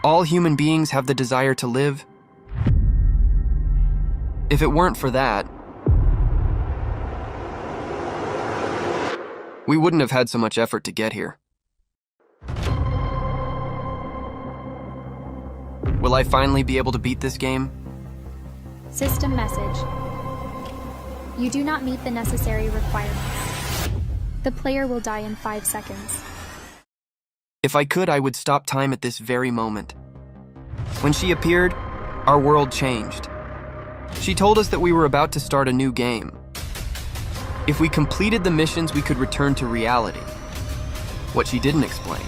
All human beings have the desire to live. If it weren't for that, we wouldn't have had so much effort to get here. Will I finally be able to beat this game? System message. You do not meet the necessary requirements. The player will die in 5 seconds. If I could, I would stop time at this very moment. When she appeared, our world changed. She told us that we were about to start a new game. If we completed the missions, we could return to reality. What she didn't explain,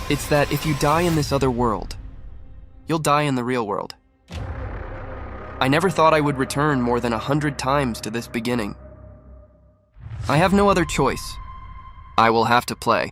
it's that if you die in this other world, you'll die in the real world. I never thought I would return more than 100 times to this beginning. I have no other choice. I will have to play.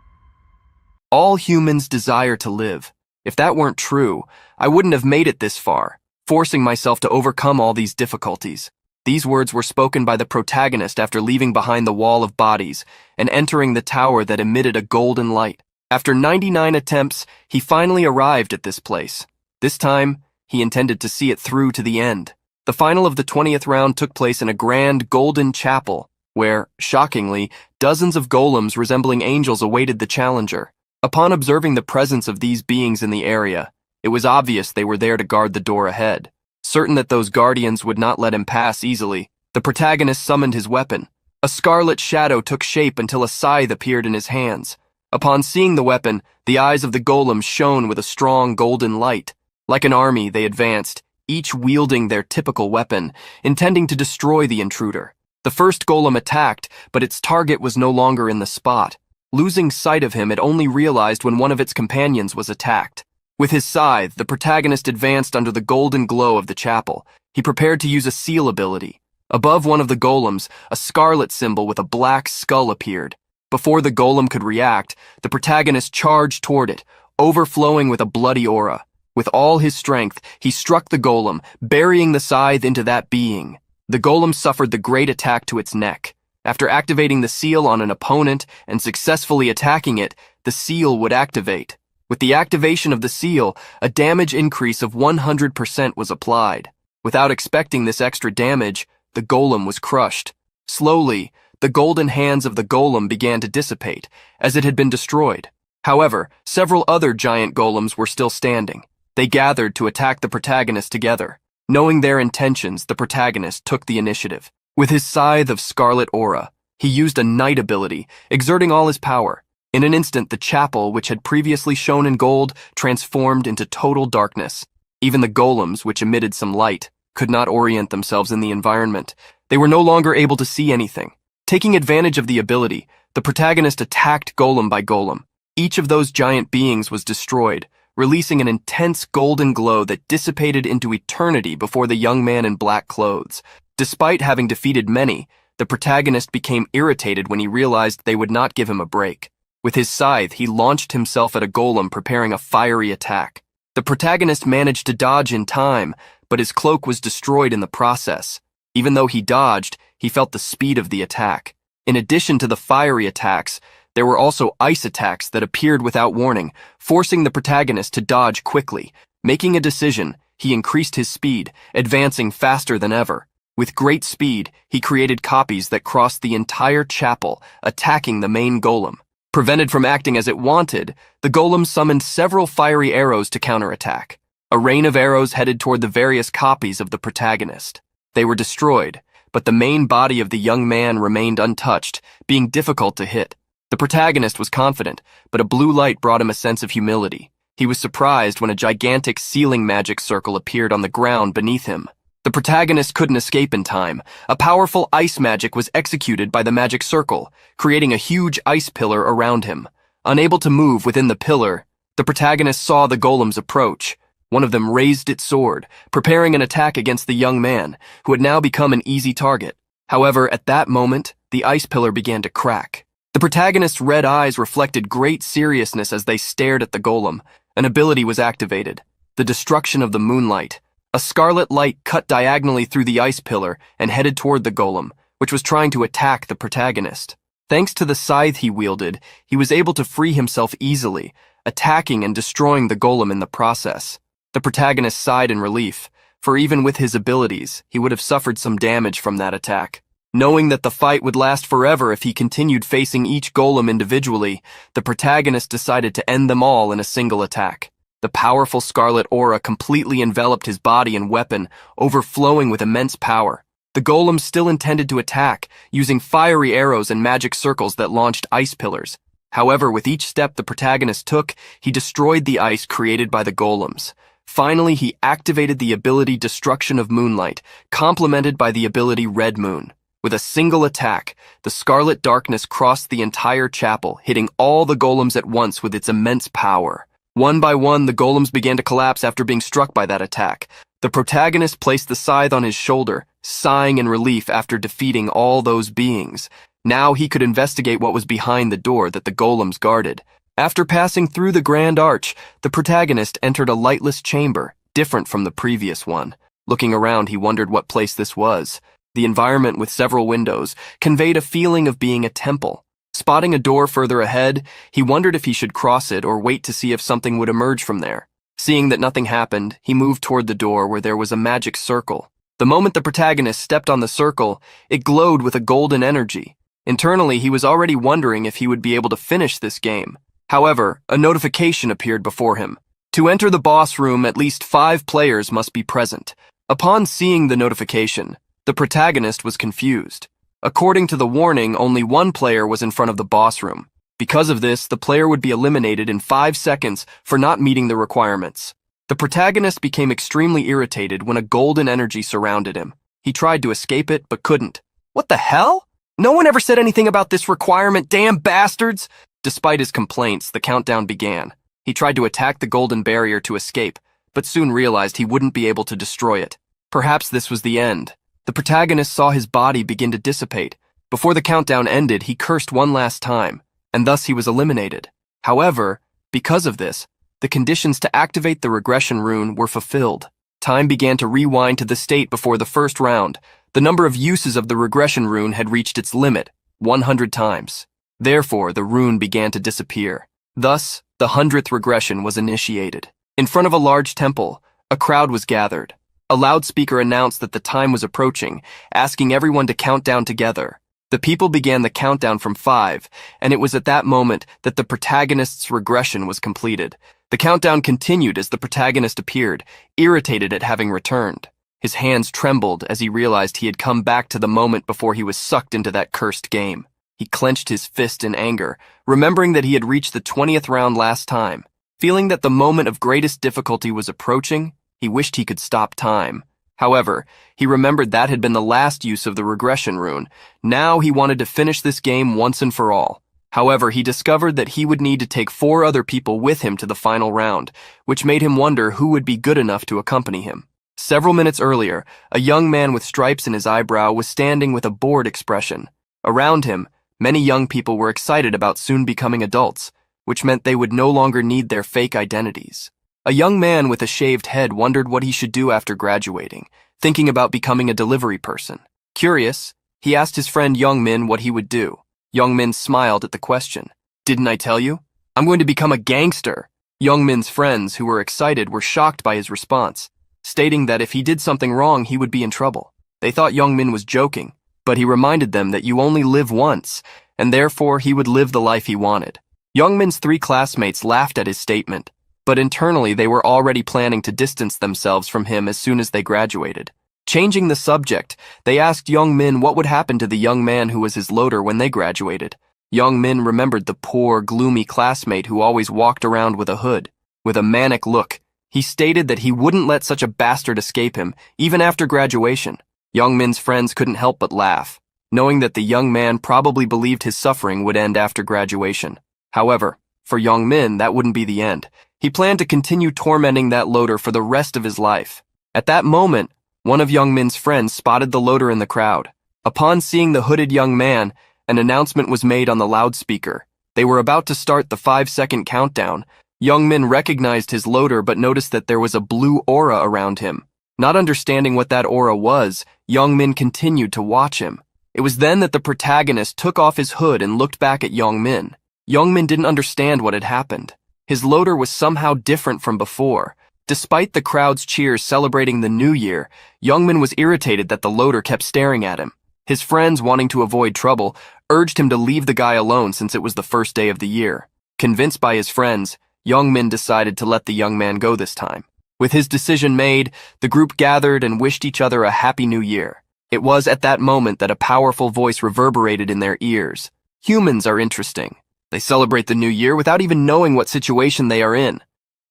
All humans desire to live. If that weren't true, I wouldn't have made it this far, forcing myself to overcome all these difficulties. These words were spoken by the protagonist after leaving behind the wall of bodies and entering the tower that emitted a golden light. After 99 attempts, he finally arrived at this place. This time, he intended to see it through to the end. The final of the 20th round took place in a grand golden chapel, where, shockingly, dozens of golems resembling angels awaited the challenger. Upon observing the presence of these beings in the area, it was obvious they were there to guard the door ahead. Certain that those guardians would not let him pass easily, the protagonist summoned his weapon. A scarlet shadow took shape until a scythe appeared in his hands. Upon seeing the weapon, the eyes of the golems shone with a strong golden light. Like an army, they advanced, each wielding their typical weapon, intending to destroy the intruder. The first golem attacked, but its target was no longer in the spot. Losing sight of him, it only realized when one of its companions was attacked. With his scythe, the protagonist advanced under the golden glow of the chapel. He prepared to use a seal ability. Above one of the golems, a scarlet symbol with a black skull appeared. Before the golem could react, the protagonist charged toward it, overflowing with a bloody aura. With all his strength, he struck the golem, burying the scythe into that being. The golem suffered the great attack to its neck. After activating the seal on an opponent and successfully attacking it, the seal would activate. With the activation of the seal, a damage increase of 100% was applied. Without expecting this extra damage, the golem was crushed. Slowly, the golden hands of the golem began to dissipate, as it had been destroyed. However, several other giant golems were still standing. They gathered to attack the protagonist together. Knowing their intentions, the protagonist took the initiative. With his scythe of scarlet aura, he used a night ability, exerting all his power. In an instant, the chapel, which had previously shone in gold, transformed into total darkness. Even the golems, which emitted some light, could not orient themselves in the environment. They were no longer able to see anything. Taking advantage of the ability, the protagonist attacked golem by golem. Each of those giant beings was destroyed, releasing an intense golden glow that dissipated into eternity before the young man in black clothes. Despite having defeated many, the protagonist became irritated when he realized they would not give him a break. With his scythe, he launched himself at a golem, preparing a fiery attack. The protagonist managed to dodge in time, but his cloak was destroyed in the process. Even though he dodged, he felt the speed of the attack. In addition to the fiery attacks, there were also ice attacks that appeared without warning, forcing the protagonist to dodge quickly. Making a decision, he increased his speed, advancing faster than ever. With great speed, he created copies that crossed the entire chapel, attacking the main golem. Prevented from acting as it wanted, the golem summoned several fiery arrows to counterattack. A rain of arrows headed toward the various copies of the protagonist. They were destroyed, but the main body of the young man remained untouched, being difficult to hit. The protagonist was confident, but a blue light brought him a sense of humility. He was surprised when a gigantic sealing magic circle appeared on the ground beneath him. The protagonist couldn't escape in time. A powerful ice magic was executed by the magic circle, creating a huge ice pillar around him. Unable to move within the pillar, the protagonist saw the golems approach. One of them raised its sword, preparing an attack against the young man, who had now become an easy target. However, at that moment, the ice pillar began to crack. The protagonist's red eyes reflected great seriousness as they stared at the golem. An ability was activated, the destruction of the moonlight. A scarlet light cut diagonally through the ice pillar and headed toward the golem, which was trying to attack the protagonist. Thanks to the scythe he wielded, he was able to free himself easily. attacking and destroying the golem in the process. The protagonist sighed in relief, for even with his abilities, he would have suffered some damage from that attack. Knowing that the fight would last forever if he continued facing each golem individually, the protagonist decided to end them all in a single attack. The powerful scarlet aura completely enveloped his body and weapon, overflowing with immense power. The golem still intended to attack, using fiery arrows and magic circles that launched ice pillars. However, with each step the protagonist took, he destroyed the ice created by the golems. Finally, he activated the ability Destruction of Moonlight, complemented by the ability Red Moon. With a single attack, the scarlet darkness crossed the entire chapel, hitting all the golems at once with its immense power. One by one, the golems began to collapse after being struck by that attack. The protagonist placed the scythe on his shoulder, sighing in relief after defeating all those beings. Now he could investigate what was behind the door that the golems guarded. After passing through the grand arch, the protagonist entered a lightless chamber, different from the previous one. Looking around, he wondered what place this was. The environment, with several windows, conveyed a feeling of being a temple. Spotting a door further ahead, he wondered if he should cross it or wait to see if something would emerge from there. Seeing that nothing happened, he moved toward the door where there was a magic circle. The moment the protagonist stepped on the circle, it glowed with a golden energy. Internally, he was already wondering if he would be able to finish this game. However, a notification appeared before him. To enter the boss room, at least 5 players must be present. Upon seeing the notification, the protagonist was confused. According to the warning, only 1 player was in front of the boss room. Because of this, the player would be eliminated in 5 seconds for not meeting the requirements. The protagonist became extremely irritated when a golden energy surrounded him. He tried to escape it, but couldn't. What the hell? No one ever said anything about this requirement, damn bastards! Despite his complaints, the countdown began. He tried to attack the golden barrier to escape, but soon realized he wouldn't be able to destroy it. Perhaps this was the end. The protagonist saw his body begin to dissipate. Before the countdown ended, he cursed one last time, and thus he was eliminated. However, because of this, the conditions to activate the regression rune were fulfilled. Time began to rewind to the state before the first round. The number of uses of the regression rune had reached its limit, 100 times. Therefore, the rune began to disappear. Thus, the 100th regression was initiated. In front of a large temple, a crowd was gathered. A loudspeaker announced that the time was approaching, asking everyone to count down together. The people began the countdown from 5, and it was at that moment that the protagonist's regression was completed. The countdown continued as the protagonist appeared, irritated at having returned. His hands trembled as he realized he had come back to the moment before he was sucked into that cursed game. He clenched his fist in anger, remembering that he had reached the 20th round last time. Feeling that the moment of greatest difficulty was approaching, he wished he could stop time. However, he remembered that had been the last use of the regression rune. Now he wanted to finish this game once and for all. However, he discovered that he would need to take 4 other people with him to the final round, which made him wonder who would be good enough to accompany him. Several minutes earlier, a young man with stripes in his eyebrow was standing with a bored expression. Around him, many young people were excited about soon becoming adults, which meant they would no longer need their fake identities. A young man with a shaved head wondered what he should do after graduating, thinking about becoming a delivery person. Curious, he asked his friend Young Min what he would do. Young Min smiled at the question. "Didn't I tell you? I'm going to become a gangster." Young Min's friends, who were excited, were shocked by his response, stating that if he did something wrong, he would be in trouble. They thought Young Min was joking, but he reminded them that you only live once, and therefore he would live the life he wanted. Young Min's 3 classmates laughed at his statement, but internally they were already planning to distance themselves from him as soon as they graduated. Changing the subject, they asked Young Min what would happen to the young man who was his loader when they graduated. Young Min remembered the poor, gloomy classmate who always walked around with a hood. With a manic look, he stated that he wouldn't let such a bastard escape him, even after graduation. Young Min's friends couldn't help but laugh, knowing that the young man probably believed his suffering would end after graduation. However, for Young Min, that wouldn't be the end. He planned to continue tormenting that loader for the rest of his life. At that moment, one of Young Min's friends spotted the loader in the crowd. Upon seeing the hooded young man, an announcement was made on the loudspeaker. They were about to start the 5-second countdown. Young Min recognized his loader but noticed that there was a blue aura around him. Not understanding what that aura was, Young Min continued to watch him. It was then that the protagonist took off his hood and looked back at Young Min. Young Min didn't understand what had happened. His loader was somehow different from before. Despite the crowd's cheers celebrating the new year, Youngmin was irritated that the loader kept staring at him. His friends, wanting to avoid trouble, urged him to leave the guy alone since it was the first day of the year. Convinced by his friends, Youngmin decided to let the young man go this time. With his decision made, the group gathered and wished each other a happy new year. It was at that moment that a powerful voice reverberated in their ears. Humans are interesting. They celebrate the new year without even knowing what situation they are in.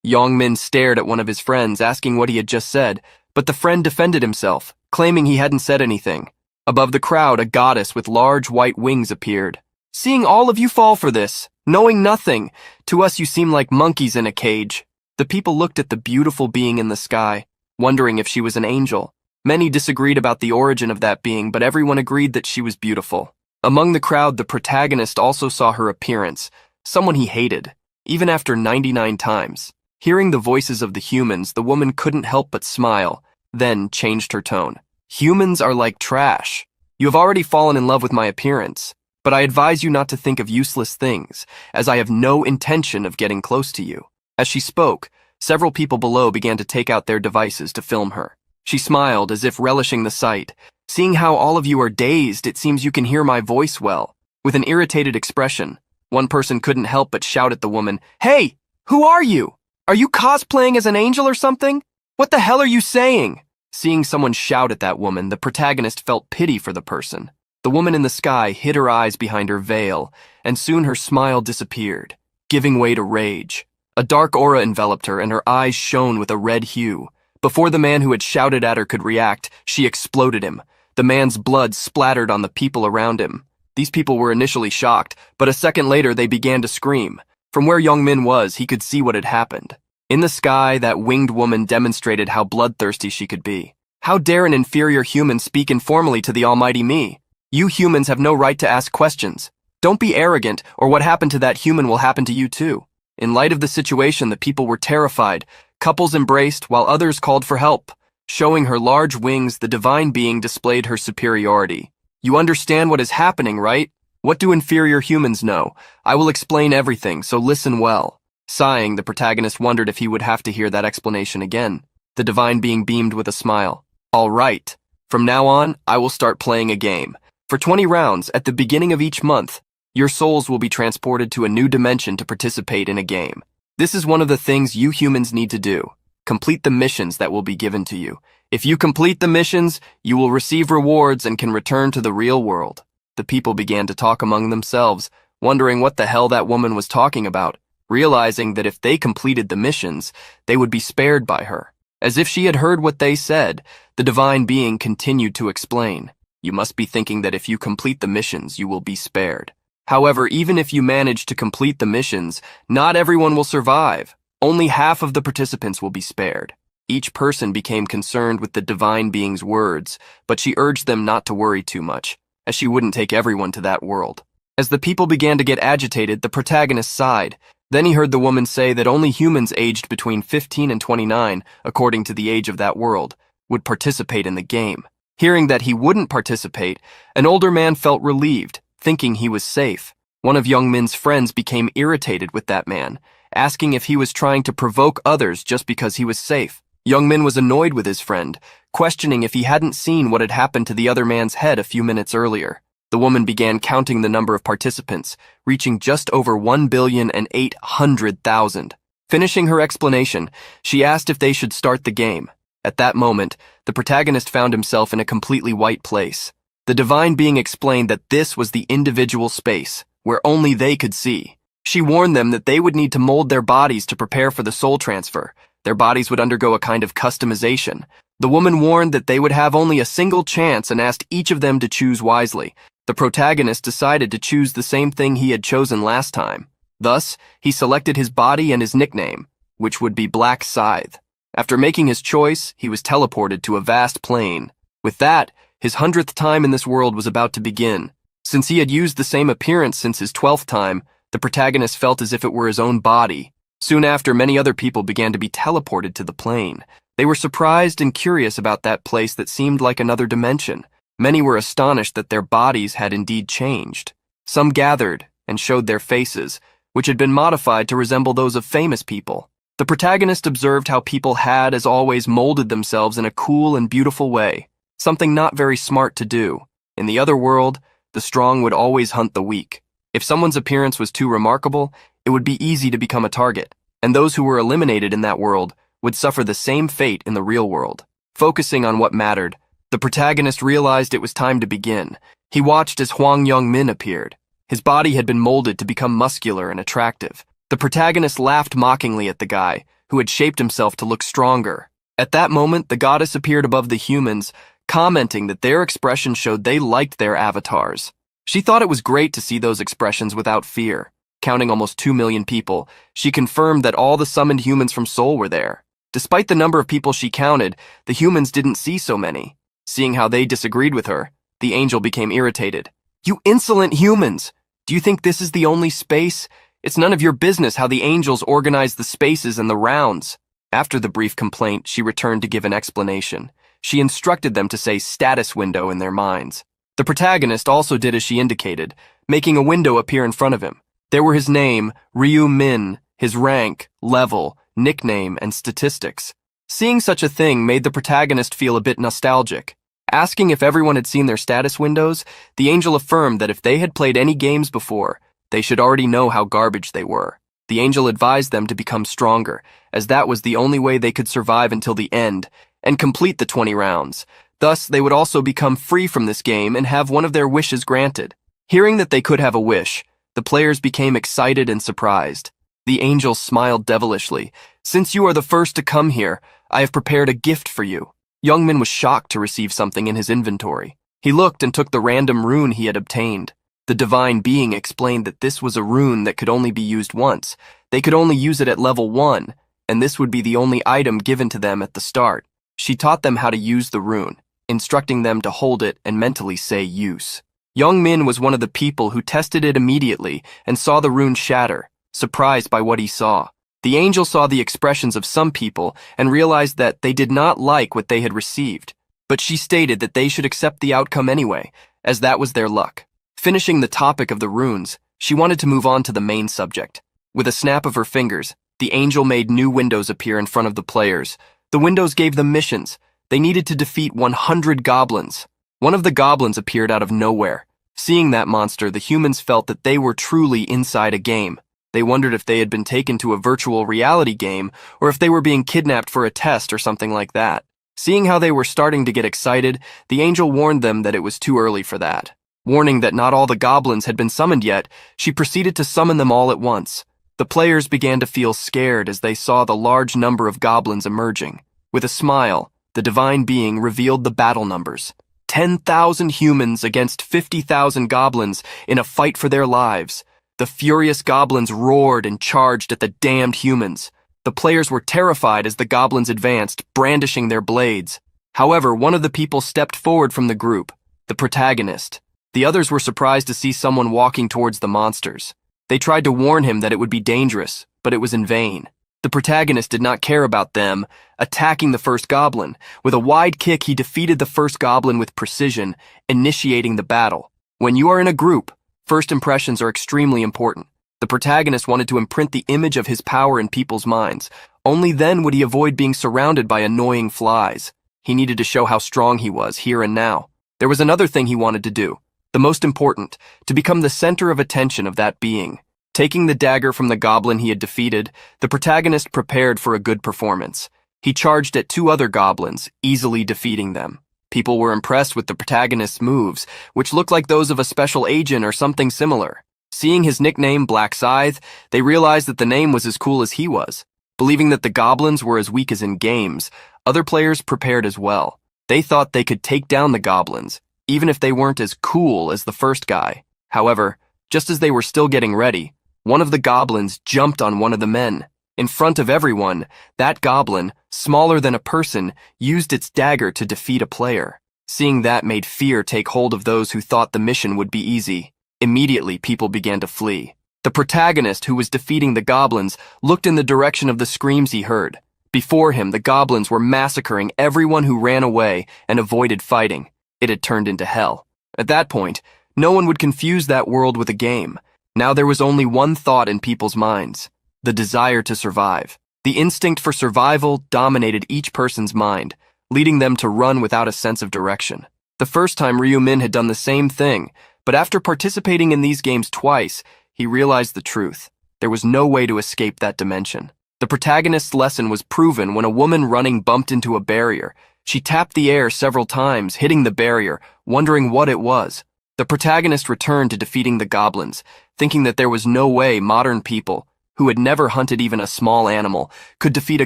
Youngmin stared at one of his friends, asking what he had just said, but the friend defended himself, claiming he hadn't said anything. Above the crowd, a goddess with large white wings appeared. "Seeing all of you fall for this, knowing nothing, to us you seem like monkeys in a cage." The people looked at the beautiful being in the sky, wondering if she was an angel. Many disagreed about the origin of that being, but everyone agreed that she was beautiful. Among the crowd, the protagonist also saw her appearance, someone he hated, even after 99 times. Hearing the voices of the humans, the woman couldn't help but smile, then changed her tone. "Humans are like trash. You have already fallen in love with my appearance, but I advise you not to think of useless things, as I have no intention of getting close to you." As she spoke, several people below began to take out their devices to film her. She smiled as if relishing the sight. "Seeing how all of you are dazed, it seems you can hear my voice well." With an irritated expression, one person couldn't help but shout at the woman, "Hey, who are you? Are you cosplaying as an angel or something? What the hell are you saying?" Seeing someone shout at that woman, the protagonist felt pity for the person. The woman in the sky hid her eyes behind her veil, and soon her smile disappeared, giving way to rage. A dark aura enveloped her, and her eyes shone with a red hue. Before the man who had shouted at her could react, she exploded him. The man's blood splattered on the people around him. These people were initially shocked, but a second later they began to scream. From where Youngmin was, he could see what had happened. In the sky, that winged woman demonstrated how bloodthirsty she could be. "How dare an inferior human speak informally to the almighty me? You humans have no right to ask questions. Don't be arrogant, or what happened to that human will happen to you too." In light of the situation, the people were terrified. Couples embraced, while others called for help. Showing her large wings, the divine being displayed her superiority. "You understand what is happening, right? What do inferior humans know? I will explain everything, so listen well." Sighing, the protagonist wondered if he would have to hear that explanation again. The divine being beamed with a smile. "All right. From now on, I will start playing a game. For 20 rounds, at the beginning of each month, your souls will be transported to a new dimension to participate in a game. This is one of the things you humans need to do. Complete the missions that will be given to you. If you complete the missions, you will receive rewards and can return to the real world." The people began to talk among themselves, wondering what the hell that woman was talking about, realizing that if they completed the missions, they would be spared by her. As if she had heard what they said, the divine being continued to explain. "You must be thinking that if you complete the missions, you will be spared. However, even if you manage to complete the missions, not everyone will survive. Only half of the participants will be spared." Each person became concerned with the divine being's words, but she urged them not to worry too much, as she wouldn't take everyone to that world. As the people began to get agitated, the protagonist sighed. Then he heard the woman say that only humans aged between 15 and 29, according to the age of that world, would participate in the game. Hearing that he wouldn't participate, an older man felt relieved, thinking he was safe. One of Youngmin's friends became irritated with that man, asking if he was trying to provoke others just because he was safe. Youngmin was annoyed with his friend, questioning if he hadn't seen what had happened to the other man's head a few minutes earlier. The woman began counting the number of participants, reaching just over 1,800,000. Finishing her explanation, she asked if they should start the game. At that moment, the protagonist found himself in a completely white place. The divine being explained that this was the individual space, where only they could see. She warned them that they would need to mold their bodies to prepare for the soul transfer. Their bodies would undergo a kind of customization. The woman warned that they would have only a single chance and asked each of them to choose wisely. The protagonist decided to choose the same thing he had chosen last time. Thus, he selected his body and his nickname, which would be Black Scythe. After making his choice, he was teleported to a vast plain. With that, his 100th time in this world was about to begin. Since he had used the same appearance since his 12th time, the protagonist felt as if it were his own body. Soon after, many other people began to be teleported to the plane. They were surprised and curious about that place that seemed like another dimension. Many were astonished that their bodies had indeed changed. Some gathered and showed their faces, which had been modified to resemble those of famous people. The protagonist observed how people had, as always, molded themselves in a cool and beautiful way, something not very smart to do. In the other world, the strong would always hunt the weak. If someone's appearance was too remarkable, it would be easy to become a target, and those who were eliminated in that world would suffer the same fate in the real world. Focusing on what mattered, the protagonist realized it was time to begin. He watched as Hwang Young-min appeared. His body had been molded to become muscular and attractive. The protagonist laughed mockingly at the guy, who had shaped himself to look stronger. At that moment, the goddess appeared above the humans, commenting that their expression showed they liked their avatars. She thought it was great to see those expressions without fear. Counting almost 2 million people, she confirmed that all the summoned humans from Seoul were there. Despite the number of people she counted, the humans didn't see so many. Seeing how they disagreed with her, the angel became irritated. "You insolent humans! Do you think this is the only space? It's none of your business how the angels organize the spaces and the rounds." After the brief complaint, she returned to give an explanation. She instructed them to say status window in their minds. The protagonist also did as she indicated, making a window appear in front of him. There were his name, Ryu Min, his rank, level, nickname, and statistics. Seeing such a thing made the protagonist feel a bit nostalgic. Asking if everyone had seen their status windows, the angel affirmed that if they had played any games before, they should already know how garbage they were. The angel advised them to become stronger, as that was the only way they could survive until the end and complete the 20 rounds. Thus, they would also become free from this game and have one of their wishes granted. Hearing that they could have a wish, the players became excited and surprised. The angel smiled devilishly. "Since you are the first to come here, I have prepared a gift for you." Youngmin was shocked to receive something in his inventory. He looked and took the random rune he had obtained. The divine being explained that this was a rune that could only be used once. They could only use it at level 1, and this would be the only item given to them at the start. She taught them how to use the rune, instructing them to hold it and mentally say use. Youngmin was one of the people who tested it immediately and saw the rune shatter, surprised by what he saw. The angel saw the expressions of some people and realized that they did not like what they had received, but she stated that they should accept the outcome anyway, as that was their luck. Finishing the topic of the runes, she wanted to move on to the main subject. With a snap of her fingers, the angel made new windows appear in front of the players. The windows gave them missions. They needed to defeat 100 goblins. One of the goblins appeared out of nowhere. Seeing that monster, the humans felt that they were truly inside a game. They wondered if they had been taken to a virtual reality game or if they were being kidnapped for a test or something like that. Seeing how they were starting to get excited, the angel warned them that it was too early for that. Warning that not all the goblins had been summoned yet, she proceeded to summon them all at once. The players began to feel scared as they saw the large number of goblins emerging. With a smile, the divine being revealed the battle numbers. 10,000 humans against 50,000 goblins in a fight for their lives. The furious goblins roared and charged at the damned humans. The players were terrified as the goblins advanced, brandishing their blades. However, one of the people stepped forward from the group, the protagonist. The others were surprised to see someone walking towards the monsters. They tried to warn him that it would be dangerous, but it was in vain. The protagonist did not care about them, attacking the first goblin. With a wide kick, he defeated the first goblin with precision, initiating the battle. When you are in a group, first impressions are extremely important. The protagonist wanted to imprint the image of his power in people's minds. Only then would he avoid being surrounded by annoying flies. He needed to show how strong he was here and now. There was another thing he wanted to do. The most important, to become the center of attention of that being. Taking the dagger from the goblin he had defeated, the protagonist prepared for a good performance. He charged at 2 other goblins, easily defeating them. People were impressed with the protagonist's moves, which looked like those of a special agent or something similar. Seeing his nickname, Black Scythe, they realized that the name was as cool as he was. Believing that the goblins were as weak as in games, other players prepared as well. They thought they could take down the goblins, even if they weren't as cool as the first guy. However, just as they were still getting ready, one of the goblins jumped on one of the men. In front of everyone, that goblin, smaller than a person, used its dagger to defeat a player. Seeing that made fear take hold of those who thought the mission would be easy. Immediately, people began to flee. The protagonist, who was defeating the goblins, looked in the direction of the screams he heard. Before him, the goblins were massacring everyone who ran away and avoided fighting. It had turned into hell. At that point, no one would confuse that world with a game. Now there was only one thought in people's minds: the desire to survive. The instinct for survival dominated each person's mind, leading them to run without a sense of direction. The first time Ryu-min had done the same thing, but after participating in these games twice, he realized the truth. There was no way to escape that dimension. The protagonist's lesson was proven when a woman running bumped into a barrier. She tapped the air several times, hitting the barrier, wondering what it was. The protagonist returned to defeating the goblins, thinking that there was no way modern people, who had never hunted even a small animal, could defeat a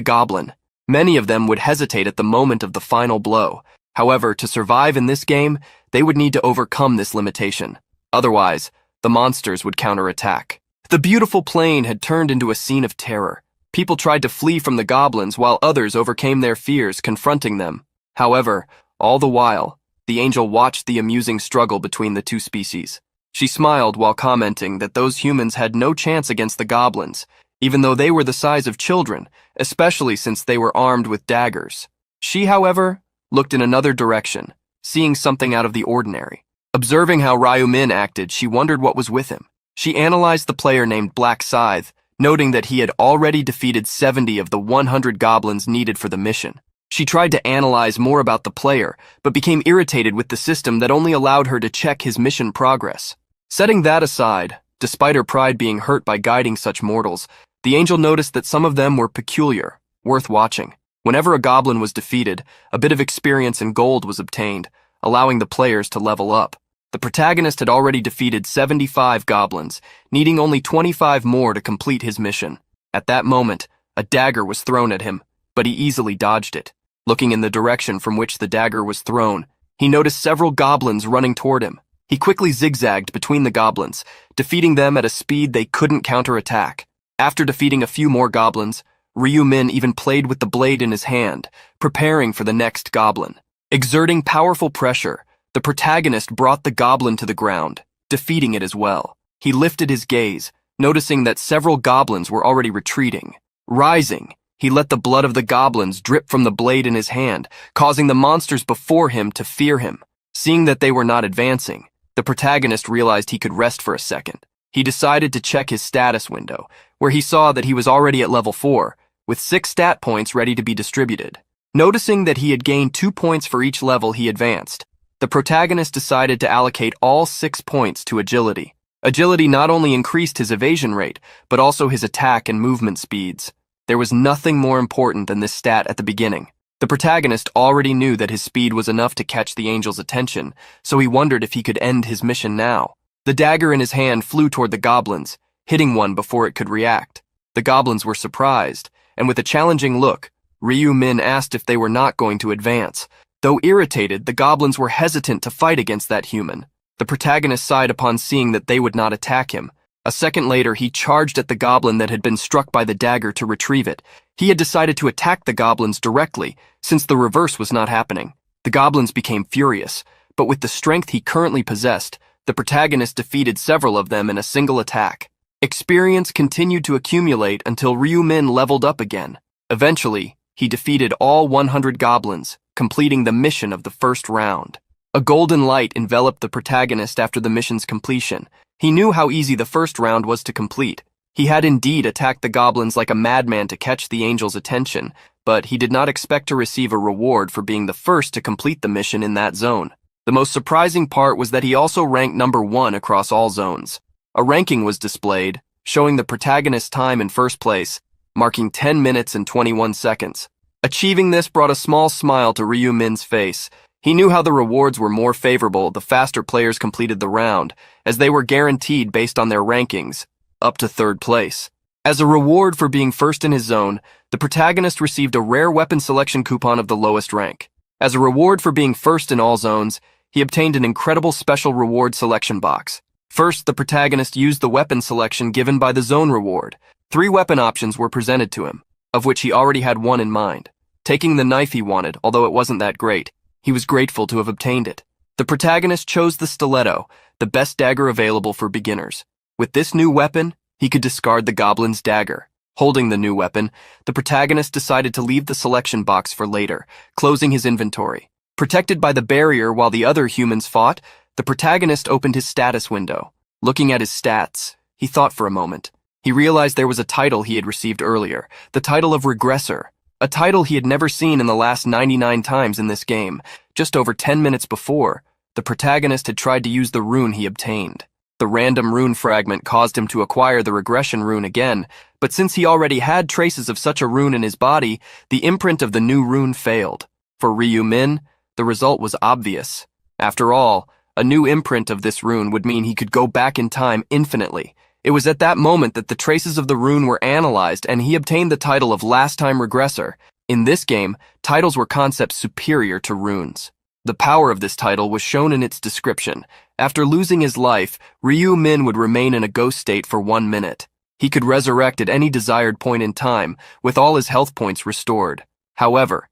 goblin. Many of them would hesitate at the moment of the final blow. However, to survive in this game, they would need to overcome this limitation. Otherwise, the monsters would counterattack. The beautiful plain had turned into a scene of terror. People tried to flee from the goblins while others overcame their fears, confronting them. However, all the while, the angel watched the amusing struggle between the two species. She smiled while commenting that those humans had no chance against the goblins, even though they were the size of children, especially since they were armed with daggers. She, however, looked in another direction, seeing something out of the ordinary. Observing how Ryu-min acted, she wondered what was with him. She analyzed the player named Black Scythe, noting that he had already defeated 70 of the 100 goblins needed for the mission. She tried to analyze more about the player, but became irritated with the system that only allowed her to check his mission progress. Setting that aside, despite her pride being hurt by guiding such mortals, the angel noticed that some of them were peculiar, worth watching. Whenever a goblin was defeated, a bit of experience and gold was obtained, allowing the players to level up. The protagonist had already defeated 75 goblins, needing only 25 more to complete his mission. At that moment, a dagger was thrown at him, but he easily dodged it. Looking in the direction from which the dagger was thrown, he noticed several goblins running toward him. He quickly zigzagged between the goblins, defeating them at a speed they couldn't counterattack. After defeating a few more goblins, Ryu-min even played with the blade in his hand, preparing for the next goblin. Exerting powerful pressure, the protagonist brought the goblin to the ground, defeating it as well. He lifted his gaze, noticing that several goblins were already retreating. Rising, he let the blood of the goblins drip from the blade in his hand, causing the monsters before him to fear him. Seeing that they were not advancing, the protagonist realized he could rest for a second. He decided to check his status window, where he saw that he was already at level 4, with 6 stat points ready to be distributed. Noticing that he had gained 2 points for each level he advanced, the protagonist decided to allocate all 6 points to agility. Agility not only increased his evasion rate, but also his attack and movement speeds. There was nothing more important than this stat at the beginning. The protagonist already knew that his speed was enough to catch the angel's attention, so he wondered if he could end his mission now. The dagger in his hand flew toward the goblins, hitting one before it could react. The goblins were surprised, and with a challenging look, Ryu-min asked if they were not going to advance. Though irritated, the goblins were hesitant to fight against that human. The protagonist sighed upon seeing that they would not attack him. A second later, he charged at the goblin that had been struck by the dagger to retrieve it. He had decided to attack the goblins directly, since the reverse was not happening. The goblins became furious, but with the strength he currently possessed, the protagonist defeated several of them in a single attack. Experience continued to accumulate until Ryu-min leveled up again. Eventually, he defeated all 100 goblins, completing the mission of the first round. A golden light enveloped the protagonist after the mission's completion. He knew how easy the first round was to complete. He had indeed attacked the goblins like a madman to catch the angel's attention, but he did not expect to receive a reward for being the first to complete the mission in that zone. The most surprising part was that he also ranked number 1 across all zones. A ranking was displayed, showing the protagonist's time in first place, marking 10 minutes and 21 seconds. Achieving this brought a small smile to Ryu-min's face. He knew how the rewards were more favorable the faster players completed the round, as they were guaranteed based on their rankings, up to 3rd place. As a reward for being first in his zone, the protagonist received a rare weapon selection coupon of the lowest rank. As a reward for being first in all zones, he obtained an incredible special reward selection box. First, the protagonist used the weapon selection given by the zone reward. 3 weapon options were presented to him, of which he already had one in mind. Taking the knife he wanted, although it wasn't that great, he was grateful to have obtained it. The protagonist chose the stiletto, the best dagger available for beginners. With this new weapon, he could discard the goblin's dagger. Holding the new weapon, the protagonist decided to leave the selection box for later, closing his inventory. Protected by the barrier while the other humans fought, the protagonist opened his status window. Looking at his stats, He thought for a moment. He realized there was a title he had received earlier, the title of Regressor, a title he had never seen in the last 99 times in this game. Just over 10 minutes before, the protagonist had tried to use the rune he obtained. The random rune fragment caused him to acquire the regression rune again, but since he already had traces of such a rune in his body, the imprint of the new rune failed. For Ryu Min, the result was obvious. After all, a new imprint of this rune would mean he could go back in time infinitely. It was at that moment that the traces of the rune were analyzed and he obtained the title of Last Time Regressor. In this game, titles were concepts superior to runes. The power of this title was shown in its description. After losing his life, Ryu Min would remain in a ghost state for 1 minute. He could resurrect at any desired point in time, with all his health points restored. However,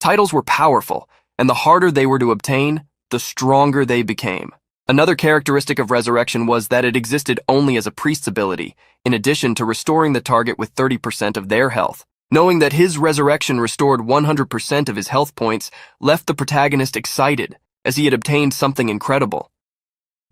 titles were powerful, and the harder they were to obtain, the stronger they became. Another characteristic of resurrection was that it existed only as a priest's ability, in addition to restoring the target with 30% of their health. Knowing that his resurrection restored 100% of his health points left the protagonist excited, as he had obtained something incredible.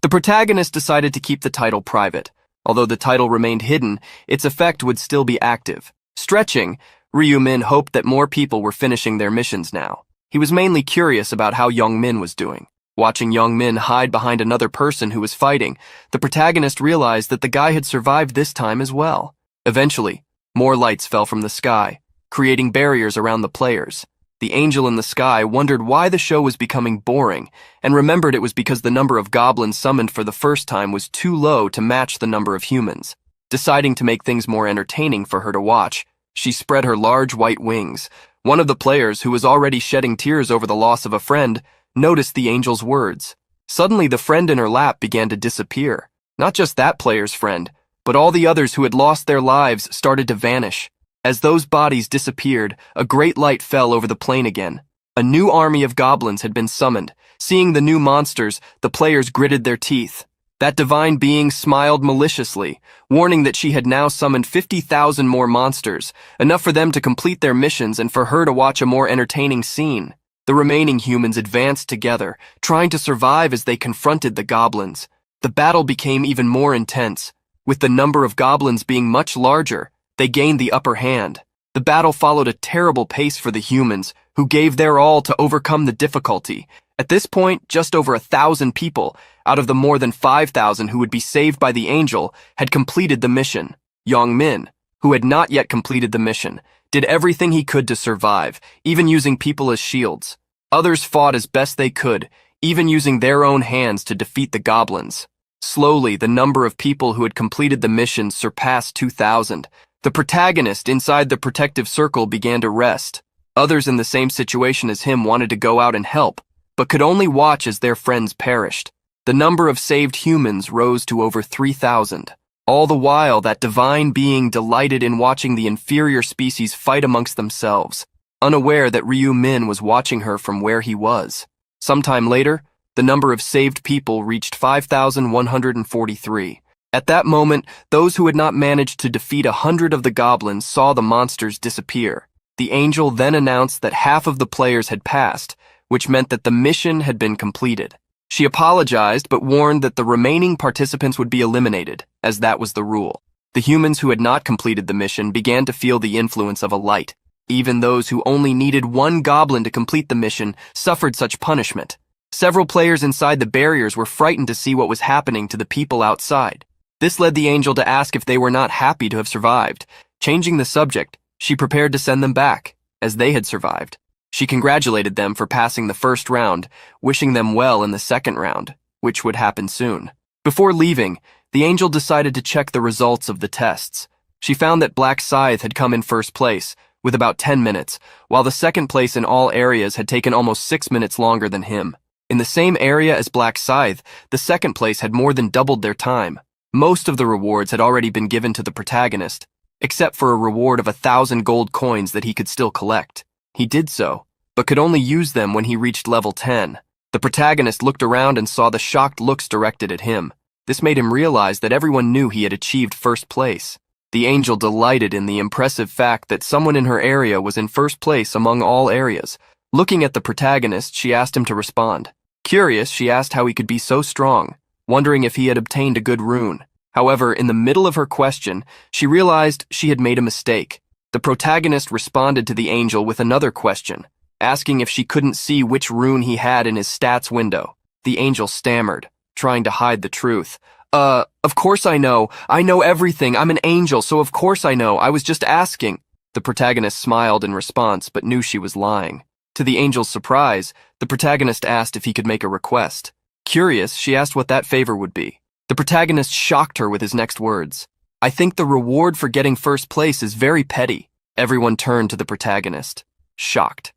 The protagonist decided to keep the title private. Although the title remained hidden, its effect would still be active. Stretching, Ryu Min hoped that more people were finishing their missions now. He was mainly curious about how Young Min was doing. Watching Young Min hide behind another person who was fighting, the protagonist realized that the guy had survived this time as well. Eventually, more lights fell from the sky, creating barriers around the players. The angel in the sky wondered why the show was becoming boring, and remembered it was because the number of goblins summoned for the first time was too low to match the number of humans. Deciding to make things more entertaining for her to watch, she spread her large white wings. One of the players, who was already shedding tears over the loss of a friend, noticed the angel's words. Suddenly, the friend in her lap began to disappear. Not just that player's friend, but all the others who had lost their lives started to vanish. As those bodies disappeared, a great light fell over the plain again. A new army of goblins had been summoned. Seeing the new monsters, the players gritted their teeth. That divine being smiled maliciously, warning that she had now summoned 50,000 more monsters, enough for them to complete their missions and for her to watch a more entertaining scene. The remaining humans advanced together, trying to survive as they confronted the goblins. The battle became even more intense. With the number of goblins being much larger, they gained the upper hand. The battle followed a terrible pace for the humans, who gave their all to overcome the difficulty. At this point, just over 1,000 people, out of the more than 5,000 who would be saved by the angel, had completed the mission. Young Min, who had not yet completed the mission, did everything he could to survive, even using people as shields. Others fought as best they could, even using their own hands to defeat the goblins. Slowly, the number of people who had completed the mission surpassed 2,000. The protagonist inside the protective circle began to rest. Others in the same situation as him wanted to go out and help, but could only watch as their friends perished. The number of saved humans rose to over 3,000. All the while, that divine being delighted in watching the inferior species fight amongst themselves, unaware that Ryu Min was watching her from where he was. Sometime later, the number of saved people reached 5,143. At that moment, those who had not managed to defeat 100 of the goblins saw the monsters disappear. The angel then announced that half of the players had passed, which meant that the mission had been completed. She apologized but warned that the remaining participants would be eliminated, as that was the rule. The humans who had not completed the mission began to feel the influence of a light. Even those who only needed one goblin to complete the mission suffered such punishment. Several players inside the barriers were frightened to see what was happening to the people outside. This led the angel to ask if they were not happy to have survived. Changing the subject, she prepared to send them back, as they had survived. She congratulated them for passing the first round, wishing them well in the second round, which would happen soon. Before leaving, the angel decided to check the results of the tests. She found that Black Scythe had come in first place, with about 10 minutes, while the second place in all areas had taken almost 6 minutes longer than him. In the same area as Black Scythe, the second place had more than doubled their time. Most of the rewards had already been given to the protagonist, except for a reward of 1,000 gold coins that he could still collect. He did so, but could only use them when he reached level 10. The protagonist looked around and saw the shocked looks directed at him. This made him realize that everyone knew he had achieved first place. The angel delighted in the impressive fact that someone in her area was in first place among all areas. Looking at the protagonist, she asked him to respond. Curious, she asked how he could be so strong, wondering if he had obtained a good rune. However, in the middle of her question, she realized she had made a mistake. The protagonist responded to the angel with another question, asking if she couldn't see which rune he had in his stats window. The angel stammered, trying to hide the truth. Of course I know. I know everything. I'm an angel, so of course I know. I was just asking. The protagonist smiled in response, but knew she was lying. To the angel's surprise, the protagonist asked if he could make a request. Curious, she asked what that favor would be. The protagonist shocked her with his next words. I think the reward for getting first place is very petty. Everyone turned to the protagonist, shocked.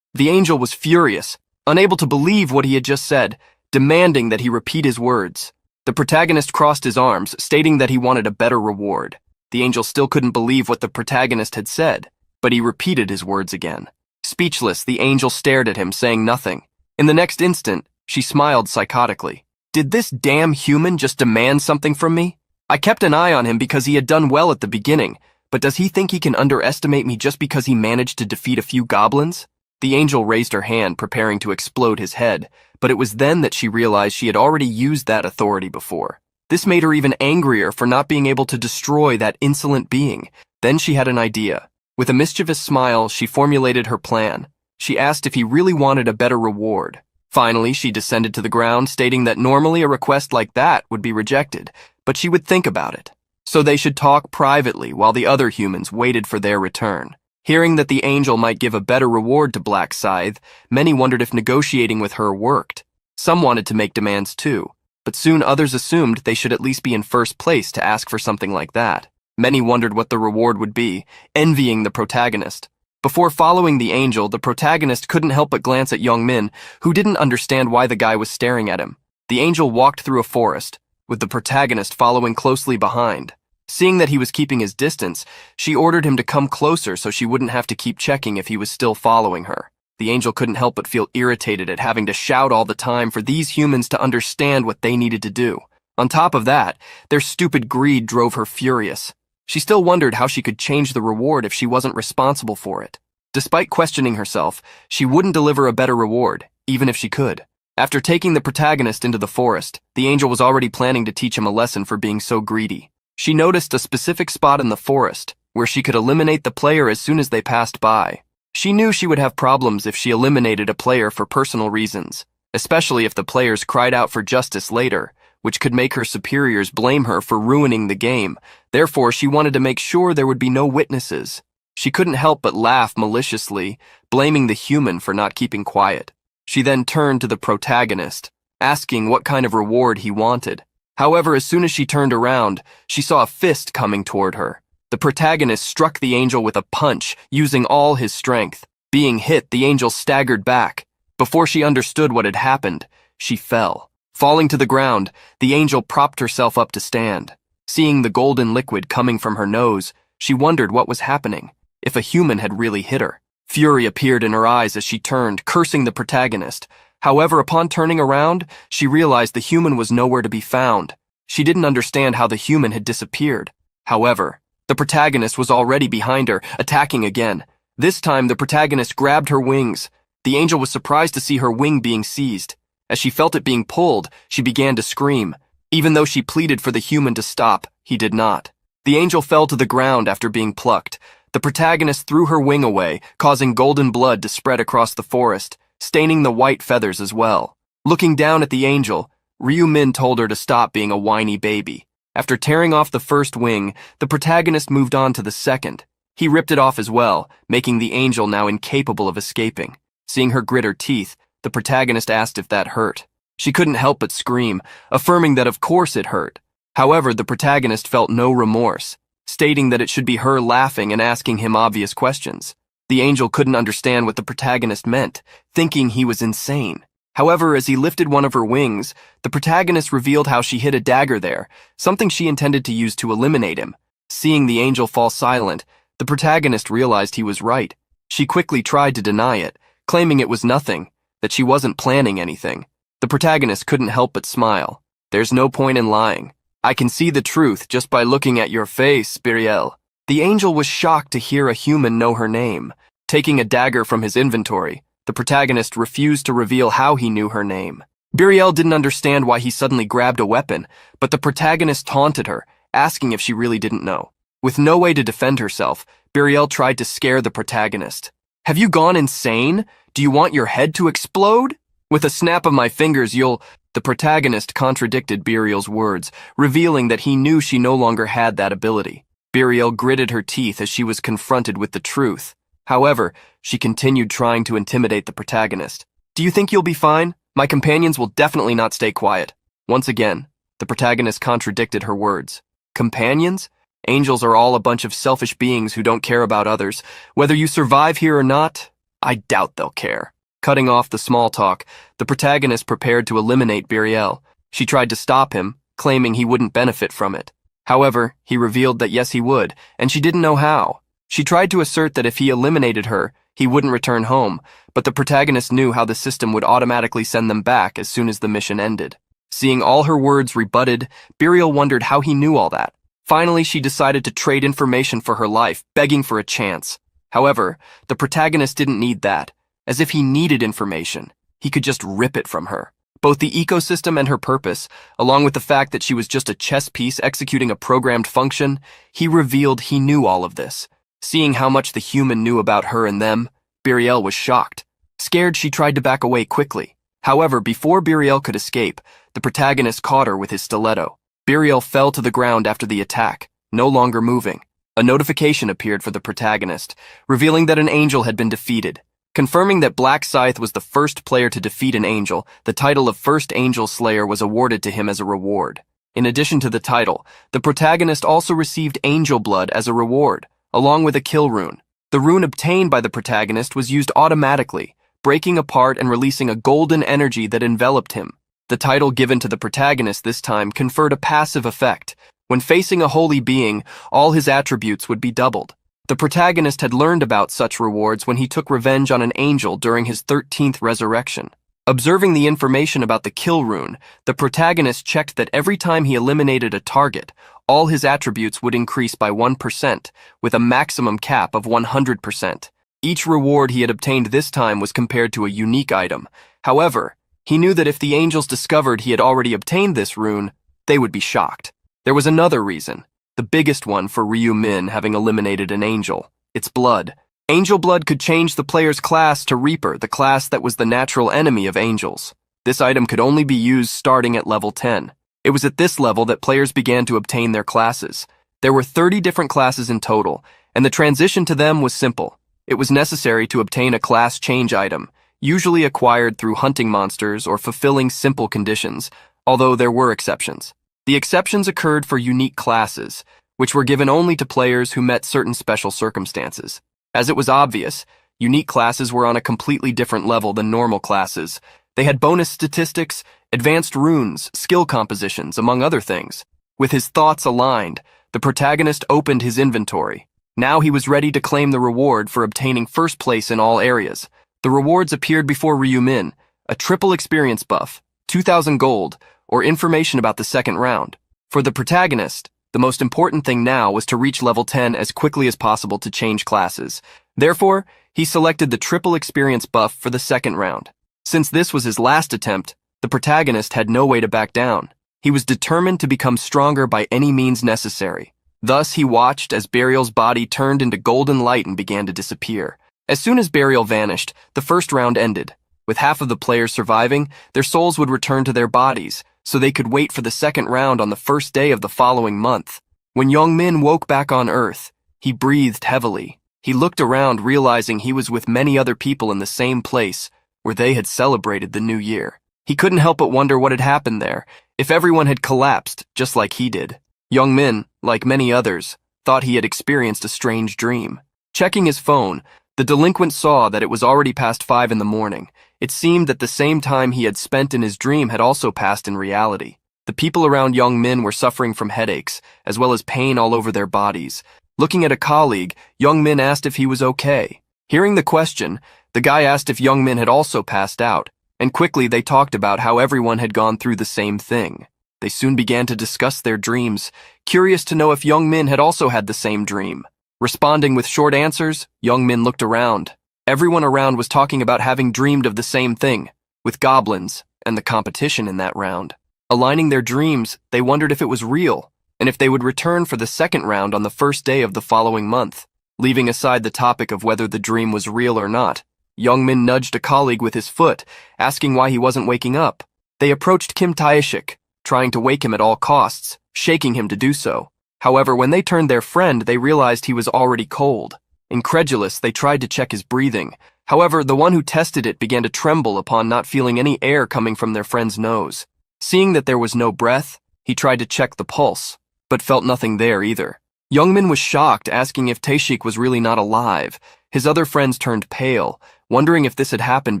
The angel was furious, unable to believe what he had just said, demanding that he repeat his words. The protagonist crossed his arms, stating that he wanted a better reward. The angel still couldn't believe what the protagonist had said, but he repeated his words again. Speechless, the angel stared at him, saying nothing. In the next instant, she smiled psychotically. Did this damn human just demand something from me? I kept an eye on him because he had done well at the beginning, but does he think he can underestimate me just because he managed to defeat a few goblins? The angel raised her hand, preparing to explode his head, but it was then that she realized she had already used that authority before. This made her even angrier for not being able to destroy that insolent being. Then she had an idea. With a mischievous smile, she formulated her plan. She asked if he really wanted a better reward. Finally, she descended to the ground, stating that normally a request like that would be rejected, but she would think about it. So they should talk privately while the other humans waited for their return. Hearing that the angel might give a better reward to Black Scythe, many wondered if negotiating with her worked. Some wanted to make demands too, but soon others assumed they should at least be in first place to ask for something like that. Many wondered what the reward would be, envying the protagonist. Before following the angel, the protagonist couldn't help but glance at Young Min, who didn't understand why the guy was staring at him. The angel walked through a forest, with the protagonist following closely behind. Seeing that he was keeping his distance, she ordered him to come closer so she wouldn't have to keep checking if he was still following her. The angel couldn't help but feel irritated at having to shout all the time for these humans to understand what they needed to do. On top of that, their stupid greed drove her furious. She still wondered how she could change the reward if she wasn't responsible for it. Despite questioning herself, she wouldn't deliver a better reward, even if she could. After taking the protagonist into the forest, the angel was already planning to teach him a lesson for being so greedy. She noticed a specific spot in the forest where she could eliminate the player as soon as they passed by. She knew she would have problems if she eliminated a player for personal reasons, especially if the players cried out for justice later, which could make her superiors blame her for ruining the game. Therefore, she wanted to make sure there would be no witnesses. She couldn't help but laugh maliciously, blaming the human for not keeping quiet. She then turned to the protagonist, asking what kind of reward he wanted. However, as soon as she turned around, she saw a fist coming toward her. The protagonist struck the angel with a punch, using all his strength. Being hit, the angel staggered back. Before she understood what had happened, she fell. Falling to the ground, the angel propped herself up to stand. Seeing the golden liquid coming from her nose, she wondered what was happening, if a human had really hit her. Fury appeared in her eyes as she turned, cursing the protagonist. However, upon turning around, she realized the human was nowhere to be found. She didn't understand how the human had disappeared. However, the protagonist was already behind her, attacking again. This time, the protagonist grabbed her wings. The angel was surprised to see her wing being seized. As she felt it being pulled, she began to scream. Even though she pleaded for the human to stop, he did not. The angel fell to the ground after being plucked. The protagonist threw her wing away, causing golden blood to spread across the forest, staining the white feathers as well. Looking down at the angel, Ryu Min told her to stop being a whiny baby. After tearing off the first wing, the protagonist moved on to the second. He ripped it off as well, making the angel now incapable of escaping. Seeing her grit her teeth, the protagonist asked if that hurt. She couldn't help but scream, affirming that of course it hurt. However, the protagonist felt no remorse, stating that it should be her laughing and asking him obvious questions. The angel couldn't understand what the protagonist meant, thinking he was insane. However, as he lifted one of her wings, the protagonist revealed how she hid a dagger there, something she intended to use to eliminate him. Seeing the angel fall silent, the protagonist realized he was right. She quickly tried to deny it, claiming it was nothing, that she wasn't planning anything. The protagonist couldn't help but smile. There's no point in lying. I can see the truth just by looking at your face, Spiriel. The angel was shocked to hear a human know her name. Taking a dagger from his inventory, the protagonist refused to reveal how he knew her name. Buriel didn't understand why he suddenly grabbed a weapon, but the protagonist taunted her, asking if she really didn't know. With no way to defend herself, Buriel tried to scare the protagonist. "Have you gone insane? Do you want your head to explode? With a snap of my fingers, you'll—" The protagonist contradicted Buriel's words, revealing that he knew she no longer had that ability. Buriel gritted her teeth as she was confronted with the truth. However, she continued trying to intimidate the protagonist. "Do you think you'll be fine? My companions will definitely not stay quiet." Once again, the protagonist contradicted her words. Companions? Angels are all a bunch of selfish beings who don't care about others. Whether you survive here or not, I doubt they'll care. Cutting off the small talk, the protagonist prepared to eliminate Buriel. She tried to stop him, claiming he wouldn't benefit from it. However, he revealed that yes he would, and she didn't know how. She tried to assert that if he eliminated her, he wouldn't return home, but the protagonist knew how the system would automatically send them back as soon as the mission ended. Seeing all her words rebutted, Buriel wondered how he knew all that. Finally, she decided to trade information for her life, begging for a chance. However, the protagonist didn't need that. As if he needed information, he could just rip it from her. Both the ecosystem and her purpose, along with the fact that she was just a chess piece executing a programmed function, he revealed he knew all of this. Seeing how much the human knew about her and them, Buriel was shocked. Scared, she tried to back away quickly. However, before Buriel could escape, the protagonist caught her with his stiletto. Buriel fell to the ground after the attack, no longer moving. A notification appeared for the protagonist, revealing that an angel had been defeated. Confirming that Black Scythe was the first player to defeat an angel, the title of First Angel Slayer was awarded to him as a reward. In addition to the title, the protagonist also received Angel Blood as a reward, along with a kill rune. The rune obtained by the protagonist was used automatically, breaking apart and releasing a golden energy that enveloped him. The title given to the protagonist this time conferred a passive effect. When facing a holy being, all his attributes would be doubled. The protagonist had learned about such rewards when he took revenge on an angel during his 13th resurrection. Observing the information about the kill rune, the protagonist checked that every time he eliminated a target, all his attributes would increase by 1%, with a maximum cap of 100%. Each reward he had obtained this time was compared to a unique item. However, he knew that if the angels discovered he had already obtained this rune, they would be shocked. There was another reason, the biggest one for Ryu Min having eliminated an angel: its blood. Angel blood could change the player's class to Reaper, the class that was the natural enemy of angels. This item could only be used starting at level 10. It was at this level that players began to obtain their classes. There were 30 different classes in total, and the transition to them was simple. It was necessary to obtain a class change item, usually acquired through hunting monsters or fulfilling simple conditions, although there were exceptions. The exceptions occurred for unique classes, which were given only to players who met certain special circumstances. As it was obvious, unique classes were on a completely different level than normal classes. They had bonus statistics, advanced runes, skill compositions, among other things. With his thoughts aligned, the protagonist opened his inventory. Now he was ready to claim the reward for obtaining first place in all areas. The rewards appeared before Ryu Min: a triple experience buff, 2,000 gold, or information about the second round. For the protagonist, the most important thing now was to reach level 10 as quickly as possible to change classes. Therefore, he selected the triple experience buff for the second round. Since this was his last attempt, the protagonist had no way to back down. He was determined to become stronger by any means necessary. Thus, he watched as Buriel's body turned into golden light and began to disappear. As soon as Buriel vanished, the first round ended. With half of the players surviving, their souls would return to their bodies, so they could wait for the second round on the first day of the following month. When Young Min woke back on Earth, he breathed heavily. He looked around, realizing he was with many other people in the same place where they had celebrated the new year. He couldn't help but wonder what had happened there, if everyone had collapsed just like he did. Young Min, like many others, thought he had experienced a strange dream. Checking his phone, the delinquent saw that it was already past 5 in the morning. It seemed that the same time he had spent in his dream had also passed in reality. The people around Young Min were suffering from headaches, as well as pain all over their bodies. Looking at a colleague, Young Min asked if he was okay. Hearing the question, the guy asked if Young Min had also passed out, and quickly they talked about how everyone had gone through the same thing. They soon began to discuss their dreams, curious to know if Young Min had also had the same dream. Responding with short answers, Young Min looked around. Everyone around was talking about having dreamed of the same thing, with goblins, and the competition in that round. Aligning their dreams, they wondered if it was real, and if they would return for the second round on the first day of the following month. Leaving aside the topic of whether the dream was real or not, Youngmin nudged a colleague with his foot, asking why he wasn't waking up. They approached Kim Tae-shik, trying to wake him at all costs, shaking him to do so. However, when they turned their friend, they realized he was already cold. Incredulous, they tried to check his breathing. However, the one who tested it began to tremble upon not feeling any air coming from their friend's nose. Seeing that there was no breath, he tried to check the pulse, but felt nothing there either. Youngmin was shocked, asking if Tae-shik was really not alive. His other friends turned pale, wondering if this had happened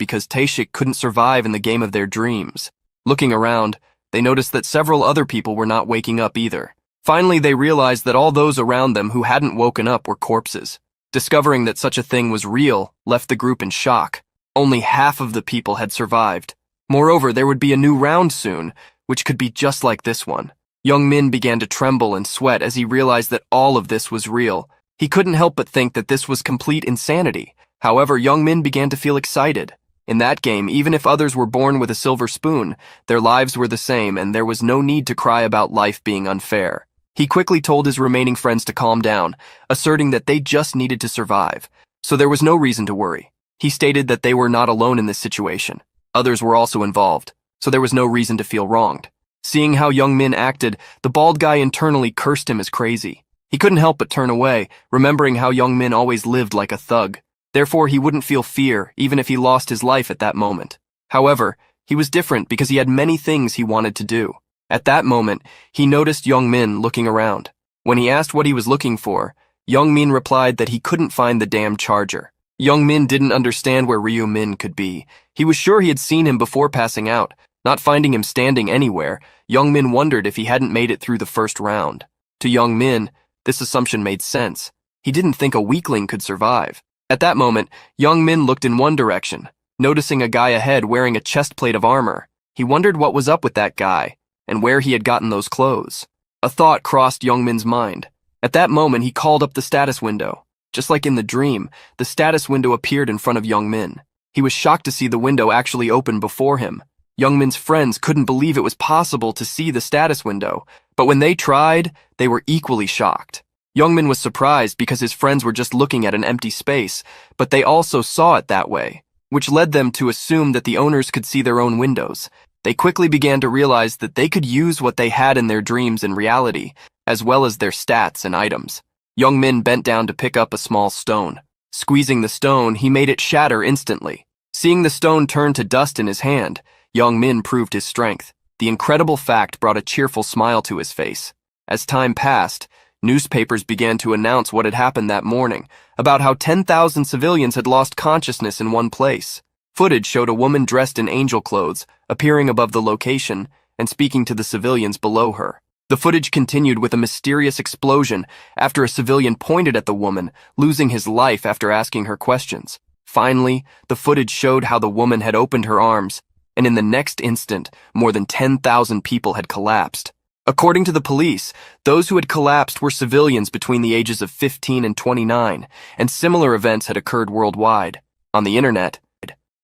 because Tae-shik couldn't survive in the game of their dreams. Looking around, they noticed that several other people were not waking up either. Finally, they realized that all those around them who hadn't woken up were corpses. Discovering that such a thing was real left the group in shock. Only half of the people had survived. Moreover, there would be a new round soon, which could be just like this one. Youngmin began to tremble and sweat as he realized that all of this was real. He couldn't help but think that this was complete insanity. However, Youngmin began to feel excited. In that game, even if others were born with a silver spoon, their lives were the same and there was no need to cry about life being unfair. He quickly told his remaining friends to calm down, asserting that they just needed to survive, so there was no reason to worry. He stated that they were not alone in this situation. Others were also involved, so there was no reason to feel wronged. Seeing how Youngmin acted, the bald guy internally cursed him as crazy. He couldn't help but turn away, remembering how Youngmin always lived like a thug. Therefore, he wouldn't feel fear, even if he lost his life at that moment. However, he was different because he had many things he wanted to do. At that moment, he noticed Youngmin looking around. When he asked what he was looking for, Youngmin replied that he couldn't find the damn charger. Youngmin didn't understand where Ryu-min could be. He was sure he had seen him before passing out. Not finding him standing anywhere, Youngmin wondered if he hadn't made it through the first round. To Youngmin, this assumption made sense. He didn't think a weakling could survive. At that moment, Youngmin looked in one direction, noticing a guy ahead wearing a chest plate of armor. He wondered what was up with that guy, and where he had gotten those clothes. A thought crossed Youngmin's mind. At that moment, he called up the status window. Just like in the dream, the status window appeared in front of Youngmin. He was shocked to see the window actually open before him. Youngmin's friends couldn't believe it was possible to see the status window, but when they tried, they were equally shocked. Youngmin was surprised because his friends were just looking at an empty space, but they also saw it that way, which led them to assume that the owners could see their own windows. They quickly began to realize that they could use what they had in their dreams in reality, as well as their stats and items. Youngmin bent down to pick up a small stone. Squeezing the stone, he made it shatter instantly. Seeing the stone turn to dust in his hand, Youngmin proved his strength. The incredible fact brought a cheerful smile to his face. As time passed, newspapers began to announce what had happened that morning, about how 10,000 civilians had lost consciousness in one place. Footage showed a woman dressed in angel clothes, appearing above the location and speaking to the civilians below her. The footage continued with a mysterious explosion after a civilian pointed at the woman, losing his life after asking her questions. Finally, the footage showed how the woman had opened her arms, and in the next instant, more than 10,000 people had collapsed. According to the police, those who had collapsed were civilians between the ages of 15 and 29, and similar events had occurred worldwide. On the internet,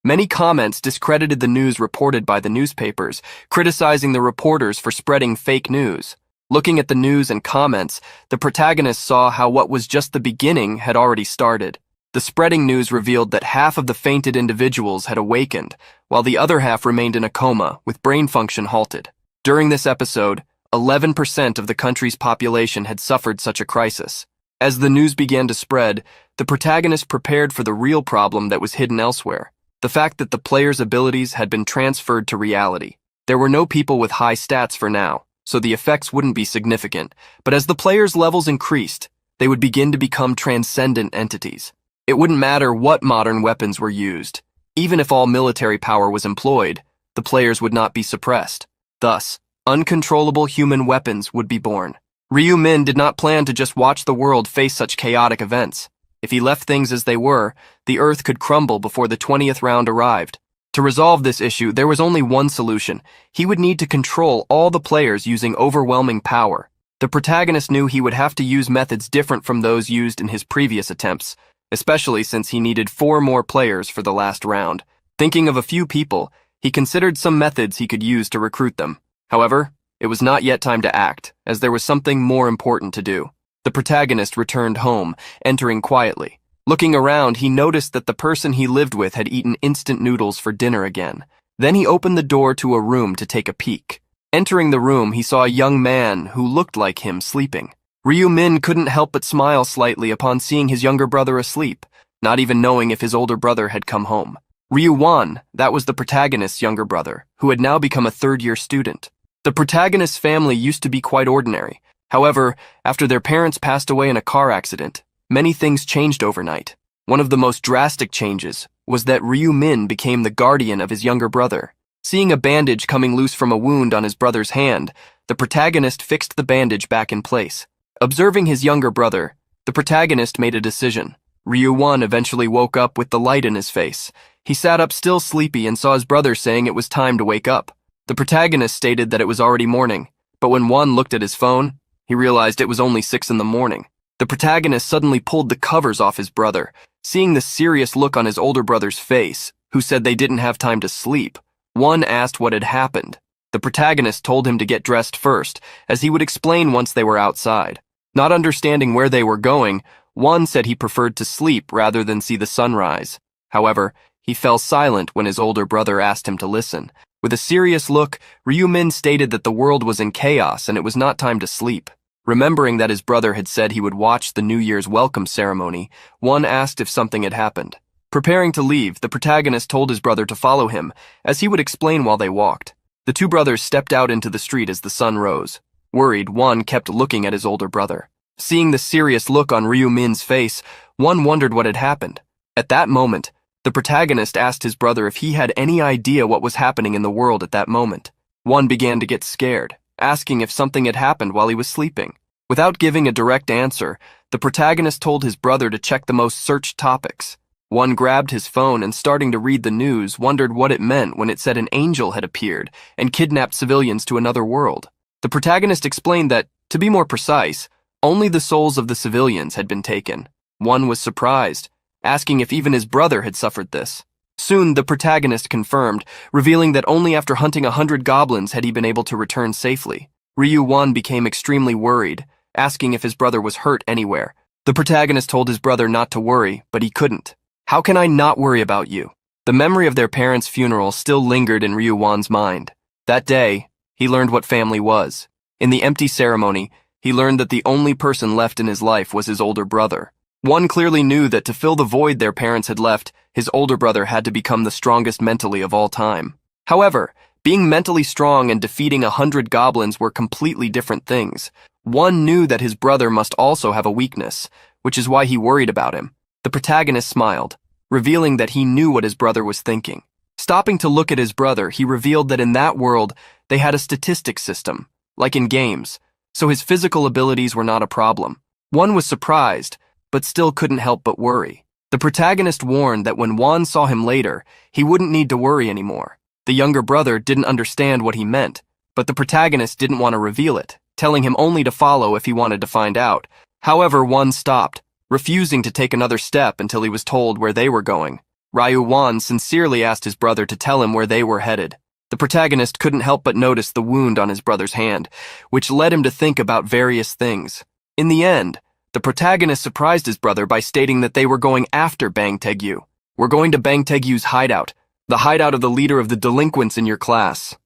many comments discredited the news reported by the newspapers, criticizing the reporters for spreading fake news. Looking at the news and comments, the protagonist saw how what was just the beginning had already started. The spreading news revealed that half of the fainted individuals had awakened, while the other half remained in a coma, with brain function halted. During this episode, 11% of the country's population had suffered such a crisis. As the news began to spread, the protagonist prepared for the real problem that was hidden elsewhere. The fact that the player's abilities had been transferred to reality. There were no people with high stats for now, so the effects wouldn't be significant, but as the player's levels increased, they would begin to become transcendent entities. It wouldn't matter what modern weapons were used. Even if all military power was employed, the players would not be suppressed. Thus, uncontrollable human weapons would be born. Ryu-min did not plan to just watch the world face such chaotic events. If he left things as they were, the Earth could crumble before the 20th round arrived. To resolve this issue, there was only one solution. He would need to control all the players using overwhelming power. The protagonist knew he would have to use methods different from those used in his previous attempts, especially since he needed 4 more players for the last round. Thinking of a few people, He considered some methods he could use to recruit them. However, it was not yet time to act, as there was something more important to do. The protagonist returned home, entering quietly. Looking around, he noticed that the person he lived with had eaten instant noodles for dinner again. Then he opened the door to a room to take a peek. Entering the room, he saw a young man who looked like him sleeping. Ryu-min couldn't help but smile slightly upon seeing his younger brother asleep, not even knowing if his older brother had come home. Ryu-wan, that was the protagonist's younger brother, who had now become a third-year student. The protagonist's family used to be quite ordinary. However, after their parents passed away in a car accident, many things changed overnight. One of the most drastic changes was that Ryu-min became the guardian of his younger brother. Seeing a bandage coming loose from a wound on his brother's hand, the protagonist fixed the bandage back in place. Observing his younger brother, the protagonist made a decision. Ryu-wan eventually woke up with the light in his face. He sat up still sleepy and saw his brother saying it was time to wake up. The protagonist stated that it was already morning, but when Wan looked at his phone, he realized it was only 6 in the morning. The protagonist suddenly pulled the covers off his brother. Seeing the serious look on his older brother's face, who said they didn't have time to sleep, Wan asked what had happened. The protagonist told him to get dressed first, as he would explain once they were outside. Not understanding where they were going, Wan said he preferred to sleep rather than see the sunrise. However, he fell silent when his older brother asked him to listen. With a serious look, Ryu-min stated that the world was in chaos and it was not time to sleep. Remembering that his brother had said he would watch the New Year's welcome ceremony, Wan asked if something had happened. Preparing to leave, the protagonist told his brother to follow him, as he would explain while they walked. The two brothers stepped out into the street as the sun rose. Worried, Wan kept looking at his older brother. Seeing the serious look on Ryu-min's face, Wan wondered what had happened. At that moment, the protagonist asked his brother if he had any idea what was happening in the world at that moment. Wan began to get scared, asking if something had happened while he was sleeping. Without giving a direct answer, the protagonist told his brother to check the most searched topics. Wan grabbed his phone and, starting to read the news, wondered what it meant when it said an angel had appeared and kidnapped civilians to another world. The protagonist explained that, to be more precise, only the souls of the civilians had been taken. Wan was surprised, asking if even his brother had suffered this. Soon, the protagonist confirmed, revealing that only after hunting 100 goblins had he been able to return safely. Ryu-wan became extremely worried, asking if his brother was hurt anywhere. The protagonist told his brother not to worry, but he couldn't. "How can I not worry about you?" The memory of their parents' funeral still lingered in Ryu-wan's mind. That day, he learned what family was. In the empty ceremony, he learned that the only person left in his life was his older brother. One clearly knew that to fill the void their parents had left, his older brother had to become the strongest mentally of all time. However, being mentally strong and defeating 100 goblins were completely different things. One knew that his brother must also have a weakness, which is why he worried about him. The protagonist smiled, revealing that he knew what his brother was thinking. Stopping to look at his brother, he revealed that in that world, they had a statistics system, like in games, so his physical abilities were not a problem. One was surprised, but still couldn't help but worry. The protagonist warned that when Wan saw him later, he wouldn't need to worry anymore. The younger brother didn't understand what he meant, but the protagonist didn't want to reveal it, telling him only to follow if he wanted to find out. However, Wan stopped, refusing to take another step until he was told where they were going. Ryu-wan sincerely asked his brother to tell him where they were headed. The protagonist couldn't help but notice the wound on his brother's hand, which led him to think about various things. In the end, the protagonist surprised his brother by stating that they were going after Bang Taegyu. "We're going to Bang Taegyu's hideout, the hideout of the leader of the delinquents in your class."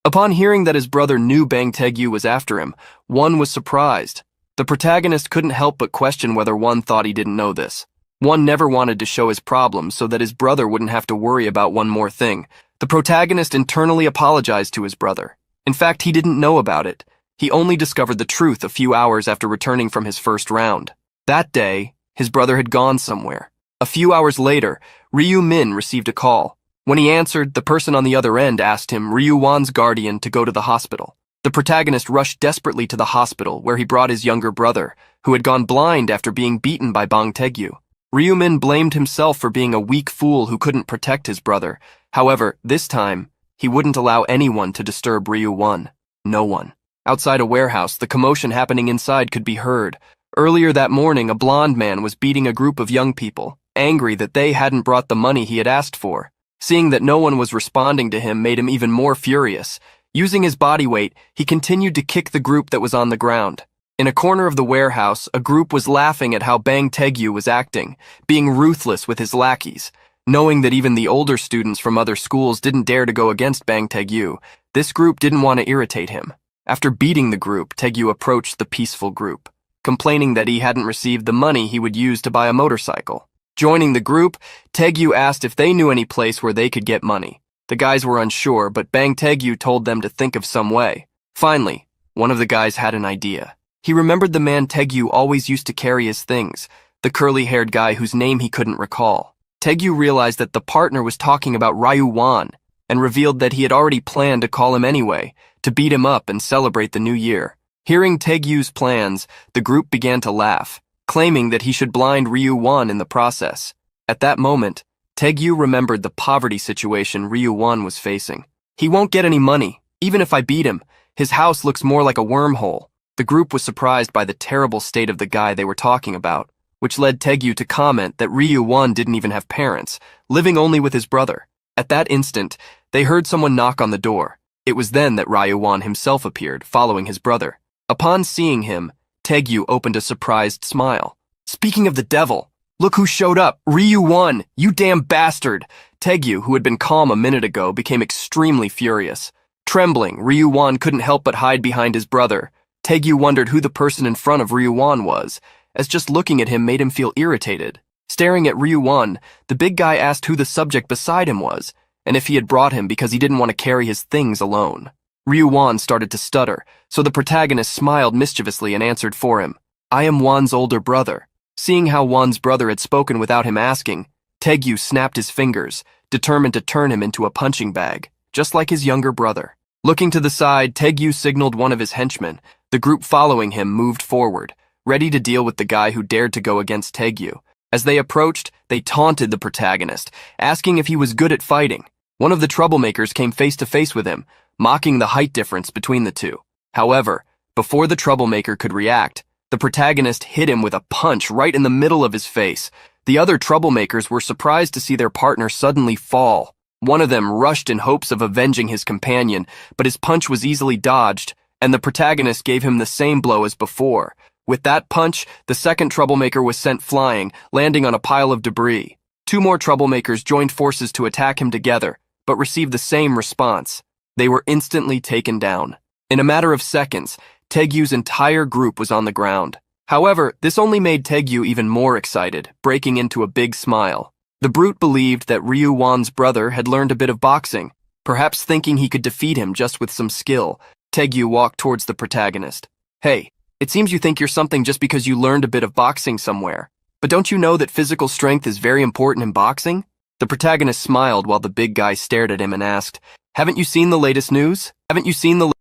Upon hearing that his brother knew Bang Taegyu was after him, One was surprised. The protagonist couldn't help but question whether One thought he didn't know this. One never wanted to show his problems so that his brother wouldn't have to worry about one more thing. The protagonist internally apologized to his brother. In fact, he didn't know about it. He only discovered the truth a few hours after returning from his first round. That day, his brother had gone somewhere. A few hours later, Ryu-min received a call. When he answered, the person on the other end asked him, Ryu-wan's guardian, to go to the hospital. The protagonist rushed desperately to the hospital, where he brought his younger brother, who had gone blind after being beaten by Bang Taegyu. Ryu-min blamed himself for being a weak fool who couldn't protect his brother. However, this time, he wouldn't allow anyone to disturb Ryu-wan. No one. Outside a warehouse, the commotion happening inside could be heard. Earlier that morning, a blonde man was beating a group of young people, angry that they hadn't brought the money he had asked for. Seeing that no one was responding to him made him even more furious. Using his body weight, he continued to kick the group that was on the ground. In a corner of the warehouse, a group was laughing at how Bang Taegyu was acting, being ruthless with his lackeys. Knowing that even the older students from other schools didn't dare to go against Bang Taegyu, this group didn't want to irritate him. After beating the group, Taegyu approached the peaceful group, complaining that he hadn't received the money he would use to buy a motorcycle. Joining the group, Taegyu asked if they knew any place where they could get money. The guys were unsure, but Bang Taegyu told them to think of some way. Finally, one of the guys had an idea. He remembered the man Taegyu always used to carry his things, the curly-haired guy whose name he couldn't recall. Taegyu realized that the partner was talking about Ryu Wan, and revealed that he had already planned to call him anyway, to beat him up and celebrate the new year. Hearing Taegyu's plans, the group began to laugh, claiming that he should blind Ryu Wan in the process. At that moment, Taegyu remembered the poverty situation Ryu Wan was facing. He won't get any money, even if I beat him. His house looks more like a wormhole. The group was surprised by the terrible state of the guy they were talking about, which led Taegyu to comment that Ryu Wan didn't even have parents, living only with his brother. At that instant, they heard someone knock on the door. It was then that Ryu Wan himself appeared, following his brother. Upon seeing him, Taegyu opened a surprised smile. Speaking of the devil, look who showed up, Ryu Wan, you damn bastard! Taegyu, who had been calm a minute ago, became extremely furious. Trembling, Ryu Wan couldn't help but hide behind his brother. Taegyu wondered who the person in front of Ryu Wan was, as just looking at him made him feel irritated. Staring at Ryu Wan, the big guy asked who the subject beside him was, and if he had brought him because he didn't want to carry his things alone. Ryu Wan started to stutter, so the protagonist smiled mischievously and answered for him. I am Wan's older brother. Seeing how Wan's brother had spoken without him asking, Taegyu snapped his fingers, determined to turn him into a punching bag, just like his younger brother. Looking to the side, Taegyu signaled one of his henchmen. The group following him moved forward, ready to deal with the guy who dared to go against Taegyu. As they approached, they taunted the protagonist, asking if he was good at fighting. One of the troublemakers came face to face with him, mocking the height difference between the two. However, before the troublemaker could react, the protagonist hit him with a punch right in the middle of his face. The other troublemakers were surprised to see their partner suddenly fall. One of them rushed in hopes of avenging his companion, but his punch was easily dodged, and the protagonist gave him the same blow as before. With that punch, the second troublemaker was sent flying, landing on a pile of debris. Two more troublemakers joined forces to attack him together, but received the same response. They were instantly taken down. In a matter of seconds, Taegyu's entire group was on the ground. However, this only made Taegyu even more excited, breaking into a big smile. The brute believed that Ryu Wan's brother had learned a bit of boxing. Perhaps thinking he could defeat him just with some skill, Taegyu walked towards the protagonist. Hey, it seems you think you're something just because you learned a bit of boxing somewhere. But don't you know that physical strength is very important in boxing? The protagonist smiled while the big guy stared at him and asked, Haven't you seen the latest news?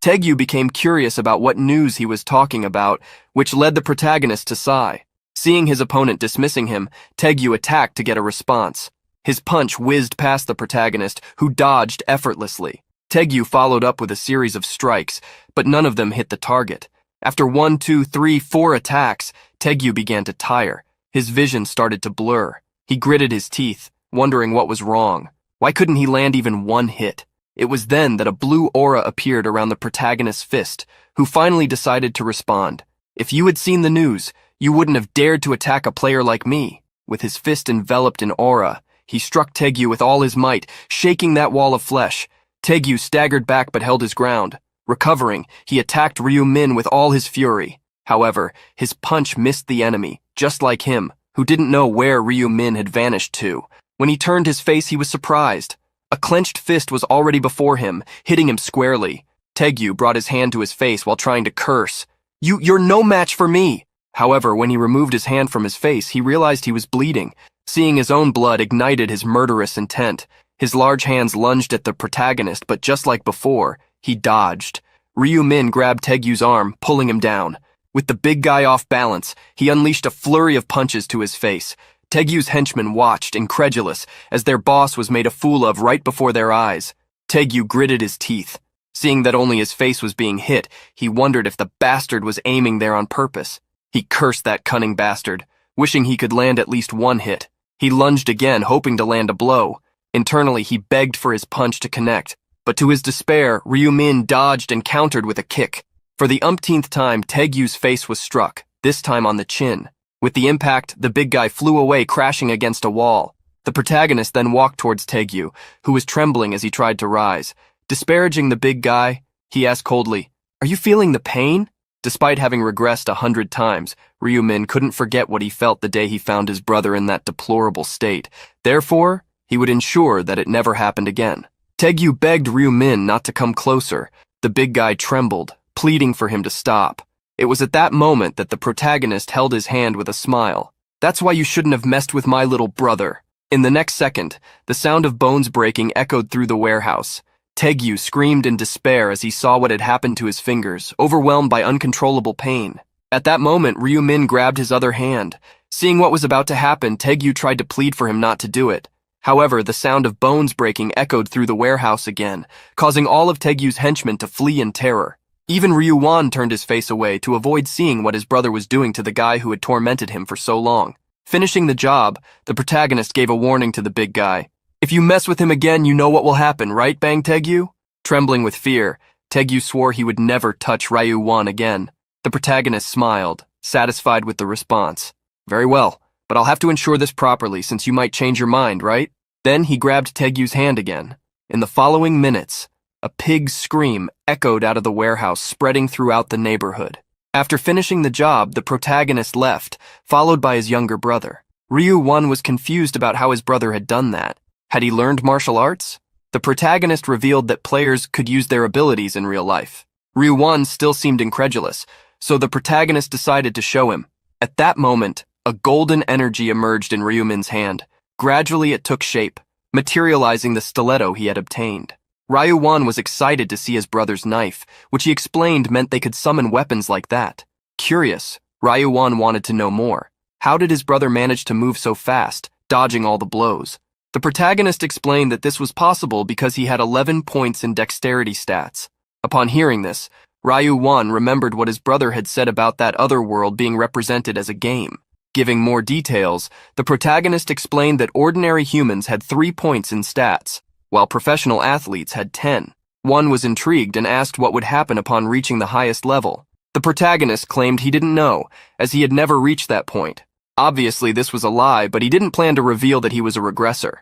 Taegyu became curious about what news he was talking about, which led the protagonist to sigh. Seeing his opponent dismissing him, Taegyu attacked to get a response. His punch whizzed past the protagonist, who dodged effortlessly. Taegyu followed up with a series of strikes, but none of them hit the target. After 1, 2, 3, 4 attacks, Taegyu began to tire. His vision started to blur. He gritted his teeth, wondering what was wrong. Why couldn't he land even one hit? It was then that a blue aura appeared around the protagonist's fist, who finally decided to respond. If you had seen the news, you wouldn't have dared to attack a player like me. With his fist enveloped in aura, he struck Taegyu with all his might, shaking that wall of flesh. Taegyu staggered back but held his ground. Recovering, he attacked Ryu Min with all his fury. However, his punch missed the enemy, just like him, who didn't know where Ryu Min had vanished to. When he turned his face, he was surprised. A clenched fist was already before him, hitting him squarely. Taegyu brought his hand to his face while trying to curse. You're no match for me! However, when he removed his hand from his face, he realized he was bleeding. Seeing his own blood ignited his murderous intent. His large hands lunged at the protagonist, but just like before, he dodged. Ryu Min grabbed Taegyu's arm, pulling him down. With the big guy off balance, he unleashed a flurry of punches to his face. Taegyu's henchmen watched, incredulous, as their boss was made a fool of right before their eyes. Taegyu gritted his teeth. Seeing that only his face was being hit, he wondered if the bastard was aiming there on purpose. He cursed that cunning bastard, wishing he could land at least one hit. He lunged again, hoping to land a blow. Internally, he begged for his punch to connect, but to his despair, Ryu-min dodged and countered with a kick. For the umpteenth time, Taegyu's face was struck, this time on the chin. With the impact, the big guy flew away, crashing against a wall. The protagonist then walked towards Taegyu, who was trembling as he tried to rise. Disparaging the big guy, he asked coldly, "Are you feeling the pain?" Despite having regressed 100 times, Ryu-min couldn't forget what he felt the day he found his brother in that deplorable state. Therefore, he would ensure that it never happened again. Taegyu begged Ryu-min not to come closer. The big guy trembled, pleading for him to stop. It was at that moment that the protagonist held his hand with a smile. "That's why you shouldn't have messed with my little brother." In the next second, the sound of bones breaking echoed through the warehouse. Taegyu screamed in despair as he saw what had happened to his fingers, overwhelmed by uncontrollable pain. At that moment, Ryu-min grabbed his other hand. Seeing what was about to happen, Taegyu tried to plead for him not to do it. However, the sound of bones breaking echoed through the warehouse again, causing all of Taegyu's henchmen to flee in terror. Even Ryu-wan turned his face away to avoid seeing what his brother was doing to the guy who had tormented him for so long. Finishing the job, the protagonist gave a warning to the big guy. "If you mess with him again, you know what will happen, right, Bang Taegyu?" Trembling with fear, Taegyu swore he would never touch Ryu-wan again. The protagonist smiled, satisfied with the response. "Very well, but I'll have to ensure this properly since you might change your mind, right?" Then he grabbed Taegyu's hand again. In the following minutes, a pig's scream echoed out of the warehouse, spreading throughout the neighborhood. After finishing the job, the protagonist left, followed by his younger brother. Ryu-wan was confused about how his brother had done that. Had he learned martial arts? The protagonist revealed that players could use their abilities in real life. Ryu-wan still seemed incredulous, so the protagonist decided to show him. At that moment, a golden energy emerged in Ryu-min's hand. Gradually it took shape, materializing the stiletto he had obtained. Ryu-wan was excited to see his brother's knife, which he explained meant they could summon weapons like that. Curious, Ryu-wan wanted to know more. How did his brother manage to move so fast, dodging all the blows? The protagonist explained that this was possible because he had 11 points in dexterity stats. Upon hearing this, Ryu-wan remembered what his brother had said about that other world being represented as a game. Giving more details, the protagonist explained that ordinary humans had 3 points in stats, while professional athletes had 10. One was intrigued and asked what would happen upon reaching the highest level. The protagonist claimed he didn't know, as he had never reached that point. Obviously, this was a lie, but he didn't plan to reveal that he was a regressor.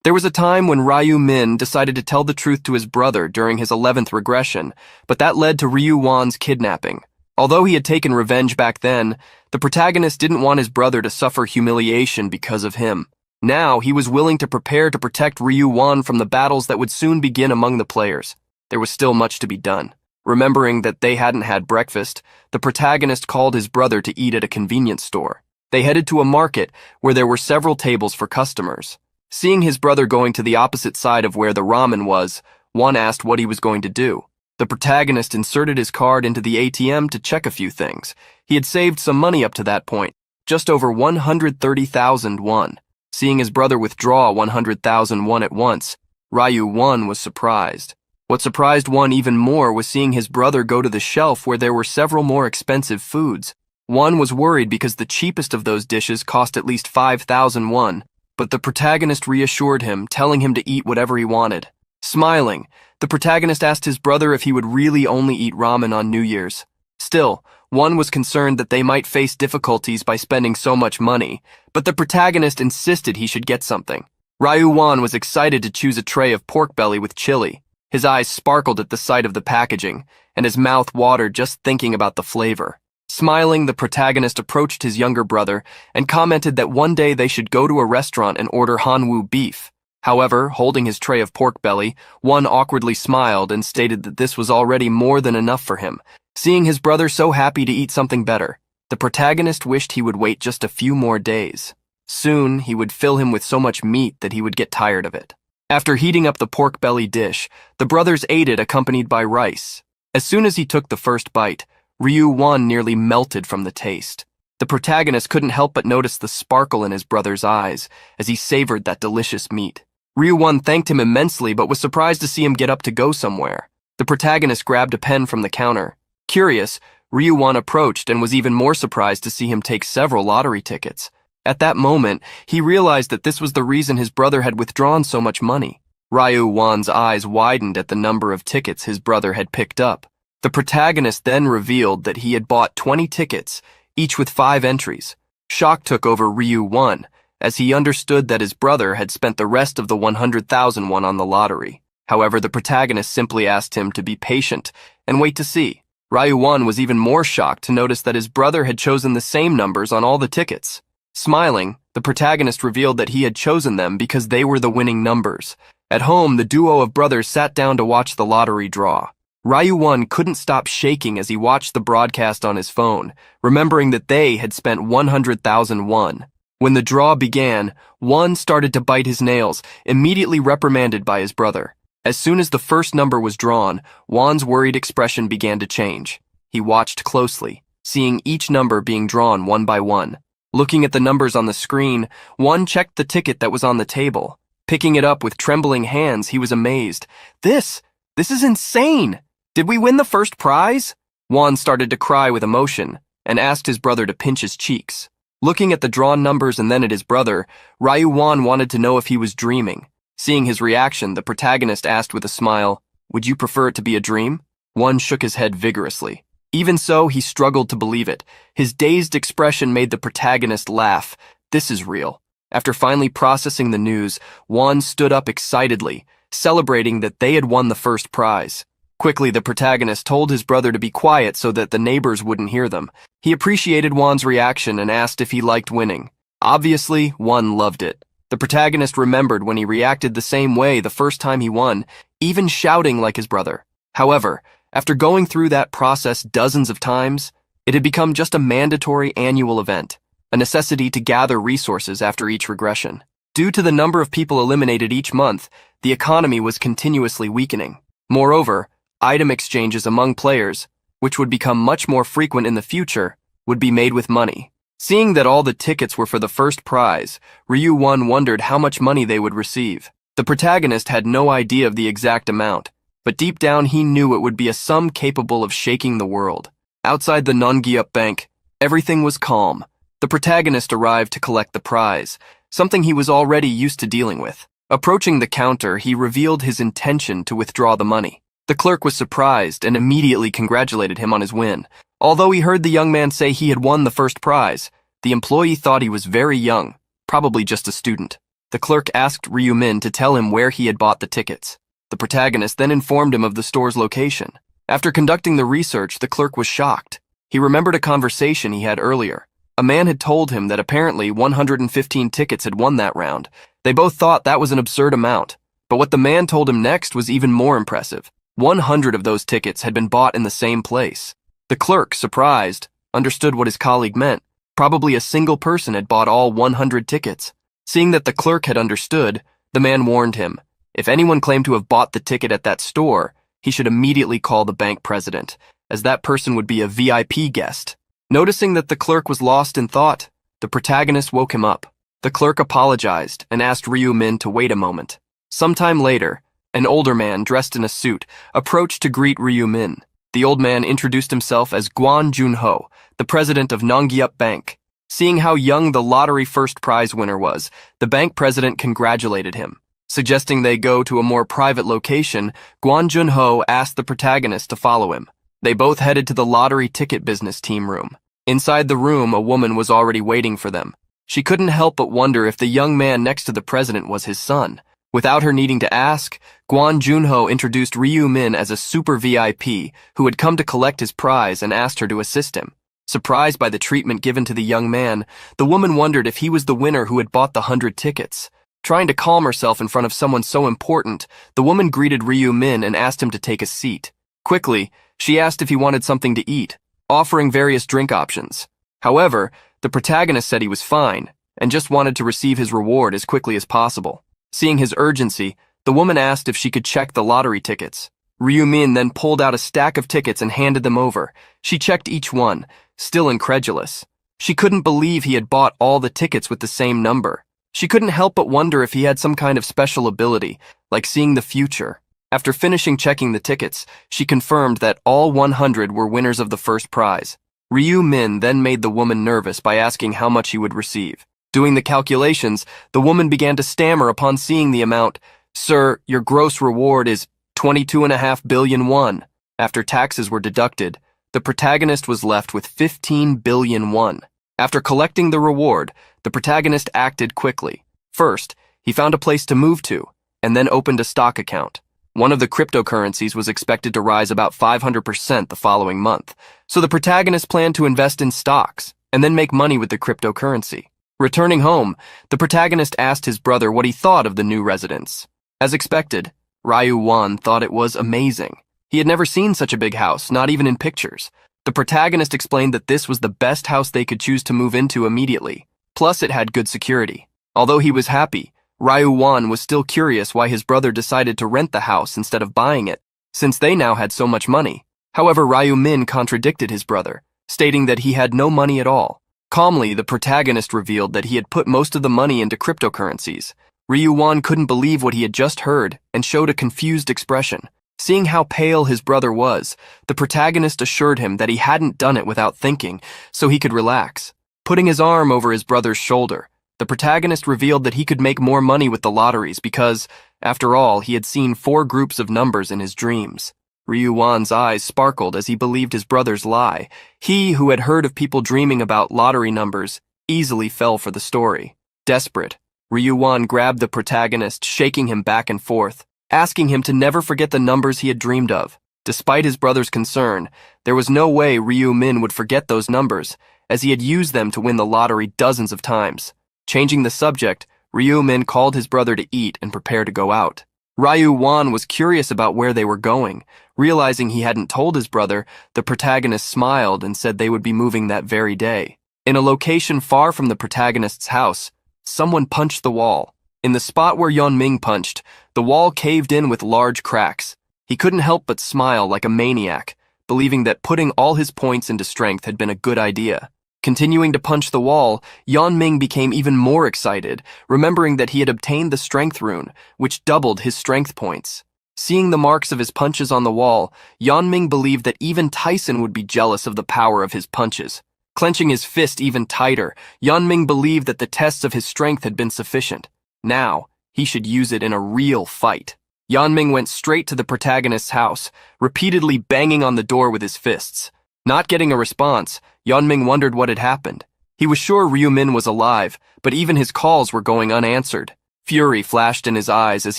There was a time when Ryu-min decided to tell the truth to his brother during his 11th regression, but that led to Ryu-wan's kidnapping. Although he had taken revenge back then, the protagonist didn't want his brother to suffer humiliation because of him. Now, he was willing to prepare to protect Ryu-wan from the battles that would soon begin among the players. There was still much to be done. Remembering that they hadn't had breakfast, the protagonist called his brother to eat at a convenience store. They headed to a market where there were several tables for customers. Seeing his brother going to the opposite side of where the ramen was, one asked what he was going to do. The protagonist inserted his card into the ATM to check a few things. He had saved some money up to that point, just over 130,000 won. Seeing his brother withdraw 100,000 won at once, Ryu-wan was surprised. What surprised one even more was seeing his brother go to the shelf where there were several more expensive foods. One was worried because the cheapest of those dishes cost at least 5,000 won, but the protagonist reassured him, telling him to eat whatever he wanted. Smiling, the protagonist asked his brother if he would really only eat ramen on New Year's. Still, one was concerned that they might face difficulties by spending so much money, but the protagonist insisted he should get something. Ryu-wan was excited to choose a tray of pork belly with chili. His eyes sparkled at the sight of the packaging, and his mouth watered just thinking about the flavor. Smiling, the protagonist approached his younger brother and commented that one day they should go to a restaurant and order hanwoo beef. However, holding his tray of pork belly, one awkwardly smiled and stated that this was already more than enough for him. Seeing his brother so happy to eat something better, the protagonist wished he would wait just a few more days. Soon, he would fill him with so much meat that he would get tired of it. After heating up the pork belly dish, the brothers ate it accompanied by rice. As soon as he took the first bite, Ryu-wan nearly melted from the taste. The protagonist couldn't help but notice the sparkle in his brother's eyes as he savored that delicious meat. Ryu-wan thanked him immensely but was surprised to see him get up to go somewhere. The protagonist grabbed a pen from the counter. Curious, Ryu-wan approached and was even more surprised to see him take several lottery tickets. At that moment, he realized that this was the reason his brother had withdrawn so much money. Ryu Wan's eyes widened at the number of tickets his brother had picked up. The protagonist then revealed that he had bought 20 tickets, each with 5 entries. Shock took over Ryu Wan, as he understood that his brother had spent the rest of the 100,000 won on the lottery. However, the protagonist simply asked him to be patient and wait to see. Ryu Wan was even more shocked to notice that his brother had chosen the same numbers on all the tickets. Smiling, the protagonist revealed that he had chosen them because they were the winning numbers. At home, the duo of brothers sat down to watch the lottery draw. Ryu Wan couldn't stop shaking as he watched the broadcast on his phone, remembering that they had spent 100,000 won. When the draw began, Wan started to bite his nails, immediately reprimanded by his brother. As soon as the first number was drawn, Wan's worried expression began to change. He watched closely, seeing each number being drawn one by one. Looking at the numbers on the screen, Wan checked the ticket that was on the table. Picking it up with trembling hands, he was amazed. This is insane! Did we win the first prize? Wan started to cry with emotion and asked his brother to pinch his cheeks. Looking at the drawn numbers and then at his brother, Ryu Wan wanted to know if he was dreaming. Seeing his reaction, the protagonist asked with a smile, "Would you prefer it to be a dream?" Wan shook his head vigorously. Even so, he struggled to believe it. His dazed expression made the protagonist laugh. This is real. After finally processing the news, Wan stood up excitedly, celebrating that they had won the first prize. Quickly, the protagonist told his brother to be quiet so that the neighbors wouldn't hear them. He appreciated Wan's reaction and asked if he liked winning. Obviously, Wan loved it. The protagonist remembered when he reacted the same way the first time he won, even shouting like his brother. However, after going through that process dozens of times, it had become just a mandatory annual event, a necessity to gather resources after each regression. Due to the number of people eliminated each month, the economy was continuously weakening. Moreover, item exchanges among players, which would become much more frequent in the future, would be made with money. Seeing that all the tickets were for the first prize, Ryu Wan wondered how much money they would receive. The protagonist had no idea of the exact amount, but deep down he knew it would be a sum capable of shaking the world. Outside the Nongyup Bank, everything was calm. The protagonist arrived to collect the prize, something he was already used to dealing with. Approaching the counter, he revealed his intention to withdraw the money. The clerk was surprised and immediately congratulated him on his win. Although he heard the young man say he had won the first prize, the employee thought he was very young, probably just a student. The clerk asked Ryu Min to tell him where he had bought the tickets. The protagonist then informed him of the store's location. After conducting the research, the clerk was shocked. He remembered a conversation he had earlier. A man had told him that apparently 115 tickets had won that round. They both thought that was an absurd amount. But what the man told him next was even more impressive. 100 of those tickets had been bought in the same place. The clerk, surprised, understood what his colleague meant. Probably a single person had bought all 100 tickets. Seeing that the clerk had understood, the man warned him. If anyone claimed to have bought the ticket at that store, he should immediately call the bank president, as that person would be a VIP guest. Noticing that the clerk was lost in thought, the protagonist woke him up. The clerk apologized and asked Ryu Min to wait a moment. Sometime later, an older man dressed in a suit approached to greet Ryu Min. The old man introduced himself as Guan Junho, the president of Nongyup Bank. Seeing how young the lottery first prize winner was, the bank president congratulated him. Suggesting they go to a more private location, Guan Junho asked the protagonist to follow him. They both headed to the lottery ticket business team room. Inside the room, a woman was already waiting for them. She couldn't help but wonder if the young man next to the president was his son. Without her needing to ask, Guan Junho introduced Ryu Min as a super VIP who had come to collect his prize and asked her to assist him. Surprised by the treatment given to the young man, the woman wondered if he was the winner who had bought the 100 tickets. Trying to calm herself in front of someone so important, the woman greeted Ryu Min and asked him to take a seat. Quickly, she asked if he wanted something to eat, offering various drink options. However, the protagonist said he was fine and just wanted to receive his reward as quickly as possible. Seeing his urgency, the woman asked if she could check the lottery tickets. Ryu Min then pulled out a stack of tickets and handed them over. She checked each one, still incredulous. She couldn't believe he had bought all the tickets with the same number. She couldn't help but wonder if he had some kind of special ability, like seeing the future. After finishing checking the tickets, she confirmed that all 100 were winners of the first prize. Ryu Min then made the woman nervous by asking how much he would receive. Doing the calculations, the woman began to stammer upon seeing the amount. "Sir, your gross reward is 22.5 billion won." After taxes were deducted, the protagonist was left with 15 billion won. After collecting the reward, the protagonist acted quickly. First, he found a place to move to, and then opened a stock account. One of the cryptocurrencies was expected to rise about 500% the following month, so the protagonist planned to invest in stocks and then make money with the cryptocurrency. Returning home, the protagonist asked his brother what he thought of the new residence. As expected, Ryu Won thought it was amazing. He had never seen such a big house, not even in pictures. The protagonist explained that this was the best house they could choose to move into immediately. Plus, it had good security. Although he was happy, Ryu Won was still curious why his brother decided to rent the house instead of buying it, since they now had so much money. However, Ryu Min contradicted his brother, stating that he had no money at all. Calmly, the protagonist revealed that he had put most of the money into cryptocurrencies. Ryu Won couldn't believe what he had just heard and showed a confused expression. Seeing how pale his brother was, the protagonist assured him that he hadn't done it without thinking, so he could relax. Putting his arm over his brother's shoulder, the protagonist revealed that he could make more money with the lotteries because, after all, he had seen 4 groups of numbers in his dreams. Ryu Won's eyes sparkled as he believed his brother's lie. He, who had heard of people dreaming about lottery numbers, easily fell for the story. Desperate, Ryu Won grabbed the protagonist, shaking him back and forth, asking him to never forget the numbers he had dreamed of. Despite his brother's concern, there was no way Ryu Min would forget those numbers, as he had used them to win the lottery dozens of times. Changing the subject, Ryu Min called his brother to eat and prepare to go out. Ryu Won was curious about where they were going. Realizing he hadn't told his brother, the protagonist smiled and said they would be moving that very day. In a location far from the protagonist's house, someone punched the wall. In the spot where Yeonming punched, the wall caved in with large cracks. He couldn't help but smile like a maniac, believing that putting all his points into strength had been a good idea. Continuing to punch the wall, Yeonming became even more excited, remembering that he had obtained the strength rune, which doubled his strength points. Seeing the marks of his punches on the wall, Yeonming believed that even Tyson would be jealous of the power of his punches. Clenching his fist even tighter, Yeonming believed that the tests of his strength had been sufficient. Now, he should use it in a real fight. Yeonming went straight to the protagonist's house, repeatedly banging on the door with his fists. Not getting a response, Yeonming wondered what had happened. He was sure Ryu Min was alive, but even his calls were going unanswered. Fury flashed in his eyes as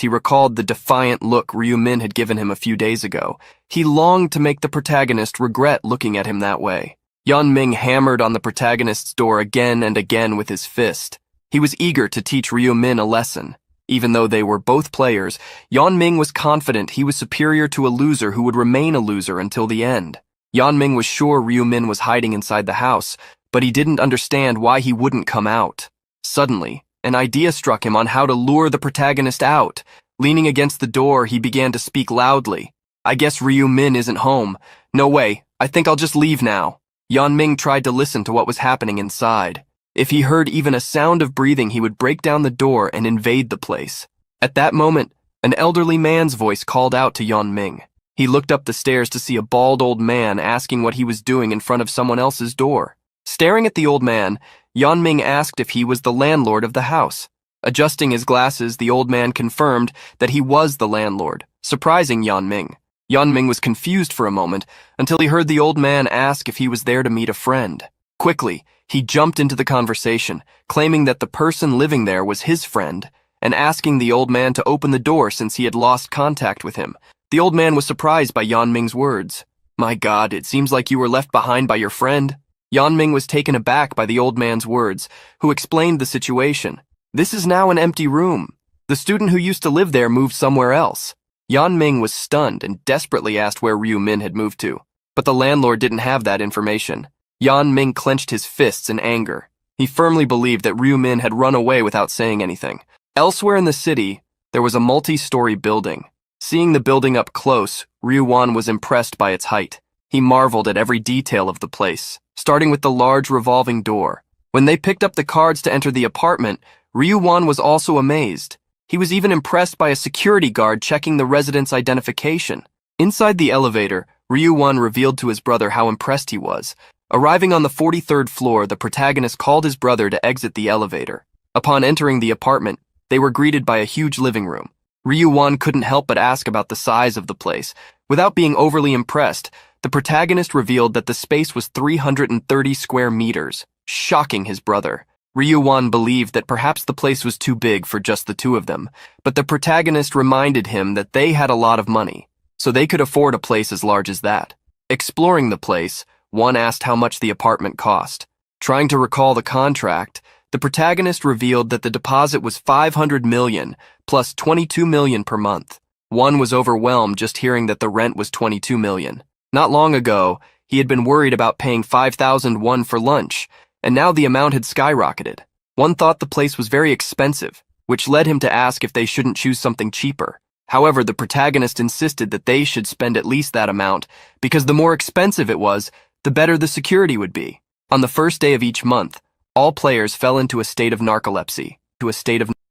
he recalled the defiant look Ryu Min had given him a few days ago. He longed to make the protagonist regret looking at him that way. Yeonming hammered on the protagonist's door again and again with his fist. He was eager to teach Ryu Min a lesson. Even though they were both players, Yeonming was confident he was superior to a loser who would remain a loser until the end. Yeonming was sure Ryu Min was hiding inside the house, but he didn't understand why he wouldn't come out. Suddenly, an idea struck him on how to lure the protagonist out. Leaning against the door, he began to speak loudly. "I guess Ryu Min isn't home. No way, I think I'll just leave now." Yeonming tried to listen to what was happening inside. If he heard even a sound of breathing, he would break down the door and invade the place. At that moment, an elderly man's voice called out to Yeonming. He looked up the stairs to see a bald old man asking what he was doing in front of someone else's door. Staring at the old man, Yeonming asked if he was the landlord of the house. Adjusting his glasses, the old man confirmed that he was the landlord, surprising Yeonming. Yeonming was confused for a moment until he heard the old man ask if he was there to meet a friend. Quickly, he jumped into the conversation, claiming that the person living there was his friend, and asking the old man to open the door since he had lost contact with him. The old man was surprised by Yeonming's words. "My God, it seems like you were left behind by your friend." Yeonming was taken aback by the old man's words, who explained the situation. "This is now an empty room. The student who used to live there moved somewhere else." Yeonming was stunned and desperately asked where Ryu Min had moved to, but the landlord didn't have that information. Yeonming clenched his fists in anger. He firmly believed that Ryu Min had run away without saying anything. Elsewhere in the city, there was a multi-story building. Seeing the building up close, Ryu Won was impressed by its height. He marveled at every detail of the place, starting with the large revolving door. When they picked up the cards to enter the apartment, Ryu Won was also amazed. He was even impressed by a security guard checking the resident's identification. Inside the elevator, Ryu Won revealed to his brother how impressed he was. Arriving on the 43rd floor, the protagonist called his brother to exit the elevator. Upon entering the apartment, they were greeted by a huge living room. Ryu-won couldn't help but ask about the size of the place. Without being overly impressed, the protagonist revealed that the space was 330 square meters, shocking his brother. Ryu-won believed that perhaps the place was too big for just the two of them, but the protagonist reminded him that they had a lot of money, so they could afford a place as large as that. Exploring the place, Won asked how much the apartment cost. Trying to recall the contract, the protagonist revealed that the deposit was 500 million plus 22 million per month. Won was overwhelmed just hearing that the rent was 22 million. Not long ago, he had been worried about paying 5,000 won for lunch, and now the amount had skyrocketed. Won thought the place was very expensive, which led him to ask if they shouldn't choose something cheaper. However, the protagonist insisted that they should spend at least that amount, because the more expensive it was, the better the security would be. On the first day of each month, all players fell into a state of narcolepsy.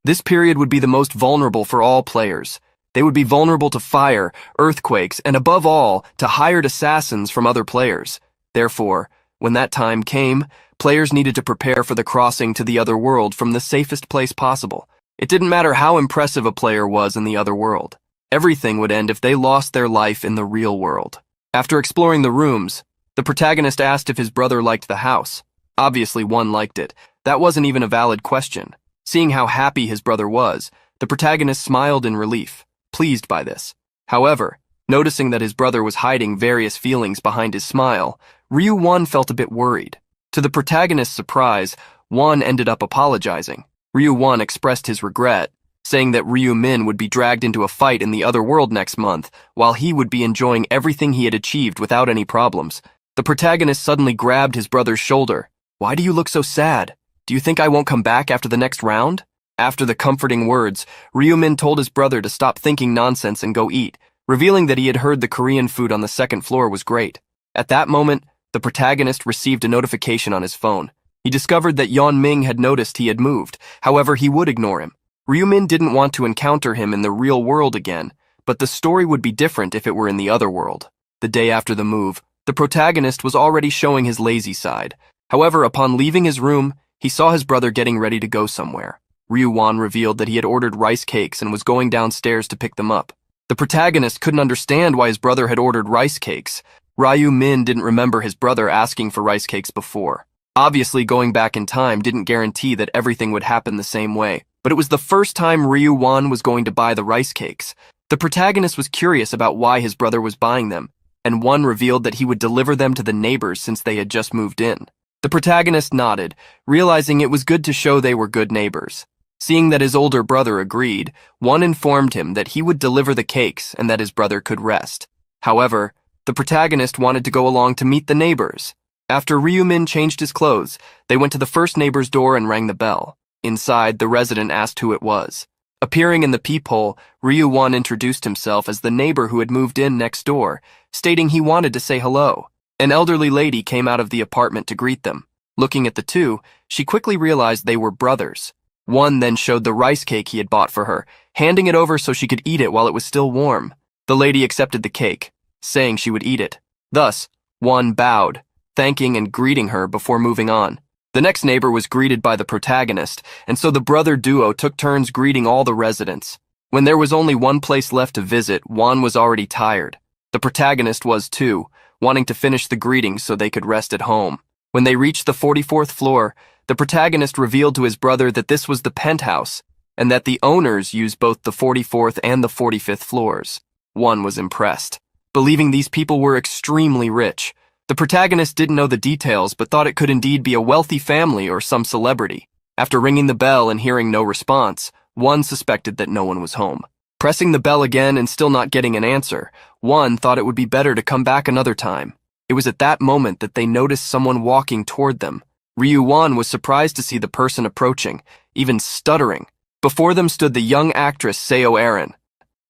This period would be the most vulnerable for all players. They would be vulnerable to fire, earthquakes, and above all, to hired assassins from other players. Therefore, when that time came, players needed to prepare for the crossing to the other world from the safest place possible. It didn't matter how impressive a player was in the other world. Everything would end if they lost their life in the real world. After exploring the rooms, the protagonist asked if his brother liked the house. Obviously, Won liked it. That wasn't even a valid question. Seeing how happy his brother was, the protagonist smiled in relief, pleased by this. However, noticing that his brother was hiding various feelings behind his smile, Ryu-won felt a bit worried. To the protagonist's surprise, Won ended up apologizing. Ryu-won expressed his regret, saying that Ryu-min would be dragged into a fight in the other world next month, while he would be enjoying everything he had achieved without any problems. The protagonist suddenly grabbed his brother's shoulder. "Why do you look so sad? Do you think I won't come back after the next round?" After the comforting words, Ryu-min told his brother to stop thinking nonsense and go eat, revealing that he had heard the Korean food on the second floor was great. At that moment, the protagonist received a notification on his phone. He discovered that Yeon-ming had noticed he had moved, however he would ignore him. Ryu-min didn't want to encounter him in the real world again, but the story would be different if it were in the other world. The day after the move, the protagonist was already showing his lazy side. However, upon leaving his room, he saw his brother getting ready to go somewhere. Ryu-won revealed that he had ordered rice cakes and was going downstairs to pick them up. The protagonist couldn't understand why his brother had ordered rice cakes. Ryu-min didn't remember his brother asking for rice cakes before. Obviously, going back in time didn't guarantee that everything would happen the same way, but it was the first time Ryu-won was going to buy the rice cakes. The protagonist was curious about why his brother was buying them, and Won revealed that he would deliver them to the neighbors since they had just moved in. The protagonist nodded, realizing it was good to show they were good neighbors. Seeing that his older brother agreed, Won informed him that he would deliver the cakes and that his brother could rest. However, the protagonist wanted to go along to meet the neighbors. After Ryu-min changed his clothes, they went to the first neighbor's door and rang the bell. Inside, the resident asked who it was. Appearing in the peephole, Ryu-won introduced himself as the neighbor who had moved in next door, stating he wanted to say hello. An elderly lady came out of the apartment to greet them. Looking at the two, she quickly realized they were brothers. Won then showed the rice cake he had bought for her, handing it over so she could eat it while it was still warm. The lady accepted the cake, saying she would eat it. Thus, Won bowed, thanking and greeting her before moving on. The next neighbor was greeted by the protagonist, and so the brother duo took turns greeting all the residents. When there was only one place left to visit, Won was already tired. The protagonist was too, wanting to finish the greetings so they could rest at home. When they reached the 44th floor, the protagonist revealed to his brother that this was the penthouse, and that the owners used both the 44th and the 45th floors. Won was impressed, believing these people were extremely rich. The protagonist didn't know the details but thought it could indeed be a wealthy family or some celebrity. After ringing the bell and hearing no response, Won suspected that no one was home. Pressing the bell again and still not getting an answer, Won thought it would be better to come back another time. It was at that moment that they noticed someone walking toward them. Ryu-won was surprised to see the person approaching, even stuttering. Before them stood the young actress Seo Erin.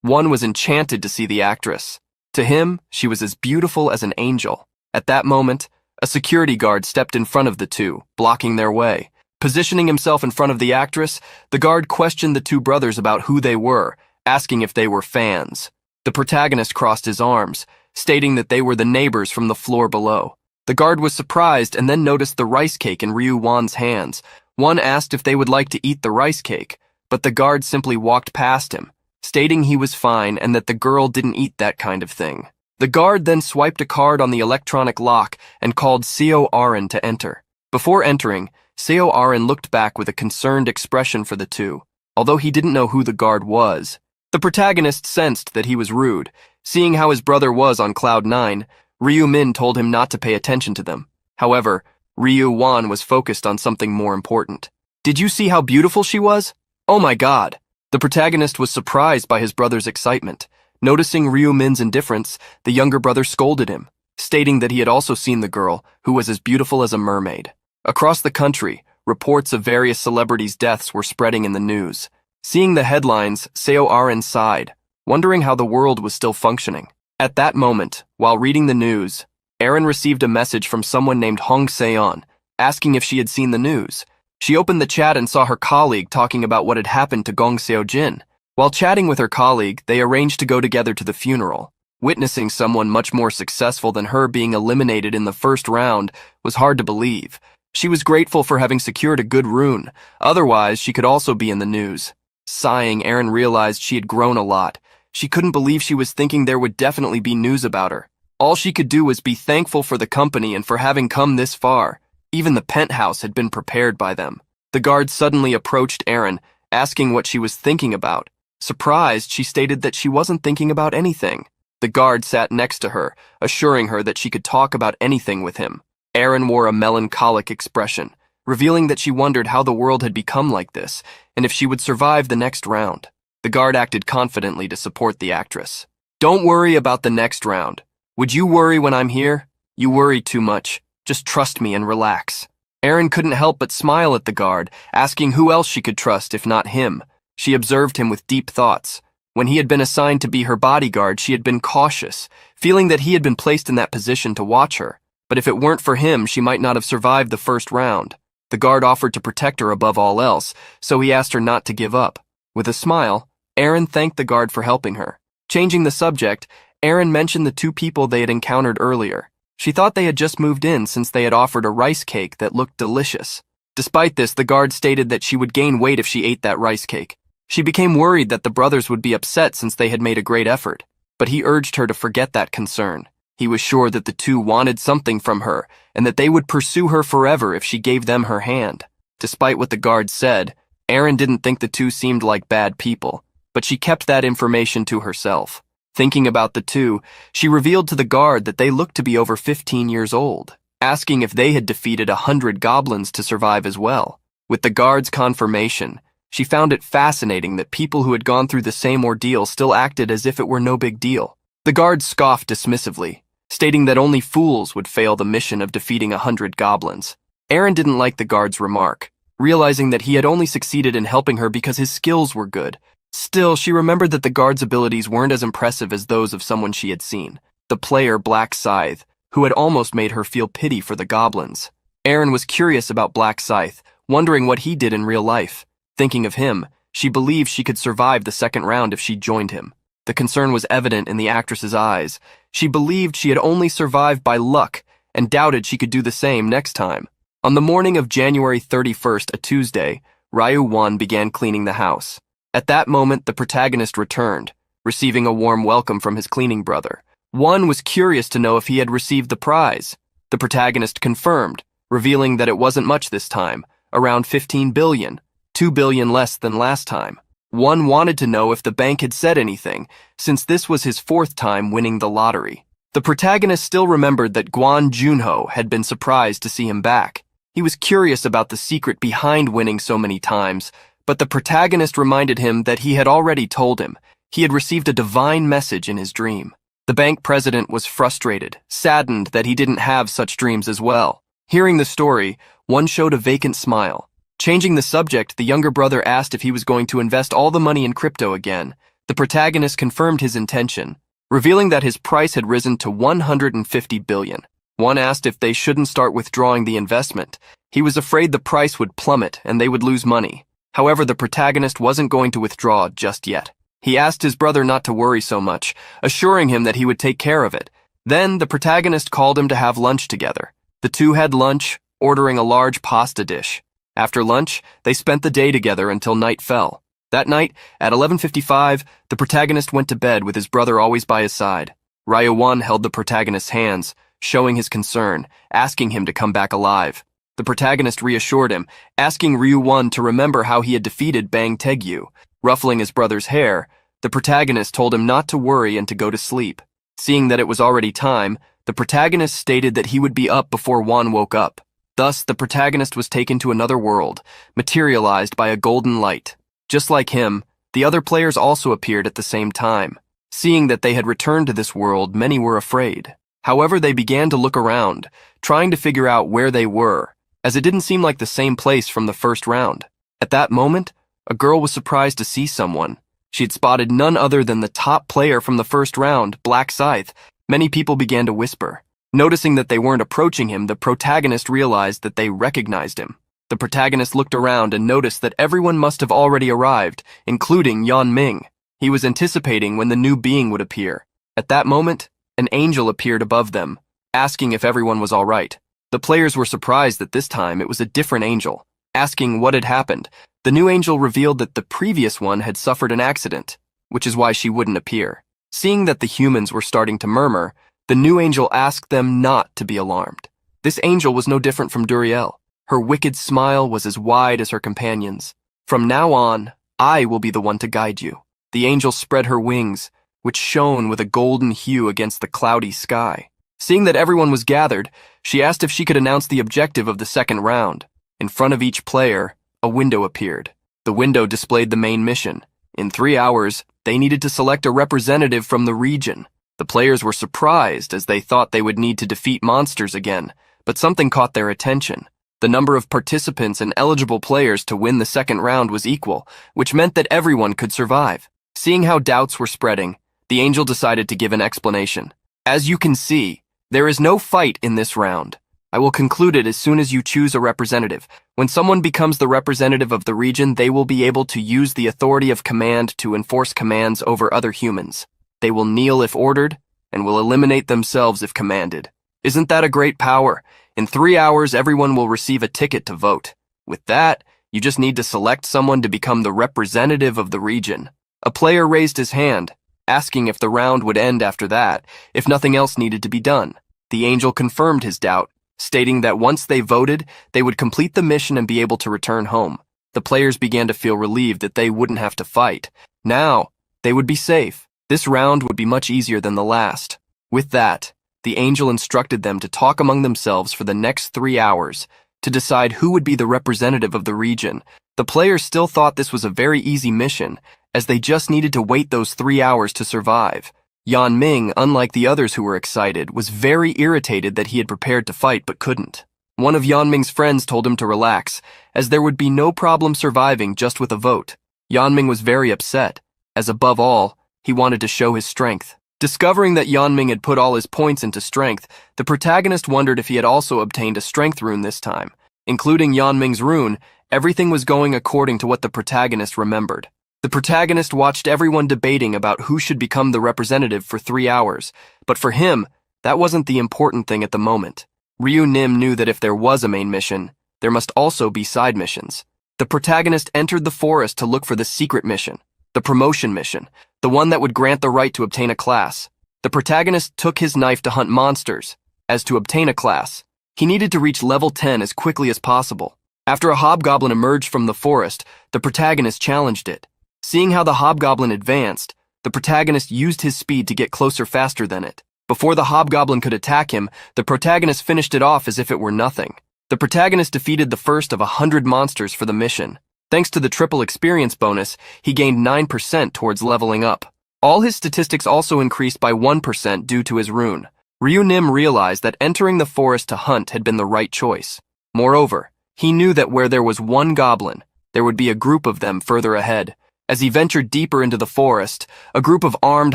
Won was enchanted to see the actress. To him, she was as beautiful as an angel. At that moment, a security guard stepped in front of the two, blocking their way. Positioning himself in front of the actress, the guard questioned the two brothers about who they were, asking if they were fans. The protagonist crossed his arms, stating that they were the neighbors from the floor below. The guard was surprised and then noticed the rice cake in Ryu Wan's hands. One asked if they would like to eat the rice cake, but the guard simply walked past him, stating he was fine and that the girl didn't eat that kind of thing. The guard then swiped a card on the electronic lock and called Seo Arin to enter. Before entering, Seo Arin looked back with a concerned expression for the two, although he didn't know who the guard was. The protagonist sensed that he was rude. Seeing how his brother was on cloud 9, Ryu Min told him not to pay attention to them. However, Ryu Wan was focused on something more important. Did you see how beautiful she was? Oh my god! The protagonist was surprised by his brother's excitement. Noticing Ryu Min's indifference, the younger brother scolded him, stating that he had also seen the girl, who was as beautiful as a mermaid. Across the country, reports of various celebrities' deaths were spreading in the news. Seeing the headlines, Seo Arin sighed, wondering how the world was still functioning. At that moment, while reading the news, Arin received a message from someone named Hong Seon, asking if she had seen the news. She opened the chat and saw her colleague talking about what had happened to Gong Seo-jin. While chatting with her colleague, they arranged to go together to the funeral. Witnessing someone much more successful than her being eliminated in the first round was hard to believe. She was grateful for having secured a good rune, otherwise she could also be in the news. Sighing, Arin realized she had grown a lot. She couldn't believe she was thinking there would definitely be news about her. All she could do was be thankful for the company and for having come this far. Even the penthouse had been prepared by them. The guard suddenly approached Arin, asking what she was thinking about. Surprised, she stated that she wasn't thinking about anything. The guard sat next to her, assuring her that she could talk about anything with him. Arin wore a melancholic expression, revealing that she wondered how the world had become like this, and if she would survive the next round. The guard acted confidently to support the actress. Don't worry about the next round. Would you worry when I'm here? You worry too much. Just trust me and relax. Arin couldn't help but smile at the guard, asking who else she could trust if not him. She observed him with deep thoughts. When he had been assigned to be her bodyguard, she had been cautious, feeling that he had been placed in that position to watch her. But if it weren't for him, she might not have survived the first round. The guard offered to protect her above all else, so he asked her not to give up. With a smile, Arin thanked the guard for helping her. Changing the subject, Arin mentioned the two people they had encountered earlier. She thought they had just moved in since they had offered a rice cake that looked delicious. Despite this, the guard stated that she would gain weight if she ate that rice cake. She became worried that the brothers would be upset since they had made a great effort, but he urged her to forget that concern. He was sure that the two wanted something from her and that they would pursue her forever if she gave them her hand. Despite what the guard said, Arin didn't think the two seemed like bad people, but she kept that information to herself. Thinking about the two, she revealed to the guard that they looked to be over 15 years old, asking if they had defeated 100 goblins to survive as well. With the guard's confirmation, she found it fascinating that people who had gone through the same ordeal still acted as if it were no big deal. The guard scoffed dismissively, stating that only fools would fail the mission of defeating 100 goblins. Arin didn't like the guard's remark, realizing that he had only succeeded in helping her because his skills were good. Still, she remembered that the guard's abilities weren't as impressive as those of someone she had seen, the player Black Scythe, who had almost made her feel pity for the goblins. Arin was curious about Black Scythe, wondering what he did in real life. Thinking of him, she believed she could survive the second round if she joined him. The concern was evident in the actress's eyes. She believed she had only survived by luck and doubted she could do the same next time. On the morning of January 31st, a Tuesday, Ryu Wan began cleaning the house. At that moment, the protagonist returned, receiving a warm welcome from his cleaning brother. One was curious to know if he had received the prize. The protagonist confirmed, revealing that it wasn't much this time, around 15 billion, 2 billion less than last time. One wanted to know if the bank had said anything, since this was his fourth time winning the lottery. The protagonist still remembered that Guan Junho had been surprised to see him back. He was curious about the secret behind winning so many times, but the protagonist reminded him that he had already told him. He had received a divine message in his dream. The bank president was frustrated, saddened that he didn't have such dreams as well. Hearing the story, one showed a vacant smile. Changing the subject, the younger brother asked if he was going to invest all the money in crypto again. The protagonist confirmed his intention, revealing that his price had risen to 150 billion. One asked if they shouldn't start withdrawing the investment. He was afraid the price would plummet and they would lose money. However, the protagonist wasn't going to withdraw just yet. He asked his brother not to worry so much, assuring him that he would take care of it. Then the protagonist called him to have lunch together. The two had lunch, ordering a large pasta dish. After lunch, they spent the day together until night fell. That night, at 11:55, the protagonist went to bed with his brother always by his side. Ryu-1 held the protagonist's hands, showing his concern, asking him to come back alive. The protagonist reassured him, asking Ryu-1 to remember how he had defeated Bang Taegyu. Ruffling his brother's hair, the protagonist told him not to worry and to go to sleep. Seeing that it was already time, the protagonist stated that he would be up before Won woke up. Thus, the protagonist was taken to another world, materialized by a golden light. Just like him, the other players also appeared at the same time. Seeing that they had returned to this world, many were afraid. However, they began to look around, trying to figure out where they were, as it didn't seem like the same place from the first round. At that moment, a girl was surprised to see someone. She had spotted none other than the top player from the first round, Black Scythe. Many people began to whisper. Noticing that they weren't approaching him, the protagonist realized that they recognized him. The protagonist looked around and noticed that everyone must have already arrived, including Yan Ming. He was anticipating when the new being would appear. At that moment, an angel appeared above them, asking if everyone was all right. The players were surprised that this time it was a different angel. Asking what had happened, the new angel revealed that the previous one had suffered an accident, which is why she wouldn't appear. Seeing that the humans were starting to murmur, the new angel asked them not to be alarmed. This angel was no different from Duriel. Her wicked smile was as wide as her companions. From now on, I will be the one to guide you. The angel spread her wings, which shone with a golden hue against the cloudy sky. Seeing that everyone was gathered, she asked if she could announce the objective of the second round. In front of each player, a window appeared. The window displayed the main mission. In 3 hours, they needed to select a representative from the region. The players were surprised as they thought they would need to defeat monsters again, but something caught their attention. The number of participants and eligible players to win the second round was equal, which meant that everyone could survive. Seeing how doubts were spreading, the angel decided to give an explanation. As you can see, there is no fight in this round. I will conclude it as soon as you choose a representative. When someone becomes the representative of the region, they will be able to use the authority of command to enforce commands over other humans. They will kneel if ordered, and will eliminate themselves if commanded. Isn't that a great power? In 3 hours, everyone will receive a ticket to vote. With that, you just need to select someone to become the representative of the region. A player raised his hand, asking if the round would end after that, if nothing else needed to be done. The angel confirmed his doubt, stating that once they voted, they would complete the mission and be able to return home. The players began to feel relieved that they wouldn't have to fight. Now, they would be safe. This round would be much easier than the last. With that, the angel instructed them to talk among themselves for the next 3 hours to decide who would be the representative of the region. The players still thought this was a very easy mission, as they just needed to wait those 3 hours to survive. Yan Ming, unlike the others who were excited, was very irritated that he had prepared to fight but couldn't. One of Yan Ming's friends told him to relax, as there would be no problem surviving just with a vote. Yan Ming was very upset, as above all, he wanted to show his strength. Discovering that Yan Ming had put all his points into strength, the protagonist wondered if he had also obtained a strength rune this time. Including Yan Ming's rune, everything was going according to what the protagonist remembered. The protagonist watched everyone debating about who should become the representative for 3 hours, but for him, that wasn't the important thing at the moment. Ryu Nim knew that if there was a main mission, there must also be side missions. The protagonist entered the forest to look for the secret mission, the promotion mission, the one that would grant the right to obtain a class. The protagonist took his knife to hunt monsters. As to obtain a class, he needed to reach level 10 as quickly as possible. After a hobgoblin emerged from the forest, the protagonist challenged it. Seeing how the hobgoblin advanced, the protagonist used his speed to get closer faster than it. Before the hobgoblin could attack him, the protagonist finished it off as if it were nothing. The protagonist defeated the first of 100 monsters for the mission. Thanks to the triple experience bonus, he gained 9% towards leveling up. All his statistics also increased by 1% due to his rune. Ryu Nim realized that entering the forest to hunt had been the right choice. Moreover, he knew that where there was one goblin, there would be a group of them further ahead. As he ventured deeper into the forest, a group of armed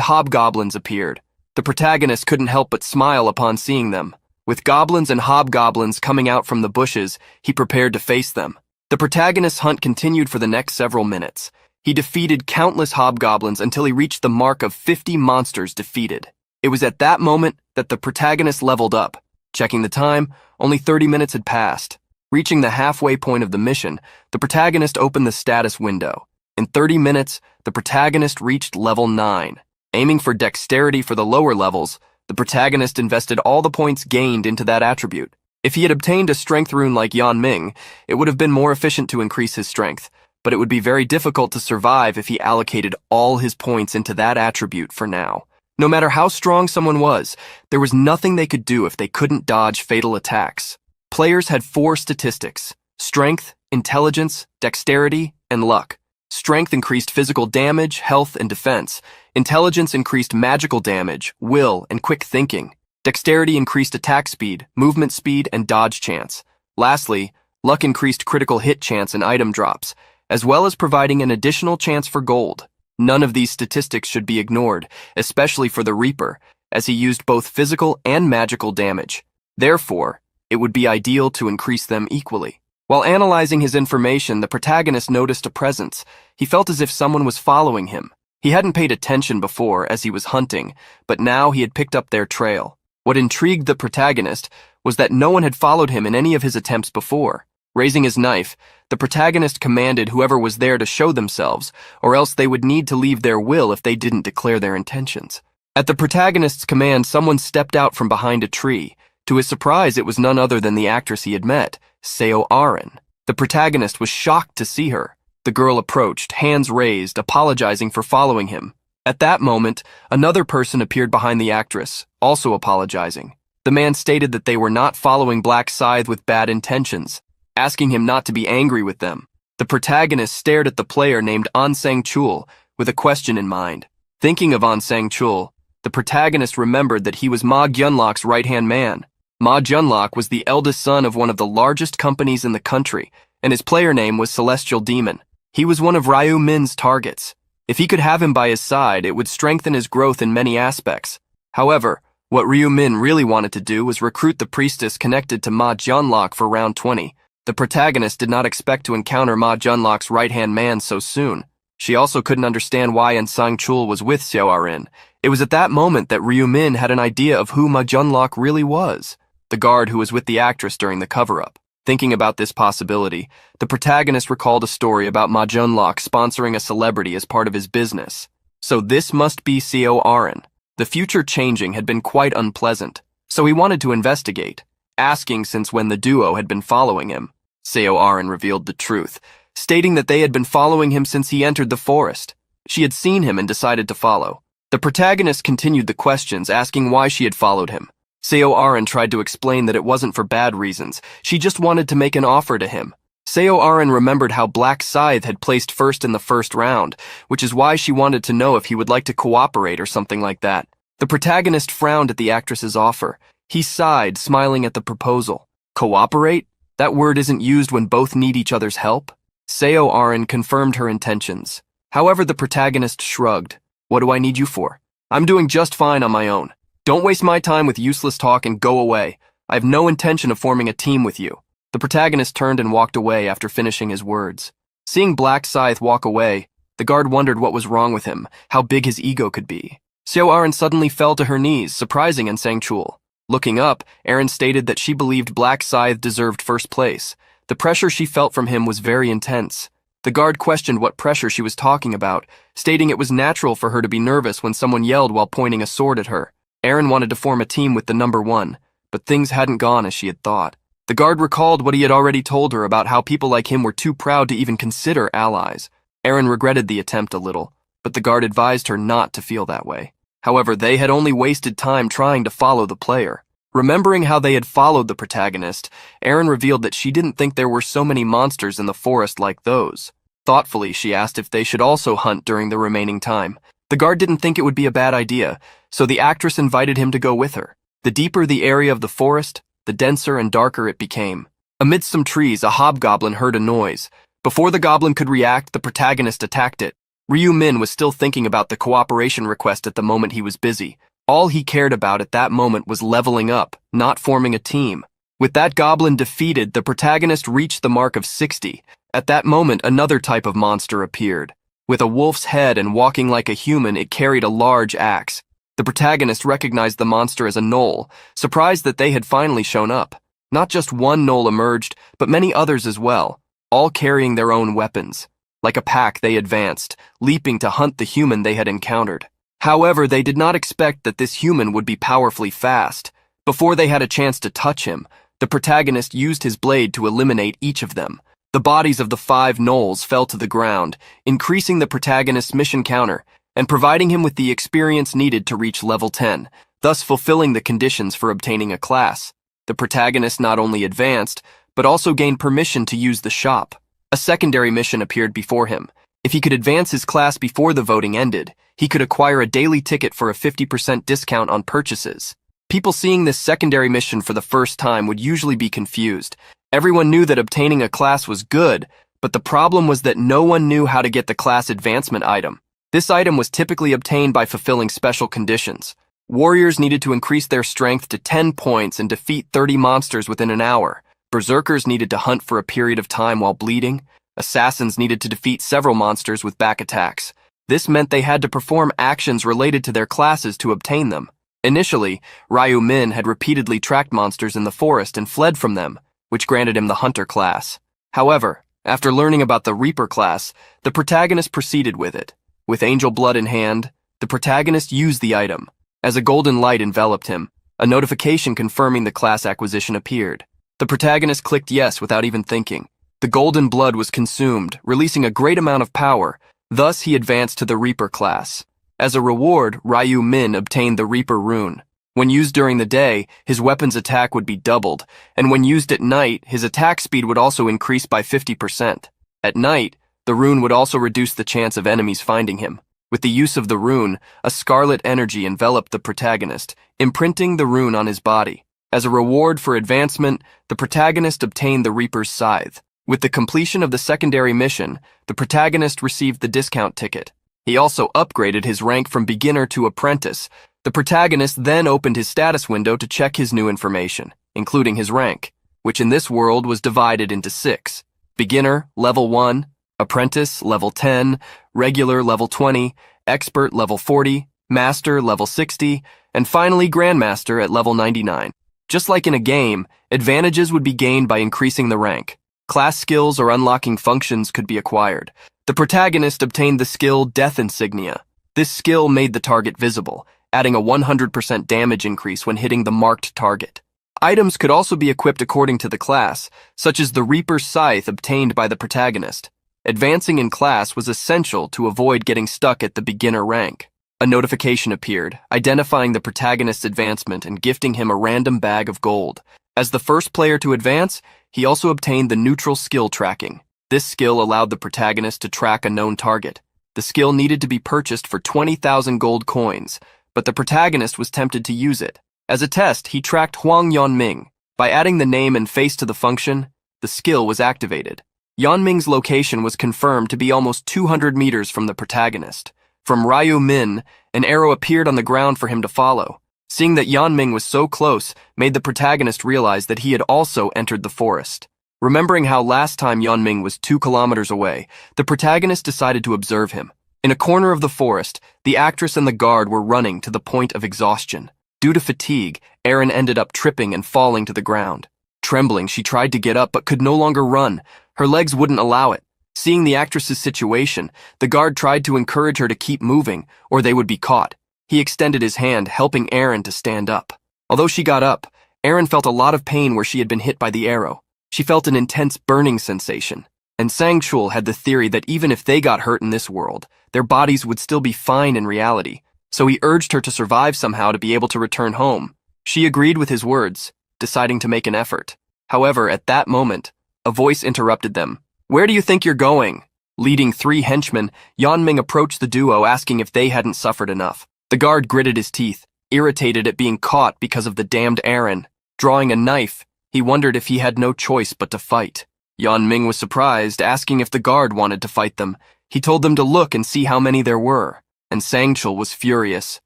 hobgoblins appeared. The protagonist couldn't help but smile upon seeing them. With goblins and hobgoblins coming out from the bushes, he prepared to face them. The protagonist's hunt continued for the next several minutes. He defeated countless hobgoblins until he reached the mark of 50 monsters defeated. It was at that moment that the protagonist leveled up. Checking the time, only 30 minutes had passed. Reaching the halfway point of the mission, the protagonist opened the status window. In 30 minutes, the protagonist reached level 9. Aiming for dexterity for the lower levels, the protagonist invested all the points gained into that attribute. If he had obtained a strength rune like Yan Ming, it would have been more efficient to increase his strength, but it would be very difficult to survive if he allocated all his points into that attribute for now. No matter how strong someone was, there was nothing they could do if they couldn't dodge fatal attacks. Players had 4 statistics: strength, intelligence, dexterity, and luck. Strength increased physical damage, health, and defense. Intelligence increased magical damage, will, and quick thinking. Dexterity increased attack speed, movement speed, and dodge chance. Lastly, luck increased critical hit chance and item drops, as well as providing an additional chance for gold. None of these statistics should be ignored, especially for the Reaper, as he used both physical and magical damage. Therefore, it would be ideal to increase them equally. While analyzing his information, the protagonist noticed a presence. He felt as if someone was following him. He hadn't paid attention before as he was hunting, but now he had picked up their trail. What intrigued the protagonist was that no one had followed him in any of his attempts before. Raising his knife, the protagonist commanded whoever was there to show themselves, or else they would need to leave their will if they didn't declare their intentions. At the protagonist's command, someone stepped out from behind a tree. To his surprise, it was none other than the actress he had met, Seo Aren. The protagonist was shocked to see her. The girl approached, hands raised, apologizing for following him. At that moment, another person appeared behind the actress, also apologizing. The man stated that they were not following Black Scythe with bad intentions, asking him not to be angry with them. The protagonist stared at the player named An Sang-chul with a question in mind. Thinking of An Sang-chul, the protagonist remembered that he was Ma Gyunlok's right-hand man. Ma Gyunlok was the eldest son of one of the largest companies in the country, and his player name was Celestial Demon. He was one of Ryu Min's targets. If he could have him by his side, it would strengthen his growth in many aspects. However, what Ryu Min really wanted to do was recruit the priestess connected to Ma Gyunlok for round 20. The protagonist did not expect to encounter Ma Gyunlok's right-hand man so soon. She also couldn't understand why An Sang-chul was with Seo Aren. It was at that moment that Ryu Min had an idea of who Ma Gyunlok really was, the guard who was with the actress during the cover-up. Thinking about this possibility, the protagonist recalled a story about Ma Gyunlok sponsoring a celebrity as part of his business. So this must be Seo Aren. The future changing had been quite unpleasant, so he wanted to investigate, asking since when the duo had been following him. Seo Aren revealed the truth, stating that they had been following him since he entered the forest. She had seen him and decided to follow. The protagonist continued the questions, asking why she had followed him. Seo Aren tried to explain that it wasn't for bad reasons. She just wanted to make an offer to him. Seo Aren remembered how Black Scythe had placed first in the first round, which is why she wanted to know if he would like to cooperate or something like that. The protagonist frowned at the actress's offer. He sighed, smiling at the proposal. Cooperate? That word isn't used when both need each other's help? Seo Aren confirmed her intentions. However, the protagonist shrugged. What do I need you for? I'm doing just fine on my own. Don't waste my time with useless talk and go away. I have no intention of forming a team with you. The protagonist turned and walked away after finishing his words. Seeing Black Scythe walk away, the guard wondered what was wrong with him, how big his ego could be. Seo Aren suddenly fell to her knees, surprising An Sang-chul. Looking up, Aren stated that she believed Black Scythe deserved first place. The pressure she felt from him was very intense. The guard questioned what pressure she was talking about, stating it was natural for her to be nervous when someone yelled while pointing a sword at her. Aren wanted to form a team with the number 1, but things hadn't gone as she had thought. The guard recalled what he had already told her about how people like him were too proud to even consider allies. Aren regretted the attempt a little, but the guard advised her not to feel that way. However, they had only wasted time trying to follow the player. Remembering how they had followed the protagonist, Aren revealed that she didn't think there were so many monsters in the forest like those. Thoughtfully, she asked if they should also hunt during the remaining time. The guard didn't think it would be a bad idea, so the actress invited him to go with her. The deeper the area of the forest, the denser and darker it became. Amidst some trees, a hobgoblin heard a noise. Before the goblin could react, the protagonist attacked it. Ryu Min was still thinking about the cooperation request at the moment he was busy. All he cared about at that moment was leveling up, not forming a team. With that goblin defeated, the protagonist reached the mark of 60. At that moment, another type of monster appeared. With a wolf's head and walking like a human, it carried a large axe. The protagonist recognized the monster as a gnoll, surprised that they had finally shown up. Not just one gnoll emerged, but many others as well, all carrying their own weapons. Like a pack, they advanced, leaping to hunt the human they had encountered. However, they did not expect that this human would be powerfully fast. Before they had a chance to touch him, the protagonist used his blade to eliminate each of them. The bodies of the 5 gnolls fell to the ground, increasing the protagonist's mission counter and providing him with the experience needed to reach level 10, thus fulfilling the conditions for obtaining a class. The protagonist not only advanced, but also gained permission to use the shop. A secondary mission appeared before him. If he could advance his class before the voting ended, he could acquire a daily ticket for a 50% discount on purchases. People seeing this secondary mission for the first time would usually be confused. Everyone knew that obtaining a class was good, but the problem was that no one knew how to get the class advancement item. This item was typically obtained by fulfilling special conditions. Warriors needed to increase their strength to 10 points and defeat 30 monsters within an hour. Berserkers needed to hunt for a period of time while bleeding. Assassins needed to defeat several monsters with back attacks. This meant they had to perform actions related to their classes to obtain them. Initially, Ryu Min had repeatedly tracked monsters in the forest and fled from them, which granted him the Hunter class. However, after learning about the Reaper class, the protagonist proceeded with it. With angel blood in hand, the protagonist used the item. As a golden light enveloped him, a notification confirming the class acquisition appeared. The protagonist clicked yes without even thinking. The golden blood was consumed, releasing a great amount of power. Thus, he advanced to the Reaper class. As a reward, Ryu Min obtained the Reaper rune. When used during the day, his weapon's attack would be doubled, and when used at night, his attack speed would also increase by 50%. At night, the rune would also reduce the chance of enemies finding him. With the use of the rune, a scarlet energy enveloped the protagonist, imprinting the rune on his body. As a reward for advancement, the protagonist obtained the Reaper's scythe. With the completion of the secondary mission, the protagonist received the discount ticket. He also upgraded his rank from beginner to apprentice. The protagonist then opened his status window to check his new information, including his rank, which in this world was divided into 6. Beginner, level 1, apprentice, level 10, regular, level 20, expert, level 40, master, level 60, and finally grandmaster at level 99. Just like in a game, advantages would be gained by increasing the rank. Class skills or unlocking functions could be acquired. The protagonist obtained the skill Death Insignia. This skill made the target visible, adding a 100% damage increase when hitting the marked target. Items could also be equipped according to the class, such as the Reaper's Scythe obtained by the protagonist. Advancing in class was essential to avoid getting stuck at the beginner rank. A notification appeared, identifying the protagonist's advancement and gifting him a random bag of gold. As the first player to advance, he also obtained the neutral skill tracking. This skill allowed the protagonist to track a known target. The skill needed to be purchased for 20,000 gold coins, but the protagonist was tempted to use it. As a test, he tracked Huang Yanming. By adding the name and face to the function, the skill was activated. Yanming's location was confirmed to be almost 200 meters from the protagonist. From Ryu Min, an arrow appeared on the ground for him to follow. Seeing that Yanming was so close made the protagonist realize that he had also entered the forest. Remembering how last time Yanming was 2 kilometers away, the protagonist decided to observe him. In a corner of the forest, the actress and the guard were running to the point of exhaustion. Due to fatigue, Erin ended up tripping and falling to the ground. Trembling, she tried to get up but could no longer run. Her legs wouldn't allow it. Seeing the actress's situation, the guard tried to encourage her to keep moving, or they would be caught. He extended his hand, helping Erin to stand up. Although she got up, Erin felt a lot of pain where she had been hit by the arrow. She felt an intense burning sensation. And Sangchul had the theory that even if they got hurt in this world, their bodies would still be fine in reality. So he urged her to survive somehow to be able to return home. She agreed with his words, deciding to make an effort. However, at that moment, a voice interrupted them. "Where do you think you're going?" Leading 3 henchmen, Yanming approached the duo asking if they hadn't suffered enough. The guard gritted his teeth, irritated at being caught because of the damned Erin. Drawing a knife, he wondered if he had no choice but to fight. Yanming was surprised, asking if the guard wanted to fight them. He told them to look and see how many there were. And Sangchul was furious.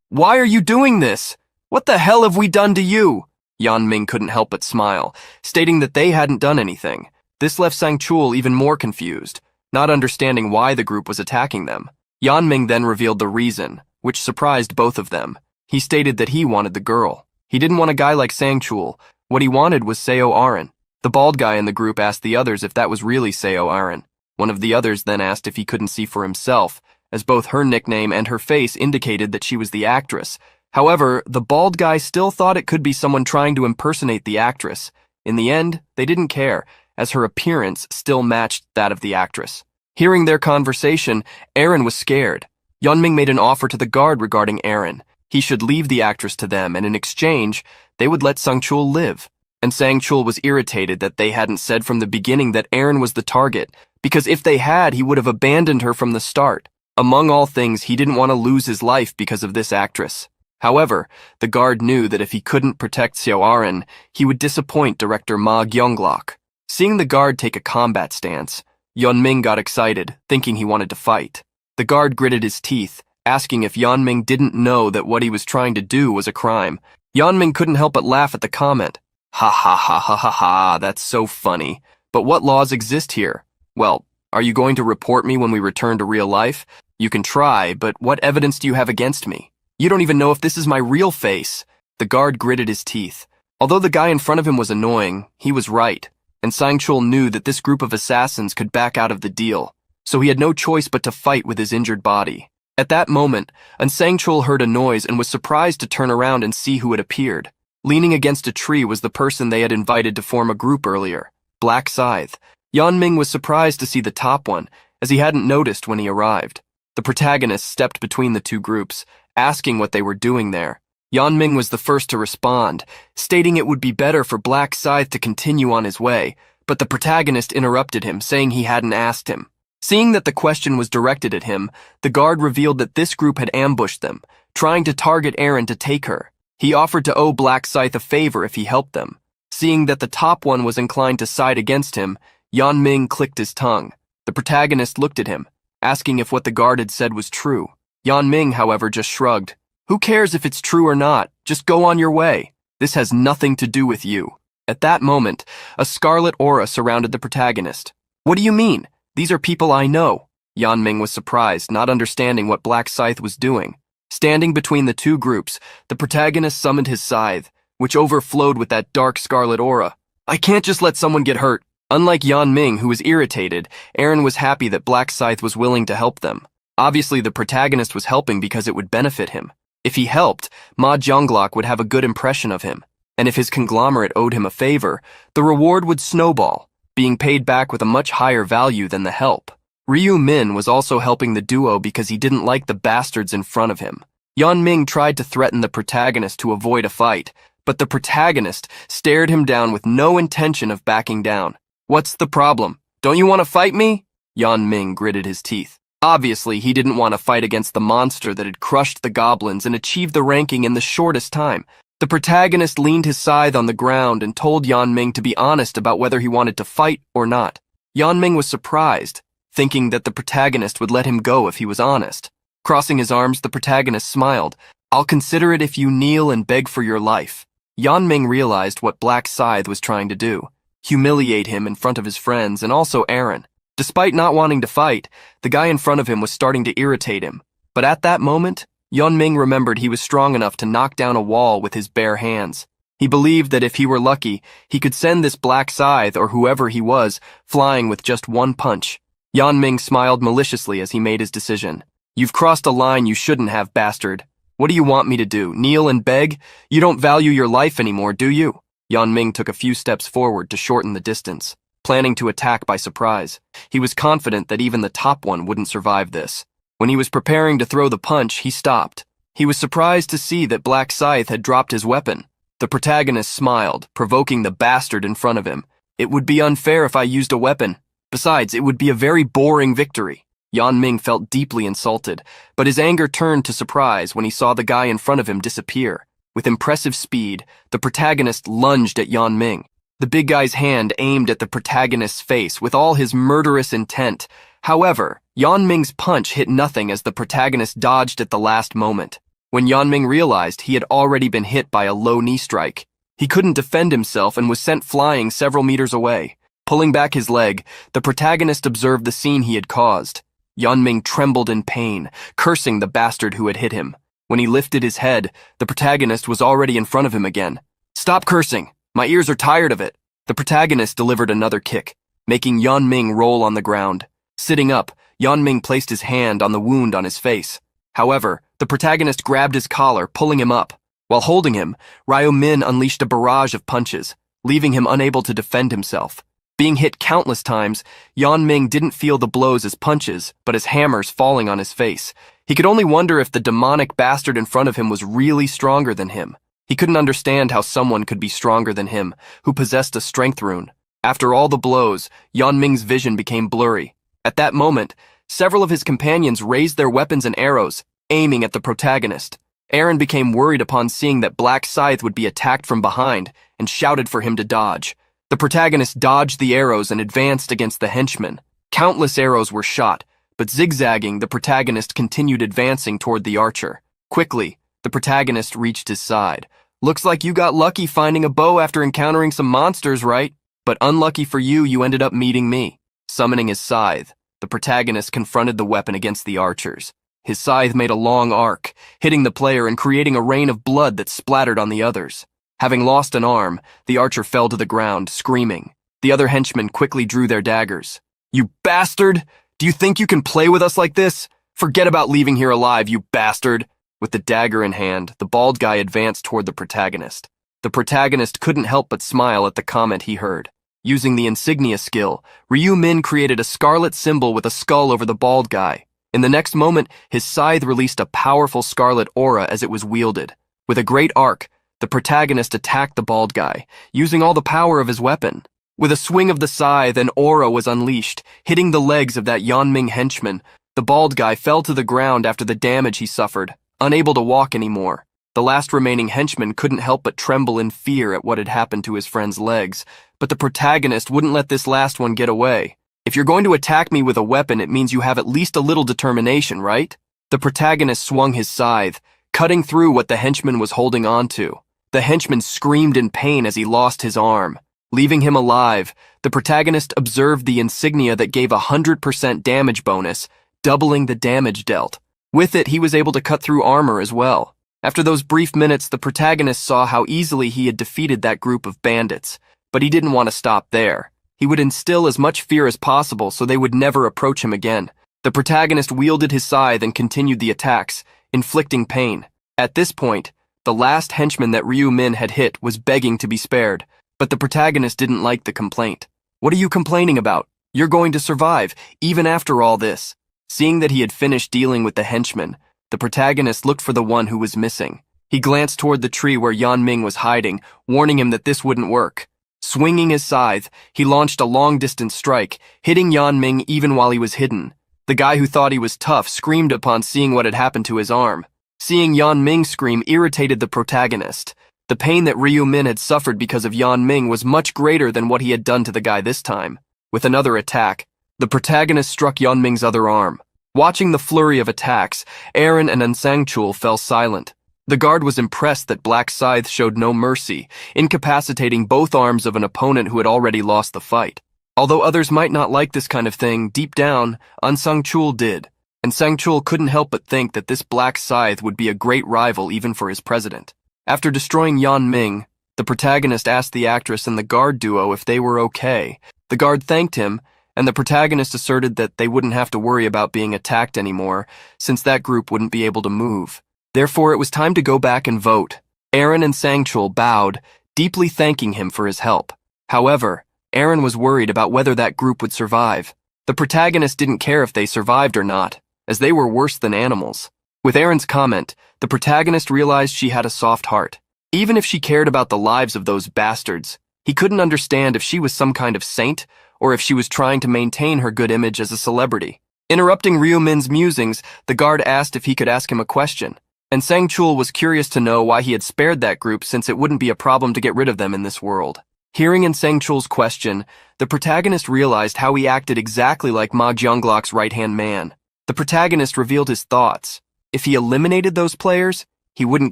"Why are you doing this? What the hell have we done to you?" Yanming couldn't help but smile, stating that they hadn't done anything. This left Sangchul even more confused, not understanding why the group was attacking them. Yanming then revealed the reason, which surprised both of them. He stated that he wanted the girl. He didn't want a guy like Sangchul. What he wanted was Seo Aren. The bald guy in the group asked the others if that was really Seo Aren. One of the others then asked if he couldn't see for himself, as both her nickname and her face indicated that she was the actress. However, the bald guy still thought it could be someone trying to impersonate the actress. In the end, they didn't care, as her appearance still matched that of the actress. Hearing their conversation, Aaron was scared. Yeonming made an offer to the guard regarding Aaron. He should leave the actress to them, and in exchange, they would let Sangchul live. And Sangchul was irritated that they hadn't said from the beginning that Aaron was the target, because if they had, he would have abandoned her from the start. Among all things, he didn't want to lose his life because of this actress. However, the guard knew that if he couldn't protect Seo Aren, he would disappoint director Ma Gyeonglok. Seeing the guard take a combat stance, Yeonming got excited, thinking he wanted to fight. The guard gritted his teeth, asking if Yeonming didn't know that what he was trying to do was a crime. Yeonming couldn't help but laugh at the comment. Ha ha ha ha ha ha, that's so funny. But what laws exist here? Well, are you going to report me when we return to real life? You can try, but what evidence do you have against me? You don't even know if this is my real face. The guard gritted his teeth. Although the guy in front of him was annoying, he was right, and Sangchul knew that this group of assassins could back out of the deal, so he had no choice but to fight with his injured body. At that moment, Sangchul heard a noise and was surprised to turn around and see who had appeared. Leaning against a tree was the person they had invited to form a group earlier, Black Scythe. Yeonming was surprised to see the top one, as he hadn't noticed when he arrived. The protagonist stepped between the two groups, asking what they were doing there. Yeonming was the first to respond, stating it would be better for Black Scythe to continue on his way, but the protagonist interrupted him, saying he hadn't asked him. Seeing that the question was directed at him, the guard revealed that this group had ambushed them, trying to target Aaron to take her. He offered to owe Black Scythe a favor if he helped them. Seeing that the top one was inclined to side against him, Yeonming clicked his tongue. The protagonist looked at him, asking if what the guard had said was true. Yeonming, however, just shrugged. Who cares if it's true or not? Just go on your way. This has nothing to do with you. At that moment, a scarlet aura surrounded the protagonist. What do you mean? These are people I know. Yeonming was surprised, not understanding what Black Scythe was doing. Standing between the two groups, the protagonist summoned his scythe, which overflowed with that dark scarlet aura. I can't just let someone get hurt. Unlike Yeonming, who was irritated, Aaron was happy that Black Scythe was willing to help them. Obviously, the protagonist was helping because it would benefit him. If he helped, Ma Gyeonglok would have a good impression of him. And if his conglomerate owed him a favor, the reward would snowball, being paid back with a much higher value than the help. Ryu Min was also helping the duo because he didn't like the bastards in front of him. Yeonming tried to threaten the protagonist to avoid a fight, but the protagonist stared him down with no intention of backing down. What's the problem? Don't you want to fight me? Yeonming gritted his teeth. Obviously, he didn't want to fight against the monster that had crushed the goblins and achieved the ranking in the shortest time. The protagonist leaned his scythe on the ground and told Yeonming to be honest about whether he wanted to fight or not. Yeonming was surprised, thinking that the protagonist would let him go if he was honest. Crossing his arms, the protagonist smiled. I'll consider it if you kneel and beg for your life. Yeonming realized what Black Scythe was trying to do, humiliate him in front of his friends and also Aaron. Despite not wanting to fight, the guy in front of him was starting to irritate him. But at that moment, Yeonming remembered he was strong enough to knock down a wall with his bare hands. He believed that if he were lucky, he could send this Black Scythe, or whoever he was, flying with just one punch. Yeonming smiled maliciously as he made his decision. You've crossed a line you shouldn't have, bastard. What do you want me to do, kneel and beg? You don't value your life anymore, do you? Yeonming took a few steps forward to shorten the distance, planning to attack by surprise. He was confident that even the top one wouldn't survive this. When he was preparing to throw the punch, he stopped. He was surprised to see that Black Scythe had dropped his weapon. The protagonist smiled, provoking the bastard in front of him. It would be unfair if I used a weapon. Besides, it would be a very boring victory. Yeonming felt deeply insulted, but his anger turned to surprise when he saw the guy in front of him disappear. With impressive speed, the protagonist lunged at Yeonming. The big guy's hand aimed at the protagonist's face with all his murderous intent. However, Yeonming's punch hit nothing as the protagonist dodged at the last moment. When Yeonming realized he had already been hit by a low knee strike, he couldn't defend himself and was sent flying several meters away. Pulling back his leg, the protagonist observed the scene he had caused. Yeonming trembled in pain, cursing the bastard who had hit him. When he lifted his head, the protagonist was already in front of him again. "Stop cursing! My ears are tired of it!" The protagonist delivered another kick, making Yeonming roll on the ground. Sitting up, Yeonming placed his hand on the wound on his face. However, the protagonist grabbed his collar, pulling him up. While holding him, Ryo-min unleashed a barrage of punches, leaving him unable to defend himself. Being hit countless times, Yeonming didn't feel the blows as punches, but as hammers falling on his face. He could only wonder if the demonic bastard in front of him was really stronger than him. He couldn't understand how someone could be stronger than him, who possessed a strength rune. After all the blows, Yeonming's vision became blurry. At that moment, several of his companions raised their weapons and arrows, aiming at the protagonist. Aaron became worried upon seeing that Black Scythe would be attacked from behind and shouted for him to dodge. The protagonist dodged the arrows and advanced against the henchman. Countless arrows were shot, but zigzagging, the protagonist continued advancing toward the archer. Quickly, the protagonist reached his side. "Looks like you got lucky finding a bow after encountering some monsters, right? But unlucky for you, you ended up meeting me." Summoning his scythe, the protagonist confronted the weapon against the archers. His scythe made a long arc, hitting the player and creating a rain of blood that splattered on the others. Having lost an arm, the archer fell to the ground, screaming. The other henchmen quickly drew their daggers. "You bastard! Do you think you can play with us like this? Forget about leaving here alive, you bastard!" With the dagger in hand, the bald guy advanced toward the protagonist. The protagonist couldn't help but smile at the comment he heard. Using the insignia skill, Ryo-min created a scarlet symbol with a skull over the bald guy. In the next moment, his scythe released a powerful scarlet aura as it was wielded. With a great arc, the protagonist attacked the bald guy, using all the power of his weapon. With a swing of the scythe, an aura was unleashed, hitting the legs of that Yeonming henchman. The bald guy fell to the ground after the damage he suffered, unable to walk anymore. The last remaining henchman couldn't help but tremble in fear at what had happened to his friend's legs, but the protagonist wouldn't let this last one get away. "If you're going to attack me with a weapon, it means you have at least a little determination, right?" The protagonist swung his scythe, cutting through what the henchman was holding on to. The henchman screamed in pain as he lost his arm. Leaving him alive, the protagonist observed the insignia that gave a 100% damage bonus, doubling the damage dealt. With it, he was able to cut through armor as well. After those brief minutes, the protagonist saw how easily he had defeated that group of bandits, but he didn't want to stop there. He would instill as much fear as possible so they would never approach him again. The protagonist wielded his scythe and continued the attacks, inflicting pain. At this point, the last henchman that Ryo-min had hit was begging to be spared, but the protagonist didn't like the complaint. "What are you complaining about? You're going to survive, even after all this." Seeing that he had finished dealing with the henchman, the protagonist looked for the one who was missing. He glanced toward the tree where Yeonming was hiding, warning him that this wouldn't work. Swinging his scythe, he launched a long-distance strike, hitting Yeonming even while he was hidden. The guy who thought he was tough screamed upon seeing what had happened to his arm. Seeing Yeonming scream irritated the protagonist. The pain that Ryo-min had suffered because of Yeonming was much greater than what he had done to the guy this time. With another attack, the protagonist struck Yeonming's other arm. Watching the flurry of attacks, Aaron and Unsangchul fell silent. The guard was impressed that Black Scythe showed no mercy, incapacitating both arms of an opponent who had already lost the fight. Although others might not like this kind of thing, deep down, Unsangchul did. And Sangchul couldn't help but think that this Black Scythe would be a great rival even for his president. After destroying Yeonming, the protagonist asked the actress and the guard duo if they were okay. The guard thanked him, and the protagonist asserted that they wouldn't have to worry about being attacked anymore, since that group wouldn't be able to move. Therefore, it was time to go back and vote. Aaron and Sangchul bowed, deeply thanking him for his help. However, Aaron was worried about whether that group would survive. The protagonist didn't care if they survived or not, as they were worse than animals. With Aaron's comment, the protagonist realized she had a soft heart. Even if she cared about the lives of those bastards, he couldn't understand if she was some kind of saint or if she was trying to maintain her good image as a celebrity. Interrupting Ryo-min's musings, the guard asked if he could ask him a question, and Sangchul was curious to know why he had spared that group since it wouldn't be a problem to get rid of them in this world. Hearing in Sangchul's question, the protagonist realized how he acted exactly like Ma Jeonglok's right-hand man. The protagonist revealed his thoughts. If he eliminated those players, he wouldn't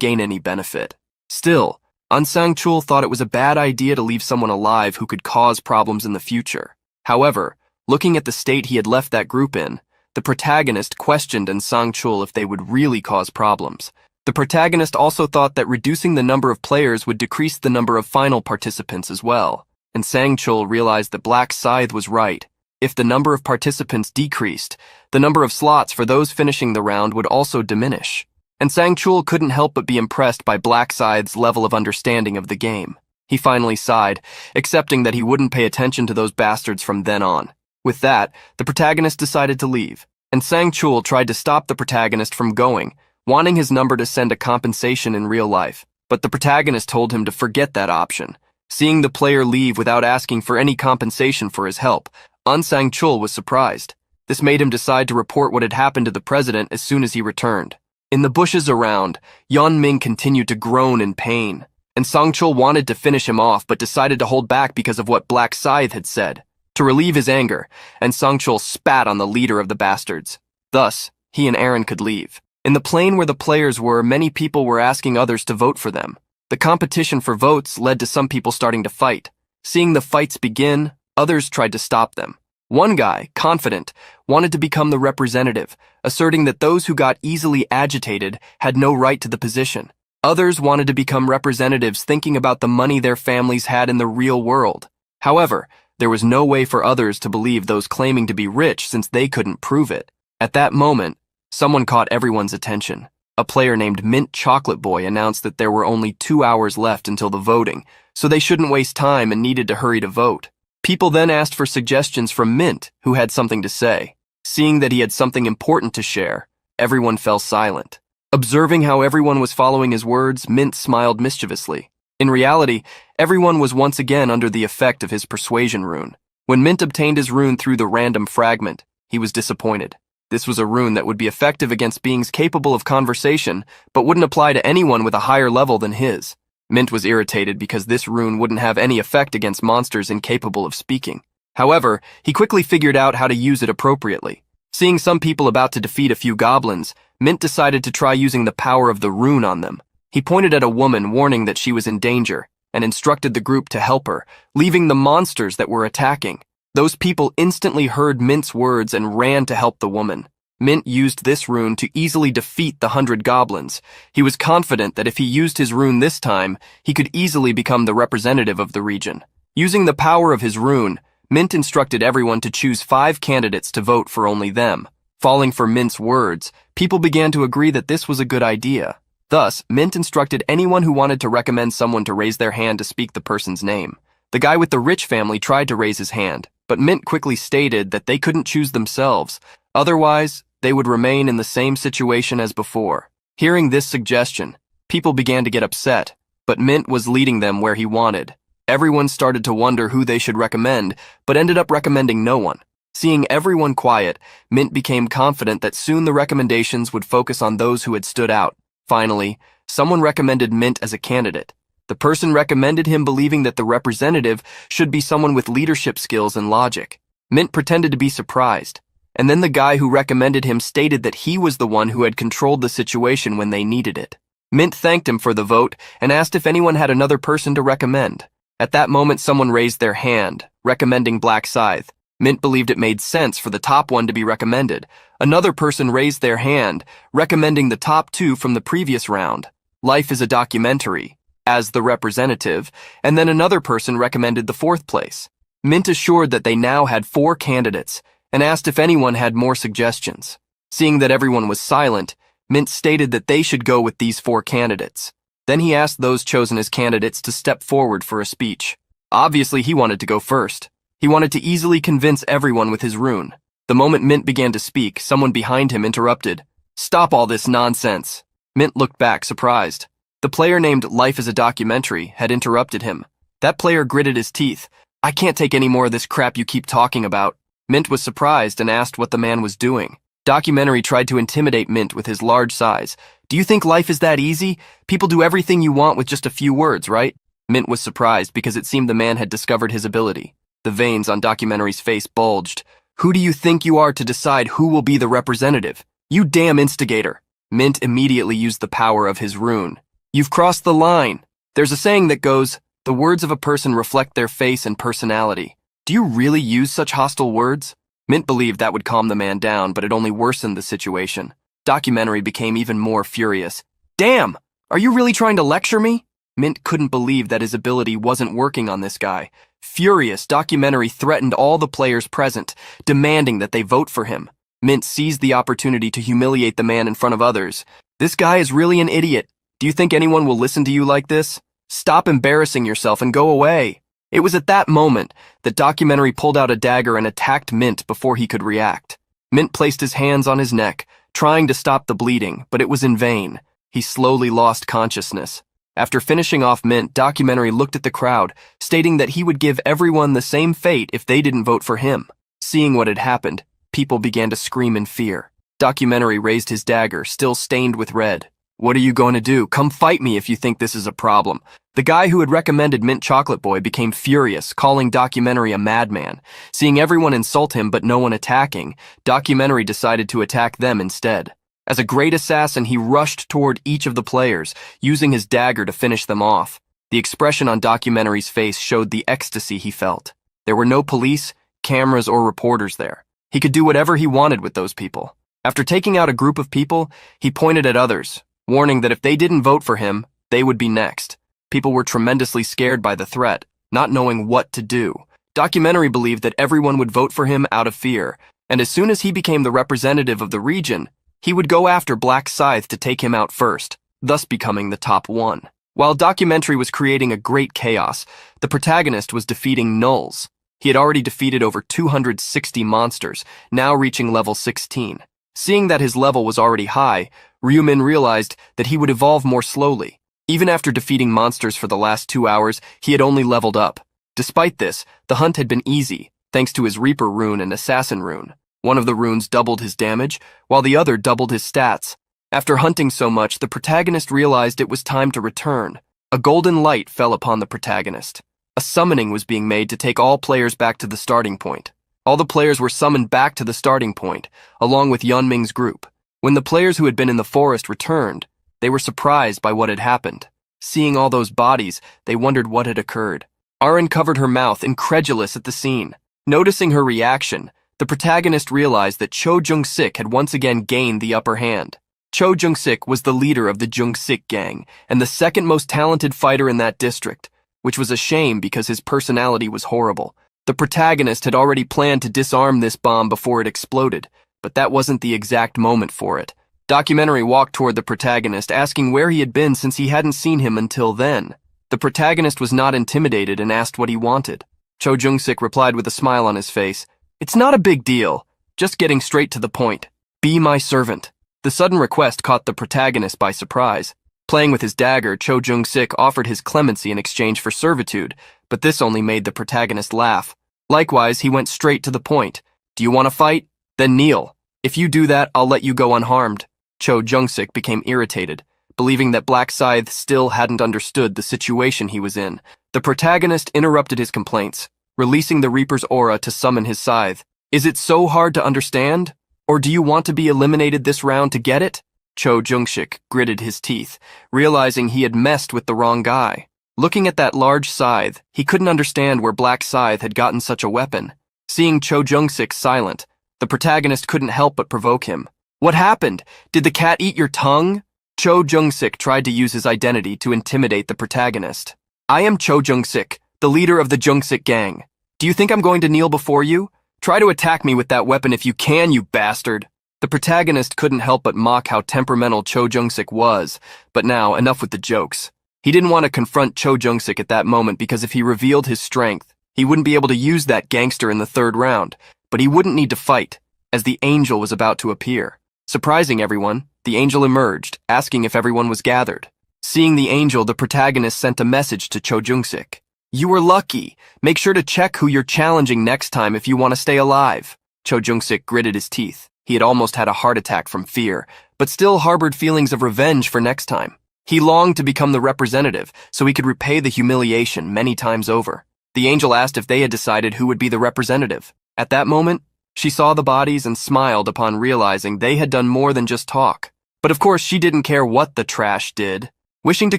gain any benefit. Still, Unsangchul thought it was a bad idea to leave someone alive who could cause problems in the future. However, looking at the state he had left that group in, the protagonist questioned Unsangchul if they would really cause problems. The protagonist also thought that reducing the number of players would decrease the number of final participants as well, and Sang-chul realized that Black Scythe was right. If the number of participants decreased, the number of slots for those finishing the round would also diminish. And Sang-chul couldn't help but be impressed by Black Scythe's level of understanding of the game. He finally sighed, accepting that he wouldn't pay attention to those bastards from then on. With that, the protagonist decided to leave, and Sang-chul tried to stop the protagonist from going, wanting his number to send a compensation in real life. But the protagonist told him to forget that option. Seeing the player leave without asking for any compensation for his help, Sang-chul was surprised. This made him decide to report what had happened to the president as soon as he returned. In the bushes around, Yeon-ming continued to groan in pain, and Sang-chul wanted to finish him off but decided to hold back because of what Black Scythe had said. To relieve his anger, and Sang-chul spat on the leader of the bastards. Thus, he and Aaron could leave. In the plane where the players were, many people were asking others to vote for them. The competition for votes led to some people starting to fight. Seeing the fights begin, others tried to stop them. One guy, confident, wanted to become the representative, asserting that those who got easily agitated had no right to the position. Others wanted to become representatives, thinking about the money their families had in the real world. However, there was no way for others to believe those claiming to be rich since they couldn't prove it. At that moment, someone caught everyone's attention. A player named Mint Chocolate Boy announced that there were only 2 hours left until the voting, so they shouldn't waste time and needed to hurry to vote. People then asked for suggestions from Mint, who had something to say. Seeing that he had something important to share, everyone fell silent. Observing how everyone was following his words, Mint smiled mischievously. In reality, everyone was once again under the effect of his persuasion rune. When Mint obtained his rune through the random fragment, he was disappointed. This was a rune that would be effective against beings capable of conversation, but wouldn't apply to anyone with a higher level than his. Mint was irritated because this rune wouldn't have any effect against monsters incapable of speaking. However, he quickly figured out how to use it appropriately. Seeing some people about to defeat a few goblins, Mint decided to try using the power of the rune on them. He pointed at a woman, warning that she was in danger, and instructed the group to help her, leaving the monsters that were attacking. Those people instantly heard Mint's words and ran to help the woman. Mint used this rune to easily defeat the 100 goblins. He was confident that if he used his rune this time, he could easily become the representative of the region. Using the power of his rune, Mint instructed everyone to choose 5 candidates to vote for only them. Falling for Mint's words, people began to agree that this was a good idea. Thus, Mint instructed anyone who wanted to recommend someone to raise their hand to speak the person's name. The guy with the rich family tried to raise his hand, but Mint quickly stated that they couldn't choose themselves. Otherwise, they would remain in the same situation as before. Hearing this suggestion, people began to get upset, but Mint was leading them where he wanted. Everyone started to wonder who they should recommend, but ended up recommending no one. Seeing everyone quiet, Mint became confident that soon the recommendations would focus on those who had stood out. Finally, someone recommended Mint as a candidate. The person recommended him, believing that the representative should be someone with leadership skills and logic. Mint pretended to be surprised, and then the guy who recommended him stated that he was the one who had controlled the situation when they needed it. Mint thanked him for the vote and asked if anyone had another person to recommend. At that moment, someone raised their hand, recommending Black Scythe. Mint believed it made sense for the top one to be recommended. Another person raised their hand, recommending the top 2 from the previous round. Life is a documentary, as the representative, and then another person recommended the 4th place. Mint assured that they now had 4 candidates, and asked if anyone had more suggestions. Seeing that everyone was silent, Mint stated that they should go with these 4 candidates. Then he asked those chosen as candidates to step forward for a speech. Obviously, he wanted to go first. He wanted to easily convince everyone with his rune. The moment Mint began to speak, someone behind him interrupted. "Stop all this nonsense." Mint looked back, surprised. The player named Life is a Documentary had interrupted him. That player gritted his teeth. "I can't take any more of this crap you keep talking about." Mint was surprised and asked what the man was doing. Documentary tried to intimidate Mint with his large size. "Do you think life is that easy? People do everything you want with just a few words, right?" Mint was surprised because it seemed the man had discovered his ability. The veins on Documentary's face bulged. "Who do you think you are to decide who will be the representative? You damn instigator." Mint immediately used the power of his rune. "You've crossed the line." There's a saying that goes, "The words of a person reflect their face and personality." Do you really use such hostile words? Mint believed that would calm the man down, but it only worsened the situation. Documentary became even more furious. Damn! Are you really trying to lecture me? Mint couldn't believe that his ability wasn't working on this guy. Furious, Documentary threatened all the players present, demanding that they vote for him. Mint seized the opportunity to humiliate the man in front of others. This guy is really an idiot. Do you think anyone will listen to you like this? Stop embarrassing yourself and go away. It was at that moment that Documentary pulled out a dagger and attacked Mint before he could react. Mint placed his hands on his neck, trying to stop the bleeding, but it was in vain. He slowly lost consciousness. After finishing off Mint, Documentary looked at the crowd, stating that he would give everyone the same fate if they didn't vote for him. Seeing what had happened, people began to scream in fear. Documentary raised his dagger, still stained with red. What are you going to do? Come fight me if you think this is a problem. The guy who had recommended Mint Chocolate Boy became furious, calling Documentary a madman. Seeing everyone insult him but no one attacking, Documentary decided to attack them instead. As a great assassin, he rushed toward each of the players, using his dagger to finish them off. The expression on Documentary's face showed the ecstasy he felt. There were no police, cameras, or reporters there. He could do whatever he wanted with those people. After taking out a group of people, he pointed at others, warning that if they didn't vote for him, they would be next. People were tremendously scared by the threat, not knowing what to do. Documentary believed that everyone would vote for him out of fear, and as soon as he became the representative of the region, he would go after Black Scythe to take him out first, thus becoming the top one. While Documentary was creating a great chaos, the protagonist was defeating nulls. He had already defeated over 260 monsters, now reaching level 16. Seeing that his level was already high, Ryumin realized that he would evolve more slowly. Even after defeating monsters for the last 2 hours, he had only leveled up. Despite this, the hunt had been easy, thanks to his Reaper rune and Assassin rune. One of the runes doubled his damage, while the other doubled his stats. After hunting so much, the protagonist realized it was time to return. A golden light fell upon the protagonist. A summoning was being made to take all players back to the starting point. All the players were summoned back to the starting point, along with Yunming's group. When the players who had been in the forest returned, they were surprised by what had happened. Seeing all those bodies, they wondered what had occurred. Arin covered her mouth, incredulous at the scene. Noticing her reaction, the protagonist realized that Cho Jung-sik had once again gained the upper hand. Cho Jung-sik was the leader of the Jung-sik gang, and the second most talented fighter in that district, which was a shame because his personality was horrible. The protagonist had already planned to disarm this bomb before it exploded, but that wasn't the exact moment for it. Documentary walked toward the protagonist, asking where he had been since he hadn't seen him until then. The protagonist was not intimidated and asked what he wanted. Cho Jung-sik replied with a smile on his face, "It's not a big deal, just getting straight to the point. Be my servant." The sudden request caught the protagonist by surprise. Playing with his dagger, Cho Jung-sik offered his clemency in exchange for servitude, but this only made the protagonist laugh. Likewise, he went straight to the point. "Do you want to fight? Then kneel. If you do that, I'll let you go unharmed." Cho Jung-sik became irritated, believing that Black Scythe still hadn't understood the situation he was in. The protagonist interrupted his complaints, releasing the Reaper's aura to summon his scythe. "Is it so hard to understand? Or do you want to be eliminated this round to get it?" Cho Jung-sik gritted his teeth, realizing he had messed with the wrong guy. Looking at that large scythe, he couldn't understand where Black Scythe had gotten such a weapon. Seeing Cho Jung-sik silent, the protagonist couldn't help but provoke him. "What happened? Did the cat eat your tongue?" Cho Jung-sik tried to use his identity to intimidate the protagonist. "I am Cho Jung-sik, the leader of the Jung-sik gang. Do you think I'm going to kneel before you? Try to attack me with that weapon if you can, you bastard." The protagonist couldn't help but mock how temperamental Cho Jung-sik was, but now, enough with the jokes. He didn't want to confront Cho Jung-sik at that moment because if he revealed his strength, he wouldn't be able to use that gangster in the third round, but he wouldn't need to fight, as the angel was about to appear. Surprising everyone, the angel emerged, asking if everyone was gathered. Seeing the angel, the protagonist sent a message to Cho Jung-sik. "You were lucky. Make sure to check who you're challenging next time if you want to stay alive." Cho Jung-sik gritted his teeth. He had almost had a heart attack from fear, but still harbored feelings of revenge for next time. He longed to become the representative so he could repay the humiliation many times over. The angel asked if they had decided who would be the representative. At that moment, she saw the bodies and smiled upon realizing they had done more than just talk. But of course, she didn't care what the trash did. Wishing to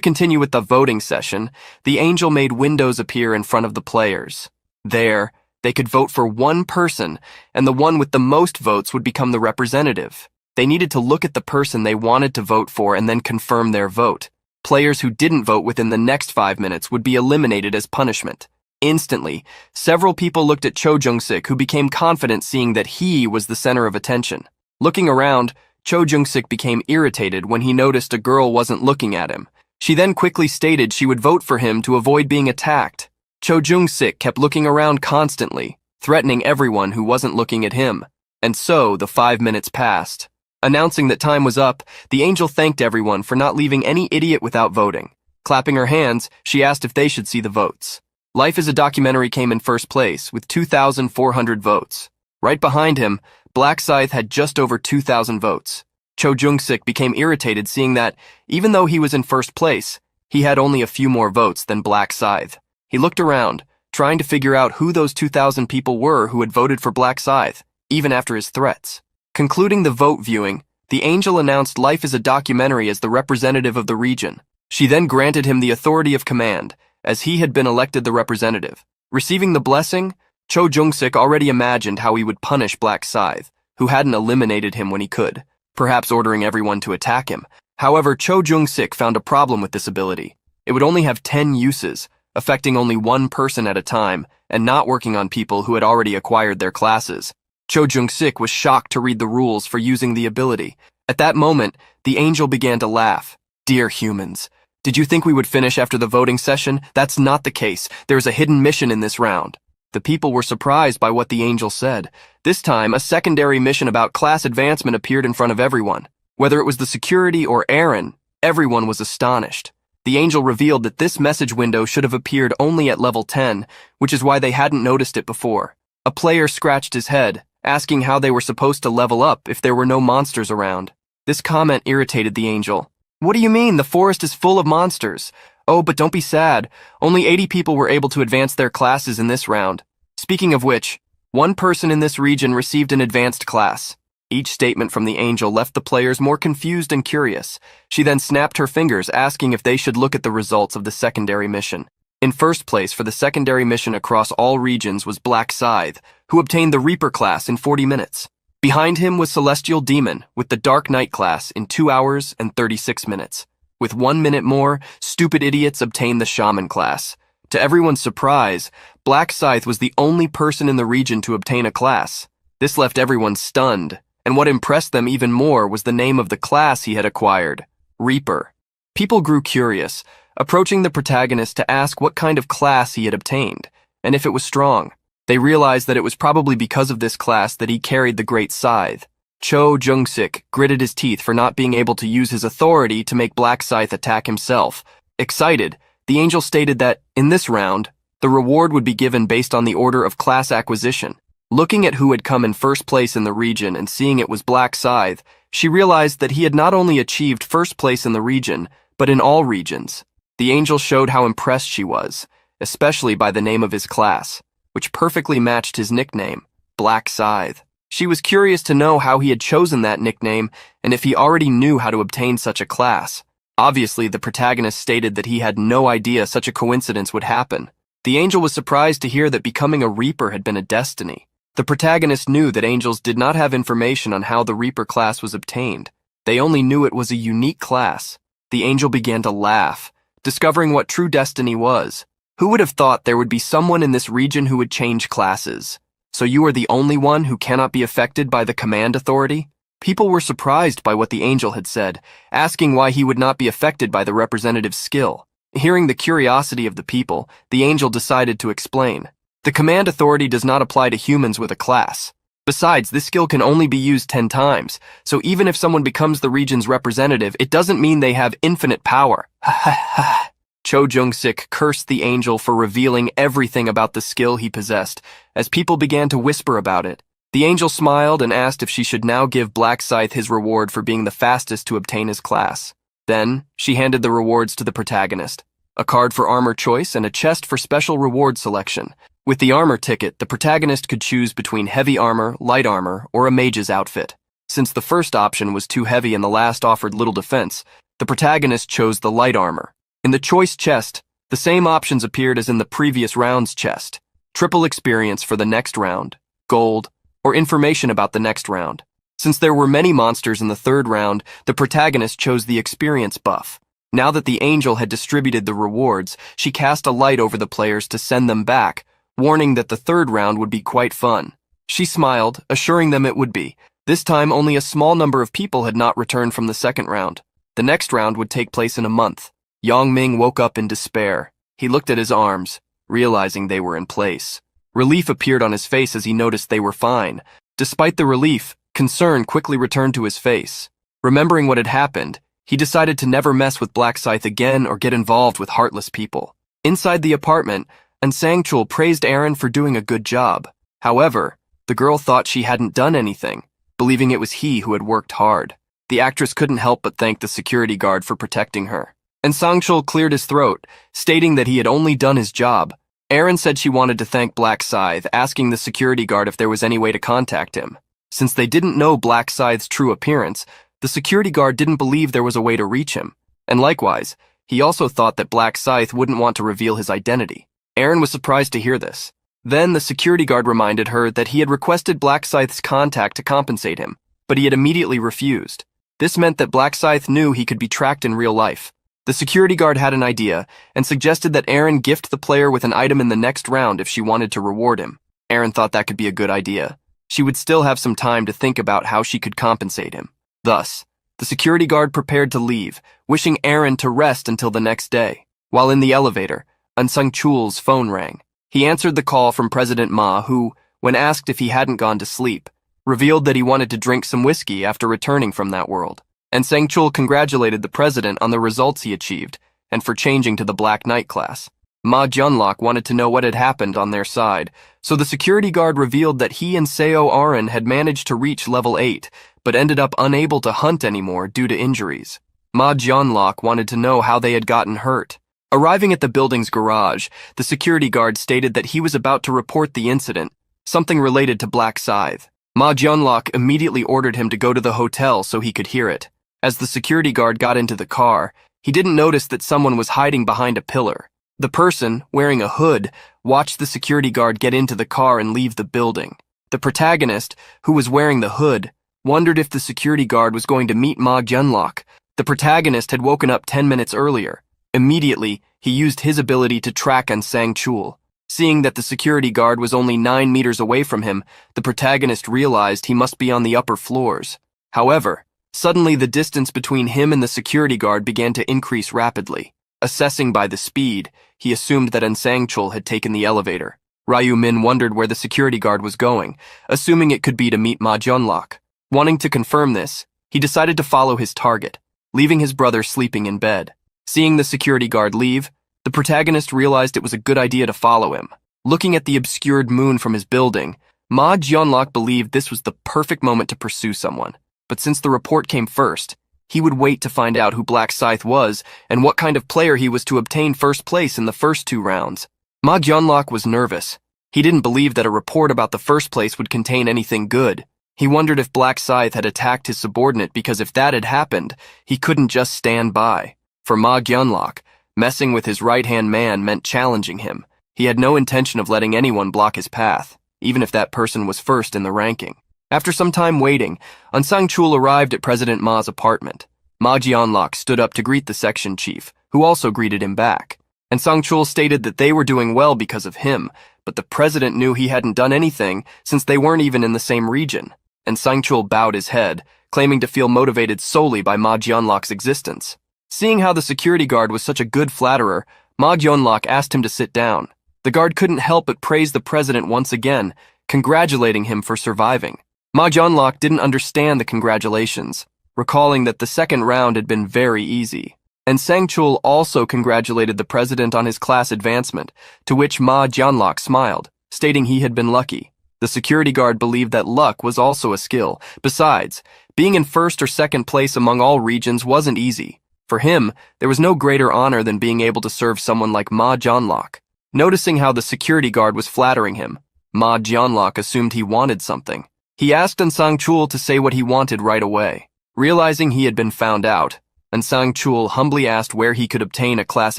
continue with the voting session, the angel made windows appear in front of the players. There, they could vote for one person, and the one with the most votes would become the representative. They needed to look at the person they wanted to vote for and then confirm their vote. Players who didn't vote within the next 5 minutes would be eliminated as punishment. Instantly, several people looked at Cho Jung-sik, who became confident seeing that he was the center of attention. Looking around, Cho Jung-sik became irritated when he noticed a girl wasn't looking at him. She then quickly stated she would vote for him to avoid being attacked. Cho Jung-sik kept looking around constantly, threatening everyone who wasn't looking at him. And so, the 5 minutes passed. Announcing that time was up, the angel thanked everyone for not leaving any idiot without voting. Clapping her hands, she asked if they should see the votes. Life is a Documentary came in first place, with 2,400 votes. Right behind him, Black Scythe had just over 2,000 votes. Cho Jung-sik became irritated seeing that, even though he was in first place, he had only a few more votes than Black Scythe. He looked around, trying to figure out who those 2,000 people were who had voted for Black Scythe, even after his threats. Concluding the vote viewing, the angel announced Life is a Documentary as the representative of the region. She then granted him the authority of command, as he had been elected the representative. Receiving the blessing, Cho Jung-sik already imagined how he would punish Black Scythe, who hadn't eliminated him when he could, perhaps ordering everyone to attack him. However, Cho Jung-sik found a problem with this ability. It would only have 10 uses, affecting only one person at a time, and not working on people who had already acquired their classes. Cho Jung-sik was shocked to read the rules for using the ability. At that moment, the angel began to laugh. "Dear humans, did you think we would finish after the voting session? That's not the case. There's a hidden mission in this round." The people were surprised by what the angel said. This time, a secondary mission about class advancement appeared in front of everyone. Whether it was the security or Aaron, everyone was astonished. The angel revealed that this message window should have appeared only at level 10, which is why they hadn't noticed it before. A player scratched his head, asking how they were supposed to level up if there were no monsters around. This comment irritated the angel. "What do you mean? The forest is full of monsters." "Oh, but don't be sad. Only 80 people were able to advance their classes in this round. Speaking of which, one person in this region received an advanced class." Each statement from the angel left the players more confused and curious. She then snapped her fingers, asking if they should look at the results of the secondary mission. In first place for the secondary mission across all regions was Black Scythe, who obtained the Reaper class in 40 minutes. Behind him was Celestial Demon with the Dark Knight class in 2 hours and 36 minutes. With 1 minute more, Stupid Idiots obtained the Shaman class. To everyone's surprise, Black Scythe was the only person in the region to obtain a class. This left everyone stunned, and what impressed them even more was the name of the class he had acquired, Reaper. People grew curious, approaching the protagonist to ask what kind of class he had obtained, and if it was strong. They realized that it was probably because of this class that he carried the Great Scythe. Cho Jung-sik gritted his teeth for not being able to use his authority to make Black Scythe attack himself. Excited, the angel stated that, in this round, the reward would be given based on the order of class acquisition. Looking at who had come in first place in the region and seeing it was Black Scythe, she realized that he had not only achieved first place in the region, but in all regions. The angel showed how impressed she was, especially by the name of his class, which perfectly matched his nickname, Black Scythe. She was curious to know how he had chosen that nickname and if he already knew how to obtain such a class. Obviously, the protagonist stated that he had no idea such a coincidence would happen. The angel was surprised to hear that becoming a Reaper had been a destiny. The protagonist knew that angels did not have information on how the Reaper class was obtained. They only knew it was a unique class. The angel began to laugh, discovering what true destiny was. Who would have thought there would be someone in this region who would change classes? So you are the only one who cannot be affected by the command authority? People were surprised by what the angel had said, asking why he would not be affected by the representative's skill. Hearing the curiosity of the people, the angel decided to explain. The command authority does not apply to humans with a class. Besides, this skill can only be used 10 times, so even if someone becomes the region's representative, it doesn't mean they have infinite power. Ha ha ha. Cho Jung-sik cursed the angel for revealing everything about the skill he possessed, as people began to whisper about it. The angel smiled and asked if she should now give Black Scythe his reward for being the fastest to obtain his class. Then, she handed the rewards to the protagonist, a card for armor choice and a chest for special reward selection. With the armor ticket, the protagonist could choose between heavy armor, light armor, or a mage's outfit. Since the first option was too heavy and the last offered little defense, the protagonist chose the light armor. In the choice chest, the same options appeared as in the previous round's chest. Triple experience for the next round, gold, or information about the next round. Since there were many monsters in the third round, the protagonist chose the experience buff. Now that the angel had distributed the rewards, she cast a light over the players to send them back, warning that the third round would be quite fun. She smiled, assuring them it would be. This time, only a small number of people had not returned from the second round. The next round would take place in a month. Yang Ming woke up in despair. He looked at his arms, realizing they were in place. Relief appeared on his face as he noticed they were fine. Despite the relief, concern quickly returned to his face. Remembering what had happened, he decided to never mess with Black Scythe again or get involved with heartless people. Inside the apartment, Sang-chul praised Aaron for doing a good job. However, the girl thought she hadn't done anything, believing it was he who had worked hard. The actress couldn't help but thank the security guard for protecting her. And Sang-chul cleared his throat, stating that he had only done his job. Aaron said she wanted to thank Black Scythe, asking the security guard if there was any way to contact him. Since they didn't know Black Scythe's true appearance, the security guard didn't believe there was a way to reach him. And likewise, he also thought that Black Scythe wouldn't want to reveal his identity. Aaron was surprised to hear this. Then the security guard reminded her that he had requested Black Scythe's contact to compensate him, but he had immediately refused. This meant that Black Scythe knew he could be tracked in real life. The security guard had an idea and suggested that Aaron gift the player with an item in the next round if she wanted to reward him. Aaron thought that could be a good idea. She would still have some time to think about how she could compensate him. Thus, the security guard prepared to leave, wishing Aaron to rest until the next day. While in the elevator, Sang-chul's phone rang. He answered the call from President Ma, who, when asked if he hadn't gone to sleep, revealed that he wanted to drink some whiskey after returning from that world. And Sang-chul congratulated the president on the results he achieved and for changing to the Black Knight class. Ma Junlok wanted to know what had happened on their side, so the security guard revealed that he and Seo Arin had managed to reach level 8, but ended up unable to hunt anymore due to injuries. Ma Junlok wanted to know how they had gotten hurt. Arriving at the building's garage, the security guard stated that he was about to report the incident, something related to Black Scythe. Ma Junlok immediately ordered him to go to the hotel so he could hear it. As the security guard got into the car, he didn't notice that someone was hiding behind a pillar. The person, wearing a hood, watched the security guard get into the car and leave the building. The protagonist, who was wearing the hood, wondered if the security guard was going to meet Ma Junlok. The protagonist had woken up 10 minutes earlier. Immediately, he used his ability to track on Sang-chul. Seeing that the security guard was only 9 meters away from him, the protagonist realized he must be on the upper floors. However, suddenly the distance between him and the security guard began to increase rapidly. Assessing by the speed, he assumed that Sang-chul had taken the elevator. Ryu Min wondered where the security guard was going, assuming it could be to meet Ma Junlok. Wanting to confirm this, he decided to follow his target, leaving his brother sleeping in bed. Seeing the security guard leave, the protagonist realized it was a good idea to follow him. Looking at the obscured moon from his building, Ma Junlok believed this was the perfect moment to pursue someone. But since the report came first, he would wait to find out who Black Scythe was and what kind of player he was to obtain first place in the first 2 rounds. Ma Junlok was nervous. He didn't believe that a report about the first place would contain anything good. He wondered if Black Scythe had attacked his subordinate because if that had happened, he couldn't just stand by. For Ma Junlok, messing with his right-hand man meant challenging him. He had no intention of letting anyone block his path, even if that person was first in the ranking. After some time waiting, Sang-chul arrived at President Ma's apartment. Ma Junlok stood up to greet the section chief, who also greeted him back. And Sang-chul stated that they were doing well because of him, but the president knew he hadn't done anything since they weren't even in the same region. And Sang-chul bowed his head, claiming to feel motivated solely by Ma Junlok's existence. Seeing how the security guard was such a good flatterer, Ma Junlok asked him to sit down. The guard couldn't help but praise the president once again, congratulating him for surviving. Ma Junlok didn't understand the congratulations, recalling that the second round had been very easy. And Sang-chul also congratulated the president on his class advancement, to which Ma Junlok smiled, stating he had been lucky. The security guard believed that luck was also a skill. Besides, being in first or second place among all regions wasn't easy. For him, there was no greater honor than being able to serve someone like Ma Junlok. Noticing how the security guard was flattering him, Ma Junlok assumed he wanted something. He asked Sang-chul to say what he wanted right away. Realizing he had been found out, Sang-chul humbly asked where he could obtain a class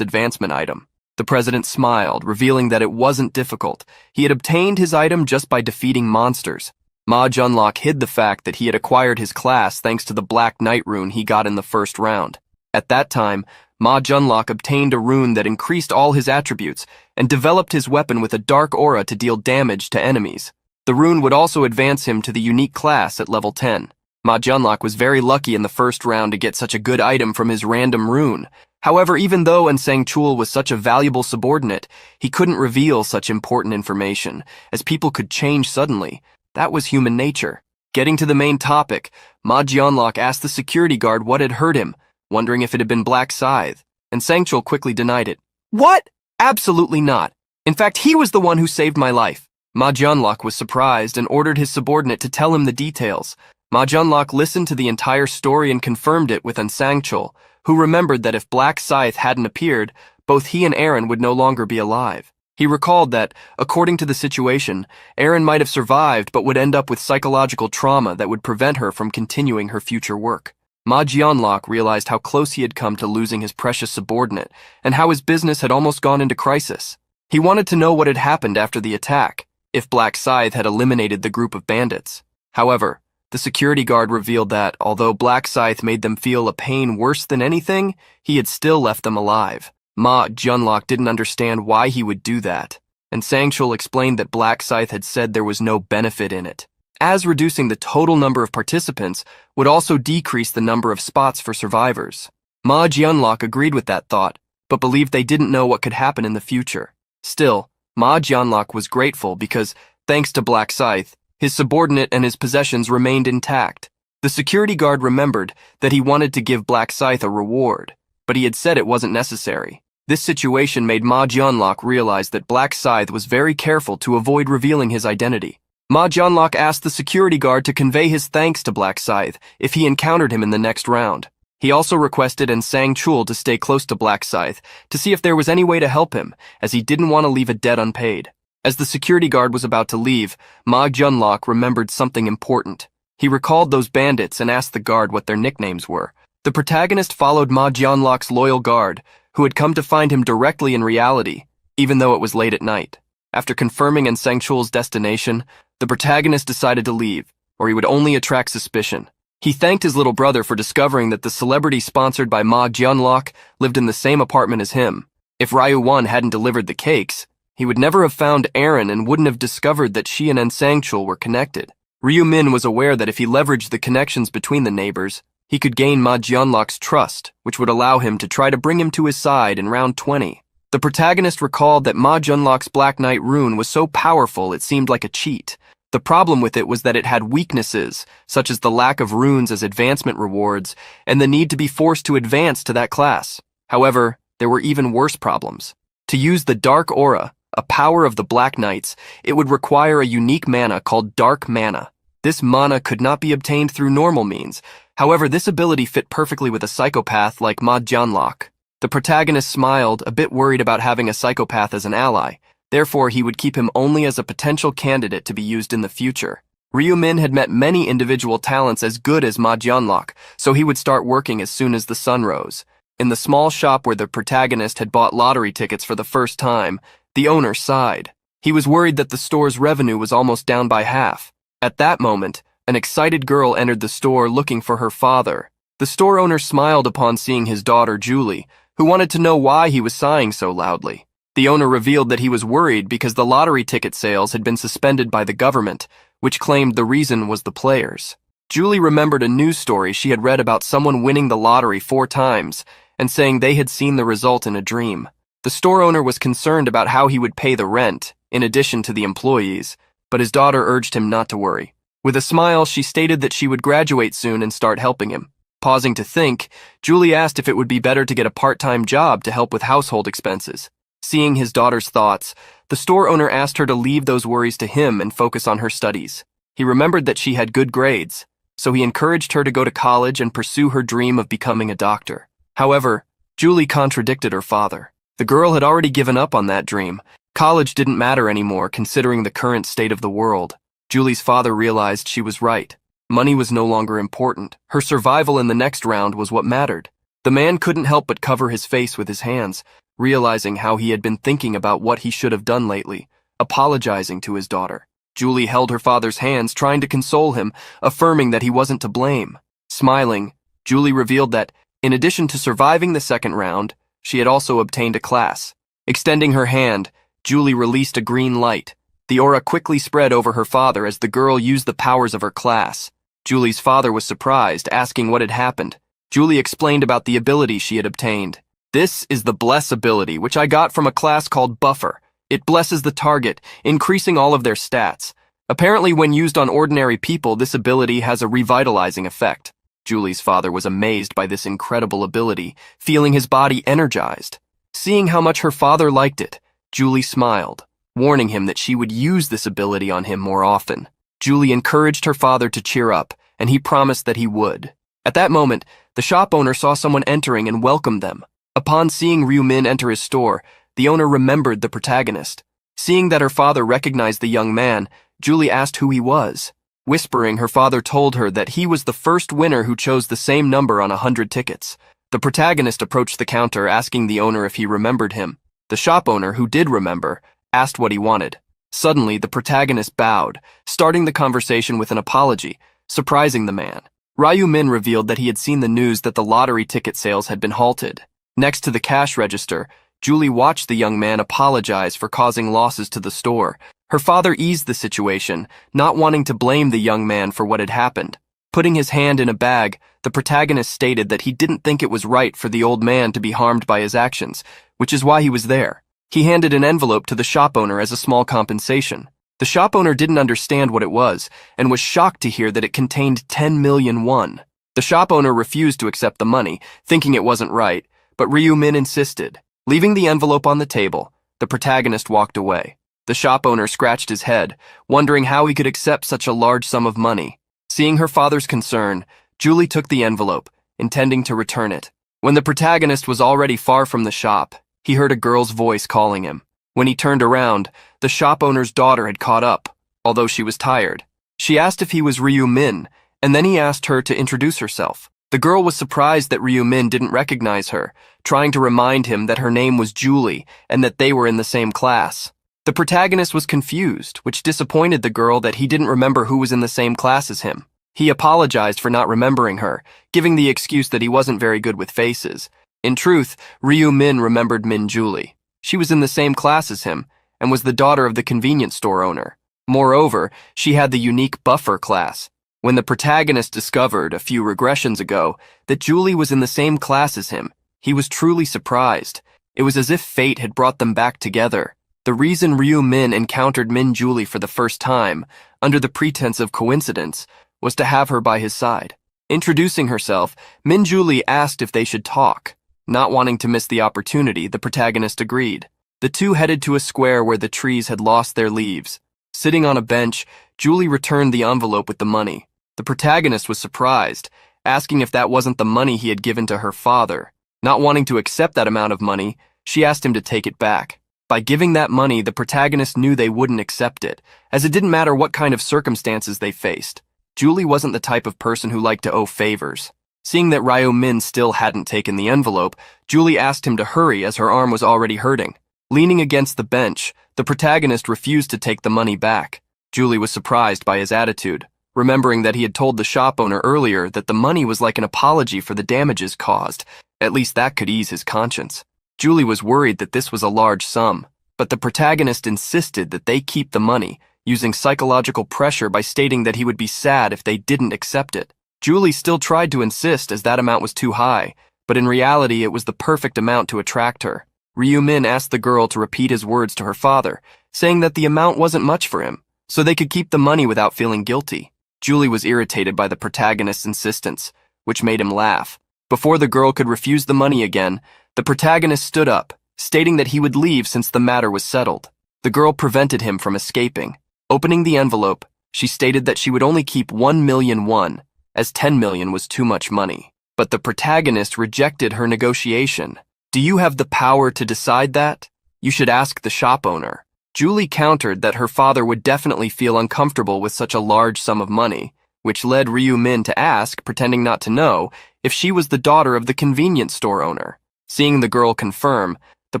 advancement item. The president smiled, revealing that it wasn't difficult. He had obtained his item just by defeating monsters. Ma Junlok hid the fact that he had acquired his class thanks to the Black Knight rune he got in the first round. At that time, Ma Junlok obtained a rune that increased all his attributes and developed his weapon with a dark aura to deal damage to enemies. The rune would also advance him to the unique class at level 10. Ma Junlok was very lucky in the first round to get such a good item from his random rune. However, even though Sang Chul was such a valuable subordinate, he couldn't reveal such important information, as people could change suddenly. That was human nature. Getting to the main topic, Ma Junlok asked the security guard what had hurt him, wondering if it had been Black Scythe, and Sang Chul quickly denied it. What? Absolutely not. In fact, he was the one who saved my life. Ma Junlok was surprised and ordered his subordinate to tell him the details. Ma Junlok listened to the entire story and confirmed it with Sang Chul, who remembered that if Black Scythe hadn't appeared, both he and Aaron would no longer be alive. He recalled that, according to the situation, Aaron might have survived but would end up with psychological trauma that would prevent her from continuing her future work. Ma Junlok realized how close he had come to losing his precious subordinate and how his business had almost gone into crisis. He wanted to know what had happened after the attack, if Black Scythe had eliminated the group of bandits. However, the security guard revealed that, although Black Scythe made them feel a pain worse than anything, he had still left them alive. Ma Junlok didn't understand why he would do that, and Sang Chul explained that Black Scythe had said there was no benefit in it, as reducing the total number of participants would also decrease the number of spots for survivors. Ma Junlok agreed with that thought, but believed they didn't know what could happen in the future. Still, Ma Junlok was grateful because, thanks to Black Scythe, his subordinate and his possessions remained intact. The security guard remembered that he wanted to give Black Scythe a reward, but he had said it wasn't necessary. This situation made Ma Junlok realize that Black Scythe was very careful to avoid revealing his identity. Ma Junlok asked the security guard to convey his thanks to Black Scythe if he encountered him in the next round. He also requested Sang Chul to stay close to Black Scythe to see if there was any way to help him, as he didn't want to leave a debt unpaid. As the security guard was about to leave, Ma Junlok remembered something important. He recalled those bandits and asked the guard what their nicknames were. The protagonist followed Ma Junlok's loyal guard, who had come to find him directly in reality, even though it was late at night. After confirming Sang Chul's destination, the protagonist decided to leave, or he would only attract suspicion. He thanked his little brother for discovering that the celebrity sponsored by Ma Junlok lived in the same apartment as him. If Ryu 1 hadn't delivered the cakes, he would never have found Aaron and wouldn't have discovered that she and Sang Chul were connected. Ryu Min was aware that if he leveraged the connections between the neighbors, he could gain Ma Junlok's trust, which would allow him to try to bring him to his side in round 20. The protagonist recalled that Ma Junlok's Black Knight rune was so powerful it seemed like a cheat. The problem with it was that it had weaknesses, such as the lack of runes as advancement rewards and the need to be forced to advance to that class. However, there were even worse problems. To use the Dark Aura, a power of the Black Knights, it would require a unique mana called Dark Mana. This mana could not be obtained through normal means. However, this ability fit perfectly with a psychopath like Ma Junlok. The protagonist smiled, a bit worried about having a psychopath as an ally. Therefore, he would keep him only as a potential candidate to be used in the future. Ryu Min had met many individual talents as good as Ma Junlok, so he would start working as soon as the sun rose. In the small shop where the protagonist had bought lottery tickets for the first time, the owner sighed. He was worried that the store's revenue was almost down by half. At that moment, an excited girl entered the store looking for her father. The store owner smiled upon seeing his daughter, Julie, who wanted to know why he was sighing so loudly. The owner revealed that he was worried because the lottery ticket sales had been suspended by the government, which claimed the reason was the players. Julie remembered a news story she had read about someone winning the lottery 4 times and saying they had seen the result in a dream. The store owner was concerned about how he would pay the rent, in addition to the employees, but his daughter urged him not to worry. With a smile, she stated that she would graduate soon and start helping him. Pausing to think, Julie asked if it would be better to get a part-time job to help with household expenses. Seeing his daughter's thoughts, the store owner asked her to leave those worries to him and focus on her studies. He remembered that she had good grades, so he encouraged her to go to college and pursue her dream of becoming a doctor. However, Julie contradicted her father. The girl had already given up on that dream. College didn't matter anymore considering the current state of the world. Julie's father realized she was right. Money was no longer important. Her survival in the next round was what mattered. The man couldn't help but cover his face with his hands, realizing how he had been thinking about what he should have done lately, apologizing to his daughter. Julie held her father's hands, trying to console him, affirming that he wasn't to blame. Smiling, Julie revealed that, in addition to surviving the second round, she had also obtained a class. Extending her hand, Julie released a green light. The aura quickly spread over her father as the girl used the powers of her class. Julie's father was surprised, asking what had happened. Julie explained about the ability she had obtained. This is the Bless ability, which I got from a class called Buffer. It blesses the target, increasing all of their stats. Apparently, when used on ordinary people, this ability has a revitalizing effect. Julie's father was amazed by this incredible ability, feeling his body energized. Seeing how much her father liked it, Julie smiled, warning him that she would use this ability on him more often. Julie encouraged her father to cheer up, and he promised that he would. At that moment, the shop owner saw someone entering and welcomed them. Upon seeing Ryu-min enter his store, the owner remembered the protagonist. Seeing that her father recognized the young man, Julie asked who he was. Whispering, her father told her that he was the first winner who chose the same number on 100 tickets. The protagonist approached the counter, asking the owner if he remembered him. The shop owner, who did remember, asked what he wanted. Suddenly, the protagonist bowed, starting the conversation with an apology, surprising the man. Ryu-min revealed that he had seen the news that the lottery ticket sales had been halted. Next to the cash register, Julie watched the young man apologize for causing losses to the store. Her father eased the situation, not wanting to blame the young man for what had happened. Putting his hand in a bag, the protagonist stated that he didn't think it was right for the old man to be harmed by his actions, which is why he was there. He handed an envelope to the shop owner as a small compensation. The shop owner didn't understand what it was, and was shocked to hear that it contained 10 million won. The shop owner refused to accept the money, thinking it wasn't right, but Ryu-min insisted. Leaving the envelope on the table, the protagonist walked away. The shop owner scratched his head, wondering how he could accept such a large sum of money. Seeing her father's concern, Julie took the envelope, intending to return it. When the protagonist was already far from the shop, he heard a girl's voice calling him. When he turned around, the shop owner's daughter had caught up, although she was tired. She asked if he was Ryu-min, and then he asked her to introduce herself. The girl was surprised that Ryu-min didn't recognize her, trying to remind him that her name was Julie and that they were in the same class. The protagonist was confused, which disappointed the girl that he didn't remember who was in the same class as him. He apologized for not remembering her, giving the excuse that he wasn't very good with faces. In truth, Ryu-min remembered Min Julie. She was in the same class as him, and was the daughter of the convenience store owner. Moreover, she had the unique Buffer class. When the protagonist discovered, a few regressions ago, that Julie was in the same class as him, he was truly surprised. It was as if fate had brought them back together. The reason Ryu-min encountered Min Julie for the first time, under the pretense of coincidence, was to have her by his side. Introducing herself, Min Julie asked if they should talk. Not wanting to miss the opportunity, the protagonist agreed. The two headed to a square where the trees had lost their leaves. Sitting on a bench, Julie returned the envelope with the money. The protagonist was surprised, asking if that wasn't the money he had given to her father. Not wanting to accept that amount of money, she asked him to take it back. By giving that money, the protagonist knew they wouldn't accept it, as it didn't matter what kind of circumstances they faced. Julie wasn't the type of person who liked to owe favors. Seeing that Ryu-min still hadn't taken the envelope, Julie asked him to hurry as her arm was already hurting. Leaning against the bench, the protagonist refused to take the money back. Julie was surprised by his attitude, remembering that he had told the shop owner earlier that the money was like an apology for the damages caused. At least that could ease his conscience. Julie was worried that this was a large sum, but the protagonist insisted that they keep the money, using psychological pressure by stating that he would be sad if they didn't accept it. Julie still tried to insist as that amount was too high, but in reality it was the perfect amount to attract her. Ryu-min asked the girl to repeat his words to her father, saying that the amount wasn't much for him, so they could keep the money without feeling guilty. Julie was irritated by the protagonist's insistence, which made him laugh. Before the girl could refuse the money again, the protagonist stood up, stating that he would leave since the matter was settled. The girl prevented him from escaping. Opening the envelope, she stated that she would only keep 1 million won, as 10 million was too much money. But the protagonist rejected her negotiation. Do you have the power to decide that? You should ask the shop owner. Julie countered that her father would definitely feel uncomfortable with such a large sum of money, which led Ryu-min to ask, pretending not to know, if she was the daughter of the convenience store owner. Seeing the girl confirm, the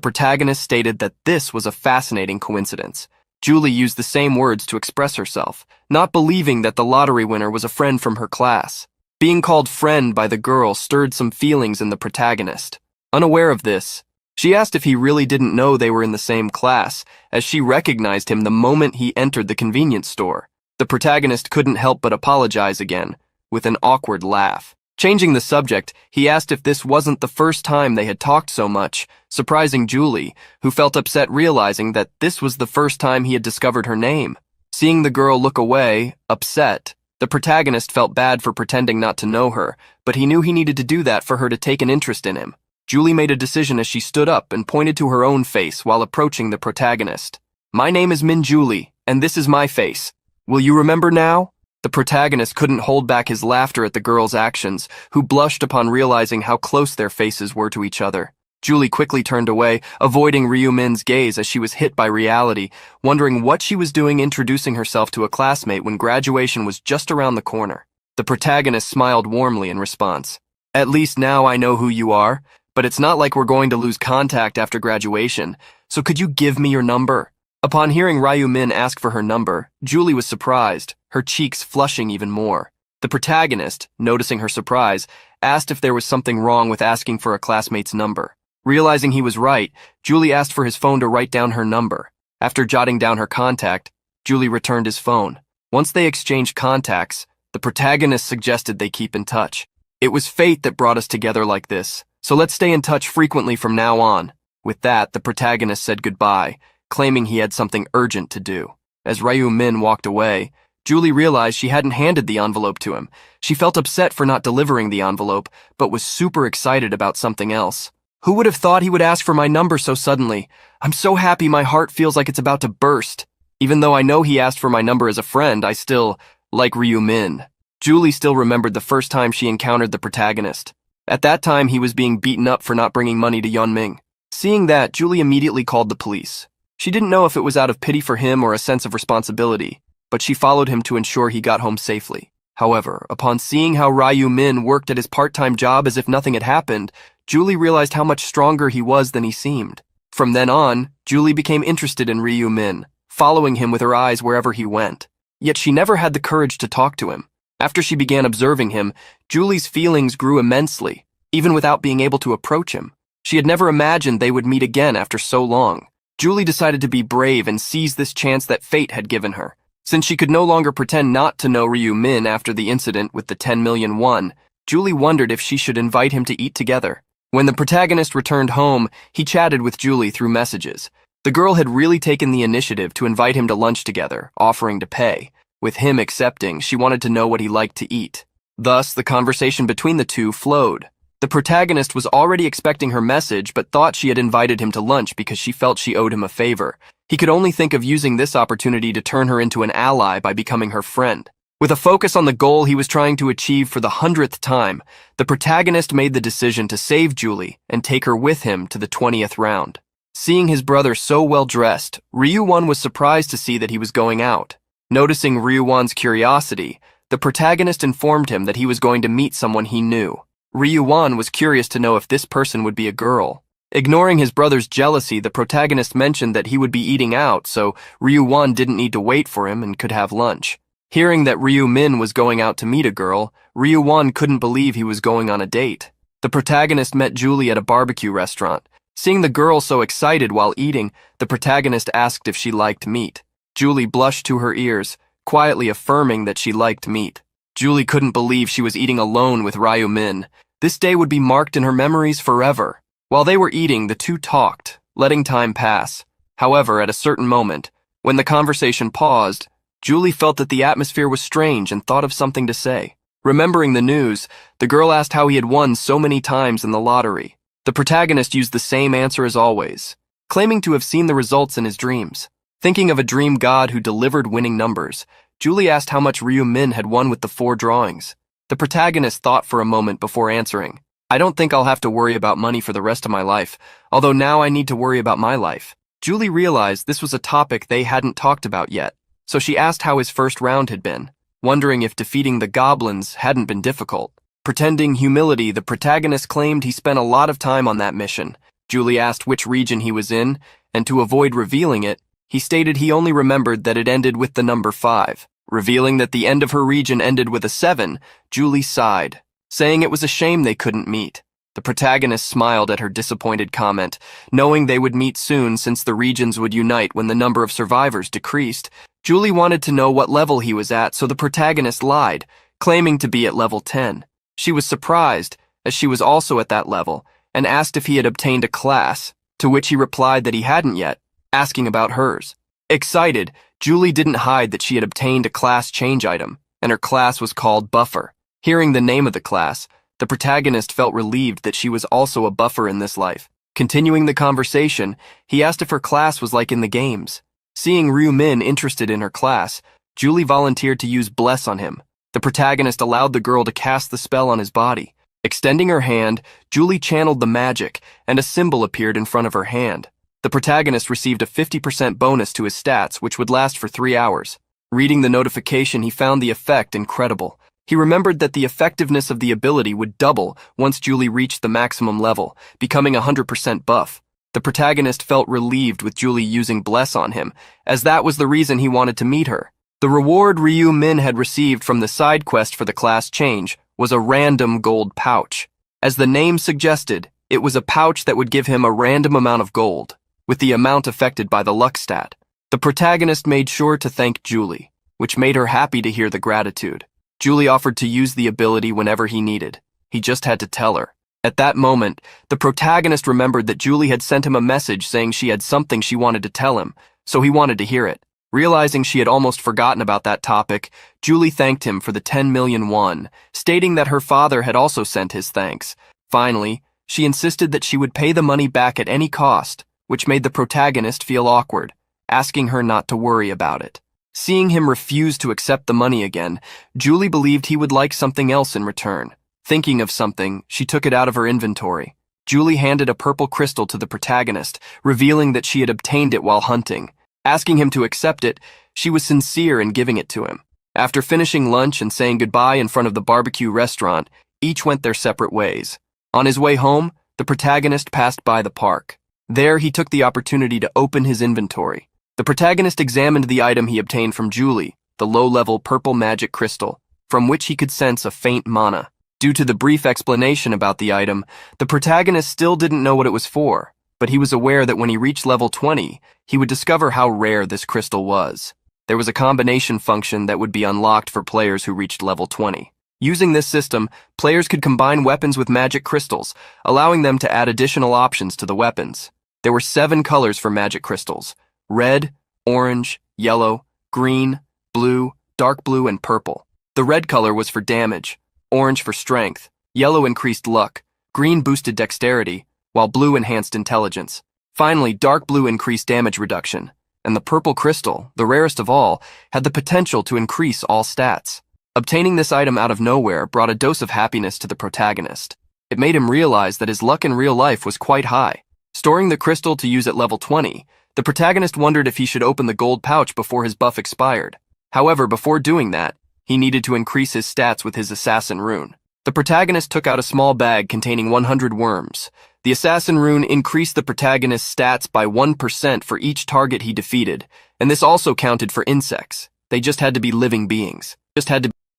protagonist stated that this was a fascinating coincidence. Julie used the same words to express herself, not believing that the lottery winner was a friend from her class. Being called friend by the girl stirred some feelings in the protagonist. Unaware of this, she asked if he really didn't know they were in the same class, as she recognized him the moment he entered the convenience store. The protagonist couldn't help but apologize again, with an awkward laugh. Changing the subject, he asked if this wasn't the first time they had talked so much, surprising Julie, who felt upset realizing that this was the first time he had discovered her name. Seeing the girl look away, upset, the protagonist felt bad for pretending not to know her, but he knew he needed to do that for her to take an interest in him. Julie made a decision as she stood up and pointed to her own face while approaching the protagonist. "My name is Min Julie, and this is my face. Will you remember now?" The protagonist couldn't hold back his laughter at the girl's actions, who blushed upon realizing how close their faces were to each other. Julie quickly turned away, avoiding Ryu Min's gaze as she was hit by reality, wondering what she was doing introducing herself to a classmate when graduation was just around the corner. The protagonist smiled warmly in response. "At least now I know who you are, but it's not like we're going to lose contact after graduation, so could you give me your number?" Upon hearing Ryu Min ask for her number, Julie was surprised, her cheeks flushing even more. The protagonist, noticing her surprise, asked if there was something wrong with asking for a classmate's number. Realizing he was right, Julie asked for his phone to write down her number. After jotting down her contact, Julie returned his phone. Once they exchanged contacts, the protagonist suggested they keep in touch. "It was fate that brought us together like this, so let's stay in touch frequently from now on." With that, the protagonist said goodbye, claiming he had something urgent to do. As Ryu Min walked away, Julie realized she hadn't handed the envelope to him. She felt upset for not delivering the envelope, but was super excited about something else. "Who would have thought he would ask for my number so suddenly? I'm so happy my heart feels like it's about to burst. Even though I know he asked for my number as a friend, I still like Ryu Min." Julie still remembered the first time she encountered the protagonist. At that time, he was being beaten up for not bringing money to Yeonming. Seeing that, Julie immediately called the police. She didn't know if it was out of pity for him or a sense of responsibility, but she followed him to ensure he got home safely. However, upon seeing how Ryu Min worked at his part-time job as if nothing had happened, Julie realized how much stronger he was than he seemed. From then on, Julie became interested in Ryu Min, following him with her eyes wherever he went. Yet she never had the courage to talk to him. After she began observing him, Julie's feelings grew immensely, even without being able to approach him. She had never imagined they would meet again after so long. Julie decided to be brave and seize this chance that fate had given her. Since she could no longer pretend not to know Ryu Min after the incident with the 10 million won, Julie wondered if she should invite him to eat together. When the protagonist returned home, he chatted with Julie through messages. The girl had really taken the initiative to invite him to lunch together, offering to pay. With him accepting, she wanted to know what he liked to eat. Thus, the conversation between the two flowed. The protagonist was already expecting her message but thought she had invited him to lunch because she felt she owed him a favor. He could only think of using this opportunity to turn her into an ally by becoming her friend. With a focus on the goal he was trying to achieve for the 100th time, the protagonist made the decision to save Julie and take her with him to the 20th round. Seeing his brother so well dressed, Ryu-won was surprised to see that he was going out. Noticing Ryu-won's curiosity, the protagonist informed him that he was going to meet someone he knew. Ryu-won was curious to know if this person would be a girl. Ignoring his brother's jealousy, the protagonist mentioned that he would be eating out, so Ryu-won didn't need to wait for him and could have lunch. Hearing that Ryu Min was going out to meet a girl, Ryu-won couldn't believe he was going on a date. The protagonist met Julie at a barbecue restaurant. Seeing the girl so excited while eating, the protagonist asked if she liked meat. Julie blushed to her ears, quietly affirming that she liked meat. Julie couldn't believe she was eating alone with Ryu Min. This day would be marked in her memories forever. While they were eating, the two talked, letting time pass. However, at a certain moment, when the conversation paused, Julie felt that the atmosphere was strange and thought of something to say. Remembering the news, the girl asked how he had won so many times in the lottery. The protagonist used the same answer as always, claiming to have seen the results in his dreams. Thinking of a dream god who delivered winning numbers, Julie asked how much Ryu Min had won with the 4 drawings. The protagonist thought for a moment before answering. "I don't think I'll have to worry about money for the rest of my life, although now I need to worry about my life." Julie realized this was a topic they hadn't talked about yet, so she asked how his first round had been, wondering if defeating the goblins hadn't been difficult. Pretending humility, the protagonist claimed he spent a lot of time on that mission. Julie asked which region he was in, and to avoid revealing it, He stated he only remembered that it ended with the number 5. Revealing that the end of her region ended with a 7, Julie sighed, saying it was a shame they couldn't meet. The protagonist smiled at her disappointed comment, knowing they would meet soon since the regions would unite when the number of survivors decreased. Julie wanted to know what level he was at, so the protagonist lied, claiming to be at level 10. She was surprised, as she was also at that level, and asked if he had obtained a class, to which he replied that he hadn't yet, asking about hers. Excited, Julie didn't hide that she had obtained a class change item, and her class was called Buffer. Hearing the name of the class, the protagonist felt relieved that she was also a buffer in this life. Continuing the conversation, he asked if her class was like in the games. Seeing Ryu Min interested in her class, Julie volunteered to use Bless on him. The protagonist allowed the girl to cast the spell on his body. Extending her hand, Julie channeled the magic, and a symbol appeared in front of her hand. The protagonist received a 50% bonus to his stats, which would last for 3 hours. Reading the notification, he found the effect incredible. He remembered that the effectiveness of the ability would double once Julie reached the maximum level, becoming 100% buff. The protagonist felt relieved with Julie using Bless on him, as that was the reason he wanted to meet her. The reward Ryu Min had received from the side quest for the class change was a random gold pouch. As the name suggested, it was a pouch that would give him a random amount of gold, with the amount affected by the luck stat. The protagonist made sure to thank Julie, which made her happy to hear the gratitude. Julie offered to use the ability whenever he needed. He just had to tell her. At that moment, the protagonist remembered that Julie had sent him a message saying she had something she wanted to tell him, so he wanted to hear it. Realizing she had almost forgotten about that topic, Julie thanked him for the 10 million won, stating that her father had also sent his thanks. Finally, she insisted that she would pay the money back at any cost, which made the protagonist feel awkward, asking her not to worry about it. Seeing him refuse to accept the money again, Julie believed he would like something else in return. Thinking of something, she took it out of her inventory. Julie handed a purple crystal to the protagonist, revealing that she had obtained it while hunting. Asking him to accept it, she was sincere in giving it to him. After finishing lunch and saying goodbye in front of the barbecue restaurant, each went their separate ways. On his way home, the protagonist passed by the park. There, he took the opportunity to open his inventory. The protagonist examined the item he obtained from Julie, the low-level purple magic crystal, from which he could sense a faint mana. Due to the brief explanation about the item, the protagonist still didn't know what it was for, but he was aware that when he reached level 20, he would discover how rare this crystal was. There was a combination function that would be unlocked for players who reached level 20. Using this system, players could combine weapons with magic crystals, allowing them to add additional options to the weapons. There were 7 colors for magic crystals: red, orange, yellow, green, blue, dark blue, and purple. The red color was for damage, orange for strength, yellow increased luck, green boosted dexterity, while blue enhanced intelligence. Finally, dark blue increased damage reduction, and the purple crystal, the rarest of all, had the potential to increase all stats. Obtaining this item out of nowhere brought a dose of happiness to the protagonist. It made him realize that his luck in real life was quite high. Storing the crystal to use at level 20, the protagonist wondered if he should open the gold pouch before his buff expired. However, before doing that, he needed to increase his stats with his assassin rune. The protagonist took out a small bag containing 100 worms. The assassin rune increased the protagonist's stats by 1% for each target he defeated, and this also counted for insects. They just had to be living beings.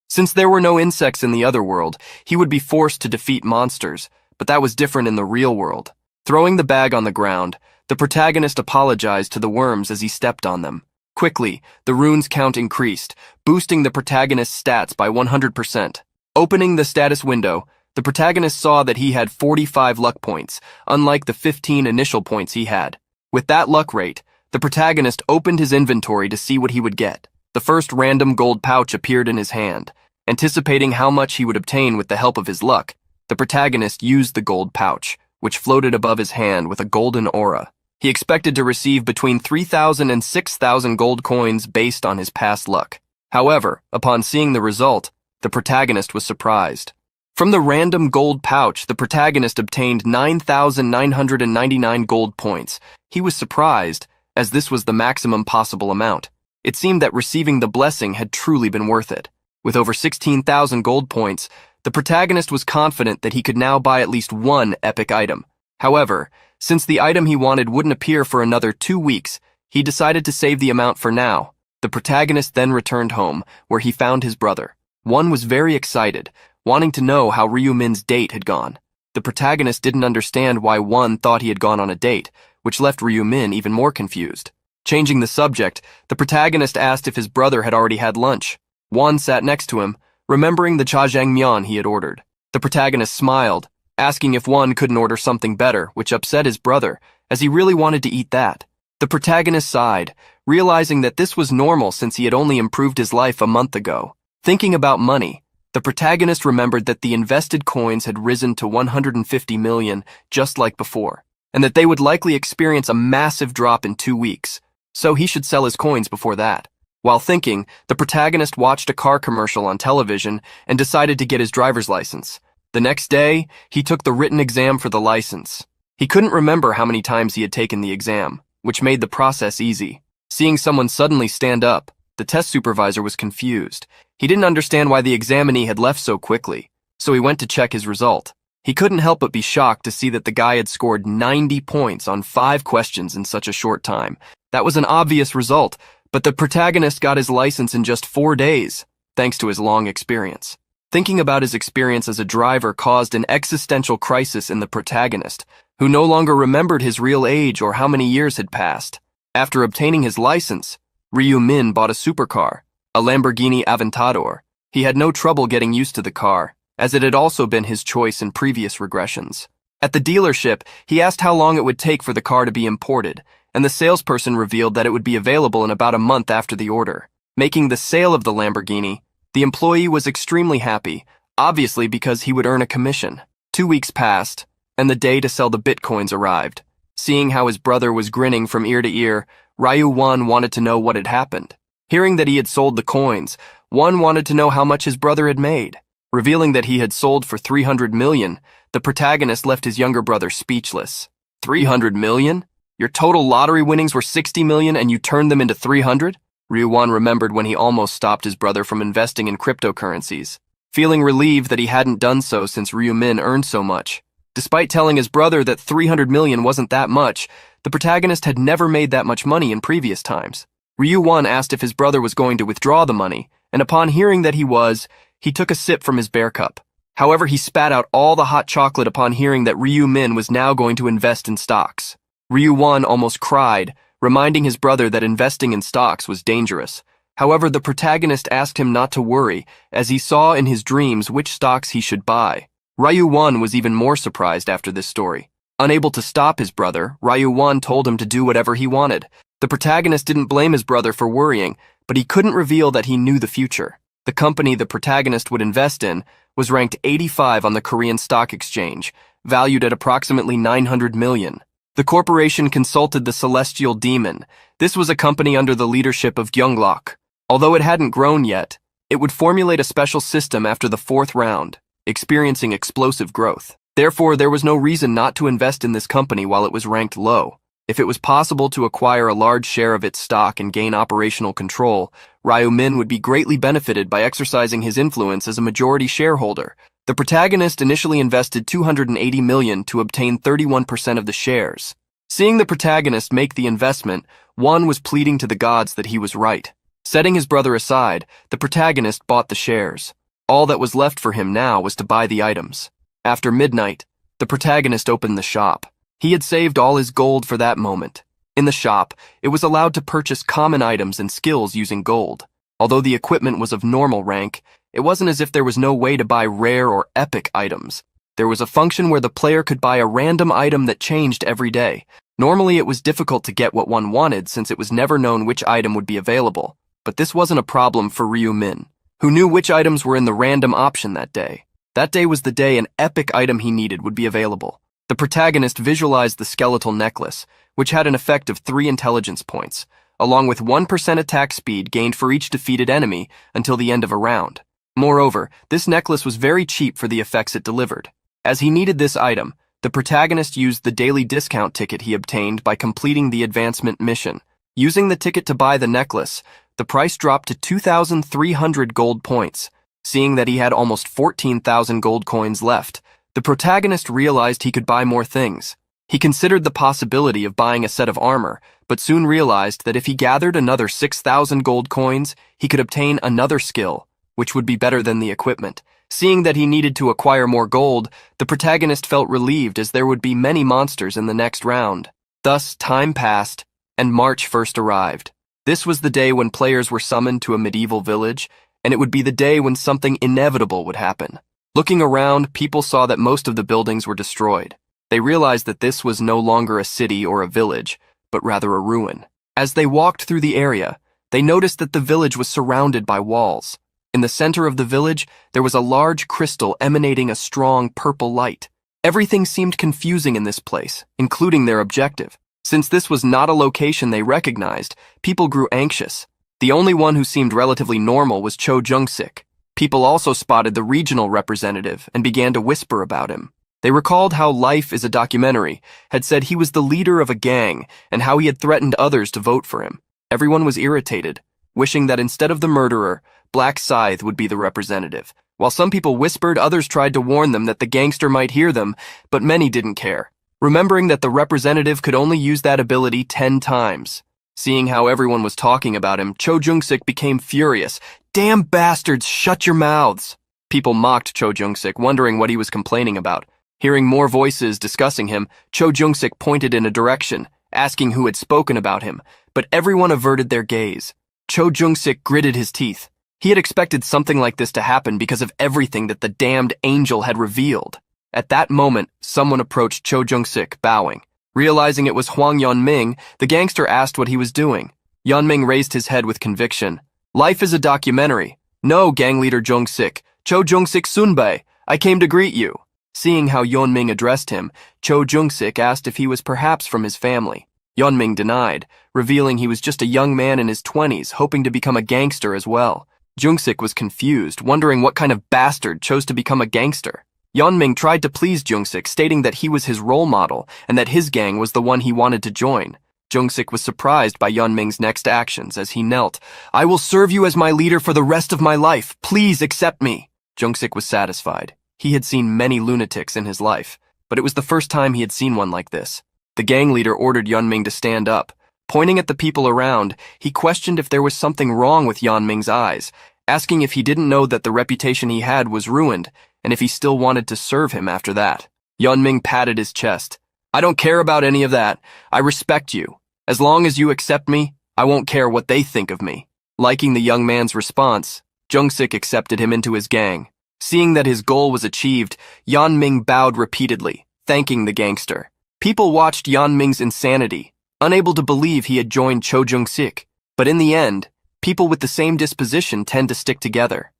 Since there were no insects in the other world, he would be forced to defeat monsters, but that was different in the real world. Throwing the bag on the ground, the protagonist apologized to the worms as he stepped on them. Quickly, the rune's count increased, boosting the protagonist's stats by 100%. Opening the status window, the protagonist saw that he had 45 luck points, unlike the 15 initial points he had. With that luck rate, the protagonist opened his inventory to see what he would get. The first random gold pouch appeared in his hand. Anticipating how much he would obtain with the help of his luck, the protagonist used the gold pouch, which floated above his hand with a golden aura. He expected to receive between 3,000 and 6,000 gold coins based on his past luck. However, upon seeing the result, the protagonist was surprised. From the random gold pouch, the protagonist obtained 9,999 gold points. He was surprised, as this was the maximum possible amount. It seemed that receiving the blessing had truly been worth it. With over 16,000 gold points, the protagonist was confident that he could now buy at least one epic item. However, since the item he wanted wouldn't appear for another 2 weeks, He decided to save the amount for now. The protagonist then returned home, where he found his brother. One was very excited, wanting to know how Ryu Min's date had gone. The protagonist didn't understand why One thought he had gone on a date, which left Ryu Min even more confused. Changing the subject, the protagonist asked if his brother had already had lunch. One sat next to him, remembering the jjajangmyeon he had ordered. The protagonist smiled, asking if One couldn't order something better, which upset his brother, as he really wanted to eat that. The protagonist sighed, realizing that this was normal since he had only improved his life a month ago. Thinking about money, the protagonist remembered that the invested coins had risen to 150 million just like before, and that they would likely experience a massive drop in 2 weeks, so he should sell his coins before that. While thinking, the protagonist watched a car commercial on television and decided to get his driver's license. The next day, he took the written exam for the license. He couldn't remember how many times he had taken the exam, which made the process easy. Seeing someone suddenly stand up, the test supervisor was confused. He didn't understand why the examinee had left so quickly, so he went to check his result. He couldn't help but be shocked to see that the guy had scored 90 points on 5 questions in such a short time. That was an obvious result, but the protagonist got his license in just 4 days, thanks to his long experience. Thinking about his experience as a driver caused an existential crisis in the protagonist, who no longer remembered his real age or how many years had passed. After obtaining his license, Ryu Min bought a supercar, a Lamborghini Aventador. He had no trouble getting used to the car, as it had also been his choice in previous regressions. At the dealership, he asked how long it would take for the car to be imported, and the salesperson revealed that it would be available in about a month after the order. Making the sale of the Lamborghini, the employee was extremely happy, obviously because he would earn a commission. 2 weeks passed, and the day to sell the bitcoins arrived. Seeing how his brother was grinning from ear to ear, Ryu One wanted to know what had happened. Hearing that he had sold the coins, One wanted to know how much his brother had made. Revealing that he had sold for 300 million, the protagonist left his younger brother speechless. 300 million? Your total lottery winnings were 60 million and you turned them into 300? Ryu One remembered when he almost stopped his brother from investing in cryptocurrencies. Feeling relieved that he hadn't done so since Ryu Min earned so much. Despite telling his brother that 300 million wasn't that much, the protagonist had never made that much money in previous times. Ryu One asked if his brother was going to withdraw the money, and upon hearing that he was, he took a sip from his bear cup. However, he spat out all the hot chocolate upon hearing that Ryu Min was now going to invest in stocks. Ryu One almost cried, reminding his brother that investing in stocks was dangerous. However, the protagonist asked him not to worry, as he saw in his dreams which stocks he should buy. Ryu One was even more surprised after this story. Unable to stop his brother, Ryu One told him to do whatever he wanted. The protagonist didn't blame his brother for worrying, but he couldn't reveal that he knew the future. The company the protagonist would invest in was ranked 85 on the Korean Stock Exchange, valued at approximately 900 million. The corporation consulted the Celestial Demon. This was a company under the leadership of Gyeonglok. Although it hadn't grown yet, it would formulate a special system after the 4th round, experiencing explosive growth. Therefore, there was no reason not to invest in this company while it was ranked low. If it was possible to acquire a large share of its stock and gain operational control, Ryu Min would be greatly benefited by exercising his influence as a majority shareholder. The protagonist initially invested 280 million to obtain 31% of the shares. Seeing the protagonist make the investment, One was pleading to the gods that he was right. Setting his brother aside, the protagonist bought the shares. All that was left for him now was to buy the items. After midnight, the protagonist opened the shop. He had saved all his gold for that moment. In the shop, it was allowed to purchase common items and skills using gold. Although the equipment was of normal rank, it wasn't as if there was no way to buy rare or epic items. There was a function where the player could buy a random item that changed every day. Normally, it was difficult to get what one wanted since it was never known which item would be available. But this wasn't a problem for Ryu Min, who knew which items were in the random option that day. That day was the day an epic item he needed would be available. The protagonist visualized the skeletal necklace, which had an effect of 3 intelligence points, along with 1% attack speed gained for each defeated enemy until the end of a round. Moreover, this necklace was very cheap for the effects it delivered. As he needed this item, the protagonist used the daily discount ticket he obtained by completing the advancement mission. Using the ticket to buy the necklace, the price dropped to 2,300 gold points. Seeing that he had almost 14,000 gold coins left, the protagonist realized he could buy more things. He considered the possibility of buying a set of armor, but soon realized that if he gathered another 6,000 gold coins, he could obtain another skill, which would be better than the equipment. Seeing that he needed to acquire more gold, the protagonist felt relieved as there would be many monsters in the next round. Thus, time passed, and March 1st arrived. This was the day when players were summoned to a medieval village, and it would be the day when something inevitable would happen. Looking around, people saw that most of the buildings were destroyed. They realized that this was no longer a city or a village, but rather a ruin. As they walked through the area, they noticed that the village was surrounded by walls. In the center of the village, there was a large crystal emanating a strong purple light. Everything seemed confusing in this place, including their objective. Since this was not a location they recognized, people grew anxious. The only one who seemed relatively normal was Cho Jung-sik. People also spotted the regional representative and began to whisper about him. They recalled how Life is a Documentary had said he was the leader of a gang and how he had threatened others to vote for him. Everyone was irritated, wishing that instead of the murderer, Black Scythe would be the representative. While some people whispered, others tried to warn them that the gangster might hear them, but many didn't care, remembering that the representative could only use that ability 10 times. Seeing how everyone was talking about him, Cho Jung-sik became furious. "Damn bastards, shut your mouths!" People mocked Cho Jung-sik, wondering what he was complaining about. Hearing more voices discussing him, Cho Jung-sik pointed in a direction, asking who had spoken about him, but everyone averted their gaze. Cho Jung-sik gritted his teeth. He had expected something like this to happen because of everything that the damned angel had revealed. At that moment, someone approached Cho Jung-sik, bowing. Realizing it was Hwang Yeonming, the gangster asked what he was doing. Yeonming raised his head with conviction. "Life is a documentary. No, gang leader Jung-sik. Cho Jung-sik Sunbae. I came to greet you." Seeing how Yeonming addressed him, Cho Jung-sik asked if he was perhaps from his family. Yeonming denied, revealing he was just a young man in his 20s, hoping to become a gangster as well. Jung-sik was confused, wondering what kind of bastard chose to become a gangster. Yeonming tried to please Jung-sik, stating that he was his role model and that his gang was the one he wanted to join. Jung-sik was surprised by Yeonming's next actions as he knelt. "I will serve you as my leader for the rest of my life. Please accept me." Jung-sik was satisfied. He had seen many lunatics in his life, but it was the first time he had seen one like this. The gang leader ordered Yeonming to stand up. Pointing at the people around, he questioned if there was something wrong with Yeonming's eyes, asking if he didn't know that the reputation he had was ruined, and if he still wanted to serve him after that. Yeonming patted his chest. "I don't care about any of that. I respect you. As long as you accept me, I won't care what they think of me." Liking the young man's response, Jung-sik accepted him into his gang. Seeing that his goal was achieved, Yeonming bowed repeatedly, thanking the gangster. People watched Yeonming's insanity, unable to believe he had joined Cho Jung-sik. But in the end, people with the same disposition tend to stick together.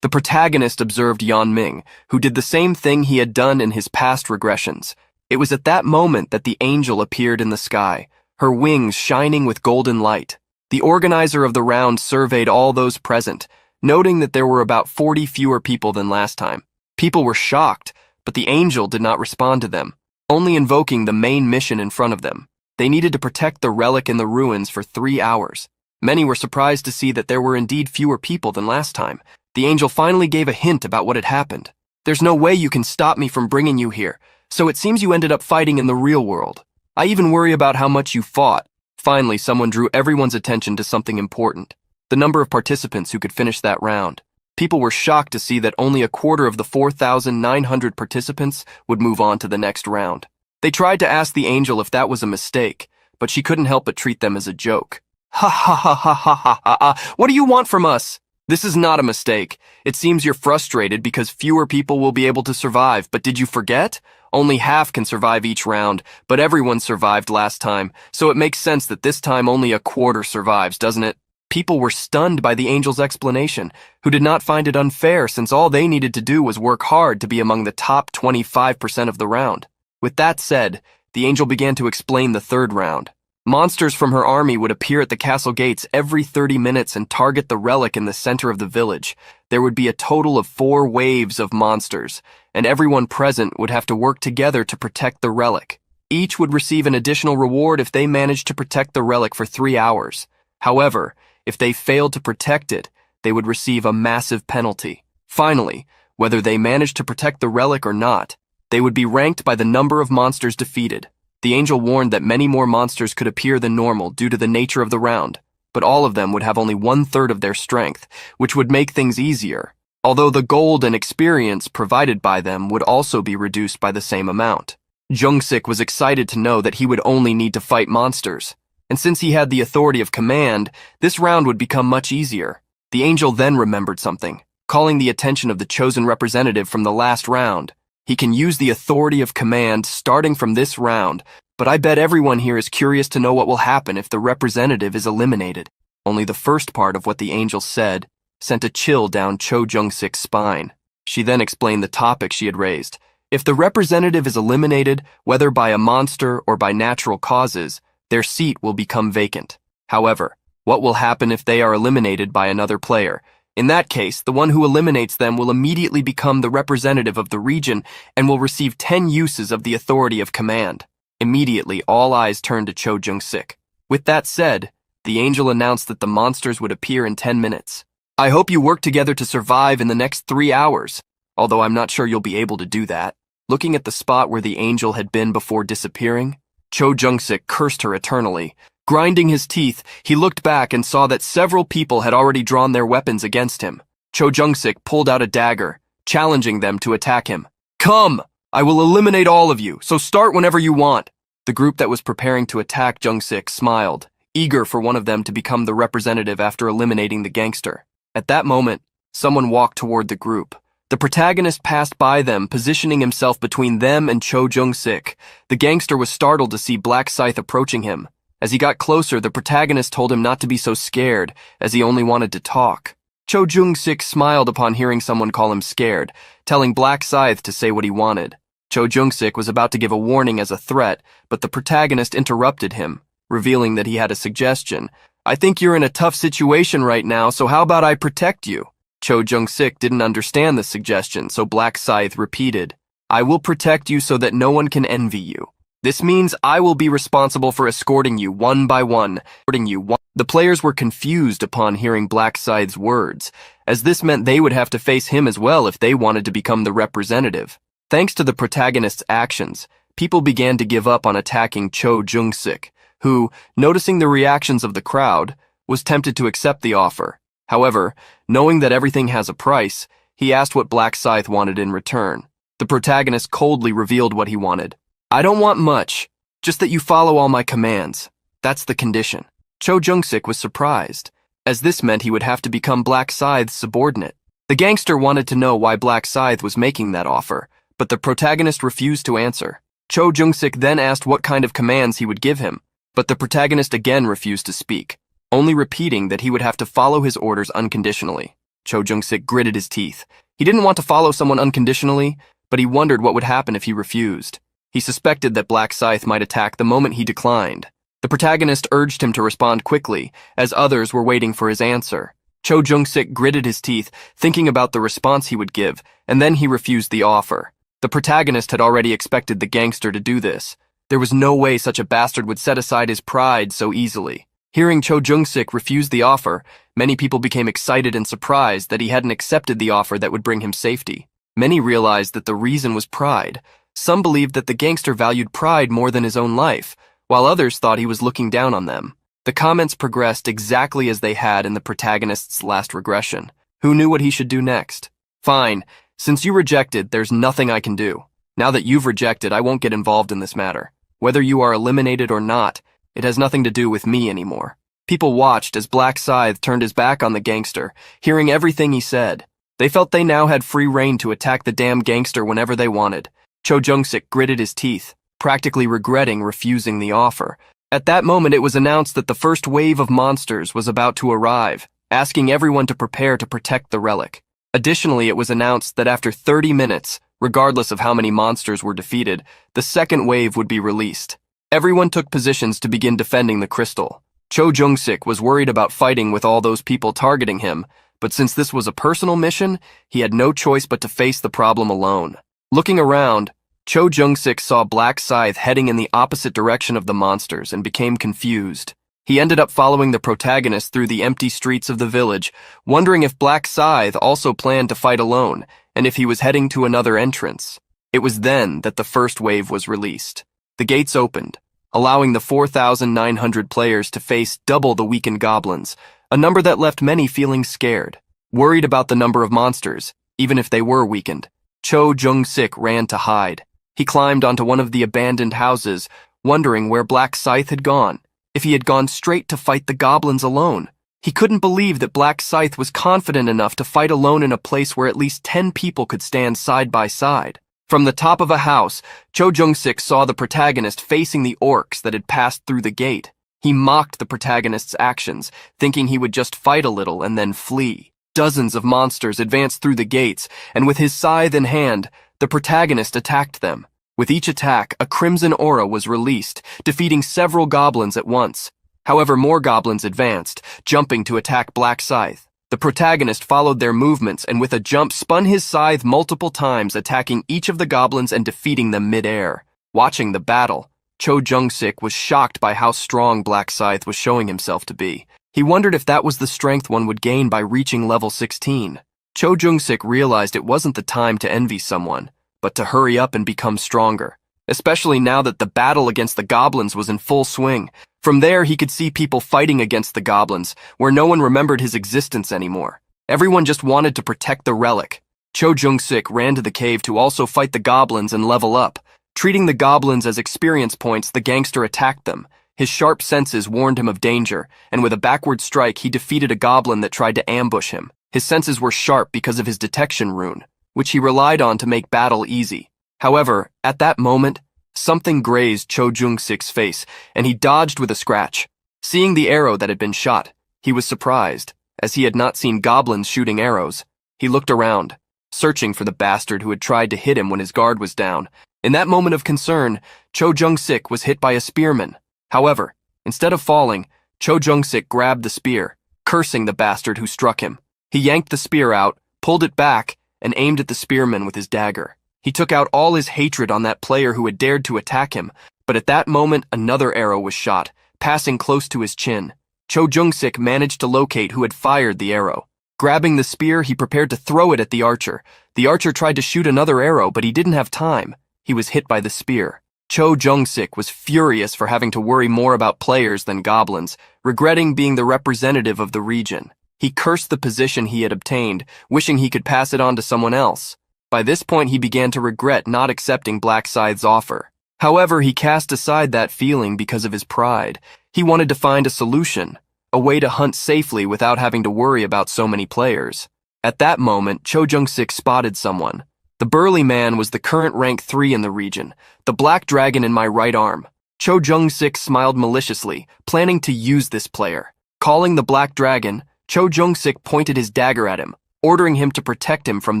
The protagonist observed Yeonming, who did the same thing he had done in his past regressions. It was at that moment that the angel appeared in the sky, her wings shining with golden light. The organizer of the round surveyed all those present, noting that there were about 40 fewer people than last time. People were shocked, but the angel did not respond to them, only invoking the main mission in front of them. They needed to protect the relic in the ruins for 3 hours. Many were surprised to see that there were indeed fewer people than last time. The angel finally gave a hint about what had happened. "There's no way you can stop me from bringing you here, so it seems you ended up fighting in the real world. I even worry about how much you fought." Finally, someone drew everyone's attention to something important: the number of participants who could finish that round. People were shocked to see that only a quarter of the 4,900 participants would move on to the next round. They tried to ask the angel if that was a mistake, but she couldn't help but treat them as a joke. "Ha ha ha ha ha ha ha, what do you want from us? This is not a mistake. It seems you're frustrated because fewer people will be able to survive, but did you forget? Only half can survive each round, but everyone survived last time, so it makes sense that this time only a quarter survives, doesn't it?" People were stunned by the angel's explanation, who did not find it unfair since all they needed to do was work hard to be among the top 25% of the round. With that said, the angel began to explain the third round. Monsters from her army would appear at the castle gates every 30 minutes and target the relic in the center of the village. There would be a total of 4 waves of monsters, and everyone present would have to work together to protect the relic. Each would receive an additional reward if they managed to protect the relic for 3 hours. However, if they failed to protect it, they would receive a massive penalty. Finally, whether they managed to protect the relic or not, they would be ranked by the number of monsters defeated. The angel warned that many more monsters could appear than normal due to the nature of the round, but all of them would have only 1/3 of their strength, which would make things easier, although the gold and experience provided by them would also be reduced by the same amount. Jung-sik was excited to know that he would only need to fight monsters, and since he had the authority of command, this round would become much easier. The angel then remembered something, calling the attention of the chosen representative from the last round. He can use the authority of command starting from this round, but I bet everyone here is curious to know what will happen if the representative is eliminated. Only the first part of what the angel said sent a chill down Cho Jung-sik's spine. She then explained the topic she had raised. If the representative is eliminated, whether by a monster or by natural causes, their seat will become vacant. However, what will happen if they are eliminated by another player? In that case, the one who eliminates them will immediately become the representative of the region and will receive 10 uses of the authority of command. Immediately, all eyes turned to Cho Jung-sik. With that said, the angel announced that the monsters would appear in 10 minutes. I hope you work together to survive in the next 3 hours, although I'm not sure you'll be able to do that. Looking at the spot where the angel had been before disappearing, Cho Jung-sik cursed her eternally. Grinding his teeth, he looked back and saw that several people had already drawn their weapons against him. Cho Jung-sik pulled out a dagger, challenging them to attack him. Come! I will eliminate all of you, so start whenever you want. The group that was preparing to attack Jung-sik smiled, eager for one of them to become the representative after eliminating the gangster. At that moment, someone walked toward the group. The protagonist passed by them, positioning himself between them and Cho Jung-sik. The gangster was startled to see Black Scythe approaching him. As he got closer, the protagonist told him not to be so scared, as he only wanted to talk. Cho Jung-sik smiled upon hearing someone call him scared, telling Black Scythe to say what he wanted. Cho Jung-sik was about to give a warning as a threat, but the protagonist interrupted him, revealing that he had a suggestion. I think you're in a tough situation right now, so how about I protect you? Cho Jung-sik didn't understand the suggestion, so Black Scythe repeated, I will protect you so that no one can envy you. This means I will be responsible for escorting you one by one. The players were confused upon hearing Black Scythe's words, as this meant they would have to face him as well if they wanted to become the representative. Thanks to the protagonist's actions, people began to give up on attacking Cho Jung-sik, who, noticing the reactions of the crowd, was tempted to accept the offer. However, knowing that everything has a price, he asked what Black Scythe wanted in return. The protagonist coldly revealed what he wanted. I don't want much, just that you follow all my commands. That's the condition. Cho Jung-sik was surprised, as this meant he would have to become Black Scythe's subordinate. The gangster wanted to know why Black Scythe was making that offer, but the protagonist refused to answer. Cho Jung-sik then asked what kind of commands he would give him, but the protagonist again refused to speak, only repeating that he would have to follow his orders unconditionally. Cho Jung-sik gritted his teeth. He didn't want to follow someone unconditionally, but he wondered what would happen if he refused. He suspected that Black Scythe might attack the moment he declined. The protagonist urged him to respond quickly, as others were waiting for his answer. Cho Jung-sik gritted his teeth, thinking about the response he would give, and then he refused the offer. The protagonist had already expected the gangster to do this. There was no way such a bastard would set aside his pride so easily. Hearing Cho Jung-sik refuse the offer, many people became excited and surprised that he hadn't accepted the offer that would bring him safety. Many realized that the reason was pride. Some believed that the gangster valued pride more than his own life, while others thought he was looking down on them. The comments progressed exactly as they had in the protagonist's last regression. Who knew what he should do next? Fine, since you rejected, there's nothing I can do. Now that you've rejected, I won't get involved in this matter. Whether you are eliminated or not, it has nothing to do with me anymore. People watched as Black Scythe turned his back on the gangster, hearing everything he said. They felt they now had free rein to attack the damn gangster whenever they wanted. Cho Jung-sik gritted his teeth, practically regretting refusing the offer. At that moment, it was announced that the first wave of monsters was about to arrive, asking everyone to prepare to protect the relic. Additionally, it was announced that after 30 minutes, regardless of how many monsters were defeated, the second wave would be released. Everyone took positions to begin defending the crystal. Cho Jung-sik was worried about fighting with all those people targeting him, but since this was a personal mission, he had no choice but to face the problem alone. Looking around, Cho Jung-sik saw Black Scythe heading in the opposite direction of the monsters and became confused. He ended up following the protagonist through the empty streets of the village, wondering if Black Scythe also planned to fight alone, and if he was heading to another entrance. It was then that the first wave was released. The gates opened, allowing the 4,900 players to face double the weakened goblins, a number that left many feeling scared. Worried about the number of monsters, even if they were weakened, Cho Jung-sik ran to hide. He climbed onto one of the abandoned houses, wondering where Black Scythe had gone, if he had gone straight to fight the goblins alone. He couldn't believe that Black Scythe was confident enough to fight alone in a place where at least 10 people could stand side by side. From the top of a house, Cho Jung-sik saw the protagonist facing the orcs that had passed through the gate. He mocked the protagonist's actions, thinking he would just fight a little and then flee. Dozens of monsters advanced through the gates, and with his scythe in hand, the protagonist attacked them. With each attack, a crimson aura was released, defeating several goblins at once. However, more goblins advanced, jumping to attack Black Scythe. The protagonist followed their movements and with a jump spun his scythe multiple times, attacking each of the goblins and defeating them mid-air. Watching the battle, Cho Jung-sik was shocked by how strong Black Scythe was showing himself to be. He wondered if that was the strength one would gain by reaching level 16. Cho Jung-sik realized it wasn't the time to envy someone, but to hurry up and become stronger, especially now that the battle against the goblins was in full swing. From there, he could see people fighting against the goblins, where no one remembered his existence anymore. Everyone just wanted to protect the relic. Cho Jung-sik ran to the cave to also fight the goblins and level up. Treating the goblins as experience points, the gangster attacked them. His sharp senses warned him of danger, and with a backward strike, he defeated a goblin that tried to ambush him. His senses were sharp because of his detection rune, which he relied on to make battle easy. However, at that moment, something grazed Cho Jung-sik's face, and he dodged with a scratch. Seeing the arrow that had been shot, he was surprised, as he had not seen goblins shooting arrows. He looked around, searching for the bastard who had tried to hit him when his guard was down. In that moment of concern, Cho Jung-sik was hit by a spearman. However, instead of falling, Cho Jung-sik grabbed the spear, cursing the bastard who struck him. He yanked the spear out, pulled it back, and aimed at the spearman with his dagger. He took out all his hatred on that player who had dared to attack him, but at that moment another arrow was shot, passing close to his chin. Cho Jung-sik managed to locate who had fired the arrow. Grabbing the spear, he prepared to throw it at the archer. The archer tried to shoot another arrow, but he didn't have time. He was hit by the spear. Cho Jung-sik was furious for having to worry more about players than goblins, regretting being the representative of the region. He cursed the position he had obtained, wishing he could pass it on to someone else. By this point, he began to regret not accepting Black Scythe's offer. However, he cast aside that feeling because of his pride. He wanted to find a solution, a way to hunt safely without having to worry about so many players. At that moment, Cho Jung-sik spotted someone. The burly man was the current rank 3 in the region, the black dragon in my right arm. Cho Jung-sik smiled maliciously, planning to use this player. Calling the black dragon, Cho Jung-sik pointed his dagger at him, ordering him to protect him from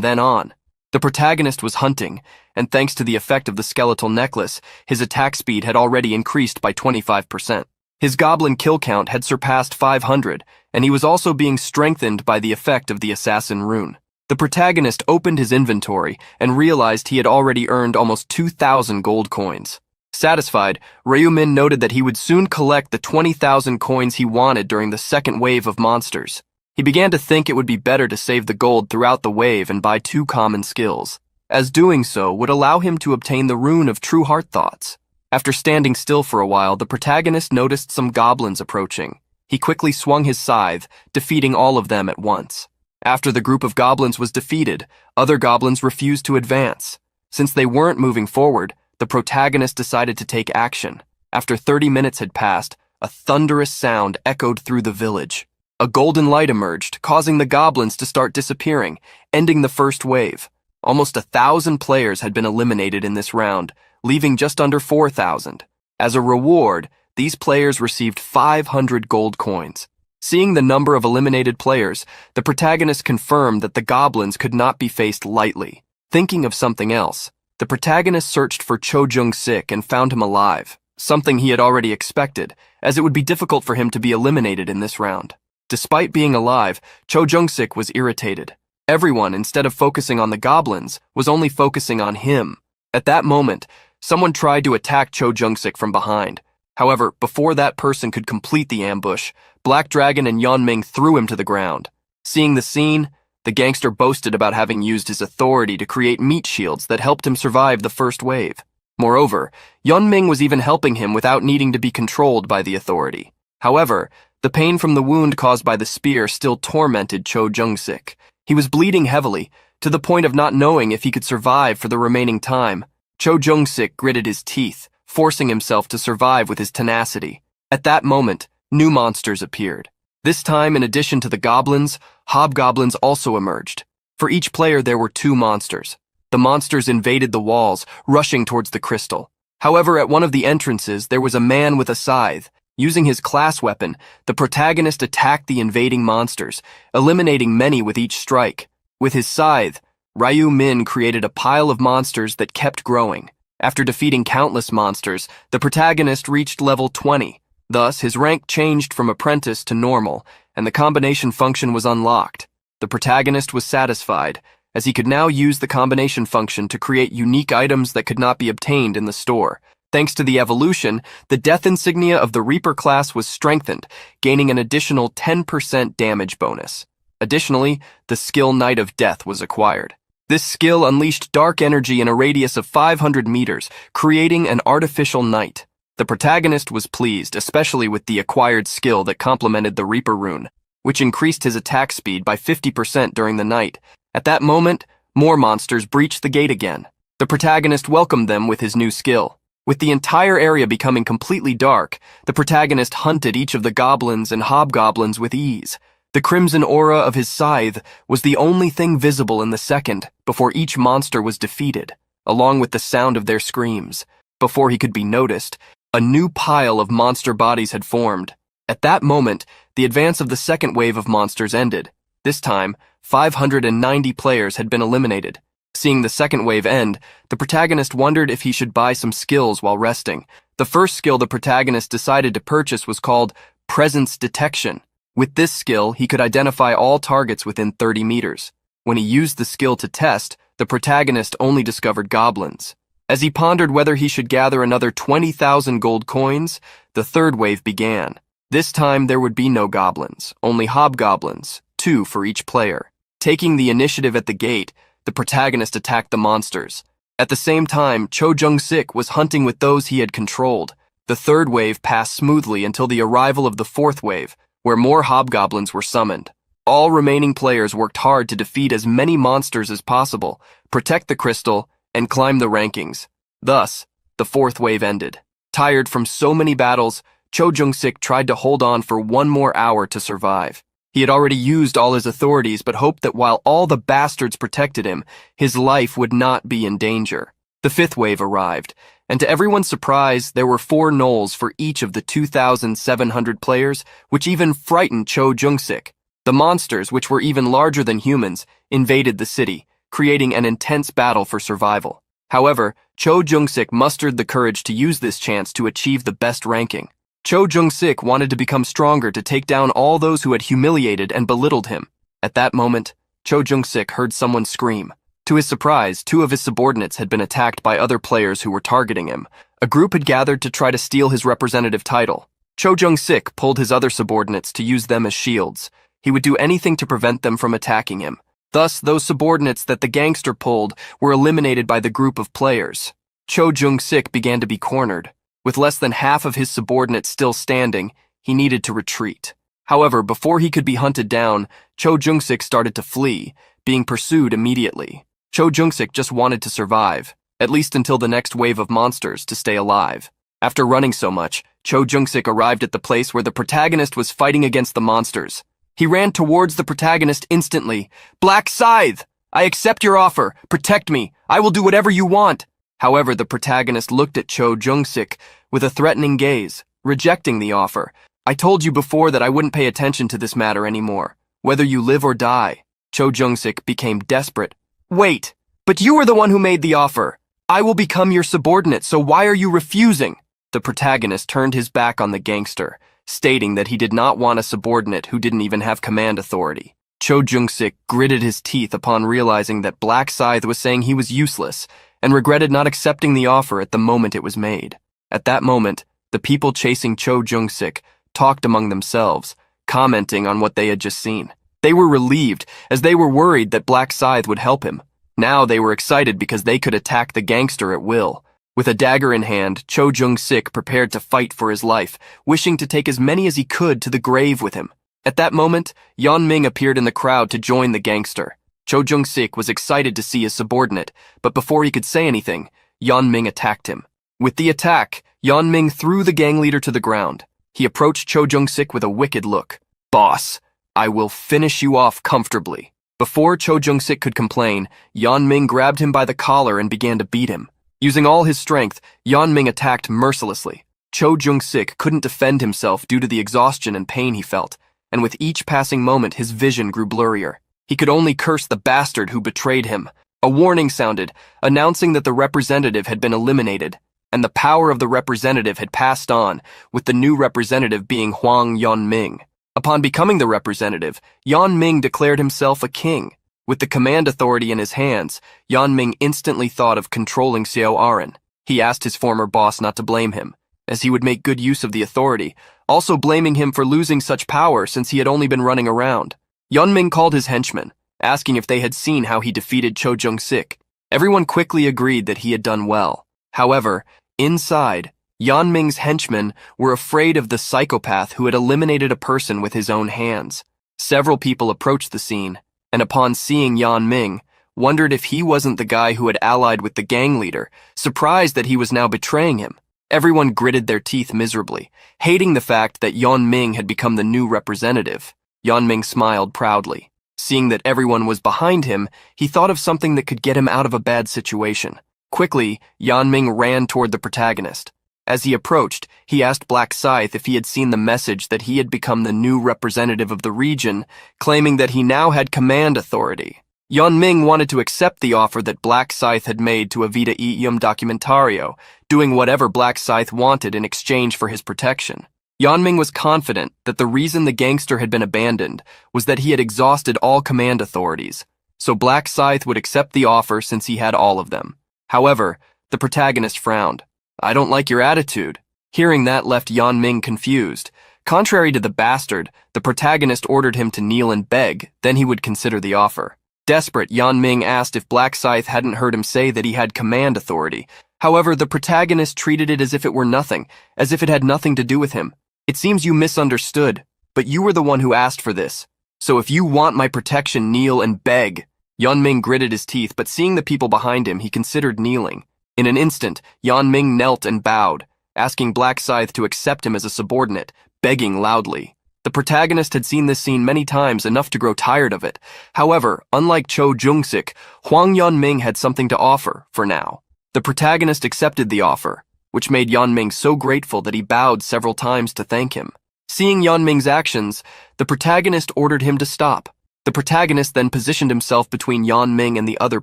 then on. The protagonist was hunting, and thanks to the effect of the skeletal necklace, his attack speed had already increased by 25%. His goblin kill count had surpassed 500, and he was also being strengthened by the effect of the assassin rune. The protagonist opened his inventory and realized he had already earned almost 2,000 gold coins. Satisfied, Ryumin noted that he would soon collect the 20,000 coins he wanted during the second wave of monsters. He began to think it would be better to save the gold throughout the wave and buy 2 common skills, as doing so would allow him to obtain the rune of true heart thoughts. After standing still for a while, the protagonist noticed some goblins approaching. He quickly swung his scythe, defeating all of them at once. After the group of goblins was defeated, other goblins refused to advance. Since they weren't moving forward, the protagonist decided to take action. After 30 minutes had passed, a thunderous sound echoed through the village. A golden light emerged, causing the goblins to start disappearing, ending the first wave. Almost 1,000 players had been eliminated in this round, leaving just under 4,000. As a reward, these players received 500 gold coins. Seeing the number of eliminated players, the protagonist confirmed that the goblins could not be faced lightly. Thinking of something else, the protagonist searched for Cho Jung-sik and found him alive, something he had already expected, as it would be difficult for him to be eliminated in this round. Despite being alive, Cho Jung-sik was irritated. Everyone, instead of focusing on the goblins, was only focusing on him. At that moment, someone tried to attack Cho Jung-sik from behind. However, before that person could complete the ambush, Black Dragon and Yeonming threw him to the ground. Seeing the scene, the gangster boasted about having used his authority to create meat shields that helped him survive the first wave. Moreover, Yunming was even helping him without needing to be controlled by the authority. However, the pain from the wound caused by the spear still tormented Cho Jung-sik. He was bleeding heavily, to the point of not knowing if he could survive for the remaining time. Cho Jung-sik gritted his teeth, forcing himself to survive with his tenacity. At that moment, new monsters appeared. This time, in addition to the goblins, hobgoblins also emerged. For each player, there were 2 monsters. The monsters invaded the walls, rushing towards the crystal. However, at one of the entrances, there was a man with a scythe. Using his class weapon, the protagonist attacked the invading monsters, eliminating many with each strike. With his scythe, Ryu Min created a pile of monsters that kept growing. After defeating countless monsters, the protagonist reached level 20. Thus, his rank changed from apprentice to normal, and the combination function was unlocked. The protagonist was satisfied, as he could now use the combination function to create unique items that could not be obtained in the store. Thanks to the evolution, the death insignia of the Reaper class was strengthened, gaining an additional 10% damage bonus. Additionally, the skill Knight of Death was acquired. This skill unleashed dark energy in a radius of 500 meters, creating an artificial night. The protagonist was pleased, especially with the acquired skill that complemented the Reaper rune, which increased his attack speed by 50% during the night. At that moment, more monsters breached the gate again. The protagonist welcomed them with his new skill. With the entire area becoming completely dark, the protagonist hunted each of the goblins and hobgoblins with ease. The crimson aura of his scythe was the only thing visible in the second before each monster was defeated, along with the sound of their screams. Before he could be noticed, a new pile of monster bodies had formed. At that moment, the advance of the second wave of monsters ended. This time, 590 players had been eliminated. Seeing the second wave end, the protagonist wondered if he should buy some skills while resting. The first skill the protagonist decided to purchase was called Presence Detection. With this skill, he could identify all targets within 30 meters. When he used the skill to test, the protagonist only discovered goblins. As he pondered whether he should gather another 20,000 gold coins, the third wave began. This time there would be no goblins, only hobgoblins, 2 for each player. Taking the initiative at the gate, the protagonist attacked the monsters. At the same time, Cho Jung-sik was hunting with those he had controlled. The third wave passed smoothly until the arrival of the fourth wave, where more hobgoblins were summoned. All remaining players worked hard to defeat as many monsters as possible, protect the crystal, and climb the rankings. Thus, the fourth wave ended. Tired from so many battles, Cho Jung-sik tried to hold on for 1 more hour to survive. He had already used all his authorities but hoped that while all the bastards protected him, his life would not be in danger. The fifth wave arrived, and to everyone's surprise, there were 4 gnolls for each of the 2,700 players, which even frightened Cho Jung-sik. The monsters, which were even larger than humans, invaded the city, creating an intense battle for survival. However, Cho Jung-sik mustered the courage to use this chance to achieve the best ranking. Cho Jung-sik wanted to become stronger to take down all those who had humiliated and belittled him. At that moment, Cho Jung-sik heard someone scream. To his surprise, 2 of his subordinates had been attacked by other players who were targeting him. A group had gathered to try to steal his representative title. Cho Jung-sik pulled his other subordinates to use them as shields. He would do anything to prevent them from attacking him. Thus, those subordinates that the gangster pulled were eliminated by the group of players. Cho Jung-sik began to be cornered. With less than half of his subordinates still standing, he needed to retreat. However, before he could be hunted down, Cho Jung-sik started to flee, being pursued immediately. Cho Jung-sik just wanted to survive, at least until the next wave of monsters, to stay alive. After running so much, Cho Jung-sik arrived at the place where the protagonist was fighting against the monsters. He ran towards the protagonist instantly. "Black Scythe! I accept your offer. Protect me. I will do whatever you want." However, the protagonist looked at Cho Jung-sik with a threatening gaze, rejecting the offer. "I told you before that I wouldn't pay attention to this matter anymore, whether you live or die." Cho Jung-sik became desperate. "Wait, but you were the one who made the offer. I will become your subordinate, so why are you refusing?" The protagonist turned his back on the gangster, stating that he did not want a subordinate who didn't even have command authority. Cho Jung-sik gritted his teeth upon realizing that Black Scythe was saying he was useless, and regretted not accepting the offer at the moment it was made. At that moment, the people chasing Cho Jung-sik talked among themselves, commenting on what they had just seen. They were relieved, as they were worried that Black Scythe would help him. Now they were excited because they could attack the gangster at will. With a dagger in hand, Cho Jung-sik prepared to fight for his life, wishing to take as many as he could to the grave with him. At that moment, Yeon-ming appeared in the crowd to join the gangster. Cho Jung-sik was excited to see his subordinate, but before he could say anything, Yeon-ming attacked him. With the attack, Yeon-ming threw the gang leader to the ground. He approached Cho Jung-sik with a wicked look. "Boss, I will finish you off comfortably." Before Cho Jung-sik could complain, Yeon-ming grabbed him by the collar and began to beat him. Using all his strength, Yeon-ming attacked mercilessly. Cho Jung-sik couldn't defend himself due to the exhaustion and pain he felt, and with each passing moment his vision grew blurrier. He could only curse the bastard who betrayed him. A warning sounded, announcing that the representative had been eliminated, and the power of the representative had passed on, with the new representative being Hwang Yeon-ming. Upon becoming the representative, Yeon-ming declared himself a king. With the command authority in his hands, Yeon-ming instantly thought of controlling Seo Arin. He asked his former boss not to blame him, as he would make good use of the authority, also blaming him for losing such power since he had only been running around. Yeon-ming called his henchmen, asking if they had seen how he defeated Cho Jung-sik. Everyone quickly agreed that he had done well. However, inside, Yeon-ming's henchmen were afraid of the psychopath who had eliminated a person with his own hands. Several people approached the scene, and upon seeing Yeon-ming, wondered if he wasn't the guy who had allied with the gang leader, surprised that he was now betraying him. Everyone gritted their teeth miserably, hating the fact that Yeon-ming had become the new representative. Yeon-ming smiled proudly. Seeing that everyone was behind him, he thought of something that could get him out of a bad situation. Quickly, Yeon-ming ran toward the protagonist. As he approached, he asked Black Scythe if he had seen the message that he had become the new representative of the region, claiming that he now had command authority. Yeon-ming wanted to accept the offer that Black Scythe had made to Evita Ium Documentario, doing whatever Black Scythe wanted in exchange for his protection. Yeon-ming was confident that the reason the gangster had been abandoned was that he had exhausted all command authorities, so Black Scythe would accept the offer since he had all of them. However, the protagonist frowned. "I don't like your attitude." Hearing that left Yeon-ming confused. Contrary to the bastard, the protagonist ordered him to kneel and beg, then he would consider the offer. Desperate, Yeon-ming asked if Black Scythe hadn't heard him say that he had command authority. However, the protagonist treated it as if it were nothing, as if it had nothing to do with him. "It seems you misunderstood, but you were the one who asked for this. So if you want my protection, kneel and beg." Yeon-ming gritted his teeth, but seeing the people behind him, he considered kneeling. In an instant, Yeon-ming knelt and bowed, asking Black Scythe to accept him as a subordinate, begging loudly. The protagonist had seen this scene many times, enough to grow tired of it. However, unlike Cho Jung-sik, Hwang Yeon-ming had something to offer, for now. The protagonist accepted the offer, which made Yeon-ming so grateful that he bowed several times to thank him. Seeing Yeon-ming's actions, the protagonist ordered him to stop. The protagonist then positioned himself between Yeon-ming and the other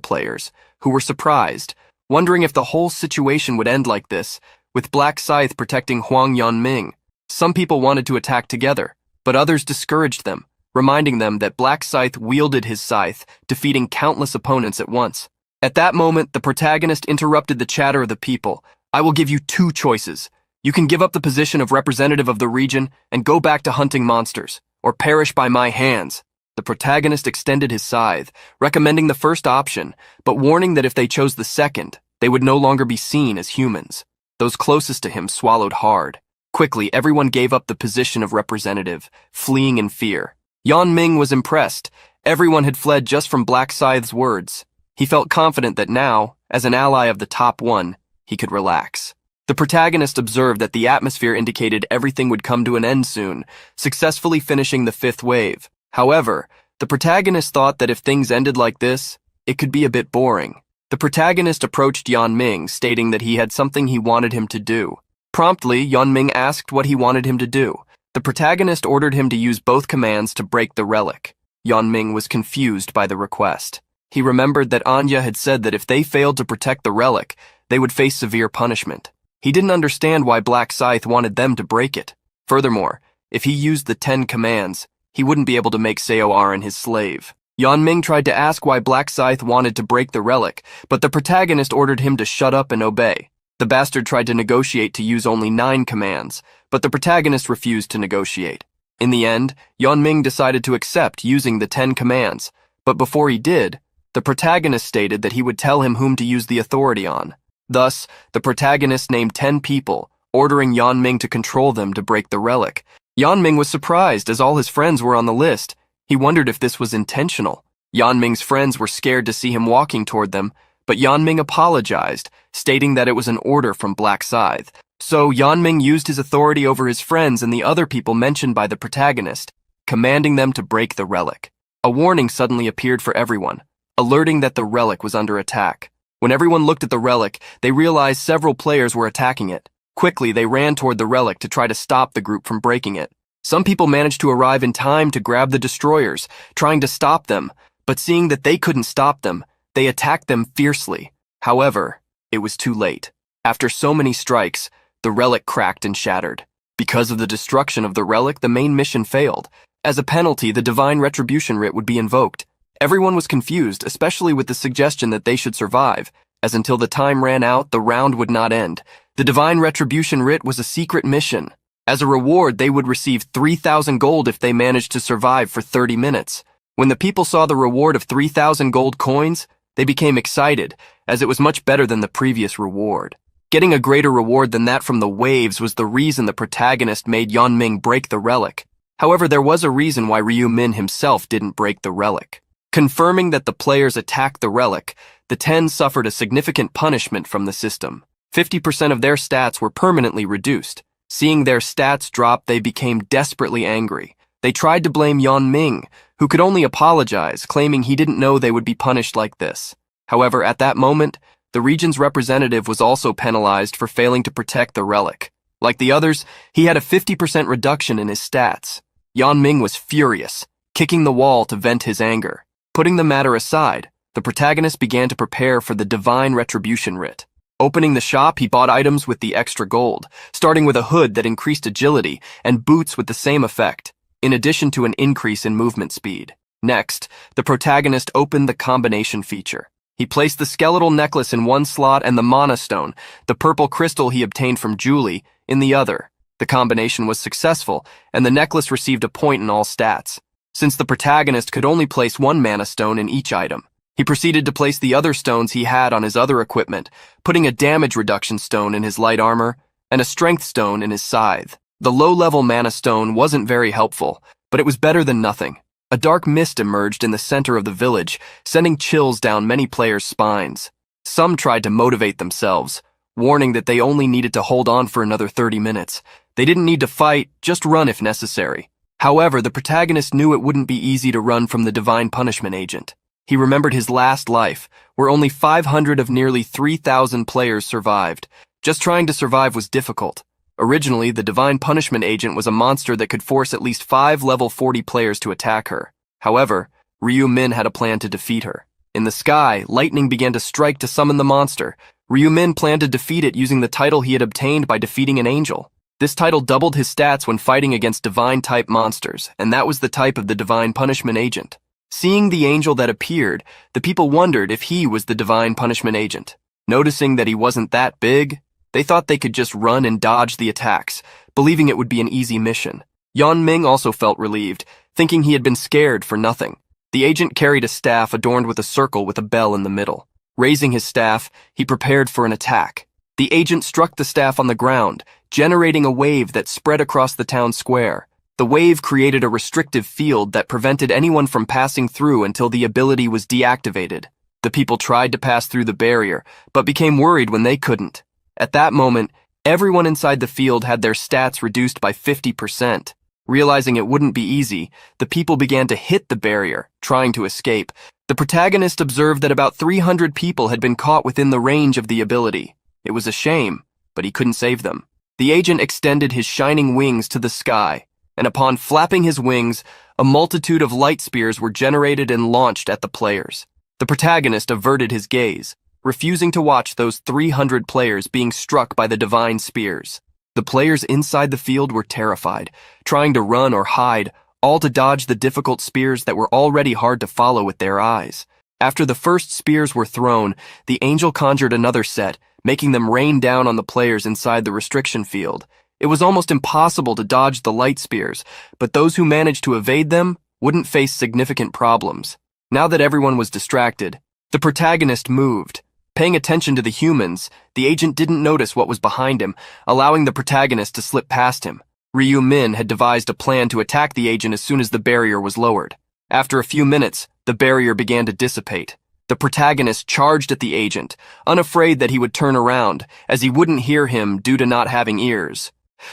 players, who were surprised, wondering if the whole situation would end like this, with Black Scythe protecting Hwang Yeon-ming. Some people wanted to attack together, but others discouraged them, reminding them that Black Scythe wielded his scythe, defeating countless opponents at once. At that moment, the protagonist interrupted the chatter of the people. "I will give you two choices. You can give up the position of representative of the region and go back to hunting monsters, or perish by my hands." The protagonist extended his scythe, recommending the first option, but warning that if they chose the second, they would no longer be seen as humans. Those closest to him swallowed hard. Quickly, everyone gave up the position of representative, fleeing in fear. Yeon-ming was impressed. Everyone had fled just from Black Scythe's words. He felt confident that now, as an ally of the top one, he could relax. The protagonist observed that the atmosphere indicated everything would come to an end soon, successfully finishing the fifth wave. However, the protagonist thought that if things ended like this, it could be a bit boring. The protagonist approached Yeon-ming, stating that he had something he wanted him to do. Promptly, Yeon-ming asked what he wanted him to do. The protagonist ordered him to use both commands to break the relic. Yeon-ming was confused by the request. He remembered that Anya had said that if they failed to protect the relic, they would face severe punishment. He didn't understand why Black Scythe wanted them to break it. Furthermore, if he used the 10 commands, he wouldn't be able to make Seo Arin his slave. Yeon-ming tried to ask why Black Scythe wanted to break the relic, but the protagonist ordered him to shut up and obey. The bastard tried to negotiate to use only 9 commands, but the protagonist refused to negotiate. In the end, Yeon-ming decided to accept using the 10 commands, but before he did, the protagonist stated that he would tell him whom to use the authority on. Thus, the protagonist named 10 people, ordering Yanming to control them to break the relic. Yanming was surprised as all his friends were on the list. He wondered if this was intentional. Yanming's friends were scared to see him walking toward them, but Yanming apologized, stating that it was an order from Black Scythe. So Yanming used his authority over his friends and the other people mentioned by the protagonist, commanding them to break the relic. A warning suddenly appeared for everyone, alerting that the relic was under attack. When everyone looked at the relic, they realized several players were attacking it. Quickly, they ran toward the relic to try to stop the group from breaking it. Some people managed to arrive in time to grab the destroyers, trying to stop them, but seeing that they couldn't stop them, they attacked them fiercely. However, it was too late. After so many strikes, the relic cracked and shattered. Because of the destruction of the relic, the main mission failed. As a penalty, the divine retribution writ would be invoked. Everyone was confused, especially with the suggestion that they should survive, as until the time ran out, the round would not end. The divine retribution writ was a secret mission. As a reward, they would receive 3,000 gold if they managed to survive for 30 minutes. When the people saw the reward of 3,000 gold coins, they became excited, as it was much better than the previous reward. Getting a greater reward than that from the waves was the reason the protagonist made Yanming break the relic. However, there was a reason why Ryu Min himself didn't break the relic. Confirming that the players attacked the relic, the 10 suffered a significant punishment from the system. 50% of their stats were permanently reduced. Seeing their stats drop, they became desperately angry. They tried to blame Yanming, who could only apologize, claiming he didn't know they would be punished like this. However, at that moment, the region's representative was also penalized for failing to protect the relic. Like the others, he had a 50% reduction in his stats. Yanming was furious, kicking the wall to vent his anger. Putting the matter aside, the protagonist began to prepare for the divine retribution writ. Opening the shop, he bought items with the extra gold, starting with a hood that increased agility and boots with the same effect, in addition to an increase in movement speed. Next, the protagonist opened the combination feature. He placed the skeletal necklace in one slot and the mana stone, the purple crystal he obtained from Julie, in the other. The combination was successful, and the necklace received a point in all stats. Since the protagonist could only place one mana stone in each item, he proceeded to place the other stones he had on his other equipment, putting a damage reduction stone in his light armor and a strength stone in his scythe. The low-level mana stone wasn't very helpful, but it was better than nothing. A dark mist emerged in the center of the village, sending chills down many players' spines. Some tried to motivate themselves, warning that they only needed to hold on for another 30 minutes. They didn't need to fight, just run if necessary. However, the protagonist knew it wouldn't be easy to run from the divine punishment agent. He remembered his last life, where only 500 of nearly 3,000 players survived. Just trying to survive was difficult. Originally, the divine punishment agent was a monster that could force at least 5 level 40 players to attack her. However, Ryu Min had a plan to defeat her. In the sky, lightning began to strike to summon the monster. Ryu Min planned to defeat it using the title he had obtained by defeating an angel. This title doubled his stats when fighting against divine-type monsters, and that was the type of the divine punishment agent. Seeing the angel that appeared, the people wondered if he was the divine punishment agent. Noticing that he wasn't that big, they thought they could just run and dodge the attacks, believing it would be an easy mission. Yanming also felt relieved, thinking he had been scared for nothing. The agent carried a staff adorned with a circle with a bell in the middle. Raising his staff, he prepared for an attack. The agent struck the staff on the ground, generating a wave that spread across the town square. The wave created a restrictive field that prevented anyone from passing through until the ability was deactivated. The people tried to pass through the barrier, but became worried when they couldn't. At that moment, everyone inside the field had their stats reduced by 50%. Realizing it wouldn't be easy, the people began to hit the barrier, trying to escape. The protagonist observed that about 300 people had been caught within the range of the ability. It was a shame, but he couldn't save them. The agent extended his shining wings to the sky, and upon flapping his wings, a multitude of light spears were generated and launched at the players. The protagonist averted his gaze, refusing to watch those 300 players being struck by the divine spears. The players inside the field were terrified, trying to run or hide, all to dodge the difficult spears that were already hard to follow with their eyes. After the first spears were thrown, the angel conjured another set, making them rain down on the players inside the restriction field. It was almost impossible to dodge the light spears, but those who managed to evade them wouldn't face significant problems. Now that everyone was distracted, the protagonist moved. Paying attention to the humans, the agent didn't notice what was behind him, allowing the protagonist to slip past him. Ryu Min had devised a plan to attack the agent as soon as the barrier was lowered. After a few minutes, the barrier began to dissipate. The protagonist charged at the agent, unafraid that he would turn around, as he wouldn't hear him due to not having ears.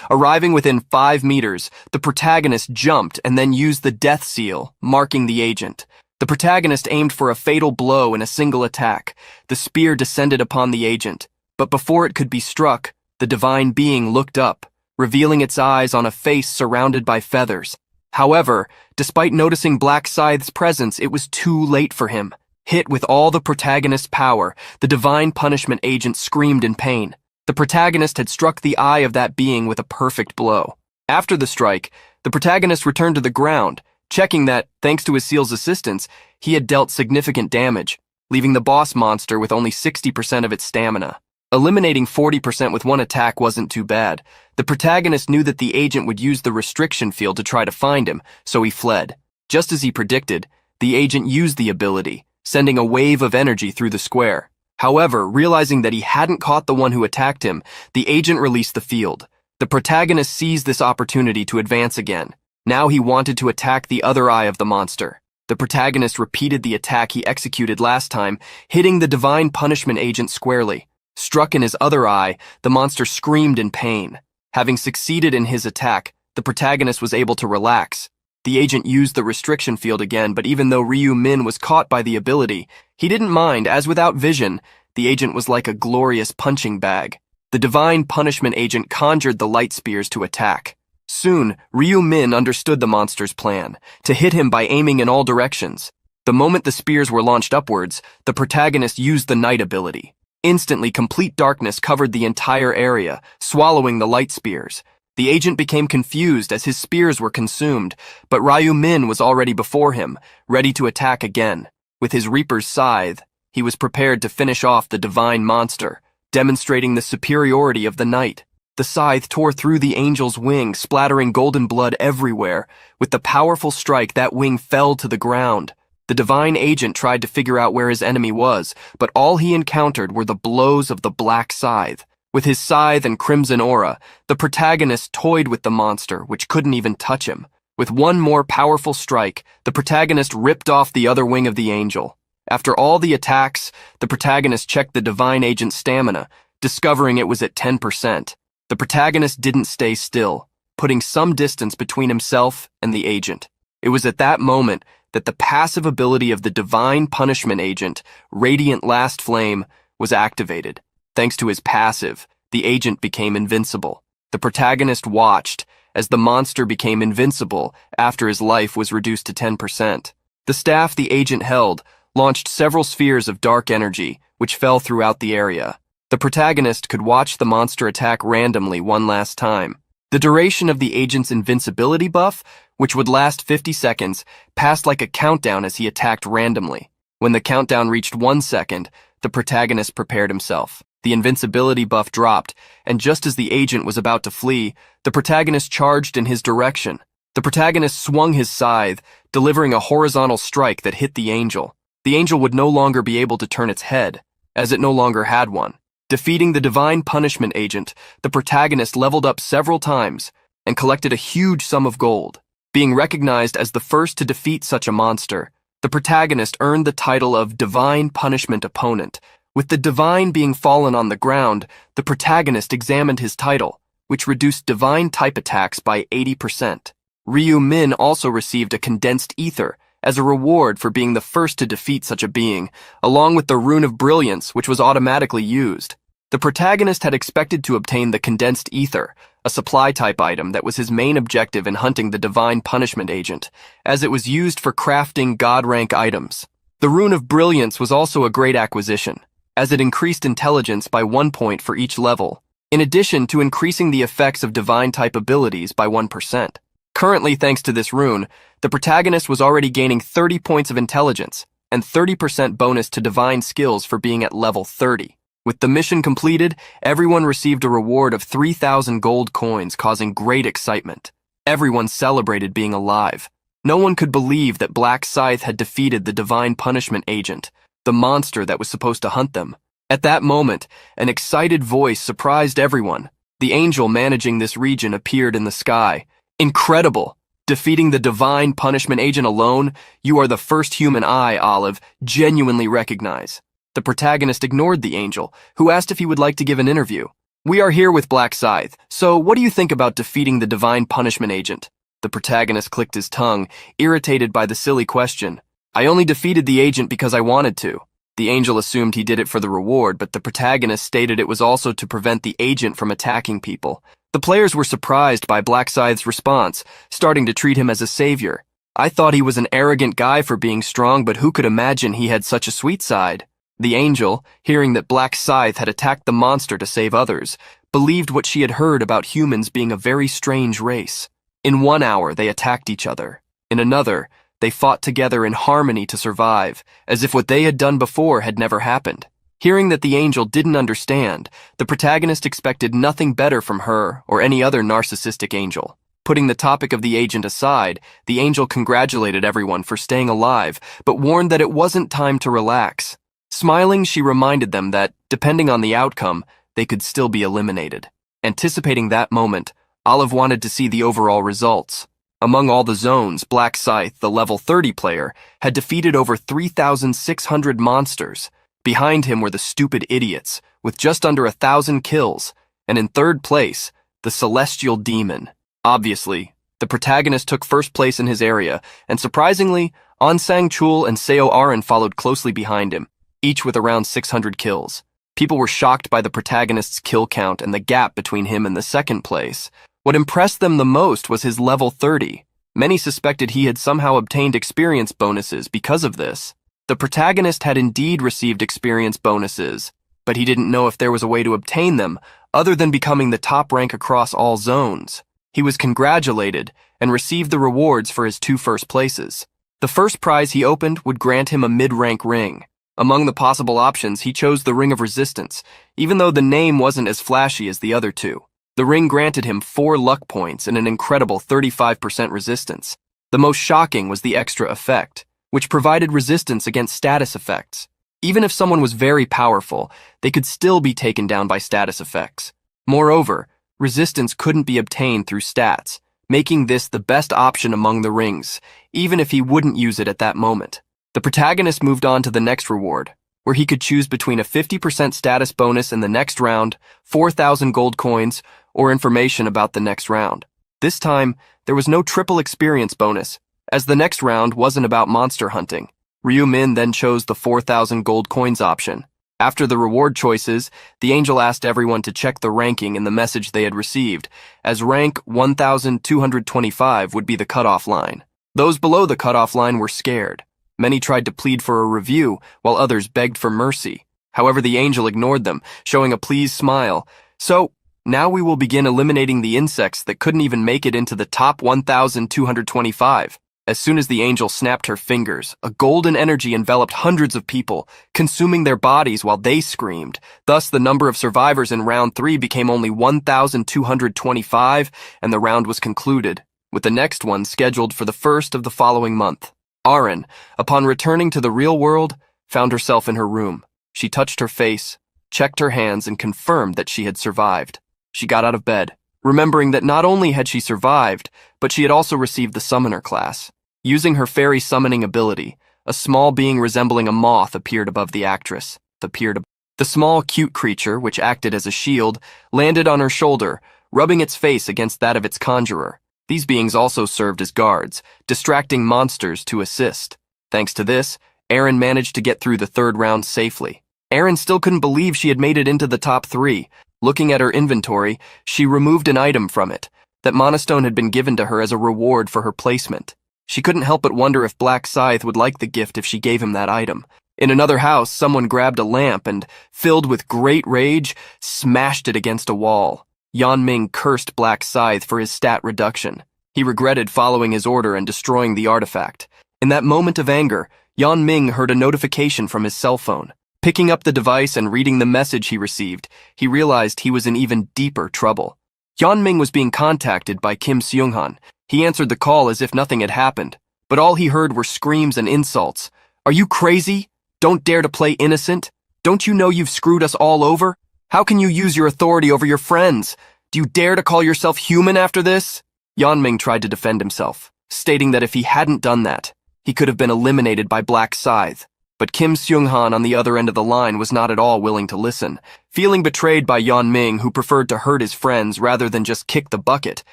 Arriving within 5 meters, the protagonist jumped and then used the death seal, marking the agent. The protagonist aimed for a fatal blow in a single attack. The spear descended upon the agent, but before it could be struck, the divine being looked up, revealing its eyes on a face surrounded by feathers. However, despite noticing Black Scythe's presence, it was too late for him. Hit with all the protagonist's power, the divine punishment agent screamed in pain. The protagonist had struck the eye of that being with a perfect blow. After the strike, the protagonist returned to the ground, checking that, thanks to his seal's assistance, he had dealt significant damage, leaving the boss monster with only 60% of its stamina. Eliminating 40% with one attack wasn't too bad. The protagonist knew that the agent would use the restriction field to try to find him, so he fled. Just as he predicted, the agent used the ability, sending a wave of energy through the square. However, realizing that he hadn't caught the one who attacked him, the agent released the field. The protagonist seized this opportunity to advance again. Now he wanted to attack the other eye of the monster. The protagonist repeated the attack he executed last time, hitting the divine punishment agent squarely. Struck in his other eye, the monster screamed in pain. Having succeeded in his attack, the protagonist was able to relax. The agent used the restriction field again, but even though Ryu Min was caught by the ability, he didn't mind, as without vision, the agent was like a glorious punching bag. The divine punishment agent conjured the light spears to attack. Soon, Ryu Min understood the monster's plan, to hit him by aiming in all directions. The moment the spears were launched upwards, the protagonist used the night ability. Instantly, complete darkness covered the entire area, swallowing the light spears. The agent became confused as his spears were consumed, but Ryu Min was already before him, ready to attack again. With his Reaper's scythe, he was prepared to finish off the divine monster, demonstrating the superiority of the knight. The scythe tore through the angel's wing, splattering golden blood everywhere. With the powerful strike, that wing fell to the ground. The divine agent tried to figure out where his enemy was, but all he encountered were the blows of the black scythe. With his scythe and crimson aura, the protagonist toyed with the monster, which couldn't even touch him. With one more powerful strike, the protagonist ripped off the other wing of the angel. After all the attacks, the protagonist checked the divine agent's stamina, discovering it was at 10%. The protagonist didn't stay still, putting some distance between himself and the agent. It was at that moment that the passive ability of the divine punishment agent, Radiant Last Flame, was activated. Thanks to his passive, the agent became invincible. The protagonist watched as the monster became invincible after his life was reduced to 10%. The staff the agent held launched several spheres of dark energy, which fell throughout the area. The protagonist could watch the monster attack randomly one last time. The duration of the agent's invincibility buff, which would last 50 seconds, passed like a countdown as he attacked randomly. When the countdown reached 1 second, the protagonist prepared himself. The invincibility buff dropped, and just as the agent was about to flee, the protagonist charged in his direction. The protagonist swung his scythe, delivering a horizontal strike that hit the angel. The angel would no longer be able to turn its head, as it no longer had one. Defeating the divine punishment agent, the protagonist leveled up several times and collected a huge sum of gold. Being recognized as the first to defeat such a monster, the protagonist earned the title of Divine Punishment Opponent. With the divine being fallen on the ground, the protagonist examined his title, which reduced divine type attacks by 80%. Ryu Min also received a condensed ether as a reward for being the first to defeat such a being, along with the Rune of Brilliance, which was automatically used. The protagonist had expected to obtain the condensed ether, a supply-type item that was his main objective in hunting the divine punishment agent, as it was used for crafting god-rank items. The Rune of Brilliance was also a great acquisition, as it increased intelligence by 1 point for each level, in addition to increasing the effects of divine-type abilities by 1%. Currently, thanks to this rune, the protagonist was already gaining 30 points of intelligence and 30% bonus to divine skills for being at level 30. With the mission completed, everyone received a reward of 3,000 gold coins, causing great excitement. Everyone celebrated being alive. No one could believe that Black Scythe had defeated the divine punishment agent, the monster that was supposed to hunt them. At that moment, an excited voice surprised everyone. The angel managing this region appeared in the sky. Incredible! Defeating the divine punishment agent alone, you are the first human I, Olive, genuinely recognize. The protagonist ignored the angel, who asked if he would like to give an interview. We are here with Black Scythe, so what do you think about defeating the divine punishment agent? The protagonist clicked his tongue, irritated by the silly question. I only defeated the agent because I wanted to. The angel assumed he did it for the reward, but the protagonist stated it was also to prevent the agent from attacking people. The players were surprised by Black Scythe's response, starting to treat him as a savior. I thought he was an arrogant guy for being strong, but who could imagine he had such a sweet side? The angel, hearing that Black Scythe had attacked the monster to save others, believed what she had heard about humans being a very strange race. In 1 hour, they attacked each other. In another, they fought together in harmony to survive, as if what they had done before had never happened. Hearing that the angel didn't understand, the protagonist expected nothing better from her or any other narcissistic angel. Putting the topic of the agent aside, the angel congratulated everyone for staying alive, but warned that it wasn't time to relax. Smiling, she reminded them that, depending on the outcome, they could still be eliminated. Anticipating that moment, Olive wanted to see the overall results. Among all the zones, Black Scythe, the level 30 player, had defeated over 3,600 monsters. Behind him were the stupid idiots, with just under 1,000 kills, and in third place, the celestial demon. Obviously, the protagonist took first place in his area, and surprisingly, Onsang Chul and Seo Arin followed closely behind him, each with around 600 kills. People were shocked by the protagonist's kill count and the gap between him and the second place. What impressed them the most was his level 30. Many suspected he had somehow obtained experience bonuses because of this. The protagonist had indeed received experience bonuses, but he didn't know if there was a way to obtain them other than becoming the top rank across all zones. He was congratulated and received the rewards for his 2 first places. The first prize he opened would grant him a mid-rank ring. Among the possible options, he chose the Ring of Resistance, even though the name wasn't as flashy as the other two. The ring granted him 4 luck points and an incredible 35% resistance. The most shocking was the extra effect, which provided resistance against status effects. Even if someone was very powerful, they could still be taken down by status effects. Moreover, resistance couldn't be obtained through stats, making this the best option among the rings, even if he wouldn't use it at that moment. The protagonist moved on to the next reward, where he could choose between a 50% status bonus in the next round, 4,000 gold coins, or information about the next round. This time, there was no triple experience bonus, as the next round wasn't about monster hunting. Ryu Min then chose the 4,000 gold coins option. After the reward choices, the angel asked everyone to check the ranking in the message they had received, as rank 1,225 would be the cutoff line. Those below the cutoff line were scared. Many tried to plead for a review, while others begged for mercy. However, the angel ignored them, showing a pleased smile. So, now we will begin eliminating the insects that couldn't even make it into the top 1,225. As soon as the angel snapped her fingers, a golden energy enveloped hundreds of people, consuming their bodies while they screamed. Thus, the number of survivors in round 3 became only 1,225, and the round was concluded, with the next one scheduled for the 1st of the following month. Arin, upon returning to the real world, found herself in her room. She touched her face, checked her hands, and confirmed that she had survived. She got out of bed, remembering that not only had she survived, but she had also received the summoner class. Using her fairy summoning ability, a small being resembling a moth appeared above the actress. The small, cute creature, which acted as a shield, landed on her shoulder, rubbing its face against that of its conjurer. These beings also served as guards, distracting monsters to assist. Thanks to this, Arin managed to get through the 3rd round safely. Arin still couldn't believe she had made it into the top 3. Looking at her inventory, she removed an item from it. That monostone had been given to her as a reward for her placement. She couldn't help but wonder if Black Scythe would like the gift if she gave him that item. In another house, someone grabbed a lamp and, filled with great rage, smashed it against a wall. Yan Ming cursed Black Scythe for his stat reduction. He regretted following his order and destroying the artifact. In that moment of anger, Yan Ming heard a notification from his cell phone. Picking up the device and reading the message he received, he realized he was in even deeper trouble. Yan Ming was being contacted by Kim Seung-han. He answered the call as if nothing had happened, but all he heard were screams and insults. "Are you crazy? Don't dare to play innocent." Don't you know you've screwed us all over? How can you use your authority over your friends? Do you dare to call yourself human after this? Yeonming tried to defend himself, stating that if he hadn't done that, he could have been eliminated by Black Scythe. But Kim Seung-han on the other end of the line was not at all willing to listen. Feeling betrayed by Yeonming, who preferred to hurt his friends rather than just kick the bucket,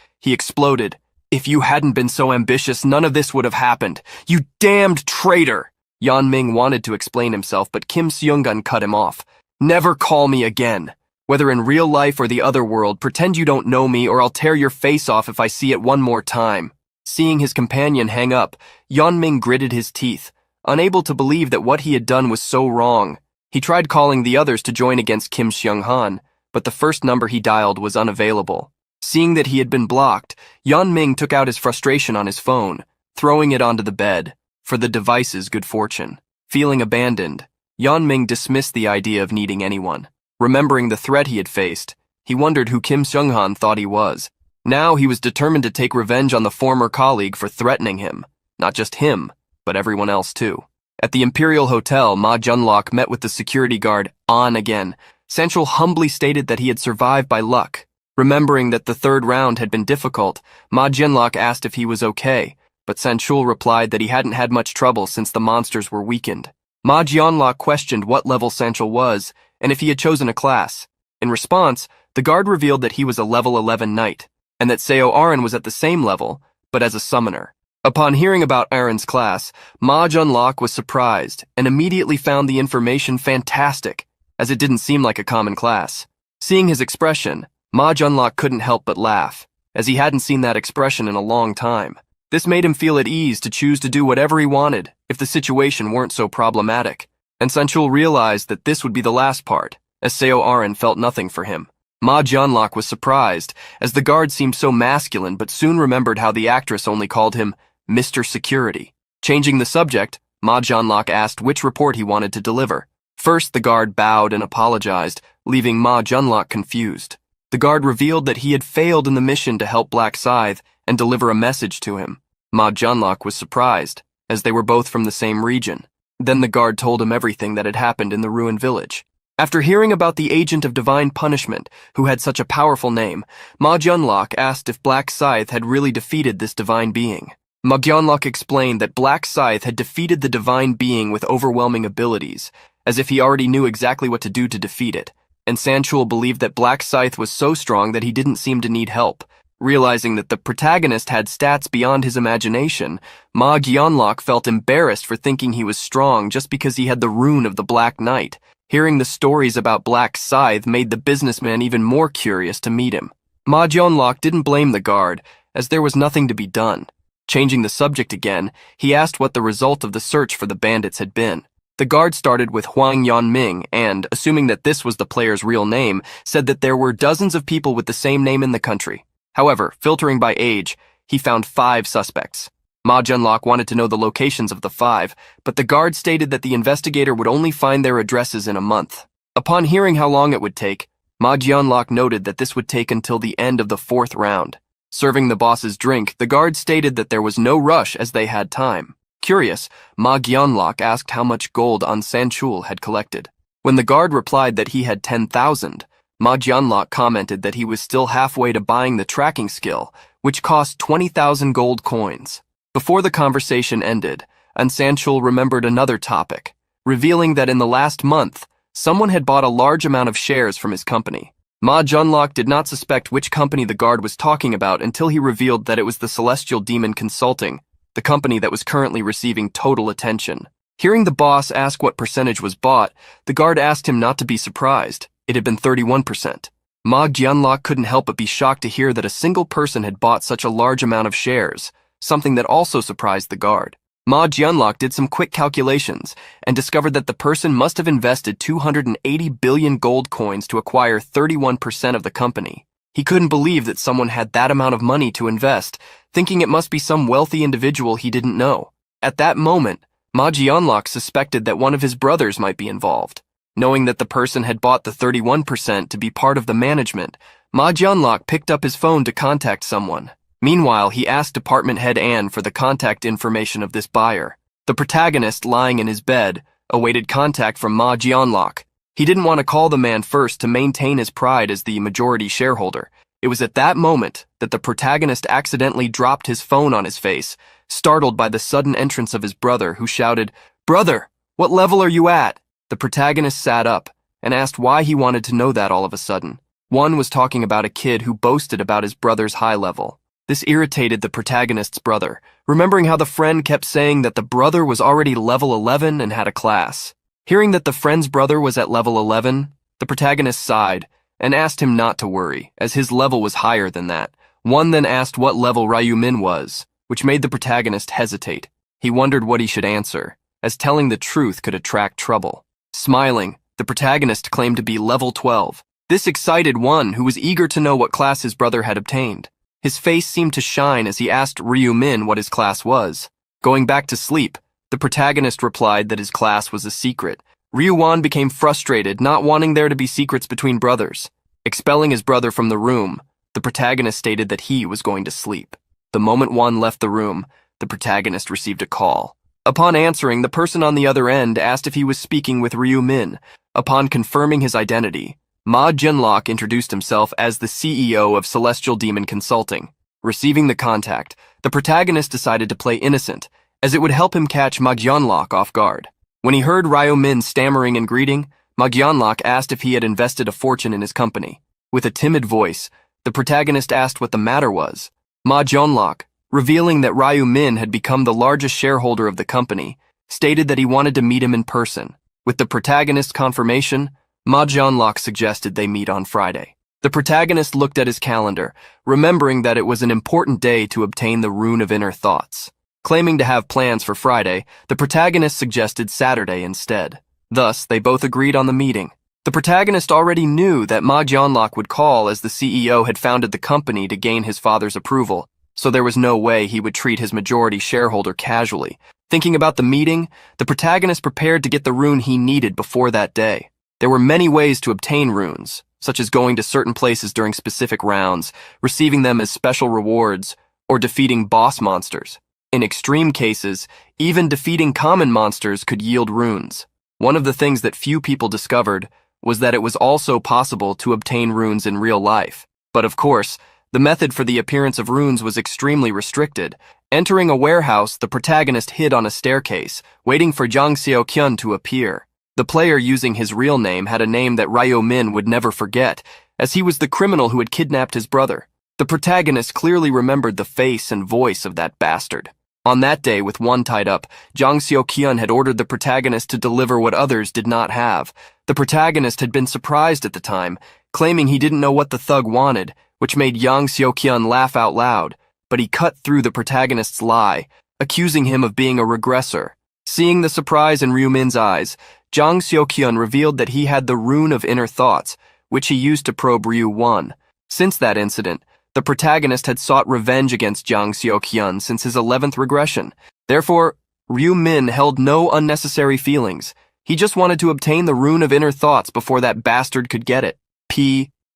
he exploded. If you hadn't been so ambitious, none of this would have happened. You damned traitor! Yeonming wanted to explain himself, but Kim Seung-gun cut him off. Never call me again. Whether in real life or the other world, pretend you don't know me or I'll tear your face off if I see it one more time. Seeing his companion hang up, Yeonming gritted his teeth, unable to believe that what he had done was so wrong. He tried calling the others to join against Kim Seung-han, but the first number he dialed was unavailable. Seeing that he had been blocked, Yeonming took out his frustration on his phone, throwing it onto the bed, for the device's good fortune. Feeling abandoned, Yeonming dismissed the idea of needing anyone. Remembering the threat he had faced, he wondered who Kim Seung-han thought he was. Now he was determined to take revenge on the former colleague for threatening him. Not just him, but everyone else too. At the Imperial Hotel, Ma Junlok met with the security guard, On again. Sanchul humbly stated that he had survived by luck. Remembering that the third round had been difficult, Ma Junlok asked if he was okay, but Sanchul replied that he hadn't had much trouble since the monsters were weakened. Ma Junlok questioned what level Sanchul was, and if he had chosen a class. In response, the guard revealed that he was a level 11 knight, and that Seo Aaron was at the same level, but as a summoner. Upon hearing about Aaron's class, Ma Junlok was surprised and immediately found the information fantastic, as it didn't seem like a common class. Seeing his expression, Ma Junlok couldn't help but laugh, as he hadn't seen that expression in a long time. This made him feel at ease to choose to do whatever he wanted if the situation weren't so problematic, and Sanchul realized that this would be the last part, as Seo Aaron felt nothing for him. Ma Junlok was surprised, as the guard seemed so masculine, but soon remembered how the actress only called him Mr. Security. Changing the subject, Ma Junlok asked which report he wanted to deliver. First, the guard bowed and apologized, leaving Ma Junlok confused. The guard revealed that he had failed in the mission to help Black Scythe and deliver a message to him. Ma Junlok was surprised, as they were both from the same region. Then the guard told him everything that had happened in the ruined village. After hearing about the agent of divine punishment, who had such a powerful name, Ma Junlok asked if Black Scythe had really defeated this divine being. Ma Junlok explained that Black Scythe had defeated the divine being with overwhelming abilities, as if he already knew exactly what to do to defeat it, and Sanchul believed that Black Scythe was so strong that he didn't seem to need help. Realizing that the protagonist had stats beyond his imagination, Ma Junlok felt embarrassed for thinking he was strong just because he had the rune of the Black Knight. Hearing the stories about Black Scythe made the businessman even more curious to meet him. Ma Junlok didn't blame the guard, as there was nothing to be done. Changing the subject again, he asked what the result of the search for the bandits had been. The guard started with Huang Yeonming and, assuming that this was the player's real name, said that there were dozens of people with the same name in the country. However, filtering by age, he found 5 suspects. Ma Junlok wanted to know the locations of the 5, but the guard stated that the investigator would only find their addresses in a month. Upon hearing how long it would take, Ma Junlok noted that this would take until the end of the 4th round. Serving the boss's drink, the guard stated that there was no rush as they had time. Curious, Ma Junlok asked how much gold An Sanchul had collected. When the guard replied that he had 10,000, Ma Junlok commented that he was still halfway to buying the tracking skill, which cost 20,000 gold coins. Before the conversation ended, An Sanchul remembered another topic, revealing that in the last month, someone had bought a large amount of shares from his company. Ma Junlok did not suspect which company the guard was talking about until he revealed that it was the Celestial Demon Consulting, the company that was currently receiving total attention. Hearing the boss ask what percentage was bought, the guard asked him not to be surprised. It had been 31%. Ma Junlok couldn't help but be shocked to hear that a single person had bought such a large amount of shares, something that also surprised the guard. Ma Junlok did some quick calculations and discovered that the person must have invested 280 billion gold coins to acquire 31% of the company. He couldn't believe that someone had that amount of money to invest, thinking it must be some wealthy individual he didn't know. At that moment, Ma Junlok suspected that one of his brothers might be involved. Knowing that the person had bought the 31% to be part of the management, Ma Junlok picked up his phone to contact someone. Meanwhile, he asked department head Anne for the contact information of this buyer. The protagonist, lying in his bed, awaited contact from Ma Junlok. He didn't want to call the man first to maintain his pride as the majority shareholder. It was at that moment that the protagonist accidentally dropped his phone on his face, startled by the sudden entrance of his brother, who shouted, "Brother, what level are you at?" The protagonist sat up and asked why he wanted to know that all of a sudden. One was talking about a kid who boasted about his brother's high level. This irritated the protagonist's brother, remembering how the friend kept saying that the brother was already level 11 and had a class. Hearing that the friend's brother was at level 11, the protagonist sighed and asked him not to worry, as his level was higher than that. One then asked what level Ryu Min was, which made the protagonist hesitate. He wondered what he should answer, as telling the truth could attract trouble. Smiling, the protagonist claimed to be level 12. This excited One, who was eager to know what class his brother had obtained. His face seemed to shine as he asked Ryu Min what his class was. Going back to sleep, the protagonist replied that his class was a secret. Ryu Wan became frustrated, not wanting there to be secrets between brothers. Expelling his brother from the room, the protagonist stated that he was going to sleep. The moment Wan left the room, the protagonist received a call. Upon answering, the person on the other end asked if he was speaking with Ryu Min. Upon confirming his identity, Ma Junlok introduced himself as the CEO of Celestial Demon Consulting. Receiving the contact, the protagonist decided to play innocent, as it would help him catch Ma Junlok off guard. When he heard Ryu Min stammering in greeting, Ma Junlok asked if he had invested a fortune in his company. With a timid voice, the protagonist asked what the matter was. Ma Junlok, revealing that Ryu Min had become the largest shareholder of the company, stated that he wanted to meet him in person. With the protagonist's confirmation, Ma Junlok suggested they meet on Friday. The protagonist looked at his calendar, remembering that it was an important day to obtain the Rune of Inner Thoughts. Claiming to have plans for Friday, the protagonist suggested Saturday instead. Thus, they both agreed on the meeting. The protagonist already knew that Ma Junlok would call, as the CEO had founded the company to gain his father's approval, so there was no way he would treat his majority shareholder casually. Thinking about the meeting, the protagonist prepared to get the rune he needed before that day. There were many ways to obtain runes, such as going to certain places during specific rounds, receiving them as special rewards, or defeating boss monsters. In extreme cases, even defeating common monsters could yield runes. One of the things that few people discovered was that it was also possible to obtain runes in real life. But of course, the method for the appearance of runes was extremely restricted. Entering a warehouse, the protagonist hid on a staircase, waiting for Jang Seo-kyun to appear. The player using his real name had a name that Ryu Min would never forget, as he was the criminal who had kidnapped his brother. The protagonist clearly remembered the face and voice of that bastard. On that day, with one tied up, Jang Seo-kyun had ordered the protagonist to deliver what others did not have. The protagonist had been surprised at the time, claiming he didn't know what the thug wanted, which made Jang Seo-kyun laugh out loud, but he cut through the protagonist's lie, accusing him of being a regressor. Seeing the surprise in Ryu Min's eyes, Jang Seo-kyun revealed that he had the Rune of Inner Thoughts, which he used to probe Ryu Wan. Since that incident, the protagonist had sought revenge against Jang Seo-kyun since his 11th regression. Therefore, Ryu Min held no unnecessary feelings. He just wanted to obtain the Rune of Inner Thoughts before that bastard could get it.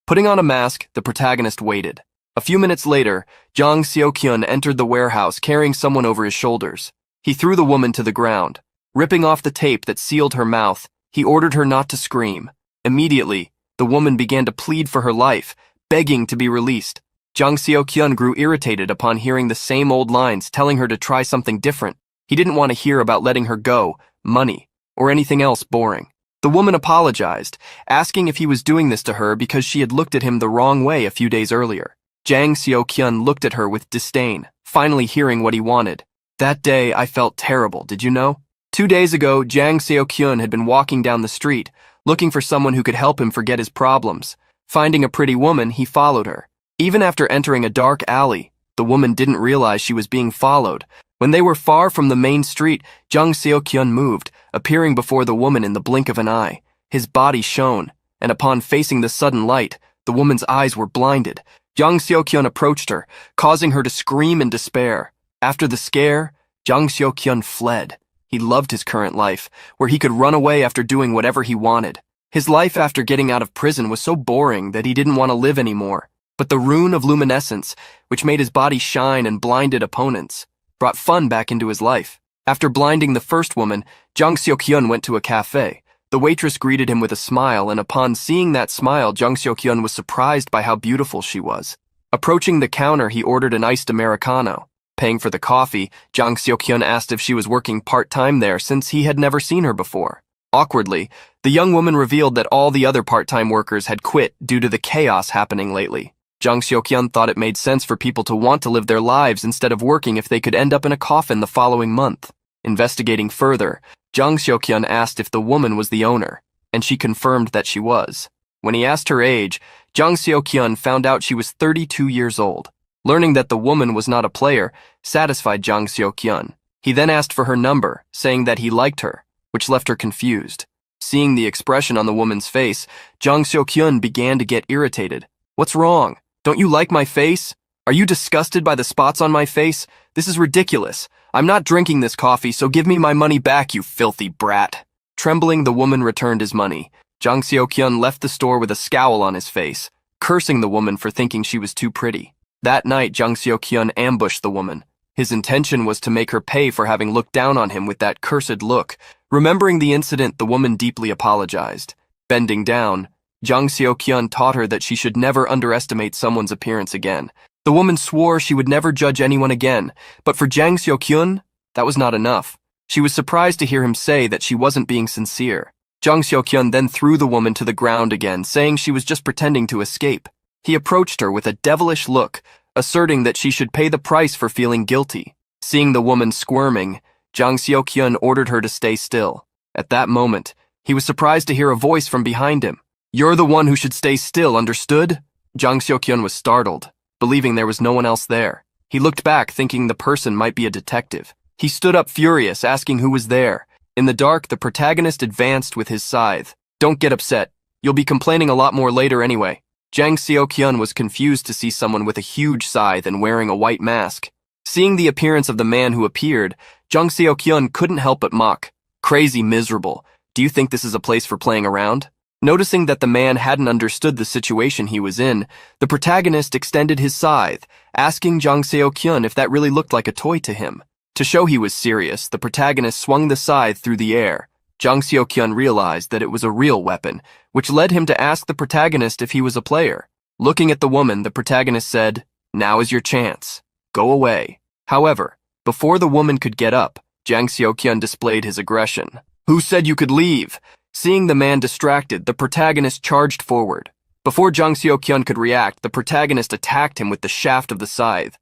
Putting on a mask, the protagonist waited. A few minutes later, Jang Seo-kyun entered the warehouse carrying someone over his shoulders. He threw the woman to the ground. Ripping off the tape that sealed her mouth, he ordered her not to scream. Immediately, the woman began to plead for her life, begging to be released. Jang Seo-kyun grew irritated upon hearing the same old lines telling her to try something different. He didn't want to hear about letting her go, money, or anything else boring. The woman apologized, asking if he was doing this to her because she had looked at him the wrong way a few days earlier. Jang Seo-kyun looked at her with disdain, finally hearing what he wanted. That day, I felt terrible, did you know? 2 days ago, Jang Seo-kyun had been walking down the street, looking for someone who could help him forget his problems. Finding a pretty woman, he followed her. Even after entering a dark alley, the woman didn't realize she was being followed. When they were far from the main street, Jang Seo-kyun moved, appearing before the woman in the blink of an eye. His body shone, and upon facing the sudden light, the woman's eyes were blinded. Jang Seo-kyun approached her, causing her to scream in despair. After the scare, Jang Seo-kyun fled. He loved his current life, where he could run away after doing whatever he wanted. His life after getting out of prison was so boring that he didn't want to live anymore. But the rune of luminescence, which made his body shine and blinded opponents, brought fun back into his life. After blinding the first woman, Jang Seo-kyun went to a cafe. The waitress greeted him with a smile, and upon seeing that smile, Jang Seok-hyun was surprised by how beautiful she was. Approaching the counter, he ordered an iced Americano. Paying for the coffee, Jang Seok-hyun asked if she was working part-time there since he had never seen her before. Awkwardly, the young woman revealed that all the other part-time workers had quit due to the chaos happening lately. Jang Seok-hyun thought it made sense for people to want to live their lives instead of working if they could end up in a coffin the following month. Investigating further, Jang Seok-hyun asked if the woman was the owner, and she confirmed that she was. When he asked her age, Jang Seok-hyun found out she was 32 years old. Learning that the woman was not a player satisfied Jang Seok-hyun. He then asked for her number, saying that he liked her, which left her confused. Seeing the expression on the woman's face, Jang Seok-hyun began to get irritated. "What's wrong? Don't you like my face? Are you disgusted by the spots on my face? This is ridiculous. I'm not drinking this coffee, so give me my money back, you filthy brat." Trembling, the woman returned his money. Jang Seok-hyun left the store with a scowl on his face, cursing the woman for thinking she was too pretty. That night, Jang Seok-hyun ambushed the woman. His intention was to make her pay for having looked down on him with that cursed look. Remembering the incident, the woman deeply apologized. Bending down, Jang Seok-hyun taught her that she should never underestimate someone's appearance again. The woman swore she would never judge anyone again, but for Jang Seok-hyun, that was not enough. She was surprised to hear him say that she wasn't being sincere. Jang Seok-hyun then threw the woman to the ground again, saying she was just pretending to escape. He approached her with a devilish look, asserting that she should pay the price for feeling guilty. Seeing the woman squirming, Jang Seok-hyun ordered her to stay still. At that moment, he was surprised to hear a voice from behind him. "You're the one who should stay still, understood?" Jang Seok-hyun was startled, believing there was no one else there. He looked back, thinking the person might be a detective. He stood up furious, asking who was there. In the dark, the protagonist advanced with his scythe. "Don't get upset. You'll be complaining a lot more later anyway." Jang Seok-hyun was confused to see someone with a huge scythe and wearing a white mask. Seeing the appearance of the man who appeared, Jang Seok-hyun couldn't help but mock. "Crazy miserable. Do you think this is a place for playing around?" Noticing that the man hadn't understood the situation he was in, the protagonist extended his scythe, asking Jang Seok-hyun if that really looked like a toy to him. To show he was serious, the protagonist swung the scythe through the air. Jang Seok-hyun realized that it was a real weapon, which led him to ask the protagonist if he was a player. Looking at the woman, the protagonist said, "Now is your chance. Go away." However, before the woman could get up, Jang Seok-hyun displayed his aggression. "Who said you could leave?" Seeing the man distracted, the protagonist charged forward. Before Jang Seok-hyun could react, the protagonist attacked him with the shaft of the scythe,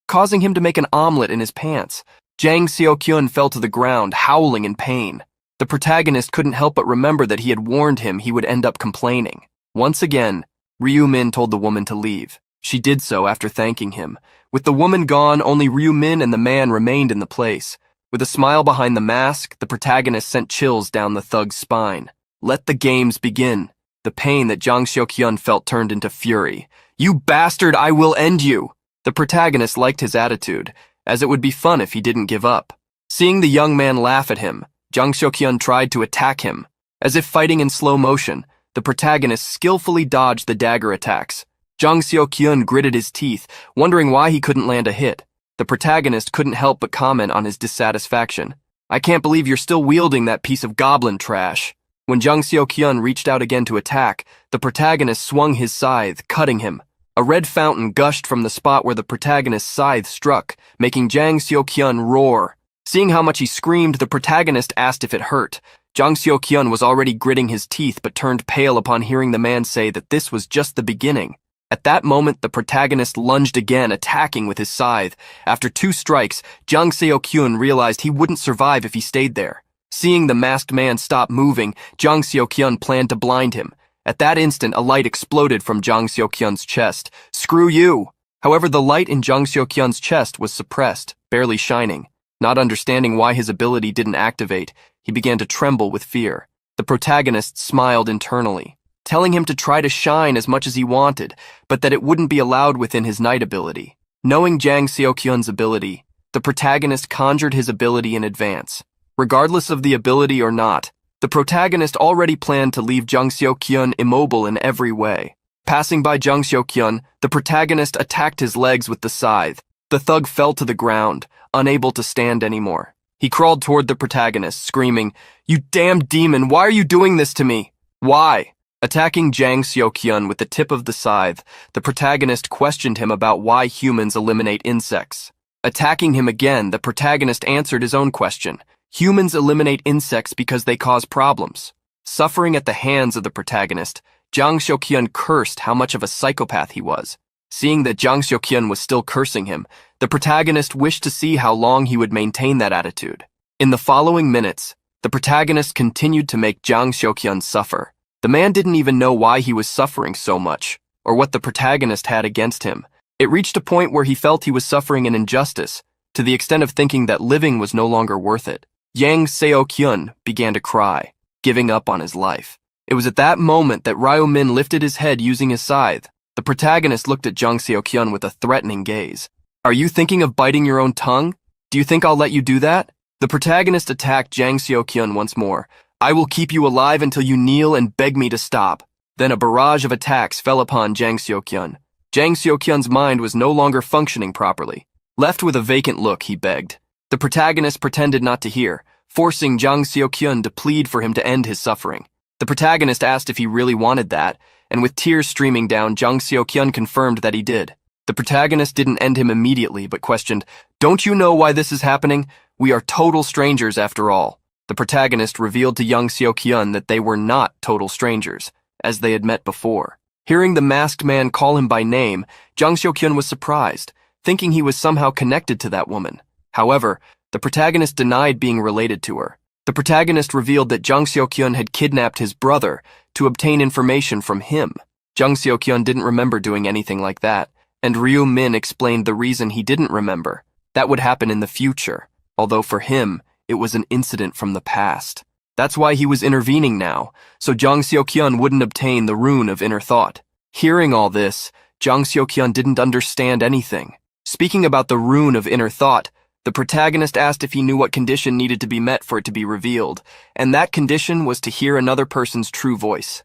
causing him to make an omelet in his pants. Jang Seok-hyun fell to the ground, howling in pain. The protagonist couldn't help but remember that he had warned him he would end up complaining. Once again, Ryu-min told the woman to leave. She did so after thanking him. With the woman gone, only Ryu-min and the man remained in the place. With a smile behind the mask, the protagonist sent chills down the thug's spine. Let the games begin. The pain that Jang Seok-hyun felt turned into fury. "You bastard, I will end you!" The protagonist liked his attitude, as it would be fun if he didn't give up. Seeing the young man laugh at him, Jang Seok-hyun tried to attack him. As if fighting in slow motion, the protagonist skillfully dodged the dagger attacks. Jang Seok-hyun gritted his teeth, wondering why he couldn't land a hit. The protagonist couldn't help but comment on his dissatisfaction. "I can't believe you're still wielding that piece of goblin trash." When Jang Seok-hyun reached out again to attack, the protagonist swung his scythe, cutting him. A red fountain gushed from the spot where the protagonist's scythe struck, making Jang Seok-hyun roar. Seeing how much he screamed, the protagonist asked if it hurt. Jang Seok-hyun was already gritting his teeth but turned pale upon hearing the man say that this was just the beginning. At that moment, the protagonist lunged again, attacking with his scythe. After 2 strikes, Jang Seok-hyun realized he wouldn't survive if he stayed there. Seeing the masked man stop moving, Jang Seok-hyun planned to blind him. At that instant, a light exploded from Jang Seok-hyun's chest. "Screw you!" However, the light in Jang Seok-hyun's chest was suppressed, barely shining. Not understanding why his ability didn't activate, he began to tremble with fear. The protagonist smiled internally, telling him to try to shine as much as he wanted, but that it wouldn't be allowed within his night ability. Knowing Jang Seok-hyun's ability, the protagonist conjured his ability in advance. Regardless of the ability or not, the protagonist already planned to leave Jang Seok-hyun immobile in every way. Passing by Jang Seok-hyun, the protagonist attacked his legs with the scythe. The thug fell to the ground, unable to stand anymore. He crawled toward the protagonist, screaming, "You damned demon, why are you doing this to me? Why?" Attacking Jang Seok-hyun with the tip of the scythe, the protagonist questioned him about why humans eliminate insects. Attacking him again, the protagonist answered his own question. Humans eliminate insects because they cause problems. Suffering at the hands of the protagonist, Jang Seok-hyun cursed how much of a psychopath he was. Seeing that Jang Seok-hyun was still cursing him, the protagonist wished to see how long he would maintain that attitude. In the following minutes, the protagonist continued to make Jang Seok-hyun suffer. The man didn't even know why he was suffering so much, or what the protagonist had against him. It reached a point where he felt he was suffering an injustice, to the extent of thinking that living was no longer worth it. Yang Seok-hyun began to cry, giving up on his life. It was at that moment that Ryo-min lifted his head using his scythe. The protagonist looked at Jang Seok-hyun with a threatening gaze. "Are you thinking of biting your own tongue? Do you think I'll let you do that?" The protagonist attacked Jang Seok-hyun once more. "I will keep you alive until you kneel and beg me to stop." Then a barrage of attacks fell upon Jang Seok-hyun. Jang Seok-hyun's mind was no longer functioning properly. Left with a vacant look, he begged. The protagonist pretended not to hear, forcing Jang Seok-hyun to plead for him to end his suffering. The protagonist asked if he really wanted that, and with tears streaming down, Jang Seok-hyun confirmed that he did. The protagonist didn't end him immediately, but questioned, "Don't you know why this is happening? We are total strangers after all." The protagonist revealed to Jang Seok-hyun that they were not total strangers, as they had met before. Hearing the masked man call him by name, Jang Seok-hyun was surprised, thinking he was somehow connected to that woman. However, the protagonist denied being related to her. The protagonist revealed that Jang Seok-hyun had kidnapped his brother to obtain information from him. Jang Seok-hyun didn't remember doing anything like that, and Ryo-min explained the reason he didn't remember. That would happen in the future, although for him, it was an incident from the past. That's why he was intervening now, so Jang Seok-hyun wouldn't obtain the rune of inner thought. Hearing all this, Jang Seok-hyun didn't understand anything. Speaking about the rune of inner thought, the protagonist asked if he knew what condition needed to be met for it to be revealed, and that condition was to hear another person's true voice.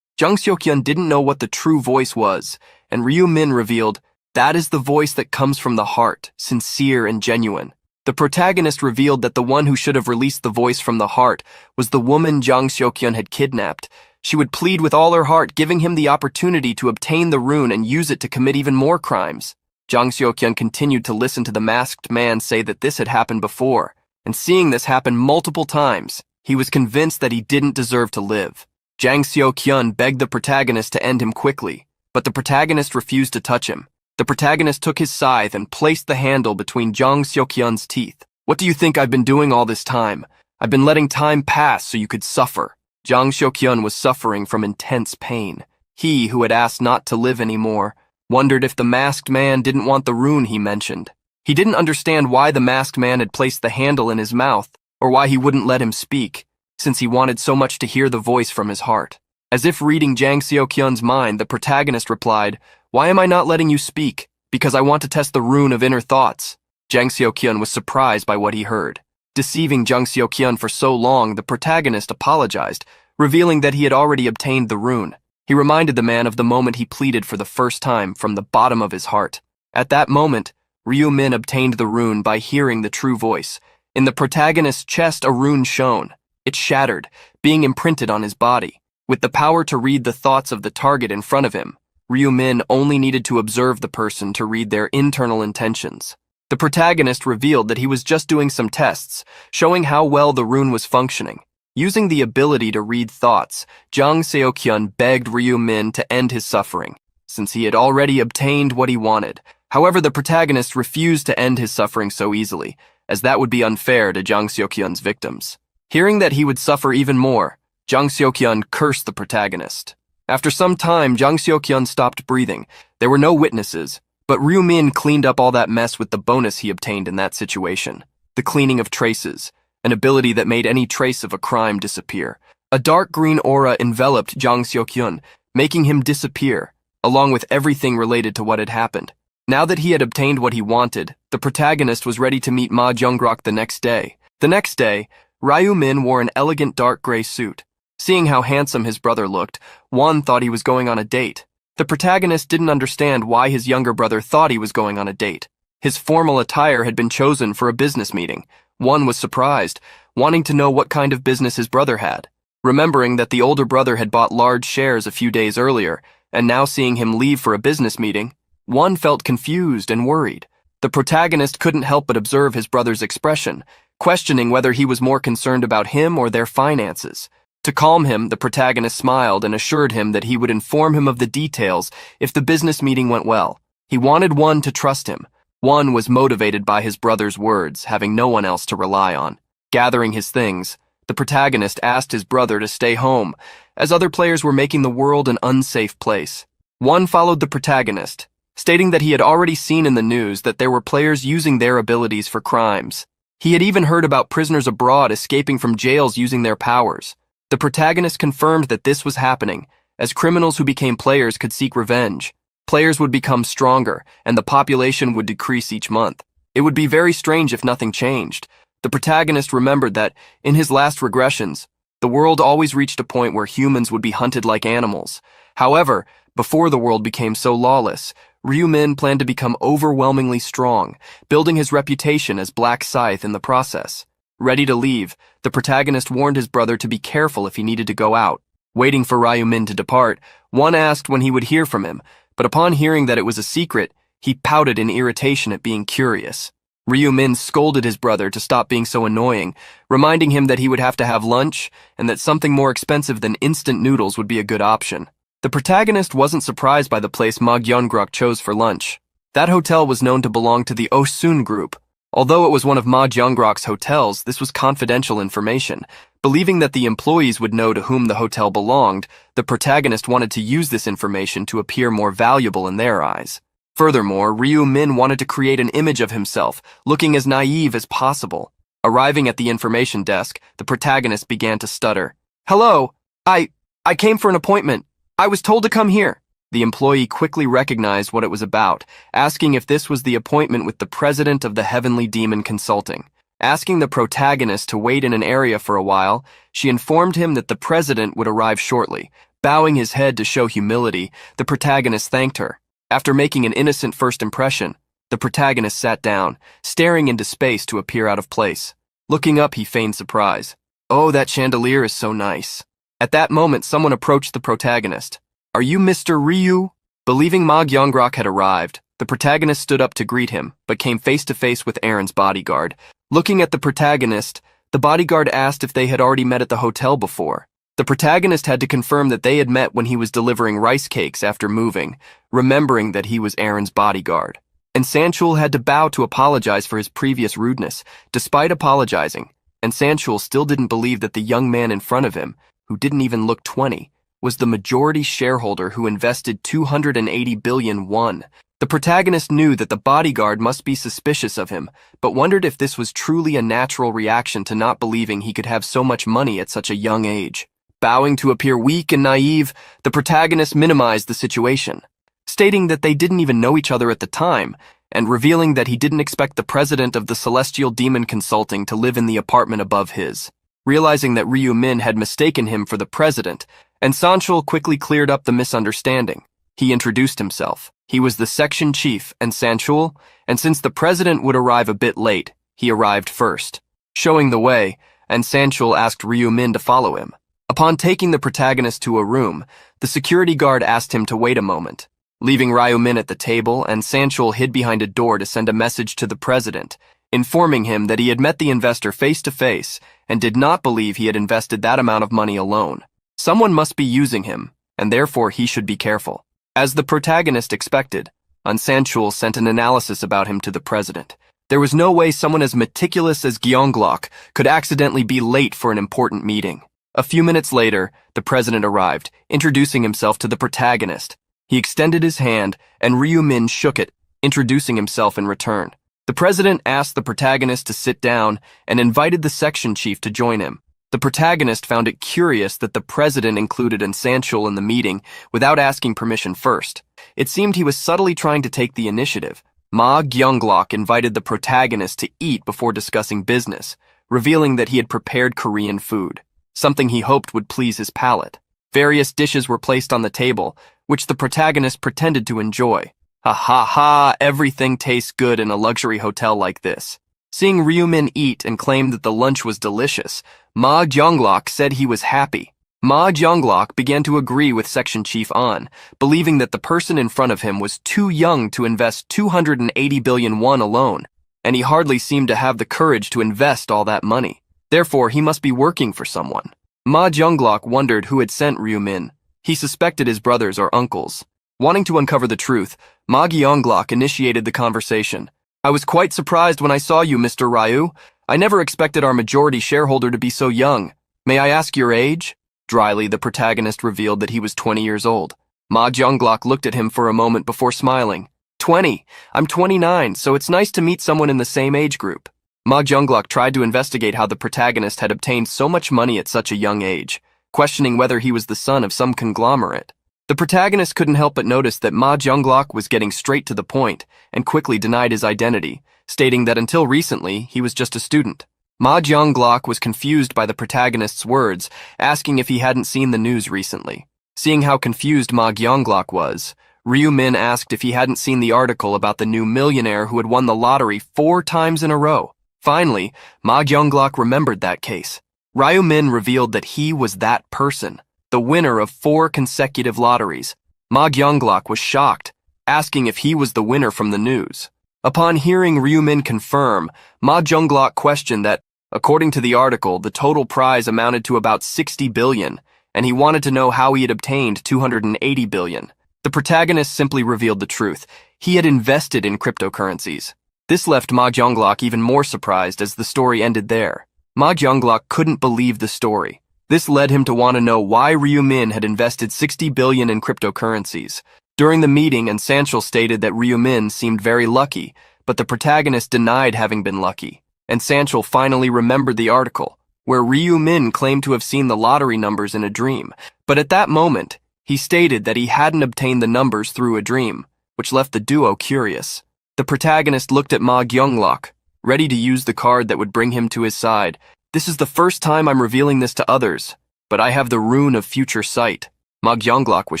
Jang Seok-hyun didn't know what the true voice was, and Ryo-min revealed, "That is the voice that comes from the heart, sincere and genuine." The protagonist revealed that the one who should have released the voice from the heart was the woman Jang Seok-hyun had kidnapped. She would plead with all her heart, giving him the opportunity to obtain the rune and use it to commit even more crimes. Jang Seok-hyun continued to listen to the masked man say that this had happened before, and seeing this happen multiple times, he was convinced that he didn't deserve to live. Jang Seok-hyun begged the protagonist to end him quickly, but the protagonist refused to touch him. The protagonist took his scythe and placed the handle between Jang Seok-hyun's teeth. "What do you think I've been doing all this time? I've been letting time pass so you could suffer." Jang Seok-hyun was suffering from intense pain. He, who had asked not to live anymore, wondered if the masked man didn't want the rune he mentioned. He didn't understand why the masked man had placed the handle in his mouth, or why he wouldn't let him speak, since he wanted so much to hear the voice from his heart. As if reading Jang Seok-hyun's mind, the protagonist replied, "Why am I not letting you speak? Because I want to test the rune of inner thoughts." Jang Seok-hyun was surprised by what he heard. Deceiving Jang Seok-hyun for so long, the protagonist apologized, revealing that he had already obtained the rune. He reminded the man of the moment he pleaded for the first time from the bottom of his heart. At that moment, Ryo-min obtained the rune by hearing the true voice. In the protagonist's chest, a rune shone. It shattered, being imprinted on his body. With the power to read the thoughts of the target in front of him, Ryo-min only needed to observe the person to read their internal intentions. The protagonist revealed that he was just doing some tests, showing how well the rune was functioning. Using the ability to read thoughts, Jang Seok-hyun begged Ryo-min to end his suffering, since he had already obtained what he wanted. However, the protagonist refused to end his suffering so easily, as that would be unfair to Jang Seok-hyun's victims. Hearing that he would suffer even more, Jang Seok-hyun cursed the protagonist. After some time, Jang Seok-hyun stopped breathing. There were no witnesses, but Ryo-min cleaned up all that mess with the bonus he obtained in that situation. The cleaning of traces, an ability that made any trace of a crime disappear. A dark green aura enveloped Jang Seok-hyun, making him disappear, along with everything related to what had happened. Now that he had obtained what he wanted, the protagonist was ready to meet Ma Jung-grok the next day. The next day, Ryo-min wore an elegant dark gray suit. Seeing how handsome his brother looked, Won thought he was going on a date. The protagonist didn't understand why his younger brother thought he was going on a date. His formal attire had been chosen for a business meeting, One was surprised, wanting to know what kind of business his brother had. Remembering that the older brother had bought large shares a few days earlier, and now seeing him leave for a business meeting, one felt confused and worried. The protagonist couldn't help but observe his brother's expression, questioning whether he was more concerned about him or their finances. To calm him, the protagonist smiled and assured him that he would inform him of the details if the business meeting went well. He wanted One to trust him. One was motivated by his brother's words, having no one else to rely on. Gathering his things, the protagonist asked his brother to stay home, as other players were making the world an unsafe place. One followed the protagonist, stating that he had already seen in the news that there were players using their abilities for crimes. He had even heard about prisoners abroad escaping from jails using their powers. The protagonist confirmed that this was happening, as criminals who became players could seek revenge. Players would become stronger, and the population would decrease each month. It would be very strange if nothing changed. The protagonist remembered that, in his last regressions, the world always reached a point where humans would be hunted like animals. However, before the world became so lawless, Ryu-min planned to become overwhelmingly strong, building his reputation as Black Scythe in the process. Ready to leave, the protagonist warned his brother to be careful if he needed to go out. Waiting for Ryu-min to depart, One asked when he would hear from him, but upon hearing that it was a secret, he pouted in irritation at being curious. Ryu-min scolded his brother to stop being so annoying, reminding him that he would have to have lunch and that something more expensive than instant noodles would be a good option. The protagonist wasn't surprised by the place Ma Gyeongrok chose for lunch. That hotel was known to belong to the Osun Group. Although it was one of Ma Gyeongrok's hotels, this was confidential information. Believing that the employees would know to whom the hotel belonged, the protagonist wanted to use this information to appear more valuable in their eyes. Furthermore, Ryu-min wanted to create an image of himself, looking as naive as possible. Arriving at the information desk, the protagonist began to stutter. "Hello, I came for an appointment. I was told to come here." The employee quickly recognized what it was about, asking if this was the appointment with the president of the Heavenly Demon Consulting. Asking the protagonist to wait in an area for a while, she informed him that the president would arrive shortly. Bowing his head to show humility, the protagonist thanked her. After making an innocent first impression, the protagonist sat down, staring into space to appear out of place. Looking up, he feigned surprise. "Oh, that chandelier is so nice." At that moment, someone approached the protagonist. "Are you Mr. Ryu?" Believing Ma Gyeongrok had arrived, the protagonist stood up to greet him, but came face to face with Aaron's bodyguard. Looking at the protagonist, the bodyguard asked if they had already met at the hotel before. The protagonist had to confirm that they had met when he was delivering rice cakes after moving, remembering that he was Aaron's bodyguard. And Sanchul had to bow to apologize for his previous rudeness. Despite apologizing, and Sanchul still didn't believe that the young man in front of him, who didn't even look 20, was the majority shareholder who invested 280 billion won. The protagonist knew that the bodyguard must be suspicious of him, but wondered if this was truly a natural reaction to not believing he could have so much money at such a young age. Bowing to appear weak and naive, the protagonist minimized the situation, stating that they didn't even know each other at the time, and revealing that he didn't expect the president of the Celestial Demon Consulting to live in the apartment above his. Realizing that Ryu-min had mistaken him for the president, and Sanchul quickly cleared up the misunderstanding. He introduced himself. He was the section chief and Sanchul, and since the president would arrive a bit late, he arrived first. Showing the way, and Sanchul asked Ryu-min to follow him. Upon taking the protagonist to a room, the security guard asked him to wait a moment. Leaving Ryu-min at the table, and Sanchul hid behind a door to send a message to the president, informing him that he had met the investor face to face and did not believe he had invested that amount of money alone. Someone must be using him, and therefore he should be careful. As the protagonist expected, Sanchul sent an analysis about him to the president. There was no way someone as meticulous as Gyeonglok could accidentally be late for an important meeting. A few minutes later, the president arrived, introducing himself to the protagonist. He extended his hand, and Ryu-min shook it, introducing himself in return. The president asked the protagonist to sit down and invited the section chief to join him. The protagonist found it curious that the president included Sanchul in the meeting without asking permission first. It seemed he was subtly trying to take the initiative. Ma Gyeonglok invited the protagonist to eat before discussing business, revealing that he had prepared Korean food, something he hoped would please his palate. Various dishes were placed on the table, which the protagonist pretended to enjoy. Ha ha ha, everything tastes good in a luxury hotel like this. Seeing Ryu-min eat and claim that the lunch was delicious, Ma Jeonglok said he was happy. Ma Jeonglok began to agree with Section Chief An, believing that the person in front of him was too young to invest 280 billion won alone, and he hardly seemed to have the courage to invest all that money. Therefore, he must be working for someone. Ma Jeonglok wondered who had sent Ryu-min. He suspected his brothers or uncles. Wanting to uncover the truth, Ma Jeonglok initiated the conversation. "I was quite surprised when I saw you, Mr. Ryu. I never expected our majority shareholder to be so young. May I ask your age?" Dryly, the protagonist revealed that he was 20 years old. Ma Jeonglok looked at him for a moment before smiling. 20. I'm 29, so it's nice to meet someone in the same age group. Ma Jeonglok tried to investigate how the protagonist had obtained so much money at such a young age, questioning whether he was the son of some conglomerate. The protagonist couldn't help but notice that Ma Jeonglok was getting straight to the point and quickly denied his identity, stating that until recently, he was just a student. Ma Jeonglok was confused by the protagonist's words, asking if he hadn't seen the news recently. Seeing how confused Ma Jeonglok was, Ryu-min asked if he hadn't seen the article about the new millionaire who had won the lottery 4 times in a row. Finally, Ma Jeonglok remembered that case. Ryu-min revealed that he was that person, the winner of 4 consecutive lotteries. Ma Jeonglok was shocked, asking if he was the winner from the news. Upon hearing Ryu-min confirm, Ma Jeonglok questioned that, according to the article, the total prize amounted to about 60 billion, and he wanted to know how he had obtained 280 billion. The protagonist simply revealed the truth. He had invested in cryptocurrencies. This left Ma Jeonglok even more surprised as the story ended there. Ma Jeonglok couldn't believe the story. This led him to want to know why Ryu-min had invested 60 billion in cryptocurrencies. During the meeting, Sanchul stated that Ryu-min seemed very lucky, but the protagonist denied having been lucky. And Sanchul finally remembered the article, where Ryu-min claimed to have seen the lottery numbers in a dream. But at that moment, he stated that he hadn't obtained the numbers through a dream, which left the duo curious. The protagonist looked at Ma Jeonglok, ready to use the card that would bring him to his side. "This is the first time I'm revealing this to others, but I have the rune of future sight." Ma Jeonglok was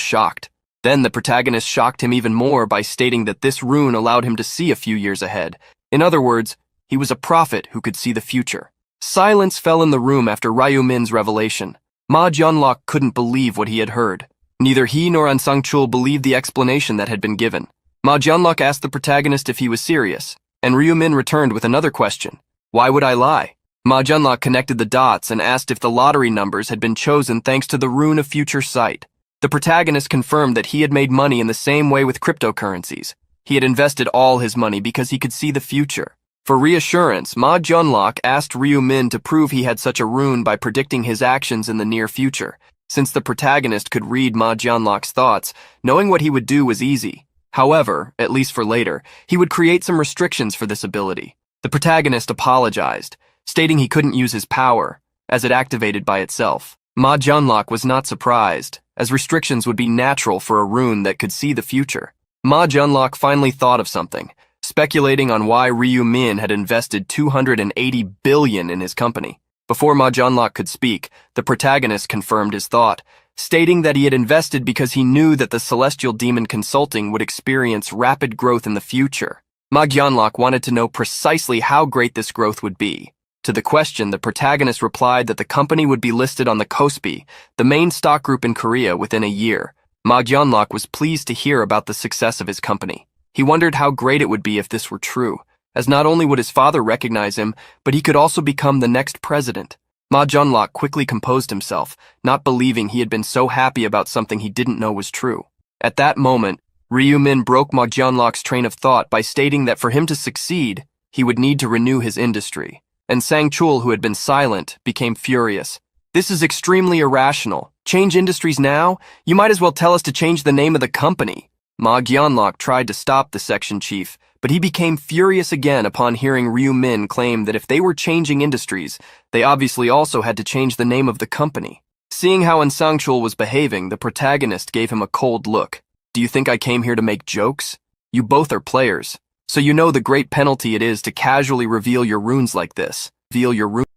shocked. Then the protagonist shocked him even more by stating that this rune allowed him to see a few years ahead. In other words, he was a prophet who could see the future. Silence fell in the room after Ryu-min's revelation. Ma Jeonglok couldn't believe what he had heard. Neither he nor Sang-chul believed the explanation that had been given. Ma Jeonglok asked the protagonist if he was serious, and Ryu-min returned with another question. "Why would I lie?" Ma Jeonglok connected the dots and asked if the lottery numbers had been chosen thanks to the rune of future sight. The protagonist confirmed that he had made money in the same way with cryptocurrencies. He had invested all his money because he could see the future. For reassurance, Ma Jeonglok asked Ryu-min to prove he had such a rune by predicting his actions in the near future. Since the protagonist could read Ma Jeonglok's thoughts, knowing what he would do was easy. However, at least for later, he would create some restrictions for this ability. The protagonist apologized, stating he couldn't use his power, as it activated by itself. Ma Jeonglok was not surprised, as restrictions would be natural for a rune that could see the future. Ma Jeonglok finally thought of something, speculating on why Ryu-min had invested 280 billion in his company. Before Ma Jeonglok could speak, the protagonist confirmed his thought, stating that he had invested because he knew that the Celestial Demon Consulting would experience rapid growth in the future. Ma Jeonglok wanted to know precisely how great this growth would be. To the question, the protagonist replied that the company would be listed on the Kospi, the main stock group in Korea, within a year. Ma Jeonglok was pleased to hear about the success of his company. He wondered how great it would be if this were true, as not only would his father recognize him, but he could also become the next president. Ma Jeonglok quickly composed himself, not believing he had been so happy about something he didn't know was true. At that moment, Ryu-min broke Ma Jeonglok's train of thought by stating that for him to succeed, he would need to renew his industry. And Sang-chul, who had been silent, became furious. "This is extremely irrational. Change industries now? You might as well tell us to change the name of the company." Ma Jeonglok tried to stop the section chief, but he became furious again upon hearing Ryu-min claim that if they were changing industries, they obviously also had to change the name of the company. Seeing how Sang-chul was behaving, the protagonist gave him a cold look. "Do you think I came here to make jokes? You both are players. So you know the great penalty it is to casually reveal your runes like this.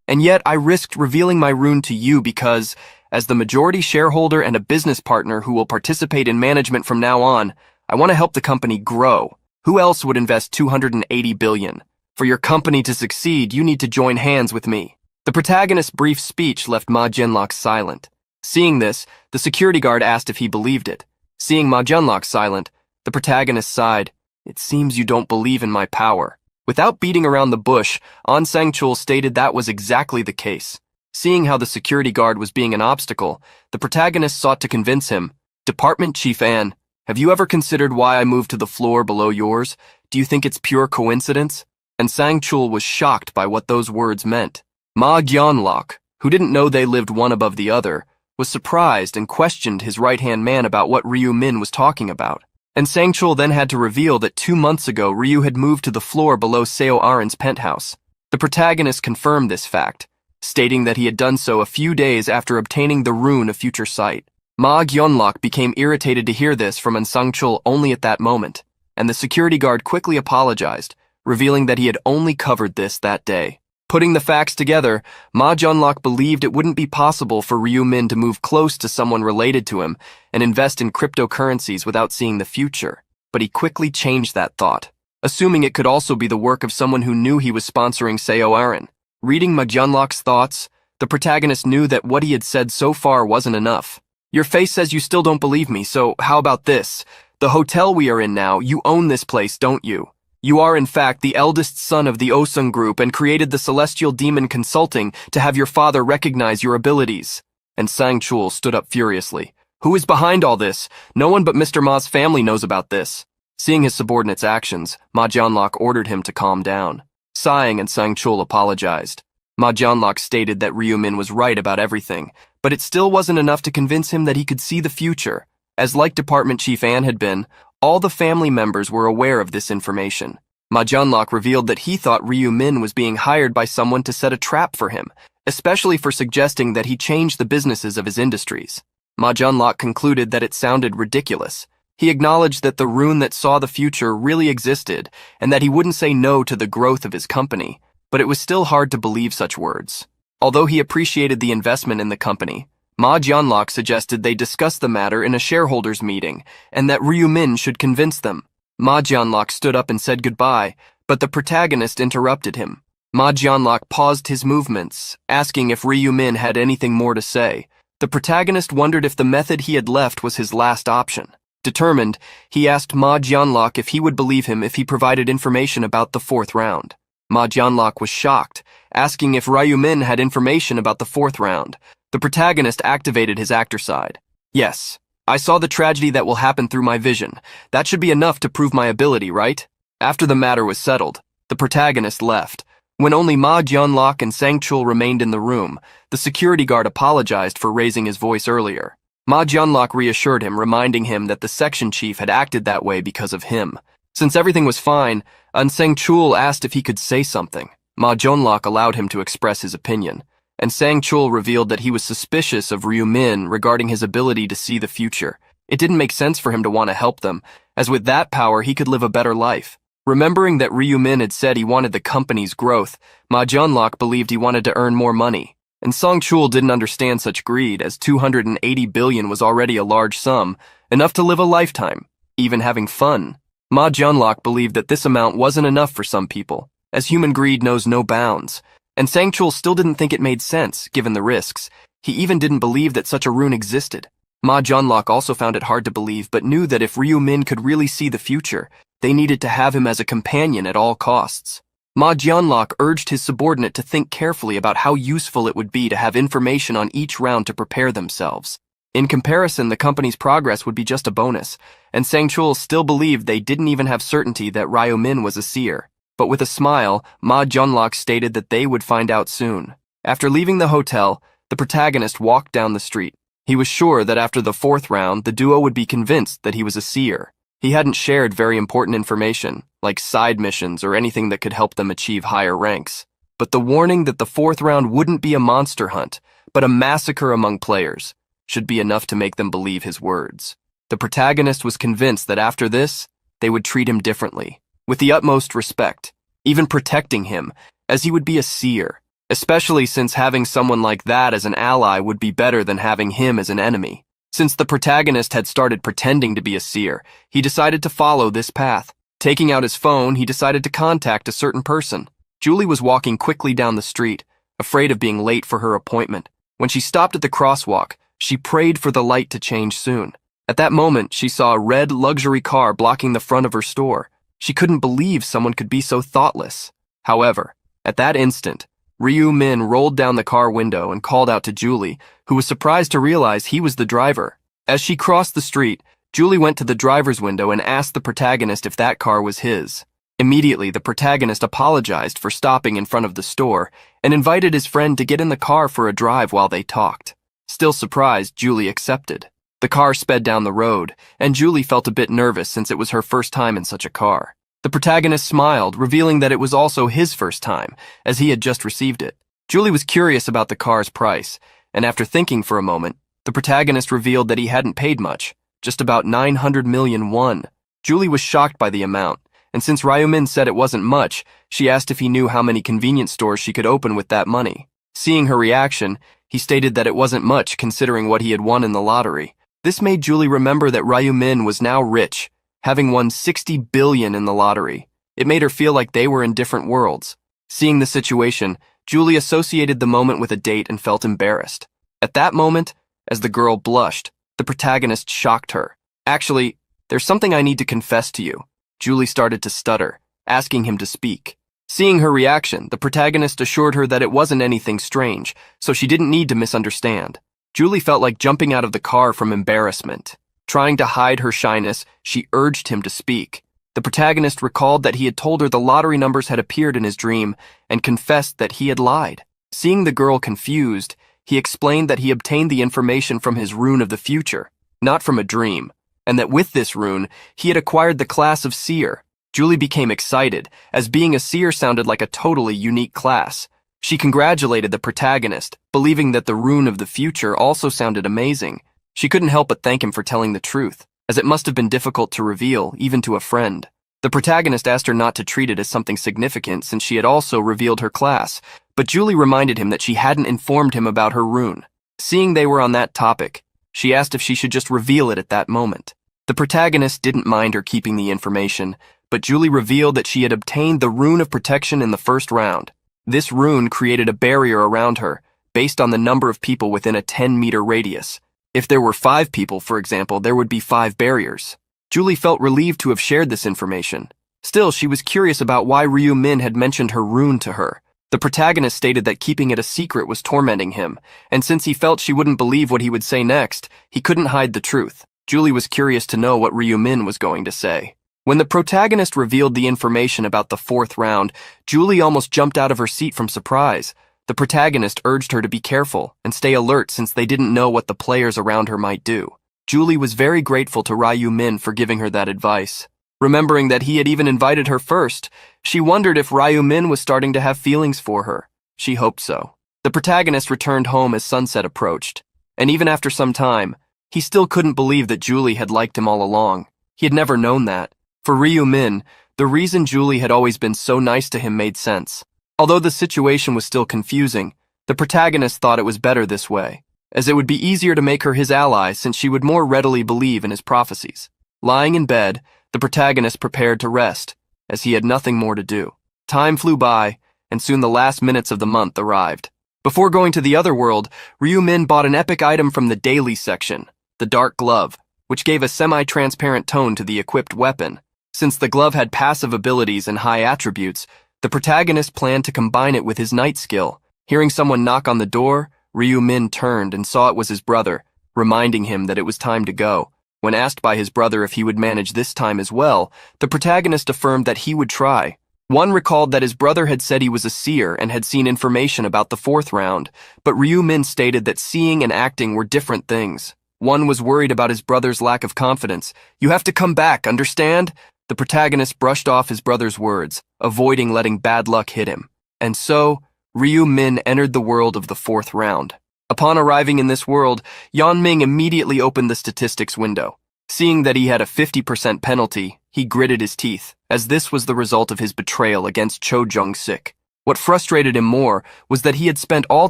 And yet I risked revealing my rune to you because, as the majority shareholder and a business partner who will participate in management from now on, I want to help the company grow. Who else would invest 280 billion? For your company to succeed, you need to join hands with me. The protagonist's brief speech left Ma Jianlok silent. Seeing this, the security guard asked if he believed it. Seeing Ma Jianlok silent, the protagonist sighed. It seems you don't believe in my power. Without beating around the bush, An Sang-chul stated that was exactly the case. Seeing how the security guard was being an obstacle, the protagonist sought to convince him. Department Chief An, have you ever considered why I moved to the floor below yours? Do you think it's pure coincidence? And Sang-chul was shocked by what those words meant. Ma Jianlok, who didn't know they lived one above the other, was surprised and questioned his right-hand man about what Ryu Min was talking about. And Sang-chul then had to reveal that 2 months ago Ryu had moved to the floor below Seo Aren's penthouse. The protagonist confirmed this fact, stating that he had done so a few days after obtaining the rune of future sight. Ma Gyonlok became irritated to hear this from An Sang-chul only at that moment, and the security guard quickly apologized, revealing that he had only covered this that day. Putting the facts together, Ma Jianlok believed it wouldn't be possible for Ryu Min to move close to someone related to him and invest in cryptocurrencies without seeing the future, but he quickly changed that thought, assuming it could also be the work of someone who knew he was sponsoring Seo Aren. Reading Ma Jianlok's thoughts, the protagonist knew that what he had said so far wasn't enough. Your face says you still don't believe me, so how about this? The hotel we are in now, you own this place, don't you? You are, in fact, the eldest son of the Osung Group and created the Celestial Demon Consulting to have your father recognize your abilities. And Sang-chul stood up furiously. Who is behind all this? No one but Mr. Ma's family knows about this. Seeing his subordinate's actions, Ma Jianlok ordered him to calm down. Sighing, and Sang-chul apologized. Ma Jianlok stated that Ryu Min was right about everything, but it still wasn't enough to convince him that he could see the future. As like Department Chief An had been, all the family members were aware of this information. Ma Jianlok revealed that he thought Ryu Min was being hired by someone to set a trap for him, especially for suggesting that he change the businesses of his industries. Ma Jianlok concluded that it sounded ridiculous. He acknowledged that the rune that saw the future really existed and that he wouldn't say no to the growth of his company, but it was still hard to believe such words. Although he appreciated the investment in the company, Ma Jianlok suggested they discuss the matter in a shareholders' meeting and that Ryu Min should convince them. Ma Jianlok stood up and said goodbye, but the protagonist interrupted him. Ma Jianlok paused his movements, asking if Ryu Min had anything more to say. The protagonist wondered if the method he had left was his last option. Determined, he asked Ma Jianlok if he would believe him if he provided information about the 4th round. Ma Jianlok was shocked, asking if Ryu Min had information about the 4th round. The protagonist activated his actor side. Yes, I saw the tragedy that will happen through my vision. That should be enough to prove my ability, right? After the matter was settled, the protagonist left. When only Ma Jianlok and Sang-chul remained in the room, the security guard apologized for raising his voice earlier. Ma Jianlok reassured him, reminding him that the section chief had acted that way because of him. Since everything was fine, An Sang-chul asked if he could say something. Ma Jianlok allowed him to express his opinion, and Sang-chul revealed that he was suspicious of Ryu Min regarding his ability to see the future. It didn't make sense for him to want to help them, as with that power he could live a better life. Remembering that Ryu Min had said he wanted the company's growth, Ma Jianlok believed he wanted to earn more money. And Sang-chul didn't understand such greed, as 280 billion was already a large sum, enough to live a lifetime, even having fun. Ma Jianlok believed that this amount wasn't enough for some people, as human greed knows no bounds. And Sang-chul still didn't think it made sense, given the risks. He even didn't believe that such a rune existed. Ma Jianlok also found it hard to believe, but knew that if Ryu Min could really see the future, they needed to have him as a companion at all costs. Ma Jianlok urged his subordinate to think carefully about how useful it would be to have information on each round to prepare themselves. In comparison, the company's progress would be just a bonus, and Sang-chul still believed they didn't even have certainty that Ryu Min was a seer. But with a smile, Ma Jianlok stated that they would find out soon. After leaving the hotel, the protagonist walked down the street. He was sure that after the 4th round, the duo would be convinced that he was a seer. He hadn't shared very important information, like side missions or anything that could help them achieve higher ranks. But the warning that the 4th round wouldn't be a monster hunt, but a massacre among players, should be enough to make them believe his words. The protagonist was convinced that after this, they would treat him differently, with the utmost respect, even protecting him, as he would be a seer, especially since having someone like that as an ally would be better than having him as an enemy. Since the protagonist had started pretending to be a seer, he decided to follow this path. Taking out his phone, he decided to contact a certain person. Julie was walking quickly down the street, afraid of being late for her appointment. When she stopped at the crosswalk, she prayed for the light to change soon. At that moment, she saw a red luxury car blocking the front of her store. She couldn't believe someone could be so thoughtless. However, at that instant, Ryu Min rolled down the car window and called out to Julie, who was surprised to realize he was the driver. As she crossed the street, Julie went to the driver's window and asked the protagonist if that car was his. Immediately, the protagonist apologized for stopping in front of the store and invited his friend to get in the car for a drive while they talked. Still surprised, Julie accepted. The car sped down the road, and Julie felt a bit nervous since it was her first time in such a car. The protagonist smiled, revealing that it was also his first time, as he had just received it. Julie was curious about the car's price, and after thinking for a moment, the protagonist revealed that he hadn't paid much, just about 900 million won. Julie was shocked by the amount, and since Ryumin said it wasn't much, she asked if he knew how many convenience stores she could open with that money. Seeing her reaction, he stated that it wasn't much considering what he had won in the lottery. This made Julie remember that Ryumin was now rich, having won 60 billion in the lottery. It made her feel like they were in different worlds. Seeing the situation, Julie associated the moment with a date and felt embarrassed. At that moment, as the girl blushed, the protagonist shocked her. "Actually, there's something I need to confess to you." Julie started to stutter, asking him to speak. Seeing her reaction, the protagonist assured her that it wasn't anything strange, so she didn't need to misunderstand. Julie felt like jumping out of the car from embarrassment. Trying to hide her shyness, she urged him to speak. The protagonist recalled that he had told her the lottery numbers had appeared in his dream and confessed that he had lied. Seeing the girl confused, he explained that he obtained the information from his rune of the future, not from a dream, and that with this rune, he had acquired the class of seer. Julie became excited, as being a seer sounded like a totally unique class. She congratulated the protagonist, believing that the rune of the future also sounded amazing. She couldn't help but thank him for telling the truth, as it must have been difficult to reveal, even to a friend. The protagonist asked her not to treat it as something significant since she had also revealed her class, but Julie reminded him that she hadn't informed him about her rune. Seeing they were on that topic, she asked if she should just reveal it at that moment. The protagonist didn't mind her keeping the information, but Julie revealed that she had obtained the rune of protection in the first round. This rune created a barrier around her, based on the number of people within a 10-meter radius. If there were 5 people, for example, there would be 5 barriers. Julie felt relieved to have shared this information. Still, she was curious about why Ryu Min had mentioned her rune to her. The protagonist stated that keeping it a secret was tormenting him, and since he felt she wouldn't believe what he would say next, he couldn't hide the truth. Julie was curious to know what Ryu Min was going to say. When the protagonist revealed the information about the 4th round, Julie almost jumped out of her seat from surprise. The protagonist urged her to be careful and stay alert since they didn't know what the players around her might do. Julie was very grateful to Ryu Min for giving her that advice. Remembering that he had even invited her first, she wondered if Ryu Min was starting to have feelings for her. She hoped so. The protagonist returned home as sunset approached, and even after some time, he still couldn't believe that Julie had liked him all along. He had never known that. For Ryu Min, the reason Julie had always been so nice to him made sense. Although the situation was still confusing, the protagonist thought it was better this way, as it would be easier to make her his ally since she would more readily believe in his prophecies. Lying in bed, the protagonist prepared to rest, as he had nothing more to do. Time flew by, and soon the last minutes of the month arrived. Before going to the other world, Ryu Min bought an epic item from the daily section, the dark glove, which gave a semi-transparent tone to the equipped weapon. Since the glove had passive abilities and high attributes, the protagonist planned to combine it with his night skill. Hearing someone knock on the door, Ryu Min turned and saw it was his brother, reminding him that it was time to go. When asked by his brother if he would manage this time as well, the protagonist affirmed that he would try. One recalled that his brother had said he was a seer and had seen information about the 4th round, but Ryu Min stated that seeing and acting were different things. One was worried about his brother's lack of confidence. "You have to come back, understand?" The protagonist brushed off his brother's words, avoiding letting bad luck hit him. And so, Ryu Min entered the world of the 4th round. Upon arriving in this world, Yan Ming immediately opened the statistics window. Seeing that he had a 50% penalty, he gritted his teeth, as this was the result of his betrayal against Cho Jung-sik. What frustrated him more was that he had spent all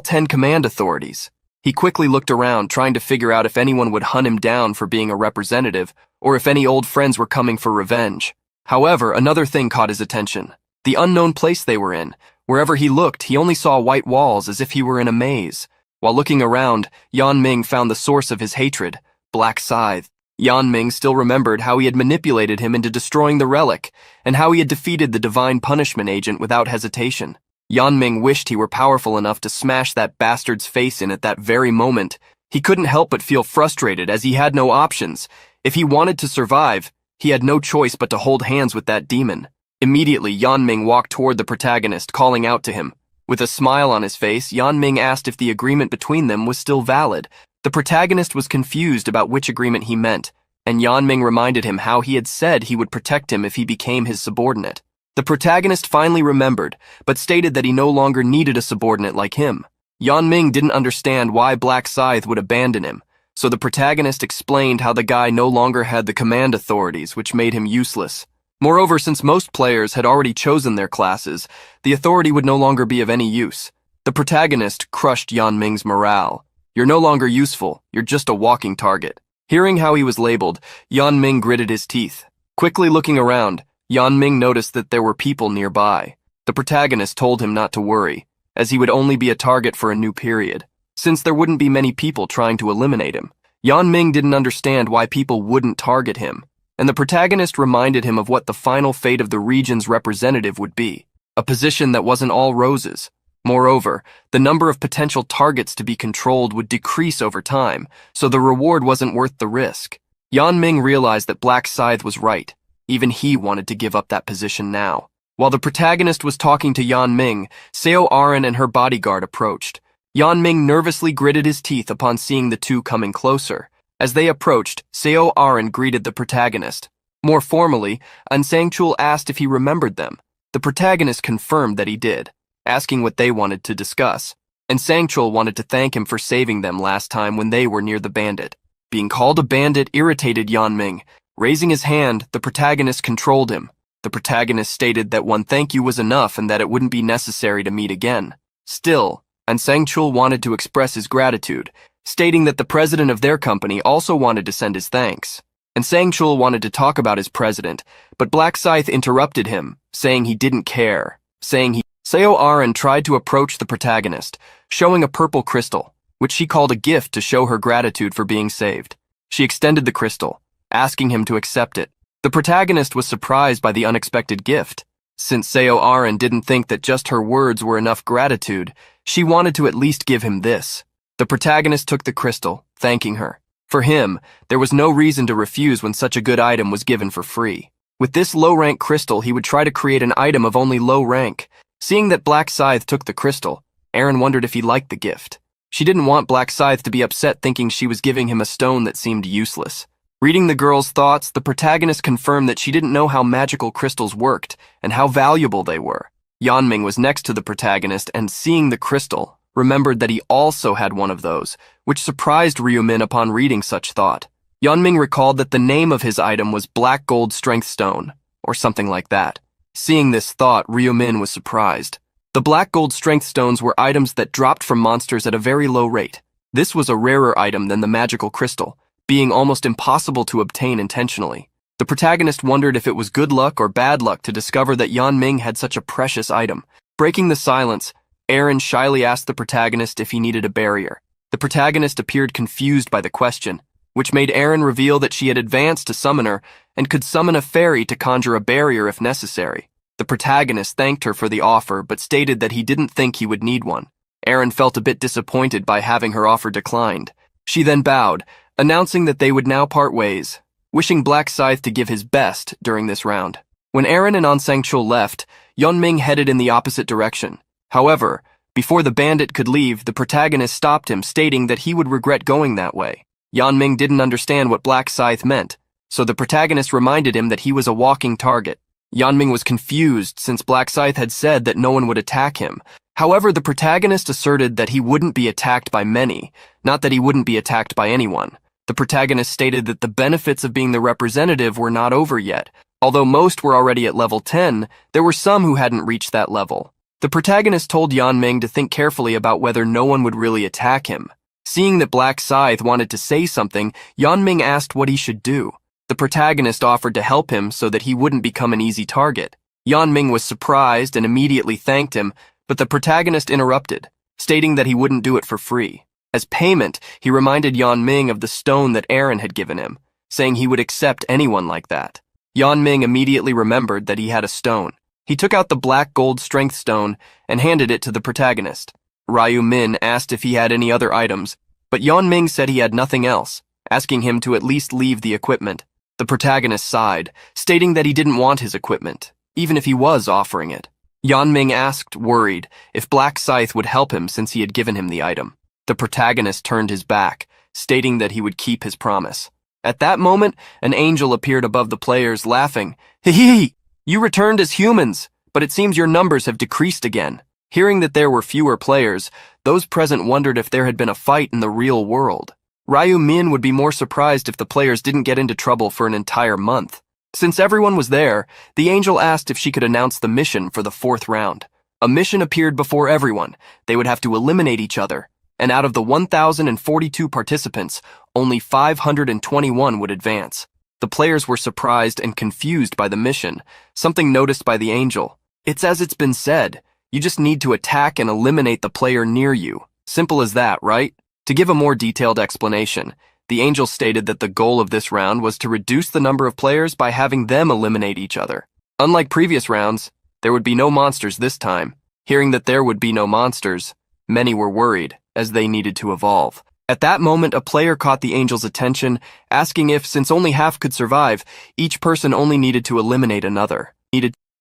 10 command authorities. He quickly looked around, trying to figure out if anyone would hunt him down for being a representative, or if any old friends were coming for revenge. However, another thing caught his attention. The unknown place they were in. Wherever he looked, he only saw white walls as if he were in a maze. While looking around, Yan Ming found the source of his hatred, Black Scythe. Yan Ming still remembered how he had manipulated him into destroying the relic, and how he had defeated the divine punishment agent without hesitation. Yan Ming wished he were powerful enough to smash that bastard's face in at that very moment. He couldn't help but feel frustrated as he had no options. If he wanted to survive, he had no choice but to hold hands with that demon. Immediately, Yan Ming walked toward the protagonist, calling out to him. With a smile on his face, Yan Ming asked if the agreement between them was still valid. The protagonist was confused about which agreement he meant, and Yan Ming reminded him how he had said he would protect him if he became his subordinate. The protagonist finally remembered, but stated that he no longer needed a subordinate like him. Yan Ming didn't understand why Black Scythe would abandon him, so the protagonist explained how the guy no longer had the command authorities, which made him useless. Moreover, since most players had already chosen their classes, the authority would no longer be of any use. The protagonist crushed Yan Ming's morale. You're no longer useful, you're just a walking target. Hearing how he was labeled, Yan Ming gritted his teeth. Quickly looking around, Yan Ming noticed that there were people nearby. The protagonist told him not to worry, as he would only be a target for a new period, since there wouldn't be many people trying to eliminate him. Yan Ming didn't understand why people wouldn't target him, and the protagonist reminded him of what the final fate of the region's representative would be, a position that wasn't all roses. Moreover, the number of potential targets to be controlled would decrease over time, so the reward wasn't worth the risk. Yan Ming realized that Black Scythe was right. Even he wanted to give up that position now. While the protagonist was talking to Yan Ming, Seo Arin and her bodyguard approached. Yan Ming nervously gritted his teeth upon seeing the two coming closer. As they approached, Seo Arin greeted the protagonist. More formally, An Sangchul asked if he remembered them. The protagonist confirmed that he did, asking what they wanted to discuss. And Sangchul wanted to thank him for saving them last time when they were near the bandit. Being called a bandit irritated Yan Ming. Raising his hand, the protagonist controlled him. The protagonist stated that one thank you was enough and that it wouldn't be necessary to meet again. Still, An Sangchul wanted to express his gratitude, stating that the president of their company also wanted to send his thanks. And Sangchul wanted to talk about his president, but Black Scythe interrupted him, saying he didn't care, Seo Arin tried to approach the protagonist, showing a purple crystal, which she called a gift to show her gratitude for being saved. She extended the crystal, asking him to accept it. The protagonist was surprised by the unexpected gift. Since Seo Arin didn't think that just her words were enough gratitude, she wanted to at least give him this. The protagonist took the crystal, thanking her. For him, there was no reason to refuse when such a good item was given for free. With this low-rank crystal, he would try to create an item of only low rank. Seeing that Black Scythe took the crystal, Arin wondered if he liked the gift. She didn't want Black Scythe to be upset thinking she was giving him a stone that seemed useless. Reading the girl's thoughts, the protagonist confirmed that she didn't know how magical crystals worked and how valuable they were. Yan Ming was next to the protagonist and, seeing the crystal, remembered that he also had one of those, which surprised Ryu Min upon reading such thought. Yan Ming recalled that the name of his item was Black Gold Strength Stone, or something like that. Seeing this thought, Ryu Min was surprised. The Black Gold Strength Stones were items that dropped from monsters at a very low rate. This was a rarer item than the magical crystal, being almost impossible to obtain intentionally. The protagonist wondered if it was good luck or bad luck to discover that Yan Ming had such a precious item. Breaking the silence, Arin shyly asked the protagonist if he needed a barrier. The protagonist appeared confused by the question, which made Arin reveal that she had advanced to summoner and could summon a fairy to conjure a barrier if necessary. The protagonist thanked her for the offer but stated that he didn't think he would need one. Arin felt a bit disappointed by having her offer declined. She then bowed, announcing that they would now part ways, wishing Black Scythe to give his best during this round. When Arin and An Sangchul left, Yan Ming headed in the opposite direction. However, before the bandit could leave, the protagonist stopped him, stating that he would regret going that way. Yan Ming didn't understand what Black Scythe meant, so the protagonist reminded him that he was a walking target. Yan Ming was confused since Black Scythe had said that no one would attack him. However, the protagonist asserted that he wouldn't be attacked by many, not that he wouldn't be attacked by anyone. The protagonist stated that the benefits of being the representative were not over yet. Although most were already at level 10, there were some who hadn't reached that level. The protagonist told Yan Ming to think carefully about whether no one would really attack him. Seeing that Black Scythe wanted to say something, Yan Ming asked what he should do. The protagonist offered to help him so that he wouldn't become an easy target. Yeonming was surprised and immediately thanked him, but the protagonist interrupted, stating that he wouldn't do it for free. As payment, he reminded Yeonming of the stone that Aaron had given him, saying he would accept anyone like that. Yeonming immediately remembered that he had a stone. He took out the black gold strength stone and handed it to the protagonist. Ryu Min asked if he had any other items, but Yeonming said he had nothing else, asking him to at least leave the equipment. The protagonist sighed, stating that he didn't want his equipment, even if he was offering it. Yeonming asked, worried, if Black Scythe would help him since he had given him the item. The protagonist turned his back, stating that he would keep his promise. At that moment, an angel appeared above the players, laughing. Hee! You returned as humans, but it seems your numbers have decreased again. Hearing that there were fewer players, those present wondered if there had been a fight in the real world. Ryu Min would be more surprised if the players didn't get into trouble for an entire month. Since everyone was there, the angel asked if she could announce the mission for the 4th round. A mission appeared before everyone. They would have to eliminate each other, and out of the 1,042 participants, only 521 would advance. The players were surprised and confused by the mission, something noticed by the angel. It's as it's been said, you just need to attack and eliminate the player near you. Simple as that, right? To give a more detailed explanation, the angel stated that the goal of this round was to reduce the number of players by having them eliminate each other. Unlike previous rounds, there would be no monsters this time. Hearing that there would be no monsters, many were worried, as they needed to evolve. At that moment, a player caught the angel's attention, asking if, since only half could survive, each person only needed to eliminate another.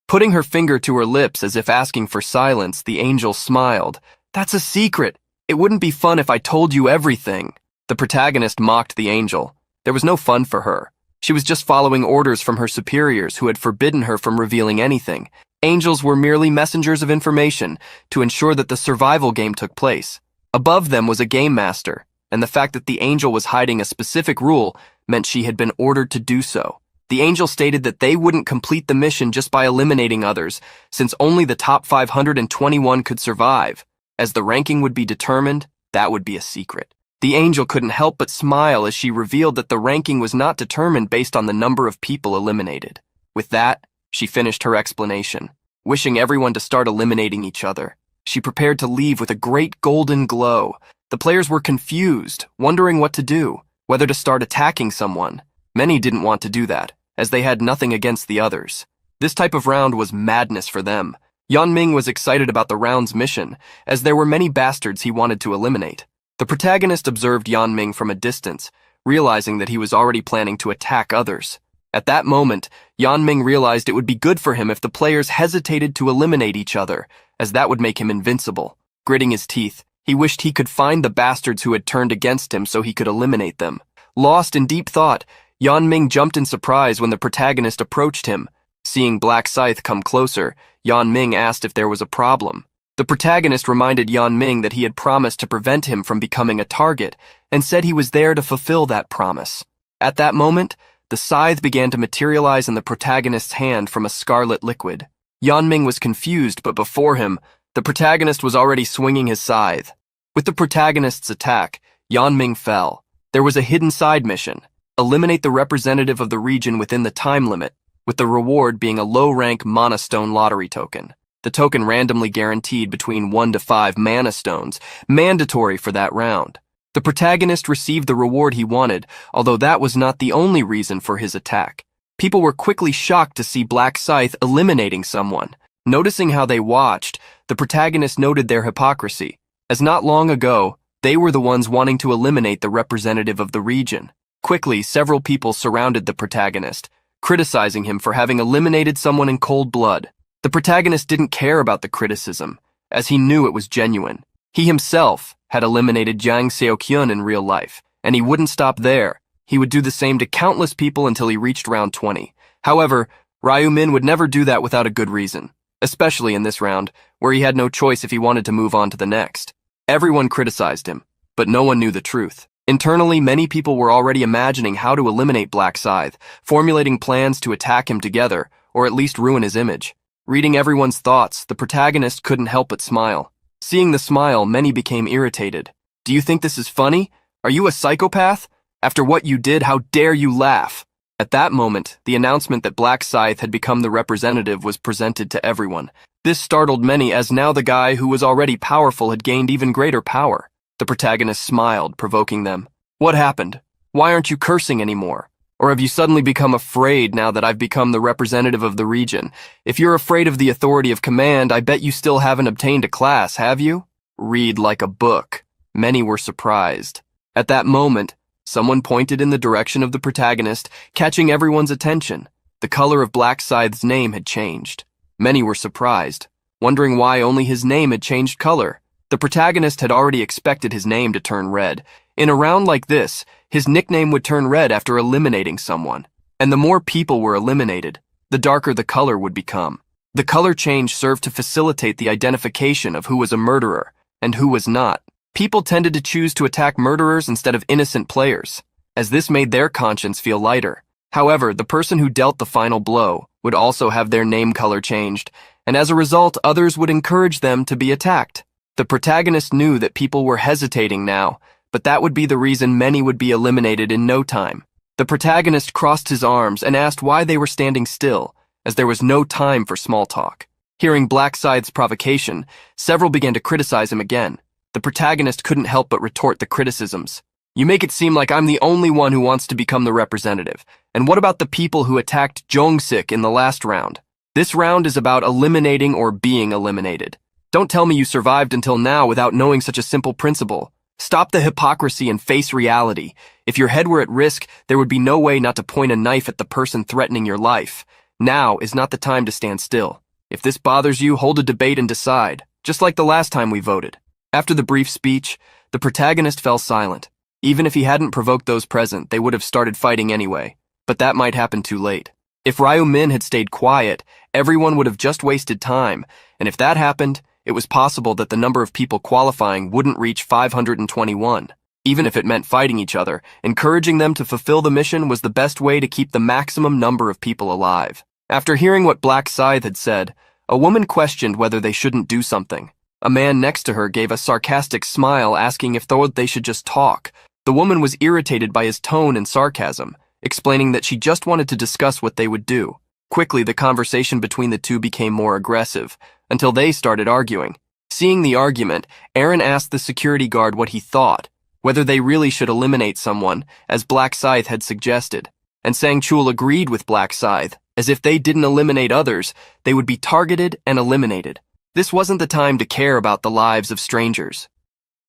Putting her finger to her lips as if asking for silence, the angel smiled. That's a secret. It wouldn't be fun if I told you everything. The protagonist mocked the angel. There was no fun for her. She was just following orders from her superiors who had forbidden her from revealing anything. Angels were merely messengers of information to ensure that the survival game took place. Above them was a game master, and the fact that the angel was hiding a specific rule meant she had been ordered to do so. The angel stated that they wouldn't complete the mission just by eliminating others, since only the top 521 could survive. As the ranking would be determined, that would be a secret. The angel couldn't help but smile as she revealed that the ranking was not determined based on the number of people eliminated. With that, she finished her explanation, wishing everyone to start eliminating each other. She prepared to leave with a great golden glow. The players were confused, wondering what to do, whether to start attacking someone. Many didn't want to do that, as they had nothing against the others. This type of round was madness for them. Yeonming was excited about the round's mission, as there were many bastards he wanted to eliminate. The protagonist observed Yeonming from a distance, realizing that he was already planning to attack others. At that moment, Yeonming realized it would be good for him if the players hesitated to eliminate each other, as that would make him invincible. Gritting his teeth, he wished he could find the bastards who had turned against him so he could eliminate them. Lost in deep thought, Yeonming jumped in surprise when the protagonist approached him. Seeing Black Scythe come closer, Yeonming asked if there was a problem. The protagonist reminded Yeonming that he had promised to prevent him from becoming a target, and said he was there to fulfill that promise. At that moment, the scythe began to materialize in the protagonist's hand from a scarlet liquid. Yeonming was confused, but before him, the protagonist was already swinging his scythe. With the protagonist's attack, Yeonming fell. There was a hidden side mission: eliminate the representative of the region within the time limit, with the reward being a low-rank mana stone lottery token. The token randomly guaranteed between 1 to 5 mana stones, mandatory for that round. The protagonist received the reward he wanted, although that was not the only reason for his attack. People were quickly shocked to see Black Scythe eliminating someone. Noticing how they watched, the protagonist noted their hypocrisy, as not long ago, they were the ones wanting to eliminate the representative of the region. Quickly, several people surrounded the protagonist, criticizing him for having eliminated someone in cold blood. The protagonist didn't care about the criticism, as he knew it was genuine. He himself had eliminated Jang Seo-kyun in real life, and he wouldn't stop there. He would do the same to countless people until he reached round 20. However, Ryu Min would never do that without a good reason, especially in this round, where he had no choice if he wanted to move on to the next. Everyone criticized him, but no one knew the truth. Internally, many people were already imagining how to eliminate Black Scythe, formulating plans to attack him together, or at least ruin his image. Reading everyone's thoughts, the protagonist couldn't help but smile. Seeing the smile, many became irritated. Do you think this is funny? Are you a psychopath? After what you did, how dare you laugh? At that moment, the announcement that Black Scythe had become the representative was presented to everyone. This startled many, as now the guy who was already powerful had gained even greater power. The protagonist smiled, provoking them. What happened? Why aren't you cursing anymore? Or have you suddenly become afraid now that I've become the representative of the region? If you're afraid of the authority of command, I bet you still haven't obtained a class, have you? Read like a book. Many were surprised. At that moment, someone pointed in the direction of the protagonist, catching everyone's attention. The color of Black Scythe's name had changed. Many were surprised, wondering why only his name had changed color. The protagonist had already expected his name to turn red. In a round like this, his nickname would turn red after eliminating someone. And the more people were eliminated, the darker the color would become. The color change served to facilitate the identification of who was a murderer and who was not. People tended to choose to attack murderers instead of innocent players, as this made their conscience feel lighter. However, the person who dealt the final blow would also have their name color changed, and as a result, others would encourage them to be attacked. The protagonist knew that people were hesitating now, but that would be the reason many would be eliminated in no time. The protagonist crossed his arms and asked why they were standing still, as there was no time for small talk. Hearing Black Scythe's provocation, several began to criticize him again. The protagonist couldn't help but retort the criticisms. You make it seem like I'm the only one who wants to become the representative. And what about the people who attacked Jongsik in the last round? This round is about eliminating or being eliminated. Don't tell me you survived until now without knowing such a simple principle. Stop the hypocrisy and face reality. If your head were at risk, there would be no way not to point a knife at the person threatening your life. Now is not the time to stand still. If this bothers you, hold a debate and decide, just like the last time we voted. After the brief speech, the protagonist fell silent. Even if he hadn't provoked those present, they would have started fighting anyway. But that might happen too late. If Ryu Min had stayed quiet, everyone would have just wasted time, and if that happened, it was possible that the number of people qualifying wouldn't reach 521. Even if it meant fighting each other, encouraging them to fulfill the mission was the best way to keep the maximum number of people alive. After hearing what Black Scythe had said, a woman questioned whether they shouldn't do something. A man next to her gave a sarcastic smile, asking if they should just talk. The woman was irritated by his tone and sarcasm, explaining that she just wanted to discuss what they would do. Quickly, the conversation between the two became more aggressive, until they started arguing. Seeing the argument, Aaron asked the security guard what he thought, whether they really should eliminate someone, as Black Scythe had suggested. And Sang-chul agreed with Black Scythe, as if they didn't eliminate others, they would be targeted and eliminated. This wasn't the time to care about the lives of strangers.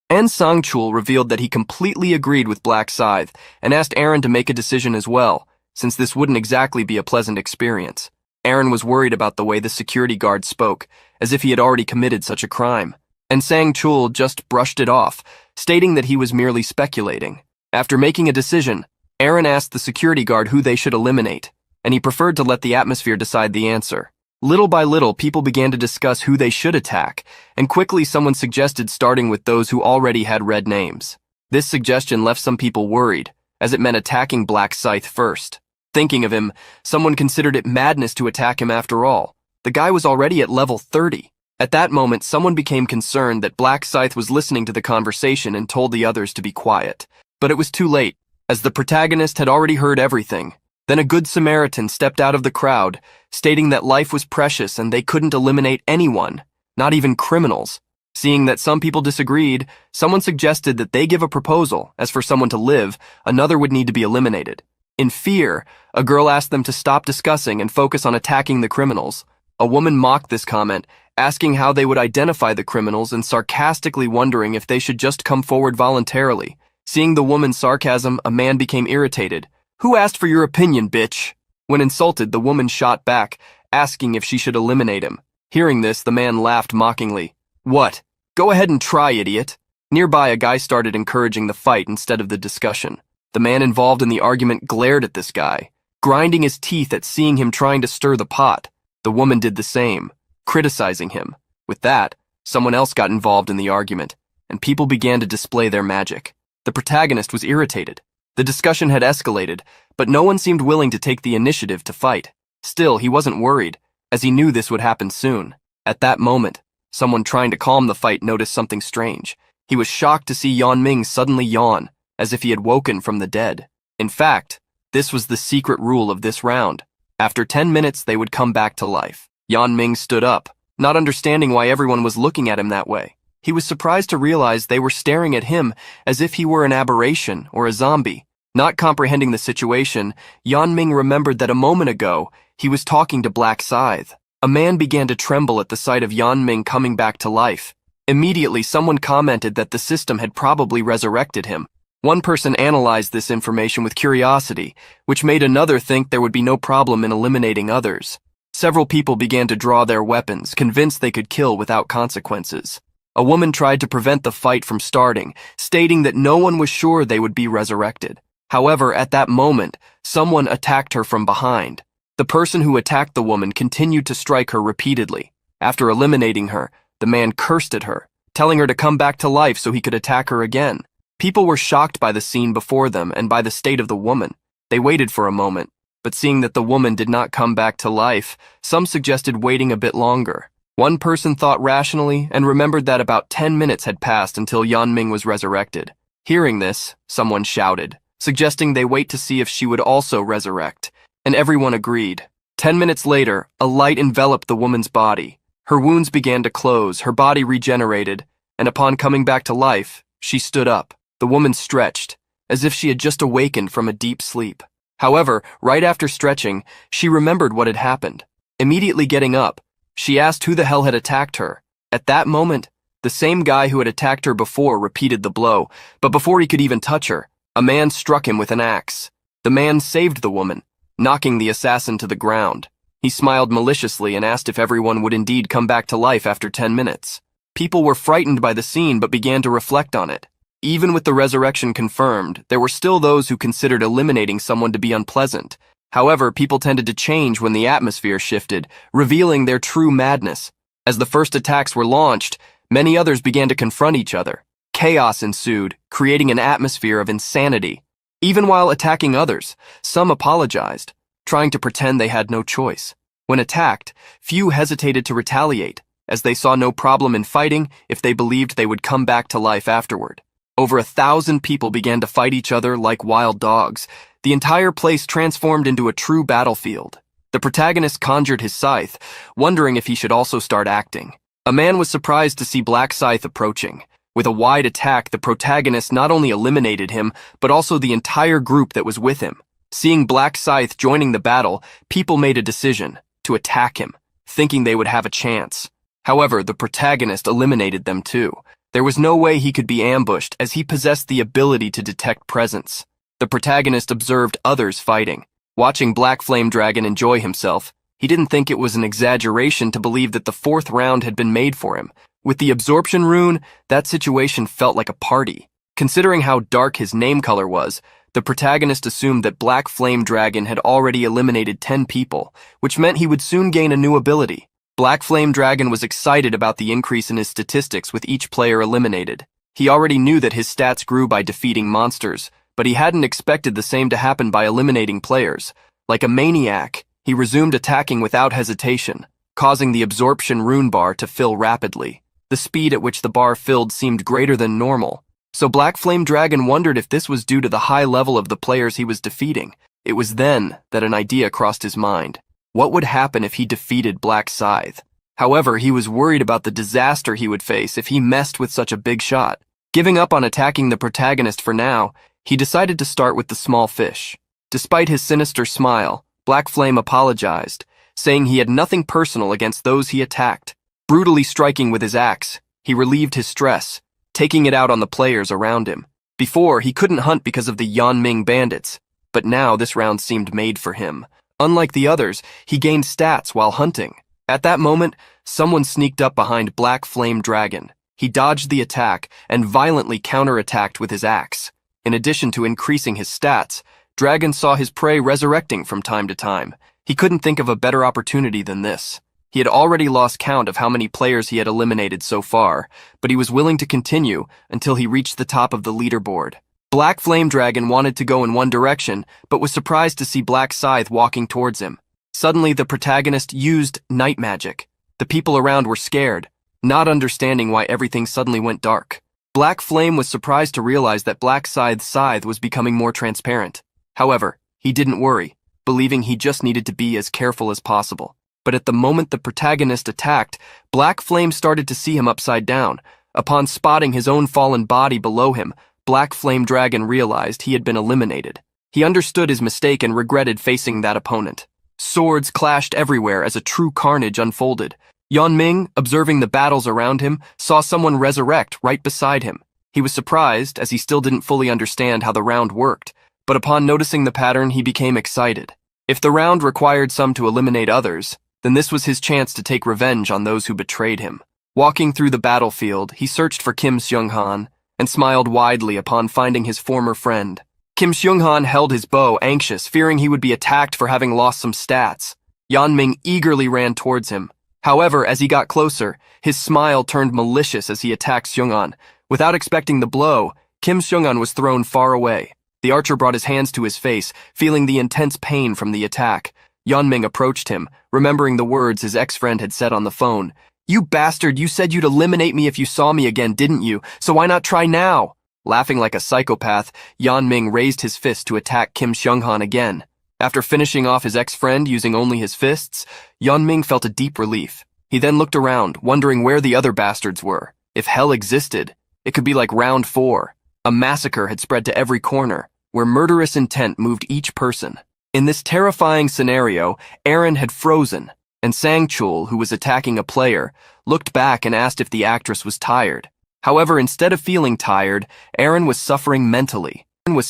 And Sang-chul revealed that he completely agreed with Black Scythe and asked Aaron to make a decision as well, since this wouldn't exactly be a pleasant experience. Aaron was worried about the way the security guard spoke, as if he had already committed such a crime. And Sang-chul just brushed it off, stating that he was merely speculating. After making a decision, Aaron asked the security guard who they should eliminate, and he preferred to let the atmosphere decide the answer. Little by little, people began to discuss who they should attack, and quickly someone suggested starting with those who already had red names. This suggestion left some people worried, as it meant attacking Black Scythe first. Thinking of him, someone considered it madness to attack him after all. The guy was already at level 30. At that moment, someone became concerned that Black Scythe was listening to the conversation and told the others to be quiet. But it was too late, as the protagonist had already heard everything. Then a good Samaritan stepped out of the crowd, stating that life was precious and they couldn't eliminate anyone, not even criminals. Seeing that some people disagreed, someone suggested that they give a proposal, as for someone to live, another would need to be eliminated. In fear, a girl asked them to stop discussing and focus on attacking the criminals. A woman mocked this comment, asking how they would identify the criminals and sarcastically wondering if they should just come forward voluntarily. Seeing the woman's sarcasm, a man became irritated. "Who asked for your opinion, bitch?" When insulted, the woman shot back, asking if she should eliminate him. Hearing this, the man laughed mockingly. "What? Go ahead and try, idiot." Nearby, a guy started encouraging the fight instead of the discussion. The man involved in the argument glared at this guy, grinding his teeth at seeing him trying to stir the pot. The woman did the same, criticizing him. With that, someone else got involved in the argument, and people began to display their magic. The protagonist was irritated. The discussion had escalated, but no one seemed willing to take the initiative to fight. Still, he wasn't worried, as he knew this would happen soon. At that moment, someone trying to calm the fight noticed something strange. He was shocked to see Yan Ming suddenly yawn, as if he had woken from the dead. In fact, This was the secret rule of this round. After 10 minutes, they would come back to life. Yanming stood up, not understanding why everyone was looking at him that way. He was surprised to realize they were staring at him as if he were an aberration or a zombie. Not comprehending the situation, Yanming remembered that a moment ago, he was talking to Black Scythe. A man began to tremble at the sight of Yanming coming back to life. Immediately, someone commented that the system had probably resurrected him. One person analyzed this information with curiosity, which made another think there would be no problem in eliminating others. Several people began to draw their weapons, convinced they could kill without consequences. A woman tried to prevent the fight from starting, stating that no one was sure they would be resurrected. However, at that moment, someone attacked her from behind. The person who attacked the woman continued to strike her repeatedly. After eliminating her, the man cursed at her, telling her to come back to life so he could attack her again. People were shocked by the scene before them and by the state of the woman. They waited for a moment, but seeing that the woman did not come back to life, some suggested waiting a bit longer. One person thought rationally and remembered that about 10 minutes had passed until Yanming was resurrected. Hearing this, someone shouted, suggesting they wait to see if she would also resurrect, and everyone agreed. 10 minutes later, a light enveloped the woman's body. Her wounds began to close, her body regenerated, and upon coming back to life, she stood up. The woman stretched, as if she had just awakened from a deep sleep. However, right after stretching, she remembered what had happened. Immediately getting up, she asked who the hell had attacked her. At that moment, the same guy who had attacked her before repeated the blow, but before he could even touch her, a man struck him with an axe. The man saved the woman, knocking the assassin to the ground. He smiled maliciously and asked if everyone would indeed come back to life after 10 minutes. People were frightened by the scene but began to reflect on it. Even with the resurrection confirmed, there were still those who considered eliminating someone to be unpleasant. However, people tended to change when the atmosphere shifted, revealing their true madness. As the first attacks were launched, many others began to confront each other. Chaos ensued, creating an atmosphere of insanity. Even while attacking others, some apologized, trying to pretend they had no choice. When attacked, few hesitated to retaliate, as they saw no problem in fighting if they believed they would come back to life afterward. Over 1,000 people began to fight each other like wild dogs. The entire place transformed into a true battlefield. The protagonist conjured his scythe, wondering if he should also start acting. A man was surprised to see Black Scythe approaching. With a wide attack, the protagonist not only eliminated him, but also the entire group that was with him. Seeing Black Scythe joining the battle, people made a decision to attack him, thinking they would have a chance. However, the protagonist eliminated them too. There was no way he could be ambushed, as he possessed the ability to detect presence. The protagonist observed others fighting. Watching Black Flame Dragon enjoy himself, he didn't think it was an exaggeration to believe that the 4th round had been made for him. With the absorption rune, that situation felt like a party. Considering how dark his name color was, the protagonist assumed that Black Flame Dragon had already eliminated 10 people, which meant he would soon gain a new ability. Black Flame Dragon was excited about the increase in his statistics with each player eliminated. He already knew that his stats grew by defeating monsters, but he hadn't expected the same to happen by eliminating players. Like a maniac, he resumed attacking without hesitation, causing the absorption rune bar to fill rapidly. The speed at which the bar filled seemed greater than normal, so Black Flame Dragon wondered if this was due to the high level of the players he was defeating. It was then that an idea crossed his mind. What would happen if he defeated Black Scythe? However, he was worried about the disaster he would face if he messed with such a big shot. Giving up on attacking the protagonist for now, he decided to start with the small fish. Despite his sinister smile, Black Flame apologized, saying he had nothing personal against those he attacked. Brutally striking with his axe, he relieved his stress, taking it out on the players around him. Before, he couldn't hunt because of the Yanming bandits, but now this round seemed made for him. Unlike the others, he gained stats while hunting. At that moment, someone sneaked up behind Black Flame Dragon. He dodged the attack and violently counterattacked with his axe. In addition to increasing his stats, Dragon saw his prey resurrecting from time to time. He couldn't think of a better opportunity than this. He had already lost count of how many players he had eliminated so far, but he was willing to continue until he reached the top of the leaderboard. Black Flame Dragon wanted to go in one direction, but was surprised to see Black Scythe walking towards him. Suddenly, the protagonist used night magic. The people around were scared, not understanding why everything suddenly went dark. Black Flame was surprised to realize that Black Scythe's scythe was becoming more transparent. However, he didn't worry, believing he just needed to be as careful as possible. But at the moment the protagonist attacked, Black Flame started to see him upside down. Upon spotting his own fallen body below him, Black Flame Dragon realized he had been eliminated. He understood his mistake and regretted facing that opponent. Swords clashed everywhere as a true carnage unfolded. Yeonming, observing the battles around him, saw someone resurrect right beside him. He was surprised, as he still didn't fully understand how the round worked, but upon noticing the pattern, he became excited. If the round required some to eliminate others, then this was his chance to take revenge on those who betrayed him. Walking through the battlefield, he searched for Kim Seung-han and smiled widely upon finding his former friend. Kim Seung-han held his bow, anxious, fearing he would be attacked for having lost some stats. Yeonming eagerly ran towards him. However, as he got closer, his smile turned malicious as he attacked Seung-han. Without expecting the blow, Kim Seung-han was thrown far away. The archer brought his hands to his face, feeling the intense pain from the attack. Yeonming approached him, remembering the words his ex-friend had said on the phone. "You bastard, you said you'd eliminate me if you saw me again, didn't you? So why not try now?" Laughing like a psychopath, Yeonming raised his fist to attack Kim Seung-han again. After finishing off his ex-friend using only his fists, Yeonming felt a deep relief. He then looked around, wondering where the other bastards were. If hell existed, it could be like round 4. A massacre had spread to every corner, where murderous intent moved each person. In this terrifying scenario, Aaron had frozen, and Sang-chul, who was attacking a player, looked back and asked if the actress was tired. However, instead of feeling tired, Aaron was suffering mentally. Aaron was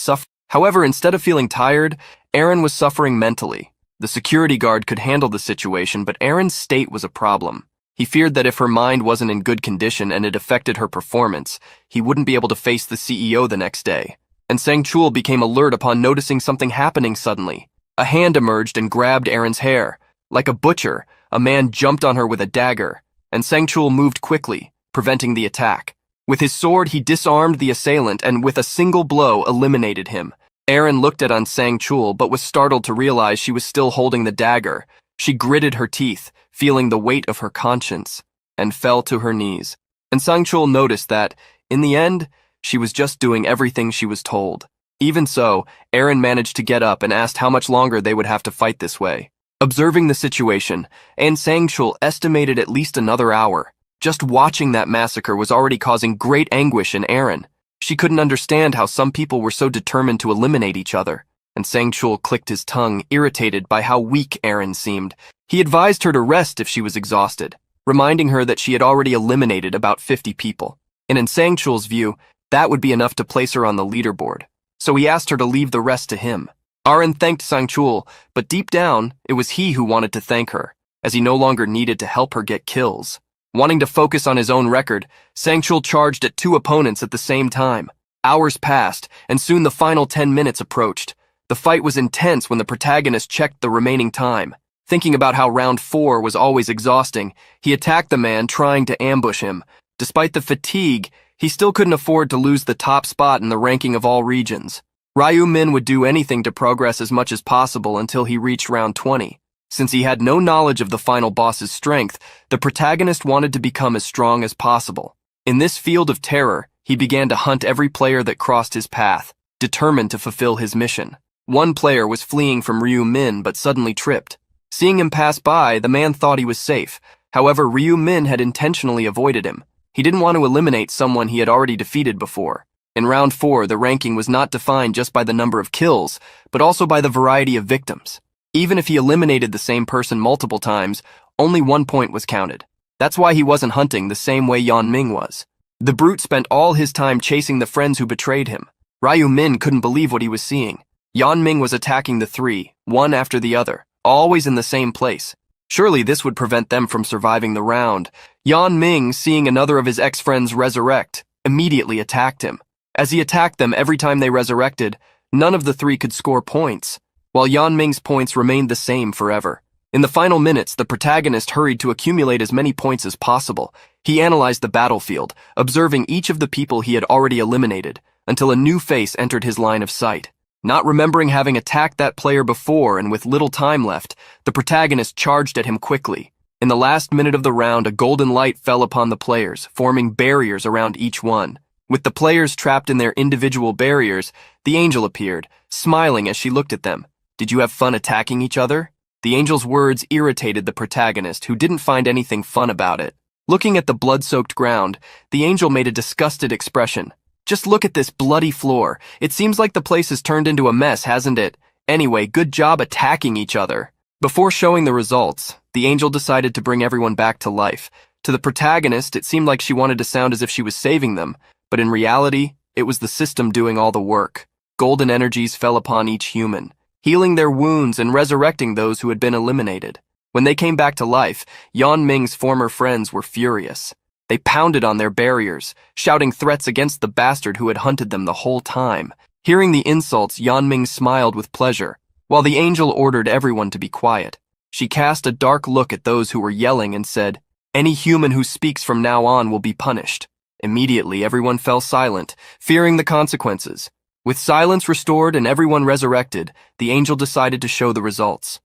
suffering mentally. The security guard could handle the situation, but Aaron's state was a problem. He feared that if her mind wasn't in good condition and it affected her performance, he wouldn't be able to face the CEO the next day. And Sang-chul became alert upon noticing something happening suddenly. A hand emerged and grabbed Aaron's hair. Like a butcher, a man jumped on her with a dagger, and Sang-chul moved quickly, preventing the attack. With his sword, he disarmed the assailant and with a single blow eliminated him. Aaron looked at Sang-chul but was startled to realize she was still holding the dagger. She gritted her teeth, feeling the weight of her conscience, and fell to her knees. And Sang-chul noticed that, in the end, she was just doing everything she was told. Even so, Aaron managed to get up and asked how much longer they would have to fight this way. Observing the situation, Sang-chul estimated at least another hour. Just watching that massacre was already causing great anguish in Aaron. She couldn't understand how some people were so determined to eliminate each other. And Sang-chul clicked his tongue, irritated by how weak Aaron seemed. He advised her to rest if she was exhausted, reminding her that she had already eliminated about 50 people. And in Sang-chul's view, that would be enough to place her on the leaderboard. So he asked her to leave the rest to him. Aaron thanked Sang-chul, but deep down, it was he who wanted to thank her, as he no longer needed to help her get kills. Wanting to focus on his own record, Sang-chul charged at 2 opponents at the same time. Hours passed, and soon the final 10 minutes approached. The fight was intense when the protagonist checked the remaining time. Thinking about how round 4 was always exhausting, he attacked the man trying to ambush him. Despite the fatigue, he still couldn't afford to lose the top spot in the ranking of all regions. Ryu Min would do anything to progress as much as possible until he reached round 20. Since he had no knowledge of the final boss's strength, the protagonist wanted to become as strong as possible. In this field of terror, he began to hunt every player that crossed his path, determined to fulfill his mission. One player was fleeing from Ryu Min but suddenly tripped. Seeing him pass by, the man thought he was safe. However, Ryu Min had intentionally avoided him. He didn't want to eliminate someone he had already defeated before. In round 4, the ranking was not defined just by the number of kills, but also by the variety of victims. Even if he eliminated the same person multiple times, only 1 point was counted. That's why he wasn't hunting the same way Yeonming was. The brute spent all his time chasing the friends who betrayed him. Ryu Min couldn't believe what he was seeing. Yeonming was attacking the 3, one after the other, always in the same place. Surely this would prevent them from surviving the round. Yeonming, seeing another of his ex-friends resurrect, immediately attacked him. As he attacked them every time they resurrected, none of the 3 could score points, while Yeonming's points remained the same forever. In the final minutes, the protagonist hurried to accumulate as many points as possible. He analyzed the battlefield, observing each of the people he had already eliminated, until a new face entered his line of sight. Not remembering having attacked that player before and with little time left, the protagonist charged at him quickly. In the last minute of the round, a golden light fell upon the players, forming barriers around each one. With the players trapped in their individual barriers, the angel appeared, smiling as she looked at them. Did you have fun attacking each other? The angel's words irritated the protagonist, who didn't find anything fun about it. Looking at the blood-soaked ground, the angel made a disgusted expression. Just look at this bloody floor. It seems like the place has turned into a mess, hasn't it? Anyway, good job attacking each other. Before showing the results, the angel decided to bring everyone back to life. To the protagonist, it seemed like she wanted to sound as if she was saving them, but in reality, it was the system doing all the work. Golden energies fell upon each human, healing their wounds and resurrecting those who had been eliminated. When they came back to life, Yan Ming's former friends were furious. They pounded on their barriers, shouting threats against the bastard who had hunted them the whole time. Hearing the insults, Yan Ming smiled with pleasure, while the angel ordered everyone to be quiet. She cast a dark look at those who were yelling and said, "Any human who speaks from now on will be punished." Immediately, everyone fell silent, fearing the consequences. With silence restored and everyone resurrected, the angel decided to show the results.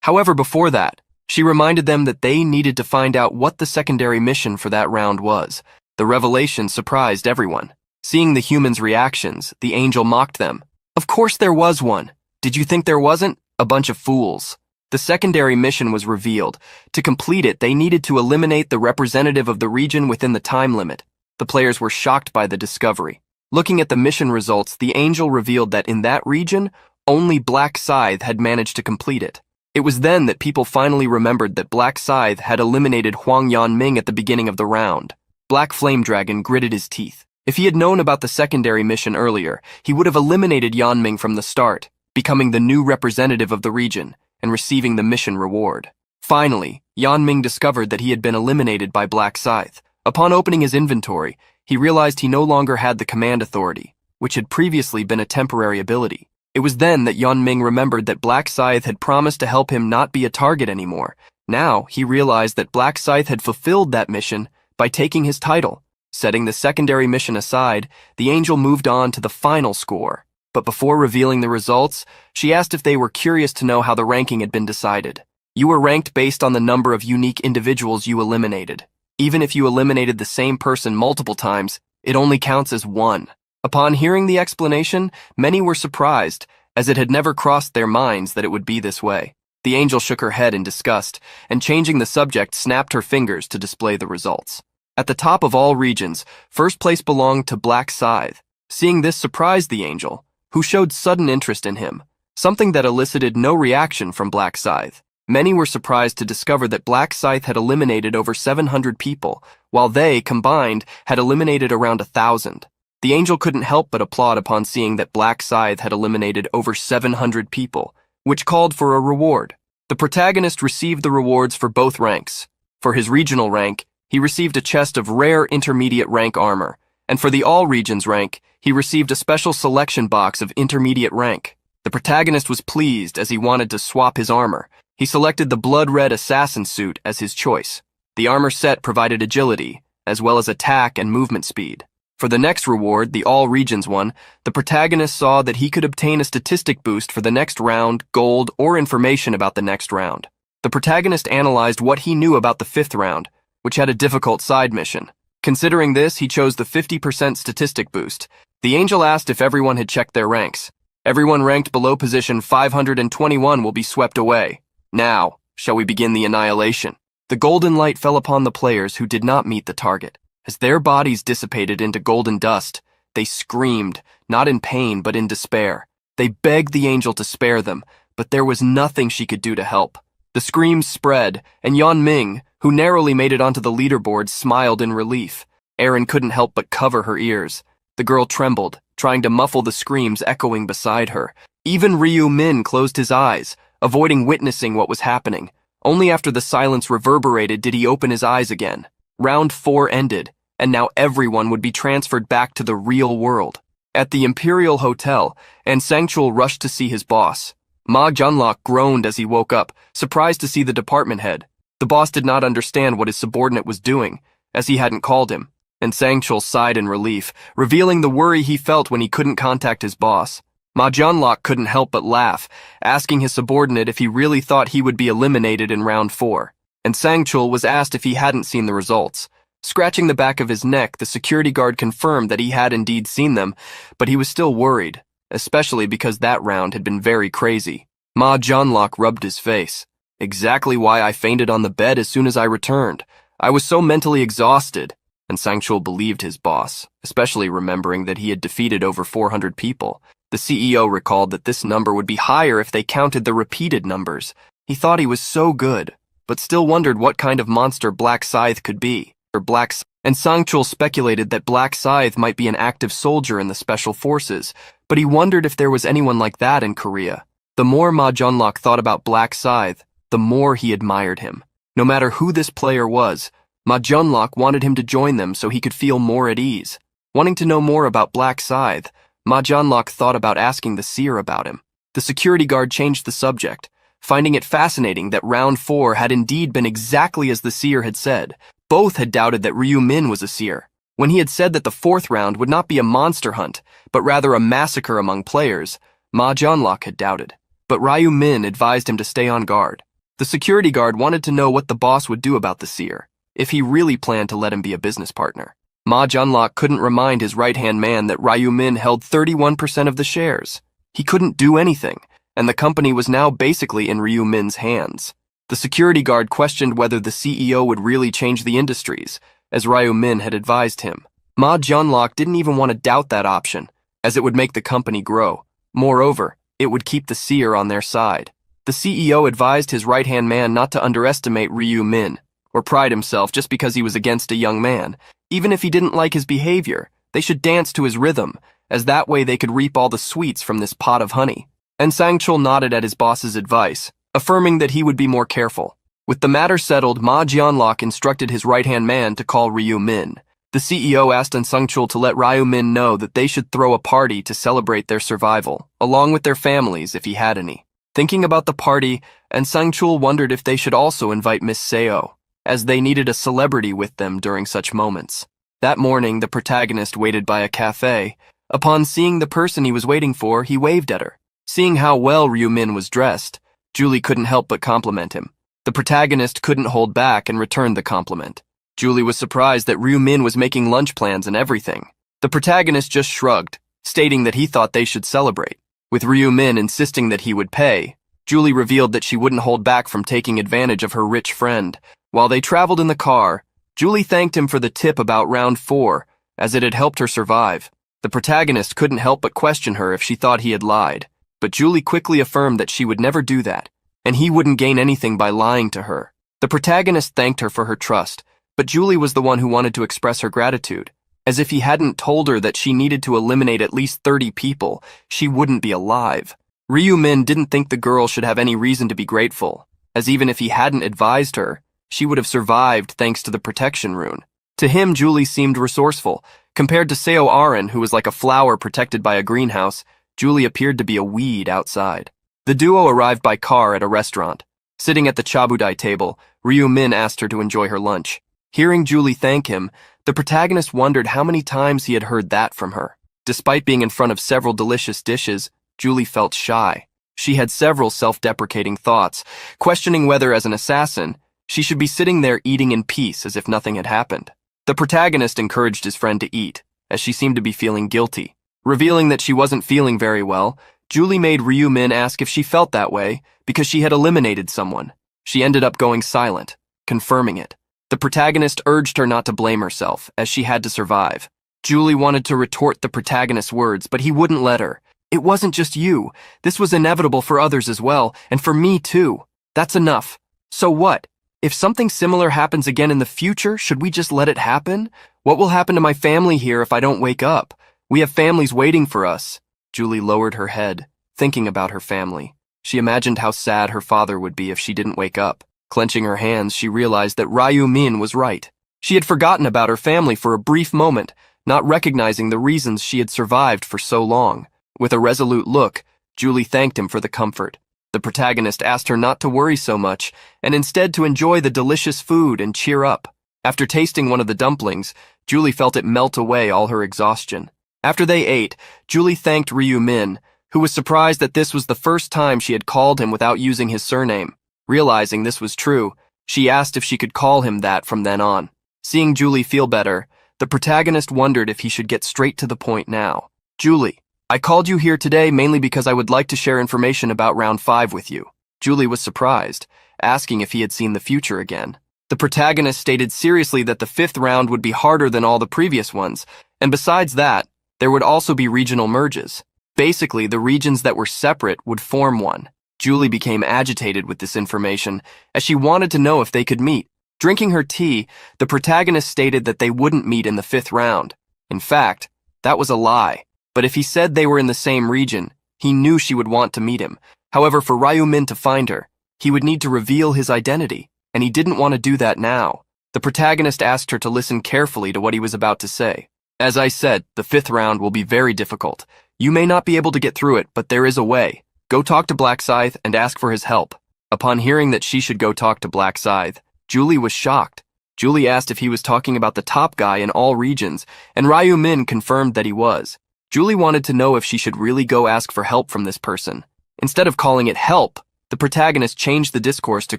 However, before that, she reminded them that they needed to find out what the secondary mission for that round was. The revelation surprised everyone. Seeing the humans' reactions, the angel mocked them. Of course there was one. Did you think there wasn't? A bunch of fools. The secondary mission was revealed. To complete it, they needed to eliminate the representative of the region within the time limit. The players were shocked by the discovery. Looking at the mission results, the angel revealed that in that region, only Black Scythe had managed to complete it. It was then that people finally remembered that Black Scythe had eliminated Huang Yanming at the beginning of the round. Black Flame Dragon gritted his teeth. If he had known about the secondary mission earlier, he would have eliminated Yanming from the start, becoming the new representative of the region and receiving the mission reward. Finally, Yanming discovered that he had been eliminated by Black Scythe. Upon opening his inventory, he realized he no longer had the command authority, which had previously been a temporary ability. It was then that Yanming remembered that Black Scythe had promised to help him not be a target anymore. Now, he realized that Black Scythe had fulfilled that mission by taking his title. Setting the secondary mission aside, the angel moved on to the final score. But before revealing the results, she asked if they were curious to know how the ranking had been decided. You were ranked based on the number of unique individuals you eliminated. Even if you eliminated the same person multiple times, it only counts as one. Upon hearing the explanation, many were surprised, as it had never crossed their minds that it would be this way. The angel shook her head in disgust, and changing the subject, snapped her fingers to display the results. At the top of all regions, first place belonged to Black Scythe. Seeing this surprised the angel, who showed sudden interest in him, something that elicited no reaction from Black Scythe. Many were surprised to discover that Black Scythe had eliminated over 700 people, while they, combined, had eliminated around 1,000. The angel couldn't help but applaud upon seeing that Black Scythe had eliminated over 700 people, which called for a reward. The protagonist received the rewards for both ranks. For his regional rank, he received a chest of rare intermediate rank armor, and for the all regions rank, he received a special selection box of intermediate rank. The protagonist was pleased as he wanted to swap his armor. He selected the blood-red assassin suit as his choice. The armor set provided agility, as well as attack and movement speed. For the next reward, the all regions one, the protagonist saw that he could obtain a statistic boost for the next round, gold, or information about the next round. The protagonist analyzed what he knew about the 5th round, which had a difficult side mission. Considering this, he chose the 50% statistic boost. The angel asked if everyone had checked their ranks. Everyone ranked below position 521 will be swept away. Now, shall we begin the annihilation? The golden light fell upon the players who did not meet the target. As their bodies dissipated into golden dust, they screamed, not in pain but in despair. They begged the angel to spare them, but there was nothing she could do to help. The screams spread, and Yan Ming, who narrowly made it onto the leaderboard, smiled in relief. Erin couldn't help but cover her ears. The girl trembled, trying to muffle the screams echoing beside her. Even Ryu Min closed his eyes, avoiding witnessing what was happening. Only after the silence reverberated did he open his eyes again. Round 4 ended, and now everyone would be transferred back to the real world. At the Imperial Hotel, and Sangchul rushed to see his boss. Ma Junlok groaned as he woke up, surprised to see the department head. The boss did not understand what his subordinate was doing, as he hadn't called him, and Sangchul sighed in relief, revealing the worry he felt when he couldn't contact his boss. Ma Junlok couldn't help but laugh, asking his subordinate if he really thought he would be eliminated in round 4, and Sangchul was asked if he hadn't seen the results. Scratching the back of his neck, the security guard confirmed that he had indeed seen them, but he was still worried. especially because that round had been very crazy. Ma Junlok rubbed his face. Exactly why I fainted on the bed as soon as I returned. I was so mentally exhausted. And Sangchul believed his boss, especially remembering that he had defeated over 400 people. The CEO recalled that this number would be higher if they counted the repeated numbers. He thought he was so good, but still wondered what kind of monster Black Scythe could be. And Sangchul speculated that Black Scythe might be an active soldier in the special forces, but he wondered if there was anyone like that in Korea. The more Ma Junlok thought about Black Scythe, the more he admired him. No matter who this player was, Ma Junlok wanted him to join them so he could feel more at ease. Wanting to know more about Black Scythe, Ma Junlok thought about asking the seer about him. The security guard changed the subject, finding it fascinating that round 4 had indeed been exactly as the seer had said. Both had doubted that Ryu Min was a seer. When he had said that the 4th round would not be a monster hunt, but rather a massacre among players, Ma Junlok had doubted. But Ryu Min advised him to stay on guard. The security guard wanted to know what the boss would do about the seer, if he really planned to let him be a business partner. Ma Junlok couldn't remind his right-hand man that Ryu Min held 31% of the shares. He couldn't do anything, and the company was now basically in Ryu Min's hands. The security guard questioned whether the CEO would really change the industries, as Ryu Min had advised him. Ma Junlok didn't even want to doubt that option, as it would make the company grow. Moreover, it would keep the seer on their side. The CEO advised his right-hand man not to underestimate Ryu Min, or pride himself just because he was against a young man. Even if he didn't like his behavior, they should dance to his rhythm, as that way they could reap all the sweets from this pot of honey. And Sangchul nodded at his boss's advice, affirming that he would be more careful. With the matter settled, Ma Junlok instructed his right-hand man to call Ryu Min. The CEO asked Sangchul to let Ryu Min know that they should throw a party to celebrate their survival, along with their families if he had any. Thinking about the party, Sangchul wondered if they should also invite Miss Seo, as they needed a celebrity with them during such moments. That morning, the protagonist waited by a cafe. Upon seeing the person he was waiting for, he waved at her. Seeing how well Ryu Min was dressed, Julie couldn't help but compliment him. The protagonist couldn't hold back and returned the compliment. Julie was surprised that Ryu Min was making lunch plans and everything. The protagonist just shrugged, stating that he thought they should celebrate. With Ryu Min insisting that he would pay, Julie revealed that she wouldn't hold back from taking advantage of her rich friend. While they traveled in the car, Julie thanked him for the tip about round 4, as it had helped her survive. The protagonist couldn't help but question her if she thought he had lied, but Julie quickly affirmed that she would never do that, and he wouldn't gain anything by lying to her. The protagonist thanked her for her trust, but Julie was the one who wanted to express her gratitude. As if he hadn't told her that she needed to eliminate at least 30 people, she wouldn't be alive. Ryu Min didn't think the girl should have any reason to be grateful, as even if he hadn't advised her, she would have survived thanks to the protection rune. To him, Julie seemed resourceful. Compared to Seo Arin, who was like a flower protected by a greenhouse, Julie appeared to be a weed outside. The duo arrived by car at a restaurant. Sitting at the chabudai table, Ryu Min asked her to enjoy her lunch. Hearing Julie thank him, the protagonist wondered how many times he had heard that from her. Despite being in front of several delicious dishes, Julie felt shy. She had several self-deprecating thoughts, questioning whether, as an assassin, she should be sitting there eating in peace as if nothing had happened. The protagonist encouraged his friend to eat, as she seemed to be feeling guilty. Revealing that she wasn't feeling very well, Julie made Ryu Min ask if she felt that way because she had eliminated someone. She ended up going silent, confirming it. The protagonist urged her not to blame herself, as she had to survive. Julie wanted to retort the protagonist's words, but he wouldn't let her. It wasn't just you. This was inevitable for others as well, and for me too. That's enough. So what? If something similar happens again in the future, should we just let it happen? What will happen to my family here if I don't wake up? We have families waiting for us. Julie lowered her head, thinking about her family. She imagined how sad her father would be if she didn't wake up. Clenching her hands, she realized that Ryu Min was right. She had forgotten about her family for a brief moment, not recognizing the reasons she had survived for so long. With a resolute look, Julie thanked him for the comfort. The protagonist asked her not to worry so much, and instead to enjoy the delicious food and cheer up. After tasting one of the dumplings, Julie felt it melt away all her exhaustion. After they ate, Julie thanked Ryu Min, who was surprised that this was the first time she had called him without using his surname. Realizing this was true, she asked if she could call him that from then on. Seeing Julie feel better, the protagonist wondered if he should get straight to the point now. Julie, I called you here today mainly because I would like to share information about round 5 with you. Julie was surprised, asking if he had seen the future again. The protagonist stated seriously that the 5th round would be harder than all the previous ones, and besides that, there would also be regional merges. Basically, the regions that were separate would form one. Julie became agitated with this information, as she wanted to know if they could meet. Drinking her tea, the protagonist stated that they wouldn't meet in the 5th round. In fact, that was a lie. But if he said they were in the same region, he knew she would want to meet him. However, for Ryu-min to find her, he would need to reveal his identity, and he didn't want to do that now. The protagonist asked her to listen carefully to what he was about to say. As I said, the 5th round will be very difficult. You may not be able to get through it, but there is a way. Go talk to Black Scythe and ask for his help. Upon hearing that she should go talk to Black Scythe, Julie was shocked. Julie asked if he was talking about the top guy in all regions, and Ryu-min confirmed that he was. Julie wanted to know if she should really go ask for help from this person. Instead of calling it help, the protagonist changed the discourse to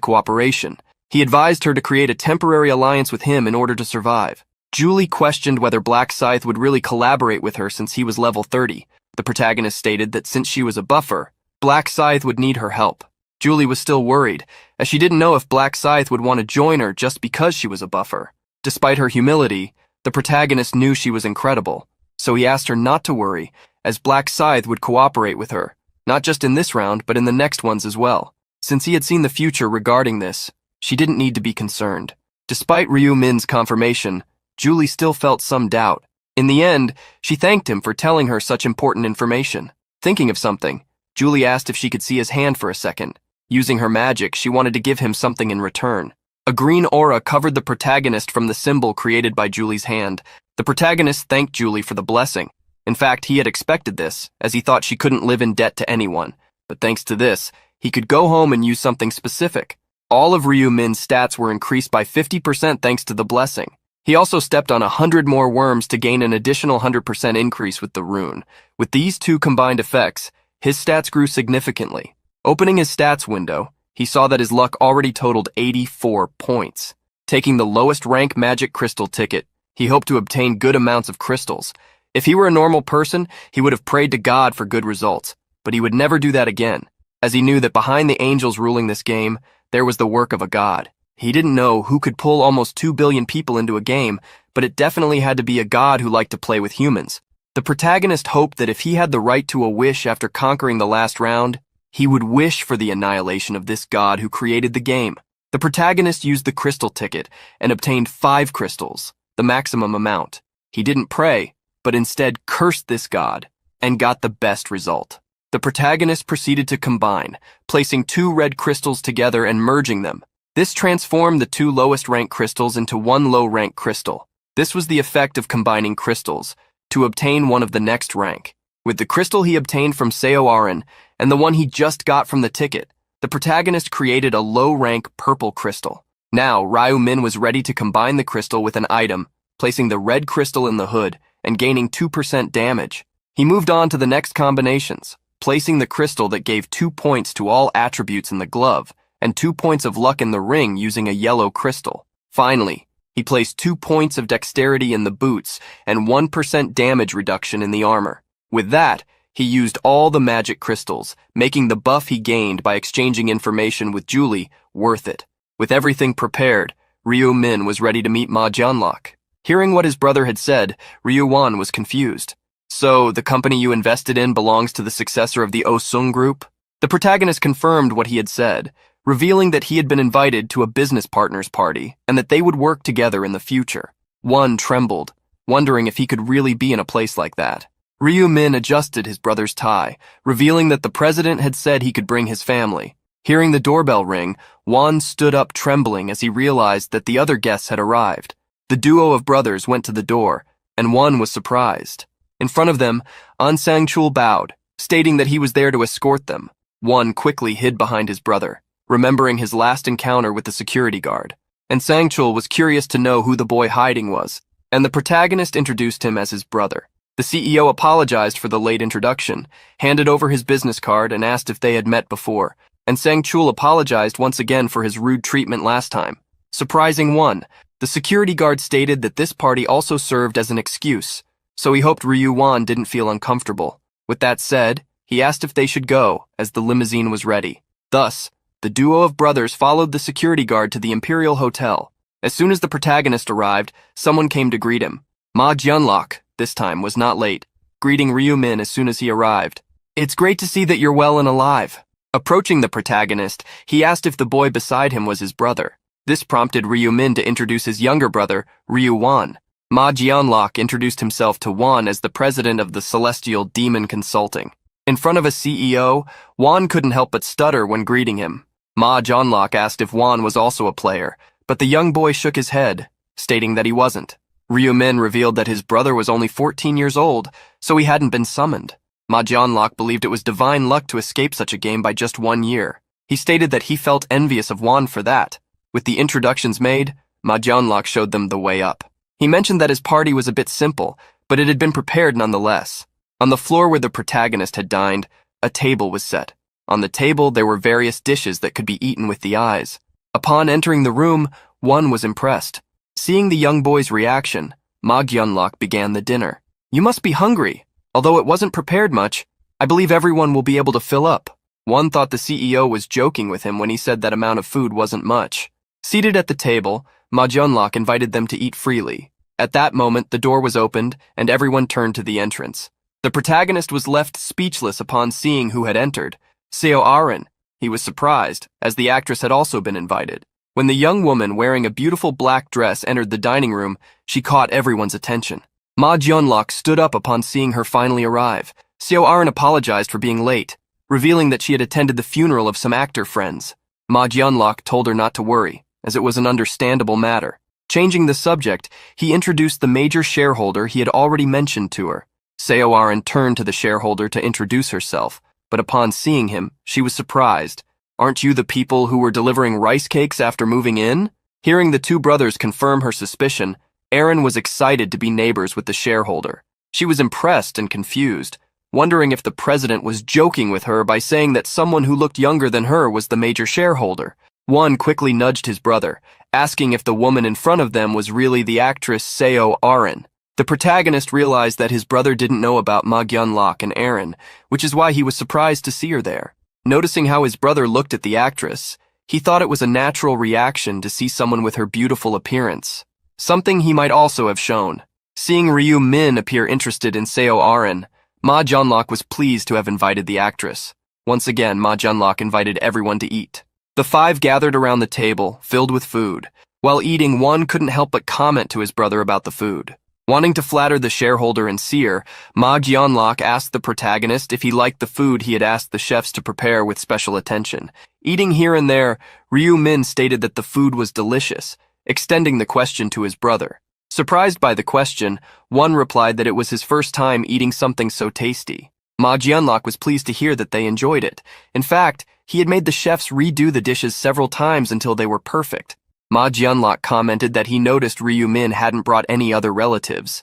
cooperation. He advised her to create a temporary alliance with him in order to survive. Julie questioned whether Black Scythe would really collaborate with her since he was level 30. The protagonist stated that since she was a buffer, Black Scythe would need her help. Julie was still worried, as she didn't know if Black Scythe would want to join her just because she was a buffer. Despite her humility, the protagonist knew she was incredible. So he asked her not to worry, as Black Scythe would cooperate with her, not just in this round, but in the next ones as well. Since he had seen the future regarding this, she didn't need to be concerned. Despite Ryu-min's confirmation, Julie still felt some doubt. In the end, she thanked him for telling her such important information. Thinking of something, Julie asked if she could see his hand for a second. Using her magic, she wanted to give him something in return. A green aura covered the protagonist from the symbol created by Julie's hand. The protagonist thanked Julie for the blessing. In fact, he had expected this, as he thought she couldn't live in debt to anyone. But thanks to this, he could go home and use something specific. All of Ryu-min's stats were increased by 50% thanks to the blessing. He also stepped on 100 more worms to gain an additional 100% increase with the rune. With these two combined effects, his stats grew significantly. Opening his stats window, he saw that his luck already totaled 84 points. Taking the lowest rank magic crystal ticket, he hoped to obtain good amounts of crystals. If he were a normal person, he would have prayed to God for good results, but he would never do that again, as he knew that behind the angels ruling this game, there was the work of a god. He didn't know who could pull almost 2 billion people into a game, but it definitely had to be a god who liked to play with humans. The protagonist hoped that if he had the right to a wish after conquering the last round, he would wish for the annihilation of this god who created the game. The protagonist used the crystal ticket and obtained 5 crystals, the maximum amount. He didn't pray, but instead cursed this god, and got the best result. The protagonist proceeded to combine, placing 2 red crystals together and merging them. This transformed the 2 lowest rank crystals into 1 low rank crystal. This was the effect of combining crystals, to obtain one of the next rank. With the crystal he obtained from Seo Arin, and the one he just got from the ticket, the protagonist created a low rank purple crystal. Now, Ryu-min was ready to combine the crystal with an item, placing the red crystal in the hood and gaining 2% damage. He moved on to the next combinations, placing the crystal that gave 2 points to all attributes in the glove and 2 points of luck in the ring using a yellow crystal. Finally, he placed 2 points of dexterity in the boots and 1% damage reduction in the armor. With that, he used all the magic crystals, making the buff he gained by exchanging information with Julie worth it. With everything prepared, Ryu-min was ready to meet Ma Jianlok. Hearing what his brother had said, Ryu-wan was confused. So, the company you invested in belongs to the successor of the Oh-sung group? The protagonist confirmed what he had said, revealing that he had been invited to a business partners party and that they would work together in the future. One trembled, wondering if he could really be in a place like that. Ryu-min adjusted his brother's tie, revealing that the president had said he could bring his family. Hearing the doorbell ring, Wan stood up trembling as he realized that the other guests had arrived. The duo of brothers went to the door, and Wan was surprised. In front of them, An Sang-chul bowed, stating that he was there to escort them. Wan quickly hid behind his brother, remembering his last encounter with the security guard. And Sang-chul was curious to know who the boy hiding was, and the protagonist introduced him as his brother. The CEO apologized for the late introduction, handed over his business card and asked if they had met before, and Sang-chul apologized once again for his rude treatment last time. Surprising one, the security guard stated that this party also served as an excuse, so he hoped Ryu-wan didn't feel uncomfortable. With that said, he asked if they should go, as the limousine was ready. Thus, the duo of brothers followed the security guard to the Imperial Hotel. As soon as the protagonist arrived, someone came to greet him. Ma Jianlok, this time, was not late, greeting Ryu Min as soon as he arrived. "It's great to see that you're well and alive." Approaching the protagonist, he asked if the boy beside him was his brother. This prompted Ryu Min to introduce his younger brother, Ryu Wan. Ma Jianlok introduced himself to Wan as the president of the Celestial Demon Consulting. In front of a CEO, Wan couldn't help but stutter when greeting him. Ma Jianlok asked if Wan was also a player, but the young boy shook his head, stating that he wasn't. Ryu Min revealed that his brother was only 14 years old, so he hadn't been summoned. Ma Jianlok believed it was divine luck to escape such a game by just 1 year. He stated that he felt envious of Wan for that. With the introductions made, Ma Jianlok showed them the way up. He mentioned that his party was a bit simple, but it had been prepared nonetheless. On the floor where the protagonist had dined, a table was set. On the table, there were various dishes that could be eaten with the eyes. Upon entering the room, one was impressed. Seeing the young boy's reaction, Ma Jianlok began the dinner. "You must be hungry. Although it wasn't prepared much, I believe everyone will be able to fill up." One thought the CEO was joking with him when he said that amount of food wasn't much. Seated at the table, Ma Jianlok invited them to eat freely. At that moment, the door was opened, and everyone turned to the entrance. The protagonist was left speechless upon seeing who had entered. Seo Aren. He was surprised, as the actress had also been invited. When the young woman wearing a beautiful black dress entered the dining room, she caught everyone's attention. Ma Jianlok stood up upon seeing her finally arrive. Seo Aren apologized for being late, revealing that she had attended the funeral of some actor friends. Ma Jianlok told her not to worry, as it was an understandable matter. Changing the subject, he introduced the major shareholder he had already mentioned to her. Seo Aren turned to the shareholder to introduce herself, but upon seeing him, she was surprised. "Aren't you the people who were delivering rice cakes after moving in?" Hearing the two brothers confirm her suspicion, Aren was excited to be neighbors with the shareholder. She was impressed and confused, wondering if the president was joking with her by saying that someone who looked younger than her was the major shareholder. One quickly nudged his brother, asking if the woman in front of them was really the actress Seo Aren. The protagonist realized that his brother didn't know about Ma Jianlok and Aren, which is why he was surprised to see her there. Noticing how his brother looked at the actress, he thought it was a natural reaction to see someone with her beautiful appearance, something he might also have shown. Seeing Ryu Min appear interested in Seo Aren, Ma Jianlok was pleased to have invited the actress. Once again, Ma Jianlok invited everyone to eat. The five gathered around the table, filled with food. While eating, one couldn't help but comment to his brother about the food. Wanting to flatter the shareholder and seer, Ma Jianlok asked the protagonist if he liked the food he had asked the chefs to prepare with special attention. Eating here and there, Ryu Min stated that the food was delicious, extending the question to his brother. Surprised by the question, one replied that it was his first time eating something so tasty. Ma Jianlok was pleased to hear that they enjoyed it. In fact, he had made the chefs redo the dishes several times until they were perfect. Ma Jianlok commented that he noticed Ryu Min hadn't brought any other relatives,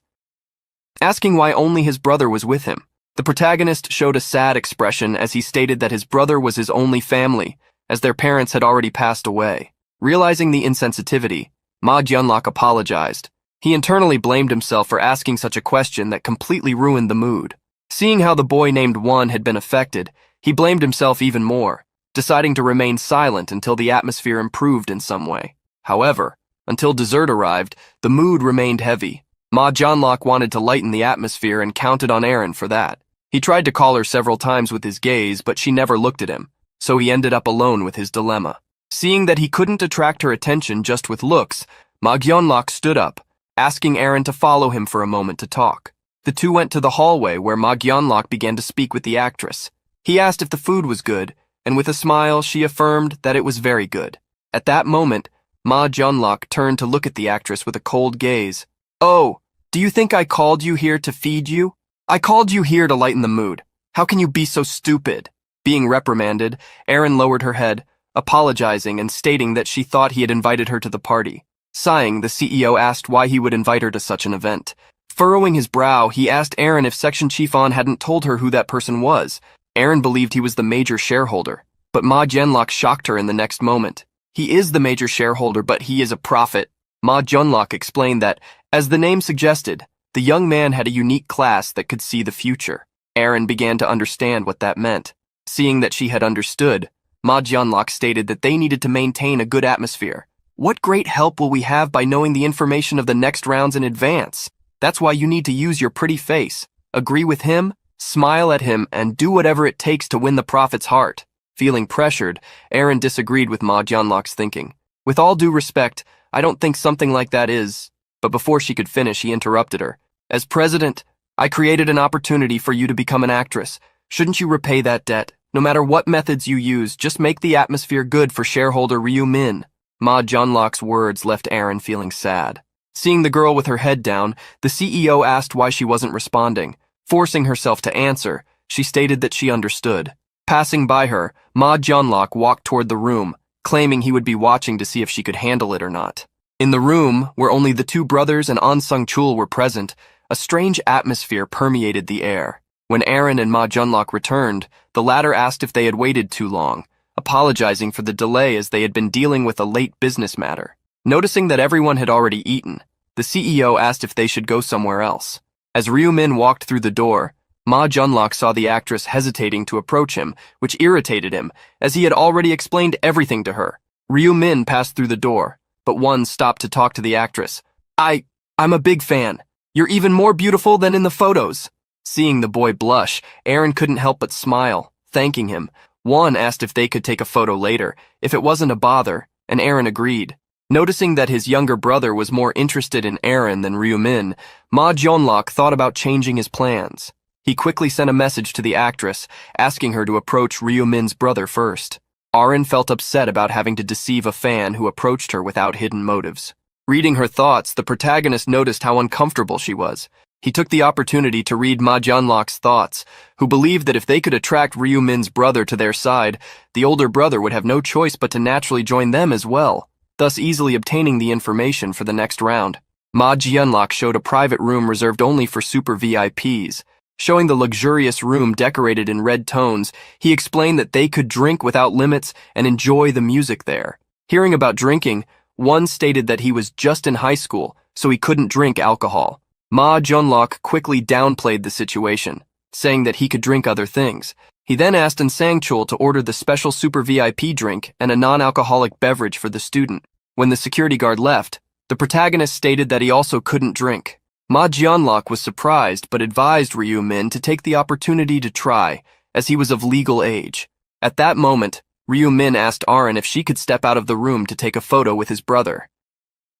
asking why only his brother was with him. The protagonist showed a sad expression as he stated that his brother was his only family, as their parents had already passed away. Realizing the insensitivity, Ma Jianlok apologized. He internally blamed himself for asking such a question that completely ruined the mood. Seeing how the boy named One had been affected, he blamed himself even more, deciding to remain silent until the atmosphere improved in some way. However, until dessert arrived, the mood remained heavy. Ma Jianlok wanted to lighten the atmosphere and counted on Aren for that. He tried to call her several times with his gaze, but she never looked at him, so he ended up alone with his dilemma. Seeing that he couldn't attract her attention just with looks, Ma Jianlok stood up, asking Aren to follow him for a moment to talk. The two went to the hallway where Ma Jianlok began to speak with the actress. He asked if the food was good, and with a smile, she affirmed that it was very good. At that moment, Ma Jianlok turned to look at the actress with a cold gaze. "Oh, do you think I called you here to feed you? I called you here to lighten the mood. How can you be so stupid?" Being reprimanded, Aren lowered her head, apologizing and stating that she thought he had invited her to the party. Sighing, the CEO asked why he would invite her to such an event. Furrowing his brow, he asked Aren if Section Chief On hadn't told her who that person was. Aren believed he was the major shareholder, but Ma Jianlok shocked her in the next moment. "He is the major shareholder, but he is a prophet." Ma Jianlok explained that, as the name suggested, the young man had a unique class that could see the future. Aaron began to understand what that meant. Seeing that she had understood, Ma Jianlok stated that they needed to maintain a good atmosphere. What great help will we have by knowing the information of the next rounds in advance? That's why you need to use your pretty face. Agree with him, smile at him, and do whatever it takes to win the prophet's heart. Feeling pressured, Aaron disagreed with Ma Jianlok's thinking. With all due respect, I don't think something like that is... But before she could finish, he interrupted her. As president, I created an opportunity for you to become an actress. Shouldn't you repay that debt? No matter what methods you use, just make the atmosphere good for shareholder Ryu Min. Ma Jianlok's words left Aaron feeling sad. Seeing the girl with her head down, the CEO asked why she wasn't responding. Forcing herself to answer, she stated that she understood. Passing by her, Ma Jianlok walked toward the room, claiming he would be watching to see if she could handle it or not. In the room, where only the two brothers and An Sung-chul were present, a strange atmosphere permeated the air. When Aaron and Ma Jianlok returned, the latter asked if they had waited too long, apologizing for the delay as they had been dealing with a late business matter. Noticing that everyone had already eaten, the CEO asked if they should go somewhere else. As Ryu Min walked through the door, Ma Jianlok saw the actress hesitating to approach him, which irritated him, as he had already explained everything to her. Ryu Min passed through the door, but one stopped to talk to the actress. I'm a big fan. You're even more beautiful than in the photos. Seeing the boy blush, Aaron couldn't help but smile, thanking him. One asked if they could take a photo later, if it wasn't a bother, and Aaron agreed. Noticing that his younger brother was more interested in Aaron than Ryu Min, Ma Jianlok thought about changing his plans. He quickly sent a message to the actress, asking her to approach Ryu Min's brother first. Aaron felt upset about having to deceive a fan who approached her without hidden motives. Reading her thoughts, the protagonist noticed how uncomfortable she was. He took the opportunity to read Ma Jianlok's thoughts, who believed that if they could attract Ryu Min's brother to their side, the older brother would have no choice but to naturally join them as well, thus easily obtaining the information for the next round. Ma Jianlok showed a private room reserved only for super VIPs. Showing the luxurious room decorated in red tones, he explained that they could drink without limits and enjoy the music there. Hearing about drinking, one stated that he was just in high school, so he couldn't drink alcohol. Ma Jianlok quickly downplayed the situation, saying that he could drink other things. He then asked An Sang-chul to order the special super VIP drink and a non-alcoholic beverage for the student. When the security guard left, the protagonist stated that he also couldn't drink. Ma Jianlok was surprised but advised Ryu Min to take the opportunity to try, as he was of legal age. At that moment, Ryu Min asked Aaron if she could step out of the room to take a photo with his brother.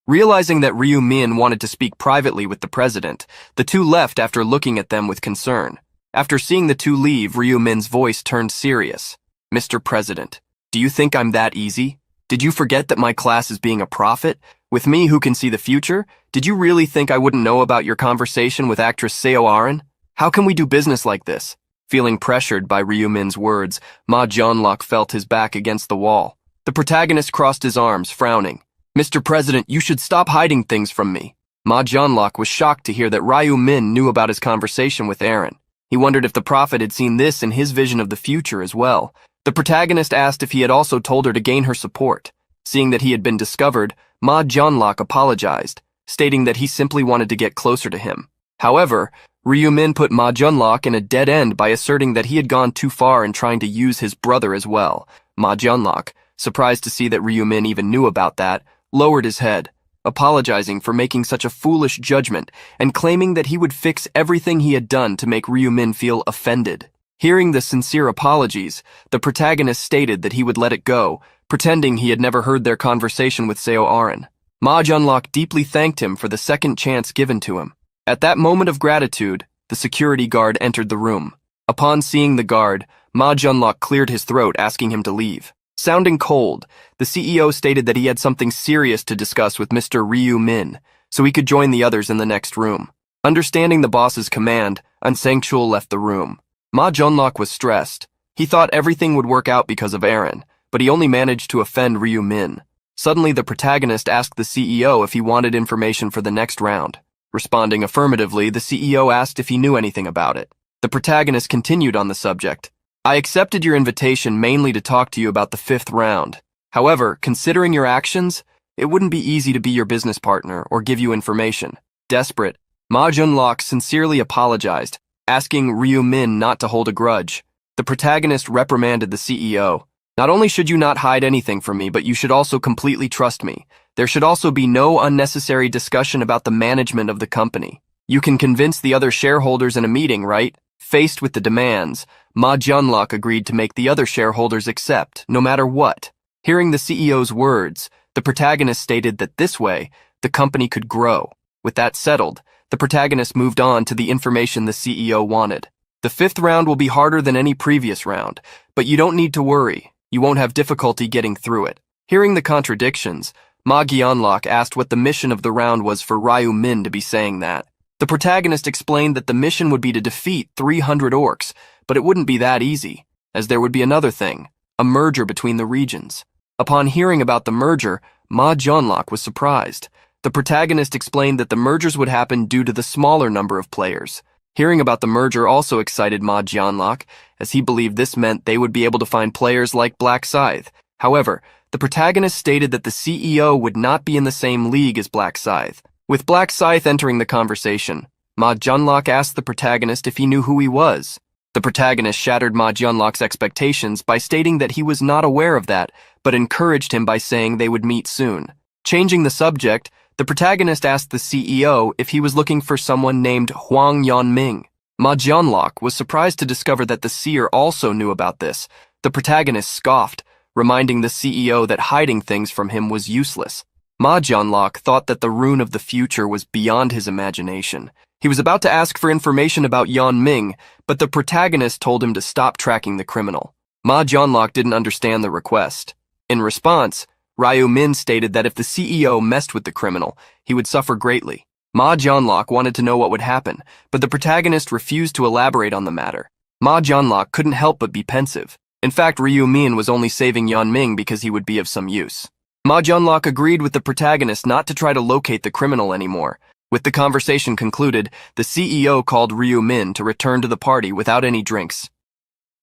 Realizing that Ryu Min wanted to speak privately with the president, the two left after looking at them with concern. After seeing the two leave, Ryu Min's voice turned serious. Mr. President, do you think I'm that easy? Did you forget that my class is being a prophet? With me who can see the future? Did you really think I wouldn't know about your conversation with actress Seo Aaron? How can we do business like this? Feeling pressured by Ryu Min's words, Ma Jianlok felt his back against the wall. The protagonist crossed his arms, frowning. Mr. President, you should stop hiding things from me. Ma Jianlok was shocked to hear that Ryu Min knew about his conversation with Aaron. He wondered if the prophet had seen this in his vision of the future as well. The protagonist asked if he had also told her to gain her support. Seeing that he had been discovered, Ma Jianlok apologized, stating that he simply wanted to get closer to him. However, Ryu Min put Ma Jianlok in a dead end by asserting that he had gone too far in trying to use his brother as well. Ma Jianlok, surprised to see that Ryu Min even knew about that, lowered his head, apologizing for making such a foolish judgment and claiming that he would fix everything he had done to make Ryu Min feel offended. Hearing the sincere apologies, the protagonist stated that he would let it go, pretending he had never heard their conversation with Seo Aaron. Ma Jianlok deeply thanked him for the second chance given to him. At that moment of gratitude, the security guard entered the room. Upon seeing the guard, Ma Jianlok cleared his throat, asking him to leave. Sounding cold, the CEO stated that he had something serious to discuss with Mr. Ryu Min, so he could join the others in the next room. Understanding the boss's command, An Sang-chul left the room. Ma Jianlok was stressed. He thought everything would work out because of Aaron, but he only managed to offend Ryu Min. Suddenly, the protagonist asked the CEO if he wanted information for the next round. Responding affirmatively, the CEO asked if he knew anything about it. The protagonist continued on the subject. I accepted your invitation mainly to talk to you about the 5th round. However, considering your actions, it wouldn't be easy to be your business partner or give you information. Desperate, Ma Jianlok sincerely apologized, asking Ryu Min not to hold a grudge. The protagonist reprimanded the CEO. Not only should you not hide anything from me, but you should also completely trust me. There should also be no unnecessary discussion about the management of the company. You can convince the other shareholders in a meeting, right? Faced with the demands, Ma Jianlok agreed to make the other shareholders accept, no matter what. Hearing the CEO's words, the protagonist stated that this way, the company could grow. With that settled, the protagonist moved on to the information the CEO wanted. The fifth round will be harder than any previous round, but you don't need to worry. You won't have difficulty getting through it. Hearing the contradictions, Ma Jianlok asked what the mission of the round was for Ryu Min to be saying that. The protagonist explained that the mission would be to defeat 300 orcs, but it wouldn't be that easy, as there would be another thing, a merger between the regions. Upon hearing about the merger, Ma Jianlok was surprised. The protagonist explained that the mergers would happen due to the smaller number of players. Hearing about the merger also excited Ma Jianlok, as he believed this meant they would be able to find players like Black Scythe. However, the protagonist stated that the CEO would not be in the same league as Black Scythe. With Black Scythe entering the conversation, Ma Jianlok asked the protagonist if he knew who he was. The protagonist shattered Ma Jianlok's expectations by stating that he was not aware of that, but encouraged him by saying they would meet soon. Changing the subject, the protagonist asked the CEO if he was looking for someone named Huang Yanming. Ma Jianlok was surprised to discover that the seer also knew about this. The protagonist scoffed, reminding the CEO that hiding things from him was useless. Ma Jianlok thought that the rune of the future was beyond his imagination. He was about to ask for information about Yanming, but the protagonist told him to stop tracking the criminal. Ma Jianlok didn't understand the request. In response, Ryu Min stated that if the CEO messed with the criminal, he would suffer greatly. Ma Jianlok wanted to know what would happen, but the protagonist refused to elaborate on the matter. Ma Jianlok couldn't help but be pensive. In fact, Ryu Min was only saving Yanming because he would be of some use. Ma Jianlok agreed with the protagonist not to try to locate the criminal anymore. With the conversation concluded, the CEO called Ryu Min to return to the party without any drinks.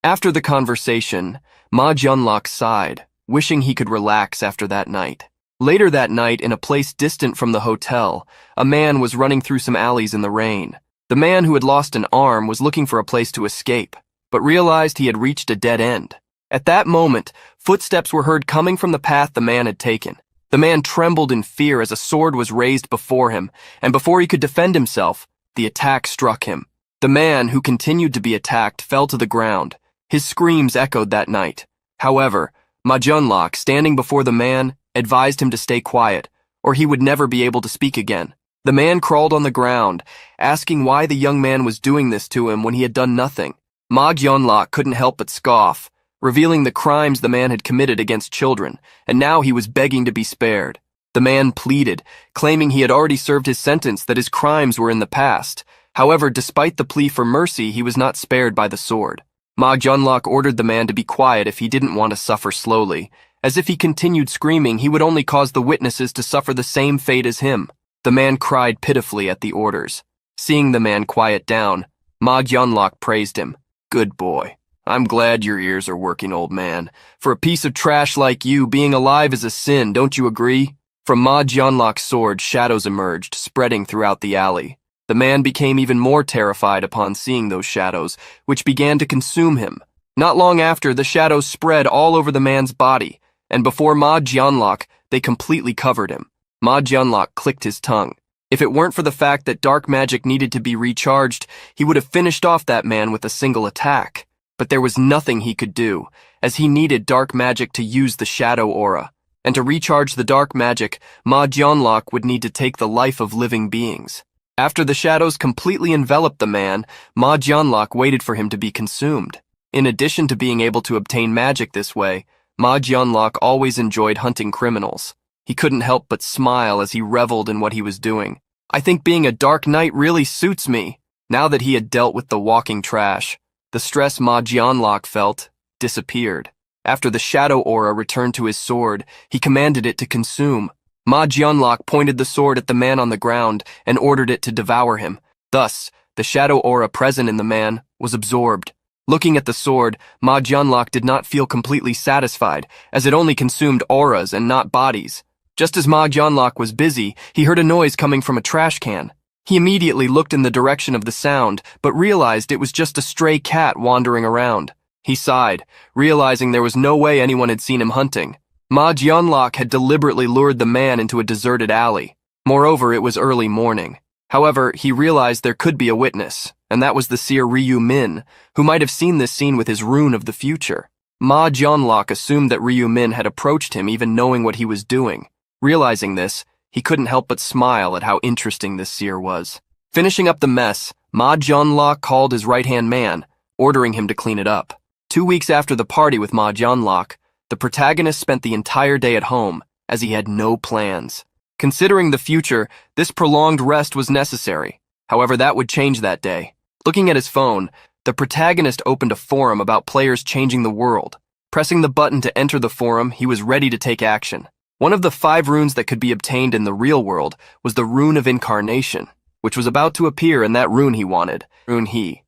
After the conversation, Ma Jianlok sighed, wishing he could relax after that night. Later that night, in a place distant from the hotel, a man was running through some alleys in the rain. The man who had lost an arm was looking for a place to escape, but realized he had reached a dead end. At that moment, footsteps were heard coming from the path the man had taken. The man trembled in fear as a sword was raised before him, and before he could defend himself, the attack struck him. The man, who continued to be attacked, fell to the ground. His screams echoed that night. However, Ma Jianlok, standing before the man, advised him to stay quiet, or he would never be able to speak again. The man crawled on the ground, asking why the young man was doing this to him when he had done nothing. Ma Jianlok couldn't help but scoff, revealing the crimes the man had committed against children, and now he was begging to be spared. The man pleaded, claiming he had already served his sentence, that his crimes were in the past. However, despite the plea for mercy, he was not spared by the sword. Ma Jianlok ordered the man to be quiet if he didn't want to suffer slowly, as if he continued screaming, he would only cause the witnesses to suffer the same fate as him. The man cried pitifully at the orders. Seeing the man quiet down, Ma Jianlok praised him. "Good boy. I'm glad your ears are working, old man. For a piece of trash like you, being alive is a sin, don't you agree?" From Ma Jianlok's sword, shadows emerged, spreading throughout the alley. The man became even more terrified upon seeing those shadows, which began to consume him. Not long after, the shadows spread all over the man's body, and before Ma Jianlok, they completely covered him. Ma Jianlok clicked his tongue. If it weren't for the fact that dark magic needed to be recharged, he would have finished off that man with a single attack. But there was nothing he could do, as he needed dark magic to use the shadow aura. And to recharge the dark magic, Ma Jianlok would need to take the life of living beings. After the shadows completely enveloped the man, Ma Jianlok waited for him to be consumed. In addition to being able to obtain magic this way, Ma Jianlok always enjoyed hunting criminals. He couldn't help but smile as he reveled in what he was doing. "I think being a dark knight really suits me." Now that he had dealt with the walking trash, the stress Ma Jianlok felt disappeared. After the shadow aura returned to his sword, he commanded it to consume. Ma Jianlok pointed the sword at the man on the ground and ordered it to devour him. Thus, the shadow aura present in the man was absorbed. Looking at the sword, Ma Jianlok did not feel completely satisfied, as it only consumed auras and not bodies. Just as Ma Jianlok was busy, he heard a noise coming from a trash can. He immediately looked in the direction of the sound, but realized it was just a stray cat wandering around. He sighed, realizing there was no way anyone had seen him hunting. Ma Jianlok had deliberately lured the man into a deserted alley. Moreover, it was early morning. However, he realized there could be a witness, and that was the seer Ryu Min, who might have seen this scene with his rune of the future. Ma Jianlok assumed that Ryu Min had approached him even knowing what he was doing. Realizing this, he couldn't help but smile at how interesting this seer was. Finishing up the mess, Ma Jianlok called his right-hand man, ordering him to clean it up. 2 weeks after the party with Ma Jianlok, the protagonist spent the entire day at home, as he had no plans. Considering the future, this prolonged rest was necessary. However, that would change that day. Looking at his phone, the protagonist opened a forum about players changing the world. Pressing the button to enter the forum, he was ready to take action. One of the 5 runes that could be obtained in the real world was the Rune of Incarnation, which was about to appear in that rune he wanted, Rune He.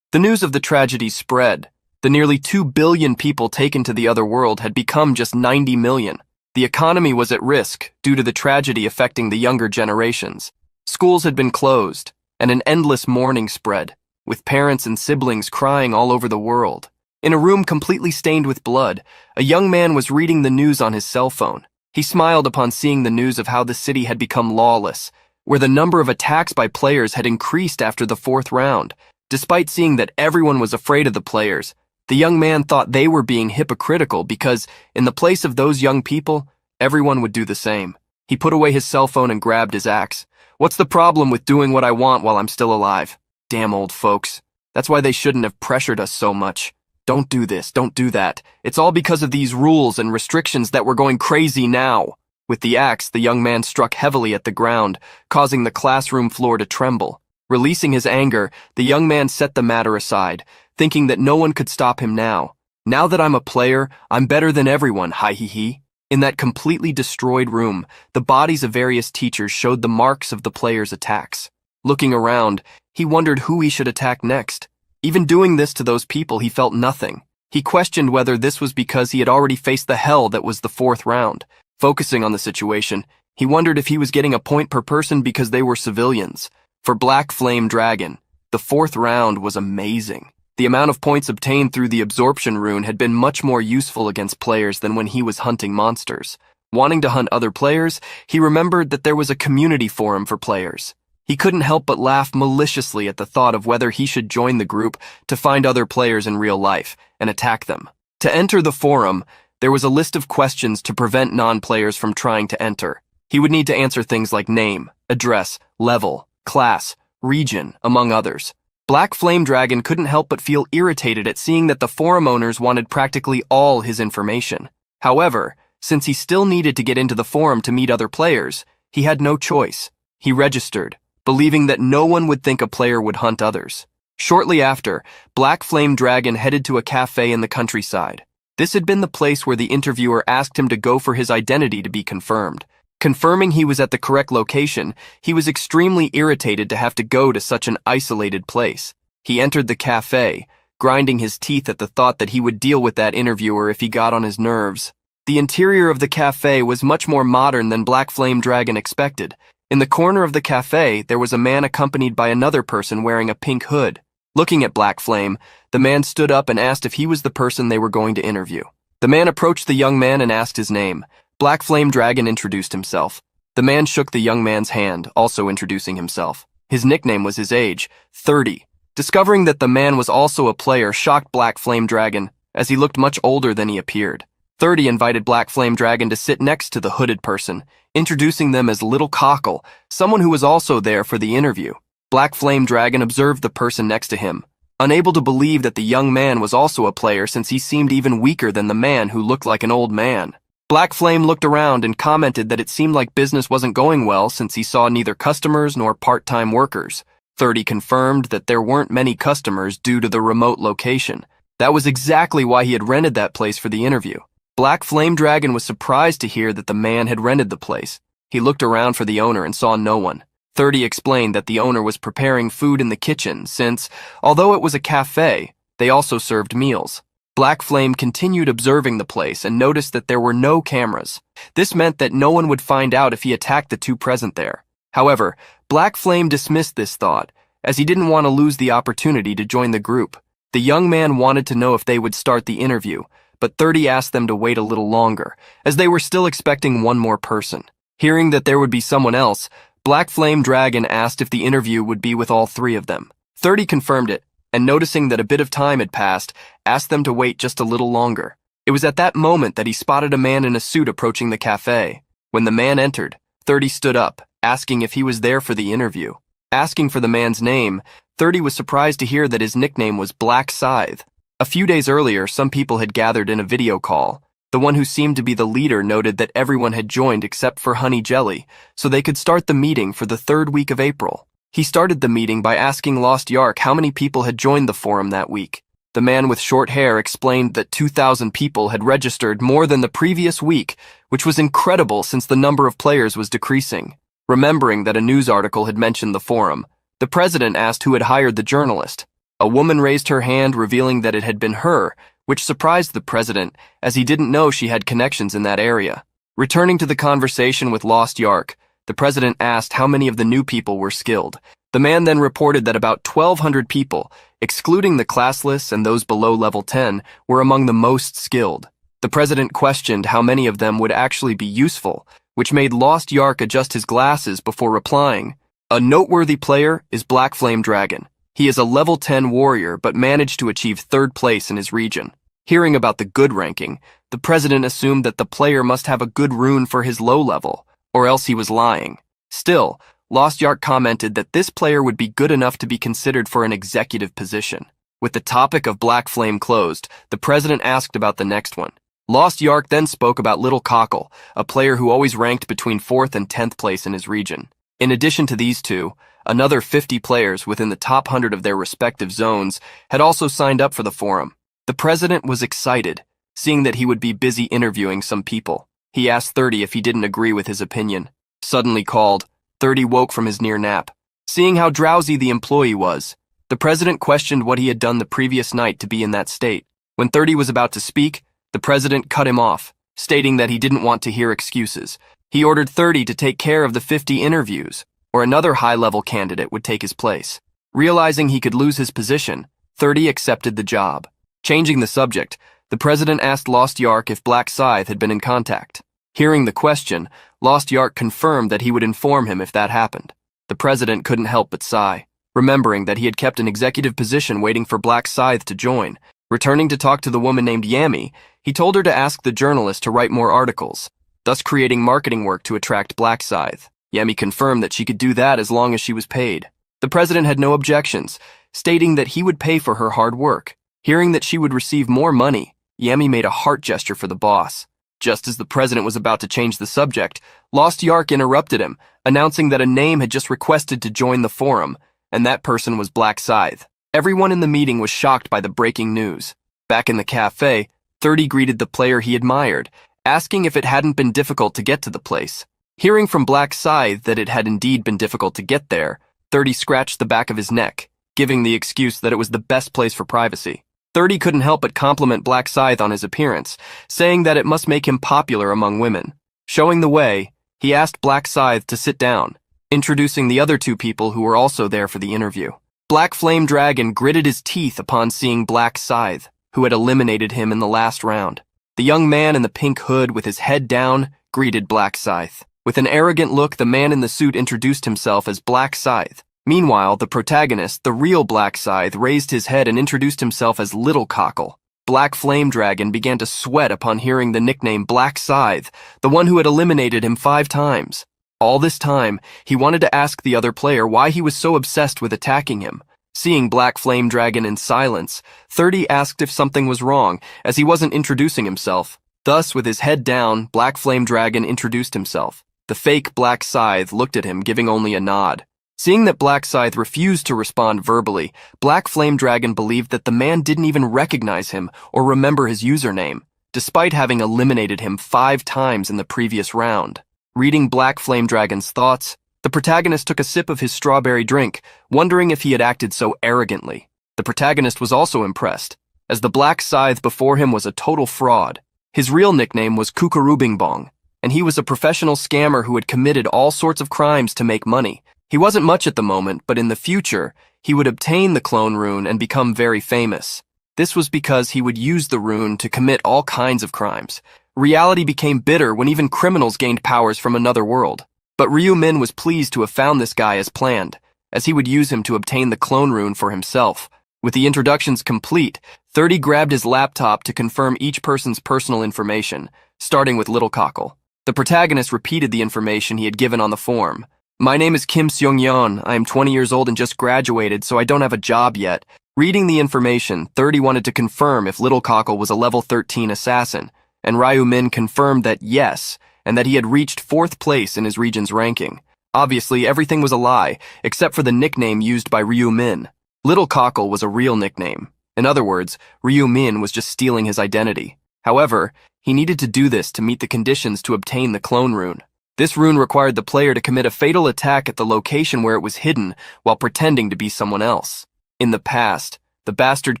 The news of the tragedy spread. The nearly 2 billion people taken to the other world had become just 90 million. The economy was at risk due to the tragedy affecting the younger generations. Schools had been closed, and an endless mourning spread, with parents and siblings crying all over the world. In a room completely stained with blood, a young man was reading the news on his cell phone. He smiled upon seeing the news of how the city had become lawless, where the number of attacks by players had increased after the 4th round. Despite seeing that everyone was afraid of the players, the young man thought they were being hypocritical because, in the place of those young people, everyone would do the same. He put away his cell phone and grabbed his axe. What's the problem with doing what I want while I'm still alive? Damn old folks. That's why they shouldn't have pressured us so much. Don't do this, don't do that. It's all because of these rules and restrictions that we're going crazy now. With the axe, the young man struck heavily at the ground, causing the classroom floor to tremble. Releasing his anger, the young man set the matter aside, thinking that no one could stop him now. Now that I'm a player, I'm better than everyone, hi-he-he. In that completely destroyed room, the bodies of various teachers showed the marks of the players' attacks. Looking around, he wondered who he should attack next. Even doing this to those people, he felt nothing. He questioned whether this was because he had already faced the hell that was the 4th round. Focusing on the situation, he wondered if he was getting a point per person because they were civilians. For Black Flame Dragon, the 4th round was amazing. The amount of points obtained through the absorption rune had been much more useful against players than when he was hunting monsters. Wanting to hunt other players, he remembered that there was a community forum for players. He couldn't help but laugh maliciously at the thought of whether he should join the group to find other players in real life and attack them. To enter the forum, there was a list of questions to prevent non-players from trying to enter. He would need to answer things like name, address, level, class, region, among others. Black Flame Dragon couldn't help but feel irritated at seeing that the forum owners wanted practically all his information. However, since he still needed to get into the forum to meet other players, he had no choice. He registered, believing that no one would think a player would hunt others. Shortly after, Black Flame Dragon headed to a cafe in the countryside. This had been the place where the interviewer asked him to go for his identity to be confirmed. Confirming he was at the correct location, he was extremely irritated to have to go to such an isolated place. He entered the cafe, grinding his teeth at the thought that he would deal with that interviewer if he got on his nerves. The interior of the cafe was much more modern than Black Flame Dragon expected. In the corner of the cafe, there was a man accompanied by another person wearing a pink hood. Looking at Black Flame, the man stood up and asked if he was the person they were going to interview. The man approached the young man and asked his name. Black Flame Dragon introduced himself. The man shook the young man's hand, also introducing himself. His nickname was his age, 30. Discovering that the man was also a player shocked Black Flame Dragon, as he looked much older than he appeared. 30 invited Black Flame Dragon to sit next to the hooded person, introducing them as Little Cockle, someone who was also there for the interview. Black Flame Dragon observed the person next to him, unable to believe that the young man was also a player since he seemed even weaker than the man who looked like an old man. Black Flame looked around and commented that it seemed like business wasn't going well since he saw neither customers nor part-time workers. 30 confirmed that there weren't many customers due to the remote location. That was exactly why he had rented that place for the interview. Black Flame Dragon was surprised to hear that the man had rented the place. He looked around for the owner and saw no one. 30 explained that the owner was preparing food in the kitchen since, although it was a cafe, they also served meals. Black Flame continued observing the place and noticed that there were no cameras. This meant that no one would find out if he attacked the two present there. However, Black Flame dismissed this thought, as he didn't want to lose the opportunity to join the group. The young man wanted to know if they would start the interview, but 30 asked them to wait a little longer, as they were still expecting one more person. Hearing that there would be someone else, Black Flame Dragon asked if the interview would be with all three of them. 30 confirmed it, and noticing that a bit of time had passed, asked them to wait just a little longer. It was at that moment that he spotted a man in a suit approaching the cafe. When the man entered, 30 stood up, asking if he was there for the interview. Asking for the man's name, 30 was surprised to hear that his nickname was Black Scythe. A few days earlier, some people had gathered in a video call. The one who seemed to be the leader noted that everyone had joined except for Honey Jelly, so they could start the meeting for the 3rd week of April. He started the meeting by asking Lost Yark how many people had joined the forum that week. The man with short hair explained that 2,000 people had registered more than the previous week, which was incredible since the number of players was decreasing. Remembering that a news article had mentioned the forum, the president asked who had hired the journalist. A woman raised her hand, revealing that it had been her, which surprised the president, as he didn't know she had connections in that area. Returning to the conversation with Lost Yark, the president asked how many of the new people were skilled. The man then reported that about 1,200 people, excluding the classless and those below level 10, were among the most skilled. The president questioned how many of them would actually be useful, which made Lost Yark adjust his glasses before replying. A noteworthy player is Black Flame Dragon. He is a level 10 warrior but managed to achieve 3rd place in his region. Hearing about the good ranking, the president assumed that the player must have a good rune for his low level, or else he was lying. Still, Lost Yark commented that this player would be good enough to be considered for an executive position. With the topic of Black Flame closed, the president asked about the next one. Lost Yark then spoke about Little Cockle, a player who always ranked between 4th and 10th place in his region. In addition to these two, another 50 players within the top 100 of their respective zones had also signed up for the forum. The president was excited, seeing that he would be busy interviewing some people. He asked 30 if he didn't agree with his opinion. Suddenly called, 30 woke from his near nap. Seeing how drowsy the employee was, the president questioned what he had done the previous night to be in that state. When 30 was about to speak, the president cut him off, stating that he didn't want to hear excuses. He ordered 30 to take care of the 50 interviews, or another high-level candidate would take his place. Realizing he could lose his position, 30 accepted the job. Changing the subject, the president asked Lost Yark if Black Scythe had been in contact. Hearing the question, Lost Yark confirmed that he would inform him if that happened. The president couldn't help but sigh, remembering that he had kept an executive position waiting for Black Scythe to join. Returning to talk to the woman named Yami, he told her to ask the journalist to write more articles, thus creating marketing work to attract Black Scythe. Yami confirmed that she could do that as long as she was paid. The president had no objections, stating that he would pay for her hard work. Hearing that she would receive more money, Yami made a heart gesture for the boss. Just as the president was about to change the subject, Lost Yark interrupted him, announcing that a name had just requested to join the forum, and that person was Black Scythe. Everyone in the meeting was shocked by the breaking news. Back in the cafe, 30 greeted the player he admired, asking if it hadn't been difficult to get to the place. Hearing from Black Scythe that it had indeed been difficult to get there, 30 scratched the back of his neck, giving the excuse that it was the best place for privacy. 30 couldn't help but compliment Black Scythe on his appearance, saying that it must make him popular among women. Showing the way, he asked Black Scythe to sit down, introducing the other two people who were also there for the interview. Black Flame Dragon gritted his teeth upon seeing Black Scythe, who had eliminated him in the last round. The young man in the pink hood with his head down greeted Black Scythe. With an arrogant look, the man in the suit introduced himself as Black Scythe. Meanwhile, the protagonist, the real Black Scythe, raised his head and introduced himself as Little Cockle. Black Flame Dragon began to sweat upon hearing the nickname Black Scythe, the one who had eliminated him 5 times. All this time, he wanted to ask the other player why he was so obsessed with attacking him. Seeing Black Flame Dragon in silence, 30 asked if something was wrong, as he wasn't introducing himself. Thus, with his head down, Black Flame Dragon introduced himself. The fake Black Scythe looked at him, giving only a nod. Seeing that Black Scythe refused to respond verbally, Black Flame Dragon believed that the man didn't even recognize him or remember his username, despite having eliminated him 5 times in the previous round. Reading Black Flame Dragon's thoughts, the protagonist took a sip of his strawberry drink, wondering if he had acted so arrogantly. The protagonist was also impressed, as the Black Scythe before him was a total fraud. His real nickname was Kukurubingbong. and he was a professional scammer who had committed all sorts of crimes to make money. He wasn't much at the moment, but in the future, he would obtain the clone rune and become very famous. This was because he would use the rune to commit all kinds of crimes. Reality became bitter when even criminals gained powers from another world. But Ryu Min was pleased to have found this guy as planned, as he would use him to obtain the clone rune for himself. With the introductions complete, 30 grabbed his laptop to confirm each person's personal information, starting with Little Cockle. The protagonist repeated the information he had given on the form. My name is Kim Seong-yeon. I am 20 years old and just graduated, so I don't have a job yet. Reading the information, 30 wanted to confirm if Little Cockle was a level 13 assassin, and Ryu Min confirmed that yes, and that he had reached 4th place in his region's ranking. Obviously, everything was a lie, except for the nickname used by Ryu Min. Little Cockle was a real nickname. In other words, Ryu Min was just stealing his identity. However, he needed to do this to meet the conditions to obtain the clone rune. This rune required the player to commit a fatal attack at the location where it was hidden while pretending to be someone else. In the past, the bastard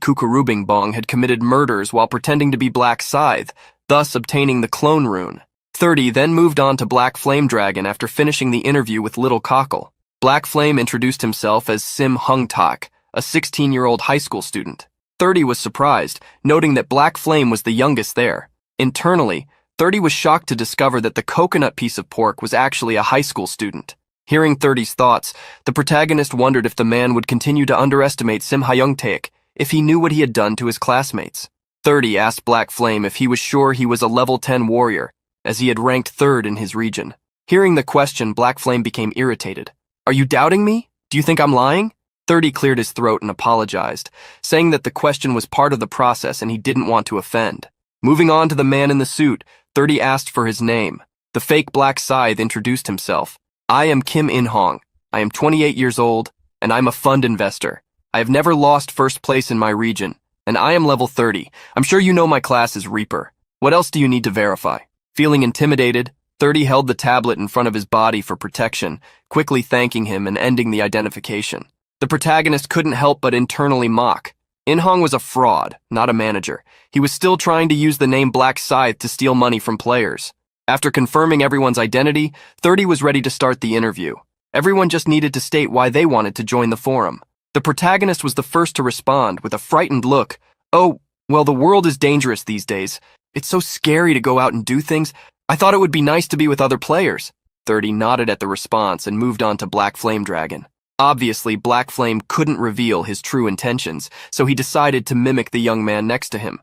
Kukurubingbong had committed murders while pretending to be Black Scythe, thus obtaining the clone rune. 30 then moved on to Black Flame Dragon after finishing the interview with Little Cockle. Black Flame introduced himself as Sim Hung Tak, a 16-year-old high school student. 30 was surprised, noting that Black Flame was the youngest there. Internally, 30 was shocked to discover that the coconut piece of pork was actually a high school student. Hearing 30's thoughts, the protagonist wondered if the man would continue to underestimate Sim Hyung Taek if he knew what he had done to his classmates. 30 asked Black Flame if he was sure he was a level 10 warrior, as he had ranked 3rd in his region. Hearing the question, Black Flame became irritated. Are you doubting me? Do you think I'm lying? 30 cleared his throat and apologized, saying that the question was part of the process and he didn't want to offend. Moving on to the man in the suit, 30 asked for his name. The fake Black Scythe introduced himself. I am Kim In-hong. I am 28 years old, and I'm a fund investor. I have never lost 1st place in my region, and I am level 30. I'm sure you know my class is Reaper. What else do you need to verify? Feeling intimidated, 30 held the tablet in front of his body for protection, quickly thanking him and ending the identification. The protagonist couldn't help but internally mock. In-hong was a fraud, not a manager. He was still trying to use the name Black Scythe to steal money from players. After confirming everyone's identity, 30 was ready to start the interview. Everyone just needed to state why they wanted to join the forum. The protagonist was the first to respond with a frightened look. Oh, well, the world is dangerous these days. It's so scary to go out and do things. I thought it would be nice to be with other players. 30 nodded at the response and moved on to Black Flame Dragon. Obviously, Black Flame couldn't reveal his true intentions, so he decided to mimic the young man next to him.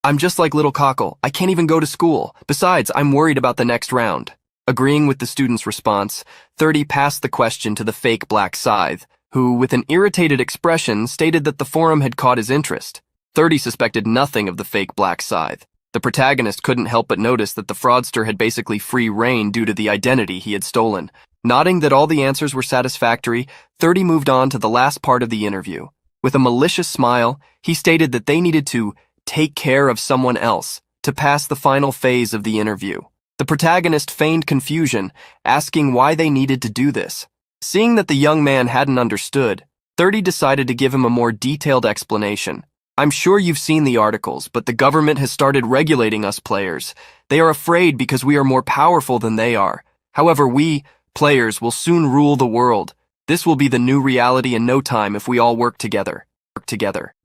I'm just like Little Cockle. I can't even go to school. Besides, I'm worried about the next round. Agreeing with the student's response, 30 passed the question to the fake Black Scythe, who, with an irritated expression, stated that the forum had caught his interest. 30 suspected nothing of the fake Black Scythe. The protagonist couldn't help but notice that the fraudster had basically free reign due to the identity he had stolen. Nodding that all the answers were satisfactory, 30 moved on to the last part of the interview. With a malicious smile, he stated that they needed to take care of someone else to pass the final phase of the interview. The protagonist feigned confusion, asking why they needed to do this. Seeing that the young man hadn't understood, 30 decided to give him a more detailed explanation. I'm sure you've seen the articles, but the government has started regulating us players. They are afraid because we are more powerful than they are. However, we, players, will soon rule the world. This will be the new reality in no time if we all work together.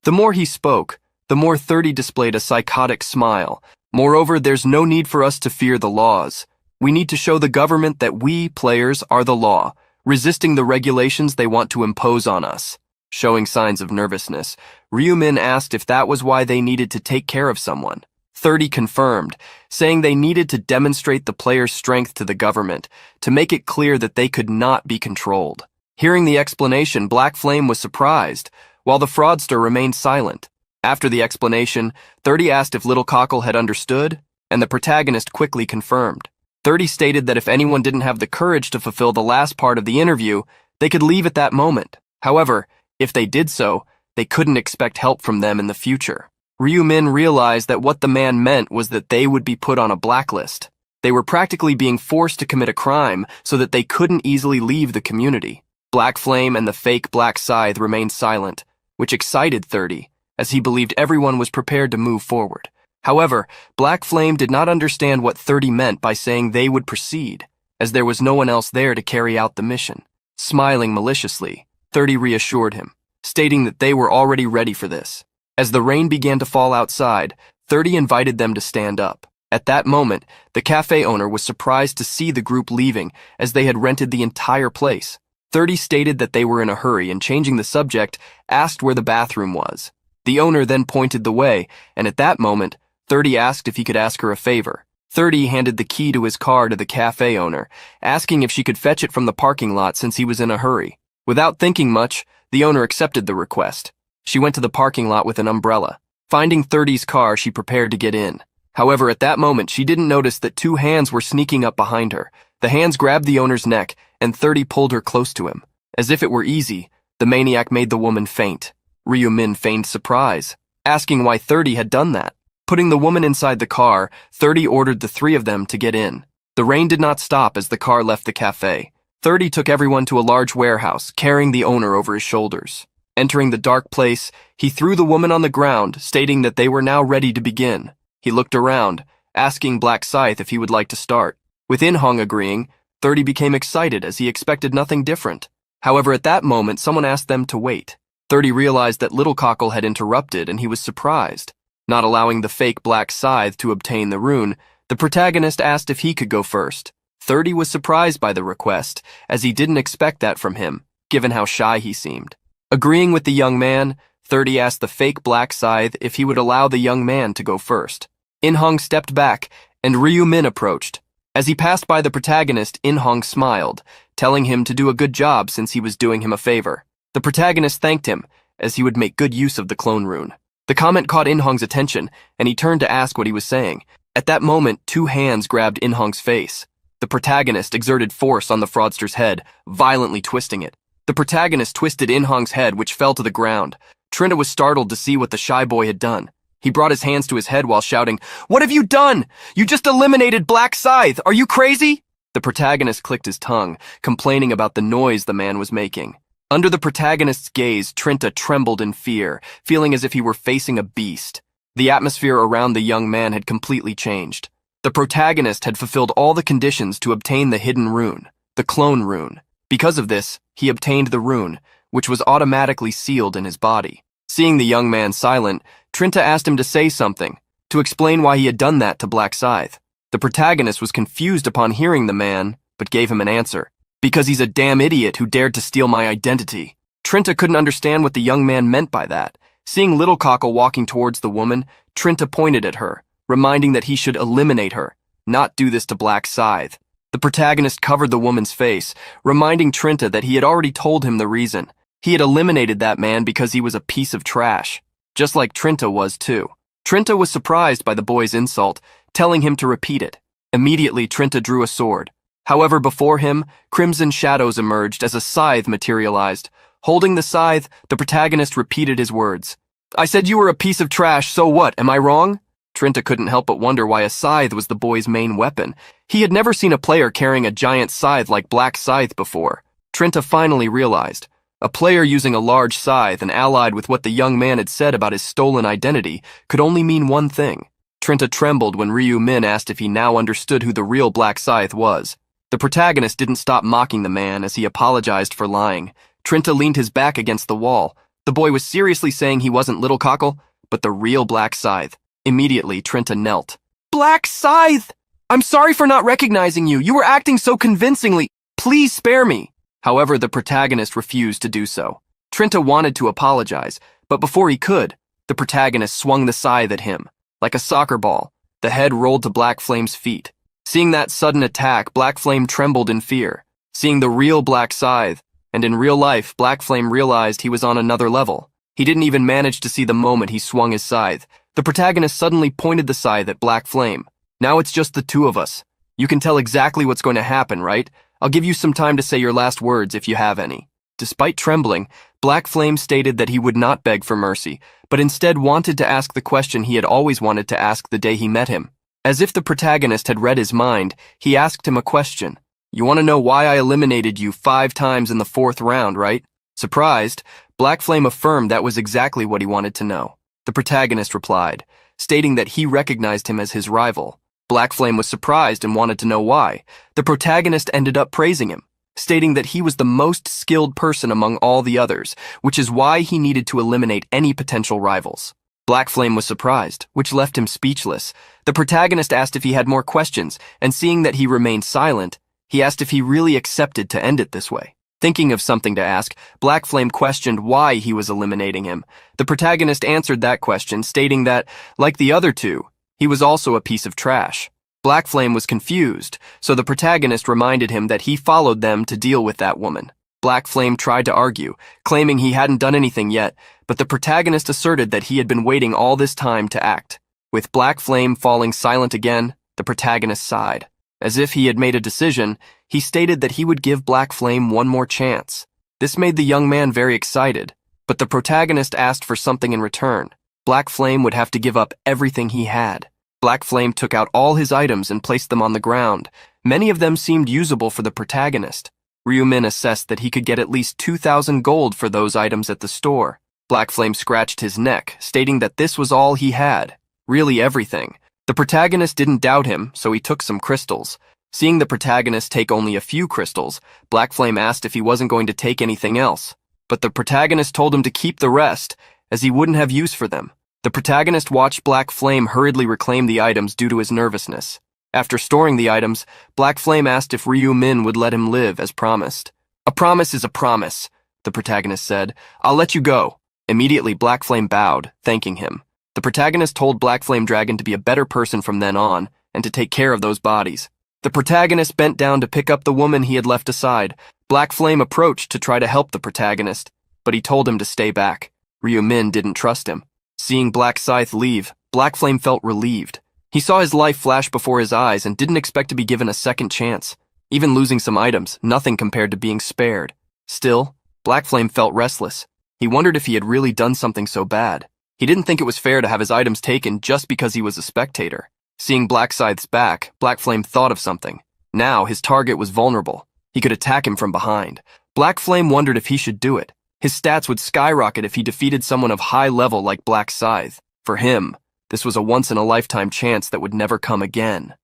The more he spoke, the more 30 displayed a psychotic smile. Moreover, there's no need for us to fear the laws. We need to show the government that we, players, are the law, resisting the regulations they want to impose on us. Showing signs of nervousness, Ryu Min asked if that was why they needed to take care of someone. 30 confirmed, saying they needed to demonstrate the player's strength to the government, to make it clear that they could not be controlled. Hearing the explanation, Black Flame was surprised, while the fraudster remained silent. After the explanation, 30 asked if Little Cockle had understood, and the protagonist quickly confirmed. 30 stated that if anyone didn't have the courage to fulfill the last part of the interview, they could leave at that moment. However, if they did so, they couldn't expect help from them in the future. Ryu Min realized that what the man meant was that they would be put on a blacklist. They were practically being forced to commit a crime so that they couldn't easily leave the community. Black Flame and the fake Black Scythe remained silent, which excited 30, as he believed everyone was prepared to move forward. However, Black Flame did not understand what 30 meant by saying they would proceed, as there was no one else there to carry out the mission. Smiling maliciously, 30 reassured him, stating that they were already ready for this. As the rain began to fall outside, 30 invited them to stand up. At that moment, the cafe owner was surprised to see the group leaving, as they had rented the entire place. 30 stated that they were in a hurry and, changing the subject, asked where the bathroom was. The owner then pointed the way, and at that moment, 30 asked if he could ask her a favor. 30 handed the key to his car to the cafe owner, asking if she could fetch it from the parking lot since he was in a hurry. Without thinking much, the owner accepted the request. She went to the parking lot with an umbrella. Finding 30's car, she prepared to get in. However, at that moment, she didn't notice that 2 hands were sneaking up behind her. The hands grabbed the owner's neck, and 30 pulled her close to him. As if it were easy, the maniac made the woman faint. Ryu-min feigned surprise, asking why 30 had done that. Putting the woman inside the car, 30 ordered the 3 of them to get in. The rain did not stop as the car left the cafe. 30 took everyone to a large warehouse, carrying the owner over his shoulders. Entering the dark place, he threw the woman on the ground, stating that they were now ready to begin. He looked around, asking Black Scythe if he would like to start. With In-hong agreeing, 30 became excited as he expected nothing different. However, at that moment, someone asked them to wait. 30 realized that Little Cockle had interrupted, and he was surprised. Not allowing the fake Black Scythe to obtain the rune, the protagonist asked if he could go first. 30 was surprised by the request, as he didn't expect that from him, given how shy he seemed. Agreeing with the young man, 30 asked the fake Black Scythe if he would allow the young man to go first. In-hong stepped back, and Ryu-min approached. As he passed by the protagonist, In-hong smiled, telling him to do a good job since he was doing him a favor. The protagonist thanked him, as he would make good use of the clone rune. The comment caught In-hong's attention, and he turned to ask what he was saying. At that moment, 2 hands grabbed In-hong's face. The protagonist exerted force on the fraudster's head, violently twisting it. The protagonist twisted In-hong's head, which fell to the ground. Trinta was startled to see what the shy boy had done. He brought his hands to his head while shouting, "What have you done? You just eliminated Black Scythe! Are you crazy?" The protagonist clicked his tongue, complaining about the noise the man was making. Under the protagonist's gaze, Trinta trembled in fear, feeling as if he were facing a beast. The atmosphere around the young man had completely changed. The protagonist had fulfilled all the conditions to obtain the hidden rune, the clone rune. Because of this, he obtained the rune, which was automatically sealed in his body. Seeing the young man silent, Trinta asked him to say something, to explain why he had done that to Black Scythe. The protagonist was confused upon hearing the man, but gave him an answer. "Because he's a damn idiot who dared to steal my identity." Trinta couldn't understand what the young man meant by that. Seeing Little Cockle walking towards the woman, Trinta pointed at her, reminding that he should eliminate her, not do this to Black Scythe. The protagonist covered the woman's face, reminding Trinta that he had already told him the reason. He had eliminated that man because he was a piece of trash, just like Trinta was too. Trinta was surprised by the boy's insult, telling him to repeat it. Immediately, Trinta drew a sword. However, before him, crimson shadows emerged as a scythe materialized. Holding the scythe, the protagonist repeated his words. "I said you were a piece of trash, so what, am I wrong?" Trinta couldn't help but wonder why a scythe was the boy's main weapon. He had never seen a player carrying a giant scythe like Black Scythe before. Trinta finally realized. A player using a large scythe and allied with what the young man had said about his stolen identity could only mean one thing. Trinta trembled when Ryu-min asked if he now understood who the real Black Scythe was. The protagonist didn't stop mocking the man as he apologized for lying. Trinta leaned his back against the wall. The boy was seriously saying he wasn't Little Cockle, but the real Black Scythe. Immediately, Trinta knelt. "Black Scythe! I'm sorry for not recognizing you. You were acting so convincingly. Please spare me." However, the protagonist refused to do so. Trinta wanted to apologize, but before he could, the protagonist swung the scythe at him. Like a soccer ball, the head rolled to Black Flame's feet. Seeing that sudden attack, Black Flame trembled in fear. Seeing the real Black Scythe, and in real life, Black Flame realized he was on another level. He didn't even manage to see the moment he swung his scythe. The protagonist suddenly pointed the scythe at Black Flame. "Now it's just the 2 of us. You can tell exactly what's going to happen, right? I'll give you some time to say your last words if you have any." Despite trembling, Black Flame stated that he would not beg for mercy, but instead wanted to ask the question he had always wanted to ask the day he met him. As if the protagonist had read his mind, he asked him a question. "You want to know why I eliminated you 5 times in the 4th round, right?" Surprised, Black Flame affirmed that was exactly what he wanted to know. The protagonist replied, stating that he recognized him as his rival. Black Flame was surprised and wanted to know why. The protagonist ended up praising him, stating that he was the most skilled person among all the others, which is why he needed to eliminate any potential rivals. Black Flame was surprised, which left him speechless. The protagonist asked if he had more questions, and seeing that he remained silent, he asked if he really accepted to end it this way. Thinking of something to ask, Black Flame questioned why he was eliminating him. The protagonist answered that question, stating that, like the other two, he was also a piece of trash. Black Flame was confused, so the protagonist reminded him that he followed them to deal with that woman. Black Flame tried to argue, claiming he hadn't done anything yet, but the protagonist asserted that he had been waiting all this time to act. With Black Flame falling silent again, the protagonist sighed. As if he had made a decision, he stated that he would give Black Flame one more chance. This made the young man very excited, but the protagonist asked for something in return. Black Flame would have to give up everything he had. Black Flame took out all his items and placed them on the ground. Many of them seemed usable for the protagonist. Ryumin assessed that he could get at least 2,000 gold for those items at the store. Black Flame scratched his neck, stating that this was all he had. Really everything. The protagonist didn't doubt him, so he took some crystals. Seeing the protagonist take only a few crystals, Black Flame asked if he wasn't going to take anything else. But the protagonist told him to keep the rest, as he wouldn't have use for them. The protagonist watched Black Flame hurriedly reclaim the items due to his nervousness. After storing the items, Black Flame asked if Ryumin would let him live as promised. "A promise is a promise," the protagonist said. "I'll let you go." Immediately, Black Flame bowed, thanking him. The protagonist told Black Flame Dragon to be a better person from then on, and to take care of those bodies. The protagonist bent down to pick up the woman he had left aside. Black Flame approached to try to help the protagonist, but he told him to stay back. Ryumin didn't trust him. Seeing Black Scythe leave, Black Flame felt relieved. He saw his life flash before his eyes and didn't expect to be given a second chance. Even losing some items, nothing compared to being spared. Still, Black Flame felt restless. He wondered if he had really done something so bad. He didn't think it was fair to have his items taken just because he was a spectator. Seeing Black Scythe's back, Black Flame thought of something. Now, his target was vulnerable. He could attack him from behind. Black Flame wondered if he should do it. His stats would skyrocket if he defeated someone of high level like Black Scythe. For him, this was a once-in-a-lifetime chance that would never come again.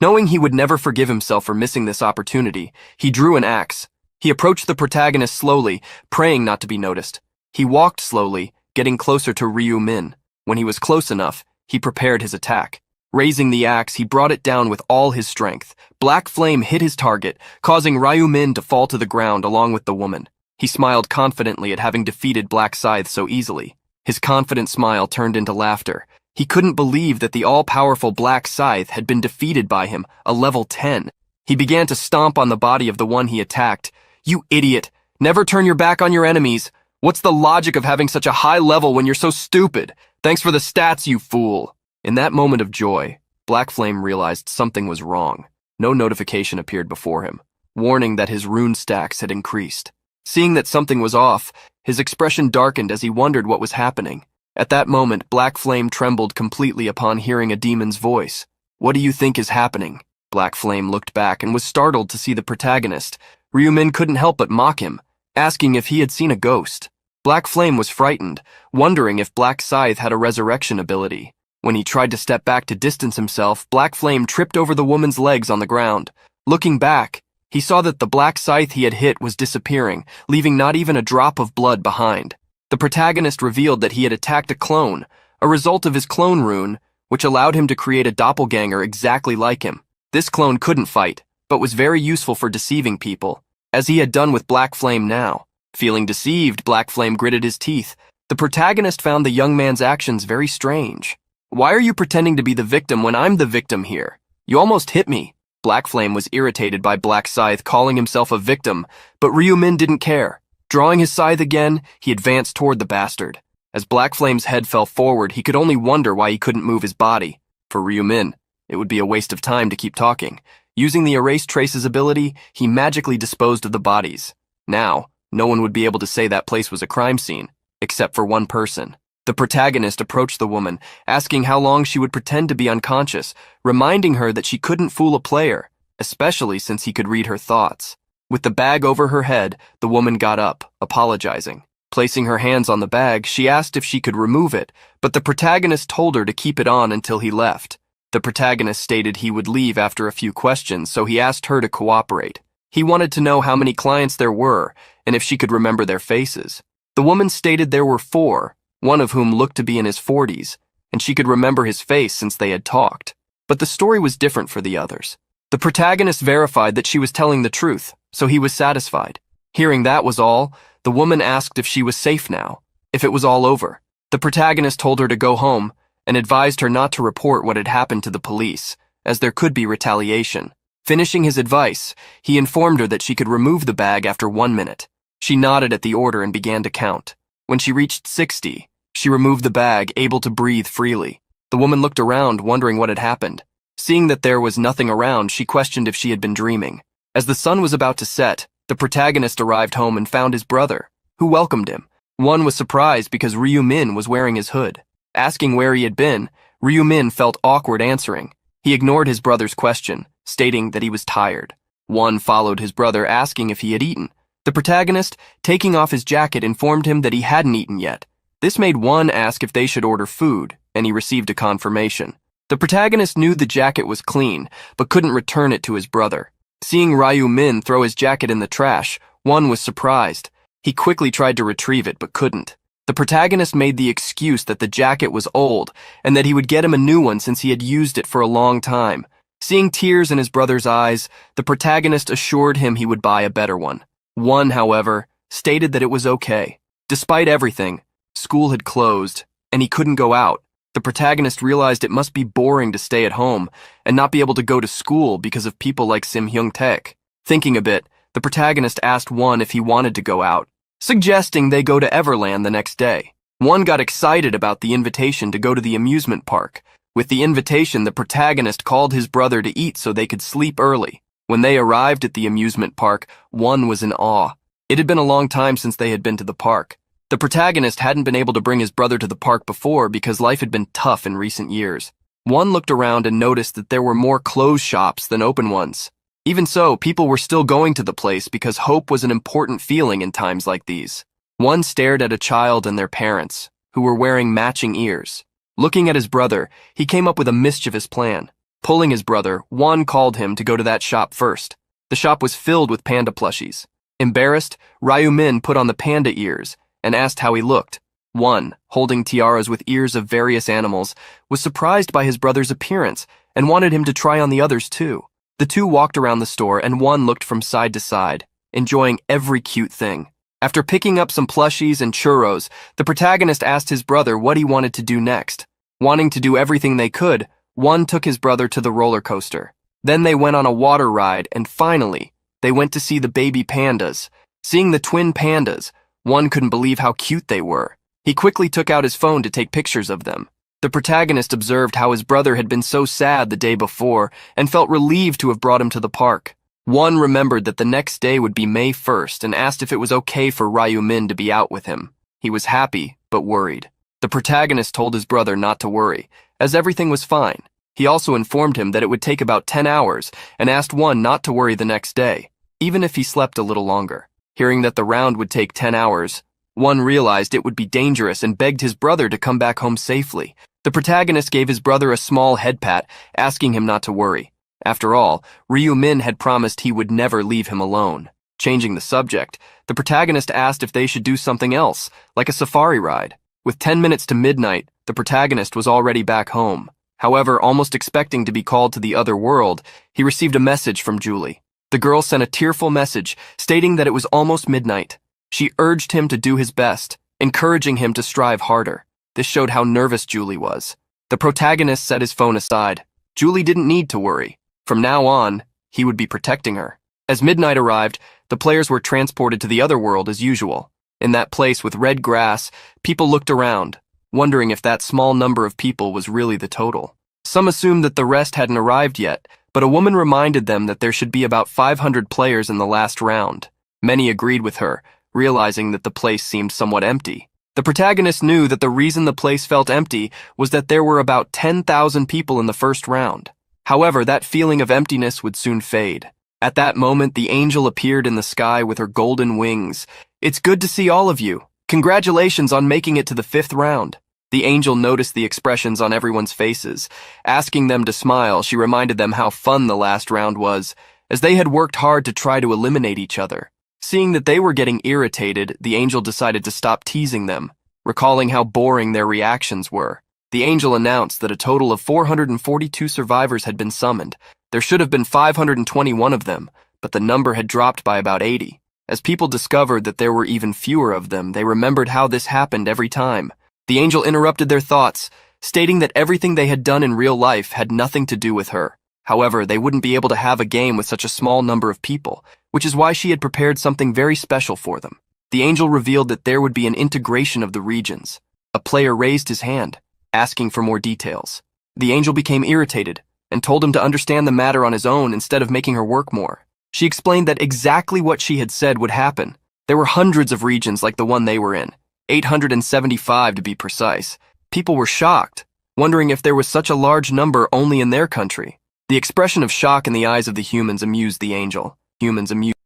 Knowing he would never forgive himself for missing this opportunity, he drew an axe. He approached the protagonist slowly, praying not to be noticed. He walked slowly, getting closer to Ryumin. When he was close enough, he prepared his attack. Raising the axe, he brought it down with all his strength. Black Flame hit his target, causing Ryumin to fall to the ground along with the woman. He smiled confidently at having defeated Black Scythe so easily. His confident smile turned into laughter. He couldn't believe that the all-powerful Black Scythe had been defeated by him, a level 10. He began to stomp on the body of the one he attacked. "You idiot! Never turn your back on your enemies! What's the logic of having such a high level when you're so stupid? Thanks for the stats, you fool!" In that moment of joy, Black Flame realized something was wrong. No notification appeared before him, warning that his rune stacks had increased. Seeing that something was off, his expression darkened as he wondered what was happening. At that moment, Black Flame trembled completely upon hearing a demon's voice. "What do you think is happening?" Black Flame looked back and was startled to see the protagonist. Ryumin couldn't help but mock him, asking if he had seen a ghost. Black Flame was frightened, wondering if Black Scythe had a resurrection ability. When he tried to step back to distance himself, Black Flame tripped over the woman's legs on the ground. Looking back, he saw that the Black Scythe he had hit was disappearing, leaving not even a drop of blood behind. The protagonist revealed that he had attacked a clone, a result of his clone rune, which allowed him to create a doppelganger exactly like him. This clone couldn't fight, but was very useful for deceiving people, as he had done with Black Flame now. Feeling deceived, Black Flame gritted his teeth. The protagonist found the young man's actions very strange. "Why are you pretending to be the victim when I'm the victim here? You almost hit me." Black Flame was irritated by Black Scythe calling himself a victim, but Ryumin didn't care. Drawing his scythe again, he advanced toward the bastard. As Black Flame's head fell forward, he could only wonder why he couldn't move his body. For Ryumin, it would be a waste of time to keep talking. Using the Erase Traces ability, he magically disposed of the bodies. Now, no one would be able to say that place was a crime scene, except for one person. The protagonist approached the woman, asking how long she would pretend to be unconscious, reminding her that she couldn't fool a player, especially since he could read her thoughts. With the bag over her head, the woman got up, apologizing. Placing her hands on the bag, she asked if she could remove it, but the protagonist told her to keep it on until he left. The protagonist stated he would leave after a few questions, so he asked her to cooperate. He wanted to know how many clients there were, and if she could remember their faces. The woman stated there were 4, one of whom looked to be in his 40s, and she could remember his face since they had talked. But the story was different for the others. The protagonist verified that she was telling the truth, so he was satisfied. Hearing that was all, the woman asked if she was safe now, if it was all over. The protagonist told her to go home and advised her not to report what had happened to the police, as there could be retaliation. Finishing his advice, he informed her that she could remove the bag after 1 minute. She nodded at the order and began to count. When she reached 60, she removed the bag, able to breathe freely. The woman looked around, wondering what had happened. Seeing that there was nothing around, she questioned if she had been dreaming. As the sun was about to set, the protagonist arrived home and found his brother, who welcomed him. One was surprised because Ryu-min was wearing his hood. Asking where he had been, Ryu-min felt awkward answering. He ignored his brother's question, stating that he was tired. One followed his brother, asking if he had eaten. The protagonist, taking off his jacket, informed him that he hadn't eaten yet. This made One ask if they should order food, and he received a confirmation. The protagonist knew the jacket was clean, but couldn't return it to his brother. Seeing Ryu-min throw his jacket in the trash, One was surprised. He quickly tried to retrieve it, but couldn't. The protagonist made the excuse that the jacket was old, and that he would get him a new one since he had used it for a long time. Seeing tears in his brother's eyes, the protagonist assured him he would buy a better one. One, however, stated that it was okay. Despite everything, school had closed, and he couldn't go out. The protagonist realized it must be boring to stay at home and not be able to go to school because of people like Sim Hyung-taek. Thinking a bit, the protagonist asked One if he wanted to go out, suggesting they go to Everland the next day. One got excited about the invitation to go to the amusement park. With the invitation, the protagonist called his brother to eat so they could sleep early. When they arrived at the amusement park, One was in awe. It had been a long time since they had been to the park. The protagonist hadn't been able to bring his brother to the park before because life had been tough in recent years. One looked around and noticed that there were more closed shops than open ones. Even so, people were still going to the place because hope was an important feeling in times like these. One stared at a child and their parents, who were wearing matching ears. Looking at his brother, he came up with a mischievous plan. Pulling his brother, One called him to go to that shop first. The shop was filled with panda plushies. Embarrassed, Ryu-min put on the panda ears and asked how he looked. One, holding tiaras with ears of various animals, was surprised by his brother's appearance and wanted him to try on the others too. The two walked around the store and One looked from side to side, enjoying every cute thing. After picking up some plushies and churros, the protagonist asked his brother what he wanted to do next. Wanting to do everything they could, One took his brother to the roller coaster. Then they went on a water ride, and finally, they went to see the baby pandas. Seeing the twin pandas, One couldn't believe how cute they were. He quickly took out his phone to take pictures of them. The protagonist observed how his brother had been so sad the day before and felt relieved to have brought him to the park. One remembered that the next day would be May 1st and asked if it was okay for Ryu-min to be out with him. He was happy, but worried. The protagonist told his brother not to worry, as everything was fine. He also informed him that it would take about 10 hours and asked One not to worry the next day, even if he slept a little longer. Hearing that the round would take 10 hours, One realized it would be dangerous and begged his brother to come back home safely. The protagonist gave his brother a small head pat, asking him not to worry. After all, Ryu-min had promised he would never leave him alone. Changing the subject, the protagonist asked if they should do something else, like a safari ride. With 10 minutes to midnight, the protagonist was already back home. However, almost expecting to be called to the other world, he received a message from Julie. The girl sent a tearful message stating that it was almost midnight. She urged him to do his best, encouraging him to strive harder. This showed how nervous Julie was. The protagonist set his phone aside. Julie didn't need to worry. From now on, he would be protecting her. As midnight arrived, the players were transported to the other world as usual. In that place with red grass, people looked around, wondering if that small number of people was really the total. Some assumed that the rest hadn't arrived yet, but a woman reminded them that there should be about 500 players in the last round. Many agreed with her, realizing that the place seemed somewhat empty. The protagonist knew that the reason the place felt empty was that there were about 10,000 people in the first round. However, that feeling of emptiness would soon fade. At that moment, the angel appeared in the sky with her golden wings. "It's good to see all of you. Congratulations on making it to the 5th round. The angel noticed the expressions on everyone's faces. Asking them to smile, she reminded them how fun the last round was, as they had worked hard to try to eliminate each other. Seeing that they were getting irritated, the angel decided to stop teasing them, recalling how boring their reactions were. The angel announced that a total of 442 survivors had been summoned. There should have been 521 of them, but the number had dropped by about 80. As people discovered that there were even fewer of them, they remembered how this happened every time. The angel interrupted their thoughts, stating that everything they had done in real life had nothing to do with her. However, they wouldn't be able to have a game with such a small number of people, which is why she had prepared something very special for them. The angel revealed that there would be an integration of the regions. A player raised his hand, asking for more details. The angel became irritated and told him to understand the matter on his own instead of making her work more. She explained that exactly what she had said would happen. There were hundreds of regions like the one they were in, 875 to be precise. People were shocked, wondering if there was such a large number only in their country. The expression of shock in the eyes of the humans amused the angel.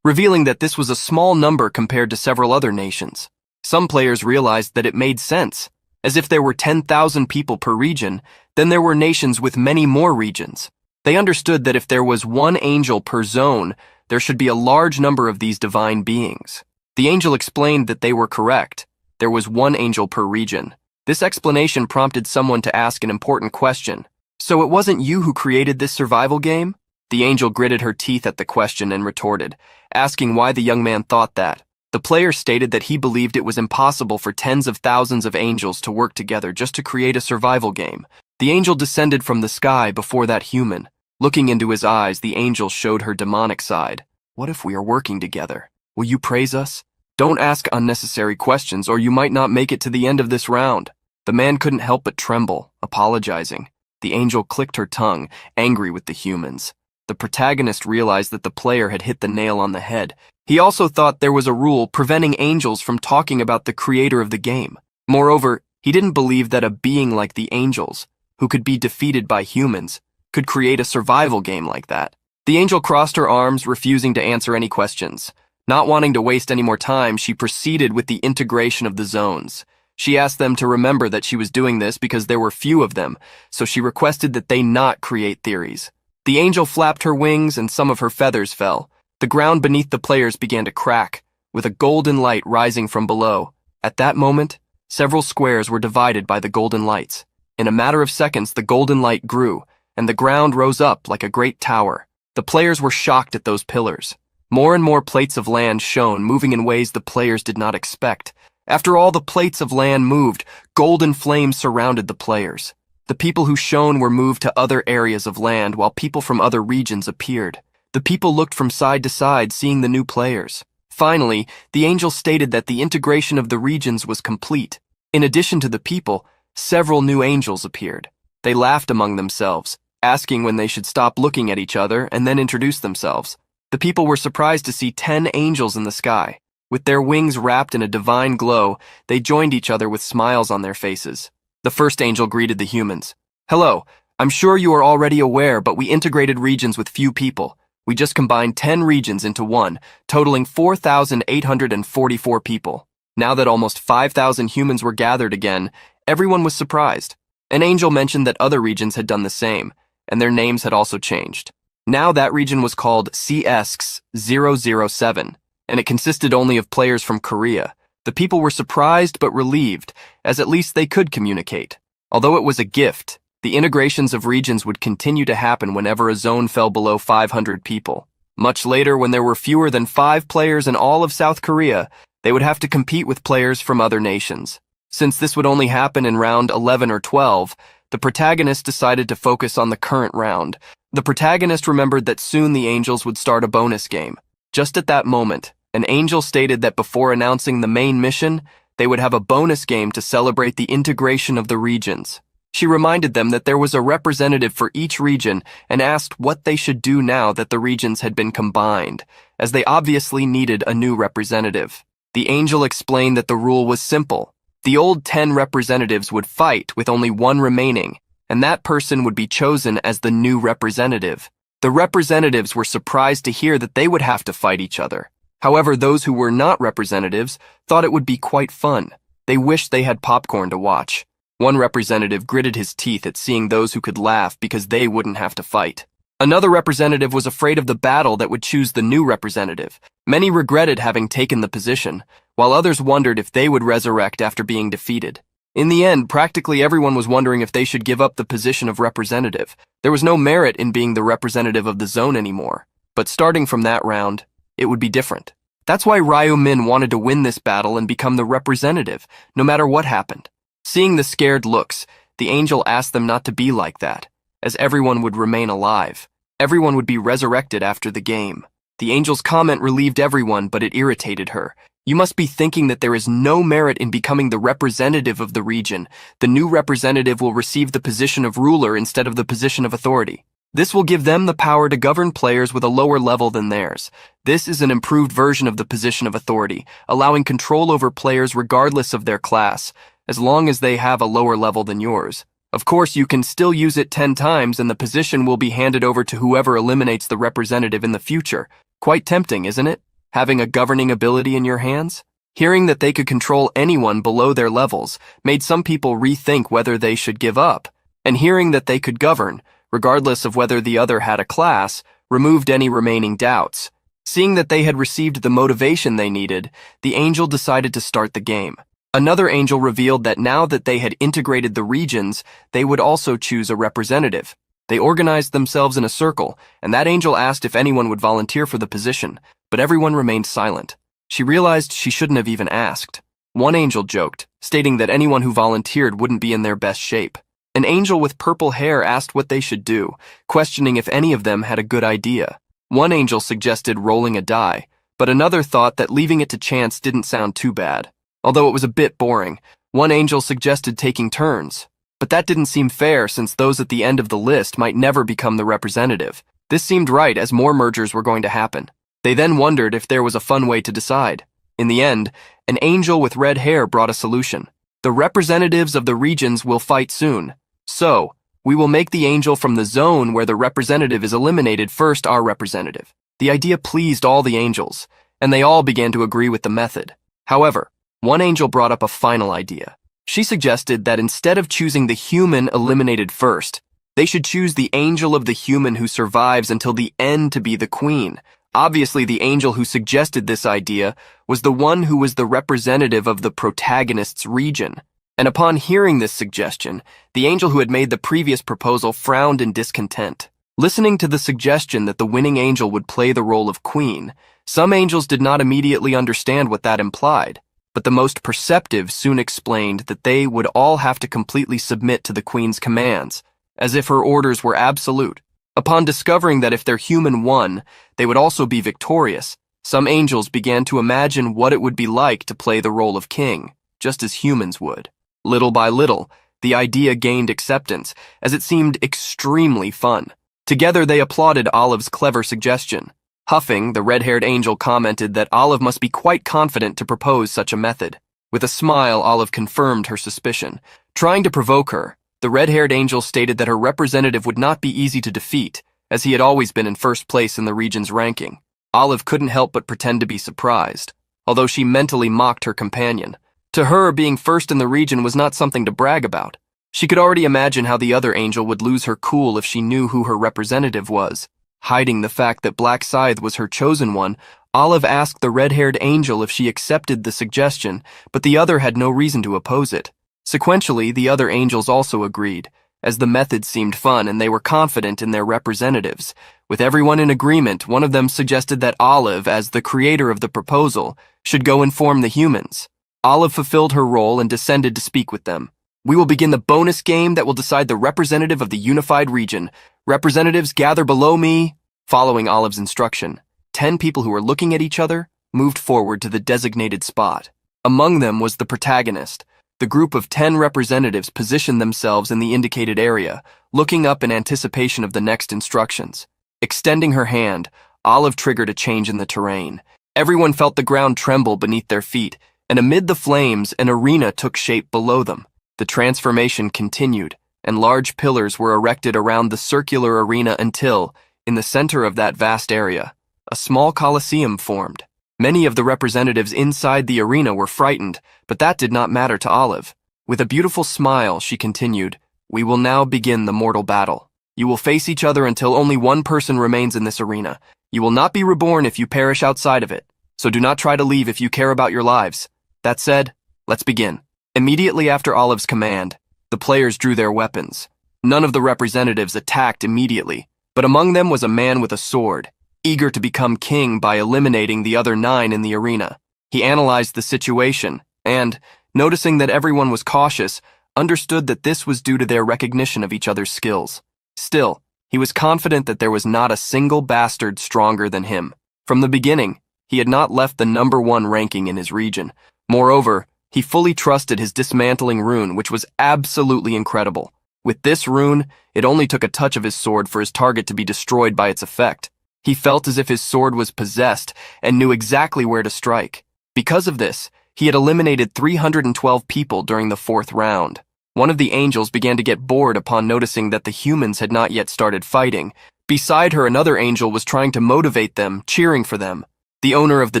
Revealing that this was a small number compared to several other nations. Some players realized that it made sense. As if there were 10,000 people per region, then there were nations with many more regions. They understood that if there was one angel per zone, there should be a large number of these divine beings. The angel explained that they were correct. There was one angel per region. This explanation prompted someone to ask an important question. So it wasn't you who created this survival game? The angel gritted her teeth at the question and retorted, asking why the young man thought that. The player stated that he believed it was impossible for tens of thousands of angels to work together just to create a survival game. The angel descended from the sky before that human. Looking into his eyes, the angel showed her demonic side. What if we are working together? Will you praise us? Don't ask unnecessary questions or you might not make it to the end of this round. The man couldn't help but tremble, apologizing. The angel clicked her tongue, angry with the humans. The protagonist realized that the player had hit the nail on the head. He also thought there was a rule preventing angels from talking about the creator of the game. Moreover, he didn't believe that a being like the angels, who could be defeated by humans, could create a survival game like that. The angel crossed her arms, refusing to answer any questions. Not wanting to waste any more time, she proceeded with the integration of the zones. She asked them to remember that she was doing this because there were few of them, so she requested that they not create theories. The angel flapped her wings and some of her feathers fell. The ground beneath the players began to crack, with a golden light rising from below. At that moment, several squares were divided by the golden lights. In a matter of seconds, the golden light grew, and the ground rose up like a great tower. The players were shocked at those pillars. More and more plates of land shone, moving in ways the players did not expect. After all the plates of land moved, golden flames surrounded the players. The people who shone were moved to other areas of land, while people from other regions appeared. The people looked from side to side, seeing the new players. Finally, the angel stated that the integration of the regions was complete. In addition to the people, several new angels appeared. They laughed among themselves, asking when they should stop looking at each other and then introduce themselves. The people were surprised to see 10 angels in the sky. With their wings wrapped in a divine glow, they joined each other with smiles on their faces. The first angel greeted the humans. Hello, I'm sure you are already aware, but we integrated regions with few people. We just combined 10 regions into one, totaling 4,844 people. Now that almost 5,000 humans were gathered again, everyone was surprised. An angel mentioned that other regions had done the same, and their names had also changed. Now that region was called CX007, and it consisted only of players from Korea. The people were surprised but relieved, as at least they could communicate. Although it was a gift, the integrations of regions would continue to happen whenever a zone fell below 500 people. Much later, when there were fewer than 5 players in all of South Korea, they would have to compete with players from other nations. Since this would only happen in round 11 or 12, the protagonist decided to focus on the current round. The protagonist remembered that soon the angels would start a bonus game. Just at that moment, an angel stated that before announcing the main mission, they would have a bonus game to celebrate the integration of the regions. She reminded them that there was a representative for each region and asked what they should do now that the regions had been combined, as they obviously needed a new representative. The angel explained that the rule was simple. The old 10 representatives would fight with only one remaining, and that person would be chosen as the new representative. The representatives were surprised to hear that they would have to fight each other. However, those who were not representatives thought it would be quite fun. They wished they had popcorn to watch. One representative gritted his teeth at seeing those who could laugh because they wouldn't have to fight. Another representative was afraid of the battle that would choose the new representative. Many regretted having taken the position, while others wondered if they would resurrect after being defeated. In the end, practically everyone was wondering if they should give up the position of representative. There was no merit in being the representative of the zone anymore. But starting from that round, it would be different. That's why Ryu Min wanted to win this battle and become the representative, no matter what happened. Seeing the scared looks, the angel asked them not to be like that, as everyone would remain alive. Everyone would be resurrected after the game. The angel's comment relieved everyone, but it irritated her. You must be thinking that there is no merit in becoming the representative of the region. The new representative will receive the position of ruler instead of the position of authority. This will give them the power to govern players with a lower level than theirs. This is an improved version of the position of authority, allowing control over players regardless of their class, as long as they have a lower level than yours. Of course, you can still use it 10 times and the position will be handed over to whoever eliminates the representative in the future. Quite tempting, isn't it? Having a governing ability in your hands? Hearing that they could control anyone below their levels made some people rethink whether they should give up, and hearing that they could govern, regardless of whether the other had a class, removed any remaining doubts. Seeing that they had received the motivation they needed, the angel decided to start the game. Another angel revealed that now that they had integrated the regions, they would also choose a representative. They organized themselves in a circle, and that angel asked if anyone would volunteer for the position, but everyone remained silent. She realized she shouldn't have even asked. One angel joked, stating that anyone who volunteered wouldn't be in their best shape. An angel with purple hair asked what they should do, questioning if any of them had a good idea. One angel suggested rolling a die, but another thought that leaving it to chance didn't sound too bad. Although it was a bit boring, one angel suggested taking turns. But that didn't seem fair since those at the end of the list might never become the representative. This seemed right as more mergers were going to happen. They then wondered if there was a fun way to decide. In the end, an angel with red hair brought a solution. The representatives of the regions will fight soon. So, we will make the angel from the zone where the representative is eliminated first our representative. The idea pleased all the angels, and they all began to agree with the method. However, one angel brought up a final idea. She suggested that instead of choosing the human eliminated first, they should choose the angel of the human who survives until the end to be the queen. Obviously, the angel who suggested this idea was the one who was the representative of the protagonist's region. And upon hearing this suggestion, the angel who had made the previous proposal frowned in discontent. Listening to the suggestion that the winning angel would play the role of queen, some angels did not immediately understand what that implied. But the most perceptive soon explained that they would all have to completely submit to the queen's commands, as if her orders were absolute. Upon discovering that if their human won, they would also be victorious, some angels began to imagine what it would be like to play the role of king, just as humans would. Little by little, the idea gained acceptance, as it seemed extremely fun. Together they applauded Olive's clever suggestion. Huffing, the red-haired angel commented that Olive must be quite confident to propose such a method. With a smile, Olive confirmed her suspicion. Trying to provoke her, the red-haired angel stated that her representative would not be easy to defeat, as he had always been in first place in the region's ranking. Olive couldn't help but pretend to be surprised, although she mentally mocked her companion. To her, being first in the region was not something to brag about. She could already imagine how the other angel would lose her cool if she knew who her representative was. Hiding the fact that Black Scythe was her chosen one, Olive asked the red-haired angel if she accepted the suggestion, but the other had no reason to oppose it. Sequentially, the other angels also agreed, as the method seemed fun and they were confident in their representatives. With everyone in agreement, one of them suggested that Olive, as the creator of the proposal, should go inform the humans. Olive fulfilled her role and descended to speak with them. We will begin the bonus game that will decide the representative of the unified region. Representatives, gather below me. Following Olive's instruction, 10 people who were looking at each other moved forward to the designated spot. Among them was the protagonist. The group of 10 representatives positioned themselves in the indicated area, looking up in anticipation of the next instructions. Extending her hand, Olive triggered a change in the terrain. Everyone felt the ground tremble beneath their feet, and amid the flames, an arena took shape below them. The transformation continued, and large pillars were erected around the circular arena until, in the center of that vast area, a small coliseum formed. Many of the representatives inside the arena were frightened, but that did not matter to Olive. With a beautiful smile, she continued, "We will now begin the mortal battle. You will face each other until only one person remains in this arena. You will not be reborn if you perish outside of it, so do not try to leave if you care about your lives. That said, let's begin." Immediately after Olive's command, the players drew their weapons. None of the representatives attacked immediately, but among them was a man with a sword, eager to become king by eliminating the other 9 in the arena. He analyzed the situation and, noticing that everyone was cautious, understood that this was due to their recognition of each other's skills. Still, he was confident that there was not a single bastard stronger than him. From the beginning, he had not left the number 1 ranking in his region. Moreover, he fully trusted his dismantling rune, which was absolutely incredible. With this rune, it only took a touch of his sword for his target to be destroyed by its effect. He felt as if his sword was possessed and knew exactly where to strike. Because of this, he had eliminated 312 people during the 4th round. One of the angels began to get bored upon noticing that the humans had not yet started fighting. Beside her, another angel was trying to motivate them, cheering for them. The owner of the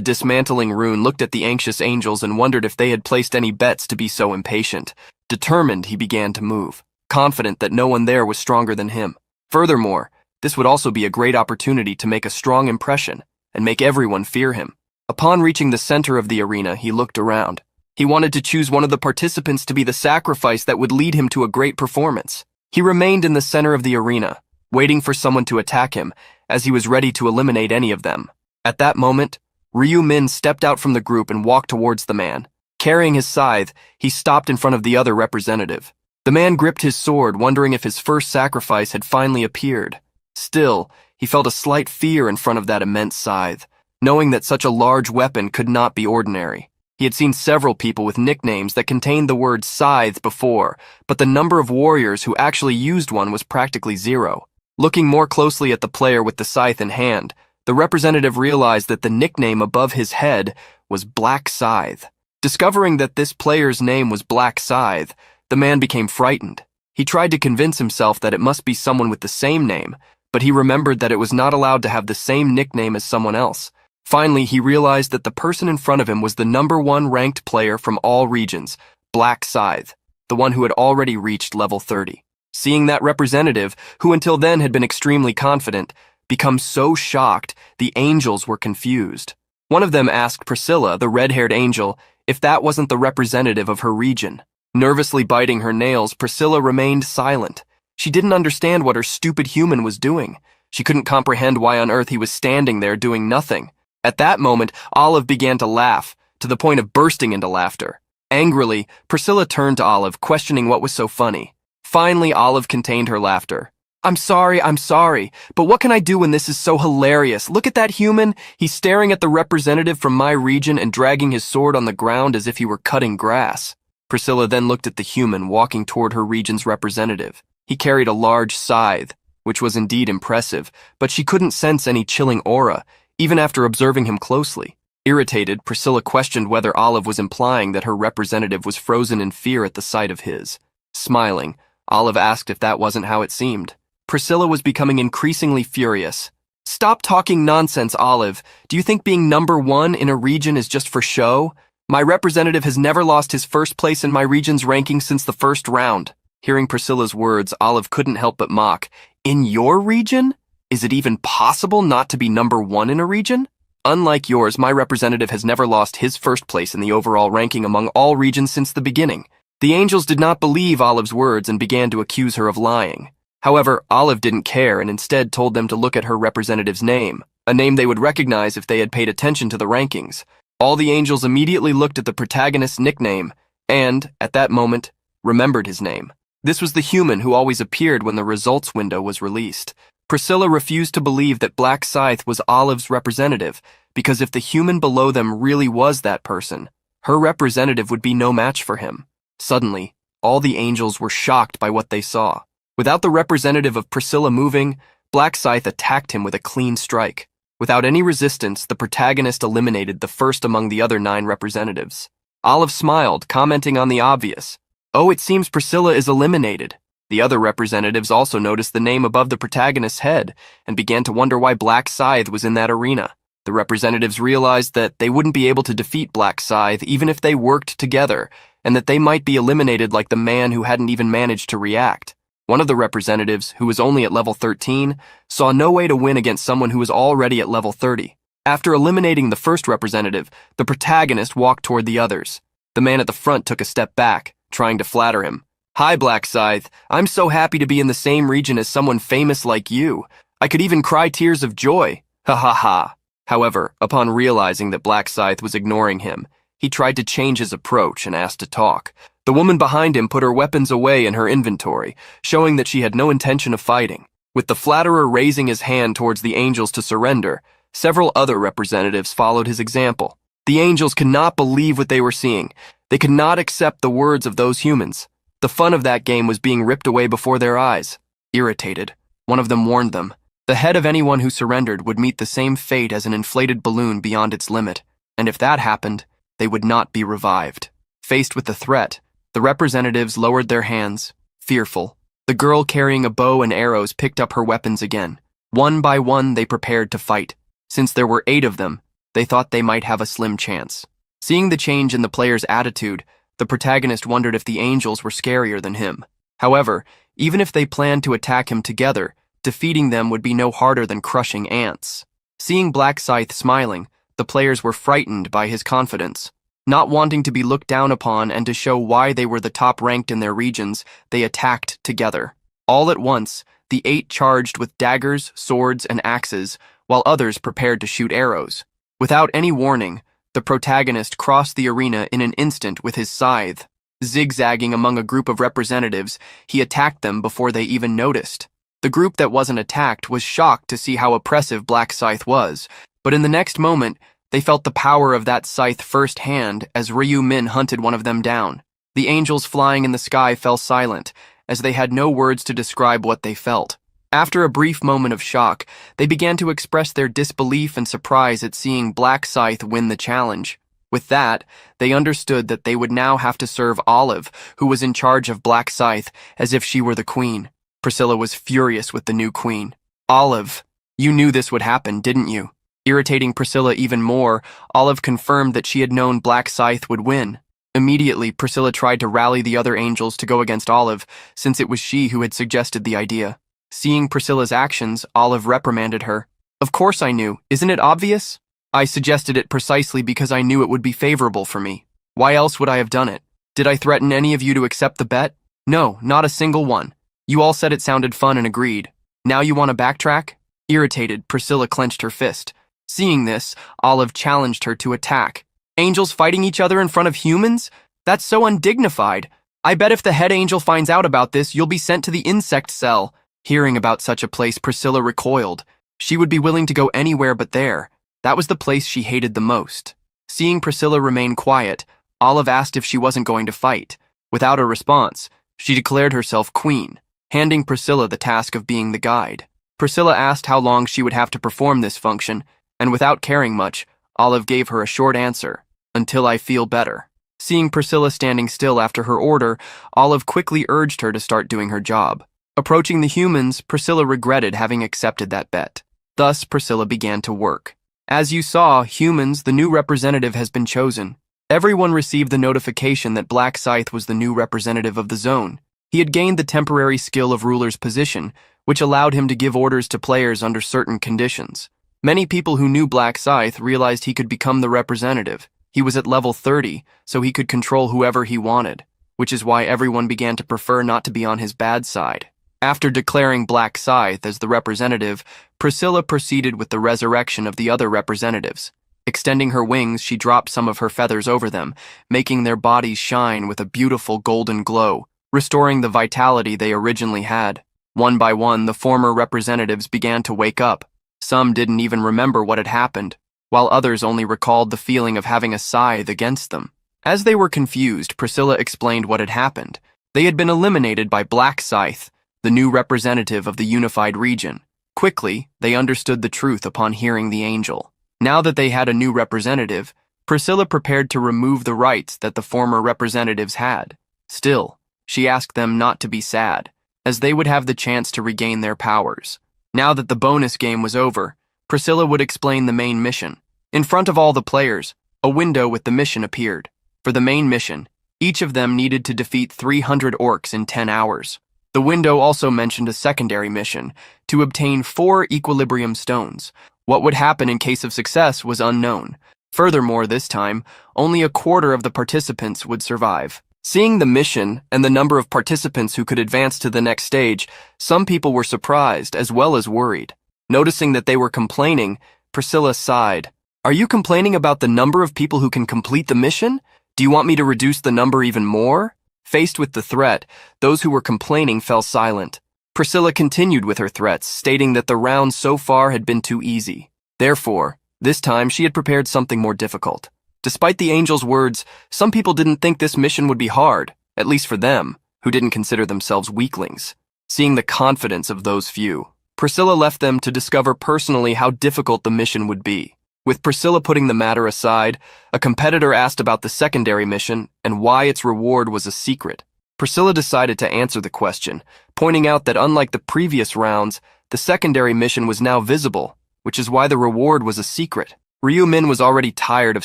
dismantling rune looked at the anxious angels and wondered if they had placed any bets to be so impatient. Determined, he began to move, confident that no one there was stronger than him. Furthermore, this would also be a great opportunity to make a strong impression and make everyone fear him. Upon reaching the center of the arena, he looked around. He wanted to choose one of the participants to be the sacrifice that would lead him to a great performance. He remained in the center of the arena, waiting for someone to attack him, as he was ready to eliminate any of them. At that moment, Ryu Min stepped out from the group and walked towards the man. Carrying his scythe, he stopped in front of the other representative. The man gripped his sword, wondering if his first sacrifice had finally appeared. Still, he felt a slight fear in front of that immense scythe, knowing that such a large weapon could not be ordinary. He had seen several people with nicknames that contained the word scythe before, but the number of warriors who actually used one was practically 0. Looking more closely at the player with the scythe in hand, the representative realized that the nickname above his head was Black Scythe. Discovering that this player's name was Black Scythe, the man became frightened. He tried to convince himself that it must be someone with the same name, but he remembered that it was not allowed to have the same nickname as someone else. Finally, he realized that the person in front of him was the number 1 ranked player from all regions, Black Scythe, the one who had already reached level 30. Seeing that representative, who until then had been extremely confident, become so shocked, the angels were confused. One of them asked Priscilla, the red-haired angel, if that wasn't the representative of her region. Nervously biting her nails, Priscilla remained silent. She didn't understand what her stupid human was doing. She couldn't comprehend why on earth he was standing there doing nothing. At that moment, Olive began to laugh, to the point of bursting into laughter. Angrily, Priscilla turned to Olive, questioning what was so funny. Finally, Olive contained her laughter. I'm sorry, but what can I do when this is so hilarious? Look at that human. He's staring at the representative from my region and dragging his sword on the ground as if he were cutting grass." Priscilla then looked at the human walking toward her region's representative. He carried a large scythe, which was indeed impressive, but she couldn't sense any chilling aura, even after observing him closely. Irritated, Priscilla questioned whether Olive was implying that her representative was frozen in fear at the sight of his. Smiling, Olive asked if that wasn't how it seemed. Priscilla was becoming increasingly furious. "Stop talking nonsense, Olive. Do you think being number 1 in a region is just for show? My representative has never lost his first place in my region's ranking since the 1st round." Hearing Priscilla's words, Olive couldn't help but mock. "In your region? Is it even possible not to be number 1 in a region? Unlike yours, my representative has never lost his first place in the overall ranking among all regions since the beginning." The angels did not believe Olive's words and began to accuse her of lying. However, Olive didn't care and instead told them to look at her representative's name, a name they would recognize if they had paid attention to the rankings. All the angels immediately looked at the protagonist's nickname and, at that moment, remembered his name. This was the human who always appeared when the results window was released. Priscilla refused to believe that Black Scythe was Olive's representative, because if the human below them really was that person, her representative would be no match for him. Suddenly, all the angels were shocked by what they saw. Without the representative of Priscilla moving, Black Scythe attacked him with a clean strike. Without any resistance, the protagonist eliminated the first among the other 9 representatives. Olive smiled, commenting on the obvious. "Oh, it seems Priscilla is eliminated." The other representatives also noticed the name above the protagonist's head and began to wonder why Black Scythe was in that arena. The representatives realized that they wouldn't be able to defeat Black Scythe even if they worked together, and that they might be eliminated like the man who hadn't even managed to react. One of the representatives, who was only at level 13, saw no way to win against someone who was already at level 30. After eliminating the first representative, the protagonist walked toward the others. The man at the front took a step back, trying to flatter him. "Hi, Black Scythe. I'm so happy to be in the same region as someone famous like you. I could even cry tears of joy. Ha ha ha." However, upon realizing that Black Scythe was ignoring him, he tried to change his approach and asked to talk. The woman behind him put her weapons away in her inventory, showing that she had no intention of fighting. With the flatterer raising his hand towards the angels to surrender, several other representatives followed his example. The angels could not believe what they were seeing. They could not accept the words of those humans. The fun of that game was being ripped away before their eyes. Irritated, one of them warned them. The head of anyone who surrendered would meet the same fate as an inflated balloon beyond its limit, and if that happened, they would not be revived. Faced with the threat, the representatives lowered their hands, fearful. The girl carrying a bow and arrows picked up her weapons again. One by one, they prepared to fight. Since there were 8 of them, they thought they might have a slim chance. Seeing the change in the player's attitude, the protagonist wondered if the angels were scarier than him. However, even if they planned to attack him together, defeating them would be no harder than crushing ants. Seeing Black Scythe smiling, the players were frightened by his confidence. Not wanting to be looked down upon and to show why they were the top ranked in their regions, they attacked together. All at once, the 8 charged with daggers, swords, and axes, while others prepared to shoot arrows. Without any warning, the protagonist crossed the arena in an instant with his scythe. Zigzagging among a group of representatives, he attacked them before they even noticed. The group that wasn't attacked was shocked to see how oppressive Black Scythe was, but in the next moment, they felt the power of that scythe firsthand as Ryu Min hunted one of them down. The angels flying in the sky fell silent, as they had no words to describe what they felt. After a brief moment of shock, they began to express their disbelief and surprise at seeing Black Scythe win the challenge. With that, they understood that they would now have to serve Olive, who was in charge of Black Scythe, as if she were the queen. Priscilla was furious with the new queen. "Olive, you knew this would happen, didn't you?" Irritating Priscilla even more, Olive confirmed that she had known Black Scythe would win. Immediately, Priscilla tried to rally the other angels to go against Olive, since it was she who had suggested the idea. Seeing Priscilla's actions, Olive reprimanded her. "Of course I knew. Isn't it obvious? I suggested it precisely because I knew it would be favorable for me. Why else would I have done it? Did I threaten any of you to accept the bet? No, not a single one. You all said it sounded fun and agreed. Now you want to backtrack?" Irritated, Priscilla clenched her fist. Seeing this, Olive challenged her to attack. "Angels fighting each other in front of humans? That's so undignified. I bet if the head angel finds out about this, you'll be sent to the insect cell." Hearing about such a place, Priscilla recoiled. She would be willing to go anywhere but there. That was the place she hated the most. Seeing Priscilla remain quiet, Olive asked if she wasn't going to fight. Without a response, she declared herself queen, handing Priscilla the task of being the guide. Priscilla asked how long she would have to perform this function, and without caring much, Olive gave her a short answer: "Until I feel better." Seeing Priscilla standing still after her order, Olive quickly urged her to start doing her job. Approaching the humans, Priscilla regretted having accepted that bet. Thus, Priscilla began to work. As you saw, humans, the new representative has been chosen. Everyone received the notification that Black Scythe was the new representative of the zone. He had gained the temporary skill of ruler's position, which allowed him to give orders to players under certain conditions. Many people who knew Black Scythe realized he could become the representative. He was at level 30, so he could control whoever he wanted, which is why everyone began to prefer not to be on his bad side. After declaring Black Scythe as the representative, Priscilla proceeded with the resurrection of the other representatives. Extending her wings, she dropped some of her feathers over them, making their bodies shine with a beautiful golden glow, restoring the vitality they originally had. One by one, the former representatives began to wake up. Some didn't even remember what had happened, while others only recalled the feeling of having a scythe against them. As they were confused, Priscilla explained what had happened. They had been eliminated by Black Scythe, the new representative of the unified region. Quickly, they understood the truth upon hearing the angel. Now that they had a new representative, Priscilla prepared to remove the rights that the former representatives had. Still, she asked them not to be sad, as they would have the chance to regain their powers. Now that the bonus game was over, Priscilla would explain the main mission. In front of all the players, a window with the mission appeared. For the main mission, each of them needed to defeat 300 orcs in 10 hours. The window also mentioned a secondary mission, to obtain 4 equilibrium stones. What would happen in case of success was unknown. Furthermore, this time, only a quarter of the participants would survive. Seeing the mission and the number of participants who could advance to the next stage, some people were surprised as well as worried. Noticing that they were complaining, Priscilla sighed. "Are you complaining about the number of people who can complete the mission? Do you want me to reduce the number even more?" Faced with the threat, those who were complaining fell silent. Priscilla continued with her threats, stating that the round so far had been too easy. Therefore, this time she had prepared something more difficult. Despite the angel's words, some people didn't think this mission would be hard, at least for them, who didn't consider themselves weaklings. Seeing the confidence of those few, Priscilla left them to discover personally how difficult the mission would be. With Priscilla putting the matter aside, a competitor asked about the secondary mission and why its reward was a secret. Priscilla decided to answer the question, pointing out that unlike the previous rounds, the secondary mission was now visible, which is why the reward was a secret. Ryu-min was already tired of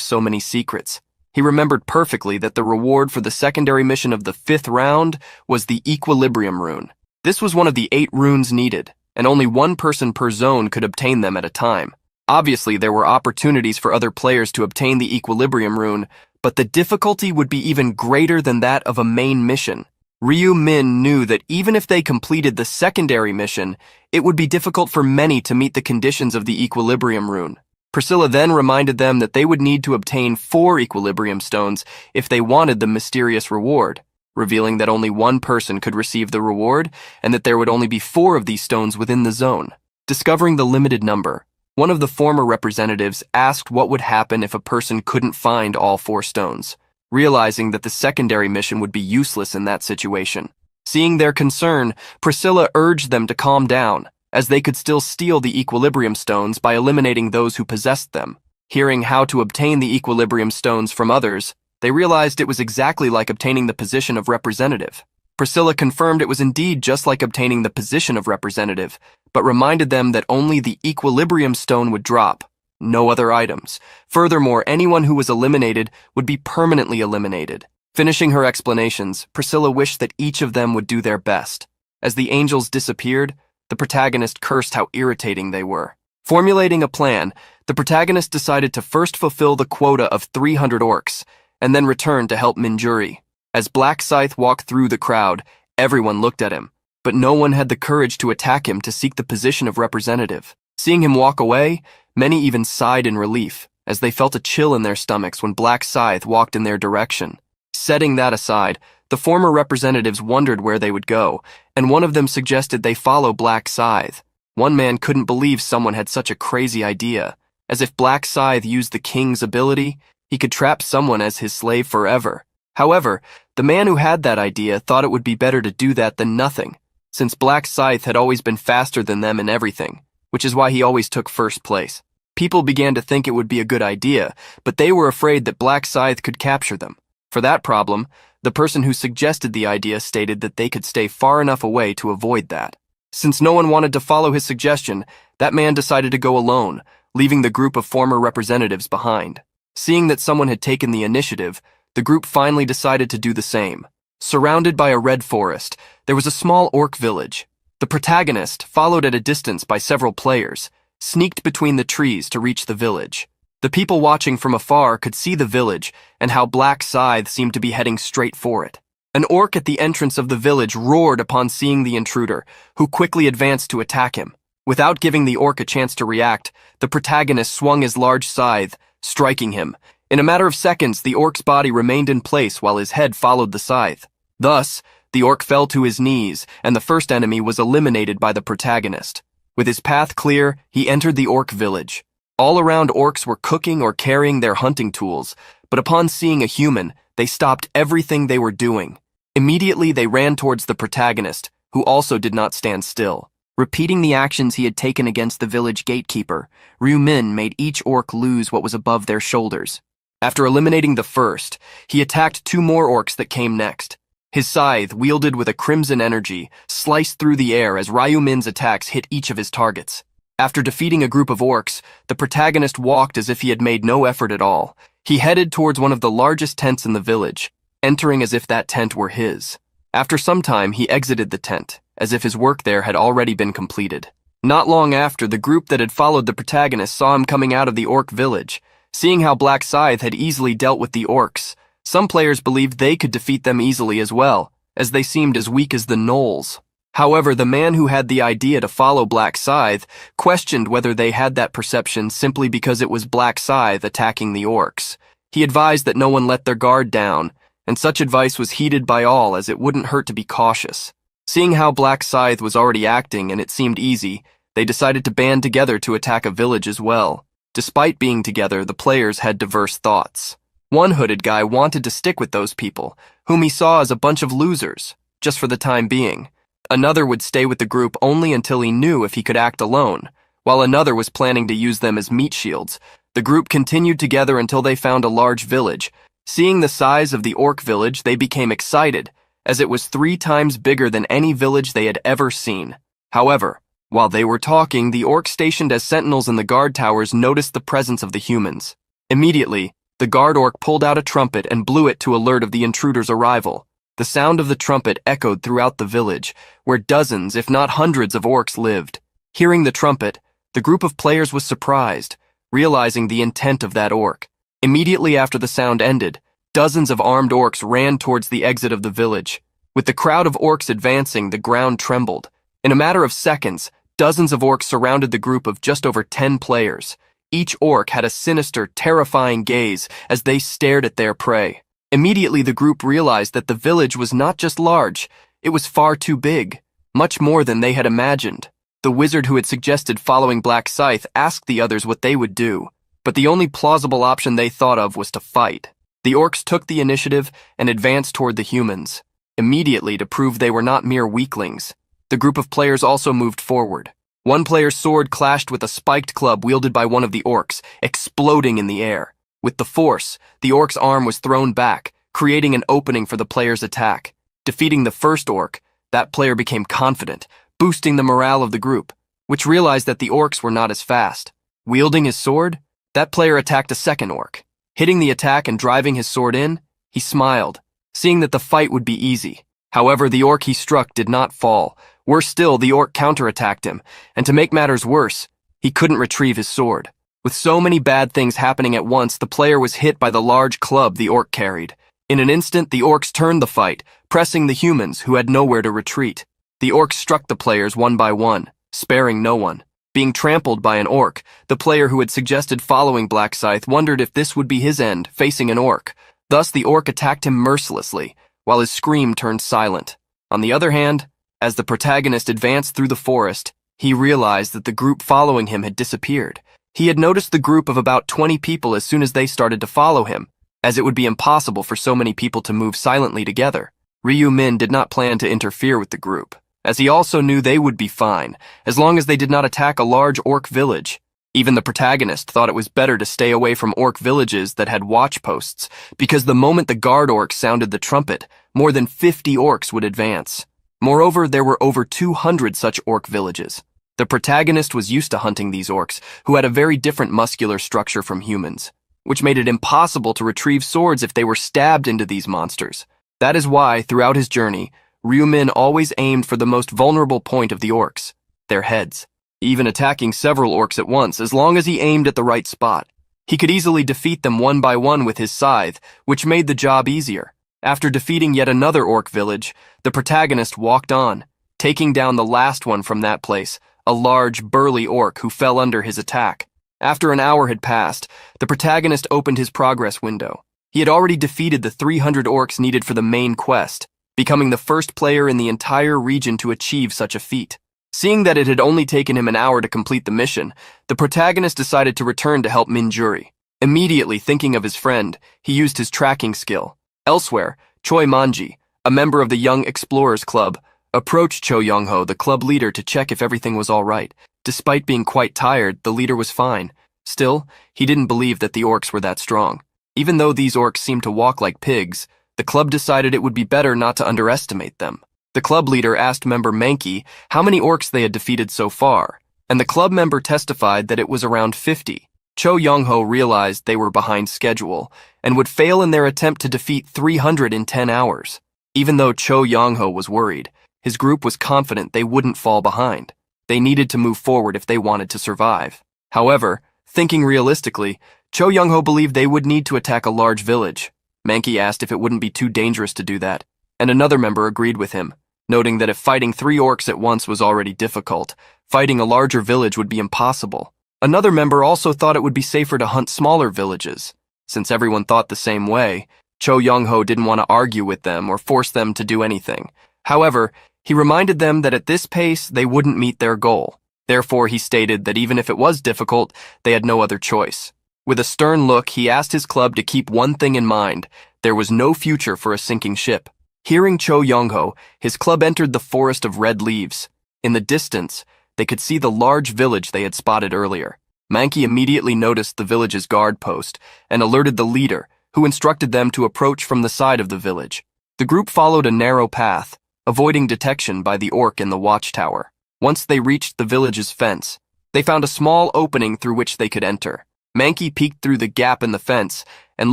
so many secrets. He remembered perfectly that the reward for the secondary mission of the 5th round was the Equilibrium rune. This was one of the 8 runes needed, and only one person per zone could obtain them at a time. Obviously, there were opportunities for other players to obtain the Equilibrium rune, but the difficulty would be even greater than that of a main mission. Ryu-min knew that even if they completed the secondary mission, it would be difficult for many to meet the conditions of the Equilibrium rune. Priscilla then reminded them that they would need to obtain 4 Equilibrium stones if they wanted the mysterious reward, revealing that only one person could receive the reward and that there would only be 4 of these stones within the zone. Discovering the limited number, one of the former representatives asked what would happen if a person couldn't find all 4 stones, realizing that the secondary mission would be useless in that situation. Seeing their concern, Priscilla urged them to calm down, as they could still steal the Equilibrium stones by eliminating those who possessed them. Hearing how to obtain the Equilibrium stones from others, they realized it was exactly like obtaining the position of representative. Priscilla confirmed it was indeed just like obtaining the position of representative, but reminded them that only the Equilibrium stone would drop, no other items. Furthermore, anyone who was eliminated would be permanently eliminated. Finishing her explanations, Priscilla wished that each of them would do their best. As the angels disappeared, the protagonist cursed how irritating they were. Formulating a plan, the protagonist decided to first fulfill the quota of 300 orcs, and then return to help Minjuri. As Black Scythe walked through the crowd, everyone looked at him, but no one had the courage to attack him to seek the position of representative. Seeing him walk away, many even sighed in relief, as they felt a chill in their stomachs when Black Scythe walked in their direction. Setting that aside, the former representatives wondered where they would go, and one of them suggested they follow Black Scythe. One man couldn't believe someone had such a crazy idea, as if Black Scythe used the king's ability, he could trap someone as his slave forever. However, the man who had that idea thought it would be better to do that than nothing, since Black Scythe had always been faster than them in everything, which is why he always took first place. People began to think it would be a good idea, but they were afraid that Black Scythe could capture them. For that problem, the person who suggested the idea stated that they could stay far enough away to avoid that. Since no one wanted to follow his suggestion, that man decided to go alone, leaving the group of former representatives behind. Seeing that someone had taken the initiative, the group finally decided to do the same. Surrounded by a red forest, there was a small orc village. The protagonist, followed at a distance by several players, sneaked between the trees to reach the village. The people watching from afar could see the village and how Black Scythe seemed to be heading straight for it. An orc at the entrance of the village roared upon seeing the intruder, who quickly advanced to attack him. Without giving the orc a chance to react, the protagonist swung his large scythe, striking him. In a matter of seconds, the orc's body remained in place while his head followed the scythe. Thus, the orc fell to his knees, and the first enemy was eliminated by the protagonist. With his path clear, he entered the orc village. All around, orcs were cooking or carrying their hunting tools, but upon seeing a human, they stopped everything they were doing. Immediately, they ran towards the protagonist, who also did not stand still. Repeating the actions he had taken against the village gatekeeper, Ryu-min made each orc lose what was above their shoulders. After eliminating the first, he attacked 2 more orcs that came next. His scythe, wielded with a crimson energy, sliced through the air as Ryu-min's attacks hit each of his targets. After defeating a group of orcs, the protagonist walked as if he had made no effort at all. He headed towards one of the largest tents in the village, entering as if that tent were his. After some time, he exited the tent, as if his work there had already been completed. Not long after, the group that had followed the protagonist saw him coming out of the orc village. Seeing how Black Scythe had easily dealt with the orcs, some players believed they could defeat them easily as well, as they seemed as weak as the gnolls. However, the man who had the idea to follow Black Scythe questioned whether they had that perception simply because it was Black Scythe attacking the orcs. He advised that no one let their guard down, and such advice was heeded by all as it wouldn't hurt to be cautious. Seeing how Black Scythe was already acting and it seemed easy, they decided to band together to attack a village as well. Despite being together, the players had diverse thoughts. One hooded guy wanted to stick with those people, whom he saw as a bunch of losers, just for the time being. Another would stay with the group only until he knew if he could act alone, while another was planning to use them as meat shields. The group continued together until they found a large village. Seeing the size of the orc village, they became excited, as it was 3 times bigger than any village they had ever seen. However, while they were talking, the orcs stationed as sentinels in the guard towers noticed the presence of the humans. Immediately, the guard orc pulled out a trumpet and blew it to alert of the intruder's arrival. The sound of the trumpet echoed throughout the village, where dozens, if not hundreds, of orcs lived. Hearing the trumpet, the group of players was surprised, realizing the intent of that orc. Immediately after the sound ended, dozens of armed orcs ran towards the exit of the village. With the crowd of orcs advancing, the ground trembled. In a matter of seconds, dozens of orcs surrounded the group of just over 10 players. Each orc had a sinister, terrifying gaze as they stared at their prey. Immediately, the group realized that the village was not just large, it was far too big, much more than they had imagined. The wizard who had suggested following Black Scythe asked the others what they would do, but the only plausible option they thought of was to fight. The orcs took the initiative and advanced toward the humans, immediately to prove they were not mere weaklings. The group of players also moved forward. One player's sword clashed with a spiked club wielded by one of the orcs, exploding in the air. With the force, the orc's arm was thrown back, creating an opening for the player's attack. Defeating the first orc, that player became confident, boosting the morale of the group, which realized that the orcs were not as fast. Wielding his sword, that player attacked a second orc. Hitting the attack and driving his sword in, he smiled, seeing that the fight would be easy. However, the orc he struck did not fall. Worse still, the orc counterattacked him, and to make matters worse, he couldn't retrieve his sword. With so many bad things happening at once, the player was hit by the large club the orc carried. In an instant, the orcs turned the fight, pressing the humans, who had nowhere to retreat. The orcs struck the players one by one, sparing no one. Being trampled by an orc, the player who had suggested following Black Scythe wondered if this would be his end, facing an orc. Thus, the orc attacked him mercilessly, while his scream turned silent. On the other hand, as the protagonist advanced through the forest, he realized that the group following him had disappeared. He had noticed the group of about 20 people as soon as they started to follow him, as it would be impossible for so many people to move silently together. Ryu Min did not plan to interfere with the group, as he also knew they would be fine, as long as they did not attack a large orc village. Even the protagonist thought it was better to stay away from orc villages that had watch posts, because the moment the guard orc sounded the trumpet, more than 50 orcs would advance. Moreover, there were over 200 such orc villages. The protagonist was used to hunting these orcs, who had a very different muscular structure from humans, which made it impossible to retrieve swords if they were stabbed into these monsters. That is why, throughout his journey, Ryu Min always aimed for the most vulnerable point of the orcs, their heads, even attacking several orcs at once as long as he aimed at the right spot. He could easily defeat them one by one with his scythe, which made the job easier. After defeating yet another orc village, the protagonist walked on, taking down the last one from that place, a large, burly orc who fell under his attack. After an hour had passed, the protagonist opened his progress window. He had already defeated the 300 orcs needed for the main quest, becoming the first player in the entire region to achieve such a feat. Seeing that it had only taken him an hour to complete the mission, the protagonist decided to return to help Minjuri. Immediately thinking of his friend, he used his tracking skill. Elsewhere, Choi Manji, a member of the Young Explorers Club, approached Cho Young-ho, the club leader, to check if everything was all right. Despite being quite tired, the leader was fine. Still, he didn't believe that the orcs were that strong. Even though these orcs seemed to walk like pigs, the club decided it would be better not to underestimate them. The club leader asked member Mankey how many orcs they had defeated so far. and the club member testified that it was around 50. Cho Young-ho realized they were behind schedule and would fail in their attempt to defeat 300 in 10 hours. Even though Cho Young-ho was worried, his group was confident they wouldn't fall behind. They needed to move forward if they wanted to survive. However, thinking realistically, Cho Young-ho believed they would need to attack a large village. Manki asked if it wouldn't be too dangerous to do that, and another member agreed with him, noting that if fighting 3 orcs at once was already difficult, fighting a larger village would be impossible. Another member also thought it would be safer to hunt smaller villages. Since everyone thought the same way, Cho Young-ho didn't want to argue with them or force them to do anything. However, he reminded them that at this pace, they wouldn't meet their goal. Therefore, he stated that even if it was difficult, they had no other choice. With a stern look, he asked his club to keep one thing in mind: there was no future for a sinking ship. Hearing Cho Young-ho, his club entered the forest of red leaves. In the distance, they could see the large village they had spotted earlier. Manki immediately noticed the village's guard post and alerted the leader, who instructed them to approach from the side of the village. The group followed a narrow path, avoiding detection by the orc in the watchtower. Once they reached the village's fence, they found a small opening through which they could enter. Manki peeked through the gap in the fence and,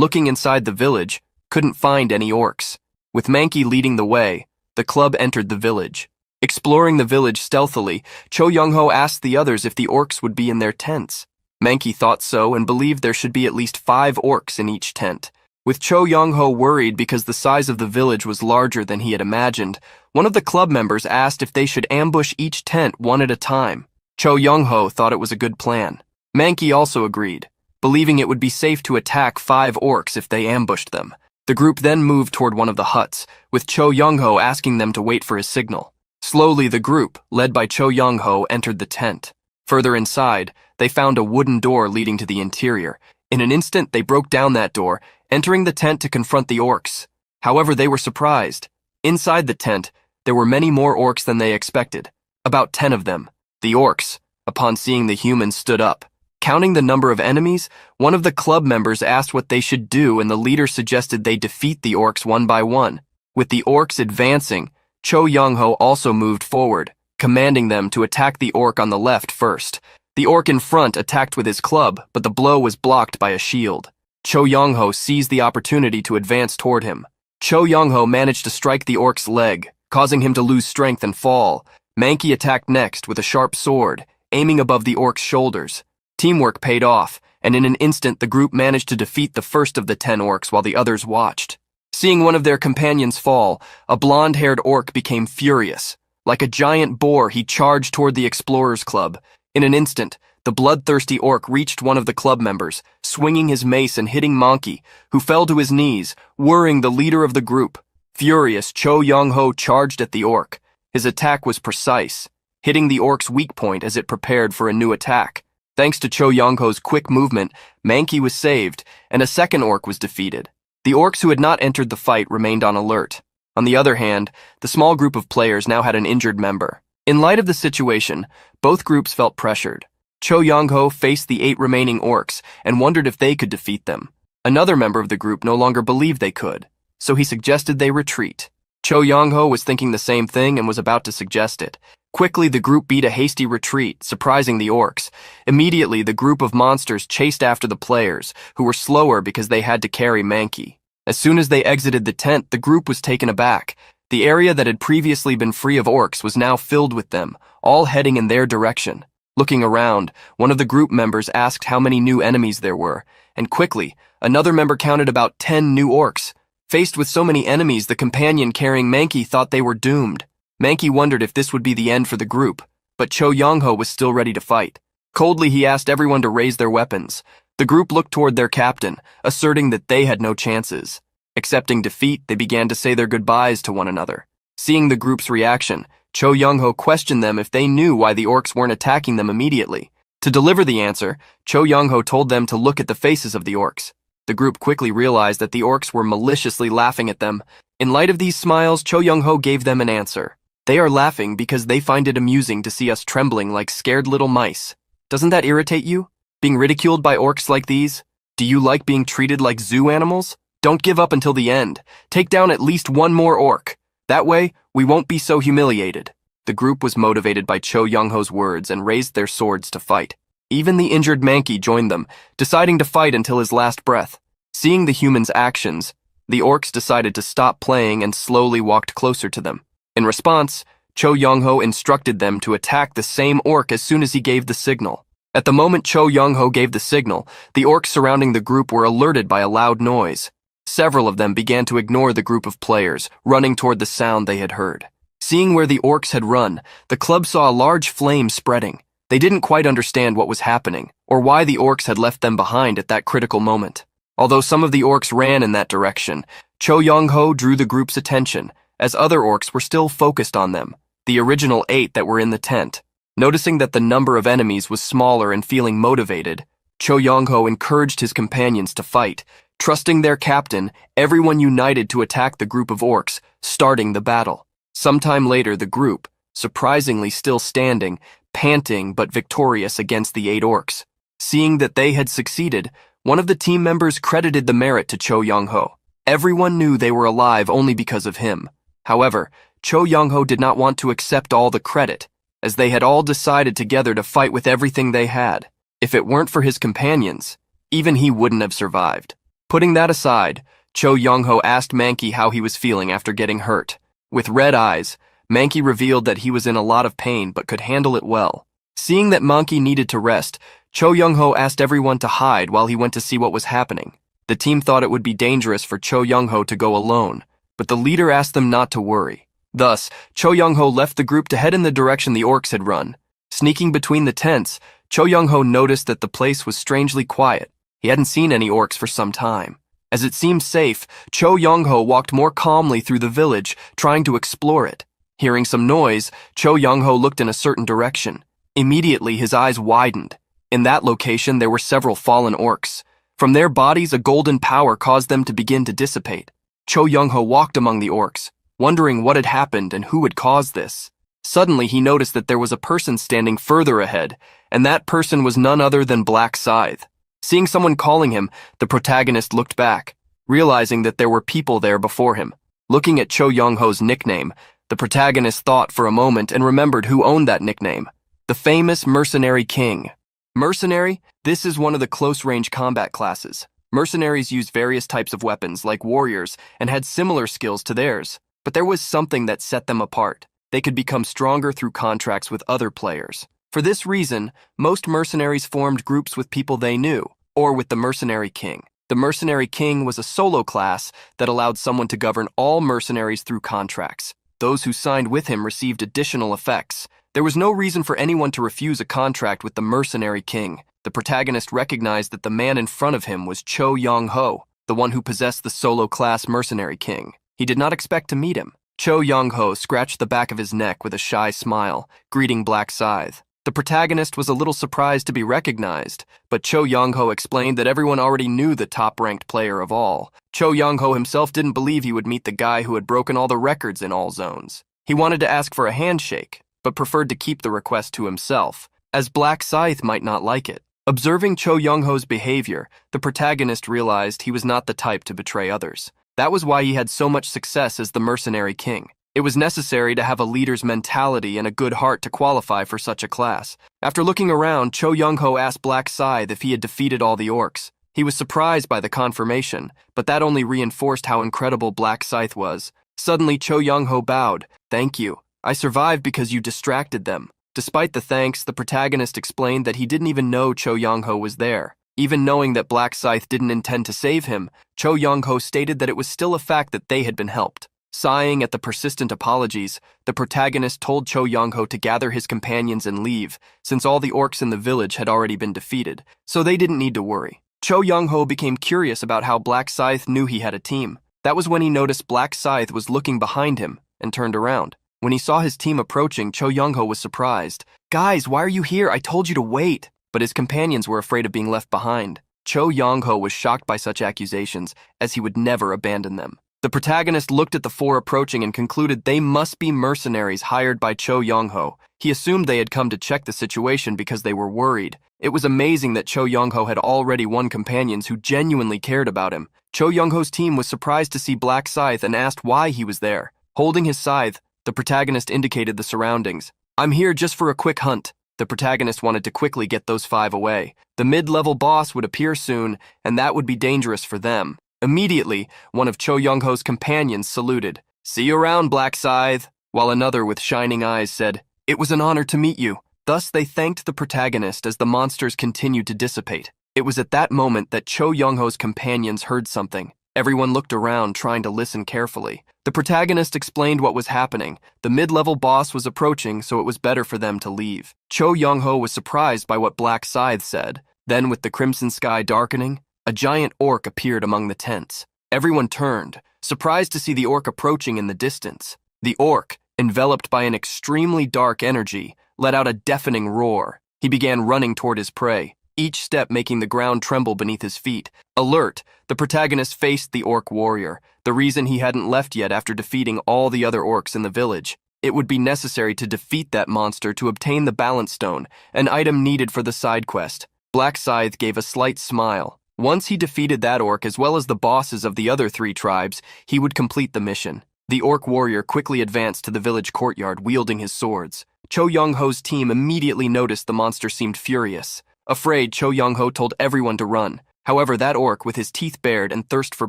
looking inside the village, couldn't find any orcs. With Manki leading the way, the club entered the village. Exploring the village stealthily, Cho Young-ho asked the others if the orcs would be in their tents. Manki thought so and believed there should be at least 5 orcs in each tent. With Cho Young-ho worried because the size of the village was larger than he had imagined, one of the club members asked if they should ambush each tent one at a time. Cho Young-ho thought it was a good plan. Manki also agreed, believing it would be safe to attack 5 orcs if they ambushed them. The group then moved toward one of the huts, with Cho Young-ho asking them to wait for his signal. Slowly, the group, led by Cho Young-ho, entered the tent. Further inside, they found a wooden door leading to the interior. In an instant, they broke down that door, entering the tent to confront the orcs. However, they were surprised. Inside the tent, there were many more orcs than they expected, about 10 of them. The orcs, upon seeing the humans, stood up. Counting the number of enemies, one of the club members asked what they should do, and the leader suggested they defeat the orcs one by one. With the orcs advancing, Cho Young-ho also moved forward, commanding them to attack the orc on the left first. The orc in front attacked with his club, but the blow was blocked by a shield. Cho Young-ho seized the opportunity to advance toward him. Cho Young-ho managed to strike the orc's leg, causing him to lose strength and fall. Manki attacked next with a sharp sword, aiming above the orc's shoulders. Teamwork paid off, and in an instant the group managed to defeat the first of the 10 orcs while the others watched. Seeing one of their companions fall, a blonde-haired orc became furious. Like a giant boar, he charged toward the explorers' club. In an instant, the bloodthirsty orc reached one of the club members, swinging his mace and hitting Manki, who fell to his knees, worrying the leader of the group. Furious, Cho Young-ho charged at the orc. His attack was precise, hitting the orc's weak point as it prepared for a new attack. Thanks to Cho Young-ho's quick movement, Manki was saved, and a second orc was defeated. The orcs who had not entered the fight remained on alert. On the other hand, the small group of players now had an injured member. In light of the situation, both groups felt pressured. Cho Young-ho faced the 8 remaining orcs and wondered if they could defeat them. Another member of the group no longer believed they could, so he suggested they retreat. Cho Young-ho was thinking the same thing and was about to suggest it. Quickly, the group beat a hasty retreat, surprising the orcs. Immediately, the group of monsters chased after the players, who were slower because they had to carry Manki. As soon as they exited the tent, the group was taken aback. The area that had previously been free of orcs was now filled with them, all heading in their direction. Looking around, one of the group members asked how many new enemies there were, and quickly, another member counted about 10 new orcs. Faced with so many enemies, the companion carrying Manki thought they were doomed. Manki wondered if this would be the end for the group, but Cho Young-ho was still ready to fight. Coldly, he asked everyone to raise their weapons. The group looked toward their captain, asserting that they had no chances. Accepting defeat, they began to say their goodbyes to one another. Seeing the group's reaction, Cho Young-ho questioned them if they knew why the orcs weren't attacking them immediately. To deliver the answer, Cho Young-ho told them to look at the faces of the orcs. The group quickly realized that the orcs were maliciously laughing at them. In light of these smiles, Cho Young-ho gave them an answer. They are laughing because they find it amusing to see us trembling like scared little mice. Doesn't that irritate you? Being ridiculed by orcs like these? Do you like being treated like zoo animals? Don't give up until the end. Take down at least one more orc. That way, we won't be so humiliated. The group was motivated by Cho Young-ho's words and raised their swords to fight. Even the injured Mankey joined them, deciding to fight until his last breath. Seeing the humans' actions, the orcs decided to stop playing and slowly walked closer to them. In response, Cho Young-ho instructed them to attack the same orc as soon as he gave the signal. At the moment Cho Young-ho gave the signal, the orcs surrounding the group were alerted by a loud noise. Several of them began to ignore the group of players, running toward the sound they had heard. Seeing where the orcs had run, the club saw a large flame spreading. They didn't quite understand what was happening, or why the orcs had left them behind at that critical moment. Although some of the orcs ran in that direction, Cho Young-ho drew the group's attention, as other orcs were still focused on them, the original 8 that were in the tent. Noticing that the number of enemies was smaller and feeling motivated, Cho Young-ho encouraged his companions to fight. Trusting their captain, everyone united to attack the group of orcs, starting the battle. Sometime later, the group, surprisingly still standing, panting but victorious against the 8 orcs. Seeing that they had succeeded, one of the team members credited the merit to Cho Young-ho. Everyone knew they were alive only because of him. However, Cho Young-ho did not want to accept all the credit, as they had all decided together to fight with everything they had. If it weren't for his companions, even he wouldn't have survived. Putting that aside, Cho Young-ho asked Mankey how he was feeling after getting hurt. With red eyes, Mankey revealed that he was in a lot of pain but could handle it well. Seeing that Mankey needed to rest, Cho Young-ho asked everyone to hide while he went to see what was happening. The team thought it would be dangerous for Cho Young-ho to go alone, but the leader asked them not to worry. Thus, Cho Young-ho left the group to head in the direction the orcs had run. Sneaking between the tents, Cho Young-ho noticed that the place was strangely quiet. He hadn't seen any orcs for some time. As it seemed safe, Cho Young-ho walked more calmly through the village, trying to explore it. Hearing some noise, Cho Young-ho looked in a certain direction. Immediately, his eyes widened. In that location, there were several fallen orcs. From their bodies, a golden power caused them to begin to dissipate. Cho Young-ho walked among the orcs, wondering what had happened and who had caused this. Suddenly, he noticed that there was a person standing further ahead, and that person was none other than Black Scythe. Seeing someone calling him, the protagonist looked back, realizing that there were people there before him. Looking at Cho Young-ho's nickname, the protagonist thought for a moment and remembered who owned that nickname: the famous Mercenary King. Mercenary? This is one of the close-range combat classes. Mercenaries used various types of weapons, like warriors, and had similar skills to theirs. But there was something that set them apart. They could become stronger through contracts with other players. For this reason, most mercenaries formed groups with people they knew, or with the Mercenary King. The Mercenary King was a solo class that allowed someone to govern all mercenaries through contracts. Those who signed with him received additional effects. There was no reason for anyone to refuse a contract with the Mercenary King. The protagonist recognized that the man in front of him was Cho Young-ho, the one who possessed the solo class Mercenary King. He did not expect to meet him. Cho Young-ho scratched the back of his neck with a shy smile, greeting Black Scythe. The protagonist was a little surprised to be recognized, but Cho Young-ho explained that everyone already knew the top-ranked player of all. Cho Young-ho himself didn't believe he would meet the guy who had broken all the records in all zones. He wanted to ask for a handshake, but preferred to keep the request to himself, as Black Scythe might not like it. Observing Cho Young-ho's behavior, the protagonist realized he was not the type to betray others. That was why he had so much success as the Mercenary King. It was necessary to have a leader's mentality and a good heart to qualify for such a class. After looking around, Cho Young-ho asked Black Scythe if he had defeated all the orcs. He was surprised by the confirmation, but that only reinforced how incredible Black Scythe was. Suddenly, Cho Young-ho bowed. "Thank you. I survived because you distracted them." Despite the thanks, the protagonist explained that he didn't even know Cho Young-ho was there. Even knowing that Black Scythe didn't intend to save him, Cho Young-ho stated that it was still a fact that they had been helped. Sighing at the persistent apologies, the protagonist told Cho Young-ho to gather his companions and leave, since all the orcs in the village had already been defeated, so they didn't need to worry. Cho Young-ho became curious about how Black Scythe knew he had a team. That was when he noticed Black Scythe was looking behind him and turned around. When he saw his team approaching, Cho Young-ho was surprised. "Guys, why are you here? I told you to wait." But his companions were afraid of being left behind. Cho Young-ho was shocked by such accusations, as he would never abandon them. The protagonist looked at the four approaching and concluded they must be mercenaries hired by Cho Young-ho. He assumed they had come to check the situation because they were worried. It was amazing that Cho Young-ho had already won companions who genuinely cared about him. Cho Young-ho's team was surprised to see Black Scythe and asked why he was there. Holding his scythe, The protagonist indicated the surroundings. "I'm here just for a quick hunt." The protagonist wanted to quickly get those 5 away. The mid-level boss would appear soon, and that would be dangerous for them. Immediately, one of Cho Young-ho's companions saluted. "See you around, Black Scythe," while another with shining eyes said, "It was an honor to meet you." Thus, they thanked the protagonist as the monsters continued to dissipate. It was at that moment that Cho Young-ho's companions heard something. Everyone looked around, trying to listen carefully. The protagonist explained what was happening. The mid-level boss was approaching, so it was better for them to leave. Cho Young-ho was surprised by what Black Scythe said. Then, with the crimson sky darkening, a giant orc appeared among the tents. Everyone turned, surprised to see the orc approaching in the distance. The orc, enveloped by an extremely dark energy, let out a deafening roar. He began running toward his prey, each step making the ground tremble beneath his feet. Alert, the protagonist faced the orc warrior, the reason he hadn't left yet after defeating all the other orcs in the village. It would be necessary to defeat that monster to obtain the balance stone, an item needed for the side quest. Black Scythe gave a slight smile. Once he defeated that orc as well as the bosses of the other 3 tribes, he would complete the mission. The orc warrior quickly advanced to the village courtyard wielding his swords. Cho Young-ho's team immediately noticed the monster seemed furious. Afraid, Cho Young-ho told everyone to run. However, that orc, with his teeth bared and thirst for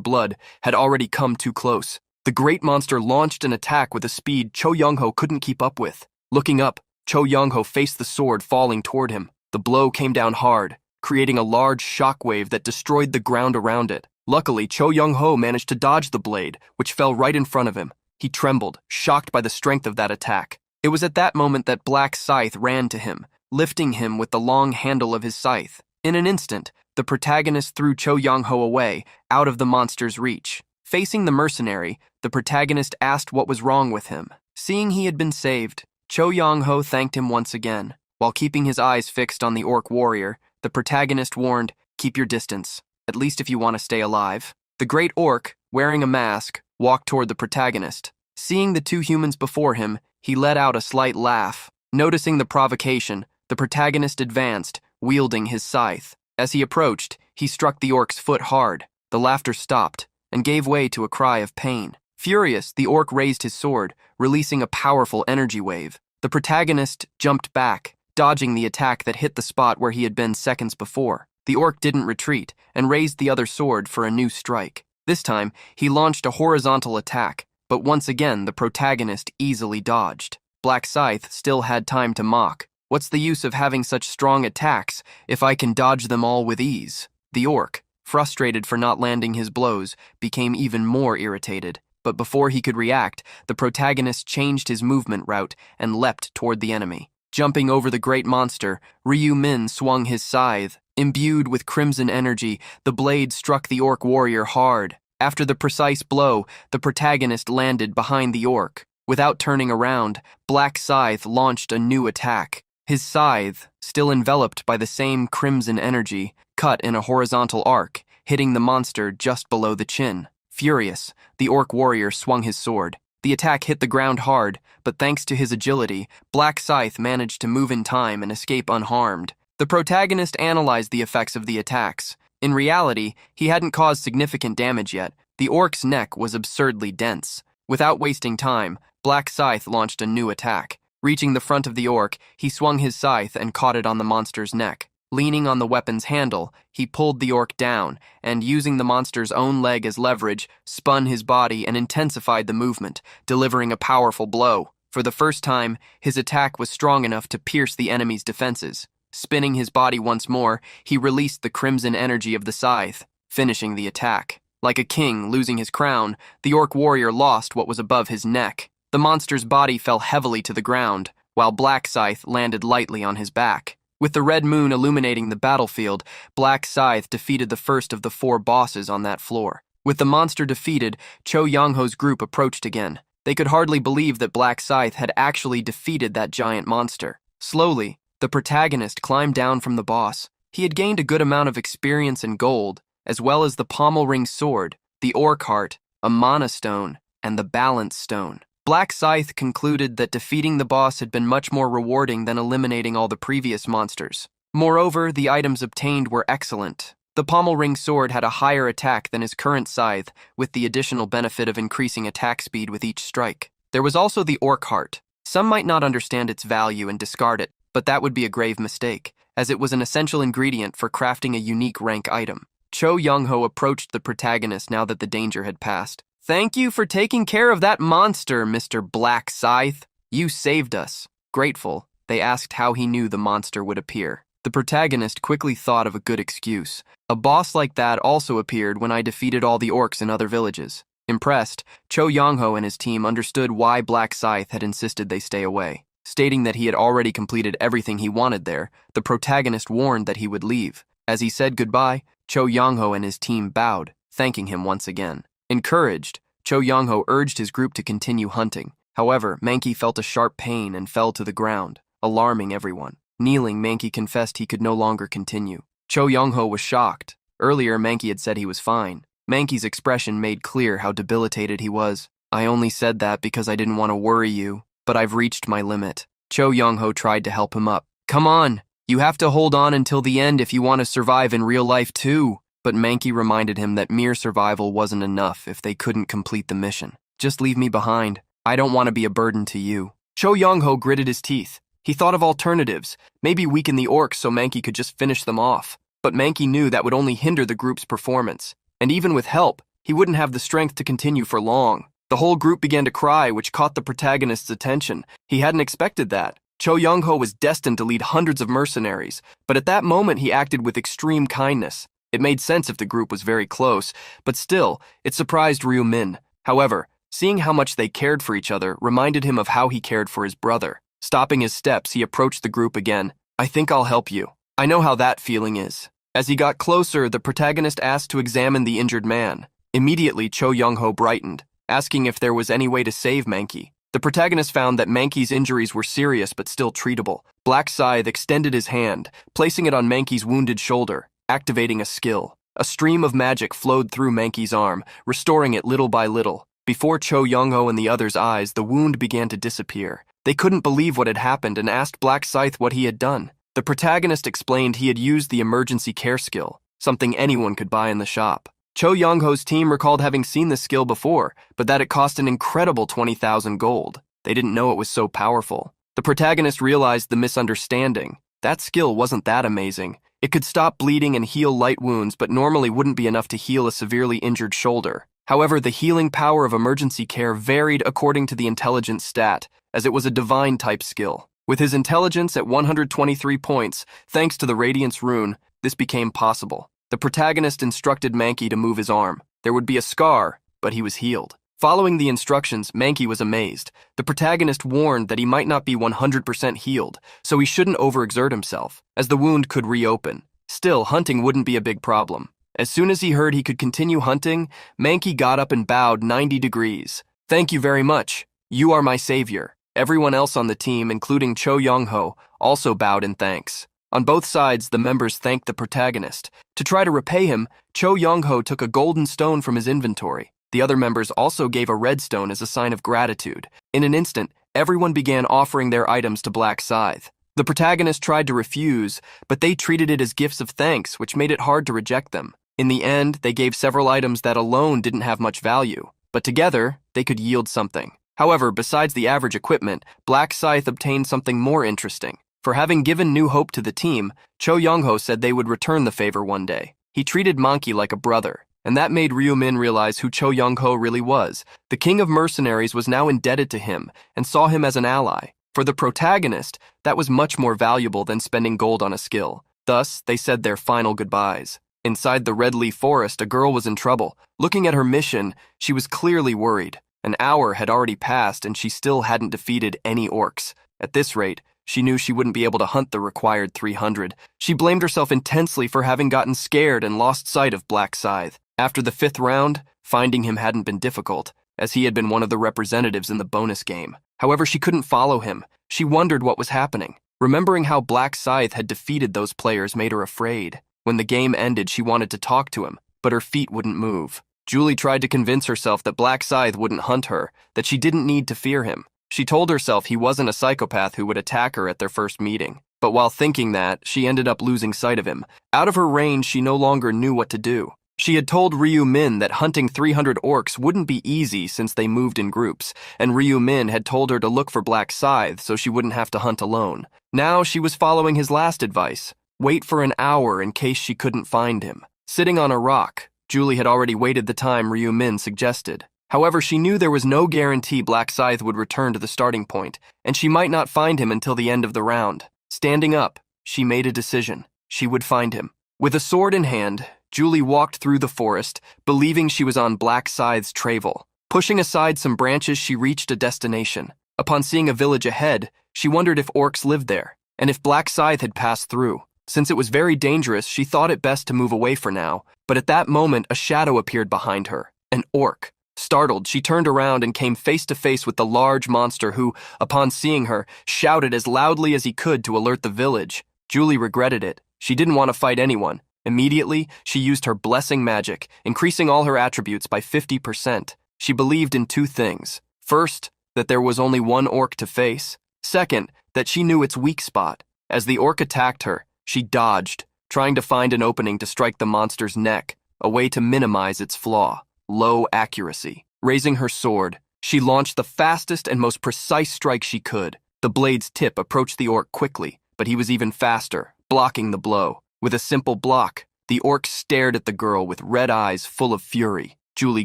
blood, had already come too close. The great monster launched an attack with a speed Cho Young-ho couldn't keep up with. Looking up, Cho Young-ho faced the sword falling toward him. The blow came down hard, creating a large shockwave that destroyed the ground around it. Luckily, Cho Young-ho managed to dodge the blade, which fell right in front of him. He trembled, shocked by the strength of that attack. It was at that moment that Black Scythe ran to him, lifting him with the long handle of his scythe. In an instant, the protagonist threw Cho Young-ho away, out of the monster's reach. Facing the mercenary, the protagonist asked what was wrong with him. Seeing he had been saved, Cho Young-ho thanked him once again. While keeping his eyes fixed on the orc warrior, the protagonist warned, "Keep your distance, at least if you want to stay alive." The great orc, wearing a mask, walked toward the protagonist. Seeing the 2 humans before him, he let out a slight laugh. Noticing the provocation, the protagonist advanced, wielding his scythe. As he approached, he struck the orc's foot hard. The laughter stopped and gave way to a cry of pain. Furious, the orc raised his sword, releasing a powerful energy wave. The protagonist jumped back, dodging the attack that hit the spot where he had been seconds before. The orc didn't retreat and raised the other sword for a new strike. This time, he launched a horizontal attack, but once again the protagonist easily dodged. Black Scythe still had time to mock. "What's the use of having such strong attacks if I can dodge them all with ease?" The orc, frustrated for not landing his blows, became even more irritated. But before he could react, the protagonist changed his movement route and leapt toward the enemy. Jumping over the great monster, Ryu Min swung his scythe. Imbued with crimson energy, the blade struck the orc warrior hard. After the precise blow, the protagonist landed behind the orc. Without turning around, Black Scythe launched a new attack. His scythe, still enveloped by the same crimson energy, cut in a horizontal arc, hitting the monster just below the chin. Furious, the orc warrior swung his sword. The attack hit the ground hard, but thanks to his agility, Black Scythe managed to move in time and escape unharmed. The protagonist analyzed the effects of the attacks. In reality, he hadn't caused significant damage yet. The orc's neck was absurdly dense. Without wasting time, Black Scythe launched a new attack. Reaching the front of the orc, he swung his scythe and caught it on the monster's neck. Leaning on the weapon's handle, he pulled the orc down, and using the monster's own leg as leverage, spun his body and intensified the movement, delivering a powerful blow. For the first time, his attack was strong enough to pierce the enemy's defenses. Spinning his body once more, he released the crimson energy of the scythe, finishing the attack. Like a king losing his crown, the orc warrior lost what was above his neck. The monster's body fell heavily to the ground, while Black Scythe landed lightly on his back. With the red moon illuminating the battlefield, Black Scythe defeated the first of the 4 bosses on that floor. With the monster defeated, Cho Young-ho's group approached again. They could hardly believe that Black Scythe had actually defeated that giant monster. Slowly, the protagonist climbed down from the boss. He had gained a good amount of experience and gold, as well as the pommel ring sword, the orc heart, a mana stone, and the balance stone. Black Scythe concluded that defeating the boss had been much more rewarding than eliminating all the previous monsters. Moreover, the items obtained were excellent. The pommel ring sword had a higher attack than his current scythe, with the additional benefit of increasing attack speed with each strike. There was also the orc heart. Some might not understand its value and discard it, but that would be a grave mistake, as it was an essential ingredient for crafting a unique rank item. Cho Young-ho approached the protagonist now that the danger had passed. "Thank you for taking care of that monster, Mr. Black Scythe. You saved us." Grateful, they asked how he knew the monster would appear. The protagonist quickly thought of a good excuse. "A boss like that also appeared when I defeated all the orcs in other villages." Impressed, Cho Young-ho and his team understood why Black Scythe had insisted they stay away. Stating that he had already completed everything he wanted there, the protagonist warned that he would leave. As he said goodbye, Cho Young-ho and his team bowed, thanking him once again. Encouraged, Cho Young-ho urged his group to continue hunting. However, Mankey felt a sharp pain and fell to the ground, alarming everyone. Kneeling, Mankey confessed he could no longer continue. Cho Young-ho was shocked. Earlier, Mankey had said he was fine. Mankey's expression made clear how debilitated he was. "I only said that because I didn't want to worry you, but I've reached my limit." Cho Young-ho tried to help him up. "Come on, you have to hold on until the end if you want to survive in real life too." But Mankey reminded him that mere survival wasn't enough if they couldn't complete the mission. "Just leave me behind. I don't want to be a burden to you." Cho Young-ho gritted his teeth. He thought of alternatives, maybe weaken the orcs so Mankey could just finish them off. But Mankey knew that would only hinder the group's performance. And even with help, he wouldn't have the strength to continue for long. The whole group began to cry, which caught the protagonist's attention. He hadn't expected that. Cho Young-ho was destined to lead hundreds of mercenaries, but at that moment he acted with extreme kindness. It made sense if the group was very close, but still, it surprised Ryu-min. However, seeing how much they cared for each other reminded him of how he cared for his brother. Stopping his steps, he approached the group again. "I think I'll help you. I know how that feeling is." As he got closer, the protagonist asked to examine the injured man. Immediately, Cho Young-ho brightened, asking if there was any way to save Mankey. The protagonist found that Mankey's injuries were serious but still treatable. Black Scythe extended his hand, placing it on Mankey's wounded shoulder, activating a skill. A stream of magic flowed through Mankey's arm, restoring it little by little. Before Cho Young-ho and the others' eyes, the wound began to disappear. They couldn't believe what had happened and asked Black Scythe what he had done. The protagonist explained he had used the emergency care skill, something anyone could buy in the shop. Cho Young-ho's team recalled having seen the skill before, but that it cost an incredible 20,000 gold. They didn't know it was so powerful. The protagonist realized the misunderstanding. That skill wasn't that amazing. It could stop bleeding and heal light wounds, but normally wouldn't be enough to heal a severely injured shoulder. However, the healing power of emergency care varied according to the intelligence stat, as it was a divine-type skill. With his intelligence at 123 points, thanks to the Radiance rune, this became possible. The protagonist instructed Mankey to move his arm. There would be a scar, but he was healed. Following the instructions, Mankey was amazed. The protagonist warned that he might not be 100% healed, so he shouldn't overexert himself, as the wound could reopen. Still, hunting wouldn't be a big problem. As soon as he heard he could continue hunting, Mankey got up and bowed 90 degrees. "Thank you very much. You are my savior." Everyone else on the team, including Cho Young-ho, also bowed in thanks. On both sides, the members thanked the protagonist. To try to repay him, Cho Young-ho took a golden stone from his inventory. The other members also gave a red stone as a sign of gratitude. In an instant, everyone began offering their items to Black Scythe. The protagonist tried to refuse, but they treated it as gifts of thanks, which made it hard to reject them. In the end, they gave several items that alone didn't have much value, but together, they could yield something. However, besides the average equipment, Black Scythe obtained something more interesting. For having given new hope to the team, Cho Young-ho said they would return the favor one day. He treated Mankey like a brother, and that made Ryu-min realize who Cho Young-ho really was. The king of mercenaries was now indebted to him and saw him as an ally. For the protagonist, that was much more valuable than spending gold on a skill. Thus, they said their final goodbyes. Inside the Red Leaf Forest, a girl was in trouble. Looking at her mission, she was clearly worried. An hour had already passed and she still hadn't defeated any orcs. At this rate, she knew she wouldn't be able to hunt the required 300. She blamed herself intensely for having gotten scared and lost sight of Black Scythe. After the 5th round, finding him hadn't been difficult, as he had been one of the representatives in the bonus game. However, she couldn't follow him. She wondered what was happening. Remembering how Black Scythe had defeated those players made her afraid. When the game ended, she wanted to talk to him, but her feet wouldn't move. Julie tried to convince herself that Black Scythe wouldn't hunt her, that she didn't need to fear him. She told herself he wasn't a psychopath who would attack her at their first meeting. But while thinking that, she ended up losing sight of him. Out of her range, she no longer knew what to do. She had told Ryu Min that hunting 300 orcs wouldn't be easy since they moved in groups, and Ryu Min had told her to look for Black Scythe so she wouldn't have to hunt alone. Now she was following his last advice: wait for an hour in case she couldn't find him. Sitting on a rock, Julie had already waited the time Ryu Min suggested. However, she knew there was no guarantee Black Scythe would return to the starting point, and she might not find him until the end of the round. Standing up, she made a decision. She would find him. With a sword in hand, Julie walked through the forest, believing she was on Black Scythe's travel. Pushing aside some branches, she reached a destination. Upon seeing a village ahead, she wondered if orcs lived there, and if Black Scythe had passed through. Since it was very dangerous, she thought it best to move away for now, but at that moment, a shadow appeared behind her, an orc. Startled, she turned around and came face to face with the large monster who, upon seeing her, shouted as loudly as he could to alert the village. Julie regretted it. She didn't want to fight anyone. Immediately, she used her blessing magic, increasing all her attributes by 50%. She believed in two things. First, that there was only one orc to face. Second, that she knew its weak spot. As the orc attacked her, she dodged, trying to find an opening to strike the monster's neck, a way to minimize its flaw: low accuracy. Raising her sword, she launched the fastest and most precise strike she could. The blade's tip approached the orc quickly, but he was even faster, blocking the blow. With a simple block, the orc stared at the girl with red eyes full of fury. Julie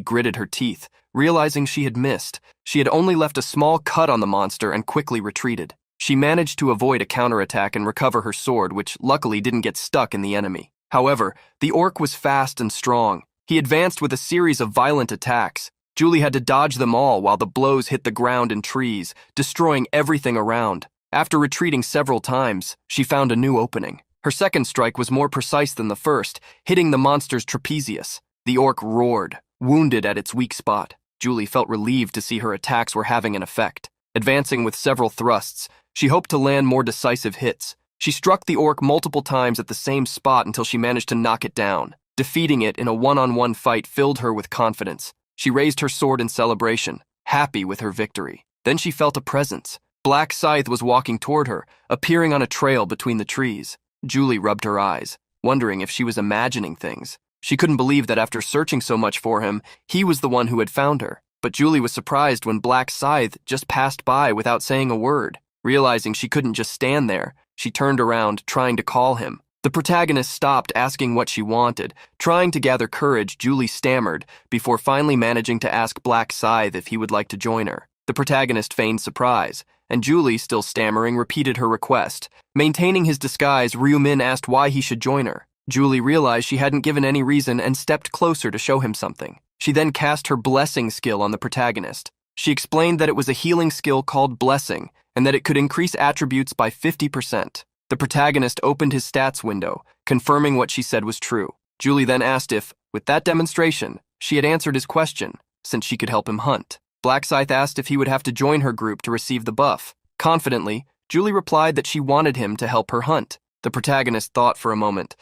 gritted her teeth, realizing she had missed. She had only left a small cut on the monster and quickly retreated. She managed to avoid a counterattack and recover her sword, which luckily didn't get stuck in the enemy. However, the orc was fast and strong. He advanced with a series of violent attacks. Julie had to dodge them all while the blows hit the ground and trees, destroying everything around. After retreating several times, she found a new opening. Her second strike was more precise than the first, hitting the monster's trapezius. The orc roared, wounded at its weak spot. Julie felt relieved to see her attacks were having an effect. Advancing with several thrusts, she hoped to land more decisive hits. She struck the orc multiple times at the same spot until she managed to knock it down. Defeating it in a one-on-one fight filled her with confidence. She raised her sword in celebration, happy with her victory. Then she felt a presence. Black Scythe was walking toward her, appearing on a trail between the trees. Julie rubbed her eyes, wondering if she was imagining things. She couldn't believe that after searching so much for him, he was the one who had found her. But Julie was surprised when Black Scythe just passed by without saying a word. Realizing she couldn't just stand there, she turned around, trying to call him. The protagonist stopped asking what she wanted. Trying to gather courage, Julie stammered, before finally managing to ask Black Scythe if he would like to join her. The protagonist feigned surprise, and Julie, still stammering, repeated her request. Maintaining his disguise, Ryu Min asked why he should join her. Julie realized she hadn't given any reason and stepped closer to show him something. She then cast her blessing skill on the protagonist. She explained that it was a healing skill called blessing, and that it could increase attributes by 50%. The protagonist opened his stats window, confirming what she said was true. Julie then asked if, with that demonstration, she had answered his question, since she could help him hunt. Black Scythe asked if he would have to join her group to receive the buff. Confidently, Julie replied that she wanted him to help her hunt. The protagonist thought for a moment.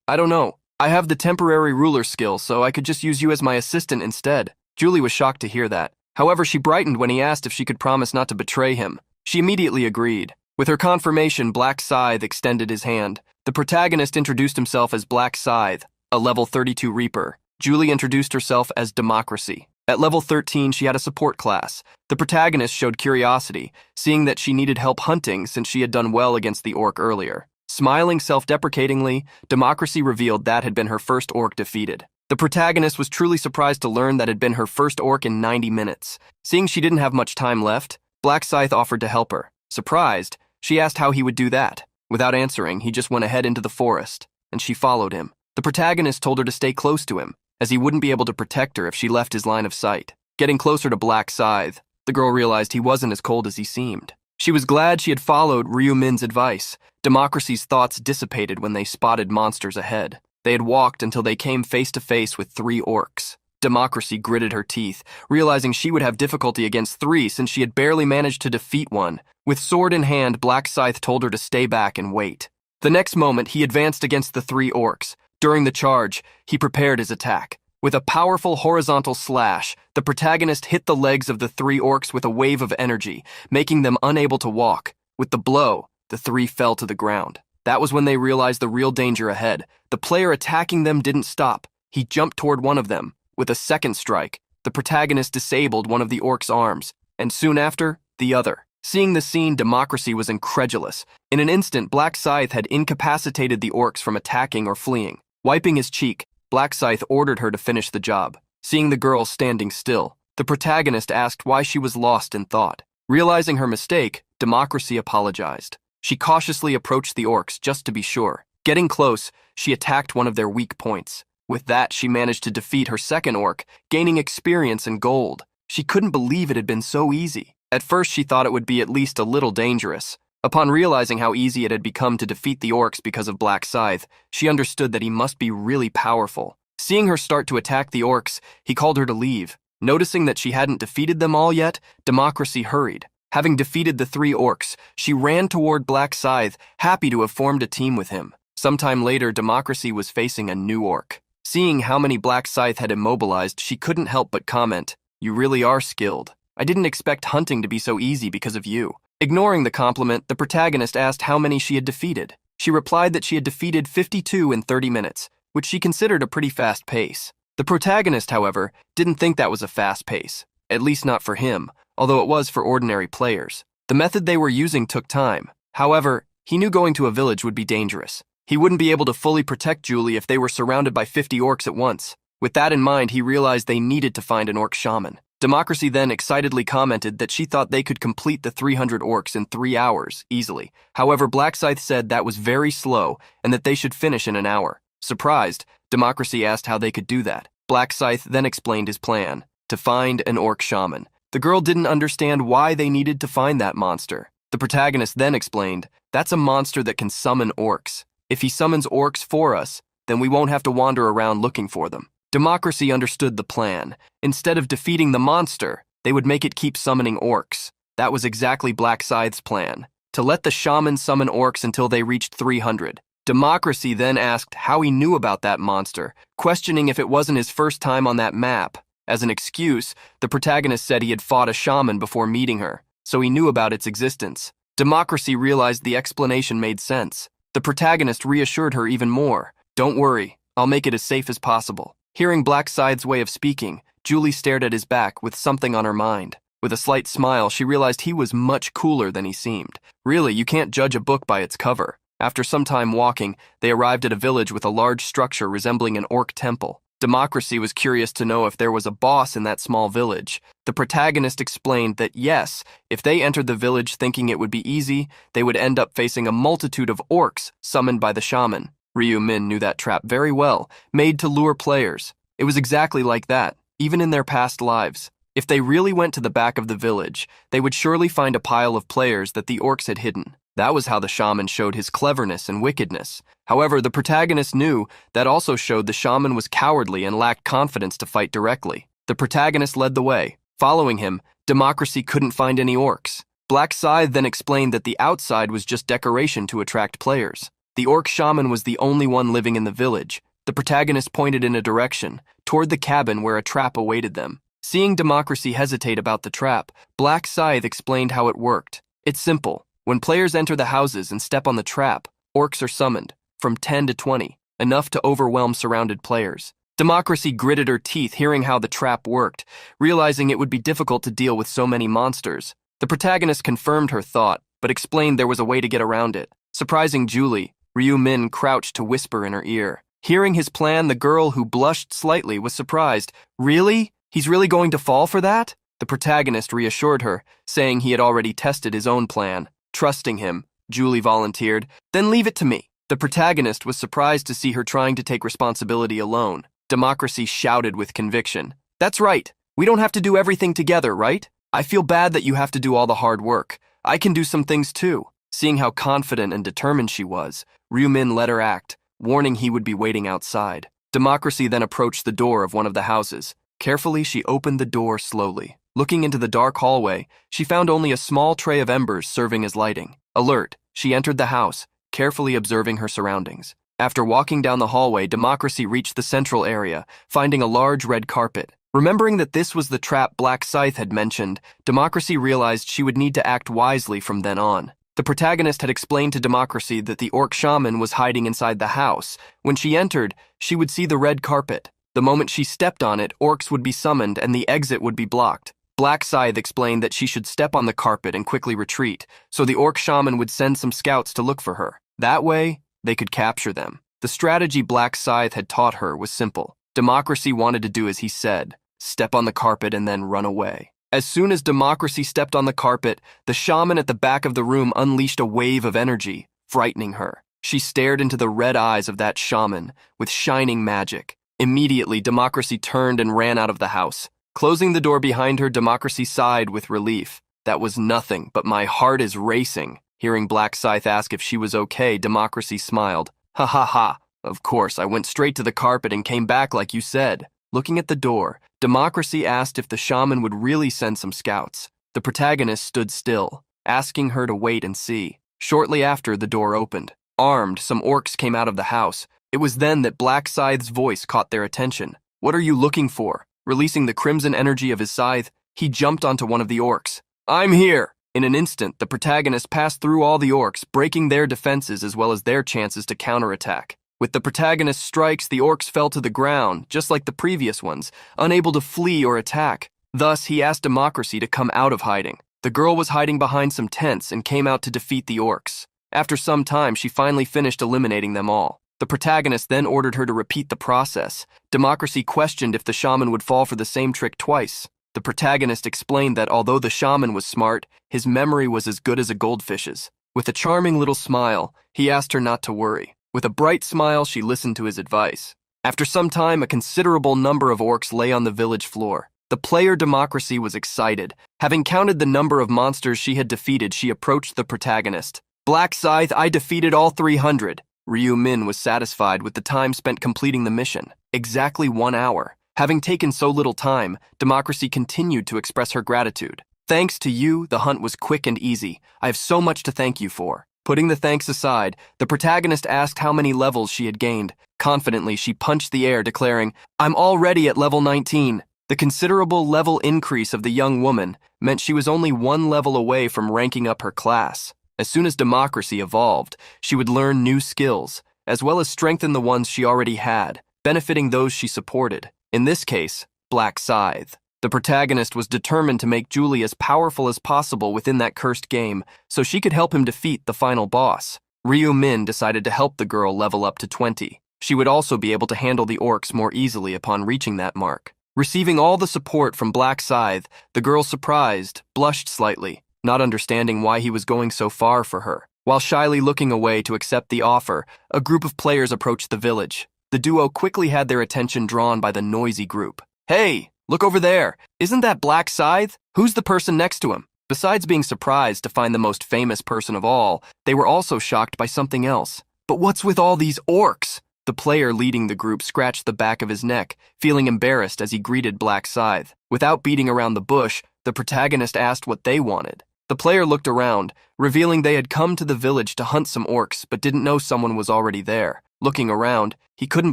I don't know. I have the temporary ruler skill, so I could just use you as my assistant instead. Julie was shocked to hear that. However, she brightened when he asked if she could promise not to betray him. She immediately agreed. With her confirmation, Black Scythe extended his hand. The protagonist introduced himself as Black Scythe, a level 32 Reaper. Julie introduced herself as Democracy. At level 13, she had a support class. The protagonist showed curiosity, seeing that she needed help hunting since she had done well against the orc earlier. Smiling self-deprecatingly, Democracy revealed that had been her first orc defeated. The protagonist was truly surprised to learn that had been her first orc in 90 minutes. Seeing she didn't have much time left, Black Scythe offered to help her. Surprised, she asked how he would do that. Without answering, he just went ahead into the forest, and she followed him. The protagonist told her to stay close to him, as he wouldn't be able to protect her if she left his line of sight. Getting closer to Black Scythe, the girl realized he wasn't as cold as he seemed. She was glad she had followed Ryu Min's advice. Democracy's thoughts dissipated when they spotted monsters ahead. They had walked until they came face to face with 3 orcs. Democracy gritted her teeth, realizing she would have difficulty against 3 since she had barely managed to defeat one. With sword in hand, Black Scythe told her to stay back and wait. The next moment, he advanced against the 3 orcs. During the charge, he prepared his attack. With a powerful horizontal slash, the protagonist hit the legs of the 3 orcs with a wave of energy, making them unable to walk. With the blow, the 3 fell to the ground. That was when they realized the real danger ahead. The player attacking them didn't stop. He jumped toward one of them. With a second strike, the protagonist disabled one of the orc's arms, and soon after, the other. Seeing the scene, Democracy was incredulous. In an instant, Black Scythe had incapacitated the orcs from attacking or fleeing. Wiping his cheek, Black Scythe ordered her to finish the job. Seeing the girl standing still, the protagonist asked why she was lost in thought. Realizing her mistake, Democracy apologized. She cautiously approached the orcs just to be sure. Getting close, she attacked one of their weak points. With that, she managed to defeat her second orc, gaining experience and gold. She couldn't believe it had been so easy. At first, she thought it would be at least a little dangerous. Upon realizing how easy it had become to defeat the orcs because of Black Scythe, she understood that he must be really powerful. Seeing her start to attack the orcs, he called her to leave. Noticing that she hadn't defeated them all yet, Democracy hurried. Having defeated the 3 orcs, she ran toward Black Scythe, happy to have formed a team with him. Sometime later, Democracy was facing a new orc. Seeing how many Black Scythe had immobilized, she couldn't help but comment, "You really are skilled. I didn't expect hunting to be so easy because of you." Ignoring the compliment, the protagonist asked how many she had defeated. She replied that she had defeated 52 in 30 minutes, which she considered a pretty fast pace. The protagonist, however, didn't think that was a fast pace, at least not for him, although it was for ordinary players. The method they were using took time. However, he knew going to a village would be dangerous. He wouldn't be able to fully protect Julie if they were surrounded by 50 orcs at once. With that in mind, he realized they needed to find an orc shaman. Democracy then excitedly commented that she thought they could complete the 300 orcs in 3 hours, easily. However, Black Scythe said that was very slow and that they should finish in an hour. Surprised, Democracy asked how they could do that. Black Scythe then explained his plan, to find an orc shaman. The girl didn't understand why they needed to find that monster. The protagonist then explained, "That's a monster that can summon orcs. If he summons orcs for us, then we won't have to wander around looking for them." Democracy understood the plan. Instead of defeating the monster, they would make it keep summoning orcs. That was exactly Black Scythe's plan, to let the shaman summon orcs until they reached 300. Democracy then asked how he knew about that monster, questioning if it wasn't his first time on that map. As an excuse, the protagonist said he had fought a shaman before meeting her, so he knew about its existence. Democracy realized the explanation made sense. The protagonist reassured her even more. "Don't worry, I'll make it as safe as possible." Hearing Black Scythe's way of speaking, Julie stared at his back with something on her mind. With a slight smile, she realized he was much cooler than he seemed. Really, you can't judge a book by its cover. After some time walking, they arrived at a village with a large structure resembling an orc temple. Democracy was curious to know if there was a boss in that small village. The protagonist explained that yes, if they entered the village thinking it would be easy, they would end up facing a multitude of orcs summoned by the shaman. Ryu Min knew that trap very well, made to lure players. It was exactly like that, even in their past lives. If they really went to the back of the village, they would surely find a pile of players that the orcs had hidden. That was how the shaman showed his cleverness and wickedness. However, the protagonist knew that also showed the shaman was cowardly and lacked confidence to fight directly. The protagonist led the way. Following him, Democracy couldn't find any orcs. Black Scythe then explained that the outside was just decoration to attract players. The orc shaman was the only one living in the village. The protagonist pointed in a direction, toward the cabin where a trap awaited them. Seeing Democracy hesitate about the trap, Black Scythe explained how it worked. It's simple. When players enter the houses and step on the trap, orcs are summoned, from 10 to 20, enough to overwhelm surrounded players. Democracy gritted her teeth hearing how the trap worked, realizing it would be difficult to deal with so many monsters. The protagonist confirmed her thought, but explained there was a way to get around it. Surprising Julie, Ryu Min crouched to whisper in her ear. Hearing his plan, the girl, who blushed slightly, was surprised. "Really? He's really going to fall for that?" The protagonist reassured her, saying he had already tested his own plan. Trusting him, Julie volunteered, "Then leave it to me." The protagonist was surprised to see her trying to take responsibility alone. Democracy shouted with conviction, "That's right. We don't have to do everything together, right? I feel bad that you have to do all the hard work. I can do some things too." Seeing how confident and determined she was, Ryu Min let her act, warning he would be waiting outside. Democracy then approached the door of one of the houses. Carefully, she opened the door slowly. Looking into the dark hallway, she found only a small tray of embers serving as lighting. Alert, she entered the house, carefully observing her surroundings. After walking down the hallway, Democracy reached the central area, finding a large red carpet. Remembering that this was the trap Black Scythe had mentioned, Democracy realized she would need to act wisely from then on. The protagonist had explained to Democracy that the orc shaman was hiding inside the house. When she entered, she would see the red carpet. The moment she stepped on it, orcs would be summoned and the exit would be blocked. Black Scythe explained that she should step on the carpet and quickly retreat, so the orc shaman would send some scouts to look for her. That way, they could capture them. The strategy Black Scythe had taught her was simple. Democracy wanted to do as he said, step on the carpet and then run away. As soon as Democracy stepped on the carpet, the shaman at the back of the room unleashed a wave of energy, frightening her. She stared into the red eyes of that shaman with shining magic. Immediately, Democracy turned and ran out of the house. Closing the door behind her, Democracy sighed with relief. That was nothing, but my heart is racing. Hearing Black Scythe ask if she was okay, Democracy smiled. Ha ha ha. Of course, I went straight to the carpet and came back like you said. Looking at the door, Democracy asked if the shaman would really send some scouts. The protagonist stood still, asking her to wait and see. Shortly after, the door opened. Armed, some orcs came out of the house. It was then that Black Scythe's voice caught their attention. What are you looking for? Releasing the crimson energy of his scythe, he jumped onto one of the orcs. I'm here! In an instant, the protagonist passed through all the orcs, breaking their defenses as well as their chances to counterattack. With the protagonist's strikes, the orcs fell to the ground, just like the previous ones, unable to flee or attack. Thus, he asked Democracy to come out of hiding. The girl was hiding behind some tents and came out to defeat the orcs. After some time, she finally finished eliminating them all. The protagonist then ordered her to repeat the process. Democracy questioned if the shaman would fall for the same trick twice. The protagonist explained that although the shaman was smart, his memory was as good as a goldfish's. With a charming little smile, he asked her not to worry. With a bright smile, she listened to his advice. After some time, a considerable number of orcs lay on the village floor. The player Democracy was excited. Having counted the number of monsters she had defeated, she approached the protagonist. Black Scythe, I defeated all 300. Ryu Min was satisfied with the time spent completing the mission. Exactly 1 hour. Having taken so little time, Democracy continued to express her gratitude. Thanks to you, the hunt was quick and easy. I have so much to thank you for. Putting the thanks aside, the protagonist asked how many levels she had gained. Confidently, she punched the air, declaring, I'm already at level 19. The considerable level increase of the young woman meant she was only 1 level away from ranking up her class. As soon as Democracy evolved, she would learn new skills, as well as strengthen the ones she already had, benefiting those she supported. In this case, Black Scythe. The protagonist was determined to make Julie as powerful as possible within that cursed game, so she could help him defeat the final boss. Ryu Min decided to help the girl level up to 20. She would also be able to handle the orcs more easily upon reaching that mark. Receiving all the support from Black Scythe, the girl, surprised, blushed slightly, not understanding why he was going so far for her. While shyly looking away to accept the offer, a group of players approached the village. The duo quickly had their attention drawn by the noisy group. Hey, look over there. Isn't that Black Scythe? Who's the person next to him? Besides being surprised to find the most famous person of all, they were also shocked by something else. But what's with all these orcs? The player leading the group scratched the back of his neck, feeling embarrassed as he greeted Black Scythe. Without beating around the bush, the protagonist asked what they wanted. The player looked around, revealing they had come to the village to hunt some orcs but didn't know someone was already there. Looking around, he couldn't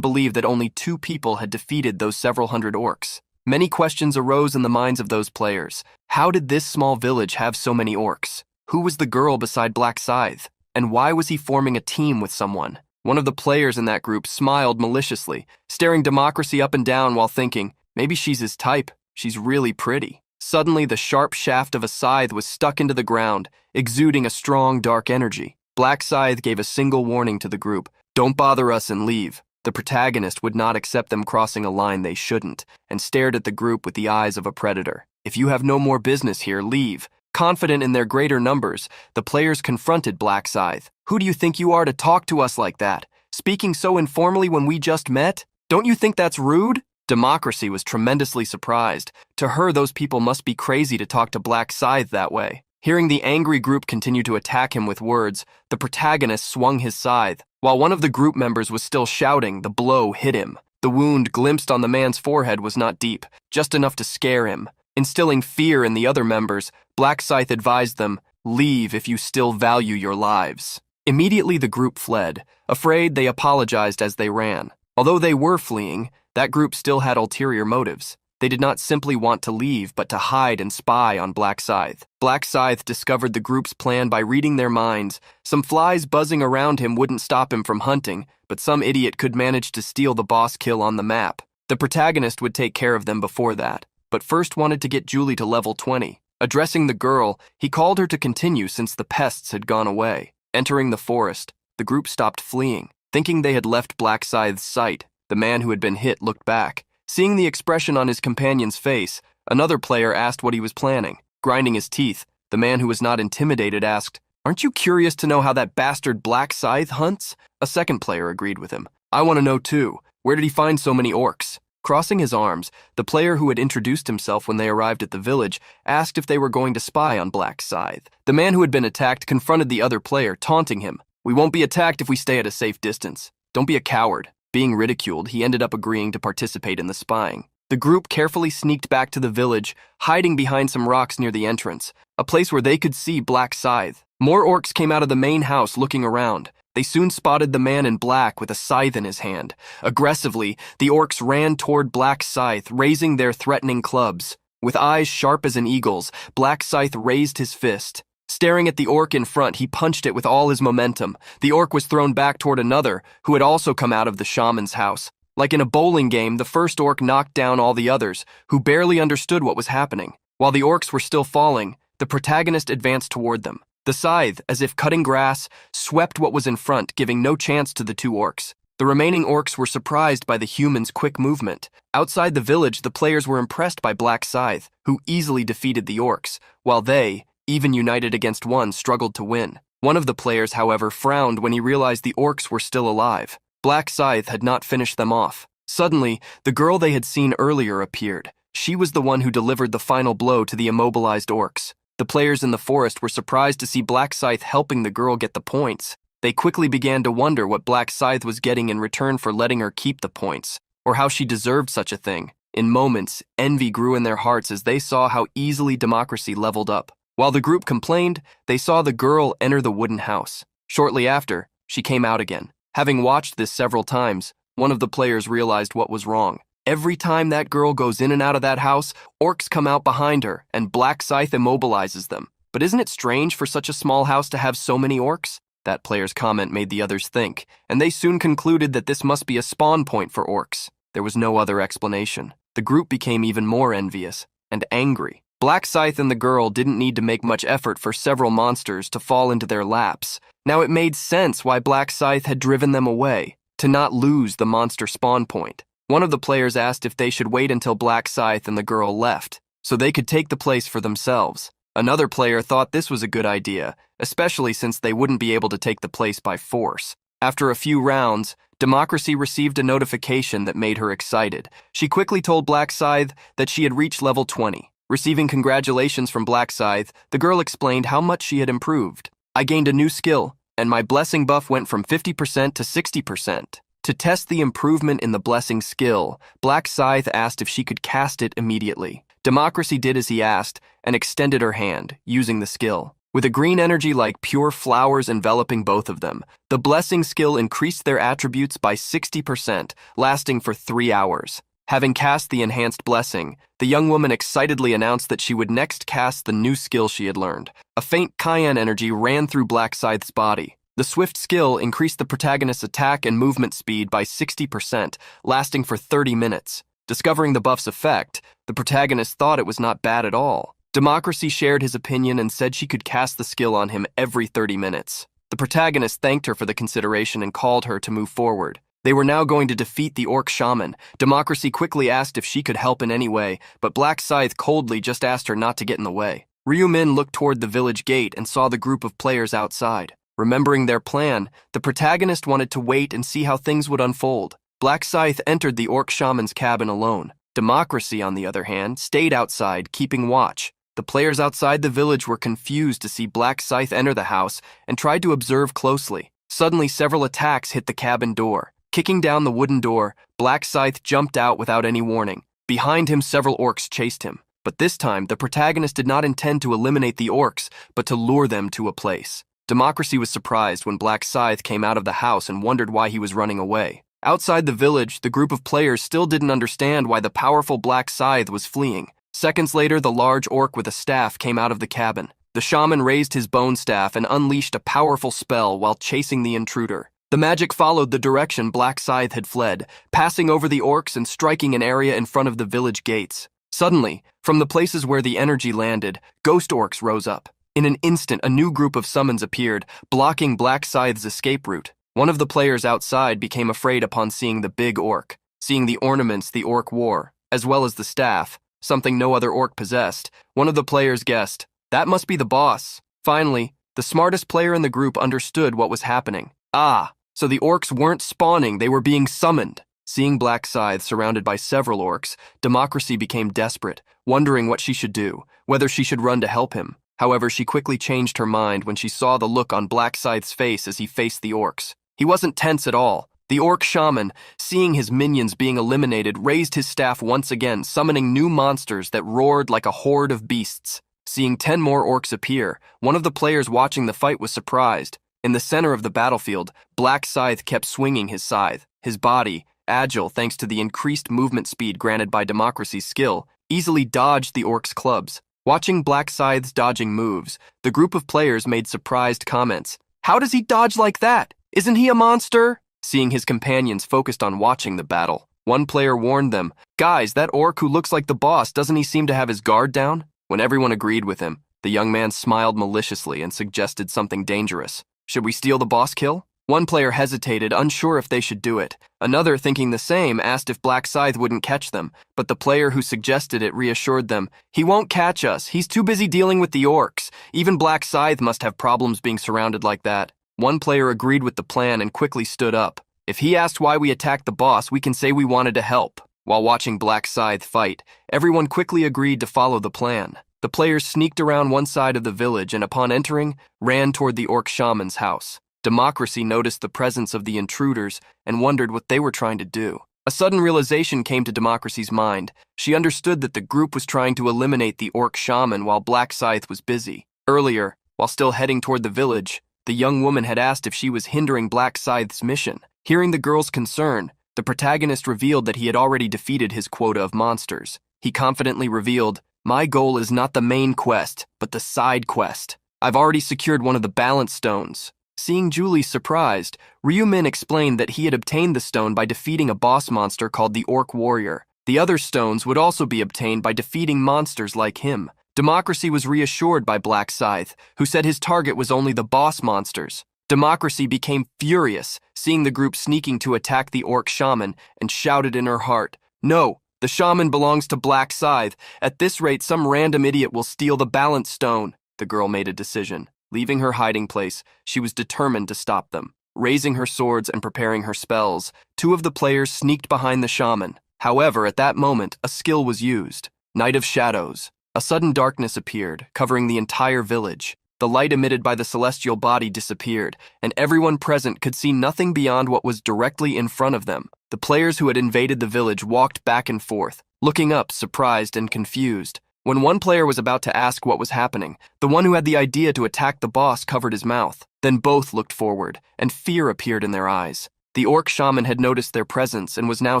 believe that only 2 people had defeated those several hundred orcs. Many questions arose in the minds of those players. How did this small village have so many orcs? Who was the girl beside Black Scythe? And why was he forming a team with someone? One of the players in that group smiled maliciously, staring Democracy up and down while thinking, maybe she's his type. She's really pretty. Suddenly, the sharp shaft of a scythe was stuck into the ground, exuding a strong, dark energy. Black Scythe gave a single warning to the group. Don't bother us and leave. The protagonist would not accept them crossing a line they shouldn't, and stared at the group with the eyes of a predator. If you have no more business here, leave. Confident in their greater numbers, the players confronted Black Scythe. Who do you think you are to talk to us like that? Speaking so informally when we just met? Don't you think that's rude? Democracy was tremendously surprised. To her, those people must be crazy to talk to Black Scythe that way. Hearing the angry group continue to attack him with words, the protagonist swung his scythe. While one of the group members was still shouting, the blow hit him. The wound glimpsed on the man's forehead was not deep, just enough to scare him. Instilling fear in the other members, Black Scythe advised them, leave if you still value your lives. Immediately the group fled. Afraid, they apologized as they ran. Although they were fleeing, that group still had ulterior motives. They did not simply want to leave, but to hide and spy on Black Scythe. Black Scythe discovered the group's plan by reading their minds. Some flies buzzing around him wouldn't stop him from hunting, but some idiot could manage to steal the boss kill on the map. The protagonist would take care of them before that, but first wanted to get Julie to level 20. Addressing the girl, he called her to continue since the pests had gone away. Entering the forest, the group stopped fleeing. Thinking they had left Black Scythe's sight, the man who had been hit looked back. Seeing the expression on his companion's face, another player asked what he was planning. Grinding his teeth, the man who was not intimidated asked, "Aren't you curious to know how that bastard Black Scythe hunts?" A second player agreed with him. "I want to know too. Where did he find so many orcs?" Crossing his arms, the player who had introduced himself when they arrived at the village asked if they were going to spy on Black Scythe. The man who had been attacked confronted the other player, taunting him. "We won't be attacked if we stay at a safe distance. Don't be a coward." Being ridiculed, he ended up agreeing to participate in the spying. The group carefully sneaked back to the village, hiding behind some rocks near the entrance, a place where they could see Black Scythe. More orcs came out of the main house looking around. They soon spotted the man in black with a scythe in his hand. Aggressively, the orcs ran toward Black Scythe, raising their threatening clubs. With eyes sharp as an eagle's, Black Scythe raised his fist. Staring at the orc in front, he punched it with all his momentum. The orc was thrown back toward another, who had also come out of the shaman's house. Like in a bowling game, the first orc knocked down all the others, who barely understood what was happening. While the orcs were still falling, the protagonist advanced toward them. The scythe, as if cutting grass, swept what was in front, giving no chance to the two orcs. The remaining orcs were surprised by the humans' quick movement. Outside the village, the players were impressed by Black Scythe, who easily defeated the orcs, while they, even united against one, struggled to win. One of the players, however, frowned when he realized the orcs were still alive. Black Scythe had not finished them off. Suddenly, the girl they had seen earlier appeared. She was the one who delivered the final blow to the immobilized orcs. The players in the forest were surprised to see Black Scythe helping the girl get the points. They quickly began to wonder what Black Scythe was getting in return for letting her keep the points, or how she deserved such a thing. In moments, envy grew in their hearts as they saw how easily democracy leveled up. While the group complained, they saw the girl enter the wooden house. Shortly after, she came out again. Having watched this several times, one of the players realized what was wrong. Every time that girl goes in and out of that house, orcs come out behind her, and Black Scythe immobilizes them. But isn't it strange for such a small house to have so many orcs? That player's comment made the others think, and they soon concluded that this must be a spawn point for orcs. There was no other explanation. The group became even more envious and angry. Black Scythe and the girl didn't need to make much effort for several monsters to fall into their laps. Now it made sense why Black Scythe had driven them away, to not lose the monster spawn point. One of the players asked if they should wait until Black Scythe and the girl left, so they could take the place for themselves. Another player thought this was a good idea, especially since they wouldn't be able to take the place by force. After a few rounds, Democracy received a notification that made her excited. She quickly told Black Scythe that she had reached level 20. Receiving congratulations from Black Scythe, the girl explained how much she had improved. "I gained a new skill, and my blessing buff went from 50% to 60%. To test the improvement in the blessing skill, Black Scythe asked if she could cast it immediately. Democracy did as he asked and extended her hand, using the skill. With a green energy like pure flowers enveloping both of them, the blessing skill increased their attributes by 60%, lasting for 3 hours. Having cast the enhanced blessing, the young woman excitedly announced that she would next cast the new skill she had learned. A faint cayenne energy ran through Black Scythe's body. The swift skill increased the protagonist's attack and movement speed by 60%, lasting for 30 minutes. Discovering the buff's effect, the protagonist thought it was not bad at all. Democracy shared his opinion and said she could cast the skill on him every 30 minutes. The protagonist thanked her for the consideration and called her to move forward. They were now going to defeat the orc shaman. Democracy quickly asked if she could help in any way, but Black Scythe coldly just asked her not to get in the way. Ryu Min looked toward the village gate and saw the group of players outside. Remembering their plan, the protagonist wanted to wait and see how things would unfold. Black Scythe entered the orc shaman's cabin alone. Democracy, on the other hand, stayed outside, keeping watch. The players outside the village were confused to see Black Scythe enter the house and tried to observe closely. Suddenly, several attacks hit the cabin door. Kicking down the wooden door, Black Scythe jumped out without any warning. Behind him, several orcs chased him. But this time, the protagonist did not intend to eliminate the orcs, but to lure them to a place. Democracy was surprised when Black Scythe came out of the house and wondered why he was running away. Outside the village, the group of players still didn't understand why the powerful Black Scythe was fleeing. Seconds later, the large orc with a staff came out of the cabin. The shaman raised his bone staff and unleashed a powerful spell while chasing the intruder. The The magic followed the direction Black Scythe had fled, passing over the orcs and striking an area in front of the village gates. Suddenly, from the places where the energy landed, ghost orcs rose up. In an instant, a new group of summons appeared, blocking Black Scythe's escape route. One of the players outside became afraid upon seeing the big orc. Seeing the ornaments the orc wore, as well as the staff, something no other orc possessed, one of the players guessed, "That must be the boss." Finally, the smartest player in the group understood what was happening. Ah, so the orcs weren't spawning, they were being summoned. Seeing Black Scythe surrounded by several orcs, Democracy became desperate, wondering what she should do, whether she should run to help him. However, she quickly changed her mind when she saw the look on Black Scythe's face as he faced the orcs. He wasn't tense at all. The orc shaman, seeing his minions being eliminated, raised his staff once again, summoning new monsters that roared like a horde of beasts. Seeing 10 more orcs appear, one of the players watching the fight was surprised. In the center of the battlefield, Black Scythe kept swinging his scythe. His body, agile thanks to the increased movement speed granted by Democracy's skill, easily dodged the orcs' clubs. Watching Black Scythe's dodging moves, the group of players made surprised comments. "How does he dodge like that? Isn't he a monster?" Seeing his companions focused on watching the battle, one player warned them, "Guys, that orc who looks like the boss, doesn't he seem to have his guard down?" When everyone agreed with him, the young man smiled maliciously and suggested something dangerous. "Should we steal the boss kill?" One player hesitated, unsure if they should do it. Another, thinking the same, asked if Black Scythe wouldn't catch them, but the player who suggested it reassured them, "He won't catch us. He's too busy dealing with the orcs. Even Black Scythe must have problems being surrounded like that." One player agreed with the plan and quickly stood up. "If he asked why we attacked the boss, we can say we wanted to help." While watching Black Scythe fight, everyone quickly agreed to follow the plan. The players sneaked around one side of the village and upon entering, ran toward the orc shaman's house. Democracy noticed the presence of the intruders and wondered what they were trying to do. A sudden realization came to Democracy's mind. She understood that the group was trying to eliminate the orc shaman while Black Scythe was busy. Earlier, while still heading toward the village, the young woman had asked if she was hindering Black Scythe's mission. Hearing the girl's concern, the protagonist revealed that he had already defeated his quota of monsters. He confidently revealed, "My goal is not the main quest, but the side quest. I've already secured one of the balance stones." Seeing Julie surprised, Ryu-min explained that he had obtained the stone by defeating a boss monster called the Orc Warrior. The other stones would also be obtained by defeating monsters like him. Democracy was reassured by Black Scythe, who said his target was only the boss monsters. Democracy became furious, seeing the group sneaking to attack the orc shaman, and shouted in her heart, "No, the shaman belongs to Black Scythe. At this rate, some random idiot will steal the balance stone." The girl made a decision. Leaving her hiding place, she was determined to stop them. Raising her swords and preparing her spells, 2 of the players sneaked behind the shaman. However, at that moment, a skill was used. Night of Shadows. A sudden darkness appeared, covering the entire village. The light emitted by the celestial body disappeared, and everyone present could see nothing beyond what was directly in front of them. The players who had invaded the village walked back and forth, looking up, surprised and confused. When one player was about to ask what was happening, the one who had the idea to attack the boss covered his mouth. Then both looked forward, and fear appeared in their eyes. The orc shaman had noticed their presence and was now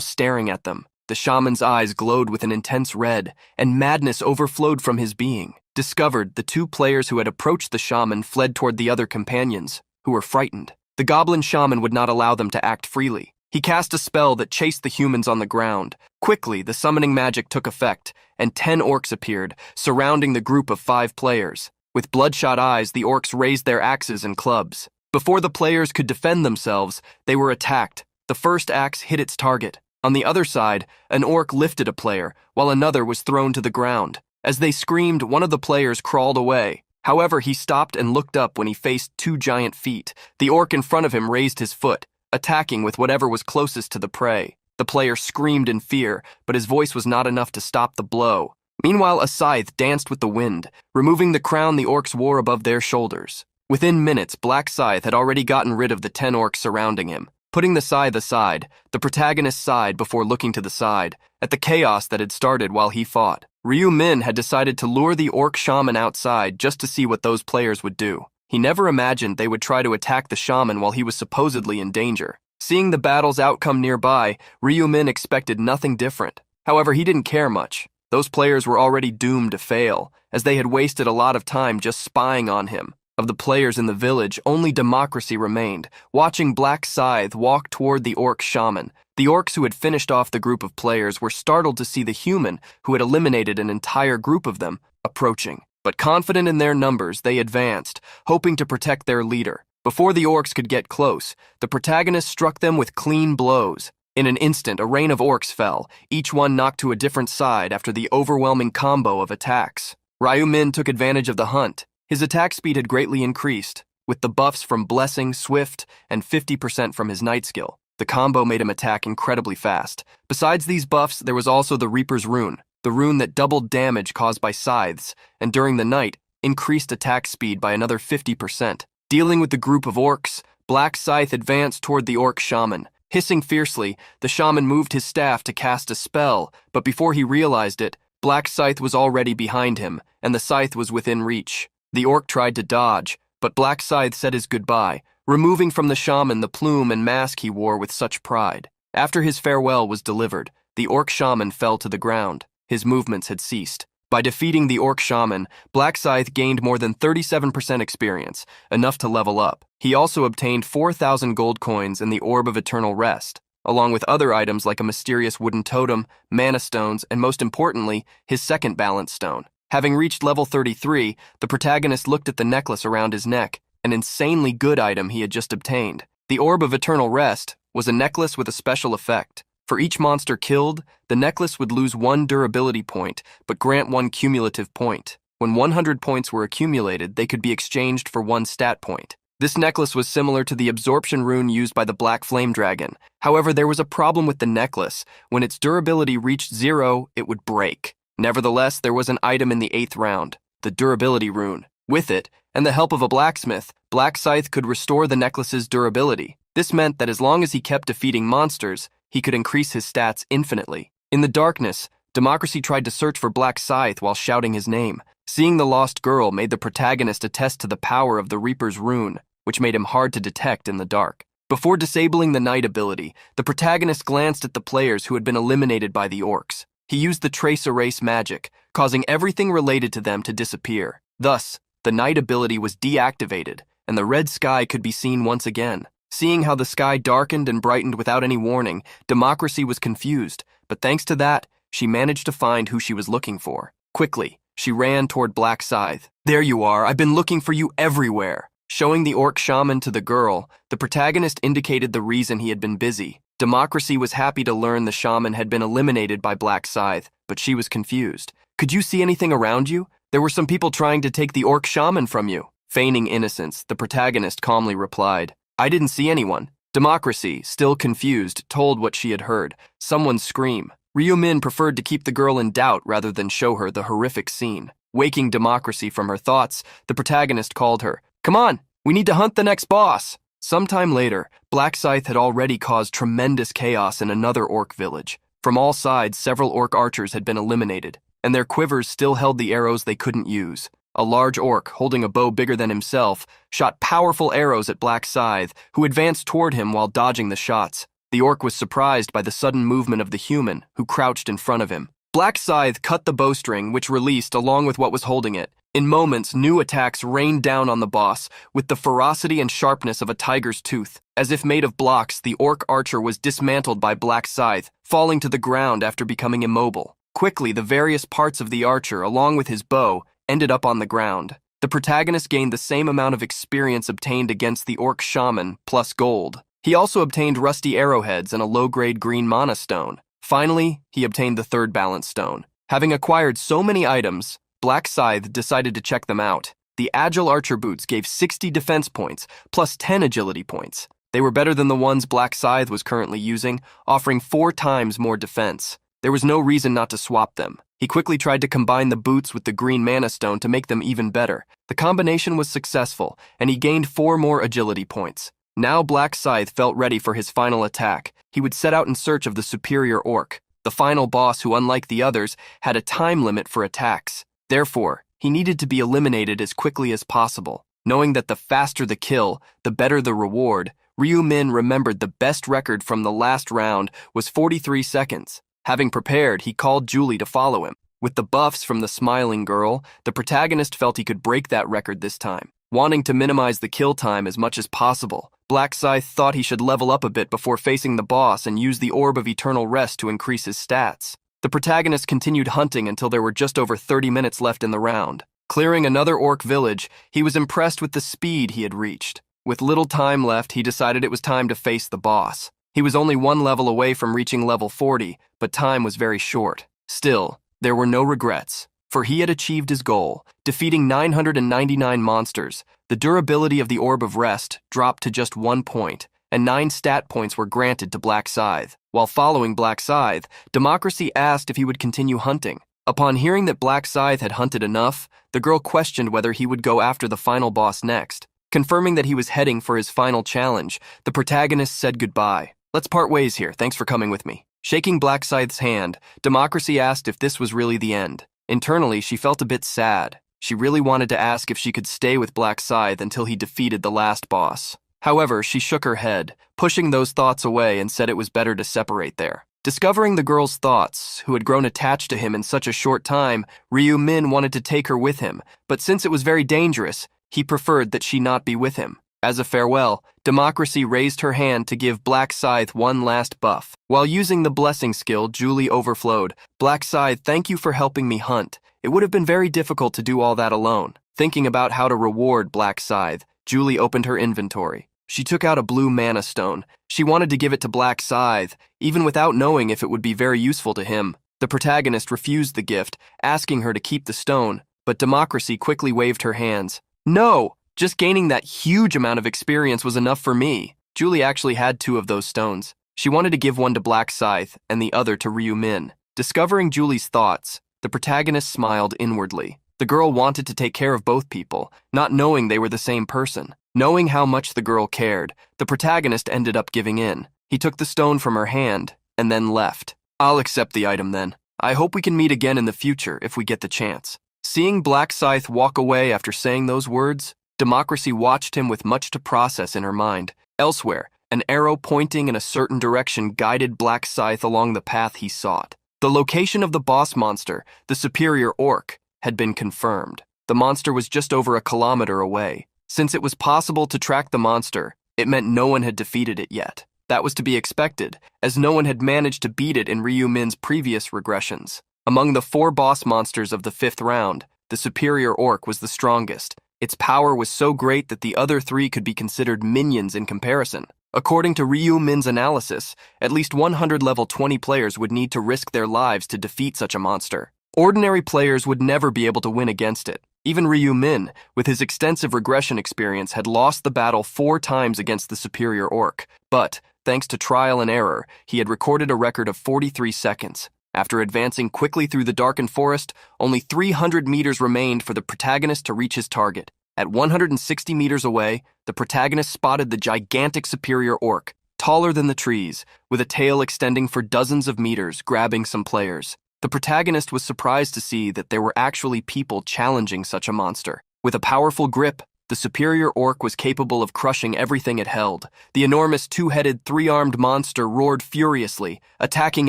staring at them. The shaman's eyes glowed with an intense red, and madness overflowed from his being. Discovered, the 2 players who had approached the shaman fled toward the other companions, who were frightened. The goblin shaman would not allow them to act freely. He cast a spell that chased the humans on the ground. Quickly, the summoning magic took effect, and 10 orcs appeared, surrounding the group of 5 players. With bloodshot eyes, the orcs raised their axes and clubs. Before the players could defend themselves, they were attacked. The first axe hit its target. On the other side, an orc lifted a player, while another was thrown to the ground. As they screamed, one of the players crawled away. However, he stopped and looked up when he faced 2 giant feet. The orc in front of him raised his foot, attacking with whatever was closest to the prey. The player screamed in fear, but his voice was not enough to stop the blow. Meanwhile, a scythe danced with the wind, removing the crown the orcs wore above their shoulders. Within minutes, Black Scythe had already gotten rid of the 10 orcs surrounding him. Putting the scythe aside, the protagonist sighed before looking to the side, at the chaos that had started while he fought. Ryu-min had decided to lure the orc shaman outside just to see what those players would do. He never imagined they would try to attack the shaman while he was supposedly in danger. Seeing the battle's outcome nearby, Ryu-min expected nothing different. However, he didn't care much. Those players were already doomed to fail, as they had wasted a lot of time just spying on him. Of the players in the village, only Democracy remained, watching Black Scythe walk toward the orc shaman. The orcs who had finished off the group of players were startled to see the human, who had eliminated an entire group of them, approaching. But confident in their numbers, they advanced, hoping to protect their leader. Before the orcs could get close, the protagonist struck them with clean blows. In an instant, a rain of orcs fell, each one knocked to a different side after the overwhelming combo of attacks. Ryu Min took advantage of the hunt. His attack speed had greatly increased, with the buffs from Blessing, Swift, and 50% from his Night skill. The combo made him attack incredibly fast. Besides these buffs, there was also the Reaper's Rune, the rune that doubled damage caused by scythes, and during the night, increased attack speed by another 50%. Dealing with the group of orcs, Black Scythe advanced toward the orc shaman. Hissing fiercely, the shaman moved his staff to cast a spell, but before he realized it, Black Scythe was already behind him, and the scythe was within reach. The orc tried to dodge, but Black Scythe said his goodbye, removing from the shaman the plume and mask he wore with such pride. After his farewell was delivered, the orc shaman fell to the ground. His movements had ceased. By defeating the orc shaman, Black Scythe gained more than 37% experience, enough to level up. He also obtained 4,000 gold coins and the Orb of Eternal Rest, along with other items like a mysterious wooden totem, mana stones, and most importantly, his second balance stone. Having reached level 33, the protagonist looked at the necklace around his neck, an insanely good item he had just obtained. The Orb of Eternal Rest was a necklace with a special effect. For each monster killed, the necklace would lose 1 durability point, but grant 1 cumulative point. When 100 points were accumulated, they could be exchanged for 1 stat point. This necklace was similar to the absorption rune used by the Black Flame Dragon. However, there was a problem with the necklace. When its durability reached 0, it would break. Nevertheless, there was an item in the 8th round, the durability rune. With it, and the help of a blacksmith, Black Scythe could restore the necklace's durability. This meant that as long as he kept defeating monsters, he could increase his stats infinitely. In the darkness, Democracy tried to search for Black Scythe while shouting his name. Seeing the lost girl made the protagonist attest to the power of the Reaper's Rune, which made him hard to detect in the dark. Before disabling the night ability, the protagonist glanced at the players who had been eliminated by the orcs. He used the Trace Erase magic, causing everything related to them to disappear. Thus, the night ability was deactivated, and the red sky could be seen once again. Seeing how the sky darkened and brightened without any warning, Democracy was confused, but thanks to that, she managed to find who she was looking for. Quickly, she ran toward Black Scythe. "There you are, I've been looking for you everywhere." Showing the orc shaman to the girl, the protagonist indicated the reason he had been busy. Democracy was happy to learn the shaman had been eliminated by Black Scythe, but she was confused. "Could you see anything around you? There were some people trying to take the orc shaman from you." Feigning innocence, the protagonist calmly replied, "I didn't see anyone." Democracy, still confused, told what she had heard. Someone scream. Ryu Min preferred to keep the girl in doubt rather than show her the horrific scene. Waking Democracy from her thoughts, the protagonist called her. "Come on, we need to hunt the next boss." Sometime later, Black Scythe had already caused tremendous chaos in another orc village. From all sides, several orc archers had been eliminated, and their quivers still held the arrows they couldn't use. A large orc, holding a bow bigger than himself, shot powerful arrows at Black Scythe, who advanced toward him while dodging the shots. The orc was surprised by the sudden movement of the human, who crouched in front of him. Black Scythe cut the bowstring, which released along with what was holding it. In moments, new attacks rained down on the boss, with the ferocity and sharpness of a tiger's tooth. As if made of blocks, the orc archer was dismantled by Black Scythe, falling to the ground after becoming immobile. Quickly, the various parts of the archer, along with his bow, ended up on the ground. The protagonist gained the same amount of experience obtained against the orc shaman, plus gold. He also obtained rusty arrowheads and a low-grade green mana stone. Finally, he obtained the 3rd balance stone. Having acquired so many items, Black Scythe decided to check them out. The Agile Archer boots gave 60 defense points, plus 10 agility points. They were better than the ones Black Scythe was currently using, offering 4 times more defense. There was no reason not to swap them. He quickly tried to combine the boots with the green mana stone to make them even better. The combination was successful, and he gained 4 more agility points. Now Black Scythe felt ready for his final attack. He would set out in search of the superior orc, the final boss who, unlike the others, had a time limit for attacks. Therefore, he needed to be eliminated as quickly as possible. Knowing that the faster the kill, the better the reward, Ryu Min remembered the best record from the last round was 43 seconds. Having prepared, he called Julie to follow him. With the buffs from the smiling girl, the protagonist felt he could break that record this time. Wanting to minimize the kill time as much as possible, Black Scythe thought he should level up a bit before facing the boss and use the Orb of Eternal Rest to increase his stats. The protagonist continued hunting until there were just over 30 minutes left in the round. Clearing another orc village, he was impressed with the speed he had reached. With little time left, he decided it was time to face the boss. He was only one level away from reaching level 40, but time was very short. Still, there were no regrets, for he had achieved his goal, defeating 999 monsters. The durability of the Orb of Rest dropped to just 1 point, and 9 stat points were granted to Black Scythe. While following Black Scythe, Democracy asked if he would continue hunting. Upon hearing that Black Scythe had hunted enough, the girl questioned whether he would go after the final boss next. Confirming that he was heading for his final challenge, the protagonist said goodbye. "Let's part ways here, thanks for coming with me." Shaking Black Scythe's hand, Democracy asked if this was really the end. Internally, she felt a bit sad. She really wanted to ask if she could stay with Black Scythe until he defeated the last boss. However, she shook her head, pushing those thoughts away and said it was better to separate there. Discovering the girl's thoughts, who had grown attached to him in such a short time, Ryu Min wanted to take her with him, but since it was very dangerous, he preferred that she not be with him. As a farewell, Democracy raised her hand to give Black Scythe one last buff. While using the blessing skill, Julie overflowed. "Black Scythe, thank you for helping me hunt. It would have been very difficult to do all that alone." Thinking about how to reward Black Scythe, Julie opened her inventory. She took out a blue mana stone. She wanted to give it to Black Scythe, even without knowing if it would be very useful to him. The protagonist refused the gift, asking her to keep the stone, but Democracy quickly waved her hands. "No! Just gaining that huge amount of experience was enough for me." Julie actually had 2 of those stones. She wanted to give one to Black Scythe and the other to Ryu Min. Discovering Julie's thoughts, the protagonist smiled inwardly. The girl wanted to take care of both people, not knowing they were the same person. Knowing how much the girl cared, the protagonist ended up giving in. He took the stone from her hand and then left. "I'll accept the item then. I hope we can meet again in the future if we get the chance." Seeing Black Scythe walk away after saying those words, Democracy watched him with much to process in her mind. Elsewhere, an arrow pointing in a certain direction guided Black Scythe along the path he sought. The location of the boss monster, the superior orc, had been confirmed. The monster was just over 1 kilometer away. Since it was possible to track the monster, it meant no one had defeated it yet. That was to be expected, as no one had managed to beat it in Ryu Min's previous regressions. Among the 4 boss monsters of the 5th round, the superior orc was the strongest. Its power was so great that the other 3 could be considered minions in comparison. According to Ryu Min's analysis, at least 100 level 20 players would need to risk their lives to defeat such a monster. Ordinary players would never be able to win against it. Even Ryu Min, with his extensive regression experience, had lost the battle 4 times against the superior orc. But, thanks to trial and error, he had recorded a record of 43 seconds. After advancing quickly through the darkened forest, only 300 meters remained for the protagonist to reach his target. At 160 meters away, the protagonist spotted the gigantic superior orc, taller than the trees, with a tail extending for dozens of meters, grabbing some players. The protagonist was surprised to see that there were actually people challenging such a monster. With a powerful grip, the superior orc was capable of crushing everything it held. The enormous 2-headed, 3-armed monster roared furiously, attacking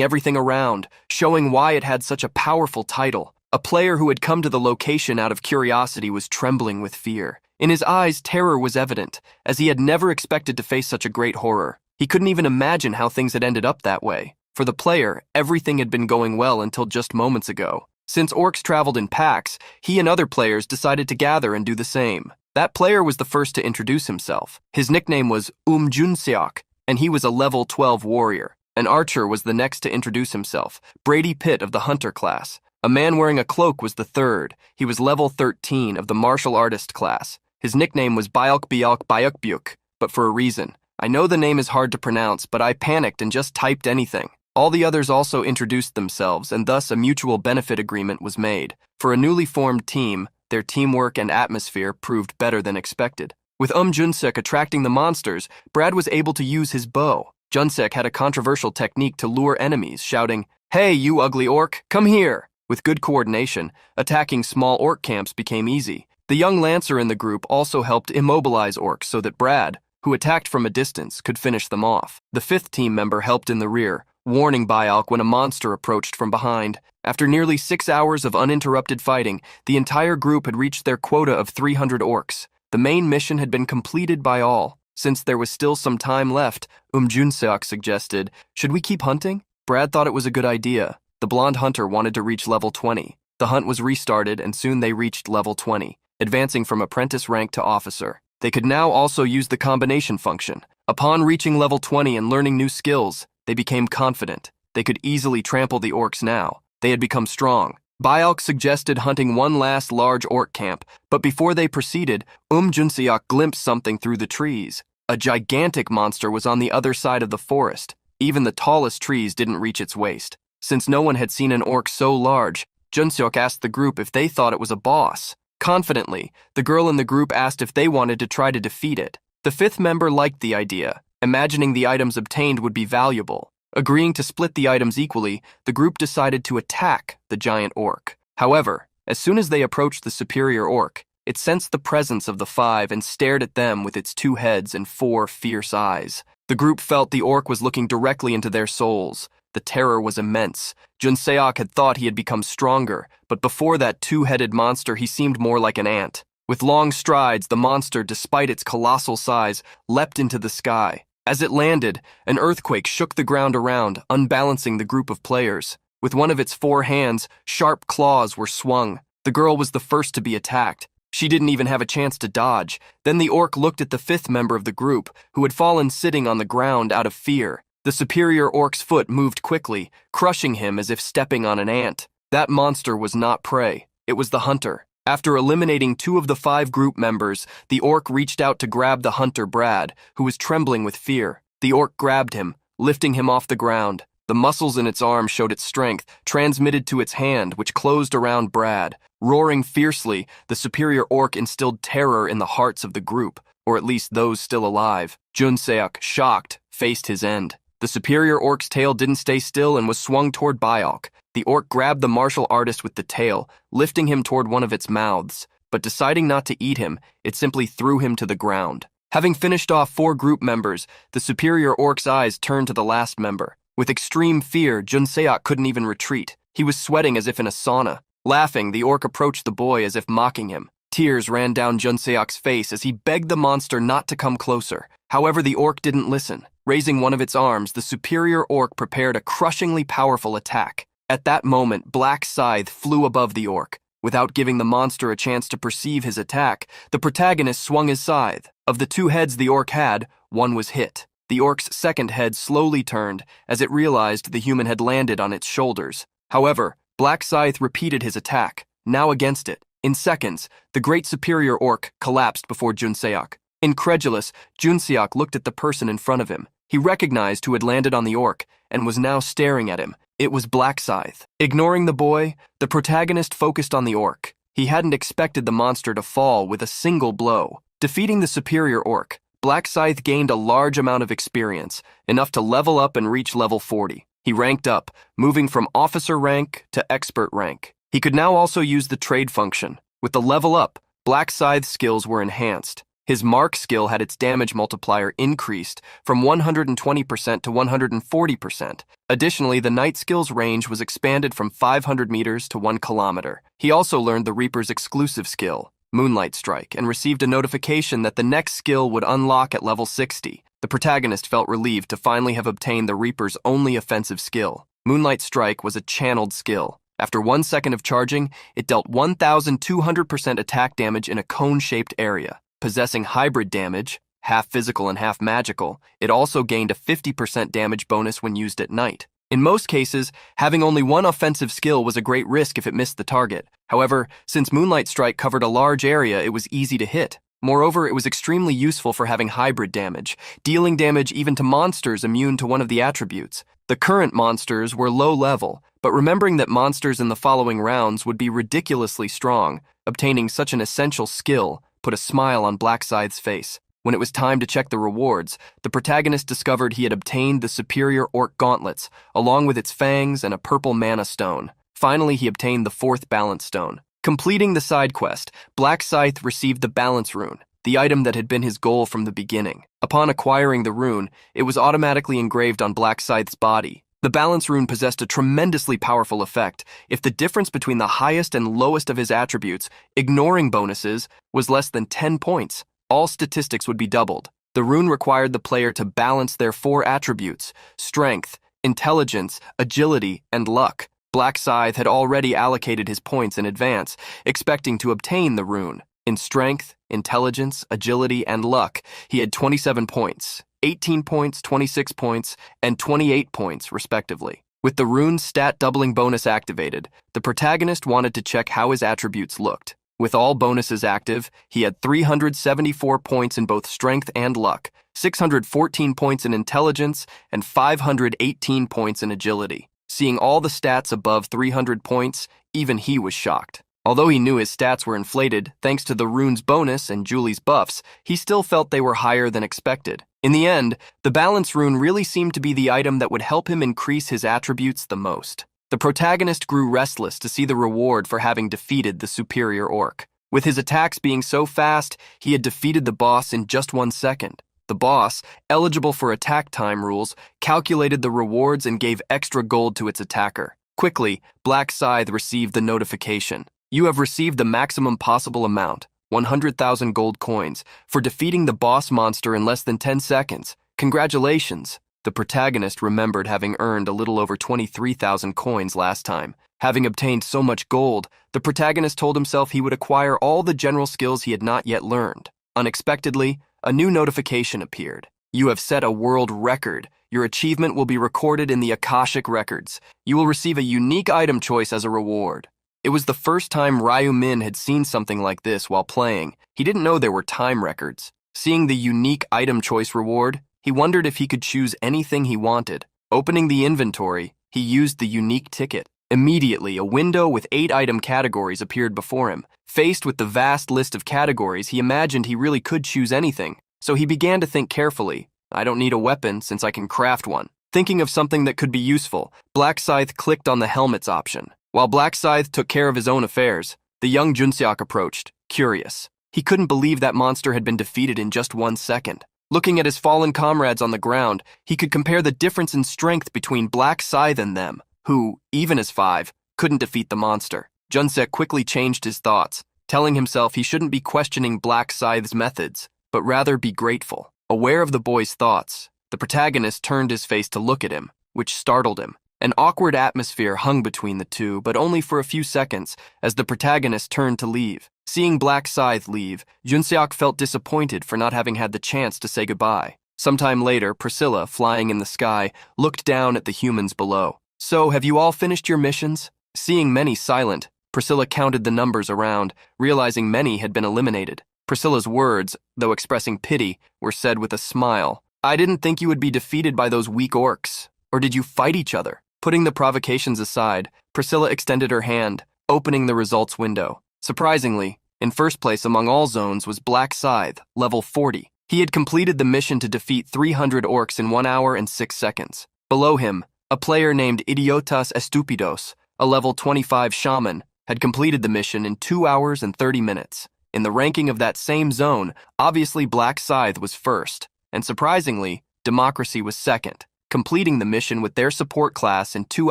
everything around, showing why it had such a powerful title. A player who had come to the location out of curiosity was trembling with fear. In his eyes, terror was evident, as he had never expected to face such a great horror. He couldn't even imagine how things had ended up that way. For the player, everything had been going well until just moments ago. Since orcs traveled in packs, he and other players decided to gather and do the same. That player was the first to introduce himself. His nickname was Junseok, and he was a level 12 warrior. An archer was the next to introduce himself, Brady Pitt of the hunter class. A man wearing a cloak was the third. He was level 13 of the martial artist class. His nickname was Byuk, but for a reason. I know the name is hard to pronounce, but I panicked and just typed anything. All the others also introduced themselves, and thus a mutual benefit agreement was made. For a newly formed team, their teamwork and atmosphere proved better than expected. With Junsek attracting the monsters, Brad was able to use his bow. Junsek had a controversial technique to lure enemies, shouting, "Hey, you ugly orc, come here!" With good coordination, attacking small orc camps became easy. The young lancer in the group also helped immobilize orcs so that Brad, who attacked from a distance, could finish them off. The 5th team member helped in the rear, warning Byalk when a monster approached from behind. After nearly 6 hours of uninterrupted fighting, the entire group had reached their quota of 300 orcs. The main mission had been completed by all. Since there was still some time left, Junseok suggested, "Should we keep hunting?" Brad thought it was a good idea. The blonde hunter wanted to reach level 20. The hunt was restarted, and soon they reached level 20, advancing from apprentice rank to officer. They could now also use the combination function. Upon reaching level 20 and learning new skills, they became confident. They could easily trample the orcs now. They had become strong. Byalk suggested hunting one last large orc camp, but before they proceeded, Junseok glimpsed something through the trees. A gigantic monster was on the other side of the forest. Even the tallest trees didn't reach its waist. Since no one had seen an orc so large, Junseok asked the group if they thought it was a boss. Confidently, the girl in the group asked if they wanted to try to defeat it. The fifth member liked the idea, imagining the items obtained would be valuable. Agreeing to split the items equally, the group decided to attack the giant orc. However, as soon as they approached the superior orc, it sensed the presence of the five and stared at them with its 2 heads and 4 fierce eyes. The group felt the orc was looking directly into their souls. The terror was immense. Junseok had thought he had become stronger, but before that 2-headed monster he seemed more like an ant. With long strides, the monster, despite its colossal size, leapt into the sky. As it landed, an earthquake shook the ground around, unbalancing the group of players. With one of its 4 hands, sharp claws were swung. The girl was the first to be attacked. She didn't even have a chance to dodge. Then the orc looked at the 5th member of the group, who had fallen sitting on the ground out of fear. The superior orc's foot moved quickly, crushing him as if stepping on an ant. That monster was not prey. It was the hunter. After eliminating 2 of the 5 group members, the orc reached out to grab the hunter Brad, who was trembling with fear. The orc grabbed him, lifting him off the ground. The muscles in its arm showed its strength, transmitted to its hand, which closed around Brad. Roaring fiercely, the superior orc instilled terror in the hearts of the group, or at least those still alive. Junseok, shocked, faced his end. The superior orc's tail didn't stay still and was swung toward Byalk. The orc grabbed the martial artist with the tail, lifting him toward one of its mouths. But deciding not to eat him, it simply threw him to the ground. Having finished off 4 group members, the superior orc's eyes turned to the last member. With extreme fear, Junseok couldn't even retreat. He was sweating as if in a sauna. Laughing, the orc approached the boy as if mocking him. Tears ran down Junseok's face as he begged the monster not to come closer. However, the orc didn't listen. Raising one of its arms, the superior orc prepared a crushingly powerful attack. At that moment, Black Scythe flew above the orc. Without giving the monster a chance to perceive his attack, the protagonist swung his scythe. Of the 2 heads the orc had, one was hit. The orc's 2nd head slowly turned as it realized the human had landed on its shoulders. However, Black Scythe repeated his attack, now against it. In seconds, the great superior orc collapsed before Junseok. Incredulous, Junseok looked at the person in front of him. He recognized who had landed on the orc and was now staring at him. It was Black Scythe. Ignoring the boy, the protagonist focused on the orc. He hadn't expected the monster to fall with a single blow. Defeating the superior orc, Black Scythe gained a large amount of experience, enough to level up and reach level 40. He ranked up, moving from officer rank to expert rank. He could now also use the trade function. With the level up, Black Scythe's skills were enhanced. His mark skill had its damage multiplier increased from 120% to 140%. Additionally, the knight skill's range was expanded from 500 meters to 1 kilometer. He also learned the Reaper's exclusive skill, Moonlight Strike, and received a notification that the next skill would unlock at level 60. The protagonist felt relieved to finally have obtained the Reaper's only offensive skill. Moonlight Strike was a channeled skill. After 1 second of charging, it dealt 1,200% attack damage in a cone-shaped area. Possessing hybrid damage, half physical and half magical, it also gained a 50% damage bonus when used at night. In most cases, having only 1 offensive skill was a great risk if it missed the target. However, since Moonlight Strike covered a large area, it was easy to hit. Moreover, it was extremely useful for having hybrid damage, dealing damage even to monsters immune to one of the attributes. The current monsters were low level, but remembering that monsters in the following rounds would be ridiculously strong, obtaining such an essential skill put a smile on Black Scythe's face. When it was time to check the rewards, the protagonist discovered he had obtained the superior orc gauntlets, along with its fangs and a purple mana stone. Finally, he obtained the 4th balance stone. Completing the side quest, Black Scythe received the balance rune, the item that had been his goal from the beginning. Upon acquiring the rune, it was automatically engraved on Black Scythe's body. The balance rune possessed a tremendously powerful effect. If the difference between the highest and lowest of his attributes, ignoring bonuses, was less than 10 points, all statistics would be doubled. The rune required the player to balance their 4 attributes: strength, intelligence, agility, and luck. Black Scythe had already allocated his points in advance, expecting to obtain the rune. In strength, intelligence, agility, and luck, he had 27 points, 18 points, 26 points, and 28 points, respectively. With the rune's stat doubling bonus activated, the protagonist wanted to check how his attributes looked. With all bonuses active, he had 374 points in both strength and luck, 614 points in intelligence, and 518 points in agility. Seeing all the stats above 300 points, even he was shocked. Although he knew his stats were inflated, thanks to the rune's bonus and Julie's buffs, he still felt they were higher than expected. In the end, the balance rune really seemed to be the item that would help him increase his attributes the most. The protagonist grew restless to see the reward for having defeated the superior orc. With his attacks being so fast, he had defeated the boss in just 1 second. The boss, eligible for attack time rules, calculated the rewards and gave extra gold to its attacker. Quickly, Black Scythe received the notification. You have received the maximum possible amount, 100,000 gold coins, for defeating the boss monster in less than 10 seconds. Congratulations! The protagonist remembered having earned a little over 23,000 coins last time. Having obtained so much gold, the protagonist told himself he would acquire all the general skills he had not yet learned. Unexpectedly, a new notification appeared. You have set a world record. Your achievement will be recorded in the Akashic Records. You will receive a unique item choice as a reward. It was the first time Ryu Min had seen something like this while playing. He didn't know there were time records. Seeing the unique item choice reward, he wondered if he could choose anything he wanted. Opening the inventory, he used the unique ticket. Immediately, a window with 8 item categories appeared before him. Faced with the vast list of categories, he imagined he really could choose anything. So he began to think carefully. I don't need a weapon since I can craft one. Thinking of something that could be useful, Black Scythe clicked on the helmets option. While Black Scythe took care of his own affairs, the young Junseok approached, curious. He couldn't believe that monster had been defeated in just 1 second. Looking at his fallen comrades on the ground, he could compare the difference in strength between Black Scythe and them, who, even as 5, couldn't defeat the monster. Junseok quickly changed his thoughts, telling himself he shouldn't be questioning Black Scythe's methods, but rather be grateful. Aware of the boy's thoughts, the protagonist turned his face to look at him, which startled him. An awkward atmosphere hung between the two, but only for a few seconds, as the protagonist turned to leave. Seeing Black Scythe leave, Junseok felt disappointed for not having had the chance to say goodbye. Sometime later, Priscilla, flying in the sky, looked down at the humans below. So, have you all finished your missions? Seeing many silent, Priscilla counted the numbers around, realizing many had been eliminated. Priscilla's words, though expressing pity, were said with a smile. I didn't think you would be defeated by those weak orcs. Or did you fight each other? Putting the provocations aside, Priscilla extended her hand, opening the results window. Surprisingly, in first place among all zones was Black Scythe, level 40. He had completed the mission to defeat 300 orcs in 1 hour and 6 seconds. Below him, a player named Idiotas Estupidos, a level 25 shaman, had completed the mission in 2 hours and 30 minutes. In the ranking of that same zone, obviously Black Scythe was first, and surprisingly, Democracy was second, completing the mission with their support class in 2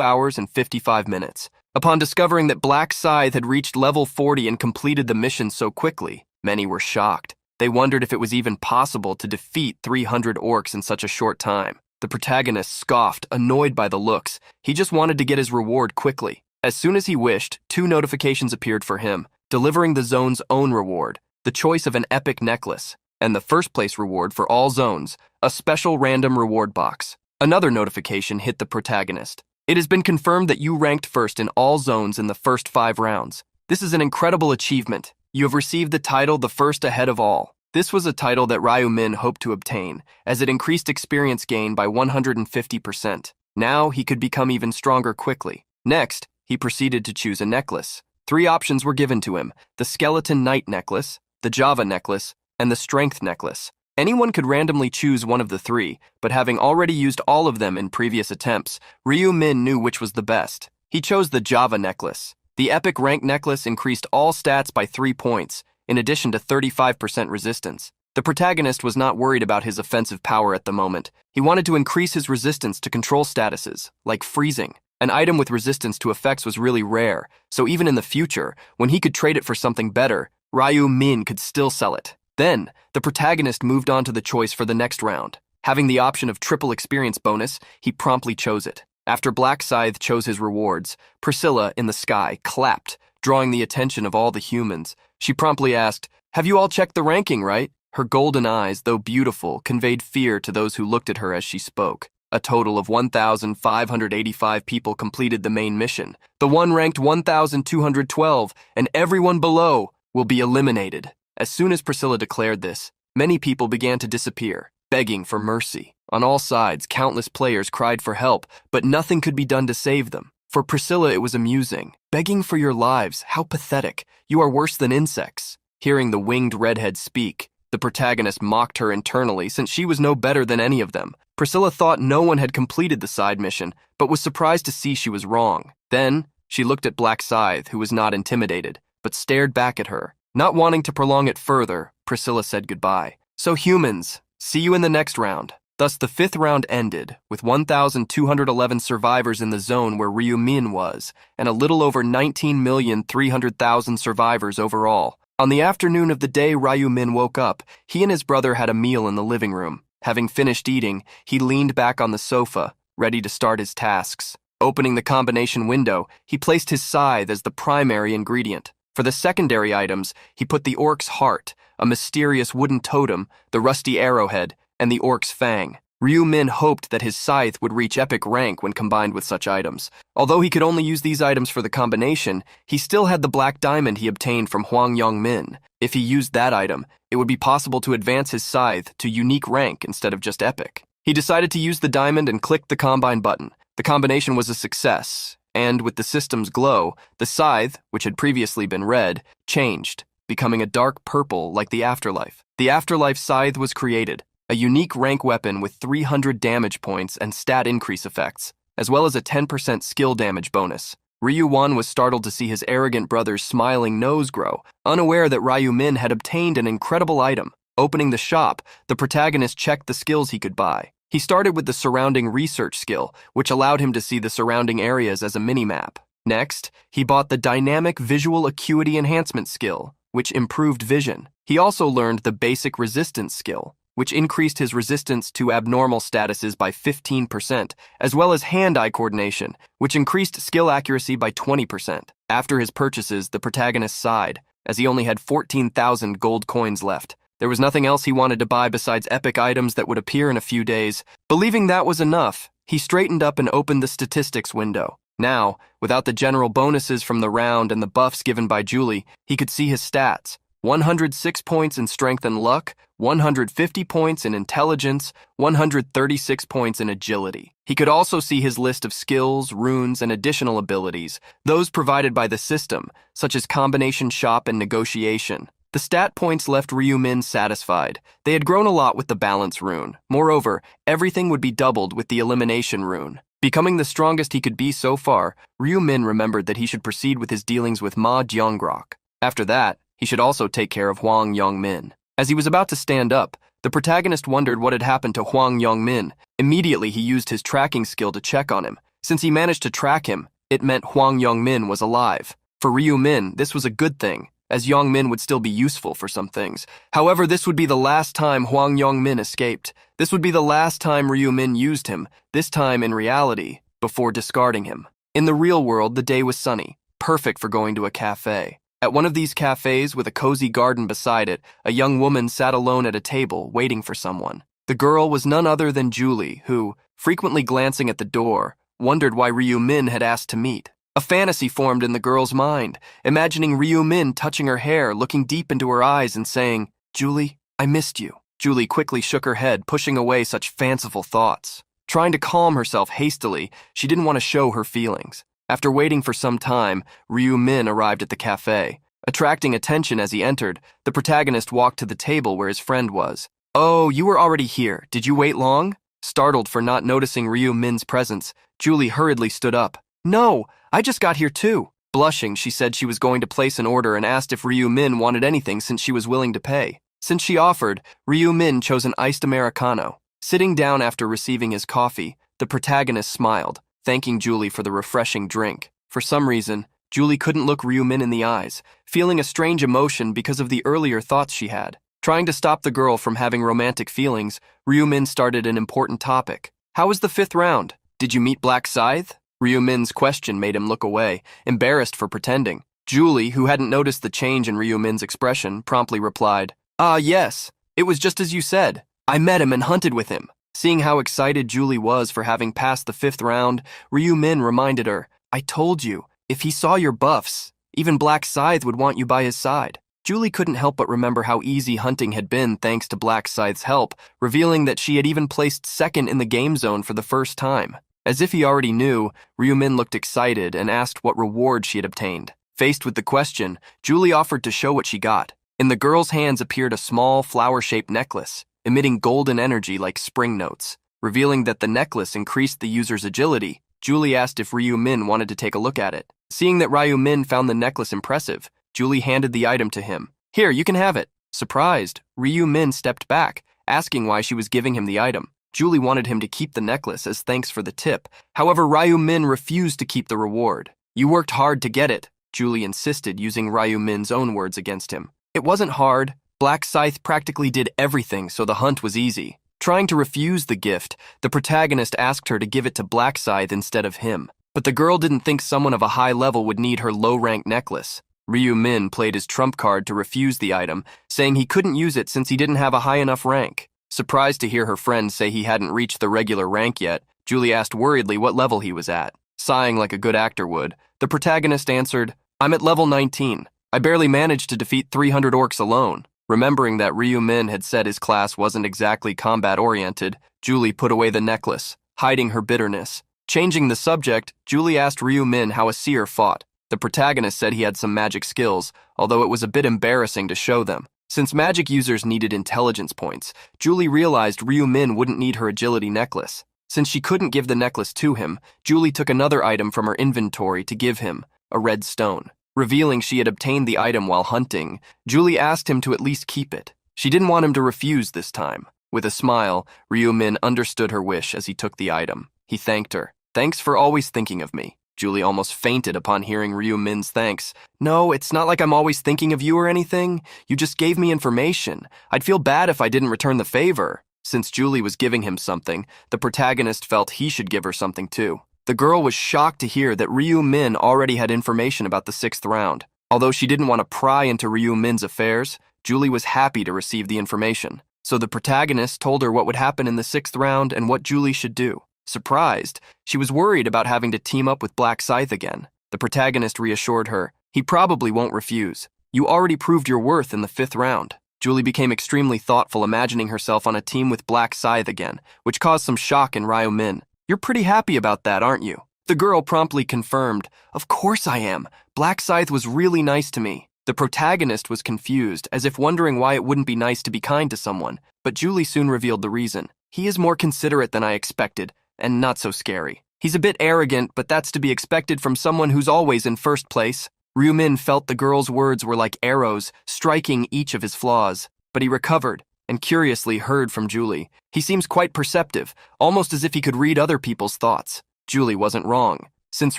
hours and 55 minutes. Upon discovering that Black Scythe had reached level 40 and completed the mission so quickly, many were shocked. They wondered if it was even possible to defeat 300 orcs in such a short time. The protagonist scoffed, annoyed by the looks. He just wanted to get his reward quickly. As soon as he wished, 2 notifications appeared for him, delivering the zone's own reward, the choice of an epic necklace, and the first place reward for all zones, a special random reward box. Another notification hit the protagonist. It has been confirmed that you ranked first in all zones in the first 5 rounds. This is an incredible achievement. You have received the title the first ahead of all. This was a title that Ryu Min hoped to obtain, as it increased experience gain by 150%. Now he could become even stronger quickly. Next, he proceeded to choose a necklace. 3 options were given to him: the Skeleton Knight necklace, the Java necklace, and the Strength necklace. Anyone could randomly choose one of the 3, but having already used all of them in previous attempts, Ryu Min knew which was the best. He chose the Java necklace. The epic rank necklace increased all stats by 3 points, in addition to 35% resistance. The protagonist was not worried about his offensive power at the moment. He wanted to increase his resistance to control statuses, like freezing. An item with resistance to effects was really rare, so even in the future, when he could trade it for something better, Ryu Min could still sell it. Then, the protagonist moved on to the choice for the next round. Having the option of triple experience bonus, he promptly chose it. After Black Scythe chose his rewards, Priscilla, in the sky, clapped, drawing the attention of all the humans. She promptly asked, "Have you all checked the ranking, right?" Her golden eyes, though beautiful, conveyed fear to those who looked at her as she spoke. A total of 1,585 people completed the main mission. The one ranked 1,212, and everyone below will be eliminated. As soon as Priscilla declared this, many people began to disappear, begging for mercy. On all sides, countless players cried for help, but nothing could be done to save them. For Priscilla, it was amusing. Begging for your lives, how pathetic. You are worse than insects. Hearing the winged redhead speak, the protagonist mocked her internally since she was no better than any of them. Priscilla thought no one had completed the side mission, but was surprised to see she was wrong. Then, she looked at Black Scythe, who was not intimidated, but stared back at her. Not wanting to prolong it further, Priscilla said goodbye. "So humans, see you in the next round." Thus, the fifth round ended, with 1,211 survivors in the zone where Ryu Min was, and a little over 19,300,000 survivors overall. On the afternoon of the day Ryu Min woke up, he and his brother had a meal in the living room. Having finished eating, he leaned back on the sofa, ready to start his tasks. Opening the combination window, he placed his scythe as the primary ingredient. For the secondary items, he put the orc's heart, a mysterious wooden totem, the rusty arrowhead, and the orc's fang. Ryu Min hoped that his scythe would reach epic rank when combined with such items. Although he could only use these items for the combination, he still had the black diamond he obtained from Hwang Yong-min. If he used that item, it would be possible to advance his scythe to unique rank instead of just epic. He decided to use the diamond and clicked the combine button. The combination was a success, and with the system's glow, the scythe, which had previously been red, changed, becoming a dark purple like the afterlife. The afterlife scythe was created, a unique rank weapon with 300 damage points and stat increase effects, as well as a 10% skill damage bonus. Ryu Won was startled to see his arrogant brother's smiling nose grow, unaware that Ryu Min had obtained an incredible item. Opening the shop, the protagonist checked the skills he could buy. He started with the surrounding research skill, which allowed him to see the surrounding areas as a minimap. Next, he bought the dynamic visual acuity enhancement skill, which improved vision. He also learned the basic resistance skill, which increased his resistance to abnormal statuses by 15%, as well as hand-eye coordination, which increased skill accuracy by 20%. After his purchases, the protagonist sighed, as he only had 14,000 gold coins left. There was nothing else he wanted to buy besides epic items that would appear in a few days. Believing that was enough, he straightened up and opened the statistics window. Now, without the general bonuses from the round and the buffs given by Julie, he could see his stats. 106 points in strength and luck, 150 points in intelligence, 136 points in agility. He could also see his list of skills, runes, and additional abilities, those provided by the system, such as combination shop and negotiation. The stat points left Ryu Min satisfied. They had grown a lot with the balance rune. Moreover, everything would be doubled with the elimination rune. Becoming the strongest he could be so far, Ryu Min remembered that he should proceed with his dealings with Ma Jeonggrok. After that, he should also take care of Hwang Yong-min. As he was about to stand up, the protagonist wondered what had happened to Hwang Yong-min. Immediately, he used his tracking skill to check on him. Since he managed to track him, it meant Hwang Yong-min was alive. For Ryu Min, this was a good thing, as Yong-min would still be useful for some things. However, this would be the last time Hwang Yong-min escaped. This would be the last time Ryu Min used him, this time in reality, before discarding him. In the real world, the day was sunny, perfect for going to a cafe. At one of these cafes with a cozy garden beside it, a young woman sat alone at a table, waiting for someone. The girl was none other than Julie, who, frequently glancing at the door, wondered why Ryu Min had asked to meet. A fantasy formed in the girl's mind, imagining Ryu Min touching her hair, looking deep into her eyes and saying, "Julie, I missed you." Julie quickly shook her head, pushing away such fanciful thoughts. Trying to calm herself hastily, she didn't want to show her feelings. After waiting for some time, Ryu Min arrived at the cafe. Attracting attention as he entered, the protagonist walked to the table where his friend was. "Oh, you were already here. Did you wait long?" Startled for not noticing Ryu Min's presence, Julie hurriedly stood up. "No, I just got here too." Blushing, she said she was going to place an order and asked if Ryu Min wanted anything since she was willing to pay. Since she offered, Ryu-min chose an iced Americano. Sitting down after receiving his coffee, the protagonist smiled, thanking Julie for the refreshing drink. For some reason, Julie couldn't look Ryu-min in the eyes, feeling a strange emotion because of the earlier thoughts she had. Trying to stop the girl from having romantic feelings, Ryu-min started an important topic. How was the 5th round? Did you meet Black Scythe? Ryu-min's question made him look away, embarrassed for pretending. Julie, who hadn't noticed the change in Ryu-min's expression, promptly replied, Yes. It was just as you said. I met him and hunted with him. Seeing how excited Julie was for having passed the 5th round, Ryu-min reminded her, I told you, if he saw your buffs, even Black Scythe would want you by his side. Julie couldn't help but remember how easy hunting had been thanks to Black Scythe's help, revealing that she had even placed 2nd in the game zone for the first time. As if he already knew, Ryu-min looked excited and asked what reward she had obtained. Faced with the question, Julie offered to show what she got. In the girl's hands appeared a small, flower-shaped necklace, emitting golden energy like spring notes. Revealing that the necklace increased the user's agility, Julie asked if Ryu-min wanted to take a look at it. Seeing that Ryu-min found the necklace impressive, Julie handed the item to him. Here, you can have it. Surprised, Ryu-min stepped back, asking why she was giving him the item. Julie wanted him to keep the necklace as thanks for the tip. However, Ryu-min refused to keep the reward. You worked hard to get it, Julie insisted, using Ryu-min's own words against him. It wasn't hard. Black Scythe practically did everything, so the hunt was easy. Trying to refuse the gift, the protagonist asked her to give it to Black Scythe instead of him. But the girl didn't think someone of a high level would need her low-rank necklace. Ryu-min played his trump card to refuse the item, saying he couldn't use it since he didn't have a high enough rank. Surprised to hear her friend say he hadn't reached the regular rank yet, Julie asked worriedly what level he was at. Sighing like a good actor would, the protagonist answered, I'm at level 19. I barely managed to defeat 300 orcs alone. Remembering that Ryu-min had said his class wasn't exactly combat-oriented, Julie put away the necklace, hiding her bitterness. Changing the subject, Julie asked Ryu-min how a seer fought. The protagonist said he had some magic skills, although it was a bit embarrassing to show them. Since magic users needed intelligence points, Julie realized Ryu-min wouldn't need her agility necklace. Since she couldn't give the necklace to him, Julie took another item from her inventory to give him, a red stone. Revealing she had obtained the item while hunting, Julie asked him to at least keep it. She didn't want him to refuse this time. With a smile, Ryu-min understood her wish as he took the item. He thanked her. Thanks for always thinking of me. Julie almost fainted upon hearing Ryu-min's thanks. No, it's not like I'm always thinking of you or anything. You just gave me information. I'd feel bad if I didn't return the favor. Since Julie was giving him something, the protagonist felt he should give her something too. The girl was shocked to hear that Ryu-min already had information about the 6th round. Although she didn't want to pry into Ryu-min's affairs, Julie was happy to receive the information. So the protagonist told her what would happen in the 6th round and what Julie should do. Surprised, she was worried about having to team up with Black Scythe again. The protagonist reassured her, he probably won't refuse. You already proved your worth in the 5th round. Julie became extremely thoughtful, imagining herself on a team with Black Scythe again, which caused some shock in Ryu-min. You're pretty happy about that, aren't you? The girl promptly confirmed, Of course I am. Black Scythe was really nice to me. The protagonist was confused, as if wondering why it wouldn't be nice to be kind to someone, but Julie soon revealed the reason. He is more considerate than I expected, and not so scary. He's a bit arrogant, but that's to be expected from someone who's always in first place. Ryu-min felt the girl's words were like arrows, striking each of his flaws, but he recovered and curiously heard from Julie. He seems quite perceptive, almost as if he could read other people's thoughts. Julie wasn't wrong, since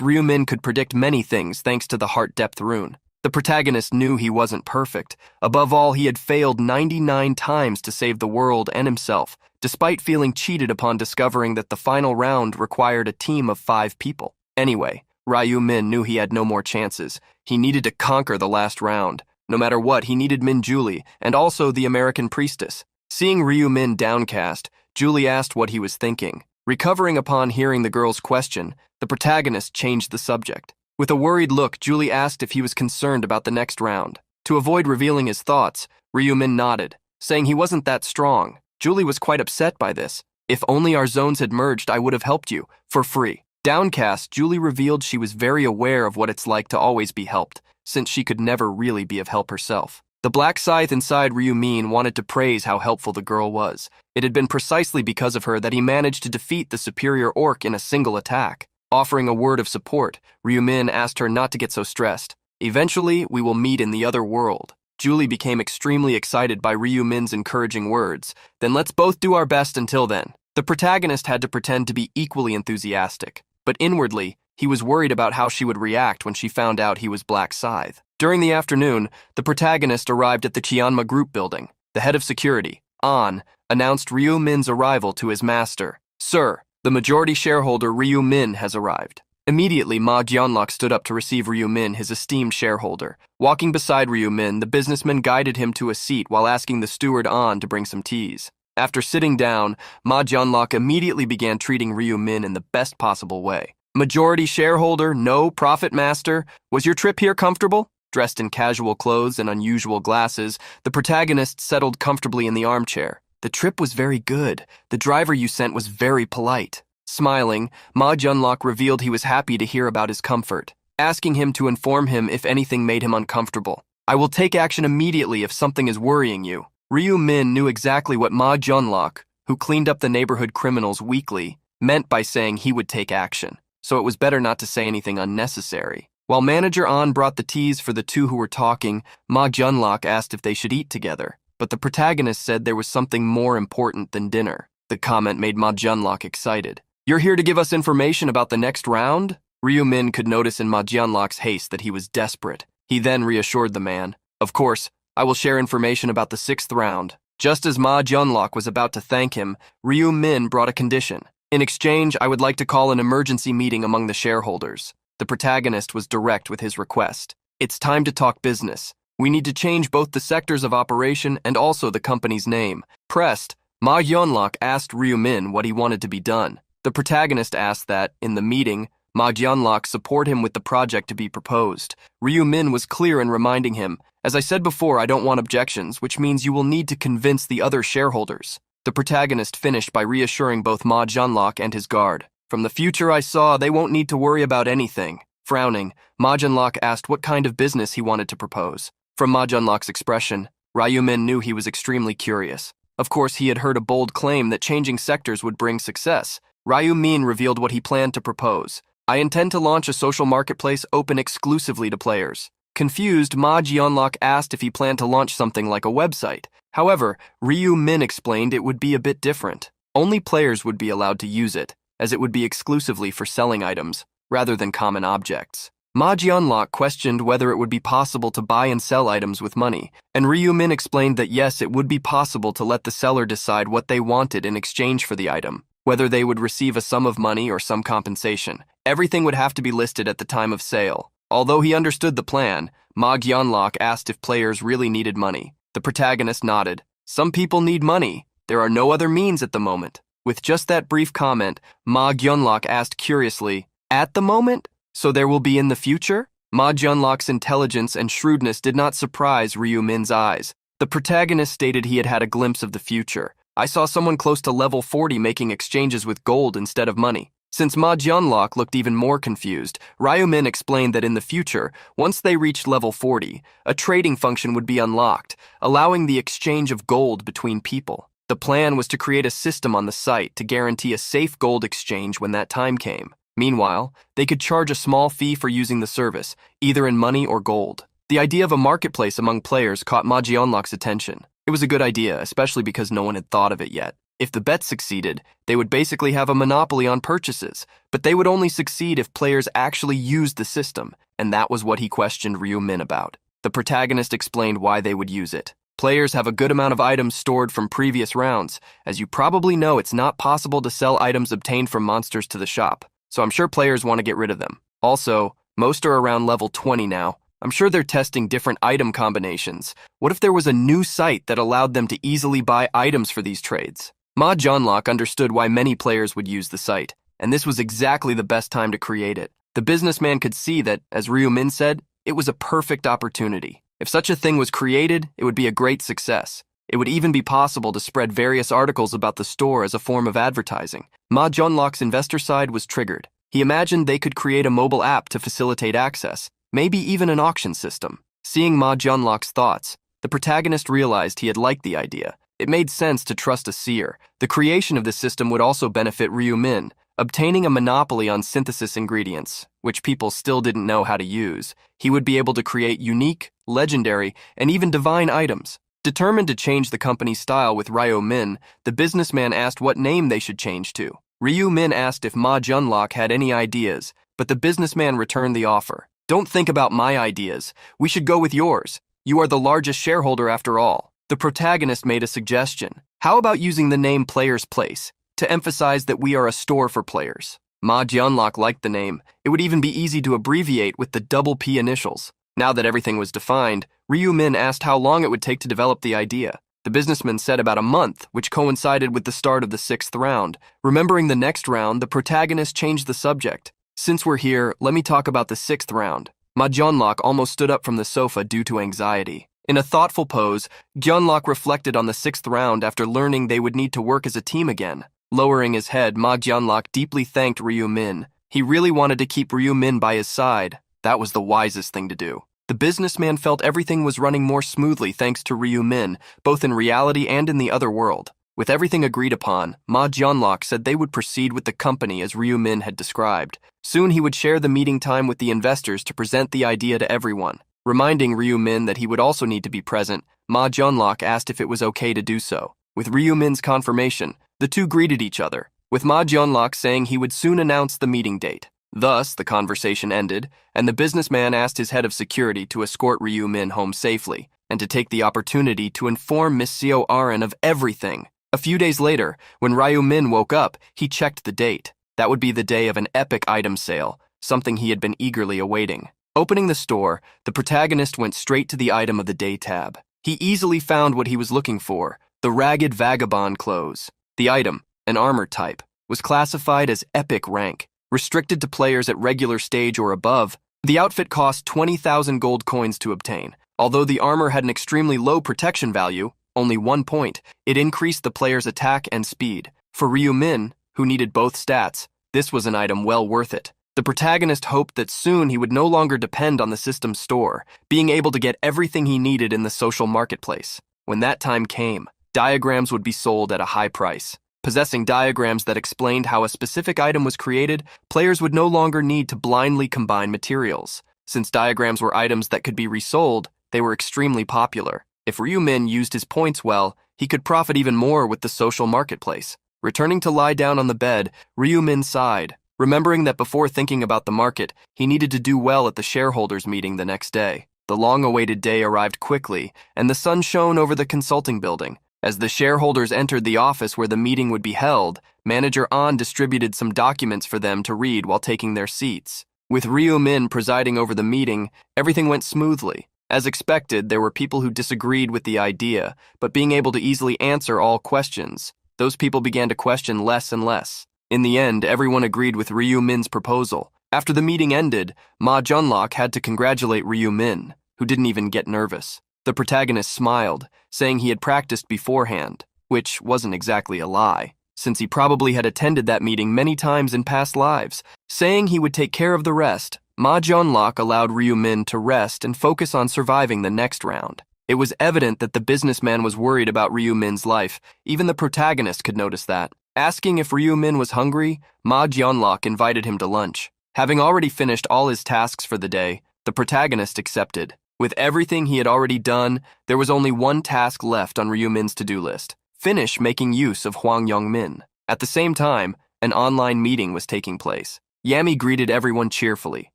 Ryu-min could predict many things thanks to the Heart Depth rune. The protagonist knew he wasn't perfect. Above all, he had failed 99 times to save the world and himself, despite feeling cheated upon discovering that the final round required a team of 5 people. Anyway, Ryu-min knew he had no more chances. He needed to conquer the last round. No matter what, he needed Min Julie, and also the American priestess. Seeing Ryu-min downcast, Julie asked what he was thinking. Recovering upon hearing the girl's question, the protagonist changed the subject. With a worried look, Julie asked if he was concerned about the next round. To avoid revealing his thoughts, Ryu-min nodded, saying he wasn't that strong. Julie was quite upset by this. If only our zones had merged, I would have helped you, for free. Downcast, Julie revealed she was very aware of what it's like to always be helped, since she could never really be of help herself. The Black Scythe inside Ryu-min wanted to praise how helpful the girl was. It had been precisely because of her that he managed to defeat the superior orc in a single attack. Offering a word of support, Ryu-min asked her not to get so stressed. Eventually, we will meet in the other world. Julie became extremely excited by Ryu Min's encouraging words. Then let's both do our best until then. The protagonist had to pretend to be equally enthusiastic, but inwardly, he was worried about how she would react when she found out he was Black Scythe. During the afternoon, the protagonist arrived at the Chianma group building. The head of security, An, announced Ryu Min's arrival to his master. Sir, the majority shareholder Ryu Min has arrived. Immediately, Ma Jianlok stood up to receive Ryu Min, his esteemed shareholder. Walking beside Ryu Min, the businessman guided him to a seat while asking the steward An to bring some teas. After sitting down, Ma Jianlok immediately began treating Ryu Min in the best possible way. Majority shareholder, no profit master, was your trip here comfortable? Dressed in casual clothes and unusual glasses, the protagonist settled comfortably in the armchair. The trip was very good. The driver you sent was very polite. Smiling, Ma Jianlok revealed he was happy to hear about his comfort, asking him to inform him if anything made him uncomfortable. I will take action immediately if something is worrying you. Ryu Min knew exactly what Ma Jianlok, who cleaned up the neighborhood criminals weekly, meant by saying he would take action, so it was better not to say anything unnecessary. While manager An brought the teas for the two who were talking, Ma Jianlok asked if they should eat together, but the protagonist said there was something more important than dinner. The comment made Ma Jianlok excited. You're here to give us information about the next round? Ryu Min could notice in Ma Jianlok's haste that he was desperate. He then reassured the man. Of course, I will share information about the 6th round. Just as Ma Jianlok was about to thank him, Ryu Min brought a condition. In exchange, I would like to call an emergency meeting among the shareholders. The protagonist was direct with his request. It's time to talk business. We need to change both the sectors of operation and also the company's name. Pressed, Ma Jianlok asked Ryu Min what he wanted to be done. The protagonist asked that, in the meeting, Ma Jianlok support him with the project to be proposed. Ryu Min was clear in reminding him, as I said before, I don't want objections, which means you will need to convince the other shareholders. The protagonist finished by reassuring both Ma Jianlok and his guard. From the future I saw, they won't need to worry about anything. Frowning, Ma Jianlok asked what kind of business he wanted to propose. From Ma Jianlok's expression, Ryu Min knew he was extremely curious. Of course, he had heard a bold claim that changing sectors would bring success. Ryu Min revealed what he planned to propose. I intend to launch a social marketplace open exclusively to players. Confused, Ma Jianlok asked if he planned to launch something like a website. However, Ryu Min explained it would be a bit different. Only players would be allowed to use it, as it would be exclusively for selling items, rather than common objects. Ma Jianlok questioned whether it would be possible to buy and sell items with money, and Ryu Min explained that yes, it would be possible to let the seller decide what they wanted in exchange for the item, whether they would receive a sum of money or some compensation. Everything would have to be listed at the time of sale. Although he understood the plan, Ma Jianlok asked if players really needed money. The protagonist nodded. Some people need money. There are no other means at the moment. With just that brief comment, Ma Jianlok asked curiously, at the moment? So there will be in the future? Ma Jianlok's intelligence and shrewdness did not surprise Ryu Min's eyes. The protagonist stated he had had a glimpse of the future. I saw someone close to level 40 making exchanges with gold instead of money. Since Ma Jianlok looked even more confused, Ryu Min explained that in the future, once they reached level 40, a trading function would be unlocked, allowing the exchange of gold between people. The plan was to create a system on the site to guarantee a safe gold exchange when that time came. Meanwhile, they could charge a small fee for using the service, either in money or gold. The idea of a marketplace among players caught Ma Jianlok's attention. It was a good idea, especially because no one had thought of it yet. If the bet succeeded, they would basically have a monopoly on purchases, but they would only succeed if players actually used the system, and that was what he questioned Ryu Min about. The protagonist explained why they would use it. Players have a good amount of items stored from previous rounds. As you probably know, it's not possible to sell items obtained from monsters to the shop, so I'm sure players want to get rid of them. Also, most are around level 20 now. I'm sure they're testing different item combinations. What if there was a new site that allowed them to easily buy items for these trades? Ma Jianlok understood why many players would use the site, and this was exactly the best time to create it. The businessman could see that, as Ryu Min said, it was a perfect opportunity. If such a thing was created, it would be a great success. It would even be possible to spread various articles about the store as a form of advertising. Ma Jianlok's investor side was triggered. He imagined they could create a mobile app to facilitate access, maybe even an auction system. Seeing Ma Jianlok's thoughts, the protagonist realized he had liked the idea. It made sense to trust a seer. The creation of the system would also benefit Ryu Min. Obtaining a monopoly on synthesis ingredients, which people still didn't know how to use, he would be able to create unique, legendary, and even divine items. Determined to change the company's style with Ryo Min, the businessman asked what name they should change to. Ryu Min asked if Ma Junlok had any ideas, but the businessman returned the offer. Don't think about my ideas. We should go with yours. You are the largest shareholder after all. The protagonist made a suggestion. How about using the name Player's Place to emphasize that we are a store for players? Ma Junlok liked the name. It would even be easy to abbreviate with the double P initials. Now that everything was defined, Ryu Min asked how long it would take to develop the idea. The businessman said about a month, which coincided with the start of the 6th round. Remembering the next round, the protagonist changed the subject. Since we're here, let me talk about the 6th round. Ma Junlok almost stood up from the sofa due to anxiety. In a thoughtful pose, Junlok reflected on the 6th round after learning they would need to work as a team again. Lowering his head, Ma Junlok deeply thanked Ryu Min. He really wanted to keep Ryu Min by his side. That was the wisest thing to do. The businessman felt everything was running more smoothly thanks to Ryu Min, both in reality and in the other world. With everything agreed upon, Ma Junlok said they would proceed with the company as Ryu Min had described. Soon he would share the meeting time with the investors to present the idea to everyone. Reminding Ryu Min that he would also need to be present, Ma Junlok asked if it was okay to do so. With Ryu Min's confirmation, the two greeted each other, with Ma Junlok saying he would soon announce the meeting date. Thus, the conversation ended, and the businessman asked his head of security to escort Ryu Min home safely, and to take the opportunity to inform Miss Seo Aran of everything. A few days later, when Ryu Min woke up, he checked the date. That would be the day of an epic item sale, something he had been eagerly awaiting. Opening the store, the protagonist went straight to the item of the day tab. He easily found what he was looking for, the ragged vagabond clothes. The item, an armor type, was classified as epic rank, restricted to players at regular stage or above. The outfit cost 20,000 gold coins to obtain. Although the armor had an extremely low protection value, only 1 point, it increased the player's attack and speed. For Ryu Min, who needed both stats, this was an item well worth it. The protagonist hoped that soon he would no longer depend on the system's store, being able to get everything he needed in the social marketplace. When that time came, diagrams would be sold at a high price. Possessing diagrams that explained how a specific item was created, players would no longer need to blindly combine materials. Since diagrams were items that could be resold, they were extremely popular. If Ryu Min used his points well, he could profit even more with the social marketplace. Returning to lie down on the bed, Ryu Min sighed, remembering that before thinking about the market, he needed to do well at the shareholders' meeting the next day. The long-awaited day arrived quickly, and the sun shone over the consulting building. As the shareholders entered the office where the meeting would be held, Manager An distributed some documents for them to read while taking their seats. With Ryu Min presiding over the meeting, everything went smoothly. As expected, there were people who disagreed with the idea, but being able to easily answer all questions, those people began to question less and less. In the end, everyone agreed with Ryu Min's proposal. After the meeting ended, Ma Junlok had to congratulate Ryu Min, who didn't even get nervous. The protagonist smiled, saying he had practiced beforehand, which wasn't exactly a lie, since he probably had attended that meeting many times in past lives. Saying he would take care of the rest, Ma Junlok allowed Ryu Min to rest and focus on surviving the next round. It was evident that the businessman was worried about Ryu Min's life. Even the protagonist could notice that. Asking if Ryu Min was hungry, Ma Junlok invited him to lunch. Having already finished all his tasks for the day, the protagonist accepted. With everything he had already done, there was only one task left on Ryu Min's to-do list: finish making use of Hwang Yong-min. At the same time, an online meeting was taking place. Yami greeted everyone cheerfully,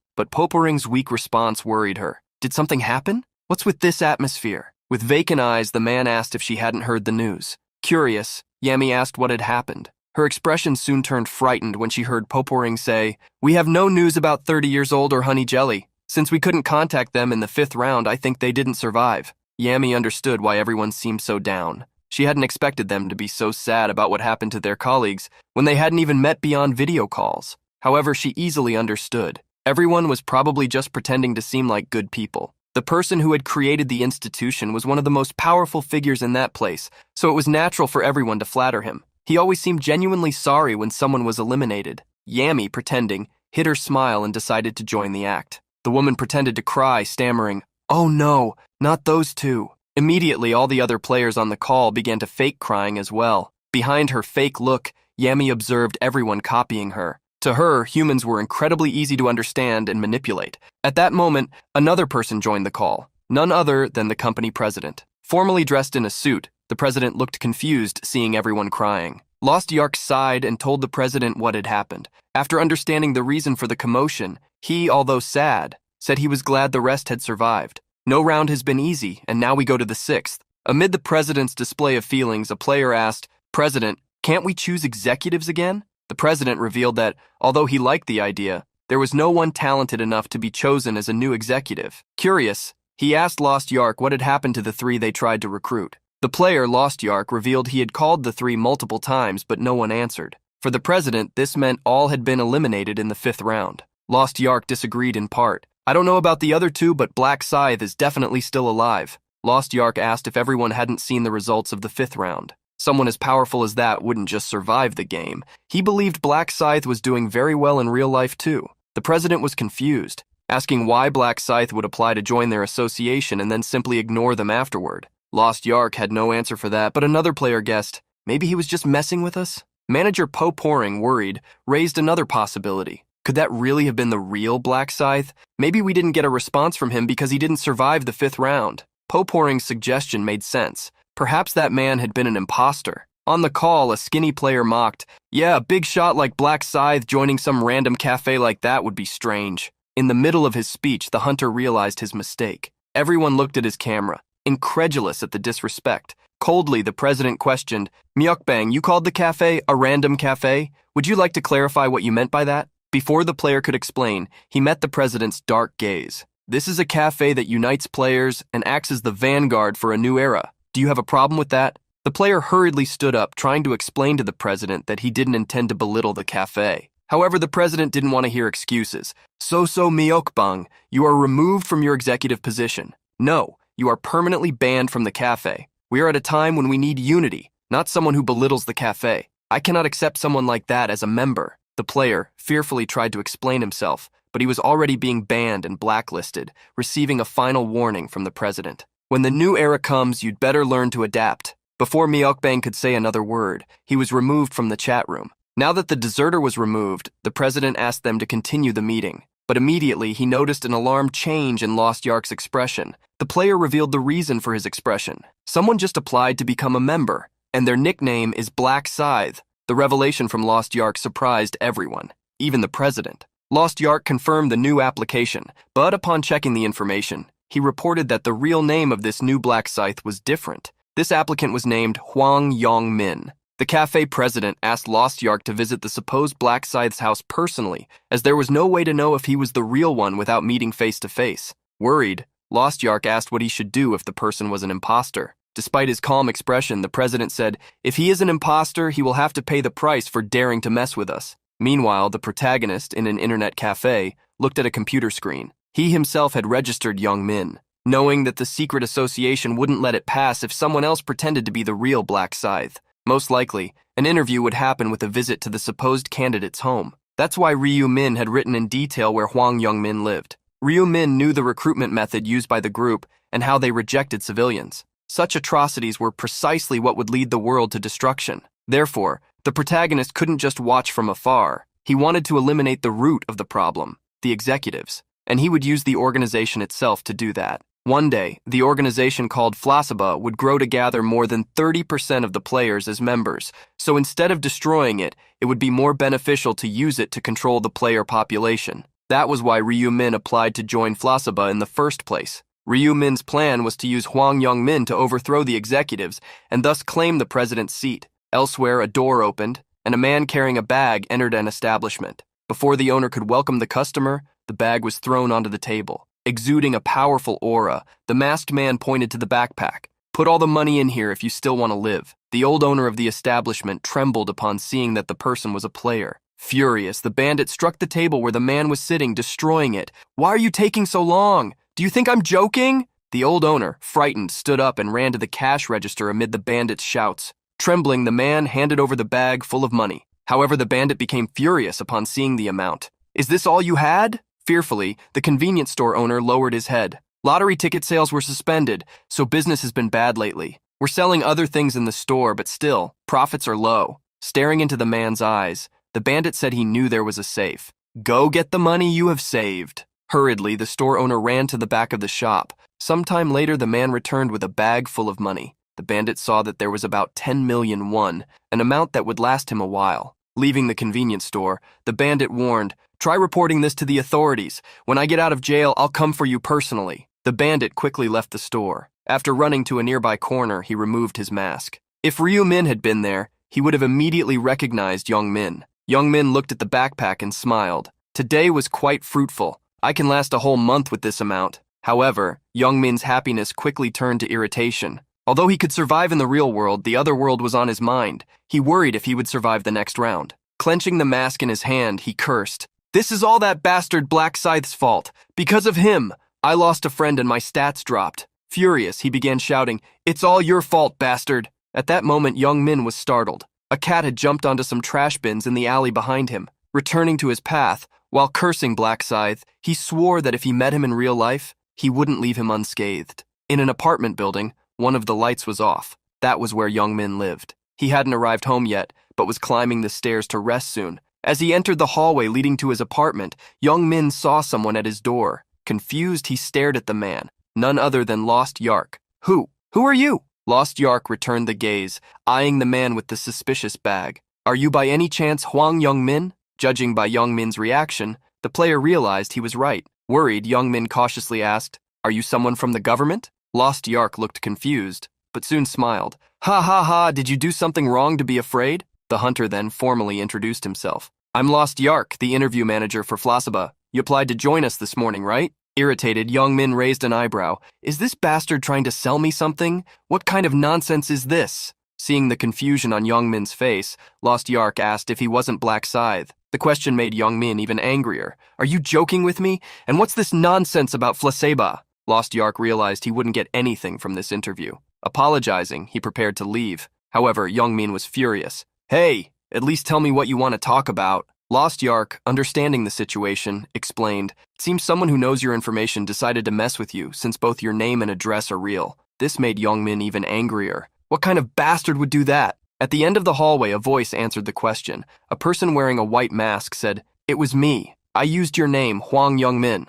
but Poporing's weak response worried her. Did something happen? What's with this atmosphere? With vacant eyes, the man asked if she hadn't heard the news. Curious, Yami asked what had happened. Her expression soon turned frightened when she heard Poporing say, "We have no news about 30 years old or Honey Jelly. Since we couldn't contact them in the 5th round, I think they didn't survive." Yami understood why everyone seemed so down. She hadn't expected them to be so sad about what happened to their colleagues when they hadn't even met beyond video calls. However, she easily understood. Everyone was probably just pretending to seem like good people. The person who had created the institution was one of the most powerful figures in that place, so it was natural for everyone to flatter him. He always seemed genuinely sorry when someone was eliminated. Yami, pretending, hid her smile and decided to join the act. The woman pretended to cry, stammering, "Oh no, not those two." Immediately, all the other players on the call began to fake crying as well. Behind her fake look, Yami observed everyone copying her. To her, humans were incredibly easy to understand and manipulate. At that moment, another person joined the call. none other than the company president. Formally dressed in a suit, the president looked confused seeing everyone crying. Lost Yark sighed and told the president what had happened. After understanding the reason for the commotion, he, although sad, said he was glad the rest had survived. No round has been easy, and now we go to the sixth. Amid the president's display of feelings, a player asked, "President, can't we choose executives again?" The president revealed that, although he liked the idea, there was no one talented enough to be chosen as a new executive. Curious, he asked Lost Yark what had happened to the three they tried to recruit. The player, Lost Yark, revealed he had called the three multiple times, but no one answered. For the president, this meant all had been eliminated in the fifth round. Lost Yark disagreed in part. "I don't know about the other two, but Black Scythe is definitely still alive." Lost Yark asked if everyone hadn't seen the results of the fifth round. Someone as powerful as that wouldn't just survive the game. He believed Black Scythe was doing very well in real life too. The president was confused, asking why Black Scythe would apply to join their association and then simply ignore them afterward. Lost Yark had no answer for that, but another player guessed, maybe he was just messing with us? Manager Po Poring, worried, raised another possibility. Could that really have been the real Black Scythe? Maybe we didn't get a response from him because he didn't survive the fifth round. Po Poring's suggestion made sense. Perhaps that man had been an imposter. On the call, a skinny player mocked, "Yeah, a big shot like Black Scythe joining some random cafe like that would be strange." In the middle of his speech, the hunter realized his mistake. Everyone looked at his camera, incredulous at the disrespect. Coldly, the president questioned, "Myeokbang, you called the cafe a random cafe? Would you like to clarify what you meant by that?" Before the player could explain, he met the president's dark gaze. "This is a cafe that unites players and acts as the vanguard for a new era. Do you have a problem with that?" The player hurriedly stood up, trying to explain to the president that he didn't intend to belittle the cafe. However, the president didn't want to hear excuses. So Myeokbang, you are removed from your executive position. No, you are permanently banned from the cafe. We are at a time when we need unity, not someone who belittles the cafe. I cannot accept someone like that as a member." The player fearfully tried to explain himself, but he was already being banned and blacklisted, receiving a final warning from the president. "When the new era comes, you'd better learn to adapt." Before Myeokbang could say another word, he was removed from the chat room. Now that the deserter was removed, the president asked them to continue the meeting. But immediately, he noticed an alarmed change in Lost Yark's expression. The player revealed the reason for his expression. Someone just applied to become a member, and their nickname is Black Scythe. The revelation from Lost Yark surprised everyone, even the president. Lost Yark confirmed the new application, but upon checking the information, he reported that the real name of this new Black Scythe was different. This applicant was named Hwang Yong-min. The cafe president asked Lost Yark to visit the supposed Black Scythe's house personally, as there was no way to know if he was the real one without meeting face-to-face. Worried, Lost Yark asked what he should do if the person was an imposter. Despite his calm expression, the president said, "If he is an imposter, he will have to pay the price for daring to mess with us." Meanwhile, the protagonist, in an internet cafe, looked at a computer screen. He himself had registered Young-min, knowing that the secret association wouldn't let it pass if someone else pretended to be the real Black Scythe. Most likely, an interview would happen with a visit to the supposed candidate's home. That's why Ryu-min had written in detail where Hwang Young-min lived. Ryu-min knew the recruitment method used by the group and how they rejected civilians. Such atrocities were precisely what would lead the world to destruction. Therefore, the protagonist couldn't just watch from afar. He wanted to eliminate the root of the problem, the executives, and he would use the organization itself to do that. One day, the organization called Flasiba would grow to gather more than 30% of the players as members, so instead of destroying it, it would be more beneficial to use it to control the player population. That was why Ryu-min applied to join Flasiba in the first place. Ryu-min's plan was to use Hwang Young-min to overthrow the executives and thus claim the president's seat. Elsewhere, a door opened, and a man carrying a bag entered an establishment. Before the owner could welcome the customer, the bag was thrown onto the table. Exuding a powerful aura, the masked man pointed to the backpack. "Put all the money in here if you still want to live." The old owner of the establishment trembled upon seeing that the person was a player. Furious, the bandit struck the table where the man was sitting, destroying it. "Why are you taking so long? Do you think I'm joking?" The old owner, frightened, stood up and ran to the cash register amid the bandit's shouts. Trembling, the man handed over the bag full of money. However, the bandit became furious upon seeing the amount. "Is this all you had?" Fearfully, the convenience store owner lowered his head. "Lottery ticket sales were suspended, so business has been bad lately. We're selling other things in the store, but still, profits are low." Staring into the man's eyes, the bandit said he knew there was a safe. "Go get the money you have saved." Hurriedly, the store owner ran to the back of the shop, Sometime later, the man returned with a bag full of money. The bandit saw that there was about 10 million won, an amount that would last him a while. Leaving the convenience store, the bandit warned, "Try reporting this to the authorities. When I get out of jail, I'll come for you personally." The bandit quickly left the store. After running to a nearby corner, he removed his mask. If Ryu Min had been there, he would have immediately recognized Young Min. Young Min looked at the backpack and smiled. Today was quite fruitful. I can last a whole month with this amount. However, Young Min's happiness quickly turned to irritation. Although he could survive in the real world, the other world was on his mind. He worried if he would survive the next round. Clenching the mask in his hand, he cursed. "This is all that bastard Black Scythe's fault. Because of him, I lost a friend and my stats dropped." Furious, he began shouting, "It's all your fault, bastard." At that moment, Young Min was startled. A cat had jumped onto some trash bins in the alley behind him. Returning to his path, while cursing Black Scythe, he swore that if he met him in real life, he wouldn't leave him unscathed. In an apartment building, one of the lights was off. That was where Young Min lived. He hadn't arrived home yet, but was climbing the stairs to rest soon. As he entered the hallway leading to his apartment, Young Min saw someone at his door. Confused, he stared at the man, none other than Lost Yark. Who are you?" Lost Yark returned the gaze, eyeing the man with the suspicious bag. "Are you by any chance Hwang Young Min?" Judging by Young Min's reaction, the player realized he was right. Worried, Young Min cautiously asked, "Are you someone from the government?" Lost Yark looked confused, but soon smiled. "Ha ha ha, did you do something wrong to be afraid?" The hunter then formally introduced himself. "I'm Lost Yark, the interview manager for Flossaba. You applied to join us this morning, right?" Irritated, Young Min raised an eyebrow. "Is this bastard trying to sell me something? What kind of nonsense is this?" Seeing the confusion on Young Min's face, Lost Yark asked if he wasn't Black Scythe. The question made Young Min even angrier. "Are you joking with me? And what's this nonsense about Flossaba?" Lost Yark realized he wouldn't get anything from this interview. Apologizing, he prepared to leave. However, Young Min was furious. "Hey, at least tell me what you want to talk about." Lost Yark, understanding the situation, explained, "It seems someone who knows your information decided to mess with you since both your name and address are real." This made Young Min even angrier. What kind of bastard would do that? At the end of the hallway, a voice answered the question. A person wearing a white mask said, "It was me. I used your name, Hwang Young Min."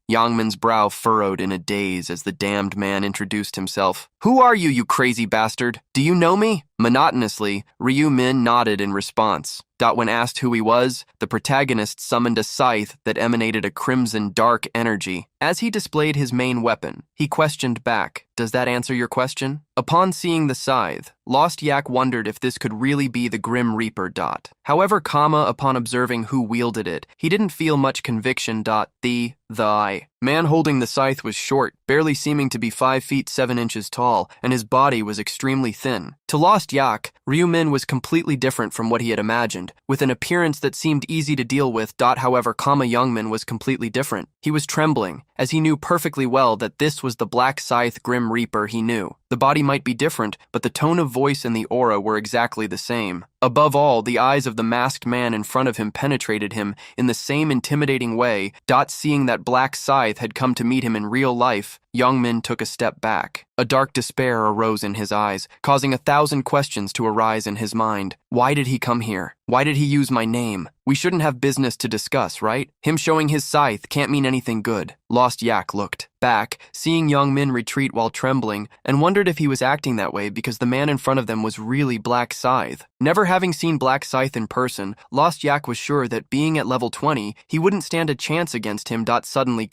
Young Min's brow furrowed in a daze as the damned man introduced himself. "Who are you crazy bastard? Do you know me?" Monotonously, Ryu Min nodded in response. When asked who he was, the protagonist summoned a scythe that emanated a crimson dark energy. As he displayed his main weapon, he questioned back, "Does that answer your question?" Upon seeing the scythe, Lost Yak wondered if this could really be the Grim Reaper. However, upon observing who wielded it, he didn't feel much conviction. The man holding the scythe was short, barely seeming to be 5 feet 7 inches tall, and his body was extremely thin. To Lost Yak, Ryu Min was completely different from what he had imagined, with an appearance that seemed easy to deal with. However, Young Min was completely different. He was trembling, as he knew perfectly well that this was the Black Scythe Grim Reaper he knew. The body might be different, but the tone of voice and the aura were exactly the same. Above all, the eyes of the masked man in front of him penetrated him in the same intimidating way. Seeing that Black Scythe had come to meet him in real life, Young Min took a step back. A dark despair arose in his eyes, causing 1,000 questions to arise in his mind. Why did he come here? Why did he use my name? We shouldn't have business to discuss, right? Him showing his scythe can't mean anything good. Lost Yak looked back, seeing Young Min retreat while trembling, and wondered if he was acting that way because the man in front of them was really Black Scythe. Never having seen Black Scythe in person, Lost Yak was sure that being at level 20, he wouldn't stand a chance against him. Suddenly,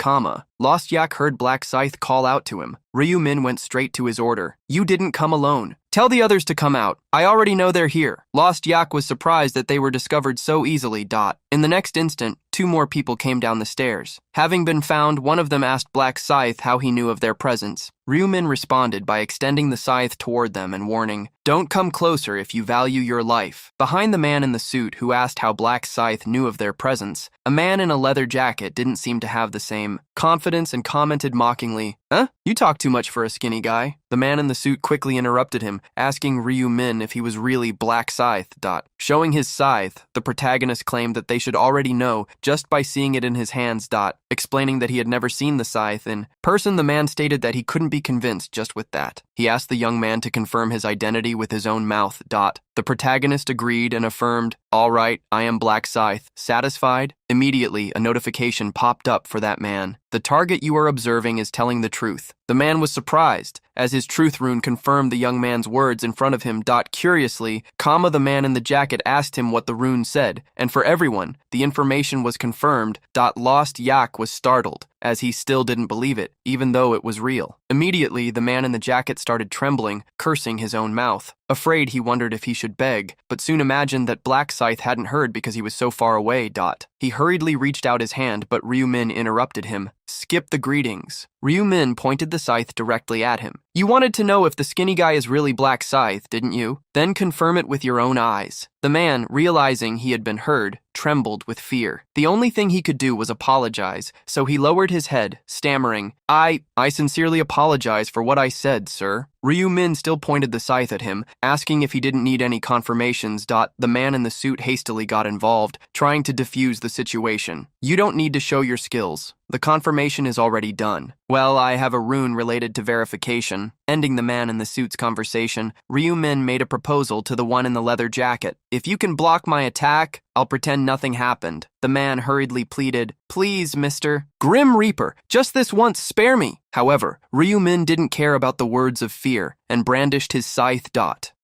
Lost Yak heard Black Scythe call out to him. Ryu Min went straight to his order. "You didn't come alone. Tell the others to come out. I already know they're here." Lost Yak was surprised that they were discovered so easily. In the next instant, 2 more people came down the stairs. Having been found, one of them asked Black Scythe how he knew of their presence. Ryu Min responded by extending the scythe toward them and warning, "Don't come closer if you value your life." Behind the man in the suit who asked how Black Scythe knew of their presence, a man in a leather jacket didn't seem to have the same confidence and commented mockingly, "Huh? You talk too much for a skinny guy." The man in the suit quickly interrupted him, asking Ryu Min if he was really Black Scythe. Showing his scythe, the protagonist claimed that they should already know just by seeing it in his hands. Explaining that he had never seen the scythe in person, the man stated that he couldn't be convinced just with that. He asked the young man to confirm his identity with his own mouth. The protagonist agreed and affirmed, "All right, I am Black Scythe." Satisfied? Immediately, a notification popped up for that man. "The target you are observing is telling the truth. The man was surprised, as his truth rune confirmed the young man's words in front of him. Curiously, the man in the jacket asked him what the rune said, and for everyone, the information was confirmed. Lost Yak was startled, as he still didn't believe it, even though it was real. Immediately, the man in the jacket started trembling, cursing his own mouth. Afraid, he wondered if he should beg, but soon imagined that Black Scythe hadn't heard because he was so far away. He hurriedly reached out his hand, but Ryu Min interrupted him. Skip the greetings. Ryu Min pointed the scythe directly at him. You wanted to know if the skinny guy is really Black Scythe, didn't you? Then confirm it with your own eyes. The man, realizing he had been heard, trembled with fear. The only thing he could do was apologize, so he lowered his head, stammering, I sincerely apologize for what I said, sir. Ryu Min still pointed the scythe at him, asking if he didn't need any confirmations. The man in the suit hastily got involved, trying to defuse the situation. You don't need to show your skills. The confirmation is already done. Well, I have a rune related to verification. Ending the man in the suit's conversation, Ryu Min made a proposal to the one in the leather jacket. If you can block my attack, I'll pretend nothing happened. The man hurriedly pleaded, Please, Mr. Grim Reaper, just this once, spare me. However, Ryu Min didn't care about the words of fear and brandished his scythe.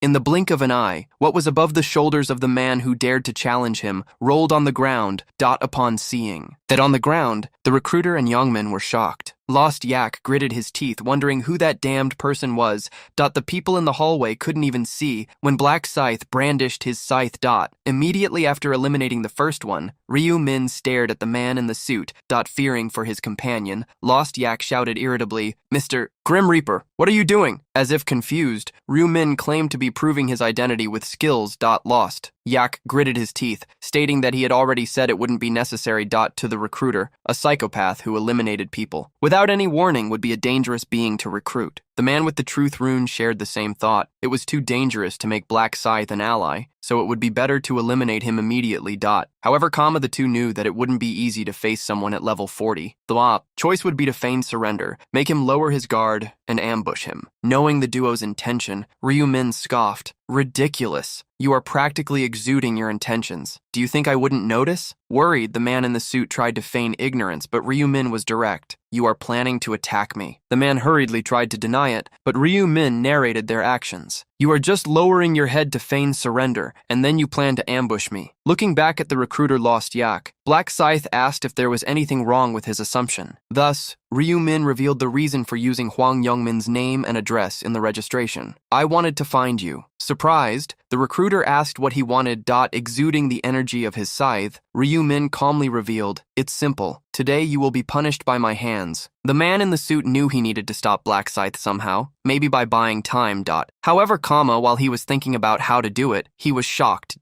In the blink of an eye, what was above the shoulders of the man who dared to challenge him rolled on the ground. Upon seeing that on the ground, the recruiter and Youngmin were shocked. Lost Yak gritted his teeth, wondering who that damned person was. The people in the hallway couldn't even see when Black Scythe brandished his scythe. Immediately after eliminating the first one, Ryu Min stared at the man in the suit. Fearing for his companion, Lost Yak shouted irritably, Mr. Grim Reaper, what are you doing? As if confused, Ryu Min claimed to be proving his identity with skills. Lost Yak gritted his teeth, stating that he had already said it wouldn't be necessary. To the recruiter, a psychopath who eliminated people without any warning would be a dangerous being to recruit. The man with the truth rune shared the same thought. It was too dangerous to make Black Scythe an ally, so it would be better to eliminate him immediately. However, the two knew that it wouldn't be easy to face someone at level 40. The choice would be to feign surrender, make him lower his guard, and ambush him. Knowing the duo's intention, Ryu Min scoffed. Ridiculous. You are practically exuding your intentions. Do you think I wouldn't notice? Worried, the man in the suit tried to feign ignorance, but Ryu Min was direct. You are planning to attack me. The man hurriedly tried to deny it, but Ryu Min narrated their actions. You are just lowering your head to feign surrender, and then you plan to ambush me. Looking back at the recruiter Lost Yak, Black Scythe asked if there was anything wrong with his assumption. Thus, Ryu Min revealed the reason for using Huang Youngmin's name and address in the registration. I wanted to find you. Surprised, the recruiter asked what he wanted. Exuding the energy of his scythe, Ryu Min calmly revealed, It's simple. Today you will be punished by my hands. The man in the suit knew he needed to stop Black Scythe somehow, maybe by buying time. However, while he was thinking about how to do it, he was shocked.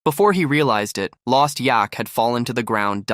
Before he realized it, Lost Yak had fallen to the ground.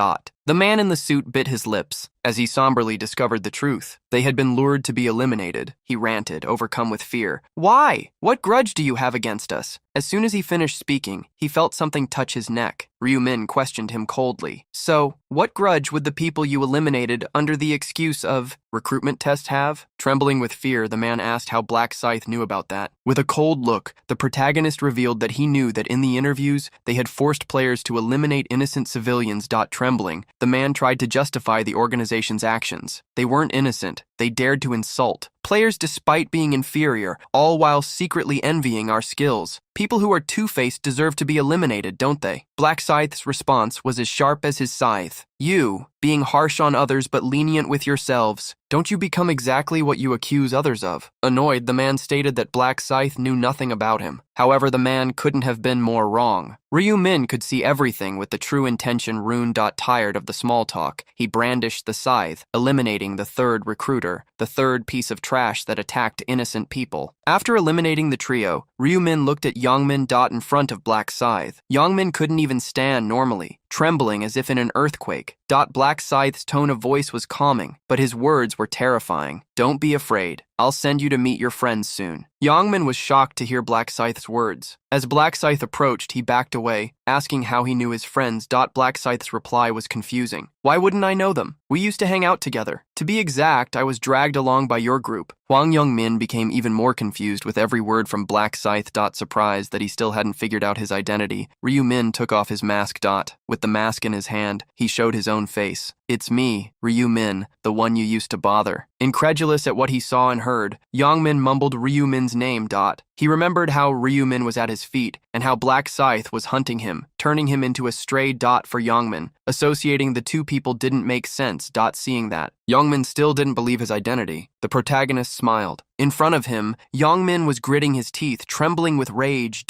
The man in the suit bit his lips as he somberly discovered the truth. They had been lured to be eliminated. He ranted, overcome with fear. Why? What grudge do you have against us? As soon as he finished speaking, he felt something touch his neck. Ryu Min questioned him coldly. So, what grudge would the people you eliminated under the excuse of recruitment test have? Trembling with fear, the man asked how Black Scythe knew about that. With a cold look, the protagonist revealed that he knew that in the interviews, they had forced players to eliminate innocent civilians. Trembling, the man tried to justify the organization's actions. They weren't innocent. They dared to insult players despite being inferior, all while secretly envying our skills. People who are two-faced deserve to be eliminated, don't they? Black Scythe's response was as sharp as his scythe. You, being harsh on others but lenient with yourselves, don't you become exactly what you accuse others of? Annoyed, the man stated that Black Scythe knew nothing about him. However, the man couldn't have been more wrong. Ryu Min could see everything with the true intention rune. Tired of the small talk, he brandished the scythe, eliminating the third recruiter, the third piece of trash that attacked innocent people. After eliminating the trio, Ryu Min looked at Youngmin. In front of Black Scythe. Youngmin couldn't even stand normally, trembling as if in an earthquake. Black Scythe's tone of voice was calming, but his words were terrifying. Don't be afraid. I'll send you to meet your friends soon. Youngmin was shocked to hear Black Scythe's words. As Black Scythe approached, he backed away, asking how he knew his friends. Black Scythe's reply was confusing. Why wouldn't I know them? We used to hang out together. To be exact, I was dragged along by your group. Huang Youngmin became even more confused with every word from Black Scythe. Surprised that he still hadn't figured out his identity, Ryu Min took off his mask. With the mask in his hand, he showed his own face. It's me, Ryu-min, the one you used to bother. Incredulous at what he saw and heard, Young-min mumbled Ryu-min's name. He remembered how Ryu-min was at his feet and how Black Scythe was hunting him, turning him into a stray for Young-min. Associating the two people didn't make sense. Seeing that, Young-min still didn't believe his identity. The protagonist smiled. In front of him, Young-min was gritting his teeth, trembling with rage.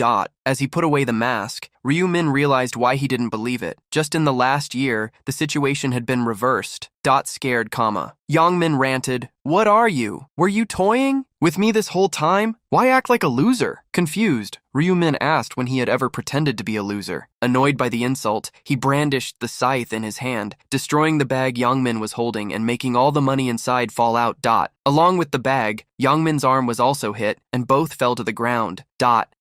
As he put away the mask, Ryu-min realized why he didn't believe it. Just in the last year, the situation had been reversed. Scared, Young-min ranted, "What are you? Were you toying with me this whole time? Why act like a loser?" Confused, Ryu-min asked when he had ever pretended to be a loser. Annoyed by the insult, he brandished the scythe in his hand, destroying the bag Young-min was holding and making all the money inside fall out. Along with the bag, Young-min's arm was also hit, and both fell to the ground.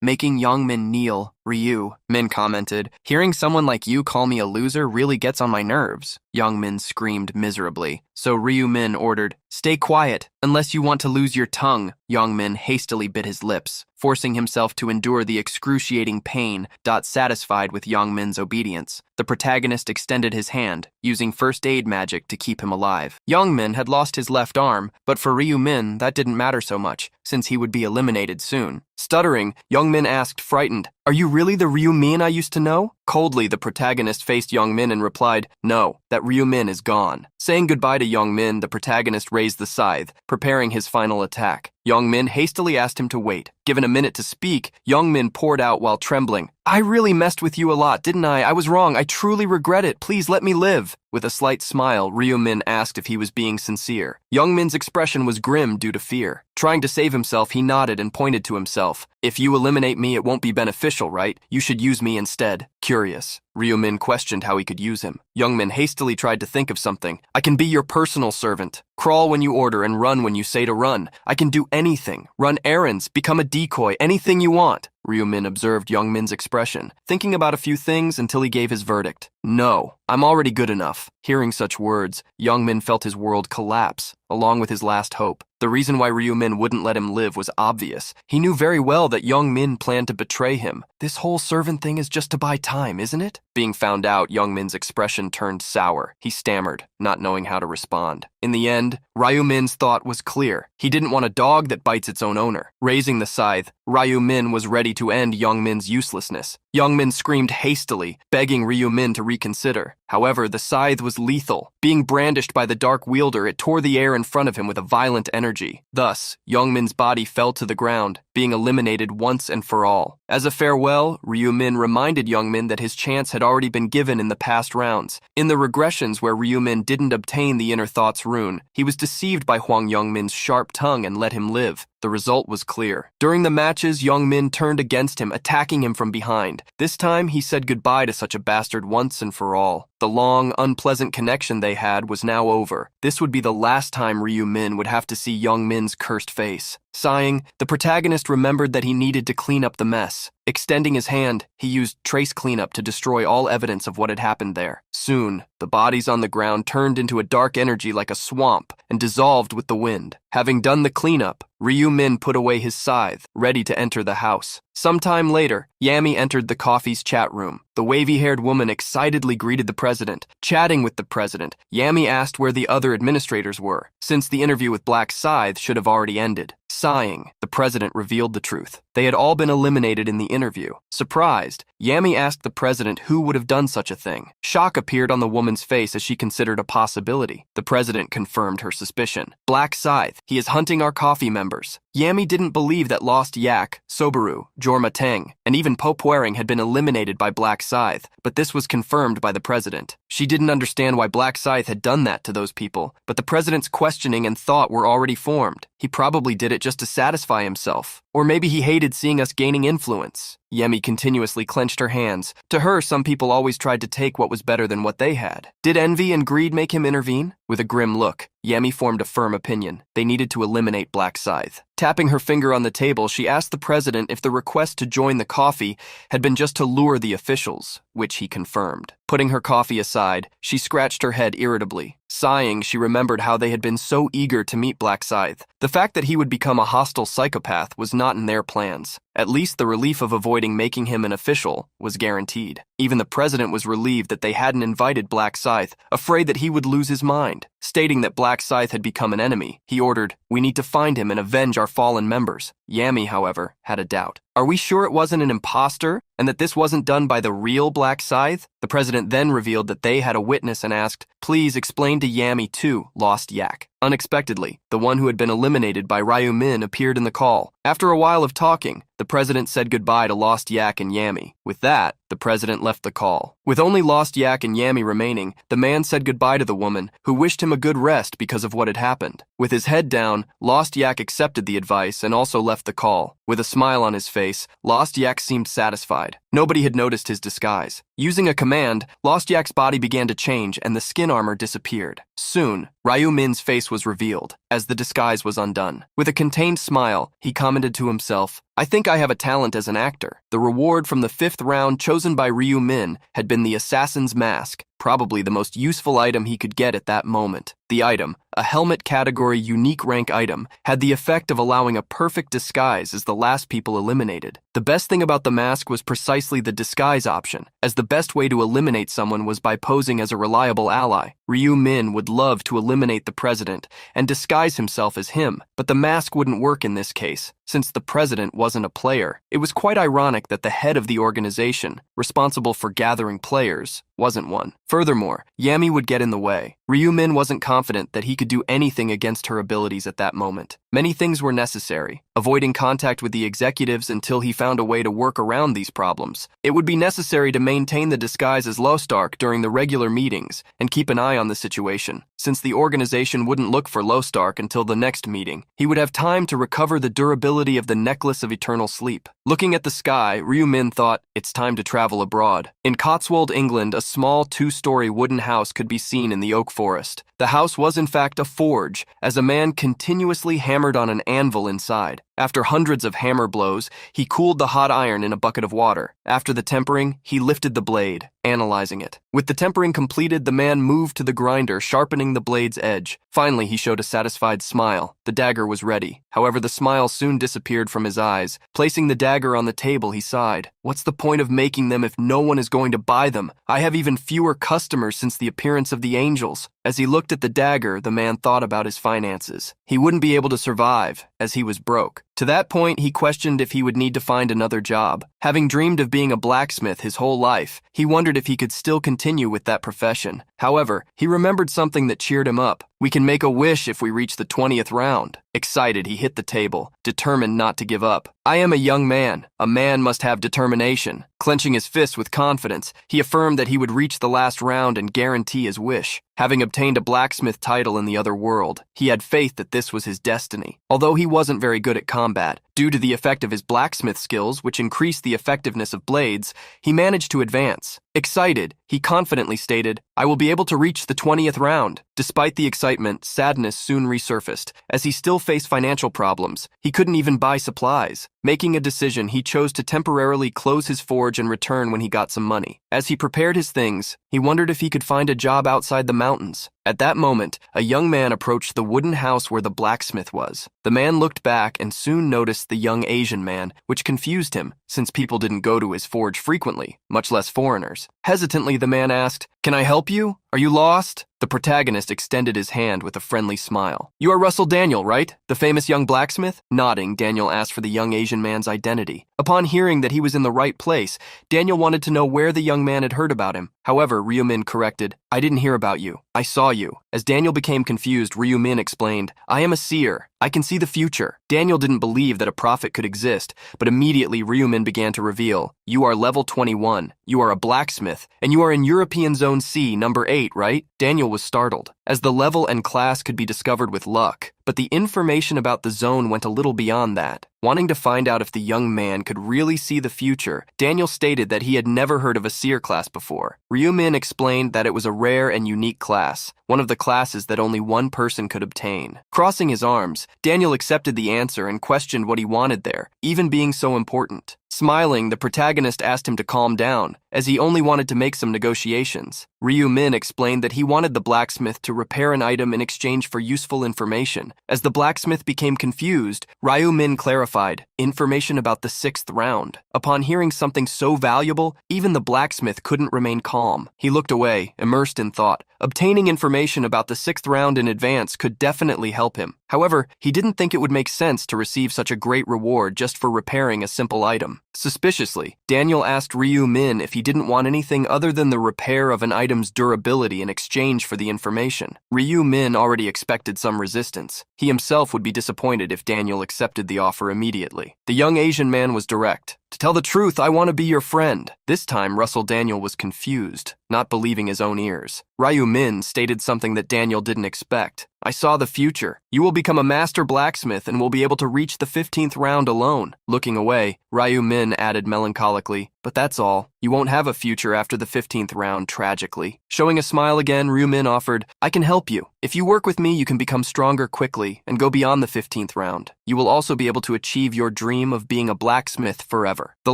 Making Young-min kneel. Ryu-min commented, "Hearing someone like you call me a loser really gets on my nerves." Young-min screamed miserably, so Ryu-min ordered, "Stay quiet, unless you want to lose your tongue." Young-min hastily bit his lips, forcing himself to endure the excruciating pain. Satisfied with Young-min's obedience, the protagonist extended his hand, using first aid magic to keep him alive. Young-min had lost his left arm, but for Ryu-min that didn't matter so much, since he would be eliminated soon. Stuttering, Young-min asked, frightened, "Are you really the Ryu-min I used to know?" Coldly, the protagonist faced Young-min and replied, "No, that Ryu-min is gone." Saying goodbye to Young-min, the protagonist raised the scythe, preparing his final attack. Young-min hastily asked him to wait. Given a minute to speak, Young-min poured out while trembling, "I really messed with you a lot, didn't I? I was wrong. I truly regret it. Please let me live." With a slight smile, Ryu-min asked if he was being sincere. Young-min's expression was grim due to fear. Trying to save himself, he nodded and pointed to himself. "If you eliminate me, it won't be beneficial, right? You should use me instead." Curious, Ryu-min questioned how he could use him. Young-min hastily tried to think of something. "I can be your personal servant. Crawl when you order and run when you say to run. I can do anything. Run errands, become a decoy, anything you want." Ryu-min observed Young-min's expression, thinking about a few things until he gave his verdict. "No, I'm already good enough." Hearing such words, Young-min felt his world collapse, along with his last hope. The reason why Ryu-min wouldn't let him live was obvious. He knew very well that Young-min planned to betray him. "This whole servant thing is just to buy time, isn't it?" Being found out, Young-min's expression turned sour. He stammered, not knowing how to respond. In the end, Ryu-min's thought was clear. He didn't want a dog that bites its own owner. Raising the scythe, Ryu-min was ready to end Young-min's uselessness. Young-min screamed hastily, begging Ryu-min to reconsider. However, the scythe was lethal. Being brandished by the dark wielder, it tore the air in front of him with a violent energy. Thus, Young-min's body fell to the ground, being eliminated once and for all. As a farewell, Ryu-min reminded Young-min that his chance had already been given in the past rounds. In the regressions where Ryu-min didn't obtain the Inner Thoughts rune, he was deceived by Hwang Young-min's sharp tongue and let him live. The result was clear. During the matches, Young-min turned against him, attacking him from behind. This time, he said goodbye to such a bastard once and for all. The long, unpleasant connection they had was now over. This would be the last time Ryu-min would have to see Young-min's cursed face. Sighing, the protagonist remembered that he needed to clean up the mess. Extending his hand, he used trace cleanup to destroy all evidence of what had happened there. Soon, the bodies on the ground turned into a dark energy like a swamp and dissolved with the wind. Having done the cleanup, Ryu-min put away his scythe, ready to enter the house. Sometime later, Yami entered the coffee's chat room. The wavy-haired woman excitedly greeted the president. Chatting with the president, Yami asked where the other administrators were, since the interview with Black Scythe should have already ended. Sighing, the president revealed the truth. They had all been eliminated in the interview. Surprised, Yami asked the president who would have done such a thing. Shock appeared on the woman's face as she considered a possibility. The president confirmed her suspicion. "Black Scythe, he is hunting our coffee members." Yami didn't believe that Lost Yak, Sobaru, Jorma Teng, and even Pope Waring had been eliminated by Black Scythe, but this was confirmed by the president. She didn't understand why Black Scythe had done that to those people, but the president's questioning and thought were already formed. He probably did it just to satisfy himself. Or maybe he hated seeing us gaining influence. Yemi continuously clenched her hands. To her, some people always tried to take what was better than what they had. Did envy and greed make him intervene? With a grim look, Yemi formed a firm opinion. They needed to eliminate Black Scythe. Tapping her finger on the table, she asked the president if the request to join the coffee had been just to lure the officials, which he confirmed. Putting her coffee aside, she scratched her head irritably. Sighing, she remembered how they had been so eager to meet Black Scythe. The fact that he would become a hostile psychopath was not in their plans. At least the relief of avoiding making him an official was guaranteed. Even the president was relieved that they hadn't invited Black Scythe, afraid that he would lose his mind. Stating that Black Scythe had become an enemy, he ordered, "We need to find him and avenge our fallen members." Yami, however, had a doubt. "Are we sure it wasn't an imposter and that this wasn't done by the real Black Scythe?" The president then revealed that they had a witness and asked, "Please explain to Yami too, Lost Yak." Unexpectedly, the one who had been eliminated by Ryu Min appeared in the call. After a while of talking, the president said goodbye to Lost Yak and Yami. With that, the president left the call. With only Lost Yak and Yami remaining, the man said goodbye to the woman, who wished him a good rest because of what had happened. With his head down, Lost Yak accepted the advice and also left the call. With a smile on his face, Lost Yak seemed satisfied. Nobody had noticed his disguise. Using a command, Lost Yak's body began to change and the skin armor disappeared. Soon, Ryu Min's face was revealed, as the disguise was undone. With a contained smile, he commented to himself, "I think I have a talent as an actor." The reward from the 5th round chosen by Ryu Min had been the assassin's mask, probably the most useful item he could get at that moment. The item, a helmet category unique rank item, had the effect of allowing a perfect disguise as the last people eliminated. The best thing about the mask was precisely the disguise option, as the best way to eliminate someone was by posing as a reliable ally. Ryu Min would love to eliminate the president and disguise himself as him, but the mask wouldn't work in this case, since the president wasn't a player. It was quite ironic that the head of the organization, responsible for gathering players, wasn't one. Furthermore, Yami would get in the way. Ryu Min wasn't confident that he could do anything against her abilities at that moment. Many things were necessary. Avoiding contact with the executives until he found a way to work around these problems. It would be necessary to maintain the disguise as Lostark during the regular meetings and keep an eye on the situation. Since the organization wouldn't look for Lostark until the next meeting, he would have time to recover the durability of the Necklace of Eternal Sleep. Looking at the sky, Ryu Min thought, it's time to travel abroad. In Cotswold, England, a small 2-story wooden house could be seen in the oak forest. The house was in fact a forge, as a man continuously hammered on an anvil inside. After hundreds of hammer blows, he cooled the hot iron in a bucket of water. After the tempering, he lifted the blade, analyzing it. With the tempering completed, the man moved to the grinder, sharpening the blade's edge. Finally, he showed a satisfied smile. The dagger was ready. However, the smile soon disappeared from his eyes. Placing the dagger on the table, he sighed. "What's the point of making them if no one is going to buy them? I have even fewer customers since the appearance of the angels." As he looked at the dagger, the man thought about his finances. He wouldn't be able to survive, as he was broke. To that point, he questioned if he would need to find another job. Having dreamed of being a blacksmith his whole life, he wondered if he could still continue with that profession. However, he remembered something that cheered him up. "We can make a wish if we reach the 20th round. Excited, he hit the table, determined not to give up. "I am a young man. A man must have determination." Clenching his fists with confidence, he affirmed that he would reach the last round and guarantee his wish. Having obtained a blacksmith title in the other world, he had faith that this was his destiny. Although he wasn't very good at combat, due to the effect of his blacksmith skills, which increased the effectiveness of blades, he managed to advance. Excited, he confidently stated, "I will be able to reach the 20th round." Despite the excitement, sadness soon resurfaced, as he still faced financial problems. He couldn't even buy supplies. Making a decision, he chose to temporarily close his forge and return when he got some money. As he prepared his things, he wondered if he could find a job outside the mountains. At that moment, a young man approached the wooden house where the blacksmith was. The man looked back and soon noticed the young Asian man, which confused him, since people didn't go to his forge frequently, much less foreigners. Hesitantly, the man asked, "Can I help you? Are you lost?" The protagonist extended his hand with a friendly smile. "You are Russell Daniel, right? The famous young blacksmith?" Nodding, Daniel asked for the young Asian man's identity. Upon hearing that he was in the right place, Daniel wanted to know where the young man had heard about him. However, Ryu Min corrected, "I didn't hear about you. I saw you." As Daniel became confused, Ryu Min explained, "I am a seer. I can see the future." Daniel didn't believe that a prophet could exist, but immediately Ryu Min began to reveal, "You are level 21, you are a blacksmith, and you are in European Zone C, number 8, right?" Daniel was startled, as the level and class could be discovered with luck, but the information about the zone went a little beyond that. Wanting to find out if the young man could really see the future, Daniel stated that he had never heard of a seer class before. Ryu Min explained that it was a rare and unique class, one of the classes that only one person could obtain. Crossing his arms, Daniel accepted the answer and questioned what he wanted there, even being so important. Smiling, the protagonist asked him to calm down, as he only wanted to make some negotiations. Ryu Min explained that he wanted the blacksmith to repair an item in exchange for useful information. As the blacksmith became confused, Ryu Min clarified, information about the 6th round. Upon hearing something so valuable, even the blacksmith couldn't remain calm. He looked away, immersed in thought. Obtaining information about the 6th round in advance could definitely help him. However, he didn't think it would make sense to receive such a great reward just for repairing a simple item. Suspiciously, Daniel asked Ryu Min if he didn't want anything other than the repair of an item's durability in exchange for the information. Ryu Min already expected some resistance. He himself would be disappointed if Daniel accepted the offer immediately. The young Asian man was direct. To tell the truth, I want to be your friend. This time, Russell Daniel was confused, not believing his own ears. Ryu Min stated something that Daniel didn't expect. I saw the future. You will become a master blacksmith and will be able to reach the 15th round alone. Looking away, Ryu Min added melancholically, but that's all. You won't have a future after the 15th round, tragically. Showing a smile again, Ryu Min offered, I can help you. If you work with me, you can become stronger quickly and go beyond the 15th round. You will also be able to achieve your dream of being a blacksmith forever. The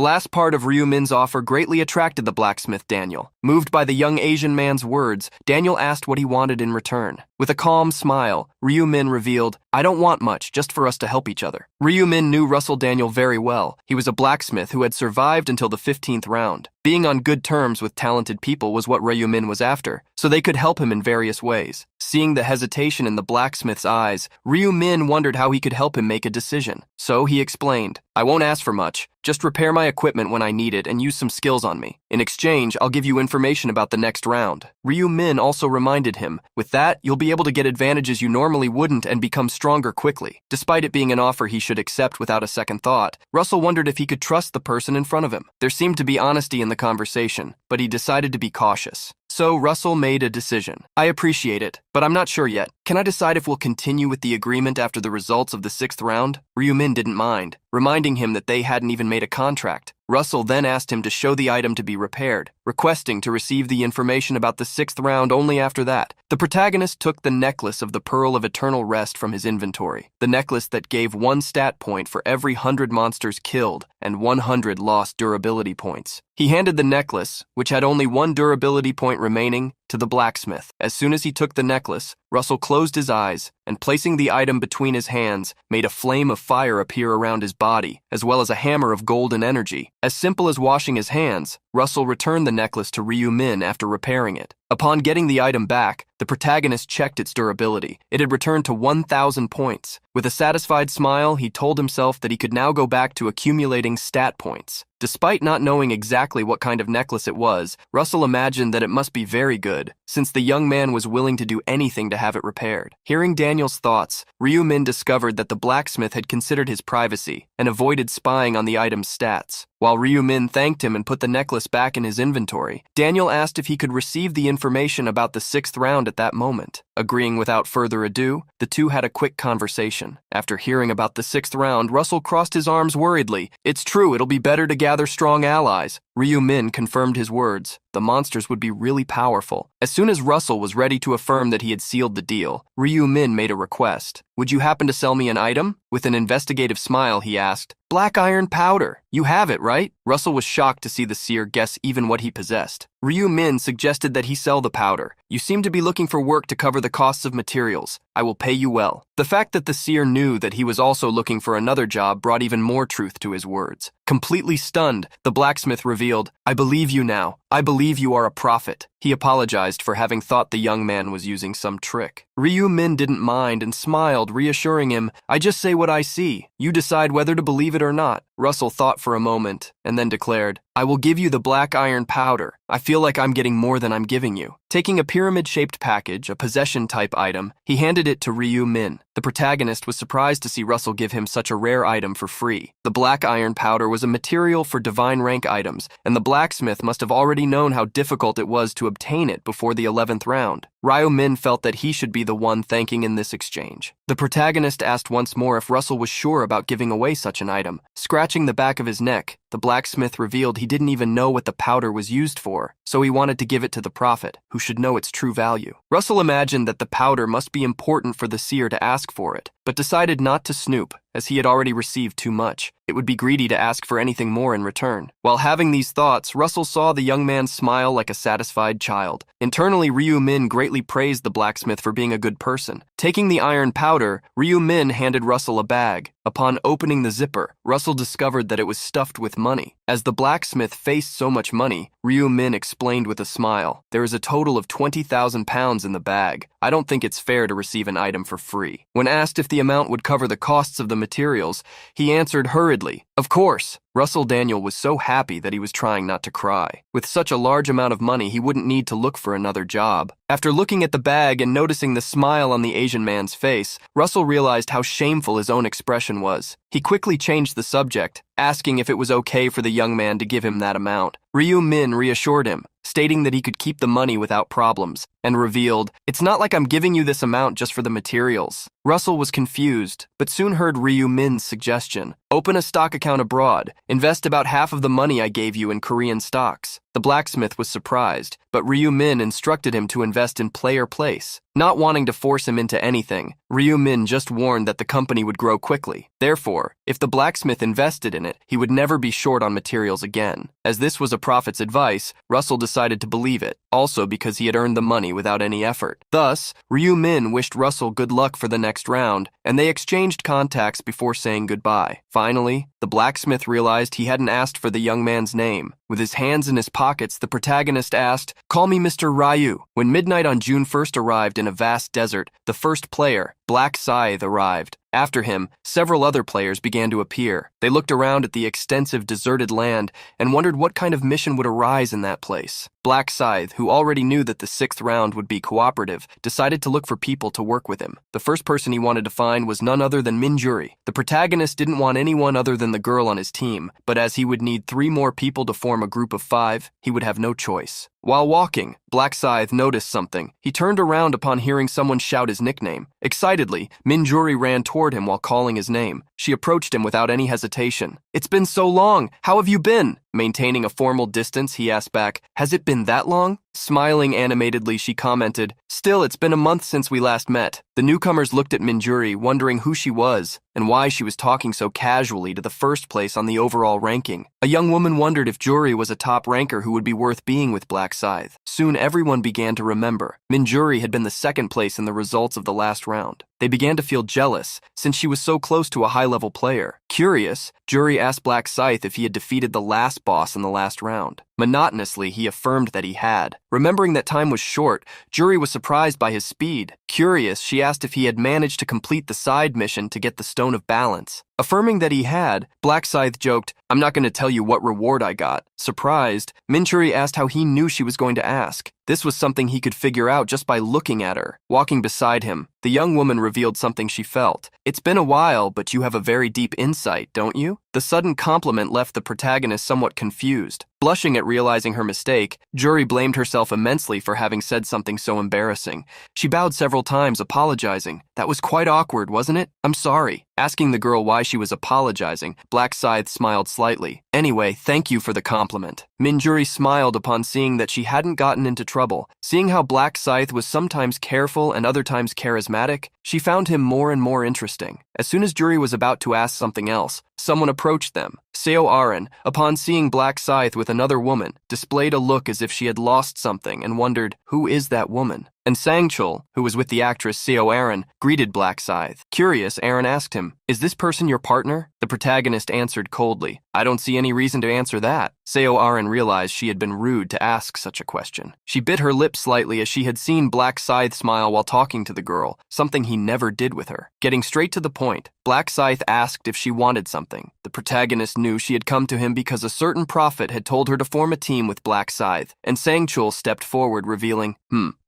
last part of Ryu Min's offer greatly attracted the blacksmith Daniel. Moved by the young Asian man's words, Daniel asked what he wanted in return. With a calm smile, Ryu Min revealed, I don't want much, just for us to help each other. Ryu Min knew Russell Daniel very well. He was a blacksmith who had survived until the 15th round. Being on good terms with talented people was what Ryu Min was after, so they could help him in various ways. Seeing the hesitation in the blacksmith's eyes, Ryu Min wondered how he could help him make a decision. So he explained, I won't ask for much. Just repair my equipment when I need it and use some skills on me. In exchange, I'll give you information about the next round. Ryu Min also reminded him, with that, you'll be able to get advantages you normally wouldn't and become stronger quickly. Despite it being an offer he should accept without a second thought, Russell wondered if he could trust the person in front of him. There seemed to be honesty in the conversation, but he decided to be cautious. So Russell made a decision. I appreciate it, but I'm not sure yet. Can I decide if we'll continue with the agreement after the results of the 6th round? Ryu Min didn't mind, reminding him that they hadn't even made a contract. Russell then asked him to show the item to be repaired, requesting to receive the information about the 6th round only after that. The protagonist took the necklace of the Pearl of Eternal Rest from his inventory, the necklace that gave 1 stat point for every 100 monsters killed and 100 lost durability points. He handed the necklace, which had only 1 durability point remaining, to the blacksmith. As soon as he took the necklace, Russell closed his eyes and, placing the item between his hands, made a flame of fire appear around his body, as well as a hammer of golden energy. As simple as washing his hands, Russell returned the necklace to Ryu Min after repairing it. Upon getting the item back, the protagonist checked its durability. It had returned to 1,000 points. With a satisfied smile, he told himself that he could now go back to accumulating stat points. Despite not knowing exactly what kind of necklace it was, Russell imagined that it must be very good, since the young man was willing to do anything to have it repaired. Hearing Daniel's thoughts, Ryu Min discovered that the blacksmith had considered his privacy and avoided spying on the item's stats. While Ryu Min thanked him and put the necklace back in his inventory, Daniel asked if he could receive the information about the 6th round at that moment. Agreeing without further ado, the two had a quick conversation. After hearing about the 6th round, Russell crossed his arms worriedly. It's true, it'll be better to gather strong allies. Ryu Min confirmed his words. The monsters would be really powerful. As soon as Russell was ready to affirm that he had sealed the deal, Ryu Min made a request. Would you happen to sell me an item? With an investigative smile, he asked. Black iron powder. You have it, right? Russell was shocked to see the seer guess even what he possessed. Ryu Min suggested that he sell the powder. You seem to be looking for work to cover the costs of materials. I will pay you well. The fact that the seer knew that he was also looking for another job brought even more truth to his words. Completely stunned, the blacksmith revealed, I believe you now. I believe you are a prophet. He apologized for having thought the young man was using some trick. Ryu Min didn't mind and smiled, reassuring him, I just say what I see. You decide whether to believe it or not. Russell thought for a moment and then declared, I will give you the black iron powder. I feel like I'm getting more than I'm giving you. Taking a pyramid-shaped package, a possession-type item, he handed it to Ryu Min. The protagonist was surprised to see Russell give him such a rare item for free. The black iron powder was a material for divine rank items, and the blacksmith must have already known how difficult it was to obtain it before the 11th round. Ryu Min felt that he should be the one thanking in this exchange. The protagonist asked once more if Russell was sure about giving away such an item. Scratching the back of his neck, the blacksmith revealed he didn't even know what the powder was used for, so he wanted to give it to the prophet, who should know its true value. Russell imagined that the powder must be important for the seer to ask for it, but decided not to snoop. as he had already received too much. It would be greedy to ask for anything more in return. While having these thoughts, Russell saw the young man smile like a satisfied child. Internally, Ryu Min greatly praised the blacksmith for being a good person. Taking the iron powder, Ryu Min handed Russell a bag. Upon opening the zipper, Russell discovered that it was stuffed with money. As the blacksmith faced so much money, Ryu Min explained with a smile, "There is a total of 20,000 pounds in the bag. I don't think it's fair to receive an item for free." When asked if the amount would cover the costs of the materials, he answered hurriedly, "Of course." Russell Daniel was so happy that he was trying not to cry. With such a large amount of money, he wouldn't need to look for another job. After looking at the bag and noticing the smile on the Asian man's face, Russell realized how shameful his own expression was. He quickly changed the subject, asking if it was okay for the young man to give him that amount. Ryu Min reassured him, stating that he could keep the money without problems, and revealed, "It's not like I'm giving you this amount just for the materials." Russell was confused, but soon heard Ryu Min's suggestion. "Open a stock account abroad. Invest about half of the money I gave you in Korean stocks." The blacksmith was surprised, but Ryu Min instructed him to invest in Player Place. Not wanting to force him into anything, Ryu Min just warned that the company would grow quickly. Therefore, if the blacksmith invested in it, he would never be short on materials again. As this was a prophet's advice, Russell decided to believe it, also because he had earned the money without any effort. Thus, Ryu Min wished Russell good luck for the next round, and they exchanged contacts before saying goodbye. Finally, the blacksmith realized he hadn't asked for the young man's name. With his hands in his pockets, the protagonist asked, "Call me Mr. Ryu." When midnight on June 1st arrived in a vast desert, the first player, Black Scythe, arrived. After him, several other players began to appear. They looked around at the extensive deserted land and wondered what kind of mission would arise in that place. Black Scythe, who already knew that the 6th round would be cooperative, decided to look for people to work with him. The first person he wanted to find was none other than Minjuri. The protagonist didn't want anyone other than the girl on his team, but as he would need 3 more people to form a group of 5, he would have no choice. While walking, Black Scythe noticed something. He turned around upon hearing someone shout his nickname. Excitedly, Minjuri ran toward him while calling his name. She approached him without any hesitation. "It's been so long. How have you been?" Maintaining a formal distance, he asked back, "Has it been that long?" Smiling animatedly, she commented, "Still, it's been a month since we last met." The newcomers looked at Minjuri, wondering who she was and why she was talking so casually to the first place on the overall ranking. A young woman wondered if Juri was a top ranker who would be worth being with Black Scythe. Soon everyone began to remember. Minjuri had been the 2nd place in the results of the last round. They began to feel jealous, since she was so close to a high-level player. Curious, Juri asked Black Scythe if he had defeated the last boss in the last round. Monotonously, he affirmed that he had. Remembering that time was short, Juri was surprised by his speed. Curious, she asked if he had managed to complete the side mission to get the Stone of Balance. Affirming that he had, Black Scythe joked, "I'm not going to tell you what reward I got." Surprised, Minjuri asked how he knew she was going to ask. This was something he could figure out just by looking at her. Walking beside him, the young woman revealed something she felt. "It's been a while, but you have a very deep insight, don't you?" The sudden compliment left the protagonist somewhat confused. Blushing at realizing her mistake, Juri blamed herself immensely for having said something so embarrassing. She bowed several times, apologizing. "That was quite awkward, wasn't it? I'm sorry." Asking the girl why she was apologizing, Black Scythe smiled slightly. "Anyway, thank you for the compliment." Minjuri smiled upon seeing that she hadn't gotten into trouble. Seeing how Black Scythe was sometimes careful and other times charismatic, she found him more and more interesting. As soon as Juri was about to ask something else, someone approached them. Seo Aren, upon seeing Black Scythe with another woman, displayed a look as if she had lost something and wondered, who is that woman? And Sangchul, who was with the actress Seo Aren, greeted Black Scythe. Curious, Aren asked him, "Is this person your partner?" The protagonist answered coldly, "I don't see any reason to answer that." Seo Aren realized she had been rude to ask such a question. She bit her lip slightly as she had seen Black Scythe smile while talking to the girl, something he never did with her. Getting straight to the point, Black Scythe asked if she wanted something. The protagonist knew she had come to him because a certain prophet had told her to form a team with Black Scythe, and Sangchul stepped forward, revealing,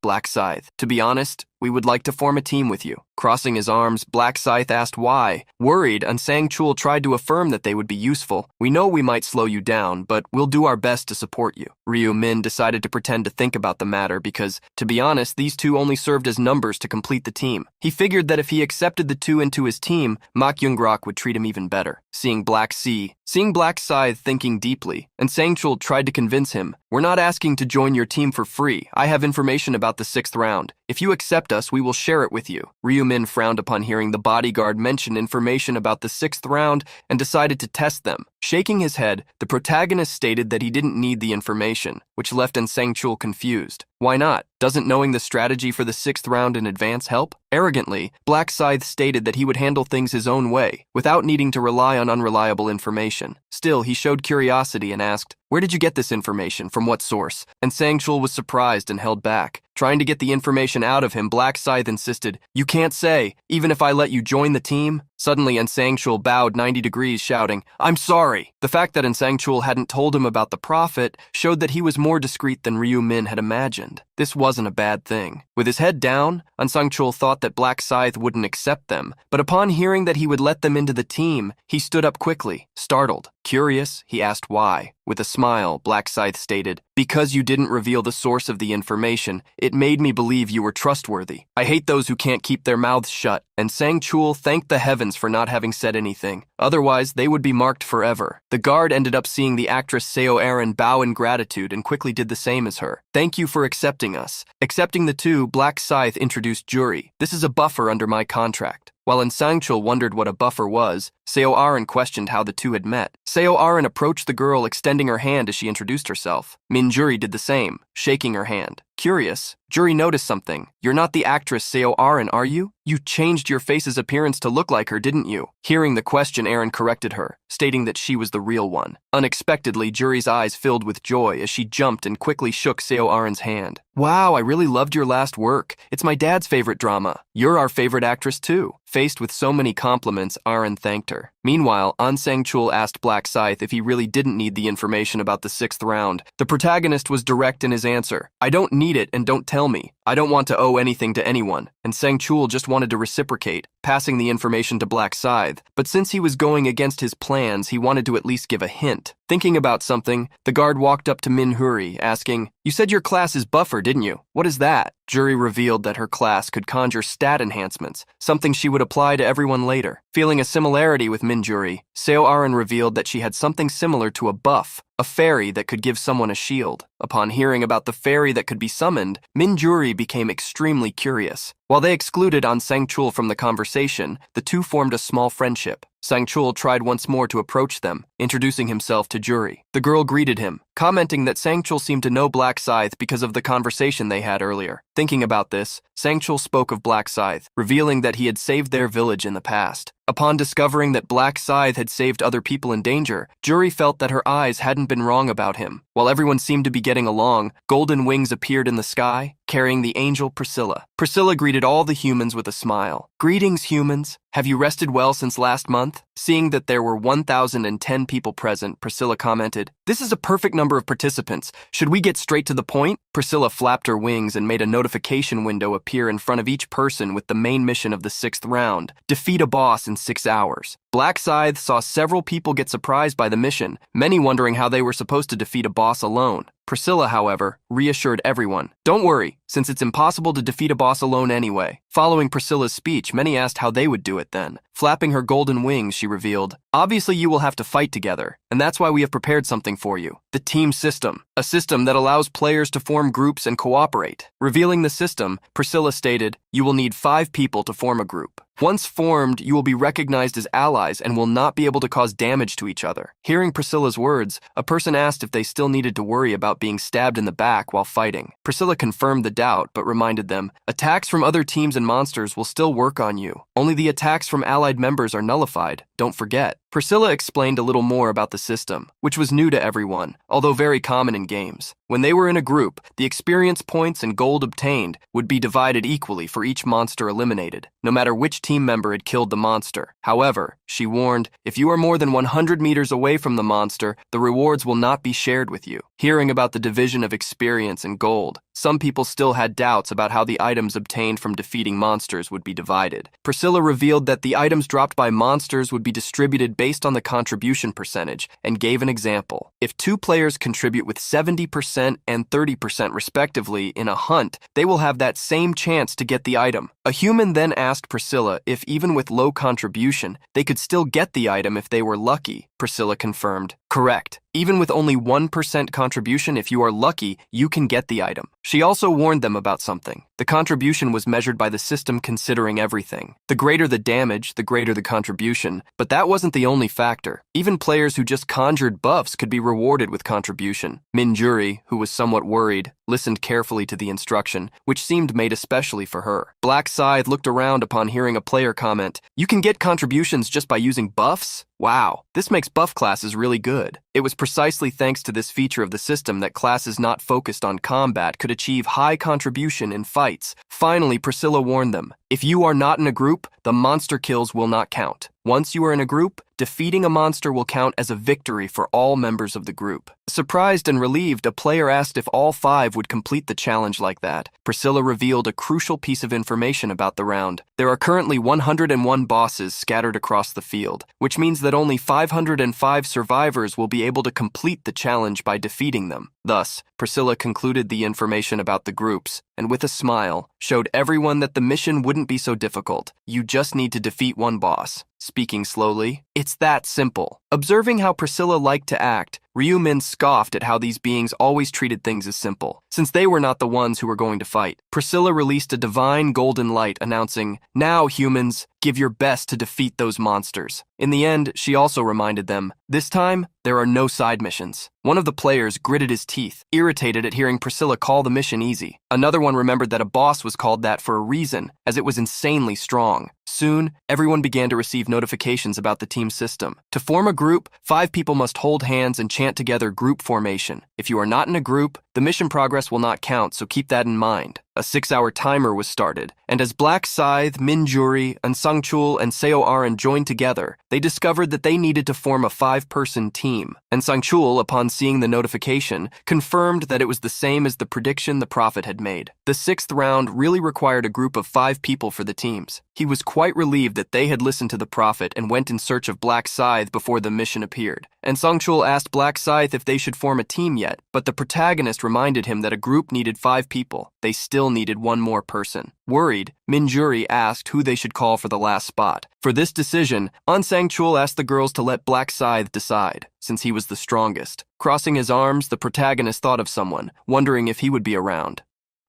Black Scythe, to be honest, we would like to form a team with you." Crossing his arms, Black Scythe asked why. Worried, and Sangchul tried to affirm that they would be useful. "We know we might slow you down, but we'll do our best to support you." Ryu Min decided to pretend to think about the matter because, to be honest, these two only served as numbers to complete the team. He figured that if he accepted the two into his team, Mak Yoongrok would treat him even better. Seeing Black Scythe thinking deeply, and Sangchul tried to convince him, "We're not asking to join your team for free. I have information about the 6th round. If you accept us, we will share it with you. Ryu-min frowned upon hearing the bodyguard mention information about the 6th round and decided to test them. Shaking his head, the protagonist stated that he didn't need the information, which left Sang-chul confused. Why not? Doesn't knowing the strategy for the 6th round in advance help? Arrogantly, Black Scythe stated that he would handle things his own way, without needing to rely on unreliable information. Still, he showed curiosity and asked, "Where did you get this information? From what source?" And Sang-chul was surprised and held back. Trying to get the information out of him, Black Scythe insisted, "You can't say, even if I let you join the team?" Suddenly, Sang-chul bowed 90 degrees, shouting, "I'm sorry." The fact that Sang-chul hadn't told him about the prophet showed that he was more discreet than Ryu-min had imagined. This wasn't a bad thing. With his head down, Sang-chul thought that Black Scythe wouldn't accept them, but upon hearing that he would let them into the team, he stood up quickly, startled. Curious, he asked why. With a smile, Black Scythe stated, "Because you didn't reveal the source of the information, it made me believe you were trustworthy. I hate those who can't keep their mouths shut." And Sang-chul thanked the heavens for not having said anything. Otherwise, they would be marked forever. The guard ended up seeing the actress Seo Aaron bow in gratitude and quickly did the same as her. "Thank you for accepting us." Accepting the two, Black Scythe introduced Jury. "This is a buffer under my contract." While Sang-chul wondered what a buffer was, Seo Aaron questioned how the two had met. Seo Aaron approached the girl, extending her hand as she introduced herself. Min Jury did the same, shaking her hand. Curious, Jury noticed something. "You're not the actress Seo Aaron, are you? You changed your face's appearance to look like her, didn't you?" Hearing the question, Aaron corrected her, stating that she was the real one. Unexpectedly, Jury's eyes filled with joy as she jumped and quickly shook Seo Aaron's hand. "Wow, I really loved your last work. It's my dad's favorite drama. You're our favorite actress too." Faced with so many compliments, Aaron thanked her. Meanwhile, Sang-chul asked Black Scythe if he really didn't need the information about the 6th round. The protagonist was direct in his answer. "I don't need it, and don't tell me. I don't want to owe anything to anyone." And Sang-chul just wanted to reciprocate, passing the information to Black Scythe. But since he was going against his plans, he wanted to at least give a hint. Thinking about something, the guard walked up to Min Huri, asking, "You said your class is buffer, didn't you? What is that?" Jury revealed that her class could conjure stat enhancements, something she would apply to everyone later. Feeling a similarity with Min Jury, Seo Aaron revealed that she had something similar to a buff, a fairy that could give someone a shield. Upon hearing about the fairy that could be summoned, Min Jury became extremely curious. While they excluded Sang-chul from the conversation, the two formed a small friendship. Sang-chul tried once more to approach them, introducing himself to Jury. The girl greeted him, commenting that Sang-chul seemed to know Black Scythe because of the conversation they had earlier. Thinking about this, Sang-chul spoke of Black Scythe, revealing that he had saved their village in the past. Upon discovering that Black Scythe had saved other people in danger, Jury felt that her eyes hadn't been wrong about him. While everyone seemed to be getting along, golden wings appeared in the sky, carrying the angel Priscilla. Priscilla greeted all the humans with a smile. "Greetings, humans. Have you rested well since last month?" Seeing that there were 1,010 people present, Priscilla commented, "This is a perfect number of participants. Should we get straight to the point?" Priscilla flapped her wings and made a notification window appear in front of each person with the main mission of the 6th round: defeat a boss in 6 hours. Black Scythe saw several people get surprised by the mission, many wondering how they were supposed to defeat a boss alone. Priscilla, however, reassured everyone. "Don't worry, since it's impossible to defeat a boss alone anyway." Following Priscilla's speech, many asked how they would do it then. Flapping her golden wings, she revealed, "Obviously you will have to fight together, and that's why we have prepared something for you. The team system, a system that allows players to form groups and cooperate." Revealing the system, Priscilla stated, "You will need 5 people to form a group. Once formed, you will be recognized as allies and will not be able to cause damage to each other." Hearing Priscilla's words, a person asked if they still needed to worry about being stabbed in the back while fighting. Priscilla confirmed the doubt, but reminded them, "Attacks from other teams and monsters will still work on you. Only the attacks from allied members are nullified. Don't forget." Priscilla explained a little more about the system, which was new to everyone, although very common in games. When they were in a group, the experience points and gold obtained would be divided equally for each monster eliminated, no matter which team member had killed the monster. However, she warned, if you are more than 100 meters away from the monster, the rewards will not be shared with you. Hearing about the division of experience and gold, some people still had doubts about how the items obtained from defeating monsters would be divided. Priscilla revealed that the items dropped by monsters would be distributed based on the contribution percentage, and gave an example. If 2 players contribute with 70% and 30% respectively in a hunt, they will have that same chance to get the item. A human then asked Priscilla if even with low contribution, they could still get the item if they were lucky. Priscilla confirmed. Correct. Even with only 1% contribution, if you are lucky, you can get the item. She also warned them about something. The contribution was measured by the system considering everything. The greater the damage, the greater the contribution. But that wasn't the only factor. Even players who just conjured buffs could be rewarded with contribution. Minjuri, who was somewhat worried, listened carefully to the instruction, which seemed made especially for her. Black Scythe looked around upon hearing a player comment, "You can get contributions just by using buffs? Wow, this makes buff classes really good." It was precisely thanks to this feature of the system that classes not focused on combat could achieve high contribution in fights. Finally, Priscilla warned them, if you are not in a group, the monster kills will not count. Once you are in a group, defeating a monster will count as a victory for all members of the group. Surprised and relieved, a player asked if all 5 would complete the challenge like that. Priscilla revealed a crucial piece of information about the round. There are currently 101 bosses scattered across the field, which means that only 505 survivors will be able to complete the challenge by defeating them. Thus, Priscilla concluded the information about the groups, and with a smile, showed everyone that the mission wouldn't be so difficult. You just need to defeat one boss. Speaking slowly, it's that simple. Observing how Priscilla liked to act, Ryu-min scoffed at how these beings always treated things as simple, since they were not the ones who were going to fight. Priscilla released a divine golden light announcing, "Now, humans, give your best to defeat those monsters." In the end, she also reminded them, this time, there are no side missions. One of the players gritted his teeth, irritated at hearing Priscilla call the mission easy. Another one remembered that a boss was called that for a reason, as it was insanely strong. Soon, everyone began to receive notifications about the team system. To form a group, 5 people must hold hands and chant together group formation. If you are not in a group, the mission progress will not count, so keep that in mind. A 6-hour timer was started, and as Black Scythe, Minjuri, and Sangchul and Seo Aran joined together, they discovered that they needed to form a 5-person team. And Sangchul, upon seeing the notification, confirmed that it was the same as the prediction the prophet had made. The 6th round really required a group of 5 people for the teams. He was quite relieved that they had listened to the prophet and went in search of Black Scythe before the mission appeared. And Sangchul asked Black Scythe if they should form a team yet, but the protagonist reminded him that a group needed 5 people. They still needed one more person. Worried, Minjuri asked who they should call for the last spot. For this decision, Sangchul asked the girls to let Black Scythe decide, since he was the strongest. Crossing his arms, the protagonist thought of someone, wondering if he would be around.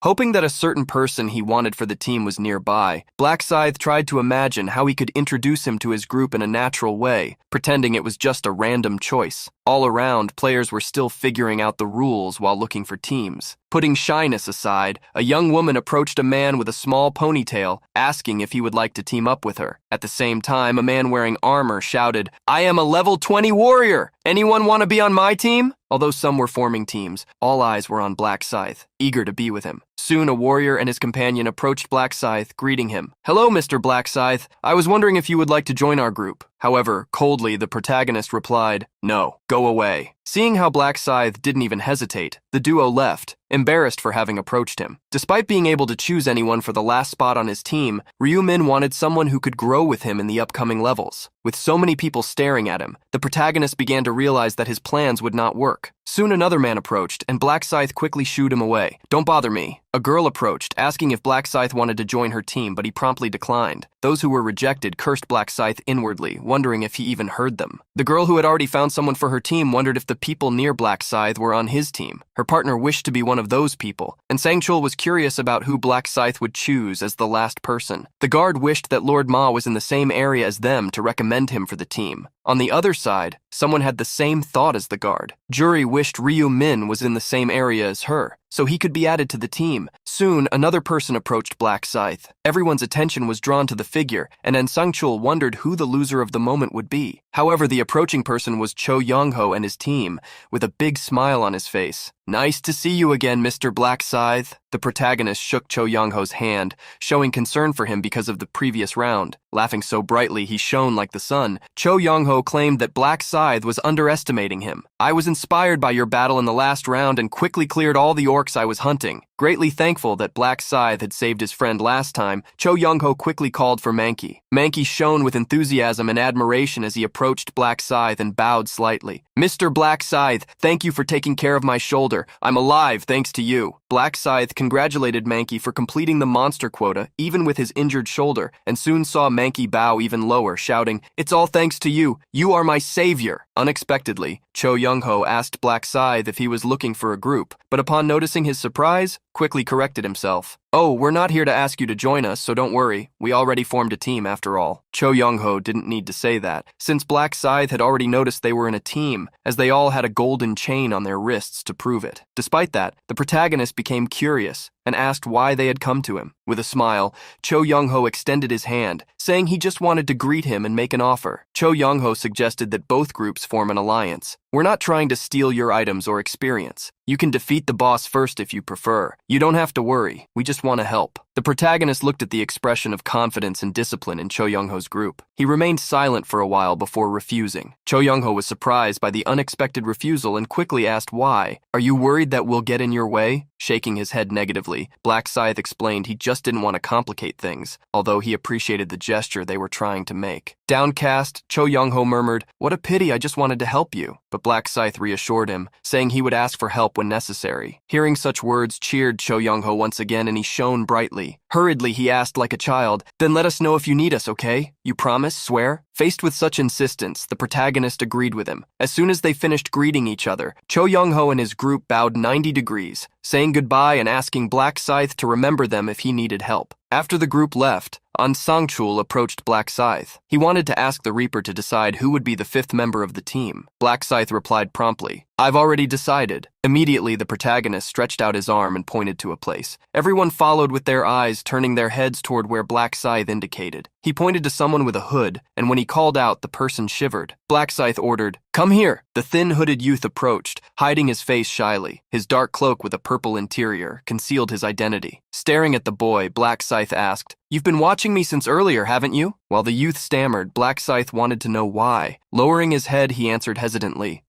Hoping that a certain person he wanted for the team was nearby, Black Scythe tried to imagine how he could introduce him to his group in a natural way, pretending it was just a random choice. All around, players were still figuring out the rules while looking for teams. Putting shyness aside, a young woman approached a man with a small ponytail, asking if he would like to team up with her. At the same time, a man wearing armor shouted, "I am a level 20 warrior! Anyone want to be on my team?" Although some were forming teams, all eyes were on Black Scythe, eager to be with him. Soon, a warrior and his companion approached Black Scythe, greeting him. "Hello, Mr. Black Scythe. I was wondering if you would like to join our group." However, coldly, the protagonist replied, "No, go away." Seeing how Black Scythe didn't even hesitate, the duo left, embarrassed for having approached him. Despite being able to choose anyone for the last spot on his team, Ryu-min wanted someone who could grow with him in the upcoming levels. With so many people staring at him, the protagonist began to realize that his plans would not work. Soon another man approached, and Black Scythe quickly shooed him away. "Don't bother me." A girl approached, asking if Black Scythe wanted to join her team, but he promptly declined. Those who were rejected cursed Black Scythe inwardly, wondering if he even heard them. The girl who had already found someone for her team wondered if the people near Black Scythe were on his team. Her partner wished to be one of those people, and Sangchul was curious about who Black Scythe would choose as the last person. The guard wished that Lord Ma was in the same area as them to recommend him for the team. On the other side, someone had the same thought as the guard. Juri wished Ryu-min was in the same area as her, so he could be added to the team. Soon, another person approached Black Scythe. Everyone's attention was drawn to the figure, and Sangchul wondered who the loser of the moment would be. However, the approaching person was Cho Young-ho and his team, with a big smile on his face. "Nice to see you again, Mr. Black Scythe." The protagonist shook Cho Young-ho's hand, showing concern for him because of the previous round. Laughing so brightly he shone like the sun, Cho Young-ho claimed that Black Scythe was underestimating him. I was inspired by your battle in the last round and quickly cleared all the orcs I was hunting. Greatly thankful that Black Scythe had saved his friend last time, Cho Young-ho quickly called for Mankey. Mankey shone with enthusiasm and admiration as he approached Black Scythe and bowed slightly. Mr. Black Scythe, thank you for taking care of my shoulder. I'm alive thanks to you. Black Scythe congratulated Mankey for completing the monster quota, even with his injured shoulder, and soon saw Mankey bow even lower, shouting, "It's all thanks to you. You are my savior." Unexpectedly, Cho Young-ho asked Black Scythe if he was looking for a group, but upon noticing his surprise, quickly corrected himself. "Oh, we're not here to ask you to join us, so don't worry. We already formed a team after all." Cho Young-ho didn't need to say that, since Black Scythe had already noticed they were in a team, as they all had a golden chain on their wrists to prove it. Despite that, the protagonist became curious and asked why they had come to him. With a smile, Cho Young-ho extended his hand, saying he just wanted to greet him and make an offer. Cho Young-ho suggested that both groups form an alliance. "We're not trying to steal your items or experience. You can defeat the boss first if you prefer. You don't have to worry. We just want to help." The protagonist looked at the expression of confidence and discipline in Cho Young-ho's group. He remained silent for a while before refusing. Cho Young-ho was surprised by the unexpected refusal and quickly asked why. "Are you worried that we'll get in your way?" Shaking his head negatively, Black Scythe explained he just didn't want to complicate things, although he appreciated the gesture they were trying to make. Downcast, Cho Young-ho murmured, "What a pity, I just wanted to help you." But Black Scythe reassured him, saying he would ask for help when necessary. Hearing such words cheered Cho Young-ho once again, and he shone brightly. Hurriedly, he asked like a child, "Then let us know if you need us, okay? You promise? Swear?" Faced with such insistence, the protagonist agreed with him. As soon as they finished greeting each other, Cho Young-ho and his group bowed 90 degrees, saying goodbye and asking Black Scythe to remember them if he needed help. After the group left, An Sang-chul approached Black Scythe. He wanted to ask the Reaper to decide who would be the fifth member of the team. Black Scythe replied promptly, "I've already decided." Immediately, the protagonist stretched out his arm and pointed to a place. Everyone followed with their eyes, turning their heads toward where Black Scythe indicated. He pointed to someone with a hood, and when he called out, the person shivered. Black Scythe ordered, "Come here." The thin hooded youth approached, hiding his face shyly. His dark cloak with a purple interior concealed his identity. Staring at the boy, Black Scythe asked, "You've been watching me since earlier, haven't you?" While the youth stammered, Black Scythe wanted to know why. Lowering his head, he answered hesitantly,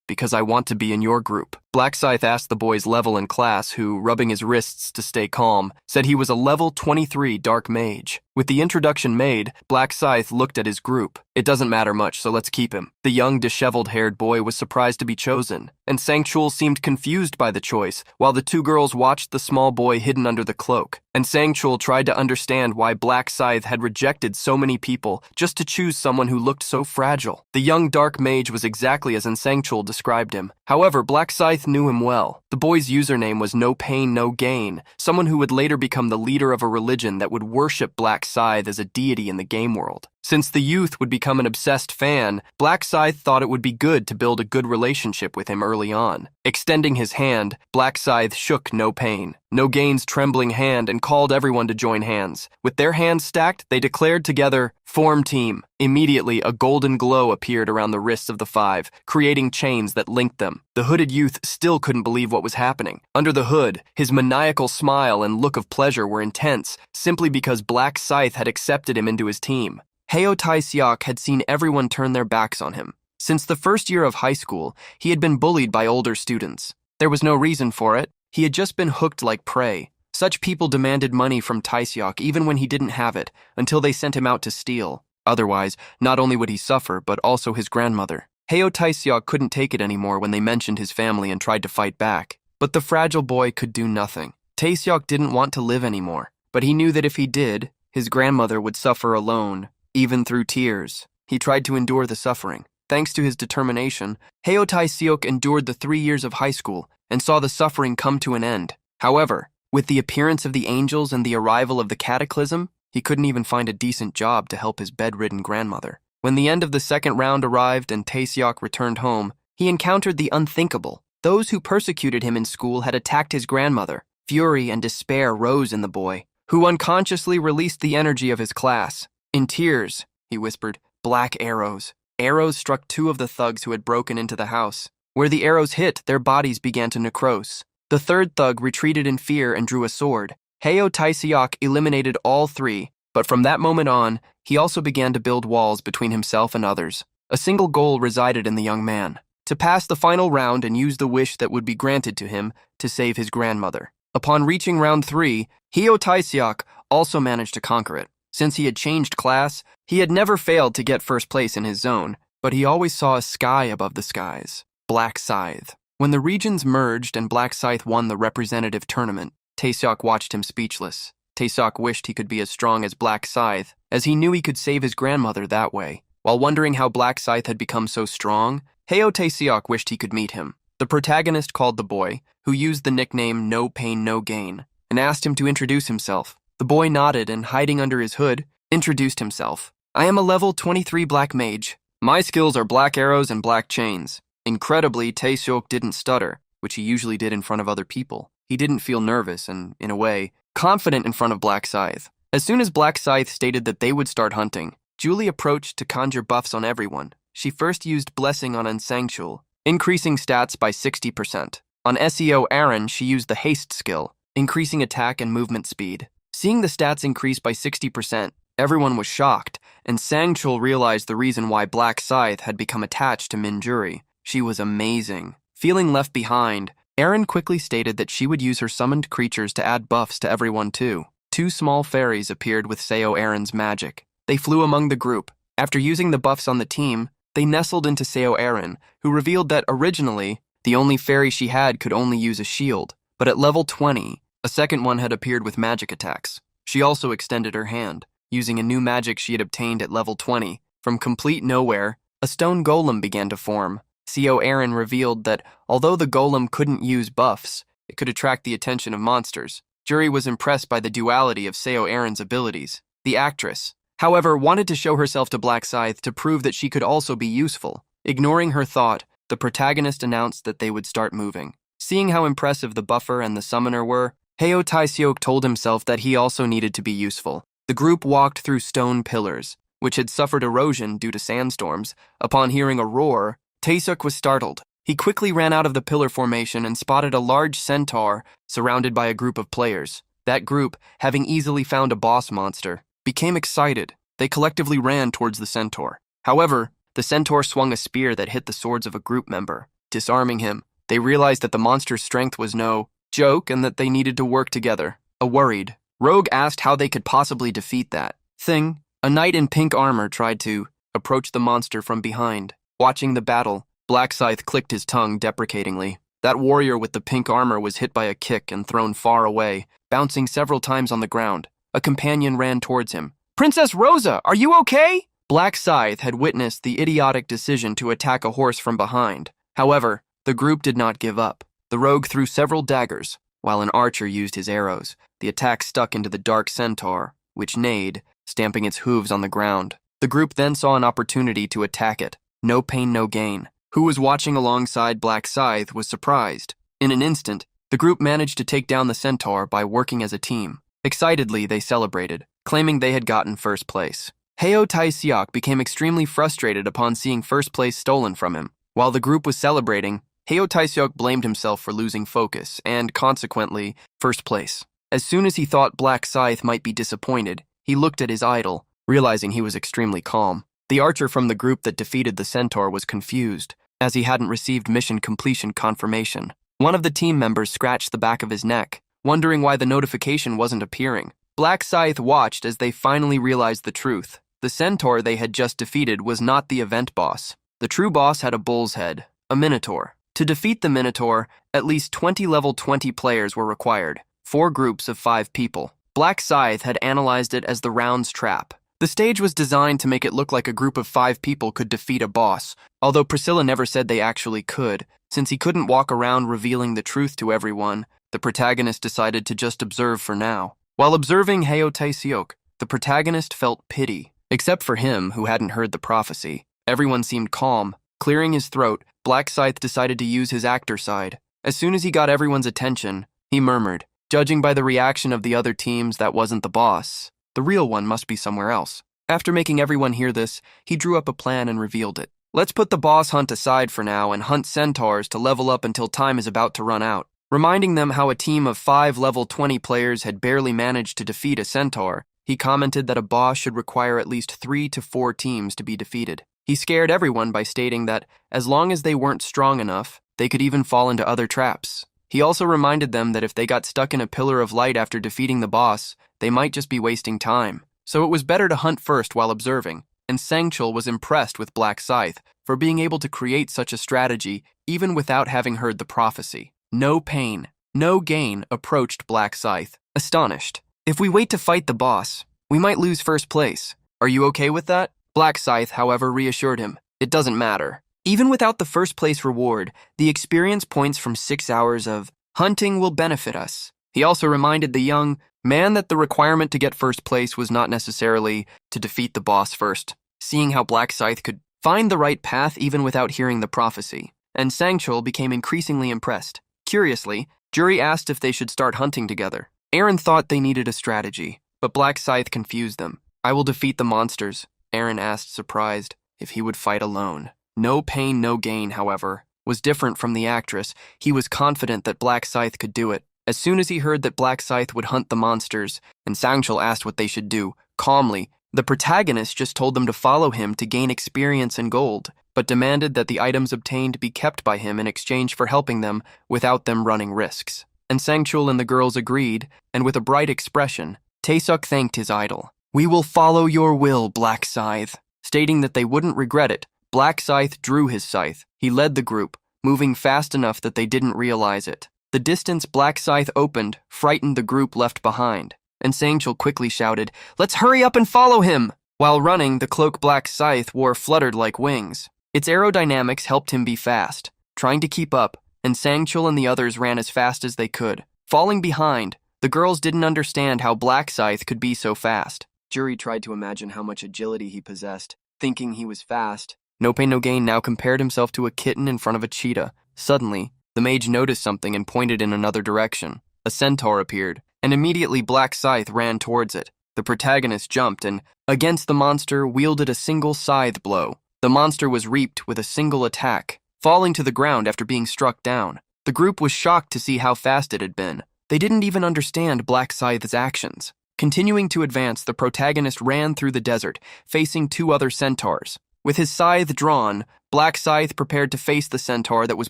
Because I want to be in your group." Black Scythe asked the boy's level in class, who, rubbing his wrists to stay calm, said he was a level 23 Dark Mage. With the introduction made, Black Scythe looked at his group. "It doesn't matter much, so let's keep him." The young, disheveled-haired boy was surprised to be chosen, and Sang-chul seemed confused by the choice, while the two girls watched the small boy hidden under the cloak. And Sang-chul tried to understand why Black Scythe had rejected so many people just to choose someone who looked so fragile. The young Dark Mage was exactly as Sang-chul described him. However, Black Scythe knew him well. The boy's username was No Pain, No Gain, someone who would later become the leader of a religion that would worship Black Scythe as a deity in the game world. Since the youth would become an obsessed fan, Black Scythe thought it would be good to build a good relationship with him early on. Extending his hand, Black Scythe shook No Pain, No Gain's trembling hand, and called everyone to join hands. With their hands stacked, they declared together, "Form team." Immediately, a golden glow appeared around the wrists of the five, creating chains that linked them. The hooded youth still couldn't believe what was happening. Under the hood, his maniacal smile and look of pleasure were intense, simply because Black Scythe had accepted him into his team. Heo Tai-seok had seen everyone turn their backs on him. Since the first year of high school, he had been bullied by older students. There was no reason for it. He had just been hooked like prey. Such people demanded money from Tai-seok even when he didn't have it, until they sent him out to steal. Otherwise, not only would he suffer, but also his grandmother. Heo Tai-seok couldn't take it anymore when they mentioned his family and tried to fight back. But the fragile boy could do nothing. Tai-seok didn't want to live anymore, but he knew that if he did, his grandmother would suffer alone, even through tears. He tried to endure the suffering. Thanks to his determination, Heo Tai-seok endured the 3 years of high school and saw the suffering come to an end. However, with the appearance of the angels and the arrival of the cataclysm, he couldn't even find a decent job to help his bedridden grandmother. When the end of the second round arrived and Tai-seok returned home, he encountered the unthinkable. Those who persecuted him in school had attacked his grandmother. Fury and despair rose in the boy, who unconsciously released the energy of his class. "In tears," he whispered, "black arrows." Arrows struck 2 of the thugs who had broken into the house. Where the arrows hit, their bodies began to necrose. The third thug retreated in fear and drew a sword. Heo Tai-seok eliminated all 3, but from that moment on, he also began to build walls between himself and others. A single goal resided in the young man: to pass the final round and use the wish that would be granted to him to save his grandmother. Upon reaching round 3, Heo Tae-seok also managed to conquer it. Since he had changed class, he had never failed to get first place in his zone, but he always saw a sky above the skies. Black Scythe. When the regions merged and Black Scythe won the representative tournament, Tae-seok watched him speechless. Tae-seok wished he could be as strong as Black Scythe, as he knew he could save his grandmother that way. While wondering how Black Scythe had become so strong, Heo Tae-seok wished he could meet him. The protagonist called the boy, who used the nickname No Pain No Gain, and asked him to introduce himself. The boy nodded and, hiding under his hood, introduced himself. I am a level 23 black mage. My skills are black arrows and black chains. Incredibly, Tae-seok didn't stutter, which he usually did in front of other people. He didn't feel nervous and, in a way, confident in front of Black Scythe. As soon as Black Scythe stated that they would start hunting, Julie approached to conjure buffs on everyone. She first used Blessing on Unsangchul, increasing stats by 60%. On SEO Aaron, she used the Haste skill, increasing attack and movement speed. Seeing the stats increase by 60%, everyone was shocked, and Sangchul realized the reason why Black Scythe had become attached to Minjuri. She was amazing. Feeling left behind, Aaron quickly stated that she would use her summoned creatures to add buffs to everyone too. 2 small fairies appeared with Seo Aaron's magic. They flew among the group. After using the buffs on the team, they nestled into Seo Aaron, who revealed that originally, the only fairy she had could only use a shield, but at level 20, a second one had appeared with magic attacks. She also extended her hand, using a new magic she had obtained at level 20. From complete nowhere, a stone golem began to form. Seo Aaron revealed that although the golem couldn't use buffs, it could attract the attention of monsters. Jury was impressed by the duality of Seo Aaron's abilities. The actress, however, wanted to show herself to Black Scythe to prove that she could also be useful. Ignoring her thought, the protagonist announced that they would start moving. Seeing how impressive the buffer and the summoner were, Heo Tae-seok told himself that he also needed to be useful. The group walked through stone pillars, which had suffered erosion due to sandstorms. Upon hearing a roar, Tae-seok was startled. He quickly ran out of the pillar formation and spotted a large centaur surrounded by a group of players. That group, having easily found a boss monster, became excited. They collectively ran towards the centaur. However, the centaur swung a spear that hit the swords of a group member, disarming him. They realized that the monster's strength was no joke and that they needed to work together. Worried, Rogue asked how they could possibly defeat that thing. A knight in pink armor tried to approach the monster from behind. Watching the battle, Black Scythe clicked his tongue deprecatingly. That warrior with the pink armor was hit by a kick and thrown far away, bouncing several times on the ground. A companion ran towards him. Princess Rosa, are you okay? Black Scythe had witnessed the idiotic decision to attack a horse from behind. However, the group did not give up. The rogue threw several daggers, while an archer used his arrows. The attack stuck into the dark centaur, which neighed, stamping its hooves on the ground. The group then saw an opportunity to attack it. No pain, no gain. Who was watching alongside Black Scythe was surprised. In an instant, the group managed to take down the centaur by working as a team. Excitedly, they celebrated, claiming they had gotten first place. Heo Tae-seok became extremely frustrated upon seeing first place stolen from him. While the group was celebrating, Heo Tae-seok blamed himself for losing focus and, consequently, first place. As soon as he thought Black Scythe might be disappointed, he looked at his idol, realizing he was extremely calm. The archer from the group that defeated the centaur was confused, as he hadn't received mission completion confirmation. One of the team members scratched the back of his neck, wondering why the notification wasn't appearing. Black Scythe watched as they finally realized the truth. The centaur they had just defeated was not the event boss. The true boss had a bull's head, a minotaur. To defeat the minotaur, at least 20 level 20 players were required, 4 groups of 5 people. Black Scythe had analyzed it as the round's trap. The stage was designed to make it look like a group of 5 people could defeat a boss, although Priscilla never said they actually could. Since he couldn't walk around revealing the truth to everyone, the protagonist decided to just observe for now. While observing Heo Tae-seok, the protagonist felt pity, except for him who hadn't heard the prophecy. Everyone seemed calm. Clearing his throat, Black Scythe decided to use his actor side. As soon as he got everyone's attention, he murmured, "Judging by the reaction of the other teams, that wasn't the boss. The real one must be somewhere else." After making everyone hear this, he drew up a plan and revealed it. "Let's put the boss hunt aside for now and hunt centaurs to level up until time is about to run out." Reminding them how a team of 5 level 20 players had barely managed to defeat a centaur, he commented that a boss should require at least 3 to 4 teams to be defeated. He scared everyone by stating that as long as they weren't strong enough, they could even fall into other traps. He also reminded them that if they got stuck in a pillar of light after defeating the boss, they might just be wasting time. So it was better to hunt first while observing, and Sangchul was impressed with Black Scythe for being able to create such a strategy even without having heard the prophecy. No pain, no gain approached Black Scythe, astonished. If we wait to fight the boss, we might lose first place. Are you okay with that? Black Scythe, however, reassured him. It doesn't matter. Even without the first place reward, the experience points from 6 hours of hunting will benefit us. He also reminded the young man that the requirement to get first place was not necessarily to defeat the boss first, seeing how Black Scythe could find the right path even without hearing the prophecy. And Sangchul became increasingly impressed. Curiously, Jury asked if they should start hunting together. Aaron thought they needed a strategy, but Black Scythe confused them. I will defeat the monsters, Aaron asked, surprised, if he would fight alone. No pain, no gain, however, was different from the actress. He was confident that Black Scythe could do it. As soon as he heard that Black Scythe would hunt the monsters, and Sangchul asked what they should do, calmly, the protagonist just told them to follow him to gain experience and gold, but demanded that the items obtained be kept by him in exchange for helping them without them running risks. And Sangchul and the girls agreed, and with a bright expression, Taesuk thanked his idol. We will follow your will, Black Scythe. Stating that they wouldn't regret it, Black Scythe drew his scythe. He led the group, moving fast enough that they didn't realize it. The distance Black Scythe opened frightened the group left behind, and Sangchul quickly shouted, "Let's hurry up and follow him!" While running, the cloak Black Scythe wore fluttered like wings. Its aerodynamics helped him be fast, trying to keep up, and Sangchul and the others ran as fast as they could. Falling behind, the girls didn't understand how Black Scythe could be so fast. Jury tried to imagine how much agility he possessed, thinking he was fast. No Pain No Gain now compared himself to a kitten in front of a cheetah. Suddenly, the mage noticed something and pointed in another direction. A centaur appeared, and immediately Black Scythe ran towards it. The protagonist jumped and, against the monster, wielded a single scythe blow. The monster was reaped with a single attack, falling to the ground after being struck down. The group was shocked to see how fast it had been. They didn't even understand Black Scythe's actions. Continuing to advance, the protagonist ran through the desert, facing 2 other centaurs. With his scythe drawn, Black Scythe prepared to face the centaur that was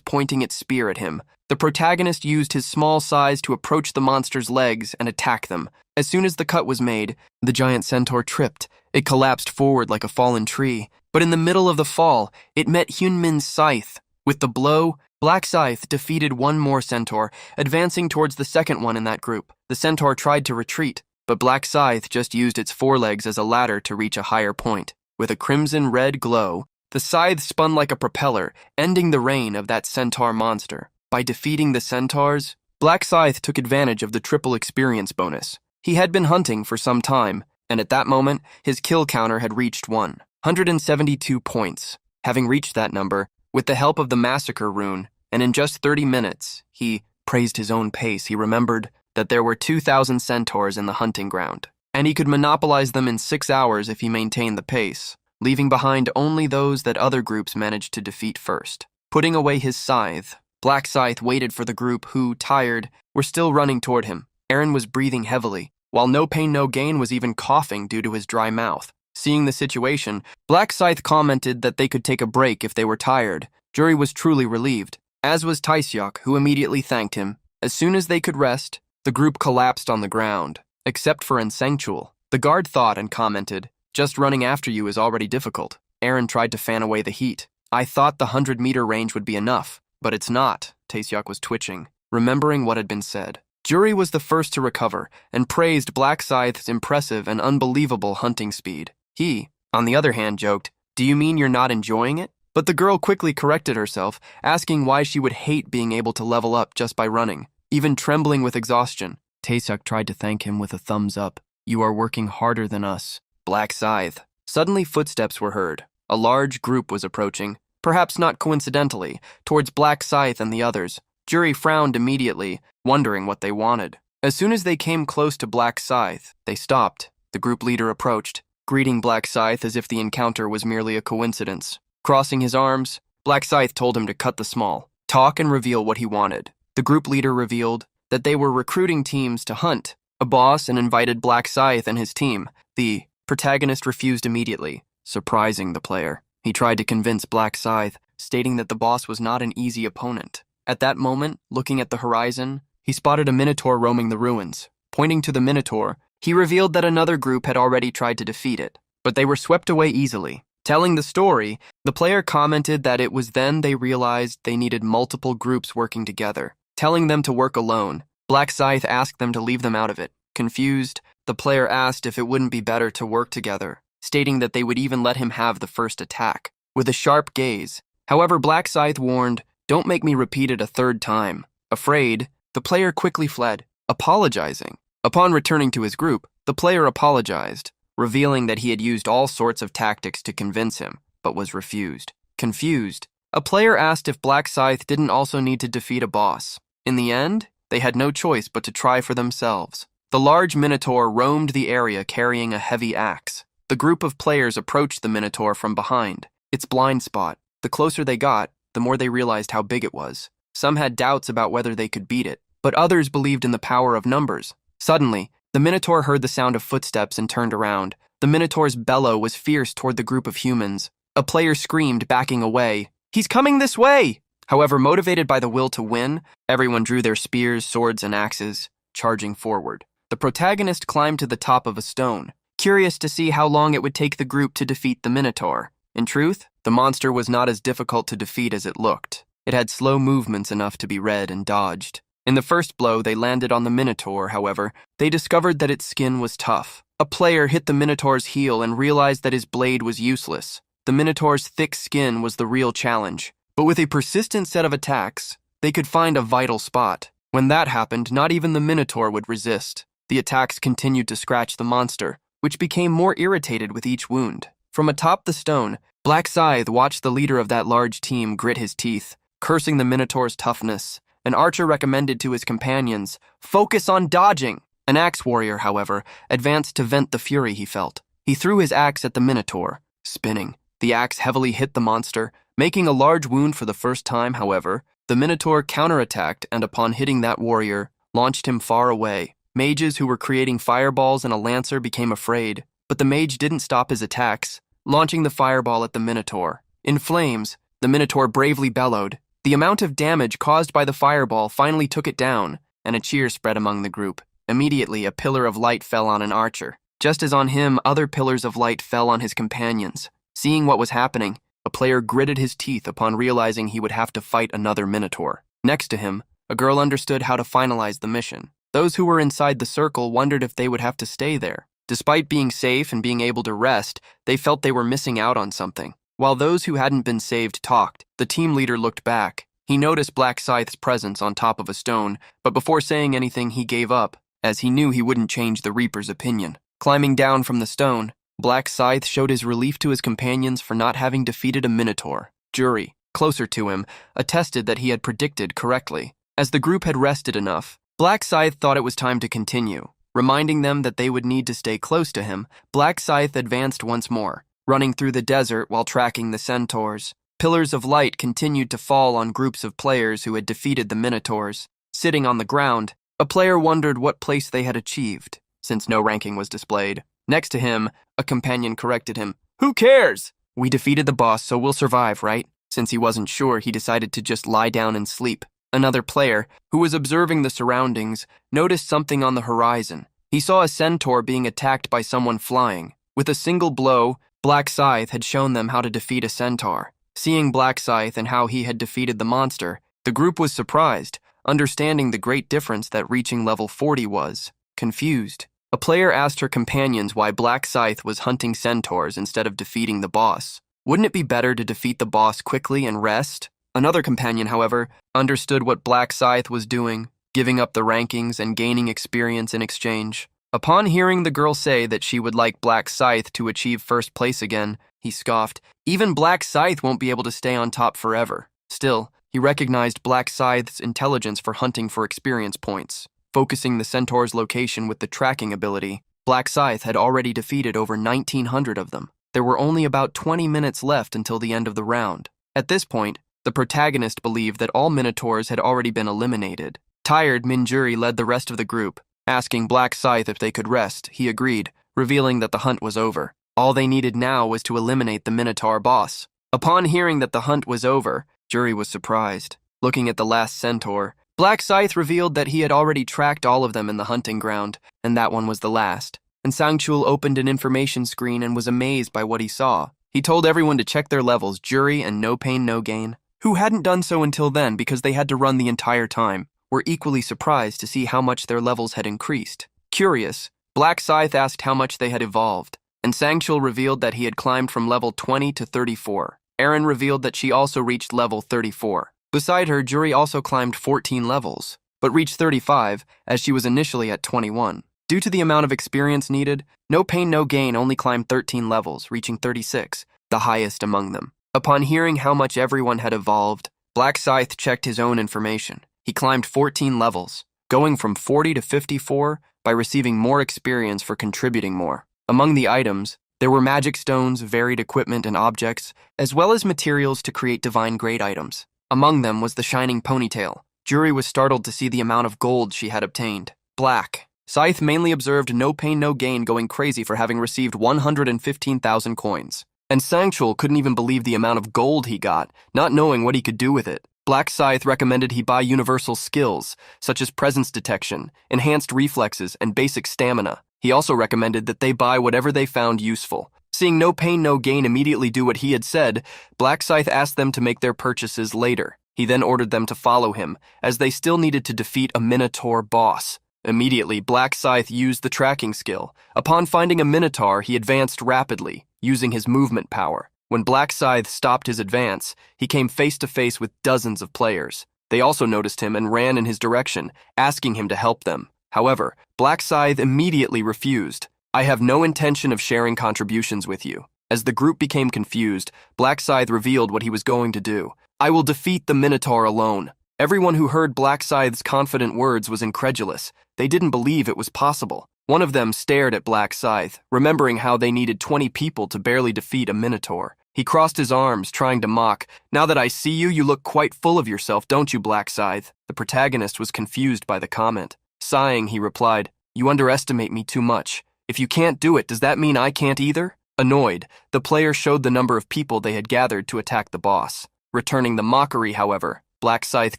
pointing its spear at him. The protagonist used his small size to approach the monster's legs and attack them. As soon as the cut was made, the giant centaur tripped. It collapsed forward like a fallen tree. But in the middle of the fall, it met Hyunmin's scythe. With the blow, Black Scythe defeated 1 more centaur, advancing towards the second one in that group. The centaur tried to retreat, but Black Scythe just used its forelegs as a ladder to reach a higher point. With a crimson-red glow, the scythe spun like a propeller, ending the reign of that centaur monster. By defeating the centaurs, Black Scythe took advantage of the triple experience bonus. He had been hunting for some time, and at that moment, his kill counter had reached 172 points. Having reached that number, with the help of the massacre rune, and in just 30 minutes, he praised his own pace. He remembered that there were 2,000 centaurs in the hunting ground, and he could monopolize them in 6 hours if he maintained the pace, leaving behind only those that other groups managed to defeat first. Putting away his scythe, Black Scythe waited for the group who, tired, were still running toward him. Aaron was breathing heavily, while No Pain No Gain was even coughing due to his dry mouth. Seeing the situation, Black Scythe commented that they could take a break if they were tired. Jury was truly relieved, as was Taesyok, who immediately thanked him. As soon as they could rest, the group collapsed on the ground, except for Sangchul. The guard thought and commented, "Just running after you is already difficult." Aaron tried to fan away the heat. "I thought the 100-meter range would be enough, but it's not." Taesyok was twitching, remembering what had been said. Jury was the first to recover and praised Black Scythe's impressive and unbelievable hunting speed. He, on the other hand, joked, "Do you mean you're not enjoying it?" But the girl quickly corrected herself, asking why she would hate being able to level up just by running, even trembling with exhaustion. Taesyuk tried to thank him with a thumbs up. "You are working harder than us." Black Scythe. Suddenly footsteps were heard. A large group was approaching, perhaps not coincidentally, towards Black Scythe and the others. Jury frowned immediately, wondering what they wanted. As soon as they came close to Black Scythe, they stopped. The group leader approached, greeting Black Scythe as if the encounter was merely a coincidence. Crossing his arms, Black Scythe told him to cut the small, talk and reveal what he wanted. The group leader revealed that they were recruiting teams to hunt a boss and invited Black Scythe and his team. The protagonist refused immediately, surprising the player. He tried to convince Black Scythe, stating that the boss was not an easy opponent. At that moment, looking at the horizon, he spotted a minotaur roaming the ruins. Pointing to the minotaur, he revealed that another group had already tried to defeat it, but they were swept away easily. Telling the story, the player commented that it was then they realized they needed multiple groups working together. Telling them to work alone, Black Scythe asked them to leave them out of it. Confused, the player asked if it wouldn't be better to work together, stating that they would even let him have the first attack. With a sharp gaze, however, Black Scythe warned, "Don't make me repeat it a third time." Afraid, the player quickly fled, apologizing. Upon returning to his group, the player apologized, revealing that he had used all sorts of tactics to convince him, but was refused. Confused, a player asked if Black Scythe didn't also need to defeat a boss. In the end, they had no choice but to try for themselves. The large minotaur roamed the area carrying a heavy axe. The group of players approached the minotaur from behind, its blind spot. The closer they got, the more they realized how big it was. Some had doubts about whether they could beat it, but others believed in the power of numbers. Suddenly, the minotaur heard the sound of footsteps and turned around. The minotaur's bellow was fierce toward the group of humans. A player screamed, backing away, "He's coming this way!" However, motivated by the will to win, everyone drew their spears, swords, and axes, charging forward. The protagonist climbed to the top of a stone, curious to see how long it would take the group to defeat the minotaur. In truth, the monster was not as difficult to defeat as it looked. It had slow movements enough to be read and dodged. In the first blow they landed on the minotaur, however, they discovered that its skin was tough. A player hit the minotaur's heel and realized that his blade was useless. The minotaur's thick skin was the real challenge. But with a persistent set of attacks, they could find a vital spot. When that happened, not even the minotaur would resist. The attacks continued to scratch the monster, which became more irritated with each wound. From atop the stone, Black Scythe watched the leader of that large team grit his teeth, cursing the minotaur's toughness. An archer recommended to his companions, "Focus on dodging." An axe warrior, however, advanced to vent the fury he felt. He threw his axe at the minotaur, spinning. The axe heavily hit the monster, making a large wound for the first time. However, the minotaur counterattacked and upon hitting that warrior, launched him far away. Mages who were creating fireballs and a lancer became afraid, but the mage didn't stop his attacks, launching the fireball at the minotaur. In flames, the minotaur bravely bellowed. The amount of damage caused by the fireball finally took it down, and a cheer spread among the group. Immediately, a pillar of light fell on an archer. Just as on him, other pillars of light fell on his companions. Seeing what was happening, a player gritted his teeth upon realizing he would have to fight another minotaur. Next to him, a girl understood how to finalize the mission. Those who were inside the circle wondered if they would have to stay there. Despite being safe and being able to rest, they felt they were missing out on something. While those who hadn't been saved talked, the team leader looked back. He noticed Black Scythe's presence on top of a stone, but before saying anything he gave up, as he knew he wouldn't change the Reaper's opinion. Climbing down from the stone, Black Scythe showed his relief to his companions for not having defeated a minotaur. Jury, closer to him, attested that he had predicted correctly. As the group had rested enough, Black Scythe thought it was time to continue. Reminding them that they would need to stay close to him, Black Scythe advanced once more, running through the desert while tracking the centaurs. Pillars of light continued to fall on groups of players who had defeated the minotaurs. Sitting on the ground, a player wondered what place they had achieved, since no ranking was displayed. Next to him, a companion corrected him. "Who cares? We defeated the boss, so we'll survive, right?" Since he wasn't sure, he decided to just lie down and sleep. Another player, who was observing the surroundings, noticed something on the horizon. He saw a centaur being attacked by someone flying. With a single blow, Black Scythe had shown them how to defeat a centaur. Seeing Black Scythe and how he had defeated the monster, the group was surprised, understanding the great difference that reaching level 40 was. Confused, a player asked her companions why Black Scythe was hunting centaurs instead of defeating the boss. Wouldn't it be better to defeat the boss quickly and rest? Another companion, however, understood what Black Scythe was doing, giving up the rankings and gaining experience in exchange. Upon hearing the girl say that she would like Black Scythe to achieve first place again, he scoffed. Even Black Scythe won't be able to stay on top forever. Still, he recognized Black Scythe's intelligence for hunting for experience points. Focusing the centaur's location with the tracking ability, Black Scythe had already defeated over 1,900 of them. There were only about 20 minutes left until the end of the round. At this point, the protagonist believed that all minotaurs had already been eliminated. Tired, Minjuri led the rest of the group. Asking Black Scythe if they could rest, he agreed, revealing that the hunt was over. All they needed now was to eliminate the minotaur boss. Upon hearing that the hunt was over, Jury was surprised. Looking at the last centaur, Black Scythe revealed that he had already tracked all of them in the hunting ground, and that one was the last. And Sangchul opened an information screen and was amazed by what he saw. He told everyone to check their levels, Jury and No Pain No Gain, who hadn't done so until then because they had to run the entire time, were equally surprised to see how much their levels had increased. Curious, Black Scythe asked how much they had evolved, and Sangchul revealed that he had climbed from level 20 to 34. Erin revealed that she also reached level 34. Beside her, Jury also climbed 14 levels, but reached 35 as she was initially at 21. Due to the amount of experience needed, No Pain No Gain only climbed 13 levels, reaching 36, the highest among them. Upon hearing how much everyone had evolved, Black Scythe checked his own information. He climbed 14 levels, going from 40 to 54 by receiving more experience for contributing more. Among the items, there were magic stones, varied equipment and objects, as well as materials to create divine grade items. Among them was the shining ponytail. Jury was startled to see the amount of gold she had obtained. Black Scythe mainly observed No Pain No Gain going crazy for having received 115,000 coins. And Sangchul couldn't even believe the amount of gold he got, not knowing what he could do with it. Black Scythe recommended he buy universal skills, such as presence detection, enhanced reflexes, and basic stamina. He also recommended that they buy whatever they found useful. Seeing No Pain No Gain immediately do what he had said, Black Scythe asked them to make their purchases later. He then ordered them to follow him, as they still needed to defeat a Minotaur boss. Immediately, Black Scythe used the tracking skill. Upon finding a Minotaur, he advanced rapidly, using his movement power. When Black Scythe stopped his advance, he came face to face with dozens of players. They also noticed him and ran in his direction, asking him to help them. However, Black Scythe immediately refused. "I have no intention of sharing contributions with you." As the group became confused, Black Scythe revealed what he was going to do. "I will defeat the Minotaur alone." Everyone who heard Black Scythe's confident words was incredulous. They didn't believe it was possible. One of them stared at Black Scythe, remembering how they needed 20 people to barely defeat a Minotaur. He crossed his arms, trying to mock. "Now that I see you, you look quite full of yourself, don't you, Black Scythe?" The protagonist was confused by the comment. Sighing, he replied, "You underestimate me too much. If you can't do it, does that mean I can't either?" Annoyed, the player showed the number of people they had gathered to attack the boss. Returning the mockery, however, Black Scythe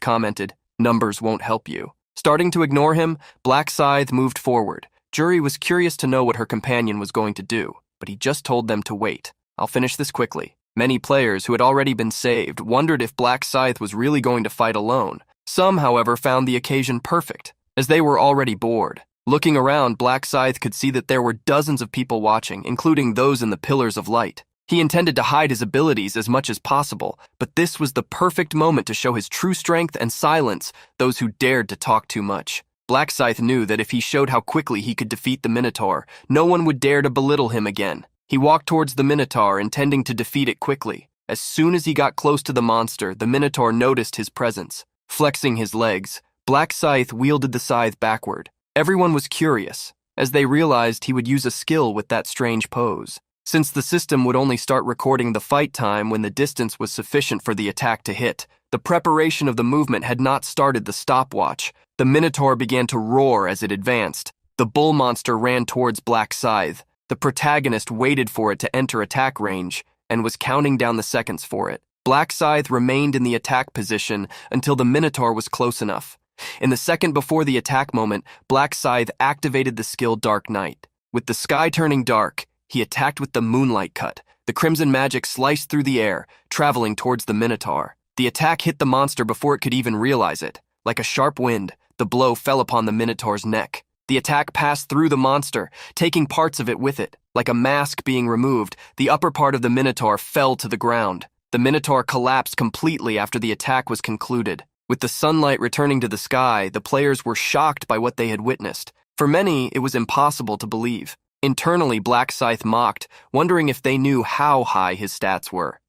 commented, "Numbers won't help you." Starting to ignore him, Black Scythe moved forward. Jury was curious to know what her companion was going to do, but he just told them to wait. "I'll finish this quickly." Many players who had already been saved wondered if Black Scythe was really going to fight alone. Some, however, found the occasion perfect, as they were already bored. Looking around, Black Scythe could see that there were dozens of people watching, including those in the Pillars of Light. He intended to hide his abilities as much as possible, but this was the perfect moment to show his true strength and silence those who dared to talk too much. Black Scythe knew that if he showed how quickly he could defeat the Minotaur, no one would dare to belittle him again. He walked towards the Minotaur, intending to defeat it quickly. As soon as he got close to the monster, the Minotaur noticed his presence. Flexing his legs, Black Scythe wielded the scythe backward. Everyone was curious, as they realized he would use a skill with that strange pose. Since the system would only start recording the fight time when the distance was sufficient for the attack to hit, the preparation of the movement had not started the stopwatch. The Minotaur began to roar as it advanced. The bull monster ran towards Black Scythe. The protagonist waited for it to enter attack range and was counting down the seconds for it. Black Scythe remained in the attack position until the Minotaur was close enough. In the second before the attack moment, Black Scythe activated the skill Dark Night. With the sky turning dark, he attacked with the Moonlight Cut. The crimson magic sliced through the air, traveling towards the Minotaur. The attack hit the monster before it could even realize it. Like a sharp wind, the blow fell upon the Minotaur's neck. The attack passed through the monster, taking parts of it with it. Like a mask being removed, the upper part of the Minotaur fell to the ground. The Minotaur collapsed completely after the attack was concluded. With the sunlight returning to the sky, the players were shocked by what they had witnessed. For many, it was impossible to believe. Internally, Black Scythe mocked, wondering if they knew how high his stats were.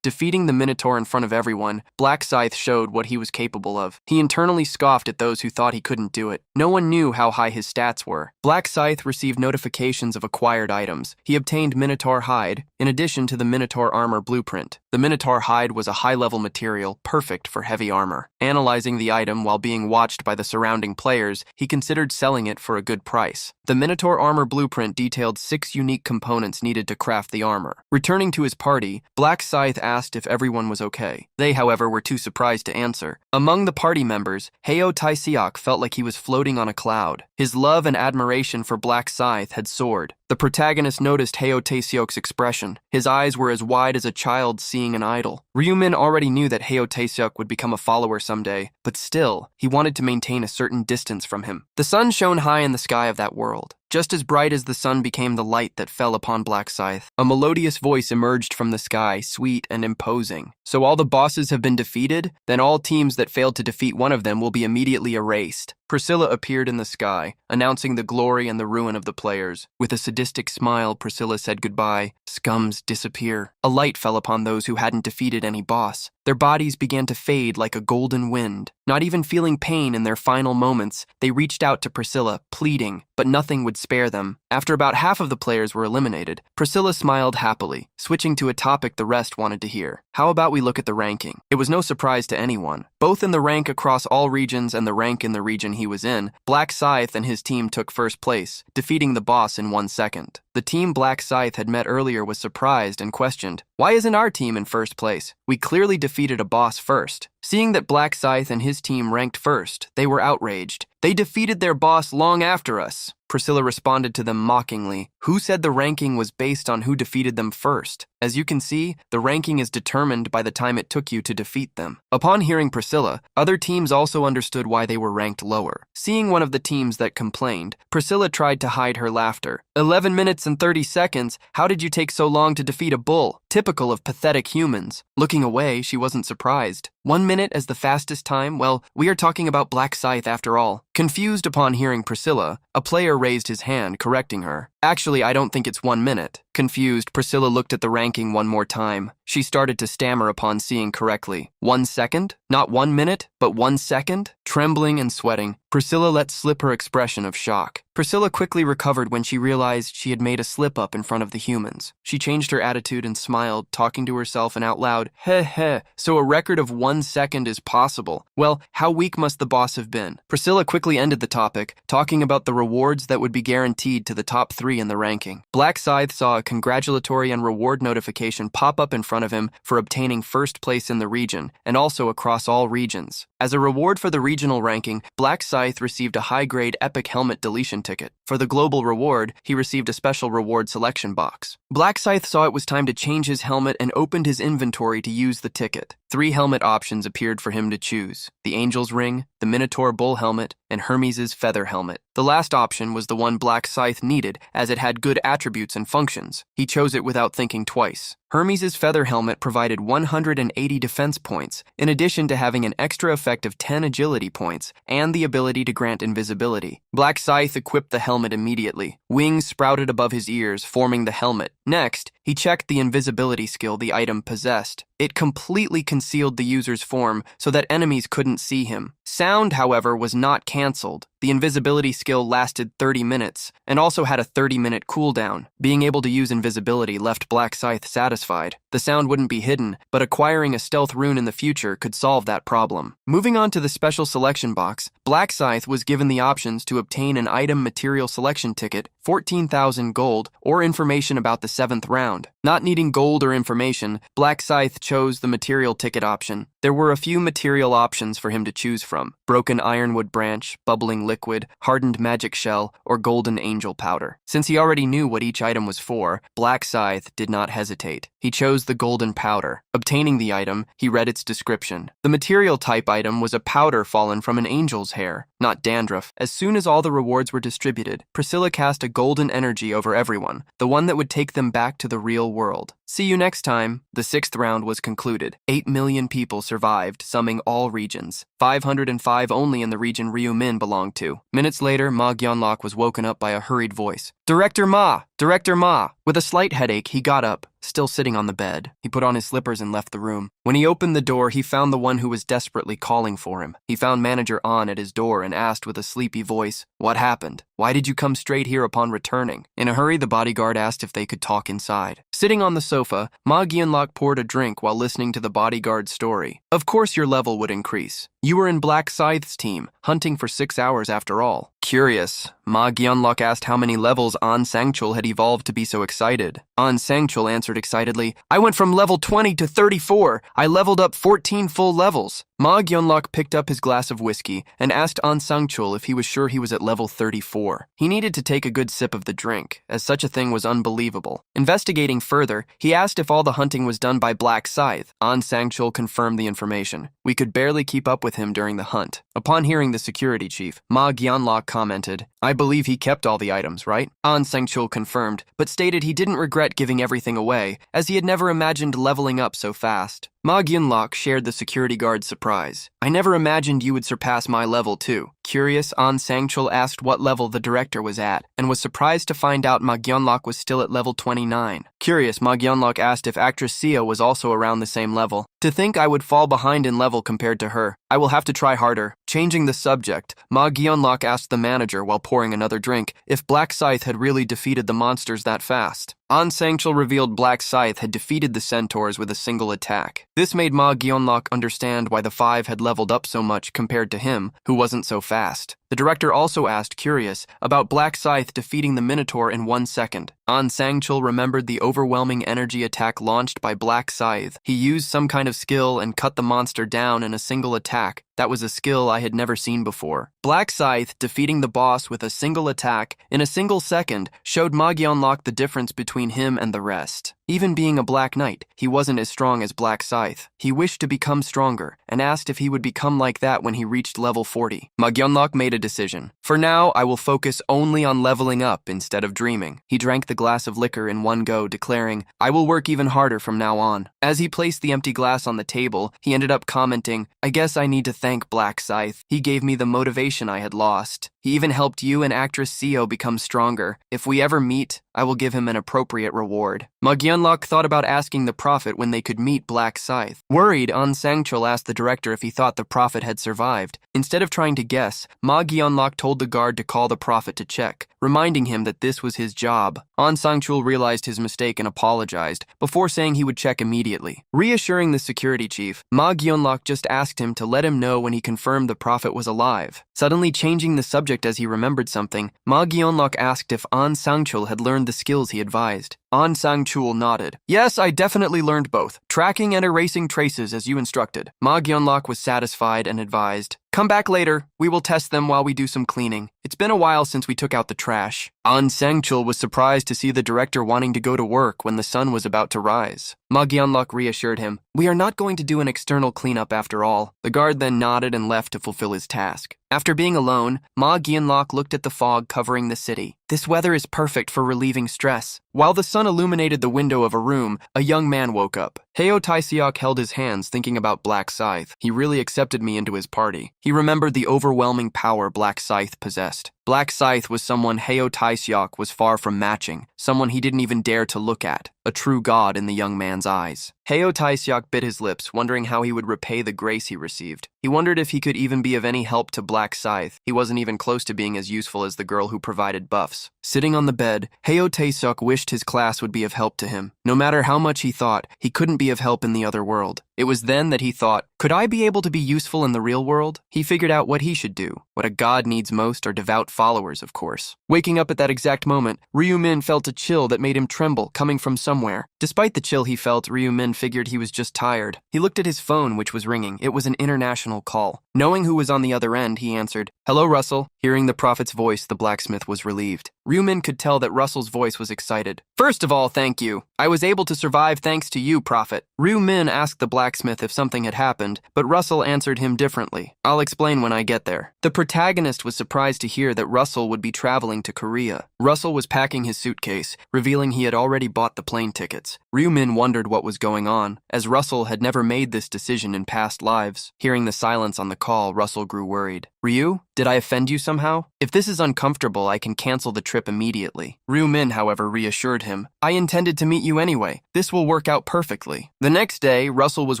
Defeating the Minotaur in front of everyone, Black Scythe showed what he was capable of. He internally scoffed at those who thought he couldn't do it. No one knew how high his stats were. Black Scythe received notifications of acquired items. He obtained Minotaur hide, in addition to the Minotaur armor blueprint. The Minotaur hide was a high-level material, perfect for heavy armor. Analyzing the item while being watched by the surrounding players, he considered selling it for a good price. The Minotaur armor blueprint detailed 6 unique components needed to craft the armor. Returning to his party, Black Scythe asked if everyone was okay. They, however, were too surprised to answer. Among the party members, Heo Taisiok felt like he was floating on a cloud. His love and admiration for Black Scythe had soared. The protagonist noticed Heo Taisiok's expression. His eyes were as wide as a child seeing an idol. Ryumin already knew that Heo Taisiok would become a follower someday, but still, he wanted to maintain a certain distance from him. The sun shone high in the sky of that world. Just as bright as the sun became the light that fell upon Black Scythe, a melodious voice emerged from the sky, sweet and imposing. So all the bosses have been defeated? Then all teams that failed to defeat one of them will be immediately erased. Priscilla appeared in the sky, announcing the glory and the ruin of the players. With a sadistic smile, Priscilla said goodbye. Scums disappear. A light fell upon those who hadn't defeated any boss. Their bodies began to fade like a golden wind. Not even feeling pain in their final moments, they reached out to Priscilla, pleading, but nothing would spare them. After about half of the players were eliminated, Priscilla smiled happily, switching to a topic the rest wanted to hear. How about we look at the ranking? It was no surprise to anyone. Both in the rank across all regions and the rank in the region he was in, Black Scythe and his team took first place, defeating the boss in 1 second. The team Black Scythe had met earlier was surprised and questioned, "Why isn't our team in first place? We clearly defeated a boss first." Seeing that Black Scythe and his team ranked first, they were outraged. "They defeated their boss long after us." Priscilla responded to them mockingly. Who said the ranking was based on who defeated them first? As you can see, the ranking is determined by the time it took you to defeat them. Upon hearing Priscilla, other teams also understood why they were ranked lower. Seeing one of the teams that complained, Priscilla tried to hide her laughter. 11 minutes and 30 seconds? How did you take so long to defeat a bull? Typical of pathetic humans. Looking away, she wasn't surprised. 1 minute as the fastest time? Well, we are talking about Black Scythe after all. Confused upon hearing Priscilla, a player raised his hand, correcting her. Actually, I don't think it's 1 minute. Confused, Priscilla looked at the ranking one more time. She started to stammer upon seeing correctly. 1 second? Not 1 minute, but 1 second? Trembling and sweating, Priscilla let slip her expression of shock. Priscilla quickly recovered when she realized she had made a slip-up in front of the humans. She changed her attitude and smiled, talking to herself and out loud, "Heh heh, so a record of 1 second is possible. Well, how weak must the boss have been?" Priscilla quickly ended the topic, talking about the rewards that would be guaranteed to the top 3 in the ranking. Black Scythe saw a congratulatory and reward notification pop up in front of him for obtaining first place in the region, and also across all regions. As a reward for the regional ranking, Black Scythe received a high-grade Epic Helmet deletion ticket. For the global reward, he received a special reward selection box. Black Scythe saw it was time to change his helmet and opened his inventory to use the ticket. 3 helmet options appeared for him to choose: the Angel's Ring, the Minotaur Bull Helmet, and Hermes' Feather Helmet. The last option was the one Black Scythe needed, as it had good attributes and functions. He chose it without thinking twice. Hermes' Feather Helmet provided 180 defense points, in addition to having an extra effect of 10 agility points, and the ability to grant invisibility. Black Scythe equipped the helmet immediately. Wings sprouted above his ears, forming the helmet. Next, he checked the invisibility skill the item possessed. It completely concealed the user's form so that enemies couldn't see him. Sound, however, was not cancelled. The invisibility skill lasted 30 minutes, and also had a 30-minute cooldown. Being able to use invisibility left Black Scythe satisfied. The sound wouldn't be hidden, but acquiring a stealth rune in the future could solve that problem. Moving on to the special selection box, Black Scythe was given the options to obtain an item material selection ticket, 14,000 gold, or information about the 7th round. Not needing gold or information, Black Scythe chose the material ticket option. There were a few material options for him to choose from: broken ironwood branch, bubbling liquid, hardened magic shell, or golden angel powder. Since he already knew what each item was for, Black Scythe did not hesitate. He chose the golden powder. Obtaining the item, he read its description. The material type item was a powder fallen from an angel's hair, not dandruff. As soon as all the rewards were distributed, Priscilla cast a golden energy over everyone, the one that would take them back to the real world. See you next time. The 6th round was concluded. 8 million people survived, summing all regions. 505 only in the region Ryumin belonged to. Minutes later, Ma Gyeonlok was woken up by a hurried voice. Director Ma! Director Ma! With a slight headache, he got up. still sitting on the bed. He put on his slippers and left the room. When he opened the door, he found the one who was desperately calling for him. He found Manager An at his door and asked with a sleepy voice, "What happened? Why did you come straight here upon returning?" In a hurry, the bodyguard asked if they could talk inside. Sitting on the sofa, Ma Gyunlok poured a drink while listening to the bodyguard's story. Of course your level would increase. You were in Black Scythe's team, hunting for 6 hours after all. Curious, Ma Gyunlok asked how many levels An Sangchul had evolved to be so excited. An Sangchul answered excitedly, "I went from level 20 to 34. I leveled up 14 full levels." Ma Gyunlok picked up his glass of whiskey and asked An Sangchul if he was sure he was at level 34. He needed to take a good sip of the drink, as such a thing was unbelievable. Investigating further, he asked if all the hunting was done by Black Scythe. An Sangchul confirmed the information. We could barely keep up with him during the hunt. Upon hearing the security chief, Ma Gyunlok commented, "I believe he kept all the items, right?" An Sangchul confirmed, but stated he didn't regret giving everything away, as he had never imagined leveling up so fast. Ma Gyunlok shared the security guard's surprise. "I never imagined you would surpass my level too." Curious, An Sangchul asked what level the director was at, and was surprised to find out Ma Gyunlok was still at level 29. Curious, Ma Gyunlok asked if actress Sia was also around the same level. "To think I would fall behind in level compared to her. I will have to try harder." Changing the subject, Ma Gyunlok asked the manager while pouring another drink if Black Scythe had really defeated the monsters that fast. An Sangchul revealed Black Scythe had defeated the centaurs with a single attack. This made Ma Gyunlok understand why the 5 had leveled up so much compared to him, who wasn't so fast. The director also asked Curious about Black Scythe defeating the Minotaur in 1 second. An Sangchul remembered the overwhelming energy attack launched by Black Scythe. He used some kind of skill and cut the monster down in a single attack. That was a skill I had never seen before. Black Scythe defeating the boss with a single attack in a single second showed Ma Gyunlok the difference between him and the rest. Even being a Black Knight, he wasn't as strong as Black Scythe. He wished to become stronger and asked if he would become like that when he reached level 40. Ma Gyunlok made a decision. "For now, I will focus only on leveling up instead of dreaming." He drank the glass of liquor in one go, declaring, "I will work even harder from now on." As he placed the empty glass on the table, he ended up commenting, "I guess I need to thank Black Scythe. He gave me the motivation I had lost. He even helped you and actress Seo become stronger. If we ever meet, I will give him an appropriate reward." Ma Gyunlok thought about asking the prophet when they could meet Black Scythe. Worried, An Sangchul asked the director if he thought the prophet had survived. Instead of trying to guess, Ma Gyunlok told the guard to call the prophet to check, reminding him that this was his job. An Sangchul realized his mistake and apologized, before saying he would check immediately. Reassuring the security chief, Ma Gyunlok just asked him to let him know when he confirmed the prophet was alive. Suddenly changing the subject as he remembered something, Ma Gyunlok asked if An Sangchul had learned the skills he advised. An Sangchul nodded. "Yes, I definitely learned both. Tracking and erasing traces as you instructed." Ma Gyunlok was satisfied and advised, "Come back later. We will test them while we do some cleaning. It's been a while since we took out the trash." An Sangchul was surprised to see the director wanting to go to work when the sun was about to rise. Ma Gyunlok reassured him, "We are not going to do an external cleanup after all." The guard then nodded and left to fulfill his task. After being alone, Ma Gyunlok looked at the fog covering the city. This weather is perfect for relieving stress. While the sun illuminated the window of a room, a young man woke up. Heo Taisiok held his hands thinking about Black Scythe. He really accepted me into his party. He remembered the overwhelming power Black Scythe possessed. Black Scythe was someone Heo Taisiok was far from matching, someone he didn't even dare to look at, a true god in the young man's eyes. Heo Taisiok bit his lips, wondering how he would repay the grace he received. He wondered if he could even be of any help to Black Scythe. He wasn't even close to being as useful as the girl who provided buffs. Sitting on the bed, Heo Taisiok wished his class would be of help to him. No matter how much he thought, he couldn't be of help in the other world. It was then that he thought, could I be able to be useful in the real world? He figured out what he should do. What a god needs most are devout followers, of course. Waking up at that exact moment, Ryu Min felt a chill that made him tremble, coming from somewhere. Despite the chill he felt, Ryu Min figured he was just tired. He looked at his phone, which was ringing. It was an international call. Knowing who was on the other end, he answered, "Hello, Russell." Hearing the prophet's voice, the blacksmith was relieved. Ryu Min could tell that Russell's voice was excited. "First of all, thank you. I was able to survive thanks to you, prophet." Ryu Min asked the blacksmith if something had happened, but Russell answered him differently. "I'll explain when I get there." The protagonist was surprised to hear that Russell would be traveling to Korea. Russell was packing his suitcase, revealing he had already bought the plane tickets. Ryu Min wondered what was going on, as Russell had never made this decision in past lives. Hearing the silence on the call, Russell grew worried. Ryu, did I offend you somehow? If this is uncomfortable, I can cancel the trip immediately. Ryu Min, however, reassured him. I intended to meet you anyway. This will work out perfectly. The next day, Russell was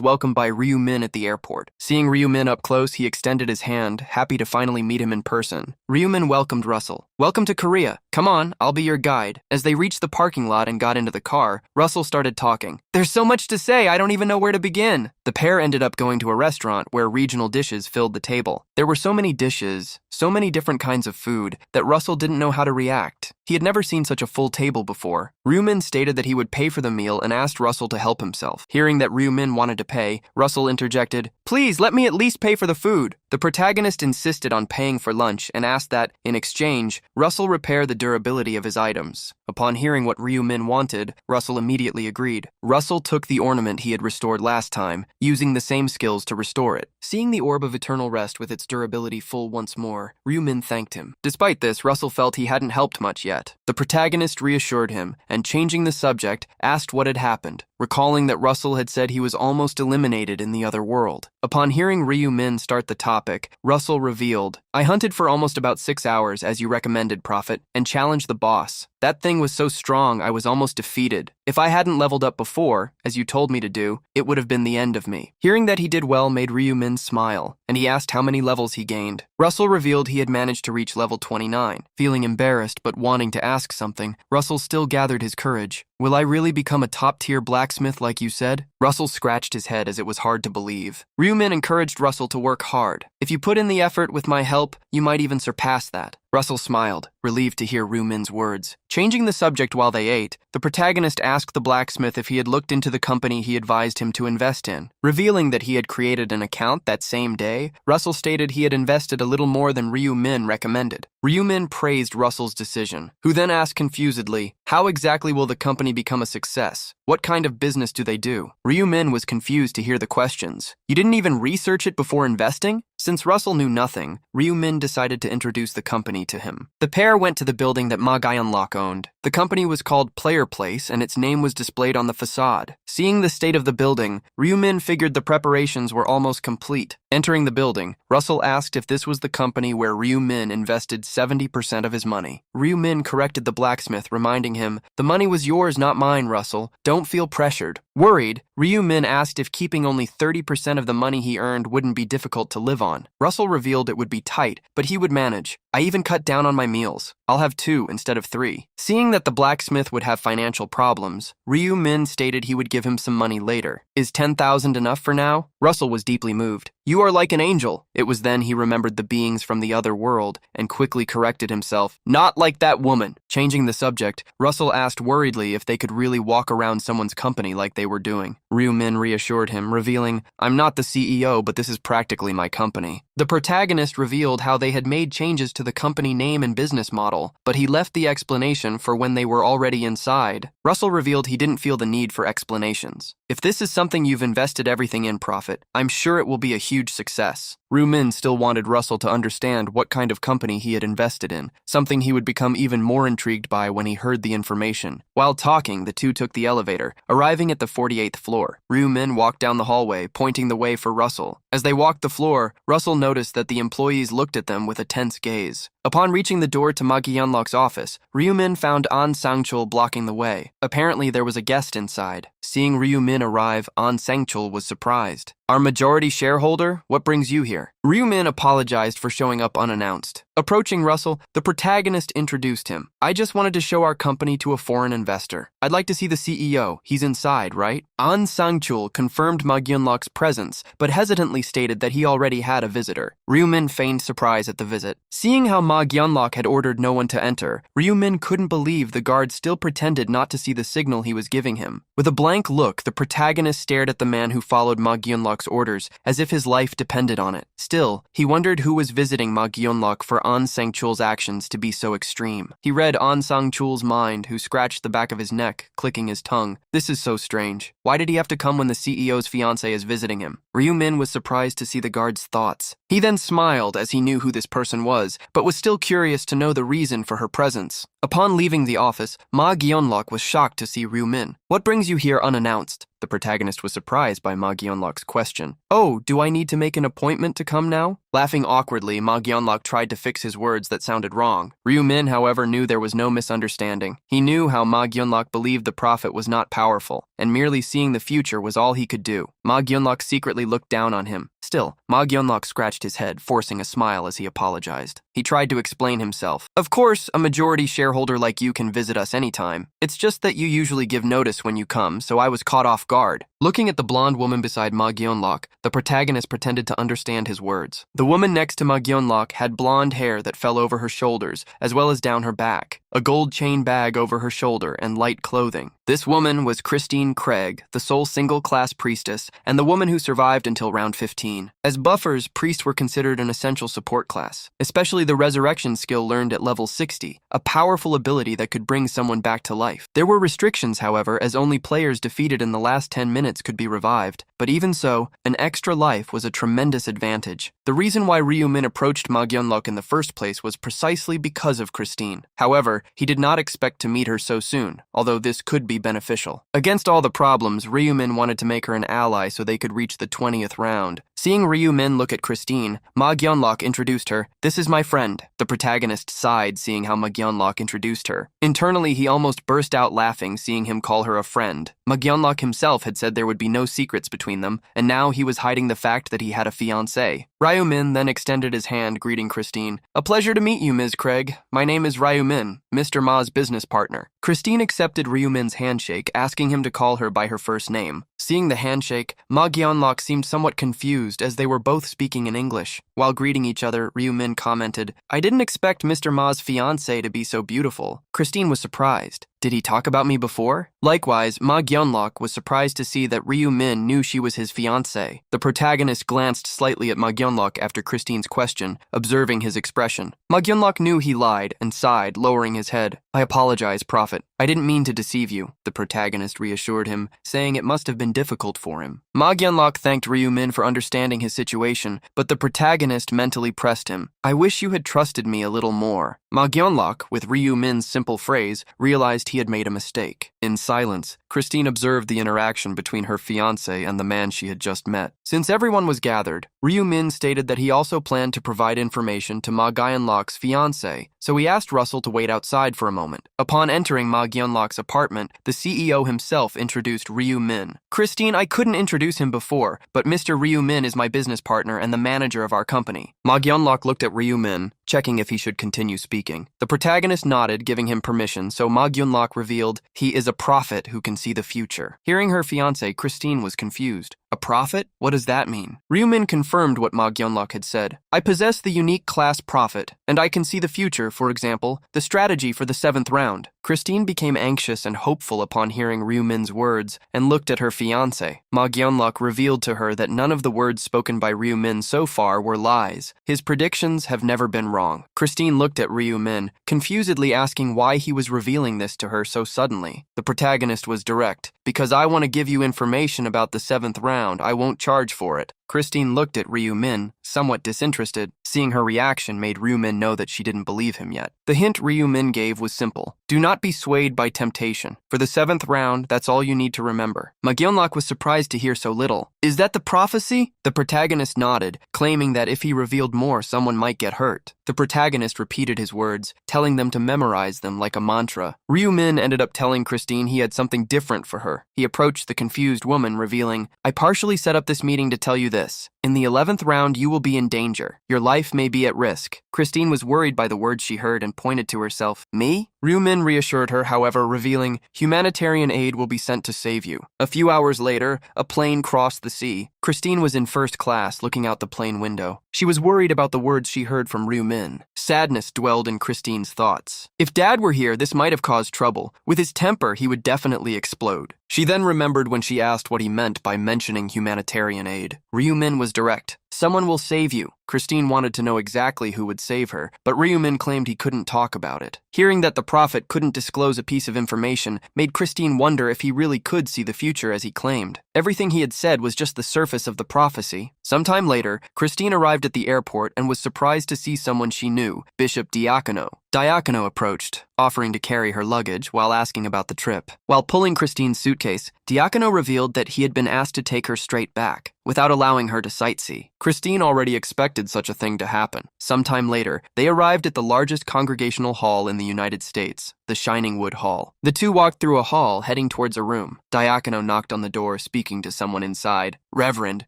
welcomed by Ryu Min at the airport. Seeing Ryu Min up close, he extended his hand, happy to finally meet him in person. Ryu Min welcomed Russell. Welcome to Korea. Come on, I'll be your guide. As they reached the parking lot and got into the car, Russell started talking. There's so much to say, I don't even know where to begin. The pair ended up going to a restaurant where regional dishes filled the table. There were so many dishes, so many different kinds of food, that Russell didn't know how to react. He had never seen such a full table before. Ryu Min stated that he would pay for the meal and asked Russell to help himself. Hearing that Ryu Min wanted to pay, Russell interjected, "Please, let me at least pay for the food." The protagonist insisted on paying for lunch and asked that, in exchange, Russell repair the durability of his items. Upon hearing what Ryu Min wanted, Russell immediately agreed. Russell took the ornament he had restored last time, using the same skills to restore it. Seeing the orb of eternal rest with its durability full once more, Ryu Min thanked him. Despite this, Russell felt he hadn't helped much yet. The protagonist reassured him, and changing the subject, asked what had happened, recalling that Russell had said he was almost eliminated in the other world. Upon hearing Ryu Min start the topic, Russell revealed, I hunted for almost about 6 hours, as you recommended, Prophet, and challenged the boss. That thing was so strong I was almost defeated. If I hadn't leveled up before, as you told me to do, it would have been the end of me. Hearing that he did well made Ryu Min smile, and he asked how many levels he gained. Russell revealed he had managed to reach level 29. Feeling embarrassed but wanting to ask something, Russell still gathered his courage. Will I really become a top-tier blacksmith like you said? Russell scratched his head as it was hard to believe. Ryu Min encouraged Russell to work hard. If you put in the effort with my help, you might even surpass that. Russell smiled, relieved to hear Ryu Min's words. Changing the subject while they ate, the protagonist asked the blacksmith if he had looked into the company he advised him to invest in. Revealing that he had created an account that same day, Russell stated he had invested a little more than Ryu Min recommended. Ryu Min praised Russell's decision, who then asked confusedly, how exactly will the company become a success? What kind of business do they do? Ryu Min was confused to hear the questions. You didn't even research it before investing? Since Russell knew nothing, Ryu Min decided to introduce the company to him. The pair went to the building that Ma Gyeonlok owned. The company was called Player Place, and its name was displayed on the facade. Seeing the state of the building, Ryu Min figured the preparations were almost complete. Entering the building, Russell asked if this was the company where Ryu Min invested 70% of his money. Ryu Min corrected the blacksmith, reminding him, the money was yours, not mine, Russell. Don't feel pressured. Worried, Ryu Min asked if keeping only 30% of the money he earned wouldn't be difficult to live on. Russell revealed it would be tight, but he would manage. I even cut down on my meals. I'll have 2 instead of 3. Seeing that the blacksmith would have financial problems, Ryu Min stated he would give him some money later. Is 10,000 enough for now? Russell was deeply moved. You are like an angel. It was then he remembered the beings from the other world and quickly corrected himself. Not like that woman. Changing the subject, Russell asked worriedly if they could really walk around someone's company like they were doing. Ryu Min reassured him, revealing, I'm not the CEO, but this is practically my company. The protagonist revealed how they had made changes to the company name and business model, but he left the explanation for when they were already inside. Russell revealed he didn't feel the need for explanations. If this is something you've invested everything in, Prophet, I'm sure it will be a huge success. Ryu Min still wanted Russell to understand what kind of company he had invested in, something he would become even more intrigued by when he heard the information. While talking, the two took the elevator, arriving at the 48th floor. Ryu Min walked down the hallway, pointing the way for Russell. As they walked the floor, Russell noticed that the employees looked at them with a tense gaze. Upon reaching the door to Ma Gyeonlok's office, Ryu Min found An Sang-chul blocking the way. Apparently, there was a guest inside. Seeing Ryu Min arrive, An Sang-chul was surprised. Our majority shareholder, what brings you here? Ryu Min apologized for showing up unannounced. Approaching Russell, the protagonist introduced him. I just wanted to show our company to a foreign investor. I'd like to see the CEO. He's inside, right? An Sang-chul confirmed Ma Gyeonlok's presence, but hesitantly stated that he already had a visitor. Ryu Min feigned surprise at the visit. Seeing how Ma Gyeonlok had ordered no one to enter, Ryu Min couldn't believe the guard still pretended not to see the signal he was giving him. With a blank look, the protagonist stared at the man who followed Ma Gyeonlok's orders, as if his life depended on it. Still, he wondered who was visiting Ma Gyeonlok for An Sang-chul's actions to be so extreme. He read An Sang-chul's mind, who scratched the back of his neck, clicking his tongue. This is so strange. Why did he have to come when the CEO's fiancé is visiting him? Ryu Min was surprised to see the guard's thoughts. He then smiled as he knew who this person was, but was still curious to know the reason for her presence. Upon leaving the office, Ma Gyeonlok was shocked to see Ryu Min. What brings you here unannounced? The protagonist was surprised by Ma Gyeonlok's question. Oh, do I need to make an appointment to come now? Laughing awkwardly, Ma Gyeonlok tried to fix his words that sounded wrong. Ryu-min, however, knew there was no misunderstanding. He knew how Ma Gyeonlok believed the prophet was not powerful, and merely seeing the future was all he could do. Ma Gyeonlok secretly looked down on him. Still, Ma Gyeonlok scratched his head, forcing a smile as he apologized. He tried to explain himself. Of course, a majority shareholder like you can visit us anytime. It's just that you usually give notice when you come, so I was caught off guard. Looking at the blonde woman beside Ma Gyeonlok, the protagonist pretended to understand his words. The woman next to Ma Gyeonlok had blonde hair that fell over her shoulders, as well as down her back, a gold chain bag over her shoulder, and light clothing. This woman was Christine Craig, the sole single-class priestess, and the woman who survived until round 15. As buffers, priests were considered an essential support class, especially the resurrection skill learned at level 60, a powerful ability that could bring someone back to life. There were restrictions, however, as only players defeated in the last 10 minutes could be revived, but even so, an extra life was a tremendous advantage. The reason why Ryu-min approached Ma Gyeonlok in the first place was precisely because of Christine. However, he did not expect to meet her so soon, although this could be beneficial. Against all the problems, Ryu-min wanted to make her an ally so they could reach the 20th round. Seeing Ryu-min look at Christine, Ma Gyeonlok introduced her. This is my friend. The protagonist sighed seeing how Ma Gyeonlok introduced her. Internally, he almost burst out laughing seeing him call her a friend. Ma Gyeonlok himself had said there would be no secrets between them, and now he was hiding the fact that he had a fiancée. Ryu-min then extended his hand, greeting Christine. A pleasure to meet you, Ms. Craig. My name is Ryu-min, Mr. Ma's business partner. Christine accepted Ryu-min's handshake, asking him to call her by her first name. Seeing the handshake, Ma Gyeonlok seemed somewhat confused as they were both speaking in English. While greeting each other, Ryu-min commented, I didn't expect Mr. Ma's fiancée to be so beautiful. Christine was surprised. Did he talk about me before? Likewise, Ma Gyeonlok was surprised to see that Ryu-min knew she was his fiancée. The protagonist glanced slightly at Ma Gyeonlok after Christine's question, observing his expression. Ma Gyeonlok knew he lied and sighed, lowering his head. I apologize, Prophet. I didn't mean to deceive you, the protagonist reassured him, saying it must have been difficult for him. Ma Gyeonlok thanked Ryu-min for understanding his situation, but the protagonist mentally pressed him. I wish you had trusted me a little more. Ma Gyeonlok, with Ryu-min's simple phrase, realized he had made a mistake. In silence, Christine observed the interaction between her fiancé and the man she had just met. Since everyone was gathered, Ryu-min stated that he also planned to provide information to Ma Gyeonlok's fiancé, so he asked Russell to wait outside for a moment. Upon entering Ma Gyeonlok's apartment, the CEO himself introduced Ryu-min. Christine, I couldn't introduce him before, but Mr. Ryu-min is my business partner and the manager of our company. Ma Gyeonlok looked at Ryu-min, checking if he should continue speaking. The protagonist nodded, giving him permission, so Ma Gyeonlok revealed, he is a prophet who can see the future. Hearing her fiancé, Christine was confused. A prophet? What does that mean? Ryu-min confirmed what Ma Gyeonlok had said. I possess the unique class prophet, and I can see the future, for example, the strategy for the 7th round. Christine became anxious and hopeful upon hearing Ryu-min's words and looked at her fiancé. Ma Gyeonlok revealed to her that none of the words spoken by Ryu-min so far were lies. His predictions have never been wrong. Christine looked at Ryu-min, confusedly asking why he was revealing this to her so suddenly. The protagonist was direct. Because I want to give you information about the 7th round, I won't charge for it. Christine looked at Ryu-min, somewhat disinterested. Seeing her reaction made Ryu-min know that she didn't believe him yet. The hint Ryu-min gave was simple. Do not be swayed by temptation. For the 7th round, that's all you need to remember. Ma Gyeonlok was surprised to hear so little. Is that the prophecy? The protagonist nodded, claiming that if he revealed more, someone might get hurt. The protagonist repeated his words, telling them to memorize them like a mantra. Ryu-min ended up telling Christine he had something different for her. He approached the confused woman, revealing, I partially set up this meeting to tell you this. In the 11th round, you will be in danger. Your life may be at risk. Christine was worried by the words she heard and pointed to herself. Me? Ryu-min reassured her, however, revealing, humanitarian aid will be sent to save you. A few hours later, a plane crossed the sea. Christine was in first class, looking out the plane window. She was worried about the words she heard from Ryu-min. Sadness dwelled in Christine's thoughts. If Dad were here, this might have caused trouble. With his temper, he would definitely explode. She then remembered when she asked what he meant by mentioning humanitarian aid. Ryu-min was direct. Someone will save you. Christine wanted to know exactly who would save her, but Ryumin claimed he couldn't talk about it. Hearing that the prophet couldn't disclose a piece of information made Christine wonder if he really could see the future as he claimed. Everything he had said was just the surface of the prophecy. Sometime later, Christine arrived at the airport and was surprised to see someone she knew, Bishop Diacono. Diacono approached, offering to carry her luggage while asking about the trip. While pulling Christine's suitcase, Diacono revealed that he had been asked to take her straight back, without allowing her to sightsee. Christine already expected such a thing to happen. Sometime later, they arrived at the largest congregational hall in the United States, the Shining Wood Hall. The two walked through a hall, heading towards a room. Diacono knocked on the door, speaking to someone inside. "Reverend,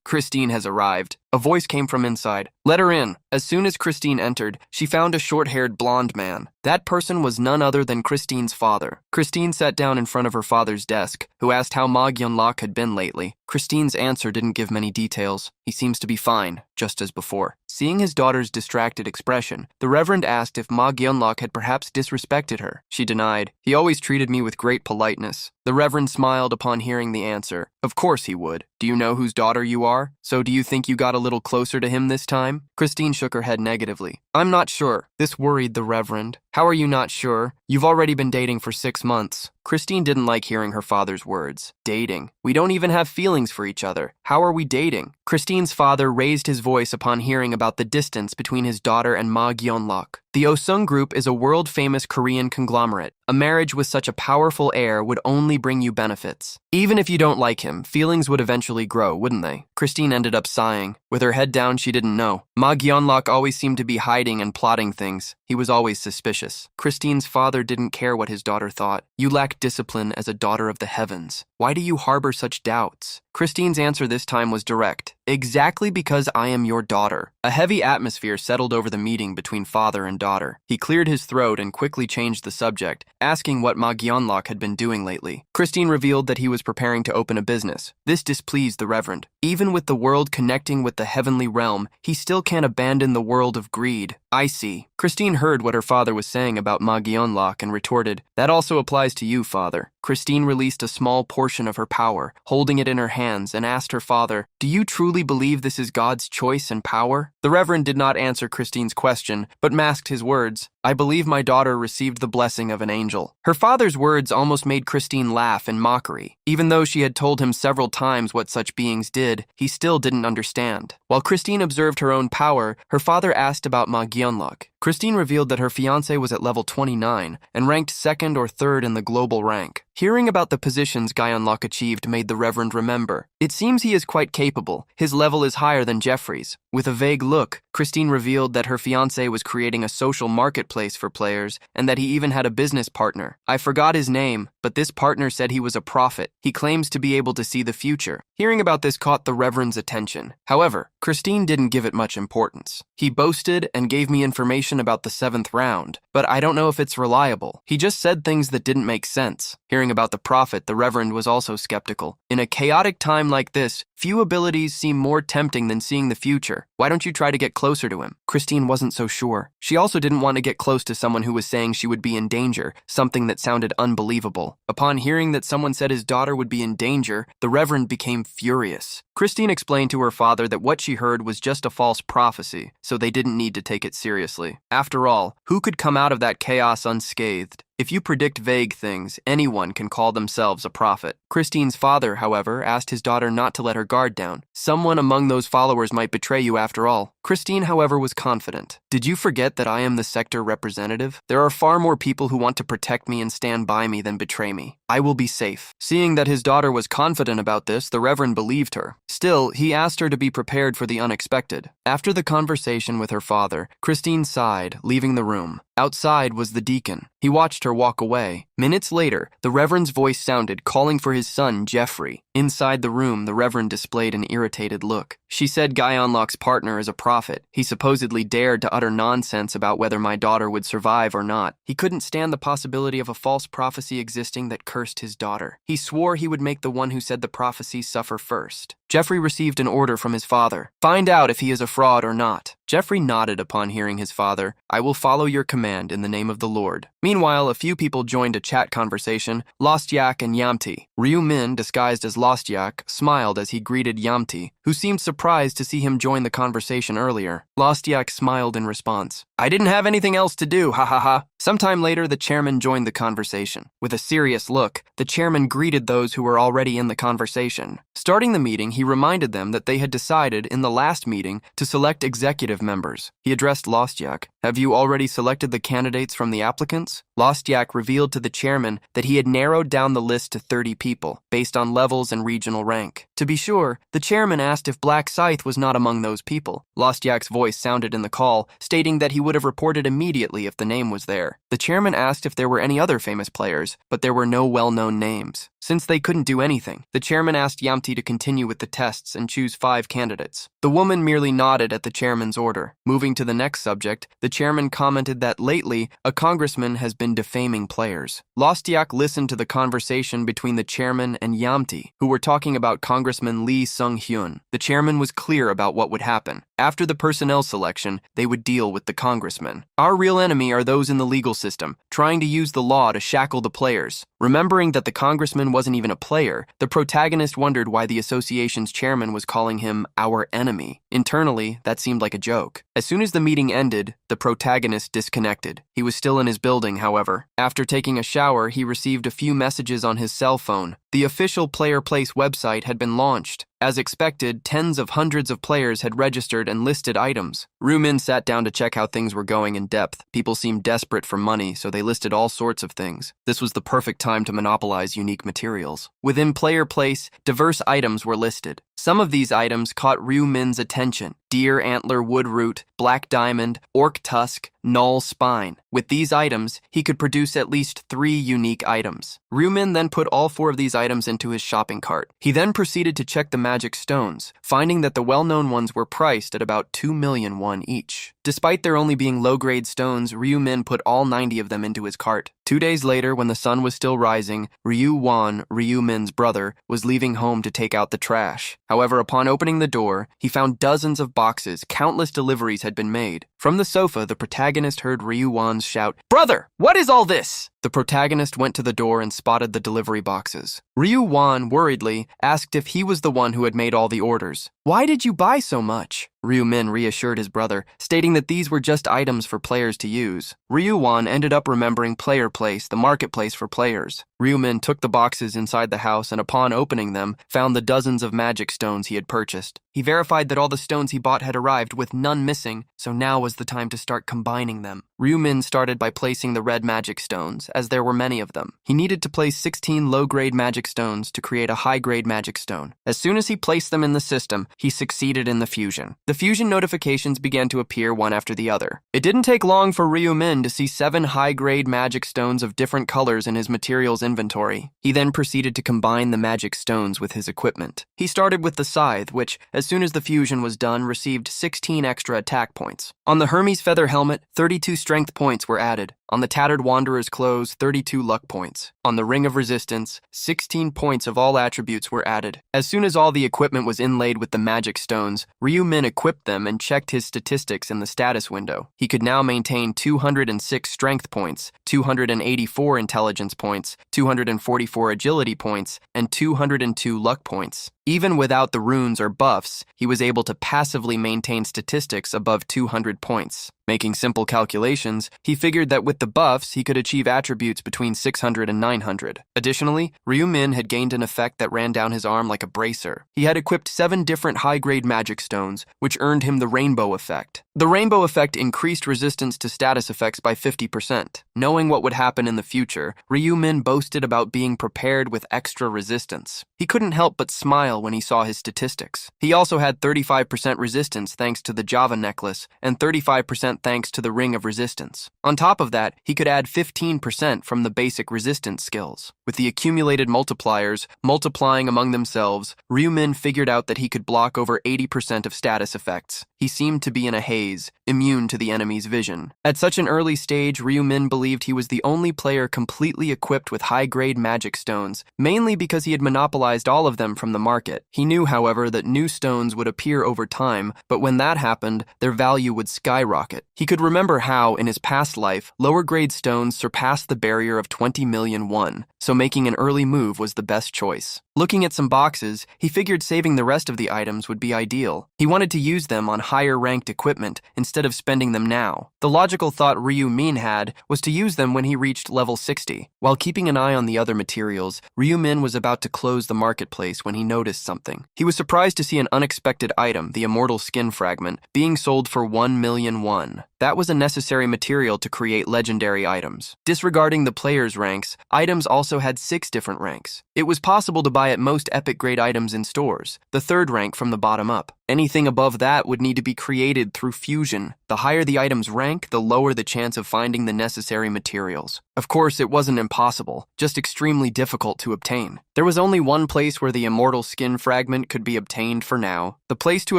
Christine has arrived." A voice came from inside. "Let her in." As soon as Christine entered, she found a short-haired blonde man. That person was none other than Christine's father. Christine sat down in front of her father's desk, who asked how Ma Gyunlok had been lately. Christine's answer didn't give many details. "He seems to be fine, just as before." Seeing his daughter's distracted expression, the Reverend asked if Ma Gyunlok had perhaps disrespected her. She denied. "He always treated me with great politeness." The Reverend smiled upon hearing the answer. "Of course he would. Do you know whose daughter you are? So do you think you got a little closer to him this time?" Christine shook her head negatively. "I'm not sure." This worried the Reverend. "How are you not sure? You've already been dating for 6 months. Christine didn't like hearing her father's words. Dating. We don't even have feelings for each other. How are we dating? Christine's father raised his voice upon hearing about the distance between his daughter and Ma Gyunlok. The Osung Group is a world-famous Korean conglomerate. A marriage with such a powerful heir would only bring you benefits. Even if you don't like him, feelings would eventually grow, wouldn't they? Christine ended up sighing. With her head down, she didn't know. Ma Gyunlok always seemed to be hiding and plotting things. He was always suspicious. Christine's father didn't care what his daughter thought. "You lack discipline as a daughter of the heavens. Why do you harbor such doubts?" Christine's answer this time was direct. "Exactly because I am your daughter." A heavy atmosphere settled over the meeting between father and daughter. He cleared his throat and quickly changed the subject, asking what Ma Gyunlok had been doing lately. Christine revealed that he was preparing to open a business. This displeased the Reverend. Even with the world connecting with the heavenly realm, he still can't abandon the world of greed. "I see." Christine heard what her father was saying about Ma Gyunlok and retorted, "That also applies to you, father." Christine released a small portion of her power, holding it in her hands, and asked her father, "Do you truly believe this is God's choice and power?" The Reverend did not answer Christine's question, but masked his words. "I believe my daughter received the blessing of an angel." Her father's words almost made Christine laugh in mockery. Even though she had told him several times what such beings did, he still didn't understand. While Christine observed her own power, her father asked about Ma Gyunlok. Christine revealed that her fiancé was at level 29 and ranked 2nd or 3rd in the global rank. Hearing about the positions Gyunlok achieved made the Reverend remember. It seems he is quite capable. His level is higher than Jeffrey's. With a vague look, Christine revealed that her fiancé was creating a social marketplace for players and that he even had a business partner. I forgot his name, but this partner said he was a prophet. He claims to be able to see the future. Hearing about this caught the Reverend's attention. However, Christine didn't give it much importance. "He boasted and gave me information about the 7th round, but I don't know if it's reliable. He just said things that didn't make sense." Hearing about the prophet, the Reverend was also skeptical. In a chaotic time like this, few abilities seem more tempting than seeing the future. Why don't you try to get closer to him? Christine wasn't so sure. She also didn't want to get close to someone who was saying she would be in danger, something that sounded unbelievable. Upon hearing that someone said his daughter would be in danger, the Reverend became furious. Christine explained to her father that what she heard was just a false prophecy, so they didn't need to take it seriously. After all, who could come out of that chaos unscathed? If you predict vague things, anyone can call themselves a prophet. Christine's father, however, asked his daughter not to let her guard down. Someone among those followers might betray you after all. Christine, however, was confident. "Did you forget that I am the sector representative? There are far more people who want to protect me and stand by me than betray me. I will be safe." Seeing that his daughter was confident about this, the Reverend believed her. Still, he asked her to be prepared for the unexpected. After the conversation with her father, Christine sighed, leaving the room. Outside was the deacon. He watched her walk away. Minutes later, the Reverend's voice sounded, calling for his son, Jeffrey. Inside the room, the Reverend displayed an irritated look. "She said Gyunlok's partner is a prophet. He supposedly dared to utter nonsense about whether my daughter would survive or not. He couldn't stand the possibility of a false prophecy existing that cursed his daughter. He swore he would make the one who said the prophecy suffer first." Jeffrey received an order from his father. Find out if he is a fraud or not. Jeffrey nodded upon hearing his father. I will follow your command in the name of the Lord. Meanwhile, a few people joined a chat conversation, Lost Yak and Yamti. Ryu Min, disguised as Lost Yak, smiled as he greeted Yamti, who seemed surprised to see him join the conversation earlier. Lost Yak smiled in response. I didn't have anything else to do, ha ha ha. Sometime later, the chairman joined the conversation. With a serious look, the chairman greeted those who were already in the conversation. Starting the meeting, he reminded them that they had decided in the last meeting to select executive members. He addressed Lost Yak. Have you already selected the candidates from the applicants? Lost Yak revealed to the chairman that he had narrowed down the list to 30 people, based on levels and regional rank. To be sure, the chairman asked if Black Scythe was not among those people. Lost Yak's voice sounded in the call, stating that he would have reported immediately if the name was there. The chairman asked if there were any other famous players, but there were no well-known names. Since they couldn't do anything, the chairman asked Yamti to continue with the tests and choose 5 candidates. The woman merely nodded at the chairman's order. Moving to the next subject, the chairman commented that lately, a congressman has been defaming players. Lost Yak listened to the conversation between the chairman and Yamti, who were talking about Congressman Lee Sung-hyun. The chairman was clear about what would happen. After the personnel selection, they would deal with the congressman. Our real enemy are those in the legal system, trying to use the law to shackle the players. Remembering that the congressman wasn't even a player, the protagonist wondered why the association's chairman was calling him our enemy. Internally, that seemed like a joke. As soon as the meeting ended, the protagonist disconnected. He was still in his building, however. After taking a shower, he received a few messages on his cell phone. The official Player Place website had been launched. As expected, tens of hundreds of players had registered and listed items. Ryu Min sat down to check how things were going in depth. People seemed desperate for money, so they listed all sorts of things. This was the perfect time to monopolize unique materials. Within Player Place, diverse items were listed. Some of these items caught Ryu Min's attention. Deer antler wood root, black diamond, orc tusk, null spine. With these items, he could produce at least 3 unique items. Ryu Min then put all 4 of these items into his shopping cart. He then proceeded to check the magic stones, finding that the well-known ones were priced at about 2 million won each. Despite there only being low-grade stones, Ryu Min put all 90 of them into his cart. 2 days later, when the sun was still rising, Ryu Wan, Ryu Min's brother, was leaving home to take out the trash. However, upon opening the door, he found dozens of boxes. Countless deliveries had been made. From the sofa, the protagonist heard Ryu Wan's shout, "Brother, what is all this?" The protagonist went to the door and spotted the delivery boxes. Ryu Wan, worriedly, asked if he was the one who had made all the orders. "Why did you buy so much?" Ryu Min reassured his brother, stating that these were just items for players to use. Ryu Wan ended up remembering Player Place, the marketplace for players. Ryu Min took the boxes inside the house and upon opening them, found the dozens of magic stones he had purchased. He verified that all the stones he bought had arrived with none missing, so now was the time to start combining them. Ryu Min started by placing the red magic stones, as there were many of them. He needed to place 16 low-grade magic stones to create a high-grade magic stone. As soon as he placed them in the system, he succeeded in the fusion. The fusion notifications began to appear one after the other. It didn't take long for Ryu Min to see 7 high-grade magic stones of different colors in his materials inventory. He then proceeded to combine the magic stones with his equipment. He started with the scythe, which, as soon as the fusion was done, received 16 extra attack points. On the Hermes feather helmet, 32 strength points were added. On the tattered wanderer's clothes, 32 luck points. On the ring of resistance, 16 points of all attributes were added. As soon as all the equipment was inlaid with the magic stones, Ryu Min equipped them and checked his statistics in the status window. He could now maintain 206 strength points, 284 intelligence points, 244 agility points, and 202 luck points. Even without the runes or buffs, he was able to passively maintain statistics above 200 points. Making simple calculations, he figured that with the buffs, he could achieve attributes between 600 and 900. Additionally, Ryu Min had gained an effect that ran down his arm like a bracer. He had equipped 7 different high-grade magic stones, which earned him the rainbow effect. The rainbow effect increased resistance to status effects by 50%. Knowing what would happen in the future, Ryu Min boasted about being prepared with extra resistance. He couldn't help but smile when he saw his statistics. He also had 35% resistance thanks to the Java necklace and 35% discount thanks to the Ring of Resistance. On top of that, he could add 15% from the basic resistance skills. With the accumulated multipliers multiplying among themselves, Ryu-min figured out that he could block over 80% of status effects. He seemed to be in a haze, immune to the enemy's vision. At such an early stage, Ryu-min believed he was the only player completely equipped with high-grade magic stones, mainly because he had monopolized all of them from the market. He knew, however, that new stones would appear over time, but when that happened, their value would skyrocket. He could remember how, in his past life, lower-grade stones surpassed the barrier of 20 million won, so making an early move was the best choice. Looking at some boxes, he figured saving the rest of the items would be ideal. He wanted to use them on higher-ranked equipment instead of spending them now. The logical thought Ryu-min had was to use them when he reached level 60. While keeping an eye on the other materials, Ryu-min was about to close the marketplace when he noticed something. He was surprised to see an unexpected item, the immortal skin fragment, being sold for 1 million won. That was a necessary material to create legendary items. Disregarding the player's ranks, items also had 6 different ranks. It was possible to buy at most epic grade items in stores, the 3rd rank from the bottom up. Anything above that would need to be created through fusion. The higher the item's rank, the lower the chance of finding the necessary materials. Of course, it wasn't impossible, just extremely difficult to obtain. There was only one place where the immortal skin fragment could be obtained for now. The place to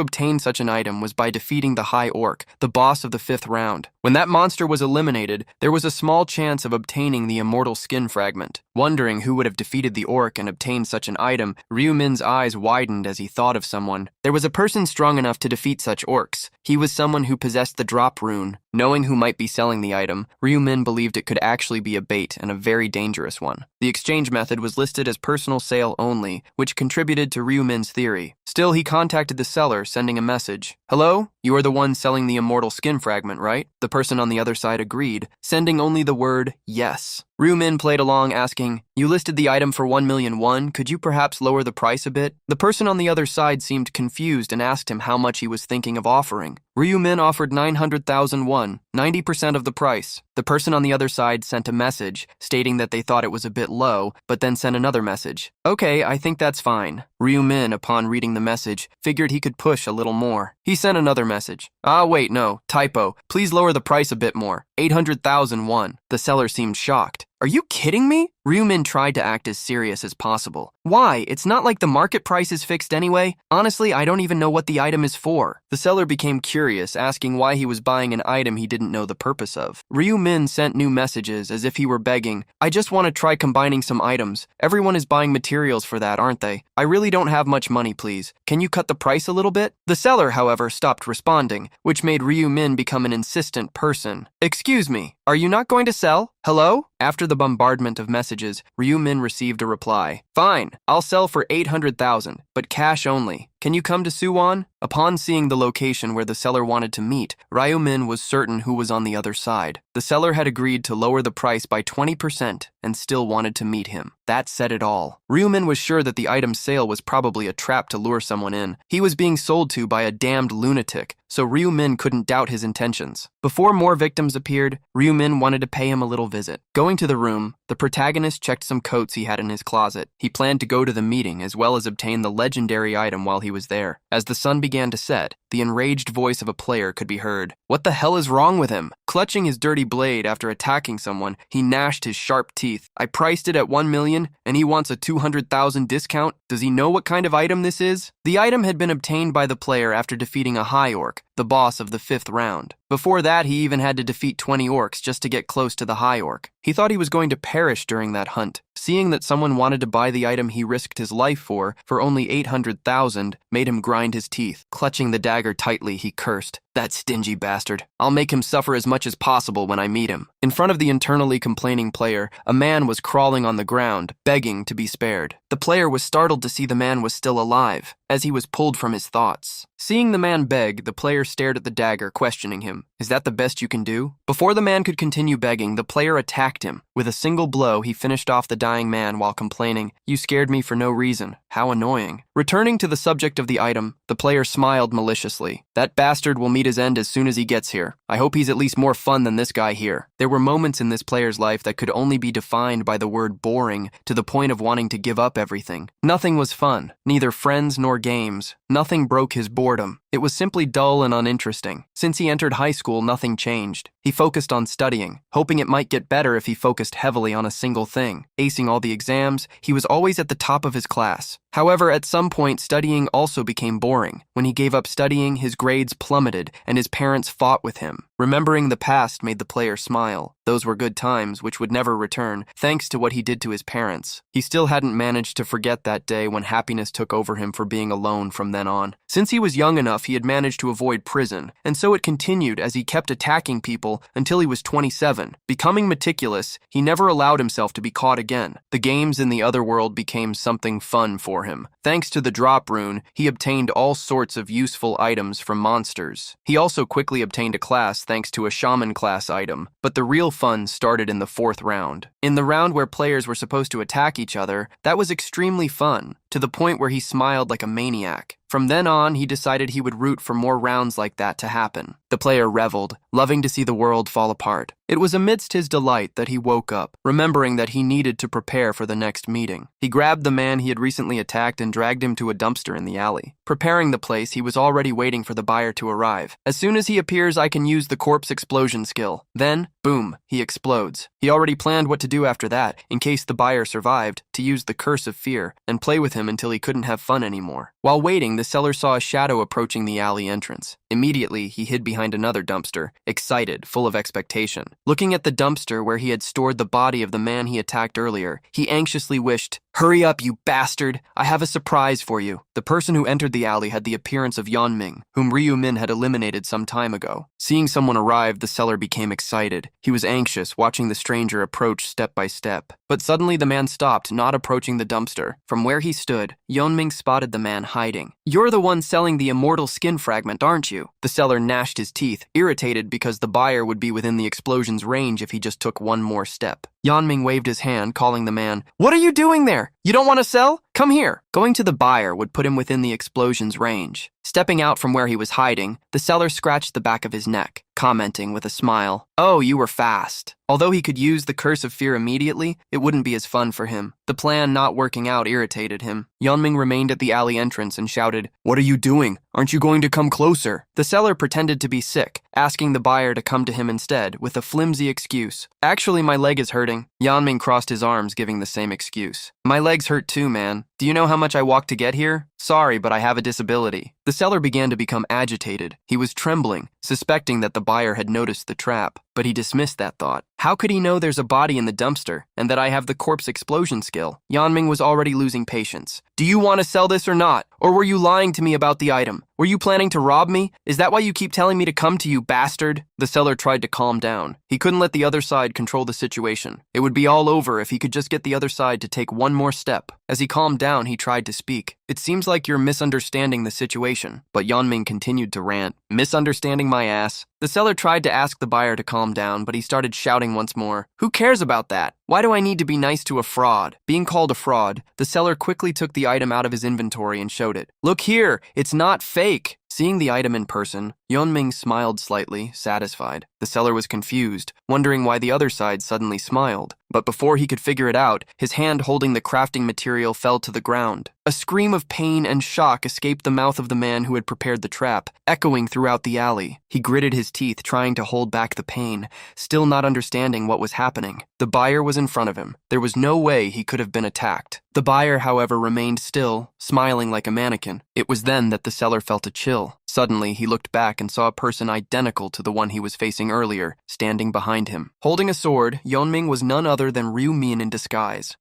obtain such an item was by defeating the High Orc, the boss of the 5th round. When that monster was eliminated, there was a small chance of obtaining the immortal skin fragment. Wondering who would have defeated the orc and obtained such an item, Ryu-min's eyes widened as he thought of someone. There was a person strong enough to defeat such orcs. He was someone who possessed the drop rune. Knowing who might be selling the item, Ryu-min believed it could actually be a bait and a very dangerous one. The exchange method was listed as personal sale only, which contributed to Ryu-min's theory. Still, he contacted the seller, sending a message. "Hello? You are the one selling the immortal skin fragment, right?" The person on the other side agreed, sending only the word yes. Ryu-min played along, asking, "You listed the item for 1 million won. Could you perhaps lower the price a bit?" The person on the other side seemed confused and asked him how much he was thinking of offering. Ryu-min offered 900,000 won, 90% of the price. The person on the other side sent a message, stating that they thought it was a bit low, but then sent another message. "Okay, I think that's fine." Ryu-min, upon reading the message, figured he could push a little more. He sent another message. Wait, no, typo. Please lower the price a bit more. 800,000 won. The seller seemed shocked. "Are you kidding me?" Ryu-min tried to act as serious as possible. "Why? It's not like the market price is fixed anyway. Honestly, I don't even know what the item is for." The seller became curious, asking why he was buying an item he didn't know the purpose of. Ryu-min sent new messages as if he were begging. "I just want to try combining some items. Everyone is buying materials for that, aren't they? I really don't have much money, please. Can you cut the price a little bit?" The seller, however, stopped responding, which made Ryu-min become an insistent person. "Excuse me, are you not going to sell? Hello?" After the bombardment of messages, Ryu-min received a reply. "Fine, I'll sell for 800,000, but cash only. Can you come to Suwon?" Upon seeing the location where the seller wanted to meet, Ryu-min was certain who was on the other side. The seller had agreed to lower the price by 20% and still wanted to meet him. That said it all. Ryu-min was sure that the item sale was probably a trap to lure someone in. He was being sold to by a damned lunatic, so Ryu-min couldn't doubt his intentions. Before more victims appeared, Ryu-min wanted to pay him a little visit. Going to the room, the protagonist checked some coats he had in his closet. He planned to go to the meeting as well as obtain the legendary item while he was there. As the sun began to set, the enraged voice of a player could be heard. "What the hell is wrong with him?" Clutching his dirty blade after attacking someone, he gnashed his sharp teeth. "I priced it at 1 million, and he wants a 200,000 discount? Does he know what kind of item this is?" The item had been obtained by the player after defeating a High Orc, the boss of the 5th round. Before that, he even had to defeat 20 orcs just to get close to the High Orc. He thought he was going to perish during that hunt. Seeing that someone wanted to buy the item he risked his life for only 800,000, made him grind his teeth. Clutching the dagger tightly, he cursed. "That stingy bastard. I'll make him suffer as much as possible when I meet him." In front of the internally complaining player, a man was crawling on the ground, begging to be spared. The player was startled to see the man was still alive, as he was pulled from his thoughts. Seeing the man beg, the player stared at the dagger, questioning him. "Is that the best you can do?" Before the man could continue begging, the player attacked him. With a single blow, he finished off the dying man while complaining, "You scared me for no reason. How annoying." Returning to the subject of the item, the player smiled maliciously. "That bastard will meet his end as soon as he gets here. I hope he's at least more fun than this guy here." There were moments in this player's life that could only be defined by the word boring, to the point of wanting to give up everything. Nothing was fun, neither friends nor games. Nothing broke his boredom. It was simply dull and uninteresting. Since he entered high school, nothing changed. He focused on studying, hoping it might get better if he focused heavily on a single thing. Acing all the exams, he was always at the top of his class. However, at some point, studying also became boring. When he gave up studying, his grades plummeted, and his parents fought with him. Remembering the past made the player smile. Those were good times, which would never return, thanks to what he did to his parents. He still hadn't managed to forget that day when happiness took over him for being alone from then on. Since he was young enough, he had managed to avoid prison, and so it continued as he kept attacking people until he was 27. Becoming meticulous, he never allowed himself to be caught again. The games in the other world became something fun for him. Thanks to the drop rune, he obtained all sorts of useful items from monsters. He also quickly obtained a class thanks to a shaman class item, but the real fun started in the 4th round. In the round where players were supposed to attack each other, that was extremely fun, to the point where he smiled like a maniac. From then on, he decided he would root for more rounds like that to happen. The player reveled, loving to see the world fall apart. It was amidst his delight that he woke up, remembering that he needed to prepare for the next meeting. He grabbed the man he had recently attacked and dragged him to a dumpster in the alley. Preparing the place, he was already waiting for the buyer to arrive. As soon as he appears, I can use the corpse explosion skill. Then, boom, he explodes. He already planned what to do after that, in case the buyer survived, to use the curse of fear and play with him until he couldn't have fun anymore. While waiting, the seller saw a shadow approaching the alley entrance. Immediately, he hid behind another dumpster, excited, full of expectation. Looking at the dumpster where he had stored the body of the man he attacked earlier, he anxiously wished, "Hurry up, you bastard! I have a surprise for you." The person who entered the alley had the appearance of Yeonming, whom Ryu Min had eliminated some time ago. Seeing someone arrive, the seller became excited. He was anxious, watching the stranger approach step by step. But suddenly the man stopped, not approaching the dumpster. From where he stood, Yeonming spotted the man hiding. "You're the one selling the immortal skin fragment, aren't you?" The seller gnashed his teeth, irritated because the buyer would be within the explosion's range if he just took one more step. Yeonming waved his hand, calling the man, "What are you doing there? You don't want to sell? Come here." Going to the buyer would put him within the explosion's range. Stepping out from where he was hiding, the seller scratched the back of his neck, commenting with a smile, "Oh, you were fast." Although he could use the curse of fear immediately, it wouldn't be as fun for him. The plan not working out irritated him. Yeonming remained at the alley entrance and shouted, "What are you doing? Aren't you going to come closer?" The seller pretended to be sick, asking the buyer to come to him instead, with a flimsy excuse. "Actually, my leg is hurting." Yeonming crossed his arms, giving the same excuse. "My legs hurt too, man. Do you know how much I walked to get here? Sorry, but I have a disability." The seller began to become agitated. He was trembling, suspecting that the buyer had noticed the trap, but he dismissed that thought. How could he know there's a body in the dumpster, and that I have the corpse explosion skill? Yeonming was already losing patience. "Do you want to sell this or not? Or were you lying to me about the item? Were you planning to rob me? Is that why you keep telling me to come to you, bastard?" The seller tried to calm down. He couldn't let the other side control the situation. It would be all over if he could just get the other side to take one more step. As he calmed down, he tried to speak. "It seems like you're misunderstanding the situation." But Yeonming continued to rant. "Misunderstanding my ass." The seller tried to ask the buyer to calm down, but he started shouting once more. "Who cares about that? Why do I need to be nice to a fraud?" Being called a fraud, the seller quickly took the item out of his inventory and showed it. "Look here, it's not fake." Seeing the item in person, Yeonming smiled slightly, satisfied. The seller was confused, wondering why the other side suddenly smiled. But before he could figure it out, his hand holding the crafting material fell to the ground. A scream of pain and shock escaped the mouth of the man who had prepared the trap, echoing throughout the alley. He gritted his teeth, trying to hold back the pain, still not understanding what was happening. The buyer was in front of him. There was no way he could have been attacked. The buyer, however, remained still, smiling like a mannequin. It was then that the seller felt a chill. Suddenly, he looked back and saw a person identical to the one he was facing earlier, standing behind him. Holding a sword, Yeonming was none other than Ryu Min in disguise.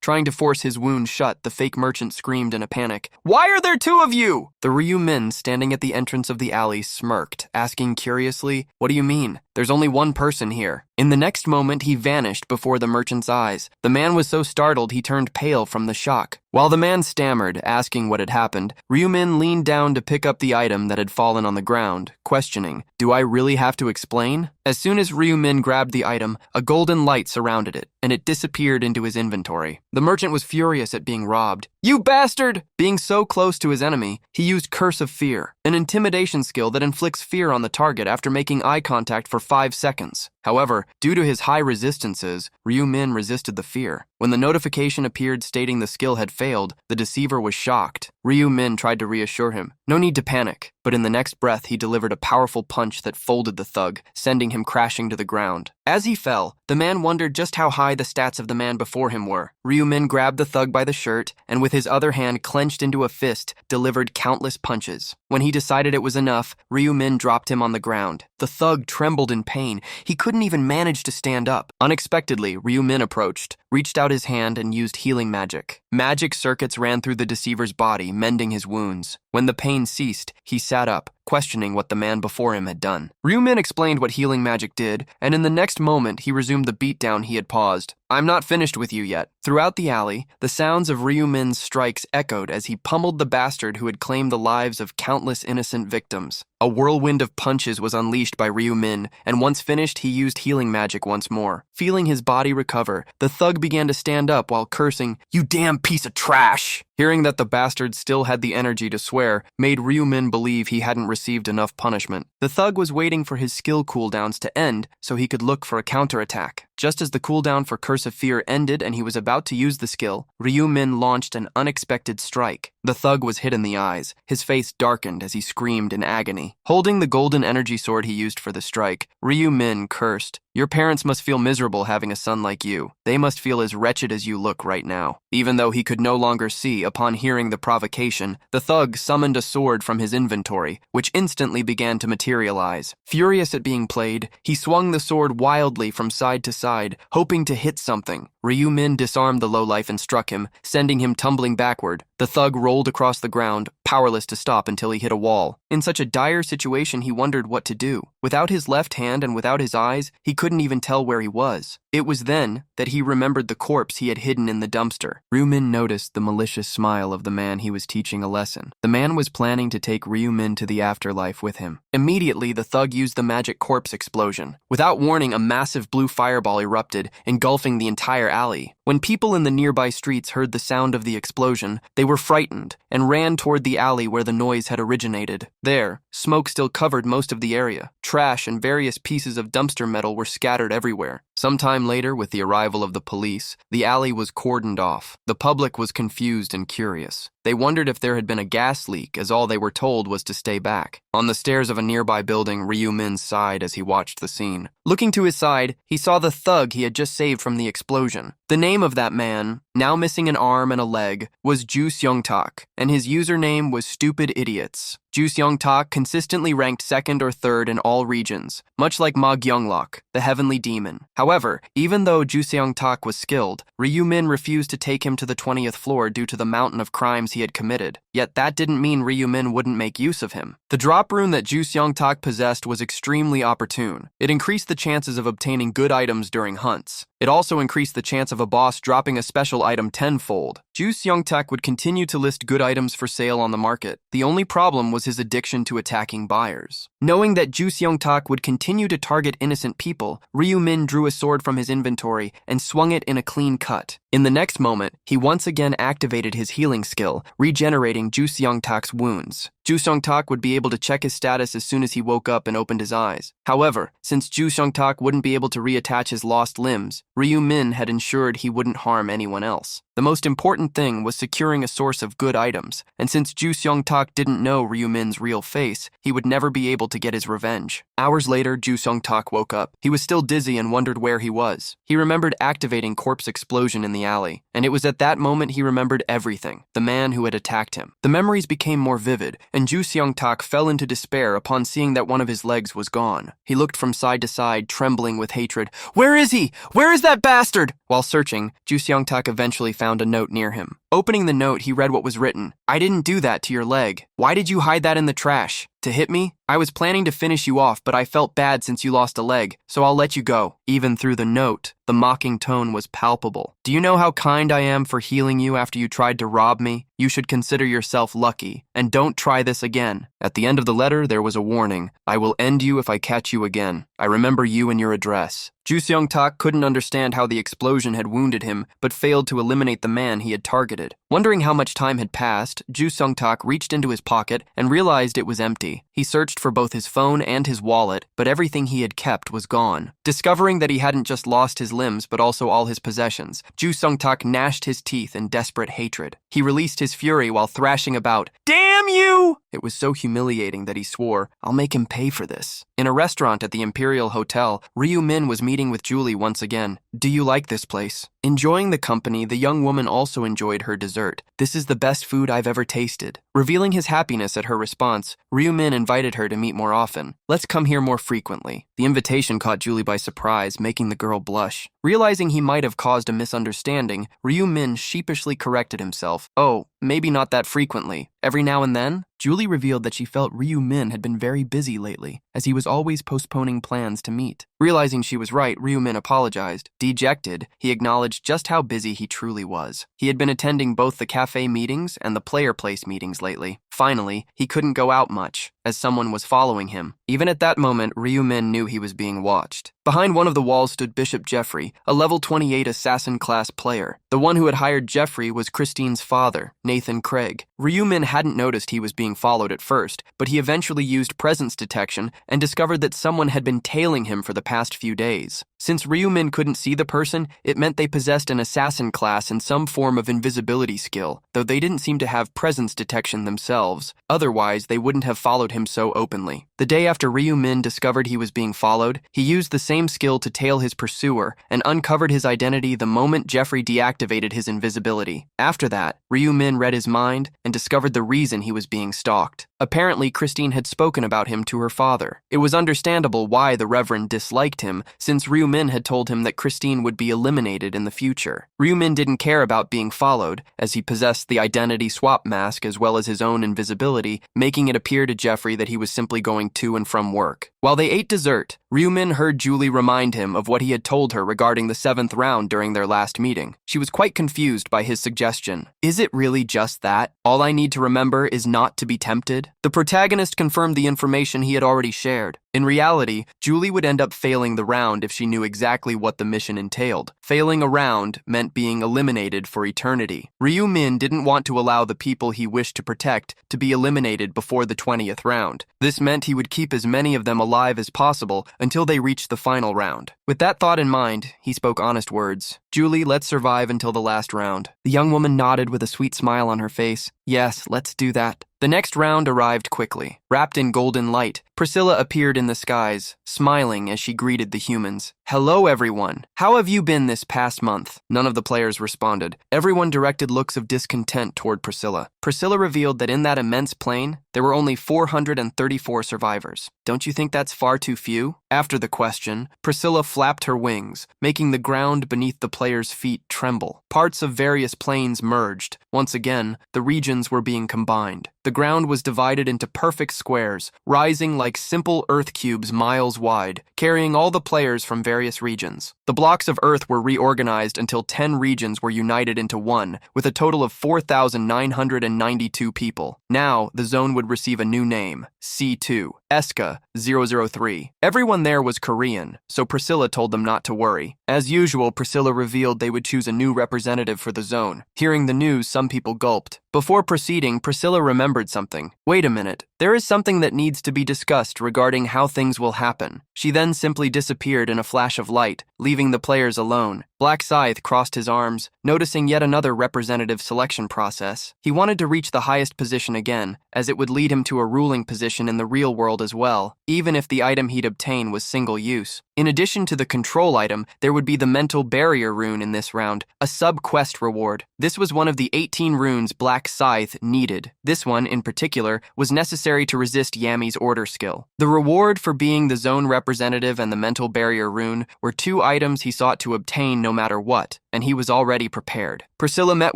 Trying to force his wound shut, the fake merchant screamed in a panic, "Why are there two of you?" The Ryu Min standing at the entrance of the alley smirked, asking curiously, "What do you mean? There's only one person here." In the next moment, he vanished before the merchant's eyes. The man was so startled he turned pale from the shock. While the man stammered, asking what had happened, Ryu Min leaned down to pick up the item that had fallen on the ground, questioning, "Do I really have to explain?" As soon as Ryu Min grabbed the item, a golden light surrounded it, and it disappeared into his inventory. The merchant was furious at being robbed. "You bastard!" Being so close to his enemy, he used Curse of Fear, an intimidation skill that inflicts fear on the target after making eye contact for 5 seconds. However, due to his high resistances, Ryu Min resisted the fear. When the notification appeared stating the skill had failed, the deceiver was shocked. Ryu-min tried to reassure him. No need to panic, but in the next breath he delivered a powerful punch that folded the thug, sending him crashing to the ground. As he fell, the man wondered just how high the stats of the man before him were. Ryu-min grabbed the thug by the shirt and with his other hand clenched into a fist, delivered countless punches. When he decided it was enough, Ryu-min dropped him on the ground. The thug trembled in pain. He couldn't even manage to stand up. Unexpectedly, Ryu-min approached, reached out his hand and used healing magic. Magic circuits ran through the deceiver's body, mending his wounds. When the pain ceased, he sat up, questioning what the man before him had done. Ryu-min explained what healing magic did, and in the next moment he resumed the beatdown he had paused. I'm not finished with you yet. Throughout the alley, the sounds of Ryu-min's strikes echoed as he pummeled the bastard who had claimed the lives of countless innocent victims. A whirlwind of punches was unleashed by Ryu-min, and once finished, he used healing magic once more. Feeling his body recover, the thug began to stand up while cursing, "You damn piece of trash!" Hearing that the bastard still had the energy to swear made Ryu-min believe he hadn't received enough punishment. The thug was waiting for his skill cooldowns to end so he could look for a counterattack. Just as the cooldown for Curse of Fear ended and he was about to use the skill, Ryu-min launched an unexpected strike. The thug was hit in the eyes. His face darkened as he screamed in agony. Holding the golden energy sword he used for the strike, Ryu-min cursed, "Your parents must feel miserable having a son like you. They must feel as wretched as you look right now." Even though he could no longer see, upon hearing the provocation, the thug summoned a sword from his inventory, which instantly began to materialize. Furious at being played, he swung the sword wildly from side to side, hoping to hit something. Ryu-min disarmed the lowlife and struck him, sending him tumbling backward. The thug rolled across the ground, powerless to stop until he hit a wall. In such a dire situation, he wondered what to do. Without his left hand and without his eyes, he couldn't even tell where he was. It was then that he remembered the corpse he had hidden in the dumpster. Ryu-min noticed the malicious smile of the man he was teaching a lesson. The man was planning to take Ryu-min to the afterlife with him. Immediately, the thug used the magic corpse explosion. Without warning, a massive blue fireball erupted, engulfing the entire alley. When people in the nearby streets heard the sound of the explosion, they were frightened and ran toward the alley where the noise had originated. There, smoke still covered most of the area. Trash and various pieces of dumpster metal were scattered everywhere. Sometime later, with the arrival of the police, the alley was cordoned off. The public was confused and curious. They wondered if there had been a gas leak, as all they were told was to stay back. On the stairs of a nearby building, Ryu-min sighed as he watched the scene. Looking to his side, he saw the thug he had just saved from the explosion. The name of that man, now missing an arm and a leg, was Ju Seong-tak, and his username was Stupid Idiots. Ju Seong-tak consistently ranked second or third in all regions, much like Ma Gyeonglok, the heavenly demon. However, even though Ju Seong-tak was skilled, Ryu-min refused to take him to the 20th floor due to the mountain of crimes he had committed. Yet that didn't mean Ryu-min wouldn't make use of him. The drop rune that Ju Seong-tak possessed was extremely opportune. It increased the chances of obtaining good items during hunts. It also increased the chance of a boss dropping a special item tenfold. Ju Seong-tak would continue to list good items for sale on the market. The only problem was his addiction to attacking buyers. Knowing that Ju Seong-tak would continue to target innocent people, Ryu-min drew a sword from his inventory and swung it in a clean cut. In the next moment, he once again activated his healing skill, regenerating Ju Seong-tak's wounds. Ju Seong-tak would be able to check his status as soon as he woke up and opened his eyes. However, since Ju Seong-tak wouldn't be able to reattach his lost limbs, Ryu-min had ensured he wouldn't harm anyone else. The most important thing was securing a source of good items, and since Ju Seong-tak didn't know Ryu-min's real face, he would never be able to get his revenge. Hours later, Ju Seong-tak woke up. He was still dizzy and wondered where he was. He remembered activating Corpse Explosion in the alley, and it was at that moment he remembered everything, the man who had attacked him. The memories became more vivid, and Ju Seong-tak fell into despair upon seeing that one of his legs was gone. He looked from side to side, trembling with hatred. "Where is he? Where is that bastard?" While searching, Ju Seong-tak eventually found a note near him. Opening the note, he read what was written. "I didn't do that to your leg. Why did you hide that in the trash? To hit me? I was planning to finish you off, but I felt bad since you lost a leg, so I'll let you go." Even through the note, the mocking tone was palpable. "Do you know how kind I am for healing you after you tried to rob me? You should consider yourself lucky, and don't try this again." At the end of the letter, there was a warning. "I will end you if I catch you again. I remember you and your address." Ju Seong-tak couldn't understand how the explosion had wounded him, but failed to eliminate the man he had targeted. Wondering how much time had passed, Ju Seong-tak reached into his pocket and realized it was empty. He searched searched for both his phone and his wallet, but everything he had kept was gone. Discovering that he hadn't just lost his limbs, but also all his possessions, Ju Sung-tak gnashed his teeth in desperate hatred. He released his fury while thrashing about, "Damn you!" It was so humiliating that he swore, "I'll make him pay for this." In a restaurant at the Imperial Hotel, Ryu Min was meeting with Julie once again. "Do you like this place?" Enjoying the company, the young woman also enjoyed her dessert. "This is the best food I've ever tasted." Revealing his happiness at her response, Ryu Min invited her to meet more often. "Let's come here more frequently." The invitation caught Julie by surprise, making the girl blush. Realizing he might have caused a misunderstanding, Ryu Min sheepishly corrected himself. "Oh, maybe not that frequently. Every now and then?" Julie revealed that she felt Ryu Min had been very busy lately, as he was always postponing plans to meet. Realizing she was right, Ryu Min apologized. Dejected, he acknowledged just how busy he truly was. He had been attending both the cafe meetings and the player place meetings lately. Finally, he couldn't go out much, as someone was following him. Even at that moment, Ryu Min knew he was being watched. Behind one of the walls stood Bishop Jeffrey, a level 28 assassin-class player. The one who had hired Jeffrey was Christine's father, Nathan Craig. Ryu Min hadn't noticed he was being followed at first, but he eventually used presence detection and discovered that someone had been tailing him for the past few days. Since Ryu Min couldn't see the person, it meant they possessed an assassin class and some form of invisibility skill, though they didn't seem to have presence detection themselves. Otherwise, they wouldn't have followed him so openly. The day after Ryu Min discovered he was being followed, he used the same skill to tail his pursuer and uncovered his identity the moment Jeffrey deactivated his invisibility. After that, Ryu Min read his mind and discovered the reason he was being stalked. Apparently, Christine had spoken about him to her father. It was understandable why the Reverend disliked him, since Ryu Min had told him that Christine would be eliminated in the future. Ryu Min didn't care about being followed, as he possessed the identity swap mask as well as his own invisibility, making it appear to Jeffrey that he was simply going to and from work. While they ate dessert, Ryu Min heard Julie remind him of what he had told her regarding the 7th round during their last meeting. She was quite confused by his suggestion. Is it really just that? All I need to remember is not to be tempted? The protagonist confirmed the information he had already shared. In reality, Julie would end up failing the round if she knew exactly what the mission entailed. Failing a round meant being eliminated for eternity. Ryu Min didn't want to allow the people he wished to protect to be eliminated before the 20th round. This meant he would keep as many of them alive as possible until they reached the final round. With that thought in mind, he spoke honest words. "Julie, let's survive until the last round." The young woman nodded with a sweet smile on her face. "Yes, let's do that." The next round arrived quickly. Wrapped in golden light, Priscilla appeared in the skies, smiling as she greeted the humans. "Hello, everyone. How have you been this past month?" None of the players responded. Everyone directed looks of discontent toward Priscilla. Priscilla revealed that in that immense plain, there were only 434 survivors. "Don't you think that's far too few?" After the question, Priscilla flapped her wings, making the ground beneath the players' feet tremble. Parts of various plains merged. Once again, the regions were being combined. The ground was divided into perfect squares, rising like simple earth cubes miles wide, carrying all the players from various regions. The blocks of earth were reorganized until 10 regions were united into one, with a total of 4,992 people. Now, the zone would receive a new name, C2, Eska 003. Everyone there was Korean, so Priscilla told them not to worry. As usual, Priscilla revealed they would choose a new representative for the zone. Hearing the news, some people gulped. Before proceeding, Priscilla remembered something. Wait a minute. There is something that needs to be discussed regarding how things will happen. She then simply disappeared in a flash of light, leaving the players alone. Black Scythe crossed his arms, noticing yet another representative selection process. He wanted to reach the highest position again, as it would lead him to a ruling position in the real world as well, even if the item he'd obtain was single use. In addition to the control item, there would be the mental barrier rune in this round, a sub-quest reward. This was one of the 18 runes Black Scythe needed. This one, in particular, was necessary to resist Yami's order skill. The reward for being the zone representative and the mental barrier rune were 2 items he sought to obtain no matter what, and he was already prepared. Priscilla met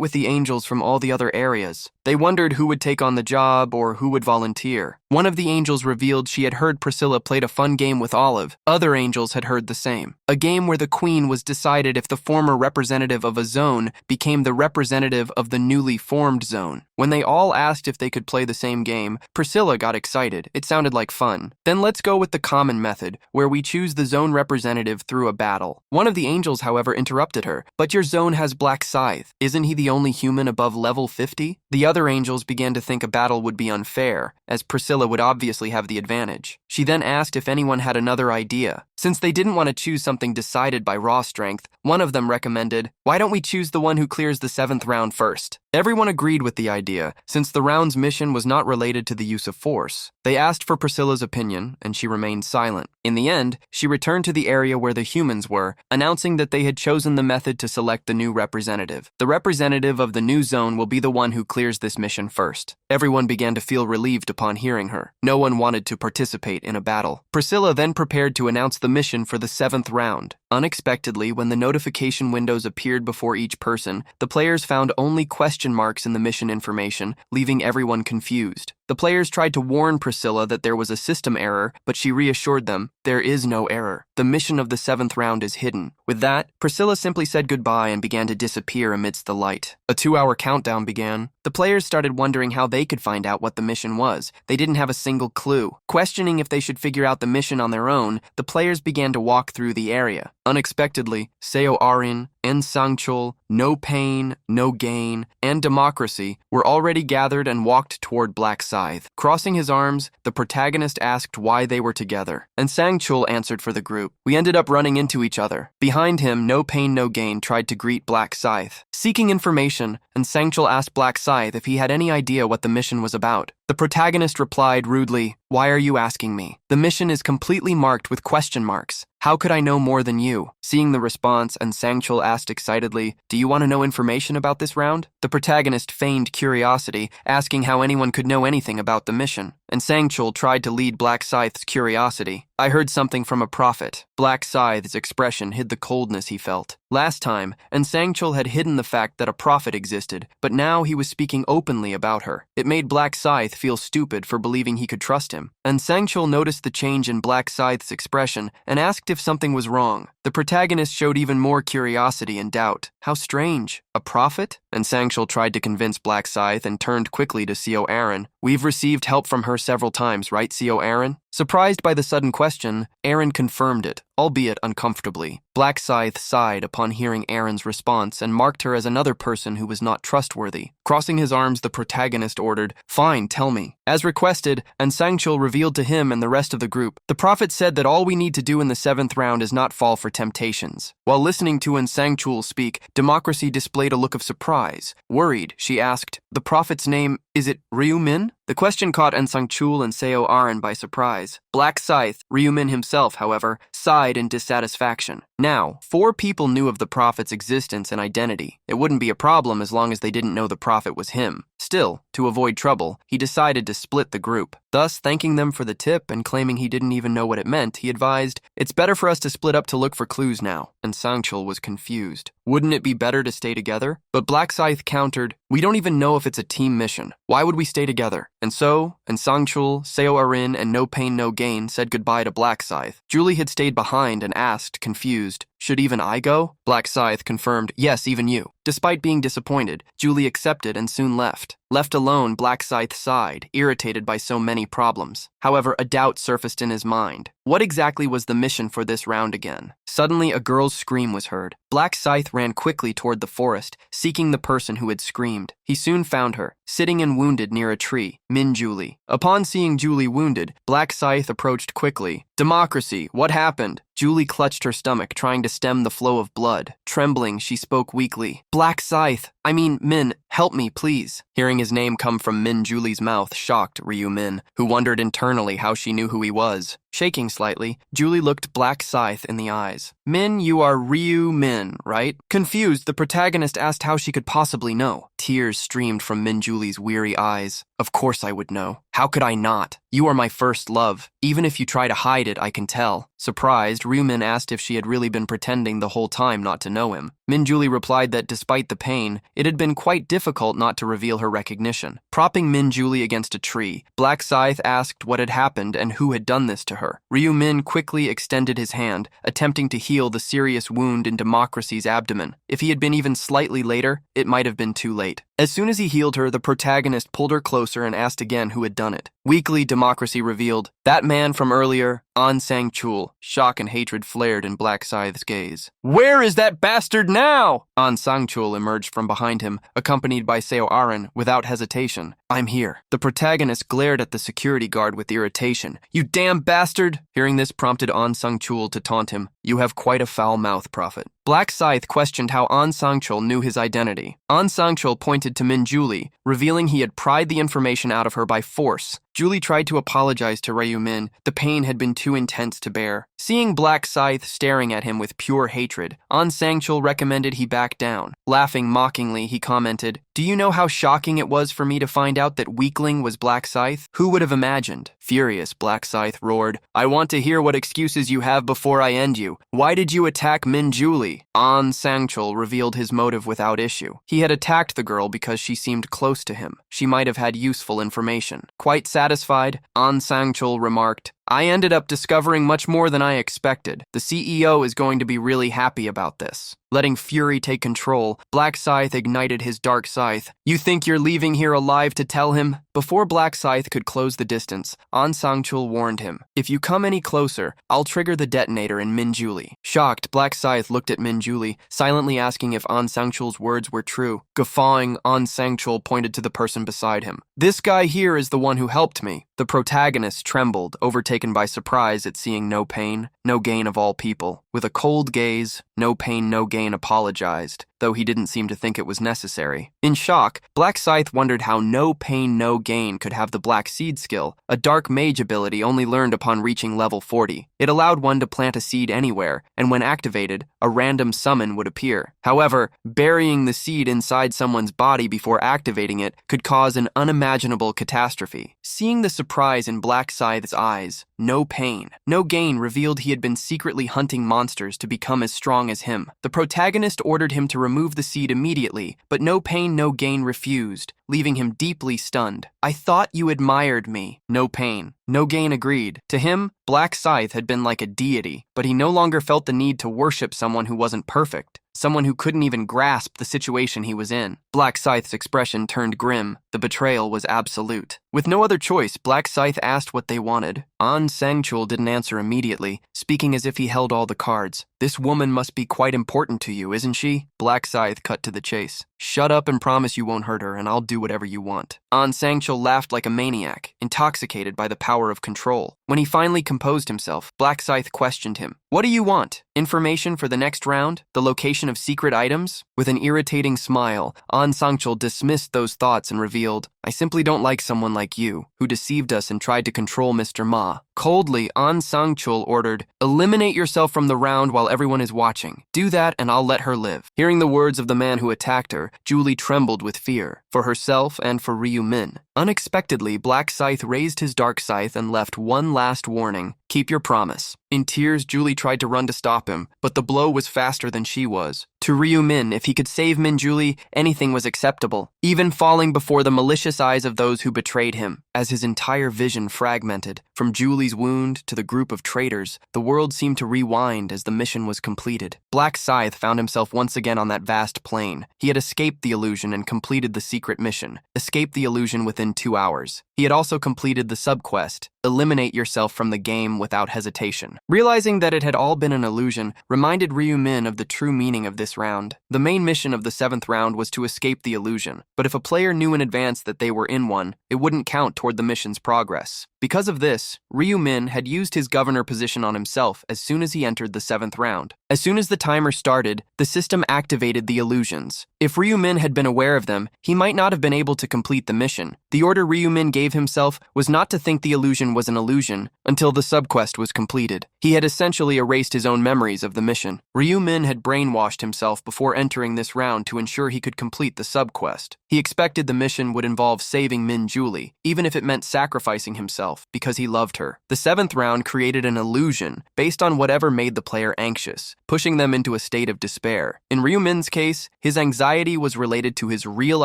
with the angels from all the other areas. They wondered who would take on the job or who would volunteer. One of the angels revealed she had heard Priscilla played a fun game with Olive. Other angels had heard the same. A game where the queen was decided if the former representative of a zone became the representative of the newly formed zone. When they all asked if they could play the same game, Priscilla got excited. It sounded like fun. Then let's go with the common method, where we choose the zone representative through a battle. One of the angels, however, interrupted her, but But your zone has Black Scythe. Isn't he the only human above level 50? The other angels began to think a battle would be unfair, as Priscilla would obviously have the advantage. She then asked if anyone had another idea. Since they didn't want to choose something decided by raw strength, one of them recommended, "Why don't we choose the one who clears the 7th round first?" Everyone agreed with the idea, since the round's mission was not related to the use of force. They asked for Priscilla's opinion, and she remained silent. In the end, she returned to the area where the humans were, announcing that they had chosen the method to select the new representative. The representative of the new zone will be the one who clears this mission first. Everyone began to feel relieved upon hearing her. No one wanted to participate in a battle. Priscilla then prepared to announce the mission for the 7th round. Unexpectedly, when the notification windows appeared before each person, the players found only question marks in the mission information, leaving everyone confused. The players tried to warn Priscilla that there was a system error, but she reassured them, there is no error. The mission of the 7th round is hidden. With that, Priscilla simply said goodbye and began to disappear amidst the light. A 2-hour countdown began. The players started wondering how they could find out what the mission was. They didn't have a single clue. Questioning if they should figure out the mission on their own, the players began to walk through the area. Unexpectedly, Seo Arin and Sangchul, No Pain, No Gain, and Democracy were already gathered and walked toward Black Scythe. Crossing his arms, the protagonist asked why they were together, and Sangchul answered for the group. We ended up running into each other. Behind him, No Pain, No Gain tried to greet Black Scythe, seeking information, and Sangchul asked Black Scythe if he had any idea what the mission was about. The protagonist replied rudely, "Why are you asking me? The mission is completely marked with question marks. How could I know more than you?" Seeing the response, and Sangchul asked excitedly, "Do you want to know information about this round?" The protagonist feigned curiosity, asking how anyone could know anything about the mission, and Sangchul tried to lead Black Scythe's curiosity. "I heard something from a prophet." Black Scythe's expression hid the coldness he felt. Last time, and Sangchul had hidden the fact that a prophet existed, but now he was speaking openly about her. It made Black Scythe feel stupid for believing he could trust him, and Sangchul noticed the change in Black Scythe's expression and asked if something was wrong. The protagonist showed even more curiosity and doubt. How strange. A prophet? And Sangchul tried to convince Black Scythe and turned quickly to Seo Arin. "We've received help from her several times, right, Seo Arin?" Surprised by the sudden question, Arin confirmed it, albeit uncomfortably. Black Scythe sighed upon hearing Arin's response and marked her as another person who was not trustworthy. Crossing his arms, the protagonist ordered, "Fine, tell me." As requested, and Sangchul revealed to him and the rest of the group, the prophet said that all we need to do in the 7th round is not fall for temptations. While listening to Sangchul speak, Democracy displayed a look of surprise. Worried, she asked, "The prophet's name, is it Ryu Min?" The question caught Sangchul and Seo Arin by surprise. Black Scythe, Ryu Min himself, however, sighed in dissatisfaction. Now, 4 people knew of the prophet's existence and identity. It wouldn't be a problem as long as they didn't know the prophet was him. Still, to avoid trouble, he decided to split the group. Thus, thanking them for the tip and claiming he didn't even know what it meant, he advised, "It's better for us to split up to look for clues now." And Sangchul was confused. Wouldn't it be better to stay together? But Black Scythe countered, "We don't even know if it's a team mission. Why would we stay together?" And Sangchul, Seo Arin, and No Pain, No Gain said goodbye to Black Scythe. Julie had stayed behind and asked, confused, "Should even I go?" Black Scythe confirmed, "Yes, even you." Despite being disappointed, Julie accepted and soon left. Left alone, Black Scythe sighed, irritated by so many problems. However, a doubt surfaced in his mind. What exactly was the mission for this round again? Suddenly, a girl's scream was heard. Black Scythe ran quickly toward the forest, seeking the person who had screamed. He soon found her, sitting and wounded near a tree, Min Julie. Upon seeing Julie wounded, Black Scythe approached quickly. "Democracy, what happened?" Julie clutched her stomach, trying to stem the flow of blood. Trembling, she spoke weakly. "Black Scythe, Min, help me, please." Hearing his name come from Min Julie's mouth shocked Ryu Min, who wondered internally how she knew who he was. Shaking slightly, Julie looked Black Scythe in the eyes. "Min, you are Ryu Min, right?" Confused, the protagonist asked how she could possibly know. Tears streamed from Min Julie's weary eyes. "Of course I would know. How could I not? You are my first love. Even if you try to hide it, I can tell." Surprised, Ryu Min asked if she had really been pretending the whole time not to know him. Min Julie replied that despite the pain, it had been quite difficult not to reveal her recognition. Propping Min Julie against a tree, Black Scythe asked what had happened and who had done this to her. Ryu Min quickly extended his hand, attempting to heal heal the serious wound in Democracy's abdomen. If he had been even slightly later, it might have been too late. As soon as he healed her, the protagonist pulled her closer and asked again who had done it. Weakly, Democracy revealed, "That man from earlier, An Sang-chul." Shock and hatred flared in Black Scythe's gaze. "Where is that bastard now?" An Sang-chul emerged from behind him, accompanied by Seo Aran, without hesitation. "I'm here." The protagonist glared at the security guard with irritation. "You damn bastard!" Hearing this prompted An Sang-chul to taunt him. "You have quite a foul mouth, Prophet." Black Scythe questioned how An Sang-chul knew his identity. An Sang-chul pointed to Min Julie, revealing he had pried the information out of her by force. Julie tried to apologize to Ryu Min. The pain had been too intense to bear. Seeing Black Scythe staring at him with pure hatred, An Sang-chul recommended he back down. Laughing mockingly, he commented, "Do you know how shocking it was for me to find out that Weakling was Black Scythe? Who would have imagined?" Furious, Black Scythe roared, "I want to hear what excuses you have before I end you. Why did you attack Min Julie?" An Sang-chul revealed his motive without issue. He had attacked the girl because she seemed close to him. She might have had useful information. Quite satisfied, An Sang-chul remarked, "I ended up discovering much more than I expected. The CEO is going to be really happy about this." Letting fury take control, Black Scythe ignited his dark scythe. "You think you're leaving here alive to tell him?" Before Black Scythe could close the distance, An Sang-chul warned him, "If you come any closer, I'll trigger the detonator in Min Julie." Shocked, Black Scythe looked at Min Julie, silently asking if An Sang-chul's words were true. Guffawing, An Sang-chul pointed to the person beside him. "This guy here is the one who helped me." The protagonist trembled, overtaken by surprise at seeing No Pain, No Gain of all people. With a cold gaze, No Pain, No Gain apologized, though he didn't seem to think it was necessary. In shock, Black Scythe wondered how No Pain, No Gain could have the Black Seed skill, a dark mage ability only learned upon reaching level 40. It allowed one to plant a seed anywhere, and when activated, a random summon would appear. However, burying the seed inside someone's body before activating it could cause an unimaginable catastrophe. Seeing the surprise in Black Scythe's eyes, No Pain, No Gain revealed he had been secretly hunting monsters to become as strong as him. The protagonist ordered him to remove the seed immediately, but No Pain, No Gain refused, leaving him deeply stunned. "I thought you admired me." No Pain, No Gain agreed. To him, Black Scythe had been like a deity, but he no longer felt the need to worship someone who wasn't perfect, someone who couldn't even grasp the situation he was in. Black Scythe's expression turned grim. The betrayal was absolute. With no other choice, Black Scythe asked what they wanted. An Sang-chul didn't answer immediately, speaking as if he held all the cards. "This woman must be quite important to you, isn't she?" Black Scythe cut to the chase. "Shut up and promise you won't hurt her, and I'll do whatever you want." An Sang-chul laughed like a maniac, intoxicated by the power of control. When he finally composed himself, Black Scythe questioned him. "What do you want? Information for the next round? The location of secret items?" With an irritating smile, An Sang-chul dismissed those thoughts and revealed, "I simply don't like someone like you, who deceived us and tried to control Mr. Ma." Coldly, An Sang-chul ordered, "Eliminate yourself from the round while everyone is watching. Do that and I'll let her live." Hearing the words of the man who attacked her, Julie trembled with fear, for herself and for Ryu Min. Unexpectedly, Black Scythe raised his dark scythe and left one last warning. "Keep your promise." In tears, Julie tried to run to stop him, but the blow was faster than she was. To Ryu Min, if he could save Min Julie, anything was acceptable, even falling before the malicious eyes of those who betrayed him. As his entire vision fragmented, from Julie's wound to the group of traitors, the world seemed to rewind as the mission was completed. Black Scythe found himself once again on that vast plain. He had escaped the illusion and completed the secret mission. Escaped the illusion within 2 hours. He had also completed the subquest, "Eliminate yourself from the game without hesitation." Realizing that it had all been an illusion reminded Ryu Min of the true meaning of this round. The main mission of the 7th round was to escape the illusion, but if a player knew in advance that they were in one, it wouldn't count toward the mission's progress. Because of this, Ryu Min had used his governor position on himself as soon as he entered the 7th round. As soon as the timer started, the system activated the illusions. If Ryu Min had been aware of them, he might not have been able to complete the mission. The order Ryu Min gave himself was not to think the illusion was an illusion until the subquest was completed. He had essentially erased his own memories of the mission. Ryu Min had brainwashed himself before entering this round to ensure he could complete the subquest. He expected the mission would involve saving Min Julie, even if it meant sacrificing himself, because he loved her. The 7th round created an illusion based on whatever made the player anxious. pushing them into a state of despair. In Ryu-min's case, his anxiety was related to his real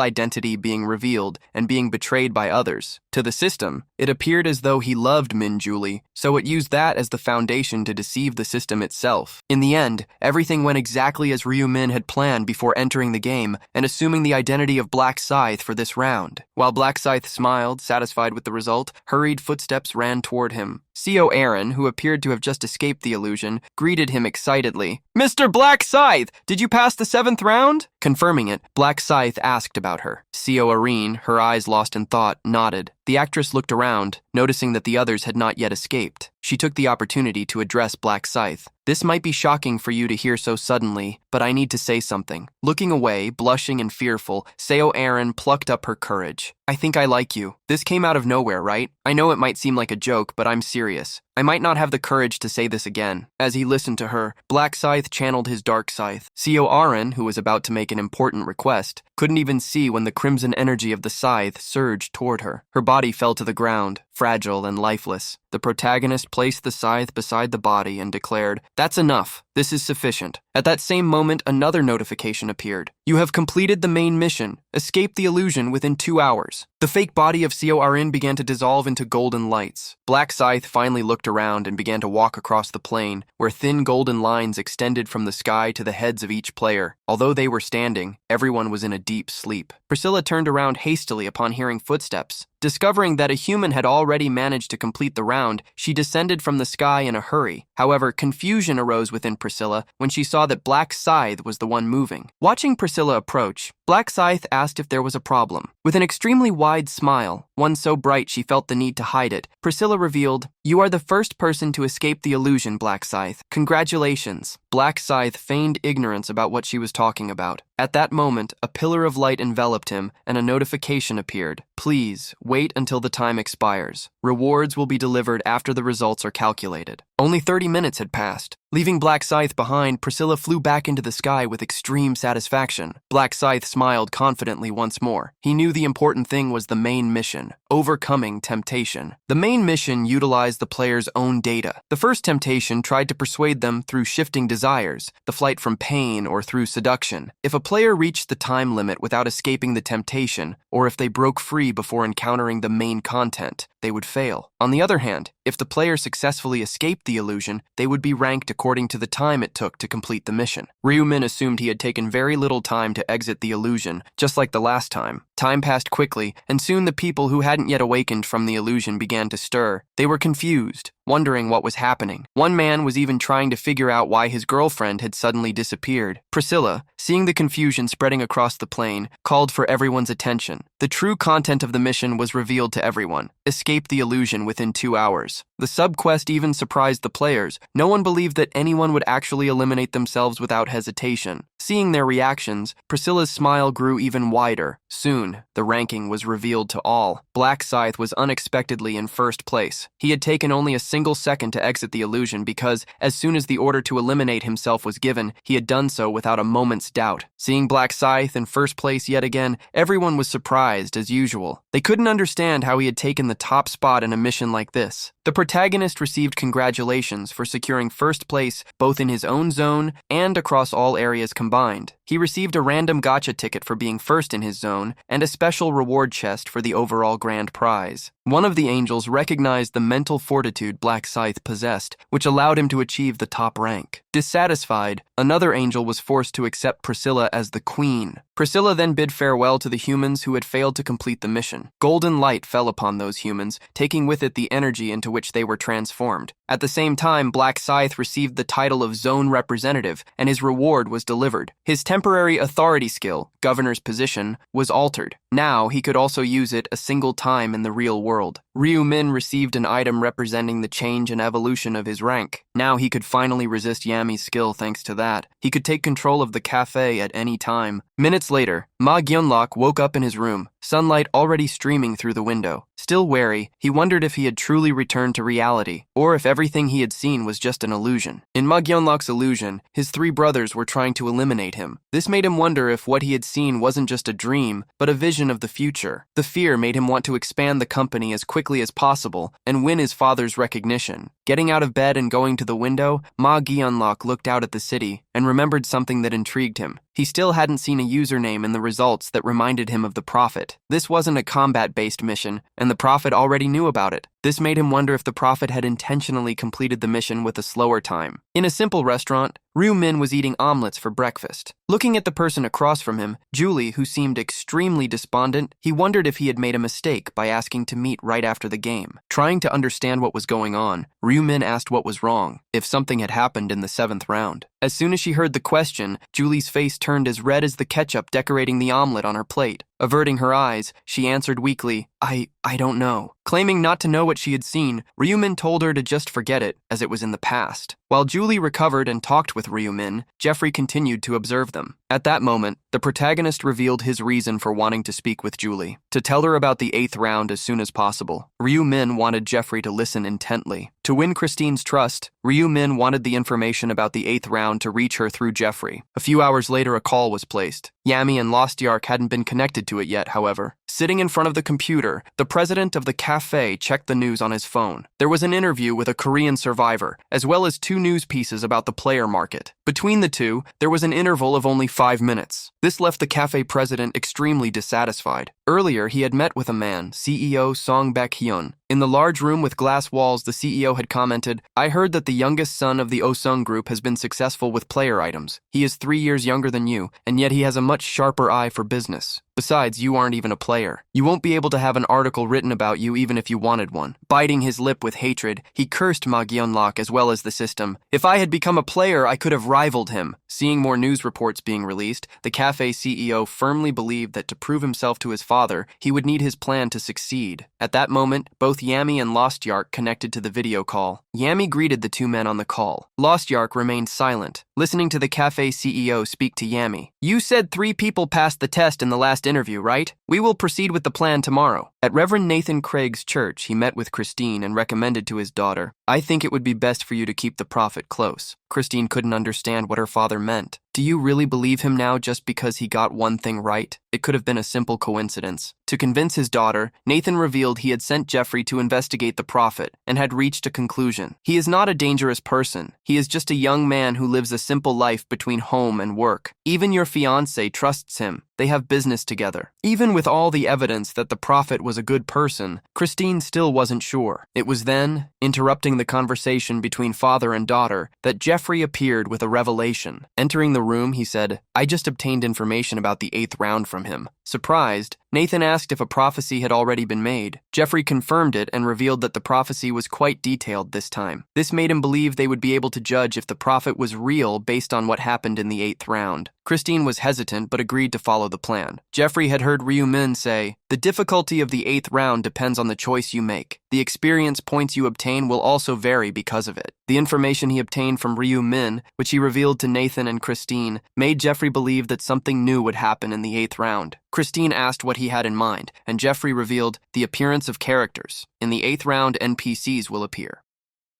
identity being revealed and being betrayed by others. To the system, it appeared as though he loved Min-Julie, so it used that as the foundation to deceive the system itself. In the end, everything went exactly as Ryu-min had planned before entering the game and assuming the identity of Black Scythe for this round. While Black Scythe smiled, satisfied with the result, hurried footsteps ran toward him. CO Aaron, who appeared to have just escaped the illusion, greeted him excitedly. "Mr. Black Scythe, did you pass the 7th round?" Confirming it, Black Scythe asked about her. CO Arene, her eyes lost in thought, nodded. The actress looked around, noticing that the others had not yet escaped. She took the opportunity to address Black Scythe. "This might be shocking for you to hear so suddenly, but I need to say something." Looking away, blushing and fearful, Seo Aaron plucked up her courage. "I think I like you. This came out of nowhere, right? I know it might seem like a joke, but I'm serious. I might not have the courage to say this again." As he listened to her, Black Scythe channeled his dark scythe. Seo Aaron, who was about to make an important request, couldn't even see when the crimson energy of the scythe surged toward her. Her body fell to the ground, fragile and lifeless. The protagonist placed the scythe beside the body and declared, "That's enough. This is sufficient." At that same moment, another notification appeared. "You have completed the main mission. Escape the illusion within 2 hours." The fake body of Seo Aaron began to dissolve into golden lights. Black Scythe finally looked around and began to walk across the plain, where thin golden lines extended from the sky to the heads of each player. Although they were standing, everyone was in a deep sleep. Priscilla turned around hastily upon hearing footsteps. Discovering that a human had already managed to complete the round, she descended from the sky in a hurry. However, confusion arose within Priscilla when she saw that Black Scythe was the one moving. Watching Priscilla approach, Black Scythe asked if there was a problem. With an extremely wide smile, one so bright she felt the need to hide it, Priscilla revealed, "You are the first person to escape the illusion, Black Scythe. Congratulations." Black Scythe feigned ignorance about what she was talking about. At that moment, a pillar of light enveloped him and a notification appeared. "Please, wait until the time expires. Rewards will be delivered after the results are calculated." Only 30 minutes had passed. Leaving Black Scythe behind, Priscilla flew back into the sky with extreme satisfaction. Black Scythe smiled confidently once more. He knew the important thing was the main mission, overcoming temptation. The main mission utilized the player's own data. The first temptation tried to persuade them through shifting desires, the flight from pain, or through seduction. If a player reached the time limit without escaping the temptation, or if they broke free before encountering the main content, they would fail. On the other hand, if the player successfully escaped the illusion, they would be ranked according to the time it took to complete the mission. Ryu-min assumed he had taken very little time to exit the illusion, just like the last time. Time passed quickly, and soon the people who hadn't yet awakened from the illusion began to stir. They were confused, wondering what was happening. One man was even trying to figure out why his girlfriend had suddenly disappeared. Priscilla, seeing the confusion spreading across the plain, called for everyone's attention. The true content of the mission was revealed to everyone. Escape the illusion within 2 hours. The sub-quest even surprised the players. No one believed that anyone would actually eliminate themselves without hesitation. Seeing their reactions, Priscilla's smile grew even wider. Soon, the ranking was revealed to all. Black Scythe was unexpectedly in first place. He had taken only a single second to exit the illusion because, as soon as the order to eliminate himself was given, he had done so without a moment's doubt. Seeing Black Scythe in first place yet again, everyone was surprised as usual. They couldn't understand how he had taken the top spot in a mission like this. The protagonist received congratulations for securing first place both in his own zone and across all areas combined. He received a random gacha ticket for being first in his zone and a special reward chest for the overall grand prize. One of the angels recognized the mental fortitude Black Scythe possessed, which allowed him to achieve the top rank. Dissatisfied, another angel was forced to accept Priscilla as the queen. Priscilla then bid farewell to the humans who had failed to complete the mission. Golden light fell upon those humans, taking with it the energy into which they were transformed. At the same time, Black Scythe received the title of Zone Representative, and his reward was delivered. His temporary authority skill, Governor's Position, was altered. Now he could also use it a single time in the real world. Ryu-min received an item representing the change and evolution of his rank. Now he could finally resist Yami's skill thanks to that. He could take control of the cafe at any time. Minutes later, Ma Gyunlok woke up in his room, sunlight already streaming through the window. Still wary, he wondered if he had truly returned to reality, or if everything he had seen was just an illusion. In Ma Gyunlok's illusion, his three brothers were trying to eliminate him. This made him wonder if what he had seen wasn't just a dream, but a vision of the future. The fear made him want to expand the company as quickly as possible and win his father's recognition. Getting out of bed and going to the window, Ma Gyunlok looked out at the city and remembered something that intrigued him. He still hadn't seen a username in the results that reminded him of the Prophet. This wasn't a combat-based mission, and the Prophet already knew about it. This made him wonder if the Prophet had intentionally completed the mission with a slower time. In a simple restaurant, Ryu Min was eating omelets for breakfast. Looking at the person across from him, Julie, who seemed extremely despondent, he wondered if he had made a mistake by asking to meet right after the game. Trying to understand what was going on, Ryu Min asked what was wrong, if something had happened in the 7th round. As soon as she heard the question, Julie's face turned as red as the ketchup decorating the omelet on her plate. Averting her eyes, she answered weakly, I don't know. Claiming not to know what she had seen, Ryumin told her to just forget it, as it was in the past. While Julie recovered and talked with Ryumin, Jeffrey continued to observe them. At that moment, the protagonist revealed his reason for wanting to speak with Julie, to tell her about the 8th round as soon as possible. Ryumin wanted Jeffrey to listen intently. To win Christine's trust, Ryumin wanted the information about the 8th round to reach her through Jeffrey. A few hours later, a call was placed. Yami and Lost Yark hadn't been connected to it yet, however. Sitting in front of the computer, the president of the cafe checked the news on his phone. There was an interview with a Korean survivor, as well as 2 news pieces about the player market. Between the two, there was an interval of only 5 minutes. This left the cafe president extremely dissatisfied. Earlier, he had met with a man, CEO Song Baek-hyun. In the large room with glass walls, the CEO had commented, "I heard that the youngest son of the Osung group has been successful with player items. He is 3 years younger than you, and yet he has a much sharper eye for business. Besides, you aren't even a player. You won't be able to have an article written about you even if you wanted one." Biting his lip with hatred, he cursed Ma Gyunlok as well as the system. "If I had become a player, I could have rivaled him." Seeing more news reports being released, the cafe CEO firmly believed that to prove himself to his father, he would need his plan to succeed. At that moment, both Yami and Lost Yark connected to the video call. Yami greeted the 2 men on the call. Lost Yark remained silent, listening to the cafe CEO speak to Yami. "You said 3 people passed the test in the last interview, right? We will proceed with the plan tomorrow." At Reverend Nathan Craig's church, he met with Christine and recommended to his daughter, "I think it would be best for you to keep the prophet close." Christine couldn't understand what her father meant. Do you really believe him now just because he got one thing right? It could have been a simple coincidence. To convince his daughter, Nathan revealed he had sent Jeffrey to investigate the prophet and had reached a conclusion. He is not a dangerous person. He is just a young man who lives a simple life between home and work. Even your fiancé trusts him. They have business together. Even with all the evidence that the prophet was a good person, Christine still wasn't sure. It was then, interrupting the conversation between father and daughter, that Jeffrey appeared with a revelation. Entering the room, he said, "I just obtained information about the 8th round from him." Surprised, Nathan asked if a prophecy had already been made. Jeffrey confirmed it and revealed that the prophecy was quite detailed this time. This made him believe they would be able to judge if the prophet was real based on what happened in the 8th round. Christine was hesitant but agreed to follow the plan. Jeffrey had heard Ryu Min say, "The difficulty of the 8th round depends on the choice you make. The experience points you obtain will also vary because of it." The information he obtained from Ryu Min, which he revealed to Nathan and Christine, made Jeffrey believe that something new would happen in the 8th round. Christine asked what he had in mind, and Jeffrey revealed the appearance of characters. In the 8th round, NPCs will appear.